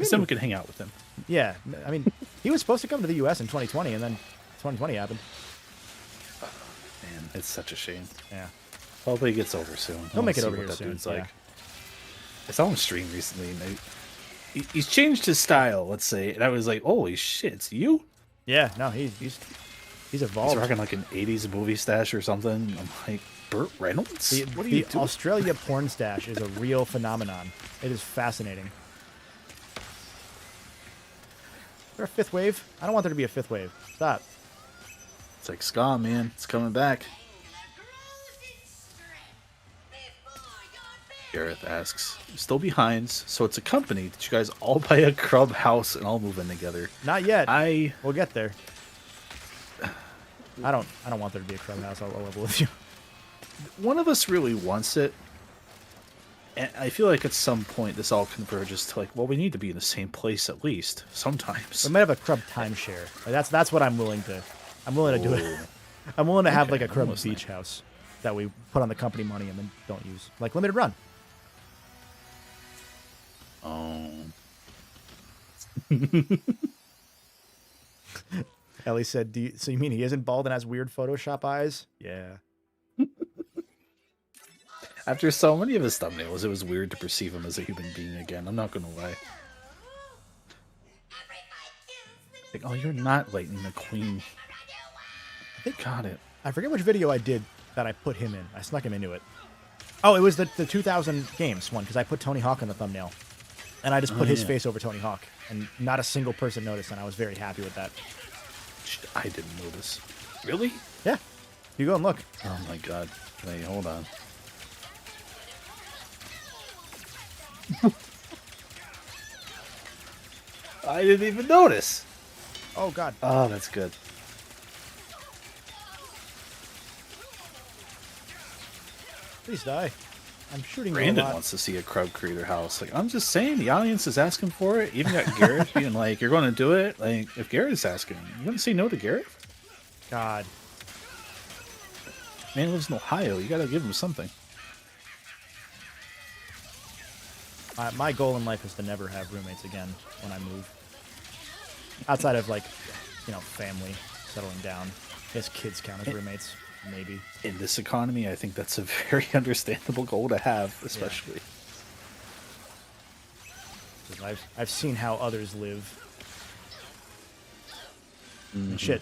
Someone could hang out with him. Yeah. I mean, he was supposed to come to the U.S. in 2020, and then 2020 happened. Man, it's such a shame. Yeah. Hopefully he gets over soon. He'll make it over here that soon. Dude's like. I saw him stream recently, and he's changed his style, let's say, and I was like, holy shit, it's you? Yeah, no, he's evolved. He's rocking like an 80s movie stash or something. I'm like, Burt Reynolds? What are you doing? The Australia porn stash is a real phenomenon. It is fascinating. Is there a fifth wave? I don't want there to be a fifth wave. Stop. It's like ska, man. It's coming back. Gareth asks, still behind, so it's a company. Did you guys all buy a Crub house and all move in together? Not yet. We'll get there. I don't want there to be a Crub house. I'll level with you. One of us really wants it. And I feel like at some point this all converges to like, well, we need to be in the same place at least sometimes. We might have a Crub timeshare. Like, that's what I'm willing to. I'm willing to do it. I'm willing to have like a Crub beach house that we put on the company money and then don't use, like limited run. Oh. Ellie said, so you mean he isn't bald and has weird Photoshop eyes? Yeah. After so many of his thumbnails, it was weird to perceive him as a human being again. I'm not going to lie. Like, oh, you're not Lightning McQueen. I think got it. I forget which video I did that I put him in. I snuck him into it. Oh, it was the 2000 games one, because I put Tony Hawk in the thumbnail. And I just put his face over Tony Hawk. And not a single person noticed, and I was very happy with that. I didn't notice. Really? Yeah. You go and look. Oh my god. Wait, hold on. I didn't even notice. Oh god. Oh, that's good. Please die. I'm shooting Brandon you a lot. wants to see a Crub Creator house. Like, I'm just saying, the audience is asking for it. Even got Garrett being like, you're going to do it? Like, if Garrett's asking, you going to say no to Garrett? God. Man lives in Ohio. You got to give him something. My goal in life is to never have roommates again when I move. Outside of, like, you know, family, settling down. I guess kids count as roommates, maybe. In this economy, I think that's a very understandable goal to have, especially. Yeah. I've seen how others live. And shit.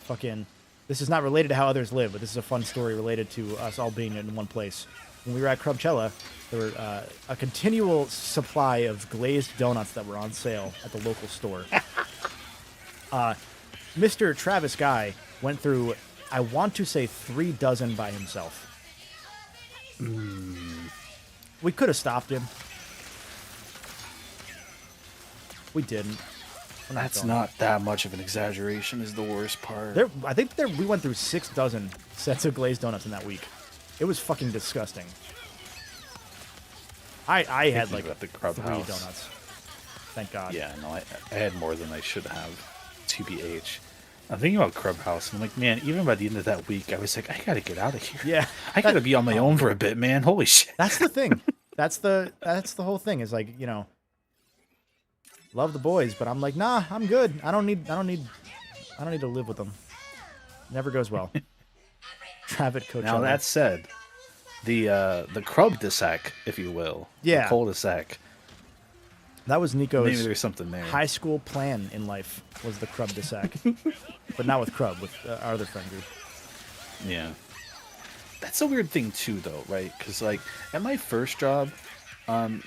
Fucking... This is not related to how others live, but this is a fun story related to us all being in one place. When we were at Crubchella, there were a continual supply of glazed donuts that were on sale at the local store. Mr. Travis Guy went through, I want to say, 3 dozen by himself. We could have stopped him. We didn't. That's not that much of an exaggeration is the worst part. I think we went through 6 dozen sets of glazed donuts in that week. It was fucking disgusting. I had like the Crub 3 house. donuts. Thank God. Yeah, no, I had more than I should have. TBH. I'm thinking about Crub House, and I'm like, man, even by the end of that week, I was like, I gotta get out of here. Yeah. I gotta be on my own for a bit, man. Holy shit. That's the thing. That's the whole thing. Is like, you know, love the boys, but I'm like, nah, I'm good. I don't need to live with them. Never goes well. Travis Coachella. Now that said, the Crub-de-sac, if you will. Yeah. The cul-de-sac. That was Nico's Maybe there's something there. high school plan in life was the Crub-de-sac. But not with Crub, with our other friend group. Yeah. That's a weird thing too, though, right? Because, like, at my first job,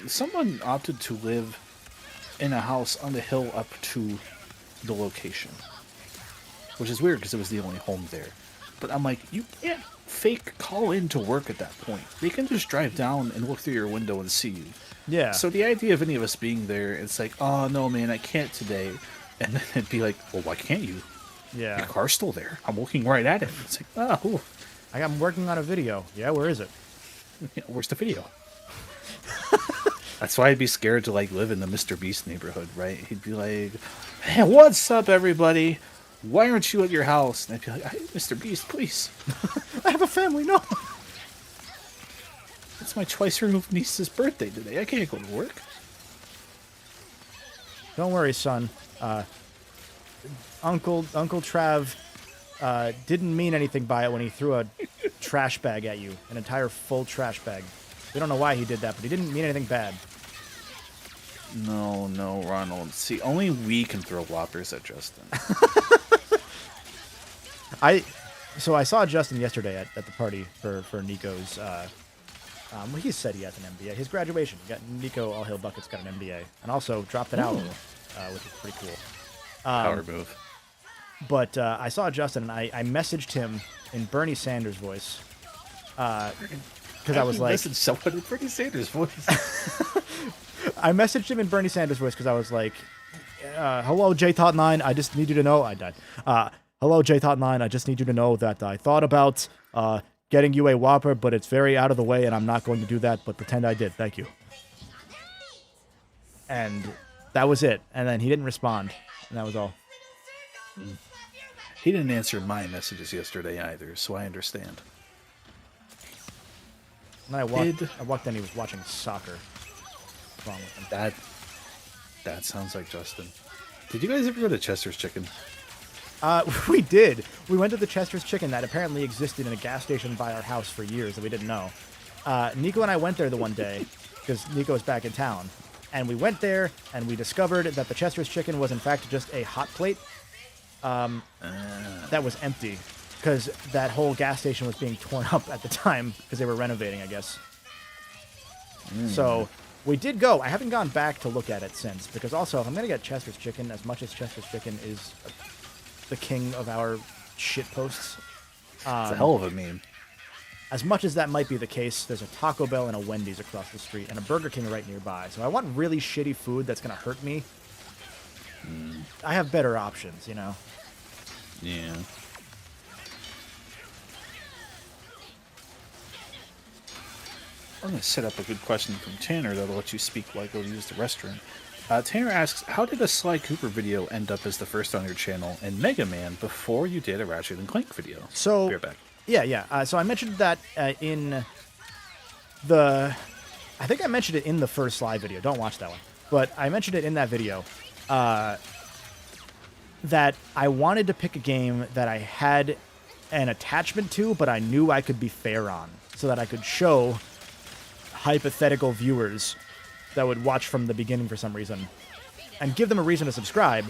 someone opted to live in a house on the hill up to the location. Which is weird because it was the only home there. But I'm like, you can't fake call in to work at that point. They can just drive down and look through your window and see you. Yeah. So the idea of any of us being there, it's like, oh, no, man, I can't today. And then it'd be like, well, why can't you? Yeah. Your car's still there. I'm looking right at it. It's like, oh. I'm working on a video. Yeah, where is it? Yeah, where's the video? That's why I'd be scared to, like, live in the Mr. Beast neighborhood, right? He'd be like, hey, what's up, everybody? Why aren't you at your house? And I'd be like, hey, Mr. Beast, please. I have a family, no. It's my twice-removed niece's birthday today. I can't go to work. Don't worry, son. Uncle Trav didn't mean anything by it when he threw a trash bag at you. An entire full trash bag. We don't know why he did that, but he didn't mean anything bad. No, Ronald. See, only we can throw whoppers at Justin. So I saw Justin yesterday at the party for Nico's. He said he has an MBA. His graduation. Nico All Hail Buckets got an MBA, and also dropped it out, which is pretty cool. Power move. But I saw Justin, and I messaged him in Bernie Sanders' voice. because I was like, someone in Bernie Sanders' voice. I messaged him in Bernie Sanders' voice because I was like, hello, JTOT9, I just need you to know, I died. Hello, JTOT9, I just need you to know that I thought about getting you a Whopper, but it's very out of the way, and I'm not going to do that, but pretend I did. Thank you. And that was it. And then he didn't respond, and that was all. He didn't answer my messages yesterday either, so I understand. And then I walked in, he was watching soccer. What's wrong with him? That sounds like Justin. Did you guys ever go to Chester's Chicken? We did. We went to the Chester's Chicken that apparently existed in a gas station by our house for years that we didn't know. Nico and I went there the one day because Nico was back in town. And we went there and we discovered that the Chester's Chicken was in fact just a hot plate that was empty because that whole gas station was being torn up at the time because they were renovating, I guess. So we did go. I haven't gone back to look at it since because also if I'm going to get Chester's Chicken, as much as Chester's Chicken is the king of our shit posts. It's a hell of a meme. As much as that might be the case, there's a Taco Bell and a Wendy's across the street and a Burger King right nearby. So I want really shitty food that's going to hurt me. I have better options, you know? Yeah. I'm going to set up a good question from Tanner that'll let you speak while I go use the restroom. Tanner asks, how did a Sly Cooper video end up as the first on your channel and Mega Man before you did a Ratchet and Clank video? So, be right back. Yeah. So I mentioned that in the... I think I mentioned it in the first Sly video. Don't watch that one. But I mentioned it in that video that I wanted to pick a game that I had an attachment to, but I knew I could be fair on, so that I could show hypothetical viewers that would watch from the beginning for some reason and give them a reason to subscribe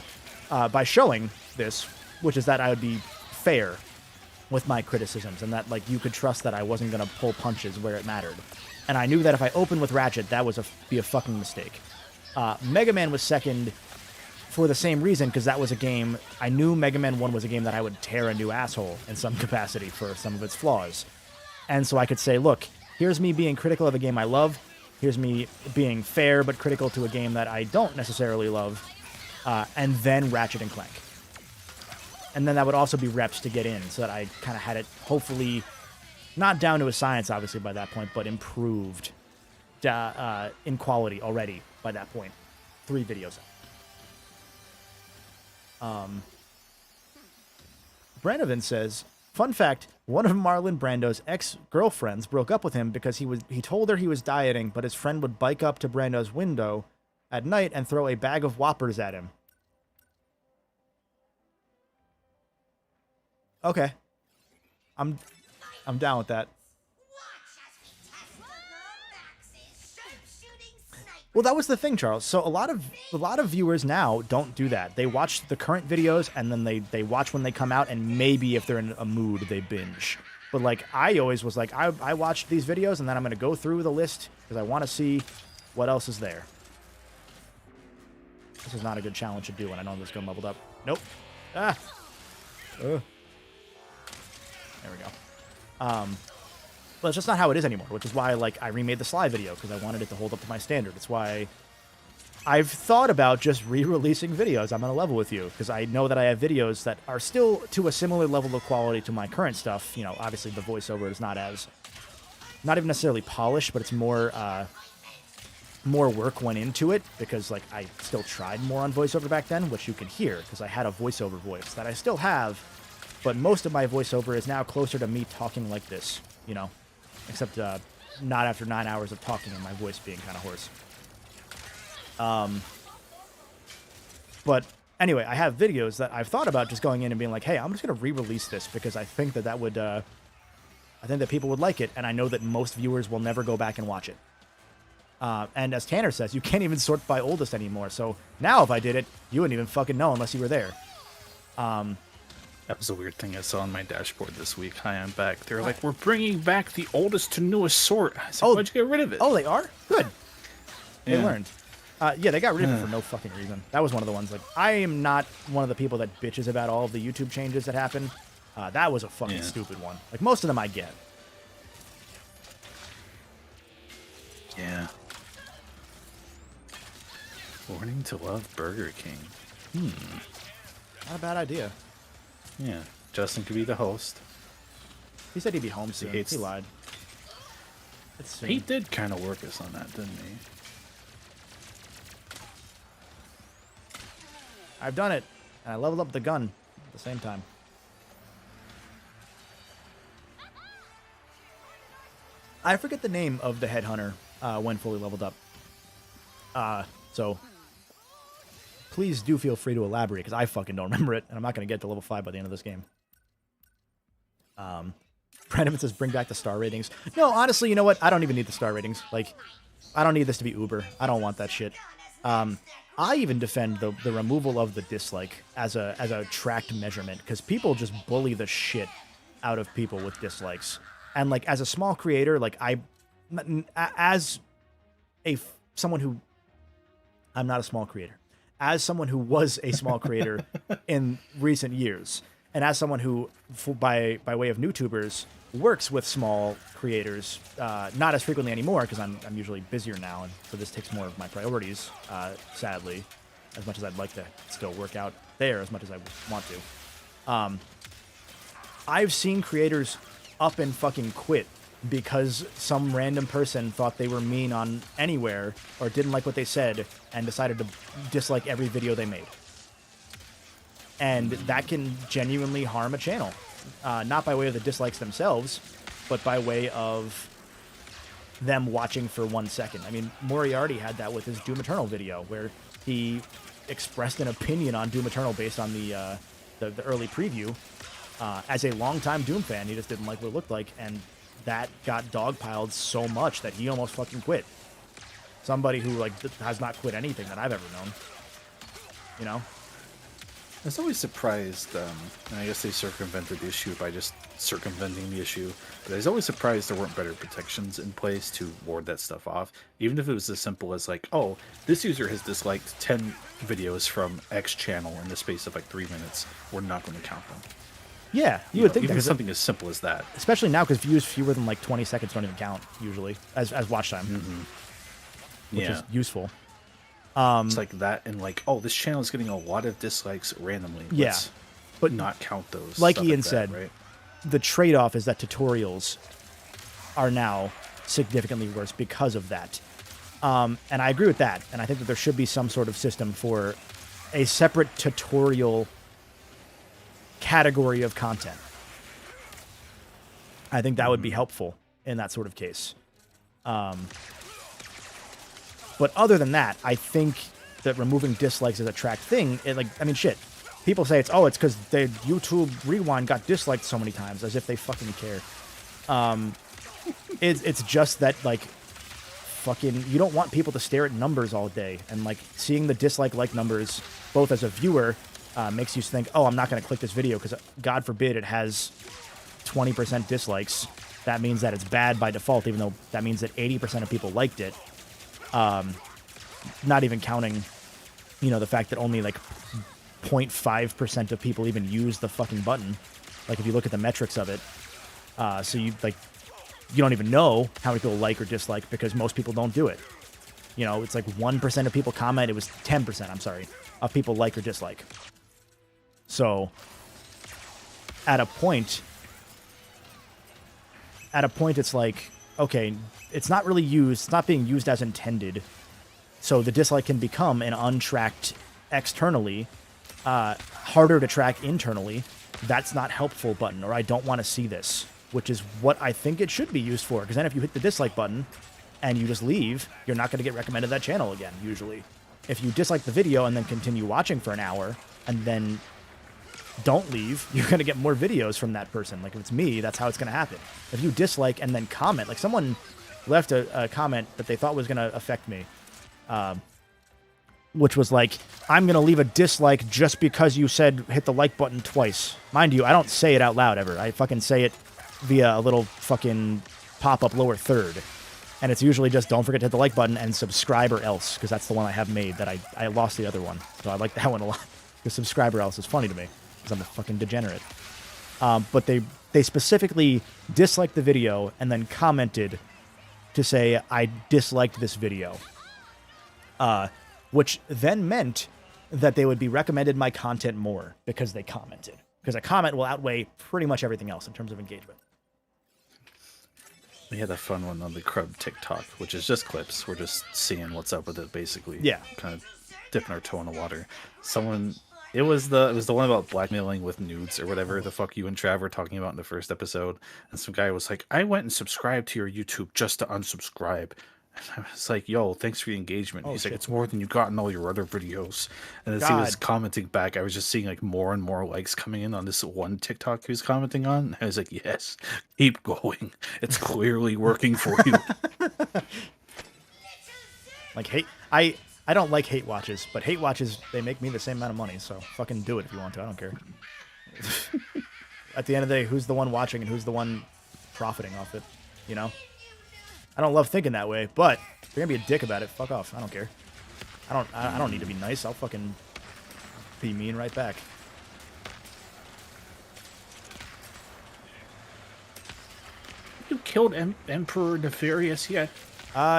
by showing this, which is that I would be fair with my criticisms and that like you could trust that I wasn't going to pull punches where it mattered. And I knew that if I opened with Ratchet, that was be a fucking mistake. Mega Man was second for the same reason, because that was a game, I knew Mega Man 1 was a game that I would tear a new asshole in some capacity for some of its flaws. And so I could say, look, here's me being critical of a game I love, here's me being fair but critical to a game that I don't necessarily love, and then Ratchet and Clank. And then that would also be reps to get in, so that I kind of had it, hopefully, not down to a science, obviously, by that point, but improved in quality already by that point. 3 videos up. Branovan says, fun fact, one of Marlon Brando's ex-girlfriends broke up with him because he told her he was dieting, but his friend would bike up to Brando's window at night and throw a bag of Whoppers at him. Okay. I'm down with that. Well, that was the thing, Charles. So a lot of viewers now don't do that. They watch the current videos and then they watch when they come out, and maybe if they're in a mood, they binge. But like I always was like, I watched these videos and then I'm gonna go through the list because I want to see what else is there. This is not a good challenge to do, and I know this gun leveled up. Nope. Ah. There we go. But it's just not how it is anymore, which is why like I remade the Sly video, because I wanted it to hold up to my standard. It's why I've thought about just re-releasing videos. I'm going to level with you, because I know that I have videos that are still to a similar level of quality to my current stuff. You know, obviously the voiceover is not even necessarily polished, but it's more work went into it, because like I still tried more on voiceover back then, which you can hear, because I had a voiceover voice that I still have, but most of my voiceover is now closer to me talking like this, you know? Except not after 9 hours of talking and my voice being kind of hoarse. But anyway, I have videos that I've thought about just going in and being like, hey, I'm just going to re-release this because I think that would, I think that people would like it, and I know that most viewers will never go back and watch it. And as Tanner says, you can't even sort by oldest anymore, so now if I did it, you wouldn't even fucking know unless you were there. That was a weird thing I saw on my dashboard this week. Hi, I'm back. They're like, we're bringing back the oldest to newest sort. I said, why'd you get rid of it? Oh, they are? Good. Yeah. They learned. Yeah, they got rid of it for no fucking reason. That was one of the ones, like, I am not one of the people that bitches about all of the YouTube changes that happen. That was a fucking stupid one. Like, most of them I get. Yeah. Learning to love Burger King. Not a bad idea. Yeah. Justin could be the host. He said he'd be home soon. He lied. It's soon. He did kind of work us on that, didn't he? I've done it. And I leveled up the gun at the same time. I forget the name of the headhunter when fully leveled up. So please do feel free to elaborate, because I fucking don't remember it, and I'm not going to get to level 5 by the end of this game. Brandon says, bring back the star ratings. No, honestly, you know what? I don't even need the star ratings. Like, I don't need this to be Uber. I don't want that shit. I even defend the removal of the dislike as a tracked measurement, because people just bully the shit out of people with dislikes. And, like, as a small creator, like, someone who... I'm not a small creator. As someone who was a small creator in recent years, and as someone who, by way of YouTubers, works with small creators, not as frequently anymore, because I'm usually busier now, and so this takes more of my priorities, sadly, as much as I'd like to still work out there as much as I want to. I've seen creators up and fucking quit because some random person thought they were mean on anywhere or didn't like what they said and decided to dislike every video they made. And that can genuinely harm a channel. Not by way of the dislikes themselves, but by way of them watching for 1 second. I mean, Moriarty had that with his Doom Eternal video, where he expressed an opinion on Doom Eternal based on the early preview. As a longtime Doom fan, he just didn't like what it looked like, and that got dogpiled so much that he almost fucking quit. Somebody who, like, has not quit anything that I've ever known. You know? I was always surprised, and I guess they circumvented the issue by just circumventing the issue, but I was always surprised there weren't better protections in place to ward that stuff off, even if it was as simple as, like, oh, this user has disliked 10 videos from X channel in the space of, like, 3 minutes. We're not going to count them. Yeah, you would think even that. Something as simple as that. Especially now, because views fewer than, like, 20 seconds don't even count, usually, as watch time. Which is useful. It's like that, and like, oh, this channel is getting a lot of dislikes randomly. Let's but not count those. Like Ian said, right? The trade-off is that tutorials are now significantly worse because of that. And I agree with that, and I think that there should be some sort of system for a separate tutorial category of content. I think that would be helpful in that sort of case. But other than that, I think that removing dislikes is a tracked thing. Shit. People say it's because the YouTube Rewind got disliked so many times, as if they fucking care. It's just that, like, fucking, you don't want people to stare at numbers all day. And, like, seeing the dislike numbers, both as a viewer, makes you think, oh, I'm not going to click this video because, God forbid, it has 20% dislikes. That means that it's bad by default, even though that means that 80% of people liked it. Not even counting, the fact that only, like, 0.5% of people even use the fucking button. Like, if you look at the metrics of it, so you don't even know how many people like or dislike because most people don't do it. It's like 1% of people comment. It was 10%, I'm sorry, of people like or dislike. So, at a point, it's like, okay, it's not really used. It's not being used as intended. So the dislike can become an untracked externally, harder to track internally. That's not helpful button, or I don't want to see this, which is what I think it should be used for. Because then if you hit the dislike button and you just leave, you're not going to get recommended that channel again, usually. If you dislike the video and then continue watching for an hour and then don't leave, you're going to get more videos from that person. Like, if it's me, that's how it's going to happen. If you dislike and then comment, like someone left a comment that they thought was going to affect me, which was like, I'm going to leave a dislike just because you said hit the like button twice. Mind you, I don't say it out loud ever. I fucking say it via a little fucking pop-up lower third. And it's usually just don't forget to hit the like button and subscribe or else, because that's the one I have made that I lost the other one. So I like that one a lot. The subscribe or else is funny to me, because I'm a fucking degenerate. But they specifically disliked the video and then commented to say I disliked this video, which then meant that they would be recommended my content more because they commented. Because a comment will outweigh pretty much everything else in terms of engagement. We had a fun one on the Crub TikTok, which is just clips. We're just seeing what's up with it, basically. Yeah. Kind of dipping our toe in the water. It was the one about blackmailing with nudes or whatever the fuck you and Trav were talking about in the first episode. And some guy was like, I went and subscribed to your YouTube just to unsubscribe. And I was like, yo, thanks for the engagement. He's like, it's more than you got in all your other videos. And as he was commenting back, I was just seeing like more and more likes coming in on this one TikTok he was commenting on. And I was like, yes, keep going. It's clearly working for you. Like I don't like hate watches, but hate watches, they make me the same amount of money, so fucking do it if you want to. I don't care. At the end of the day, who's the one watching and who's the one profiting off it, you know? I don't love thinking that way, but if you're gonna be a dick about it, fuck off. I don't care. I don't need to be nice. I'll fucking be mean right back. You killed Emperor Nefarious yet?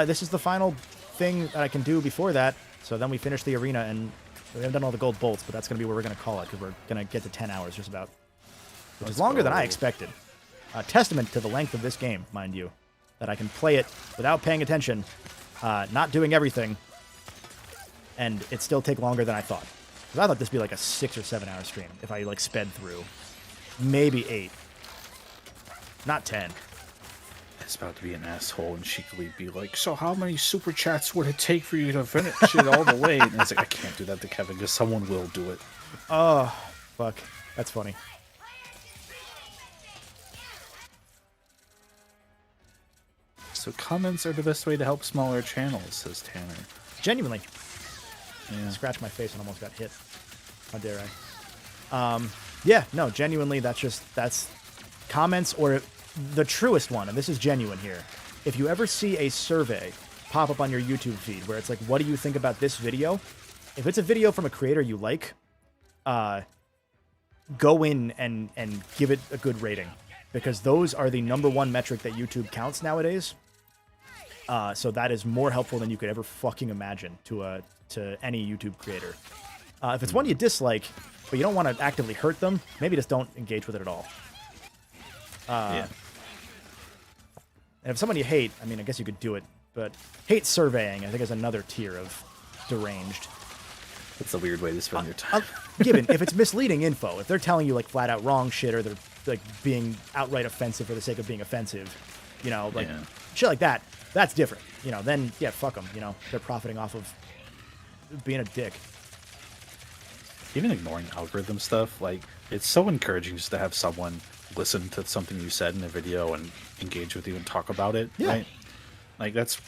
This is the final thing that I can do before that, so then we finish the arena, and we haven't done all the gold bolts, but that's going to be where we're going to call it, because we're going to get to 10 hours just about. Which is longer than I expected. A testament to the length of this game, mind you. That I can play it without paying attention, not doing everything, and it still take longer than I thought. Because I thought this would be like a 6 or 7 hour stream if I like sped through. Maybe 8. Not 10. It's about to be an asshole and cheekily be like, so how many super chats would it take for you to finish it all the way? And it's like, I can't do that to Kevin because someone will do it. Oh, fuck. That's funny. So comments are the best way to help smaller channels, says Tanner. Genuinely. Yeah. Scratched my face and almost got hit. How dare I? Yeah, no, genuinely, that's comments, or the truest one, and this is genuine here. If you ever see a survey pop up on your YouTube feed where it's like, what do you think about this video? If it's a video from a creator you like, go in and give it a good rating, because those are the #1 metric that YouTube counts nowadays. So that is more helpful than you could ever fucking imagine to any YouTube creator. If it's one you dislike, but you don't want to actively hurt them, maybe just don't engage with it at all. Yeah. And if someone you hate, I mean, I guess you could do it, but hate surveying, I think, is another tier of deranged. That's a weird way to spend your time. Given, if it's misleading info, if they're telling you, like, flat-out wrong shit, or they're, like, being outright offensive for the sake of being offensive, you know, like, shit like that, that's different. You know, then, yeah, fuck them. You know, they're profiting off of being a dick. Even ignoring algorithm stuff, like, it's so encouraging just to have someone listen to something you said in a video and engage with you and talk about it, right? Like, that's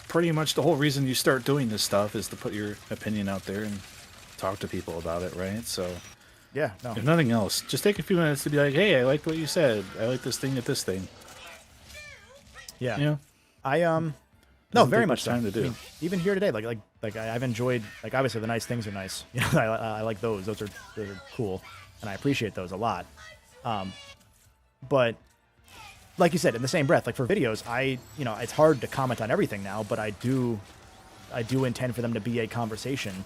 pretty much the whole reason you start doing this stuff, is to put your opinion out there and talk to people about it, right? So, yeah, no. If nothing else, just take a few minutes to be like, hey, I liked what you said. I like this thing at this thing. Yeah. You know? No, very much time so. to do. I mean, even here today, like I've enjoyed, like, obviously the nice things are nice. You know, I like those. Those are cool, and I appreciate those a lot. But like you said, in the same breath, like for videos, you know, it's hard to comment on everything now, but I do intend for them to be a conversation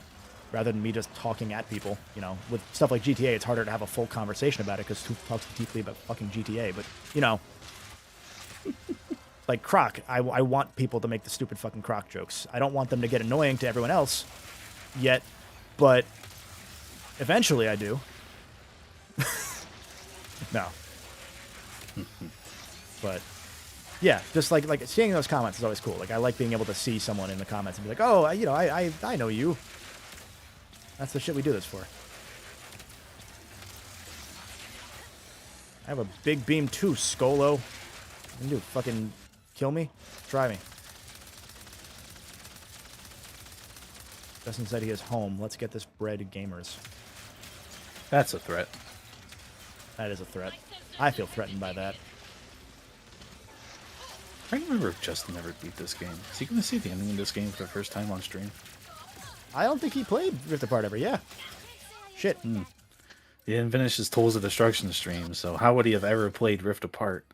rather than me just talking at people. You know, with stuff like GTA, it's harder to have a full conversation about it because who talks deeply about fucking GTA? But, you know, like Croc, I want people to make the stupid fucking Croc jokes. I don't want them to get annoying to everyone else yet, but eventually I do. No. But yeah, just like seeing those comments is always cool. Like, I like being able to see someone in the comments and be like, oh, you know, I know you. That's the shit we do this for. I have a big beam too, Skolo. You can do fucking kill me? Try me. Justin said he is home. Let's get this bread, gamers. That's a threat. That is a threat. I feel threatened by that. I don't remember if Justin ever beat this game. Is he going to see the ending of this game for the first time on stream? I don't think he played Rift Apart ever, yeah. Shit. He didn't finish his Tools of Destruction stream, so how would he have ever played Rift Apart?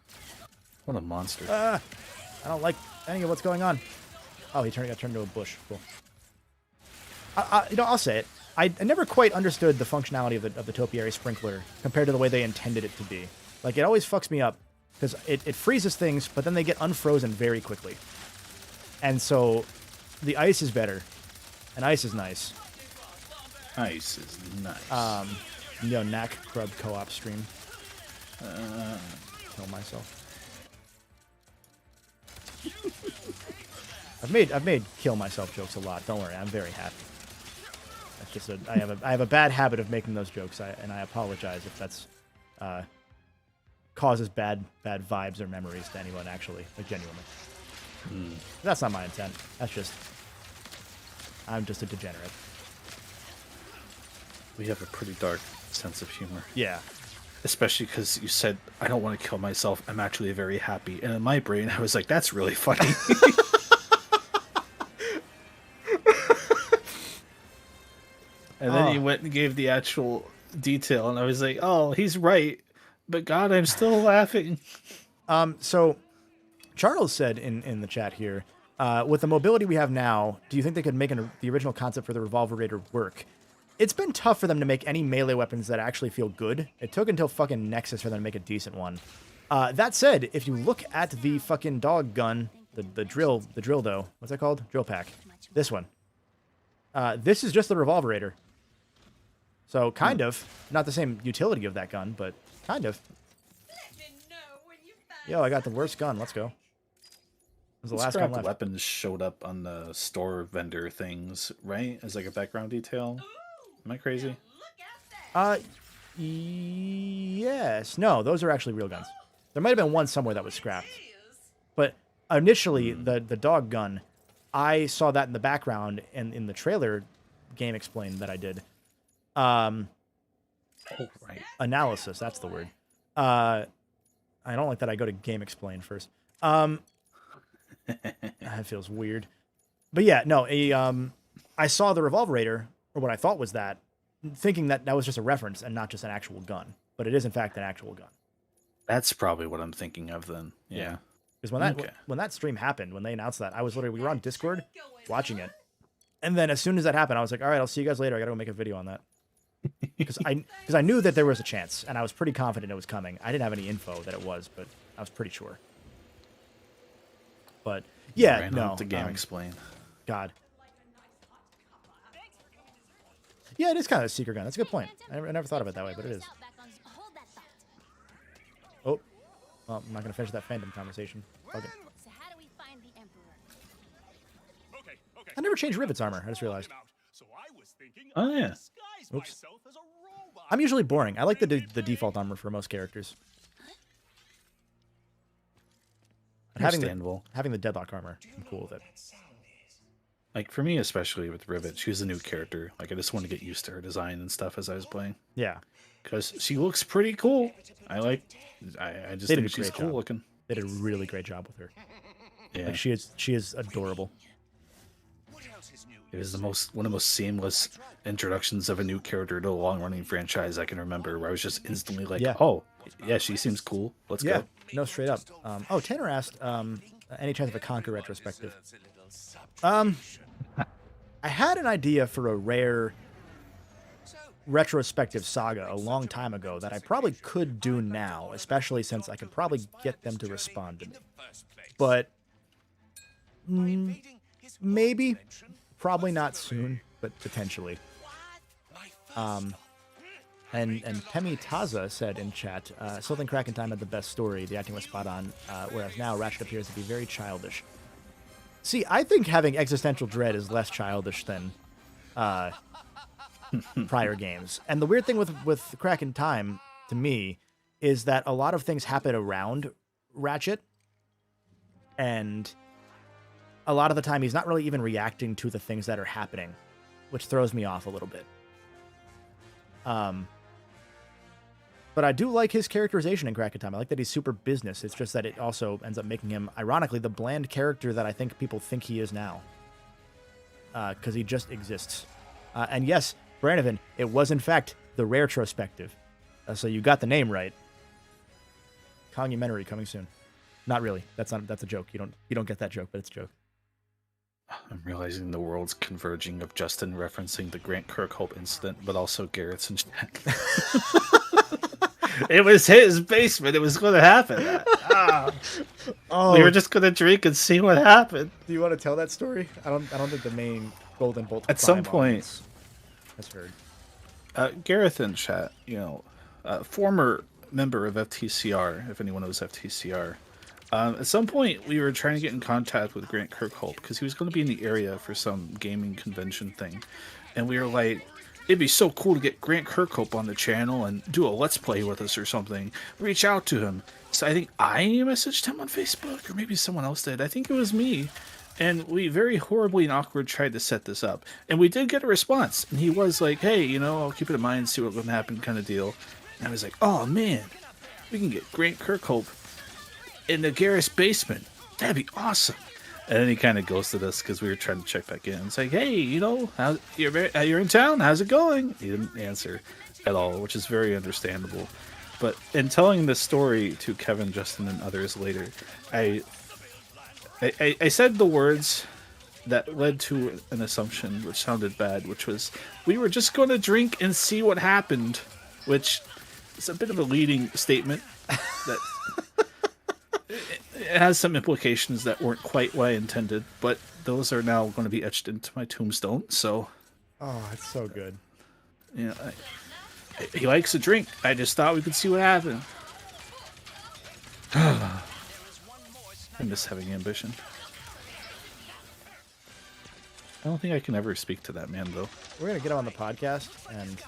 What a monster. I don't like any of what's going on. Oh, got turned into a bush. Cool. I'll say it. I never quite understood the functionality of the topiary sprinkler compared to the way they intended it to be. Like, it always fucks me up because it freezes things, but then they get unfrozen very quickly. And so the ice is better, and ice is nice. Ice is nice. Knack Grub co-op stream. Kill myself. I've made kill myself jokes a lot. Don't worry, I'm very happy. That's just I have a bad habit of making those jokes, and I apologize if that's causes bad vibes or memories to anyone. Actually, like genuinely. That's not my intent. That's just I'm just a degenerate. We have a pretty dark sense of humor. Yeah. Especially because you said, I don't want to kill myself. I'm actually very happy. And in my brain, I was like, that's really funny. And then you went and gave the actual detail. And I was like, oh, he's right. But God, I'm still laughing. So Charles said in the chat here, with the mobility we have now, do you think they could make the original concept for the Revolver Raider work? It's been tough for them to make any melee weapons that actually feel good. It took until fucking Nexus for them to make a decent one. That said, if you look at the fucking dog gun, the drill though, what's that called? Drill pack. This one. This is just the Revolver Raider. So kind of, not the same utility of that gun, but kind of. Yo, I got the worst gun. Let's go. Was the last gun left. Weapons showed up on the store vendor things, right? As like a background detail. Am I crazy? Yes. No, those are actually real guns. There might have been one somewhere that was scrapped. But initially, the dog gun, I saw that in the background and in the trailer game explain that I did. Right. Analysis, that's the word. I don't like that I go to game explain first. That feels weird. But yeah, no, I saw the Revolver Raider, or what I thought was that, thinking that was just a reference and not just an actual gun. But it is, in fact, an actual gun. That's probably what I'm thinking of then. Yeah. Because when that stream happened, when they announced that, we were on Discord watching it. And then as soon as that happened, I was like, all right, I'll see you guys later. I got to go make a video on that. Because I knew that there was a chance, and I was pretty confident it was coming. I didn't have any info that it was, but I was pretty sure. But yeah, no. The game explain. God. Yeah, it is kind of a secret gun. That's a good point. I never thought of it that way, but it is. Oh, well, I'm not gonna finish that fandom conversation. Okay. So how do we find the Emperor? I never changed Rivet's armor. I just realized. Oh yeah. Oops. I'm usually boring. I like the default armor for most characters. Understandable. Having the deadlock armor, I'm cool with it. Like for me, especially with Rivet, she was a new character. Like I just want to get used to her design and stuff as I was playing. Yeah. Because she looks pretty cool. I just think she's cool looking. They did a really great job with her. Yeah. Like she is adorable. It is one of the most seamless introductions of a new character to a long-running franchise I can remember, where I was just instantly like, oh, yeah, she seems cool. Let's go. No, straight up. Tanner asked, any chance of a Conquer retrospective? I had an idea for a rare retrospective saga a long time ago that I probably could do now, especially since I could probably get them to respond to me. But maybe. Probably not soon, but potentially. And Temi Taza said in chat, Something Crack in Time had the best story. The acting was spot on, whereas now Ratchet appears to be very childish. See, I think having existential dread is less childish than prior games. And the weird thing with Crack in Time, to me, is that a lot of things happen around Ratchet, and a lot of the time he's not really even reacting to the things that are happening, which throws me off a little bit. But I do like his characterization in Crack in Time. I like that he's super business. It's just that it also ends up making him, ironically, the bland character that I think people think he is now. Because he just exists. And yes, Branovan, it was in fact the retrospective. So you got the name right. Kongumentary coming soon. Not really. That's a joke. You don't get that joke, but it's a joke. I'm realizing the world's converging of Justin referencing the Grant Kirkhope incident, but also Garrett's and it was his basement. It was going to happen. Oh, we were just going to drink and see what happened. Do you want to tell that story? I don't think the main Golden Bolt at some point has heard. Gareth in chat, former member of FTCR, if anyone knows FTCR. At some point, we were trying to get in contact with Grant Kirkhope because he was going to be in the area for some gaming convention thing. And we were like, it'd be so cool to get Grant Kirkhope on the channel and do a Let's Play with us or something. Reach out to him. So I think I messaged him on Facebook, or maybe someone else did. I think it was me. And we very horribly and awkward tried to set this up. And we did get a response. And he was like, hey, I'll keep it in mind, see what would happen kind of deal. And I was like, oh, man, we can get Grant Kirkhope in the Garrett's basement. That'd be awesome. And then he kind of ghosted us because we were trying to check back in. It's like, hey, you're in town? How's it going? He didn't answer at all, which is very understandable. But in telling this story to Kevin, Justin, and others later, I said the words that led to an assumption which sounded bad, which was, we were just going to drink and see what happened, which is a bit of a leading statement that it has some implications that weren't quite what I intended, but those are now going to be etched into my tombstone, so... Oh, it's so good. Yeah, he likes a drink. I just thought we could see what happened. I miss having ambition. I don't think I can ever speak to that man, though. We're going to get him on the podcast and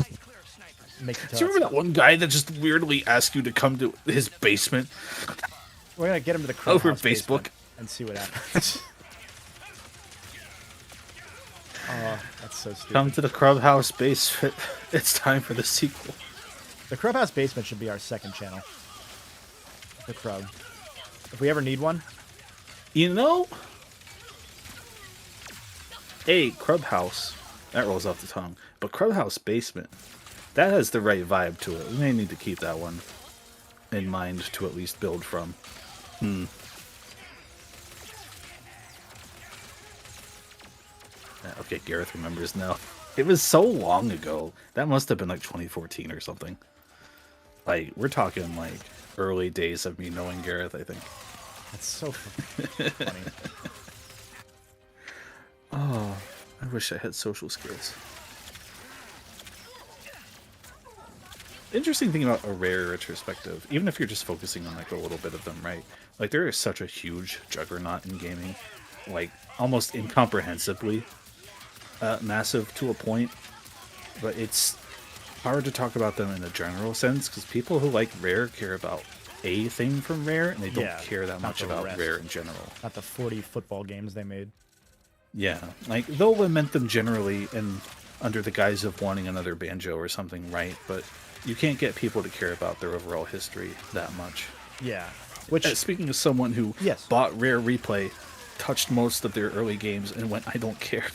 make you tell. Do you remember that one guy that just weirdly asked you to come to his basement? We're going to get him to the over Facebook Facebook and see what happens. Oh, that's so stupid. Come to the Clubhouse basement. It's time for the sequel. The Clubhouse basement should be our second channel. The Crub. If we ever need one. Hey, Clubhouse. That rolls off the tongue. But Clubhouse basement, that has the right vibe to it. We may need to keep that one in mind to at least build from. Okay, Gareth remembers now. It was so long ago. That must have been like 2014 or something. Like, we're talking like early days of me knowing Gareth, I think. That's so funny. Oh, I wish I had social skills. Interesting thing about a rare retrospective, even if you're just focusing on like a little bit of them, right? Like, there is such a huge juggernaut in gaming, like almost incomprehensibly massive to a point, but it's hard to talk about them in a general sense because people who like Rare care about a thing from Rare, and they don't care that much about Rare in general. Not the 40 football games they made. Yeah, like they'll lament them generally and under the guise of wanting another Banjo or something, right? But you can't get people to care about their overall history that much. Yeah. Which, speaking of someone who bought Rare Replay, touched most of their early games, and went, I don't care.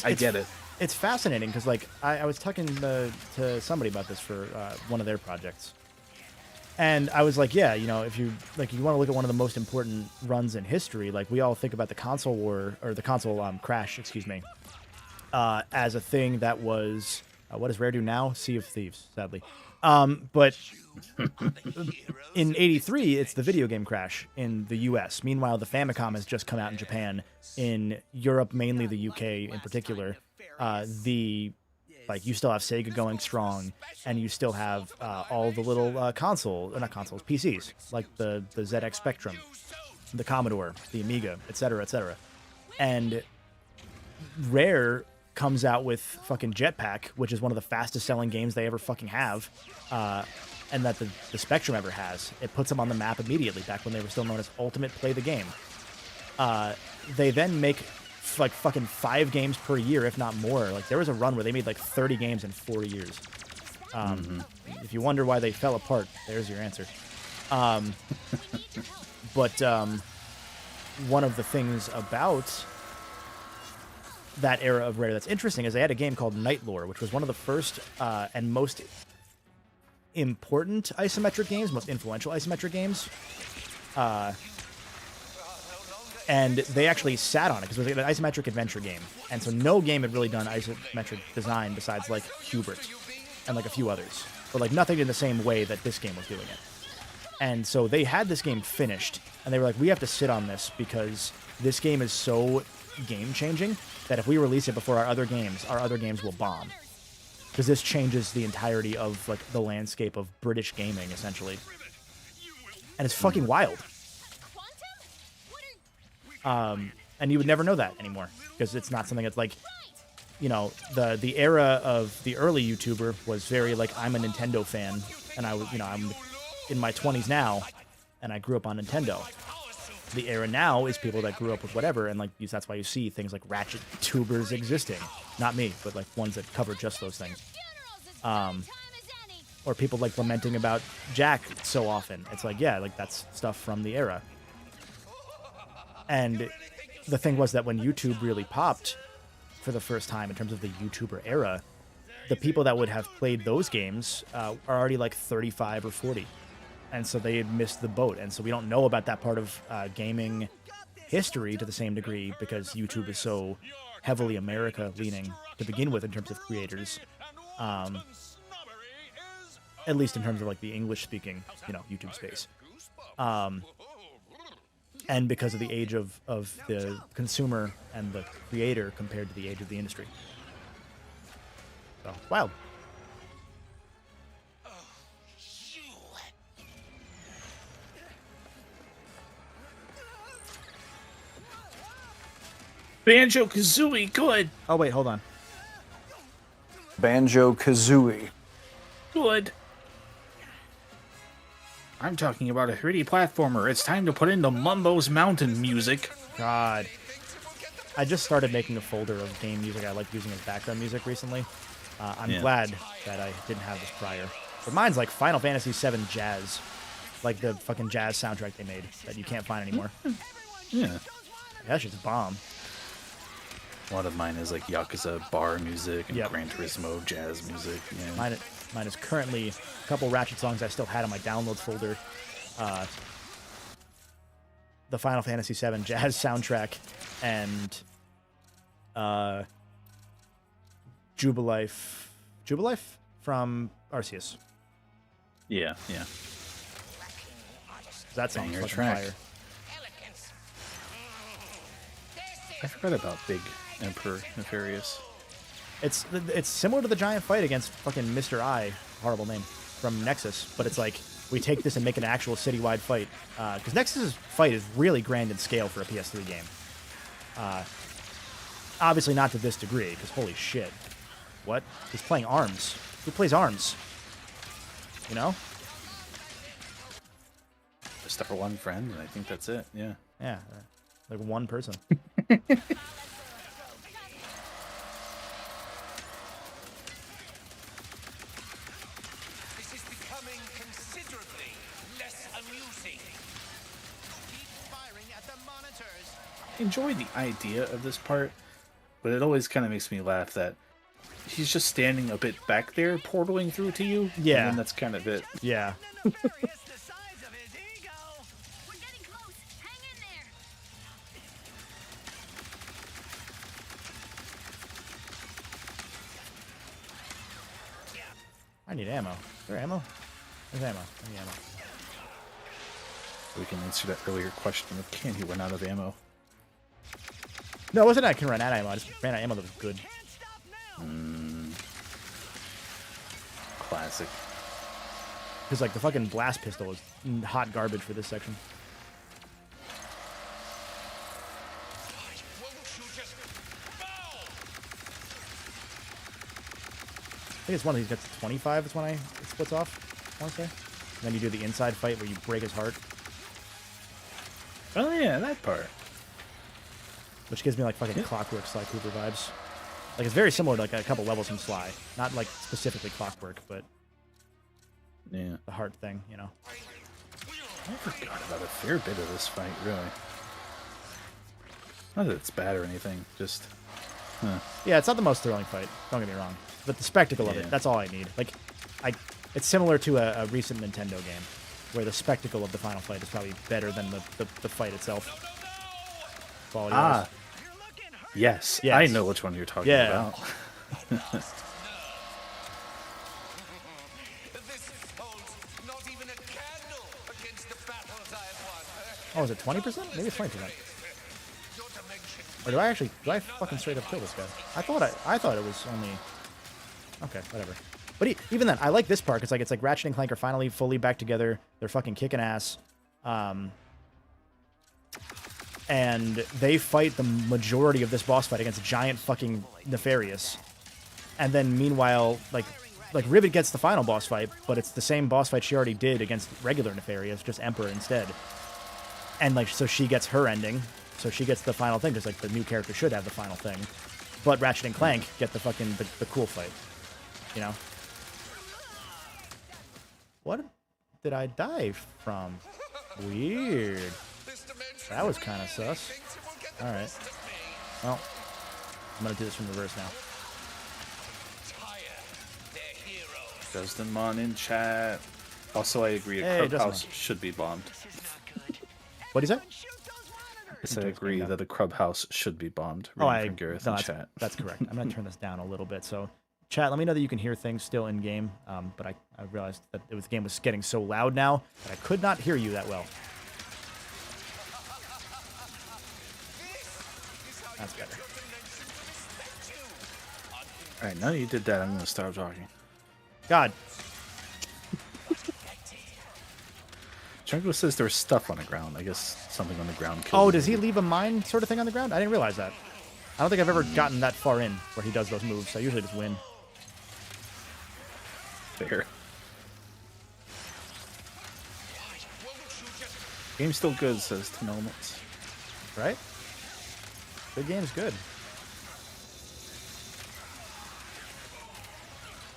I get it. It's fascinating because, like, I was talking to somebody about this for one of their projects, and I was like, yeah, if you want to look at one of the most important runs in history, like we all think about the console war or the console crash, excuse me, as a thing that was what does Rare do now? Sea of Thieves, sadly. But in '83, it's the video game crash in the U.S. Meanwhile, the Famicom has just come out in Japan. In Europe, mainly the UK in particular, you still have Sega going strong, and you still have all the little PCs, like the ZX Spectrum, the Commodore, the Amiga, etc., etc. And Rare comes out with fucking Jetpack, which is one of the fastest selling games they ever fucking have, and that the Spectrum ever has. It puts them on the map immediately, back when they were still known as Ultimate Play the Game. They then make like fucking 5 games per year, if not more. Like, there was a run where they made like 30 games in 4 years. If you wonder why they fell apart, there's your answer. But one of the things about that era of Rare that's interesting is they had a game called Night Lore, which was one of the first and most important isometric games, most influential isometric games. And they actually sat on it because it was an isometric adventure game. And so no game had really done isometric design besides like Hubert and like a few others. But like nothing in the same way that this game was doing it. And so they had this game finished and they were like, we have to sit on this because this game is so game changing that if we release it before our other games will bomb. Because this changes the entirety of like the landscape of British gaming essentially. And it's fucking wild. And you would never know that anymore because it's not something that's like, you know, the era of the early YouTuber was very like, I'm a Nintendo fan and I was, you know, I'm in my 20s now and I grew up on Nintendo. The era now is people that grew up with whatever, and like that's why you see things like Ratchet tubers existing. Not me, but like ones that cover just those things. Or people like lamenting about Jack so often. It's like, yeah, like that's stuff from the era. And the thing was that when YouTube really popped for the first time in terms of the YouTuber era, the people that would have played those games are already like 35 or 40. And so they had missed the boat. And so we don't know about that part of gaming history to the same degree because YouTube is so heavily America-leaning to begin with in terms of creators. At least in terms of like the English-speaking, you know, YouTube space. And because of the age of the consumer and the creator compared to the age of the industry. So, wild. Banjo-Kazooie, good. Oh, wait, hold on. Banjo-Kazooie. Good. I'm talking about a 3D platformer. It's time to put in the Mumbo's Mountain music. God. I just started making a folder of game music I like using as background music recently. I'm glad that I didn't have this prior. But mine's like Final Fantasy VII Jazz. Like the fucking jazz soundtrack they made that you can't find anymore. Yeah. That shit's bomb. A lot of mine is like Yakuza bar music and Gran Turismo jazz music. Yeah. Mine is currently a couple Ratchet songs I still had on my downloads folder. The Final Fantasy VII Jazz soundtrack and Jubilife from Arceus. Yeah, yeah. That song's fucking fire. I forgot about Big Emperor Nefarious. It's similar to the giant fight against fucking Mr. I, horrible name, from Nexus, but it's like we take this and make an actual citywide fight. Because Nexus's fight is really grand in scale for a PS3 game. Obviously not to this degree, because holy shit. What? He's playing ARMS. Who plays ARMS? You know? Just our one friend, and I think that's it, yeah. Yeah, like one person. I enjoy the idea of this part, but it always kind of makes me laugh that he's just standing a bit back there, portaling through to you. Yeah. And that's kind of it. Yeah. I need ammo. Is there ammo? There's ammo. I need ammo. We can answer that earlier question of can he run out of ammo? No, it wasn't I can run out of ammo. I just ran out of ammo that was good. Classic. Because like the fucking blast pistol is hot garbage for this section. I think it's one of these gets 25 is when it splits off, I want to say. And then you do the inside fight where you break his heart. Oh yeah, that part. Which gives me like fucking Clockwork Sly Cooper vibes. Like it's very similar to like a couple levels from Sly. Not like specifically Clockwork, but yeah, the heart thing, you know. I forgot about a fair bit of this fight, really. Not that it's bad or anything, just... Yeah, it's not the most thrilling fight, don't get me wrong. But the spectacle of it, that's all I need. Like, it's similar to a recent Nintendo game. where the spectacle of the final fight is probably better than the fight itself. Quality Ah, yes, Yes. I know which one you're talking Yeah. about. Oh, is it 20%? Maybe it's 20%. Or do I fucking straight up kill this guy? I thought it was only. Okay, whatever. But even then, I like this part because it's like Ratchet and Clank are finally fully back together. They're fucking kicking ass. And they fight the majority of this boss fight against giant fucking Nefarious. And then meanwhile, like Rivet gets the final boss fight, but it's the same boss fight she already did against regular Nefarious, just Emperor instead. And like, so she gets her ending. So she gets the final thing, because like the new character should have the final thing. But Ratchet and Clank get the fucking the cool fight. You know? What did I die from? Weird. That was kind of sus. Alright. Well, I'm gonna do this from reverse now. Justin Mon in chat. Also, I agree. Hey, A clubhouse should be bombed. What'd he say? Yes, I agree that a clubhouse should be bombed. Oh, Reading from Gareth in chat. That's correct. I'm going to turn this down a little bit. So, chat, let me know that you can hear things still in game. But I realized that the game was getting so loud now that I could not hear you that well. That's better. All right, now that you did that, I'm going to start talking. God. Jungle says there's stuff on the ground. I guess something on the ground killed Oh, me. does he leave a mine sort of thing on the ground? I didn't realize that. I don't think I've ever gotten that far in where he does those moves. I usually just win. Fair. Game's still good, says 10 Elements. Right? Good game's good.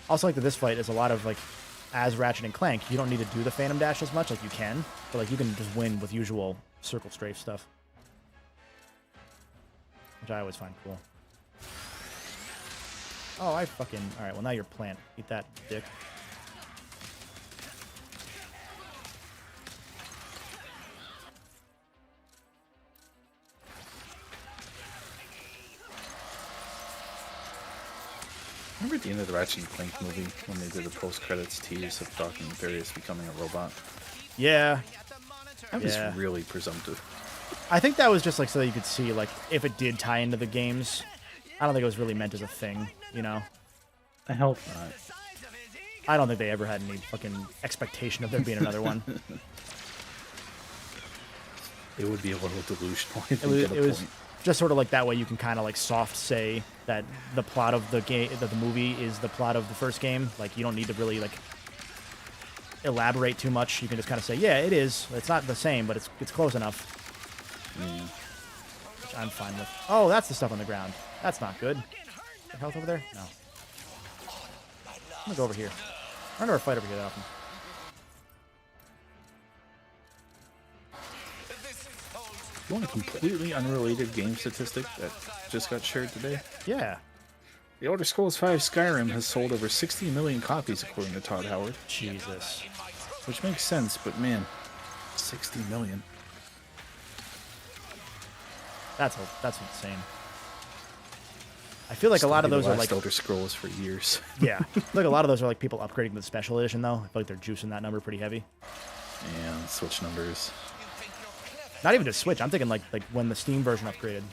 Also, like that this fight is a lot of like, as Ratchet and Clank, you don't need to do the Phantom Dash as much. Like you can, but like you can just win with usual circle strafe stuff, which I always find cool. Oh, I fucking all right. Well, now you're plant. Eat that, dick. Remember at the end of the Ratchet and Clank movie when they did the post-credits tease of Doc and Nefarious becoming a robot? Yeah. That was really presumptive. I think that was just like so that you could see like if it did tie into the games. I don't think it was really meant as a thing, you know? I hope not. I don't think they ever had any fucking expectation of there being another one. It would be a little delusional. I think, It was just sort of like that way you can kind of like soft say that the plot of the game, that the movie is the plot of the first game. Like you don't need to really like elaborate too much. You can just kind of say, yeah, it is. It's not the same, but it's close enough. Which I'm fine with. Oh, that's the stuff on the ground. That's not good. The health over there? No. I'm gonna go over here. I never fight over here that often. You want a completely unrelated game statistic that just got shared today? Yeah. The Elder Scrolls V Skyrim has sold over 60 million copies, according to Todd Howard. Jesus. Which makes sense, but man, 60 million. That's insane. I feel like a lot of those are like Elder Scrolls for years. Yeah, like a lot of those are like people upgrading to the special edition though. I feel like they're juicing that number pretty heavy. And Switch numbers. Not even to Switch. I'm thinking like when the Steam version upgraded.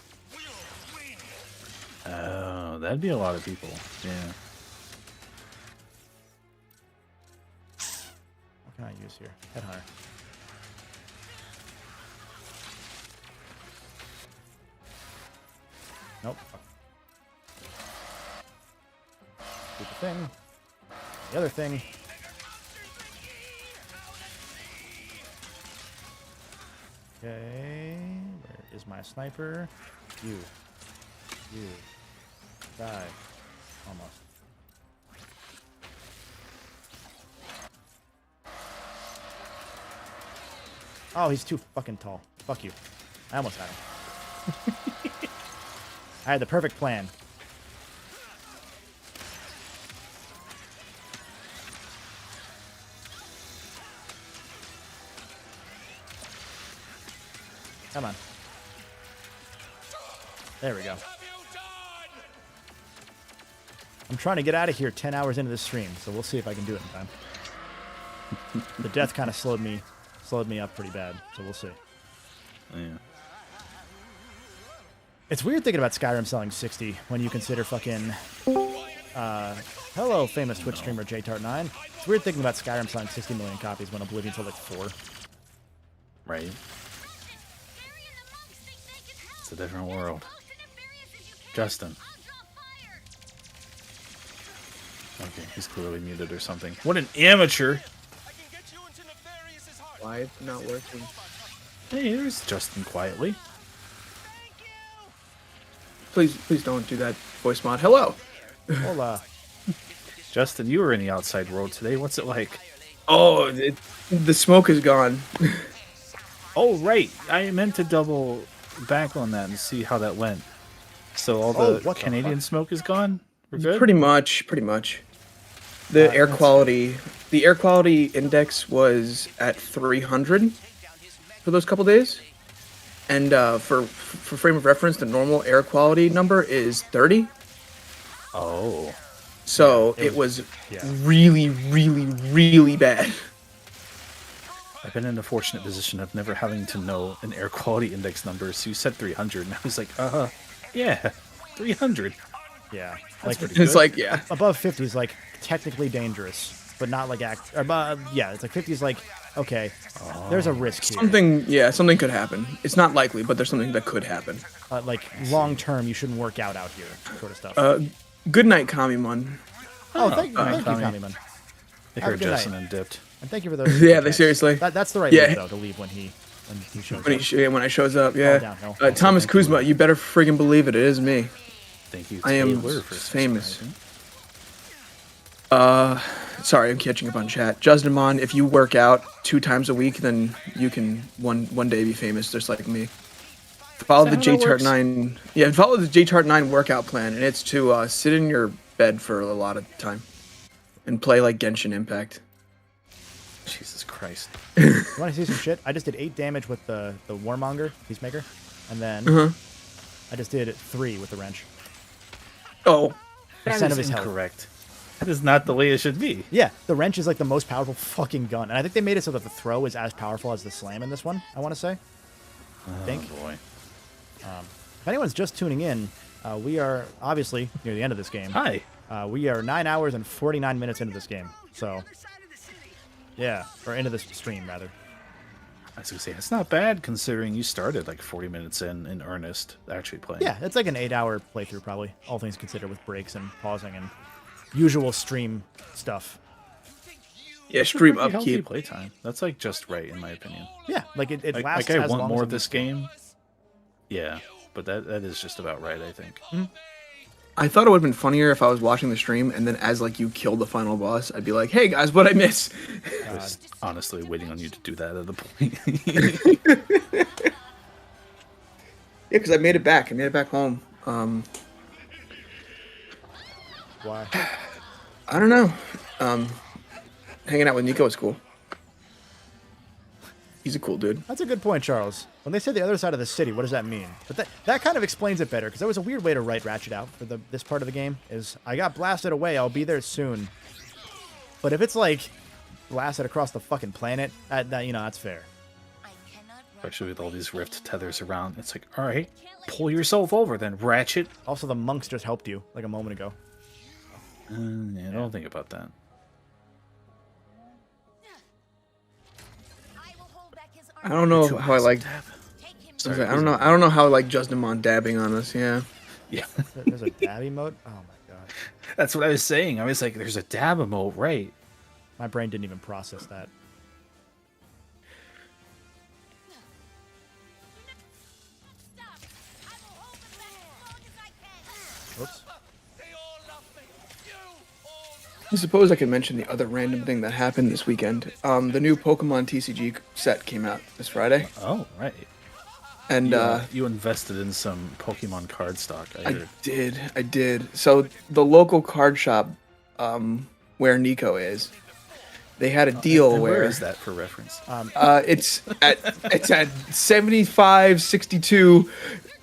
Oh, that'd be a lot of people. Yeah. What can I use here? Headhunter. Nope. Do the thing. The other thing. Okay. Where is my sniper? You. Die. Almost. Oh, he's too fucking tall. Fuck you. I almost had him. I had the perfect plan. Come on. There we go. I'm trying to get out of here 10 hours into the stream, so we'll see if I can do it in time. The death kind of slowed me up pretty bad, so we'll see. Yeah. It's weird thinking about Skyrim selling 60 when you consider fucking... hello, famous Twitch streamer JTart9. It's weird thinking about Skyrim selling 60 million copies when Oblivion sold like 4. Right. It's a different world. Justin. Okay, he's clearly muted or something. What an amateur! Why it's not working? Hey, there's Justin quietly. Please don't do that voice mod. Hello. Hola. Justin, you were in the outside world today. What's it like? Oh, the smoke is gone. Oh, right. I meant to double back on that and see how that went. So all the Canadian smoke is gone? We're good? Pretty much. The air quality index was at 300 for those couple days. And for frame of reference, the normal air quality number is 30. Oh. So it was really, really, really bad. I've been in the fortunate position of never having to know an air quality index number. So you said 300, and I was like, yeah, 300. Yeah. That's Like, pretty good. It's like, yeah. Above 50 is like technically dangerous, but not like yeah, it's like 50 is like, okay, there's a risk here. Something could happen. It's not likely, but there's something that could happen. Like long term, you shouldn't work out here, sort of stuff. Good night, Kamimun. Oh, thank you, Kamimun. They Have a heard good Justin night. and dipped. And thank you for those. Yeah, they seriously. That's the right move, though, to leave when he shows up. When I shows up, yeah. downhill. Thomas Kuzma, you better friggin' believe it. It is me. Thank you, I am Taylor, for famous. Sorry, I'm catching up on chat. Justinmon, if you work out 2 times a week, then you can one day be famous, just like me. Follow the JTart9. Yeah, follow the JTart9 workout plan, and it's to sit in your bed for a lot of time and play like Genshin Impact. Jesus Christ. You want to see some shit? I just did 8 damage with the Warmonger, Peacemaker, and then I just did 3 with the wrench. Oh. That is incorrect. That is not the way it should be. Yeah, the wrench is like the most powerful fucking gun. And I think they made it so that the throw is as powerful as the slam in this one, I want to say. I think. Oh, boy. If anyone's just tuning in, we are obviously near the end of this game. Hi. We are 9 hours and 49 minutes into this game. So, yeah, or into this stream, rather. I was going to say, it's not bad considering you started like 40 minutes in earnest actually playing. Yeah, it's like an 8-hour playthrough, probably, all things considered, with breaks and pausing and usual stream stuff. Yeah, stream Pretty healthy upkeep. playtime. That's like just right, in my opinion. Yeah, like it lasts like I as want long more as of it this needs to. game. Yeah, but that is just about right, I think. I thought it would have been funnier if I was watching the stream and then as like you killed the final boss, I'd be like, "Hey guys, what'd I miss?" I was honestly waiting on you to do that at the point. Yeah, because I made it back. I made it back home. Why? I don't know. Hanging out with Nico is cool. He's a cool dude. That's a good point, Charles. When they say the other side of the city, what does that mean? But that kind of explains it better, because that was a weird way to write Ratchet out for this part of the game, is I got blasted away, I'll be there soon. But if it's like blasted across the fucking planet, that's fair. Especially with all these rift tethers around. It's like, all right, pull yourself over then, Ratchet. Also, the monks just helped you, like a moment ago. Yeah, don't think about that. I don't know how I like. Sorry, I don't know how I like Justinmon dabbing on us. Yeah. Yeah. There's a dab emote? Oh my god. That's what I was saying. I was like, there's a dab emote, right? My brain didn't even process that. Oops. I suppose I could mention the other random thing that happened this weekend. The new Pokemon TCG set came out this Friday. Oh, right. And you invested in some Pokemon card stock, I heard. I did. So the local card shop where Nico is, they had a deal And where where is that for reference? it's at 7562.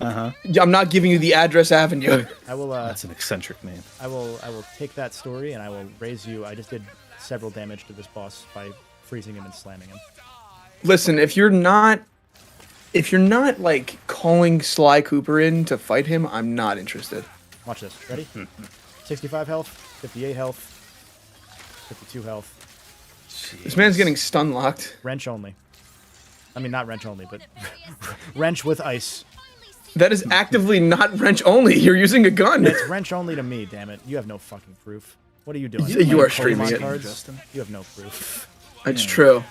I'm not giving you the address avenue. I will. That's an eccentric name. I will take that story and I will raise you. I just did several damage to this boss by freezing him and slamming him. Listen, if you're not like calling Sly Cooper in to fight him, I'm not interested. Watch this. Ready? 65 health, 58 health, 52 health. Jeez. This man's getting stun locked. Wrench only. I mean, not wrench only, but wrench with ice. That is actively not wrench only. You're using a gun. It's wrench only to me, damn it. You have no fucking proof. What are you doing? You are Pokemon streaming it. cards? You have no proof. It's true.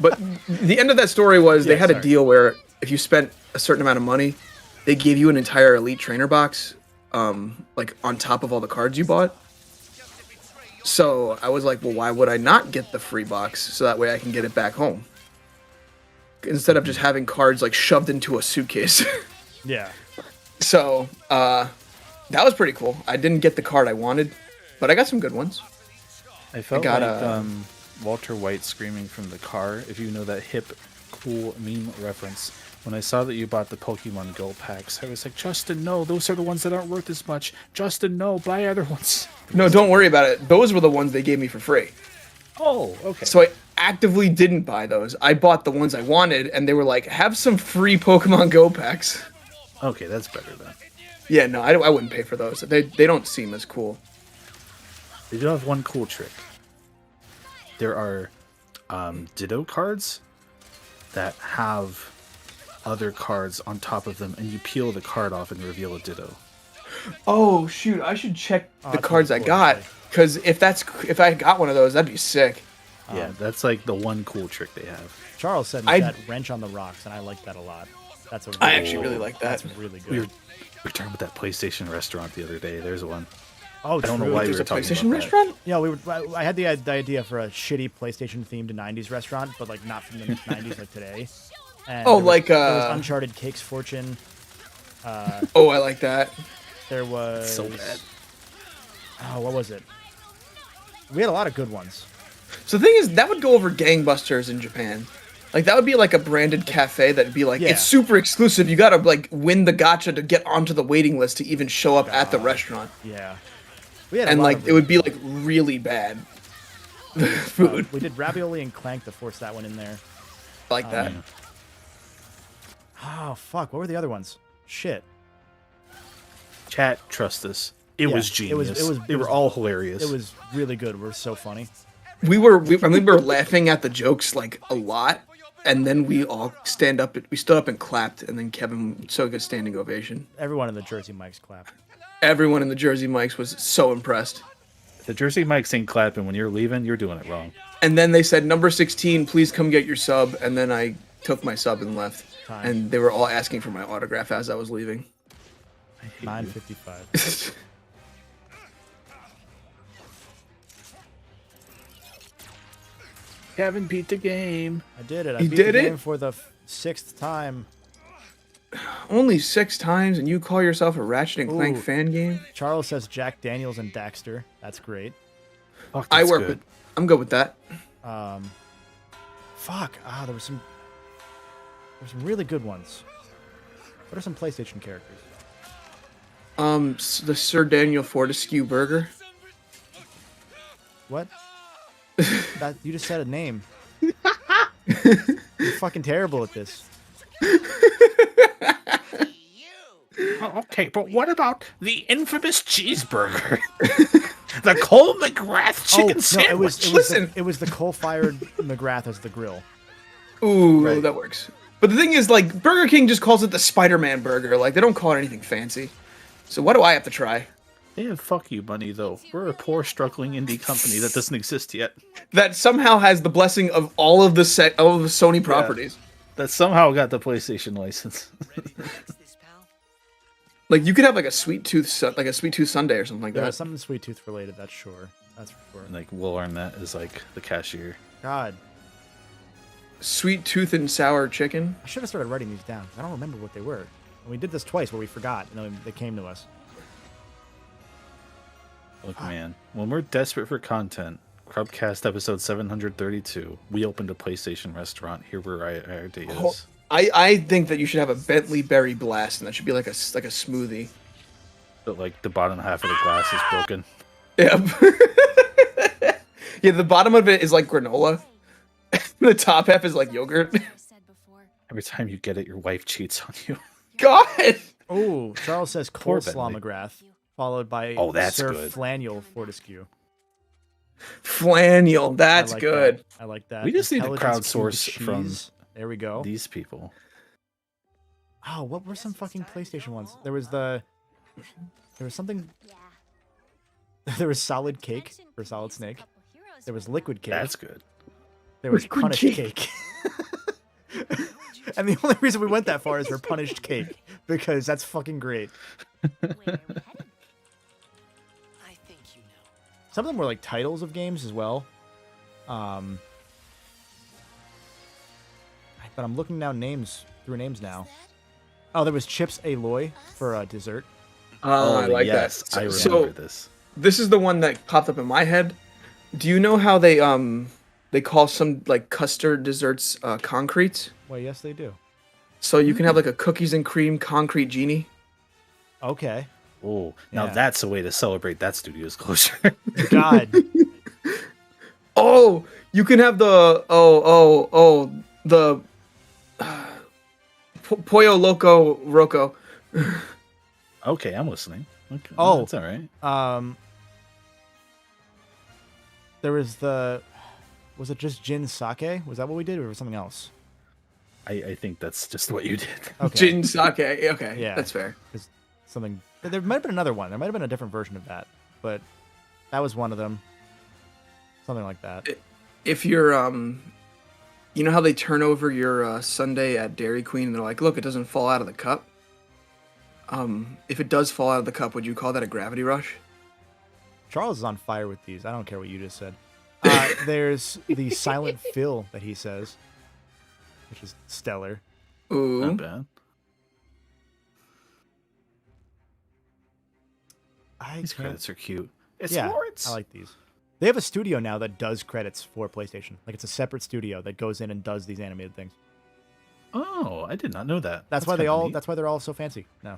But the end of that story was they had a deal where if you spent a certain amount of money, they gave you an entire Elite Trainer box, like on top of all the cards you bought. So I was like, well, why would I not get the free box so that way I can get it back home? Instead of just having cards like shoved into a suitcase. Yeah. So that was pretty cool. I didn't get the card I wanted, but I got some good ones. I felt got like Walter White screaming from the car, if you know that hip, cool meme reference. When I saw that you bought the Pokemon Go packs, I was like, Justin, no, those are the ones that aren't worth as much. Justin, no, buy other ones. No, don't worry about it. Those were the ones they gave me for free. Oh, okay. So I actively didn't buy those. I bought the ones I wanted, and they were like, have some free Pokemon Go packs. Okay, that's better then. Yeah, no, I wouldn't pay for those. They don't seem as cool. They do have one cool trick. There are Ditto cards that have other cards on top of them, and you peel the card off and reveal a Ditto. Oh shoot! I should check the cards I got, because if I got one of those, that'd be sick. Yeah, that's like the one cool trick they have. Charles said that wrench on the rocks, and I like that a lot. That's a I actually really like that. That's really good. We were talking about that PlayStation restaurant the other day. There's one. Oh, I don't know why we were talking PlayStation about restaurant? Yeah, I had the idea for a shitty PlayStation themed '90s restaurant, but like not from the '90s like today. And Oh, there was like Uncharted Cakes Fortune. Oh, I like that. There was so bad. Oh, what was it? We had a lot of good ones. So the thing is, that would go over gangbusters in Japan. Like, that would be like a branded cafe that'd be like, Yeah. it's super exclusive. You gotta, like, win the gacha to get onto the waiting list to even show up at the restaurant. Yeah. We had a And, lot like, of it would be, like, really bad food. we did Ravioli and Clank to force that one in there. Like that. Oh, fuck. What were the other ones? Shit. Chat, trust us. It Yeah, was genius. They it were was- all hilarious. It was really good. We're so funny. We were laughing at the jokes, like, a lot. And then we all stood up and clapped. And then Kevin took a standing ovation. Everyone in the Jersey Mike's clapped. Everyone in the Jersey Mike's was so impressed. The Jersey Mike's ain't clapping. When you're leaving, you're doing it wrong. And then they said, number 16, please come get your sub. And then I took my sub and left. Time. And they were all asking for my autograph as I was leaving. 9:55. Kevin beat the game. I did it. I You beat did the it? game for the 6th time. Only 6 times, and you call yourself a Ratchet and Clank Ooh. fan game? Charles says Jack Daniels and Daxter. That's great. Fuck, I that's work good. with. I'm good with that. Fuck. There were some really good ones. What are some PlayStation characters? The Sir Daniel Fortescue burger. What? You just said a name. You're fucking terrible at this. Oh, okay, but what about the infamous cheeseburger? The Cole McGrath chicken sandwich. It was the coal-fired McGrath as the grill. Ooh, that works. But the thing is, like, Burger King just calls it the Spider-Man burger. Like, they don't call it anything fancy. So what do I have to try? They have fuck you money, though. We're a poor, struggling indie company that doesn't exist yet. That somehow has the blessing of all of the Sony properties. That somehow got the PlayStation license. Like, you could have like a sweet tooth sundae or something like Yeah, that. something Sweet Tooth related. That's sure. That's for sure. And, like, Will Arnett is like the cashier. God, Sweet tooth and sour chicken. I should have started writing these down. I don't remember what they were. And we did this twice where we forgot, and then they came to us. Look, man, when we're desperate for content, Crubcast episode 732. We opened a PlayStation restaurant. Here where our idea Oh, is. I think that you should have a Bentley Berry Blast, and that should be like a smoothie. But like the bottom half of the glass is broken. Yeah. Yeah, the bottom of it is like granola. The top half is like yogurt. Every time you get it, your wife cheats on you. God. Oh, Charles says Poor coleslaw Bentley. McGrath, followed by that's Sir good. Flaniel Fortescue. Flaniel, that's I like good. That. I like that. We just need to Intelligence cube crowdsource from cheese. There we go. these people. Oh, what were some fucking PlayStation ones? There was something. There was solid cake for Solid Snake. There was liquid cake. That's good. There was Liquid punished cake. And the only reason we went that far is for punished cake because that's fucking great. Some of them were like titles of games as well. But I'm looking down through names now. Oh, there was Chips Aloy for dessert. I like yes, that. I remember this. This is the one that popped up in my head. Do you know how they call some like custard desserts concrete? Well, yes, they do. So you can have like a cookies and cream concrete genie. Okay. Oh, now Yeah. that's a way to celebrate that studio's closure. God. Oh, you can have the the Pollo Loco Roco. Okay, I'm listening. Okay, Oh, that's all right. There was was it just gin sake? Was that what we did, or was it something else? I think that's just what you did. Okay. Gin sake. Okay, Yeah, that's fair. There's something. There might have been another one. There might have been a different version of that, but that was one of them. Something like that. If you're you know how they turn over your sundae at Dairy Queen and they're like, look, it doesn't fall out of the cup. If it does fall out of the cup, would you call that a gravity rush? Charles is on fire with these. I don't care what you just said. There's the silent fill that he says, which is stellar. Ooh. Not bad. These credits are cute. It's Lawrence. I like these. They have a studio now that does credits for PlayStation. Like it's a separate studio that goes in and does these animated things. Oh, I did not know that. That's why they kinda all. neat. That's why they're all so fancy now.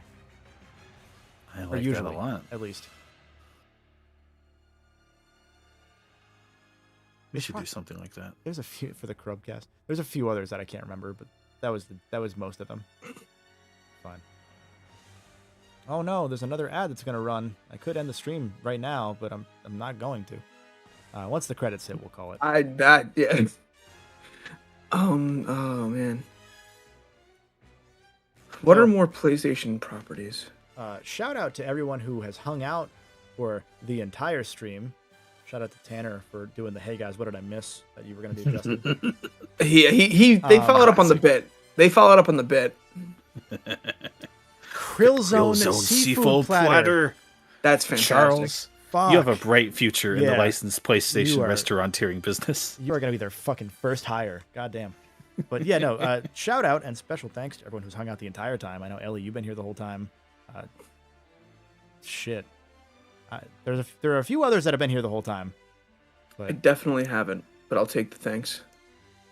I Or like usually, that a lot. at least. We should do something like that. There's a few for the Crubcast. There's a few others that I can't remember, but that was most of them. Fine. Oh no, there's another ad that's gonna run. I could end the stream right now, but I'm not going to. Once the credits hit, we'll call it. Yeah. Oh man. What are more PlayStation properties? Shout out to everyone who has hung out for the entire stream. Shout out to Tanner for doing the "Hey guys, what did I miss?" that you were gonna do, Justin. They followed up on the bit. They followed up on the bit. Krillzone seafood platter. That's fantastic. Charles, Fuck. you have a bright future in the Yeah. licensed PlayStation You are- restauranteering business. You are gonna be their fucking first hire. Goddamn. But yeah, no. Shout out and special thanks to everyone who's hung out the entire time. I know Ellie, you've been here the whole time. Shit. There are a few others that have been here the whole time. I But definitely haven't, but I'll take the thanks.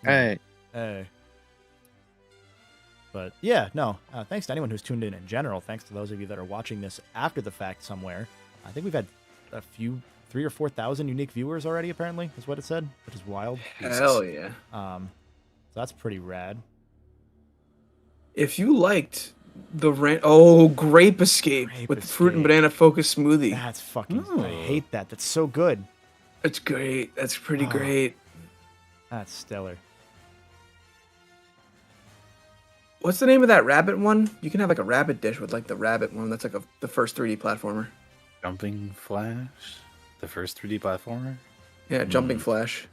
hey. But yeah, no. Thanks to anyone who's tuned in general. Thanks to those of you that are watching this after the fact somewhere. I think we've had a few 3,000 or 4,000 unique viewers already. Apparently, is what it said, which is wild. Hell yeah. So that's pretty rad. If you liked the Grape Escape with fruit and banana focus smoothie. That's fucking. I hate that. That's so good. It's great. That's pretty great. That's stellar. What's the name of that rabbit one? You can have like a rabbit dish with like the rabbit one. That's like the first 3D platformer. Jumping Flash, the first 3D platformer. Yeah, Jumping Flash.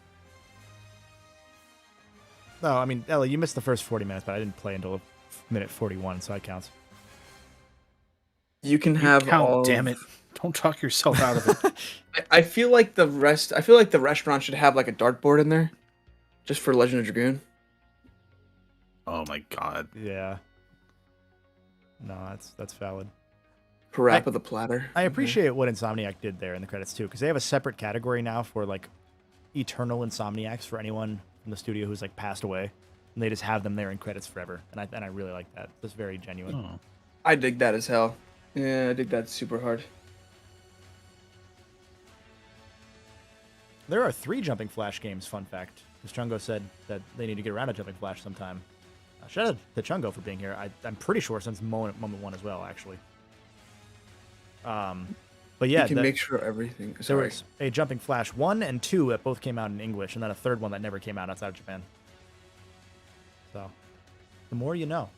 No, I mean, Ellie, you missed the first 40 minutes, but I didn't play until minute 41, so that counts. You can have all. Damn it! Don't talk yourself out of it. I feel like the restaurant should have like a dartboard in there, just for Legend of Dragoon. Oh my god. Yeah. No, that's valid. Parappa the platter. I appreciate what Insomniac did there in the credits too, because they have a separate category now for like eternal insomniacs for anyone from the studio who's like passed away, and they just have them there in credits forever. And I really like that. It's very genuine. Oh. I dig that as hell. Yeah, I dig that super hard. There are 3 Jumping Flash games, fun fact. Because Chungo said that they need to get around to Jumping Flash sometime. Shout out to Chungo for being here. I'm pretty sure since Moment 1 as well, actually. But yeah, you can make sure everything. There was a Jumping Flash 1 and 2 that both came out in English, and then a third one that never came out outside of Japan. So, the more you know.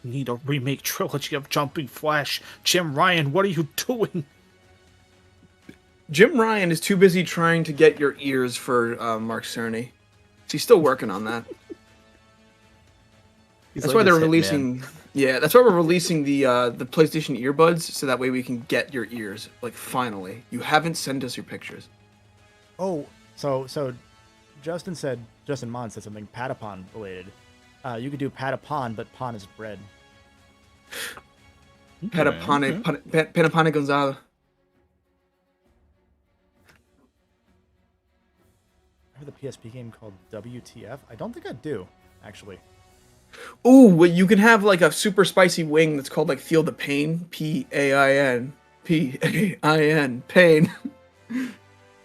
We need a remake trilogy of Jumping Flash. Jim Ryan, what are you doing? Jim Ryan is too busy trying to get your ears for Mark Cerny. He's still working on that. That's like why they're this releasing. Yeah, that's why we're releasing the PlayStation earbuds, so that way we can get your ears. Like, finally, you haven't sent us your pictures. Oh, so Justin Mon said something Patapon related. You could do Patapon, but pon is bread. Panapane Gonzalo. I heard the PSP game called WTF. I don't think I do, actually. Ooh, well, you can have like a super spicy wing that's called like Feel the Pain. Pain. Pain.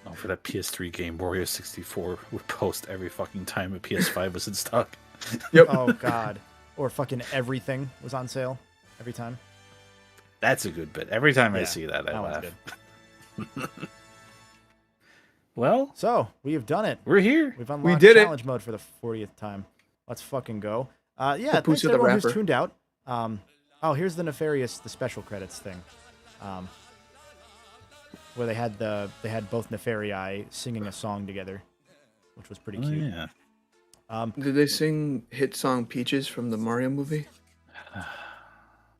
Oh, for that PS3 game, Warrior 64 would post every fucking time a PS5 was in stock. Yep. Oh god. Or fucking everything was on sale every time. That's a good bit. Every time I see that, I laugh. Well, so we have done it. We're here. We've unlocked We did it. challenge mode for the 40th time. Let's fucking go. Yeah, Papoose thanks to the everyone who's rapper. tuned out. Oh, here's the the special credits thing, where they had both Nefarii singing a song together, which was pretty cute. Yeah. Did they sing hit song Peaches from the Mario movie?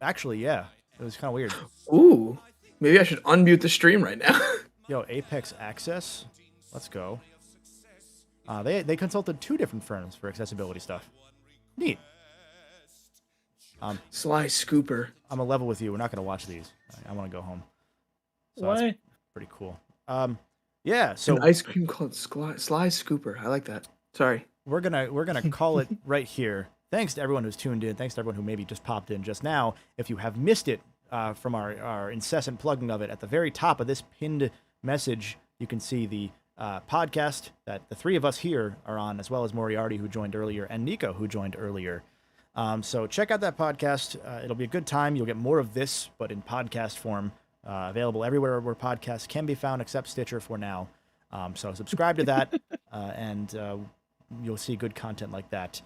Actually, yeah, it was kind of weird. Ooh, maybe I should unmute the stream right now. Yo, Apex Access, let's go. They consulted 2 different firms for accessibility stuff. Neat. Sly Scooper. I'm a level with you. We're not gonna watch these. I want to go home. So Why? that's pretty cool. Yeah. So An ice cream called Sly Scooper. I like that. Sorry. we're gonna call it right here. Thanks to everyone who's tuned in. Thanks to everyone who maybe just popped in just now. If you have missed it from our incessant plugging of it, at the very top of this pinned message, you can see the podcast that the 3 of us here are on, as well as Moriarty, who joined earlier, and Nico, who joined earlier. So check out that podcast. It'll be a good time. You'll get more of this, but in podcast form, available everywhere where podcasts can be found, except Stitcher for now. So subscribe to that, and you'll see good content like that.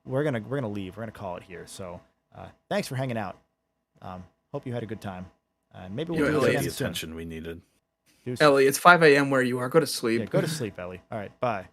We're gonna leave. We're gonna call it here. So thanks for hanging out. Hope you had a good time. Maybe we'll do it again the soon. attention we needed. Ellie, it's 5 a.m. where you are. Go to sleep. Yeah, go to sleep, Ellie. All right, bye.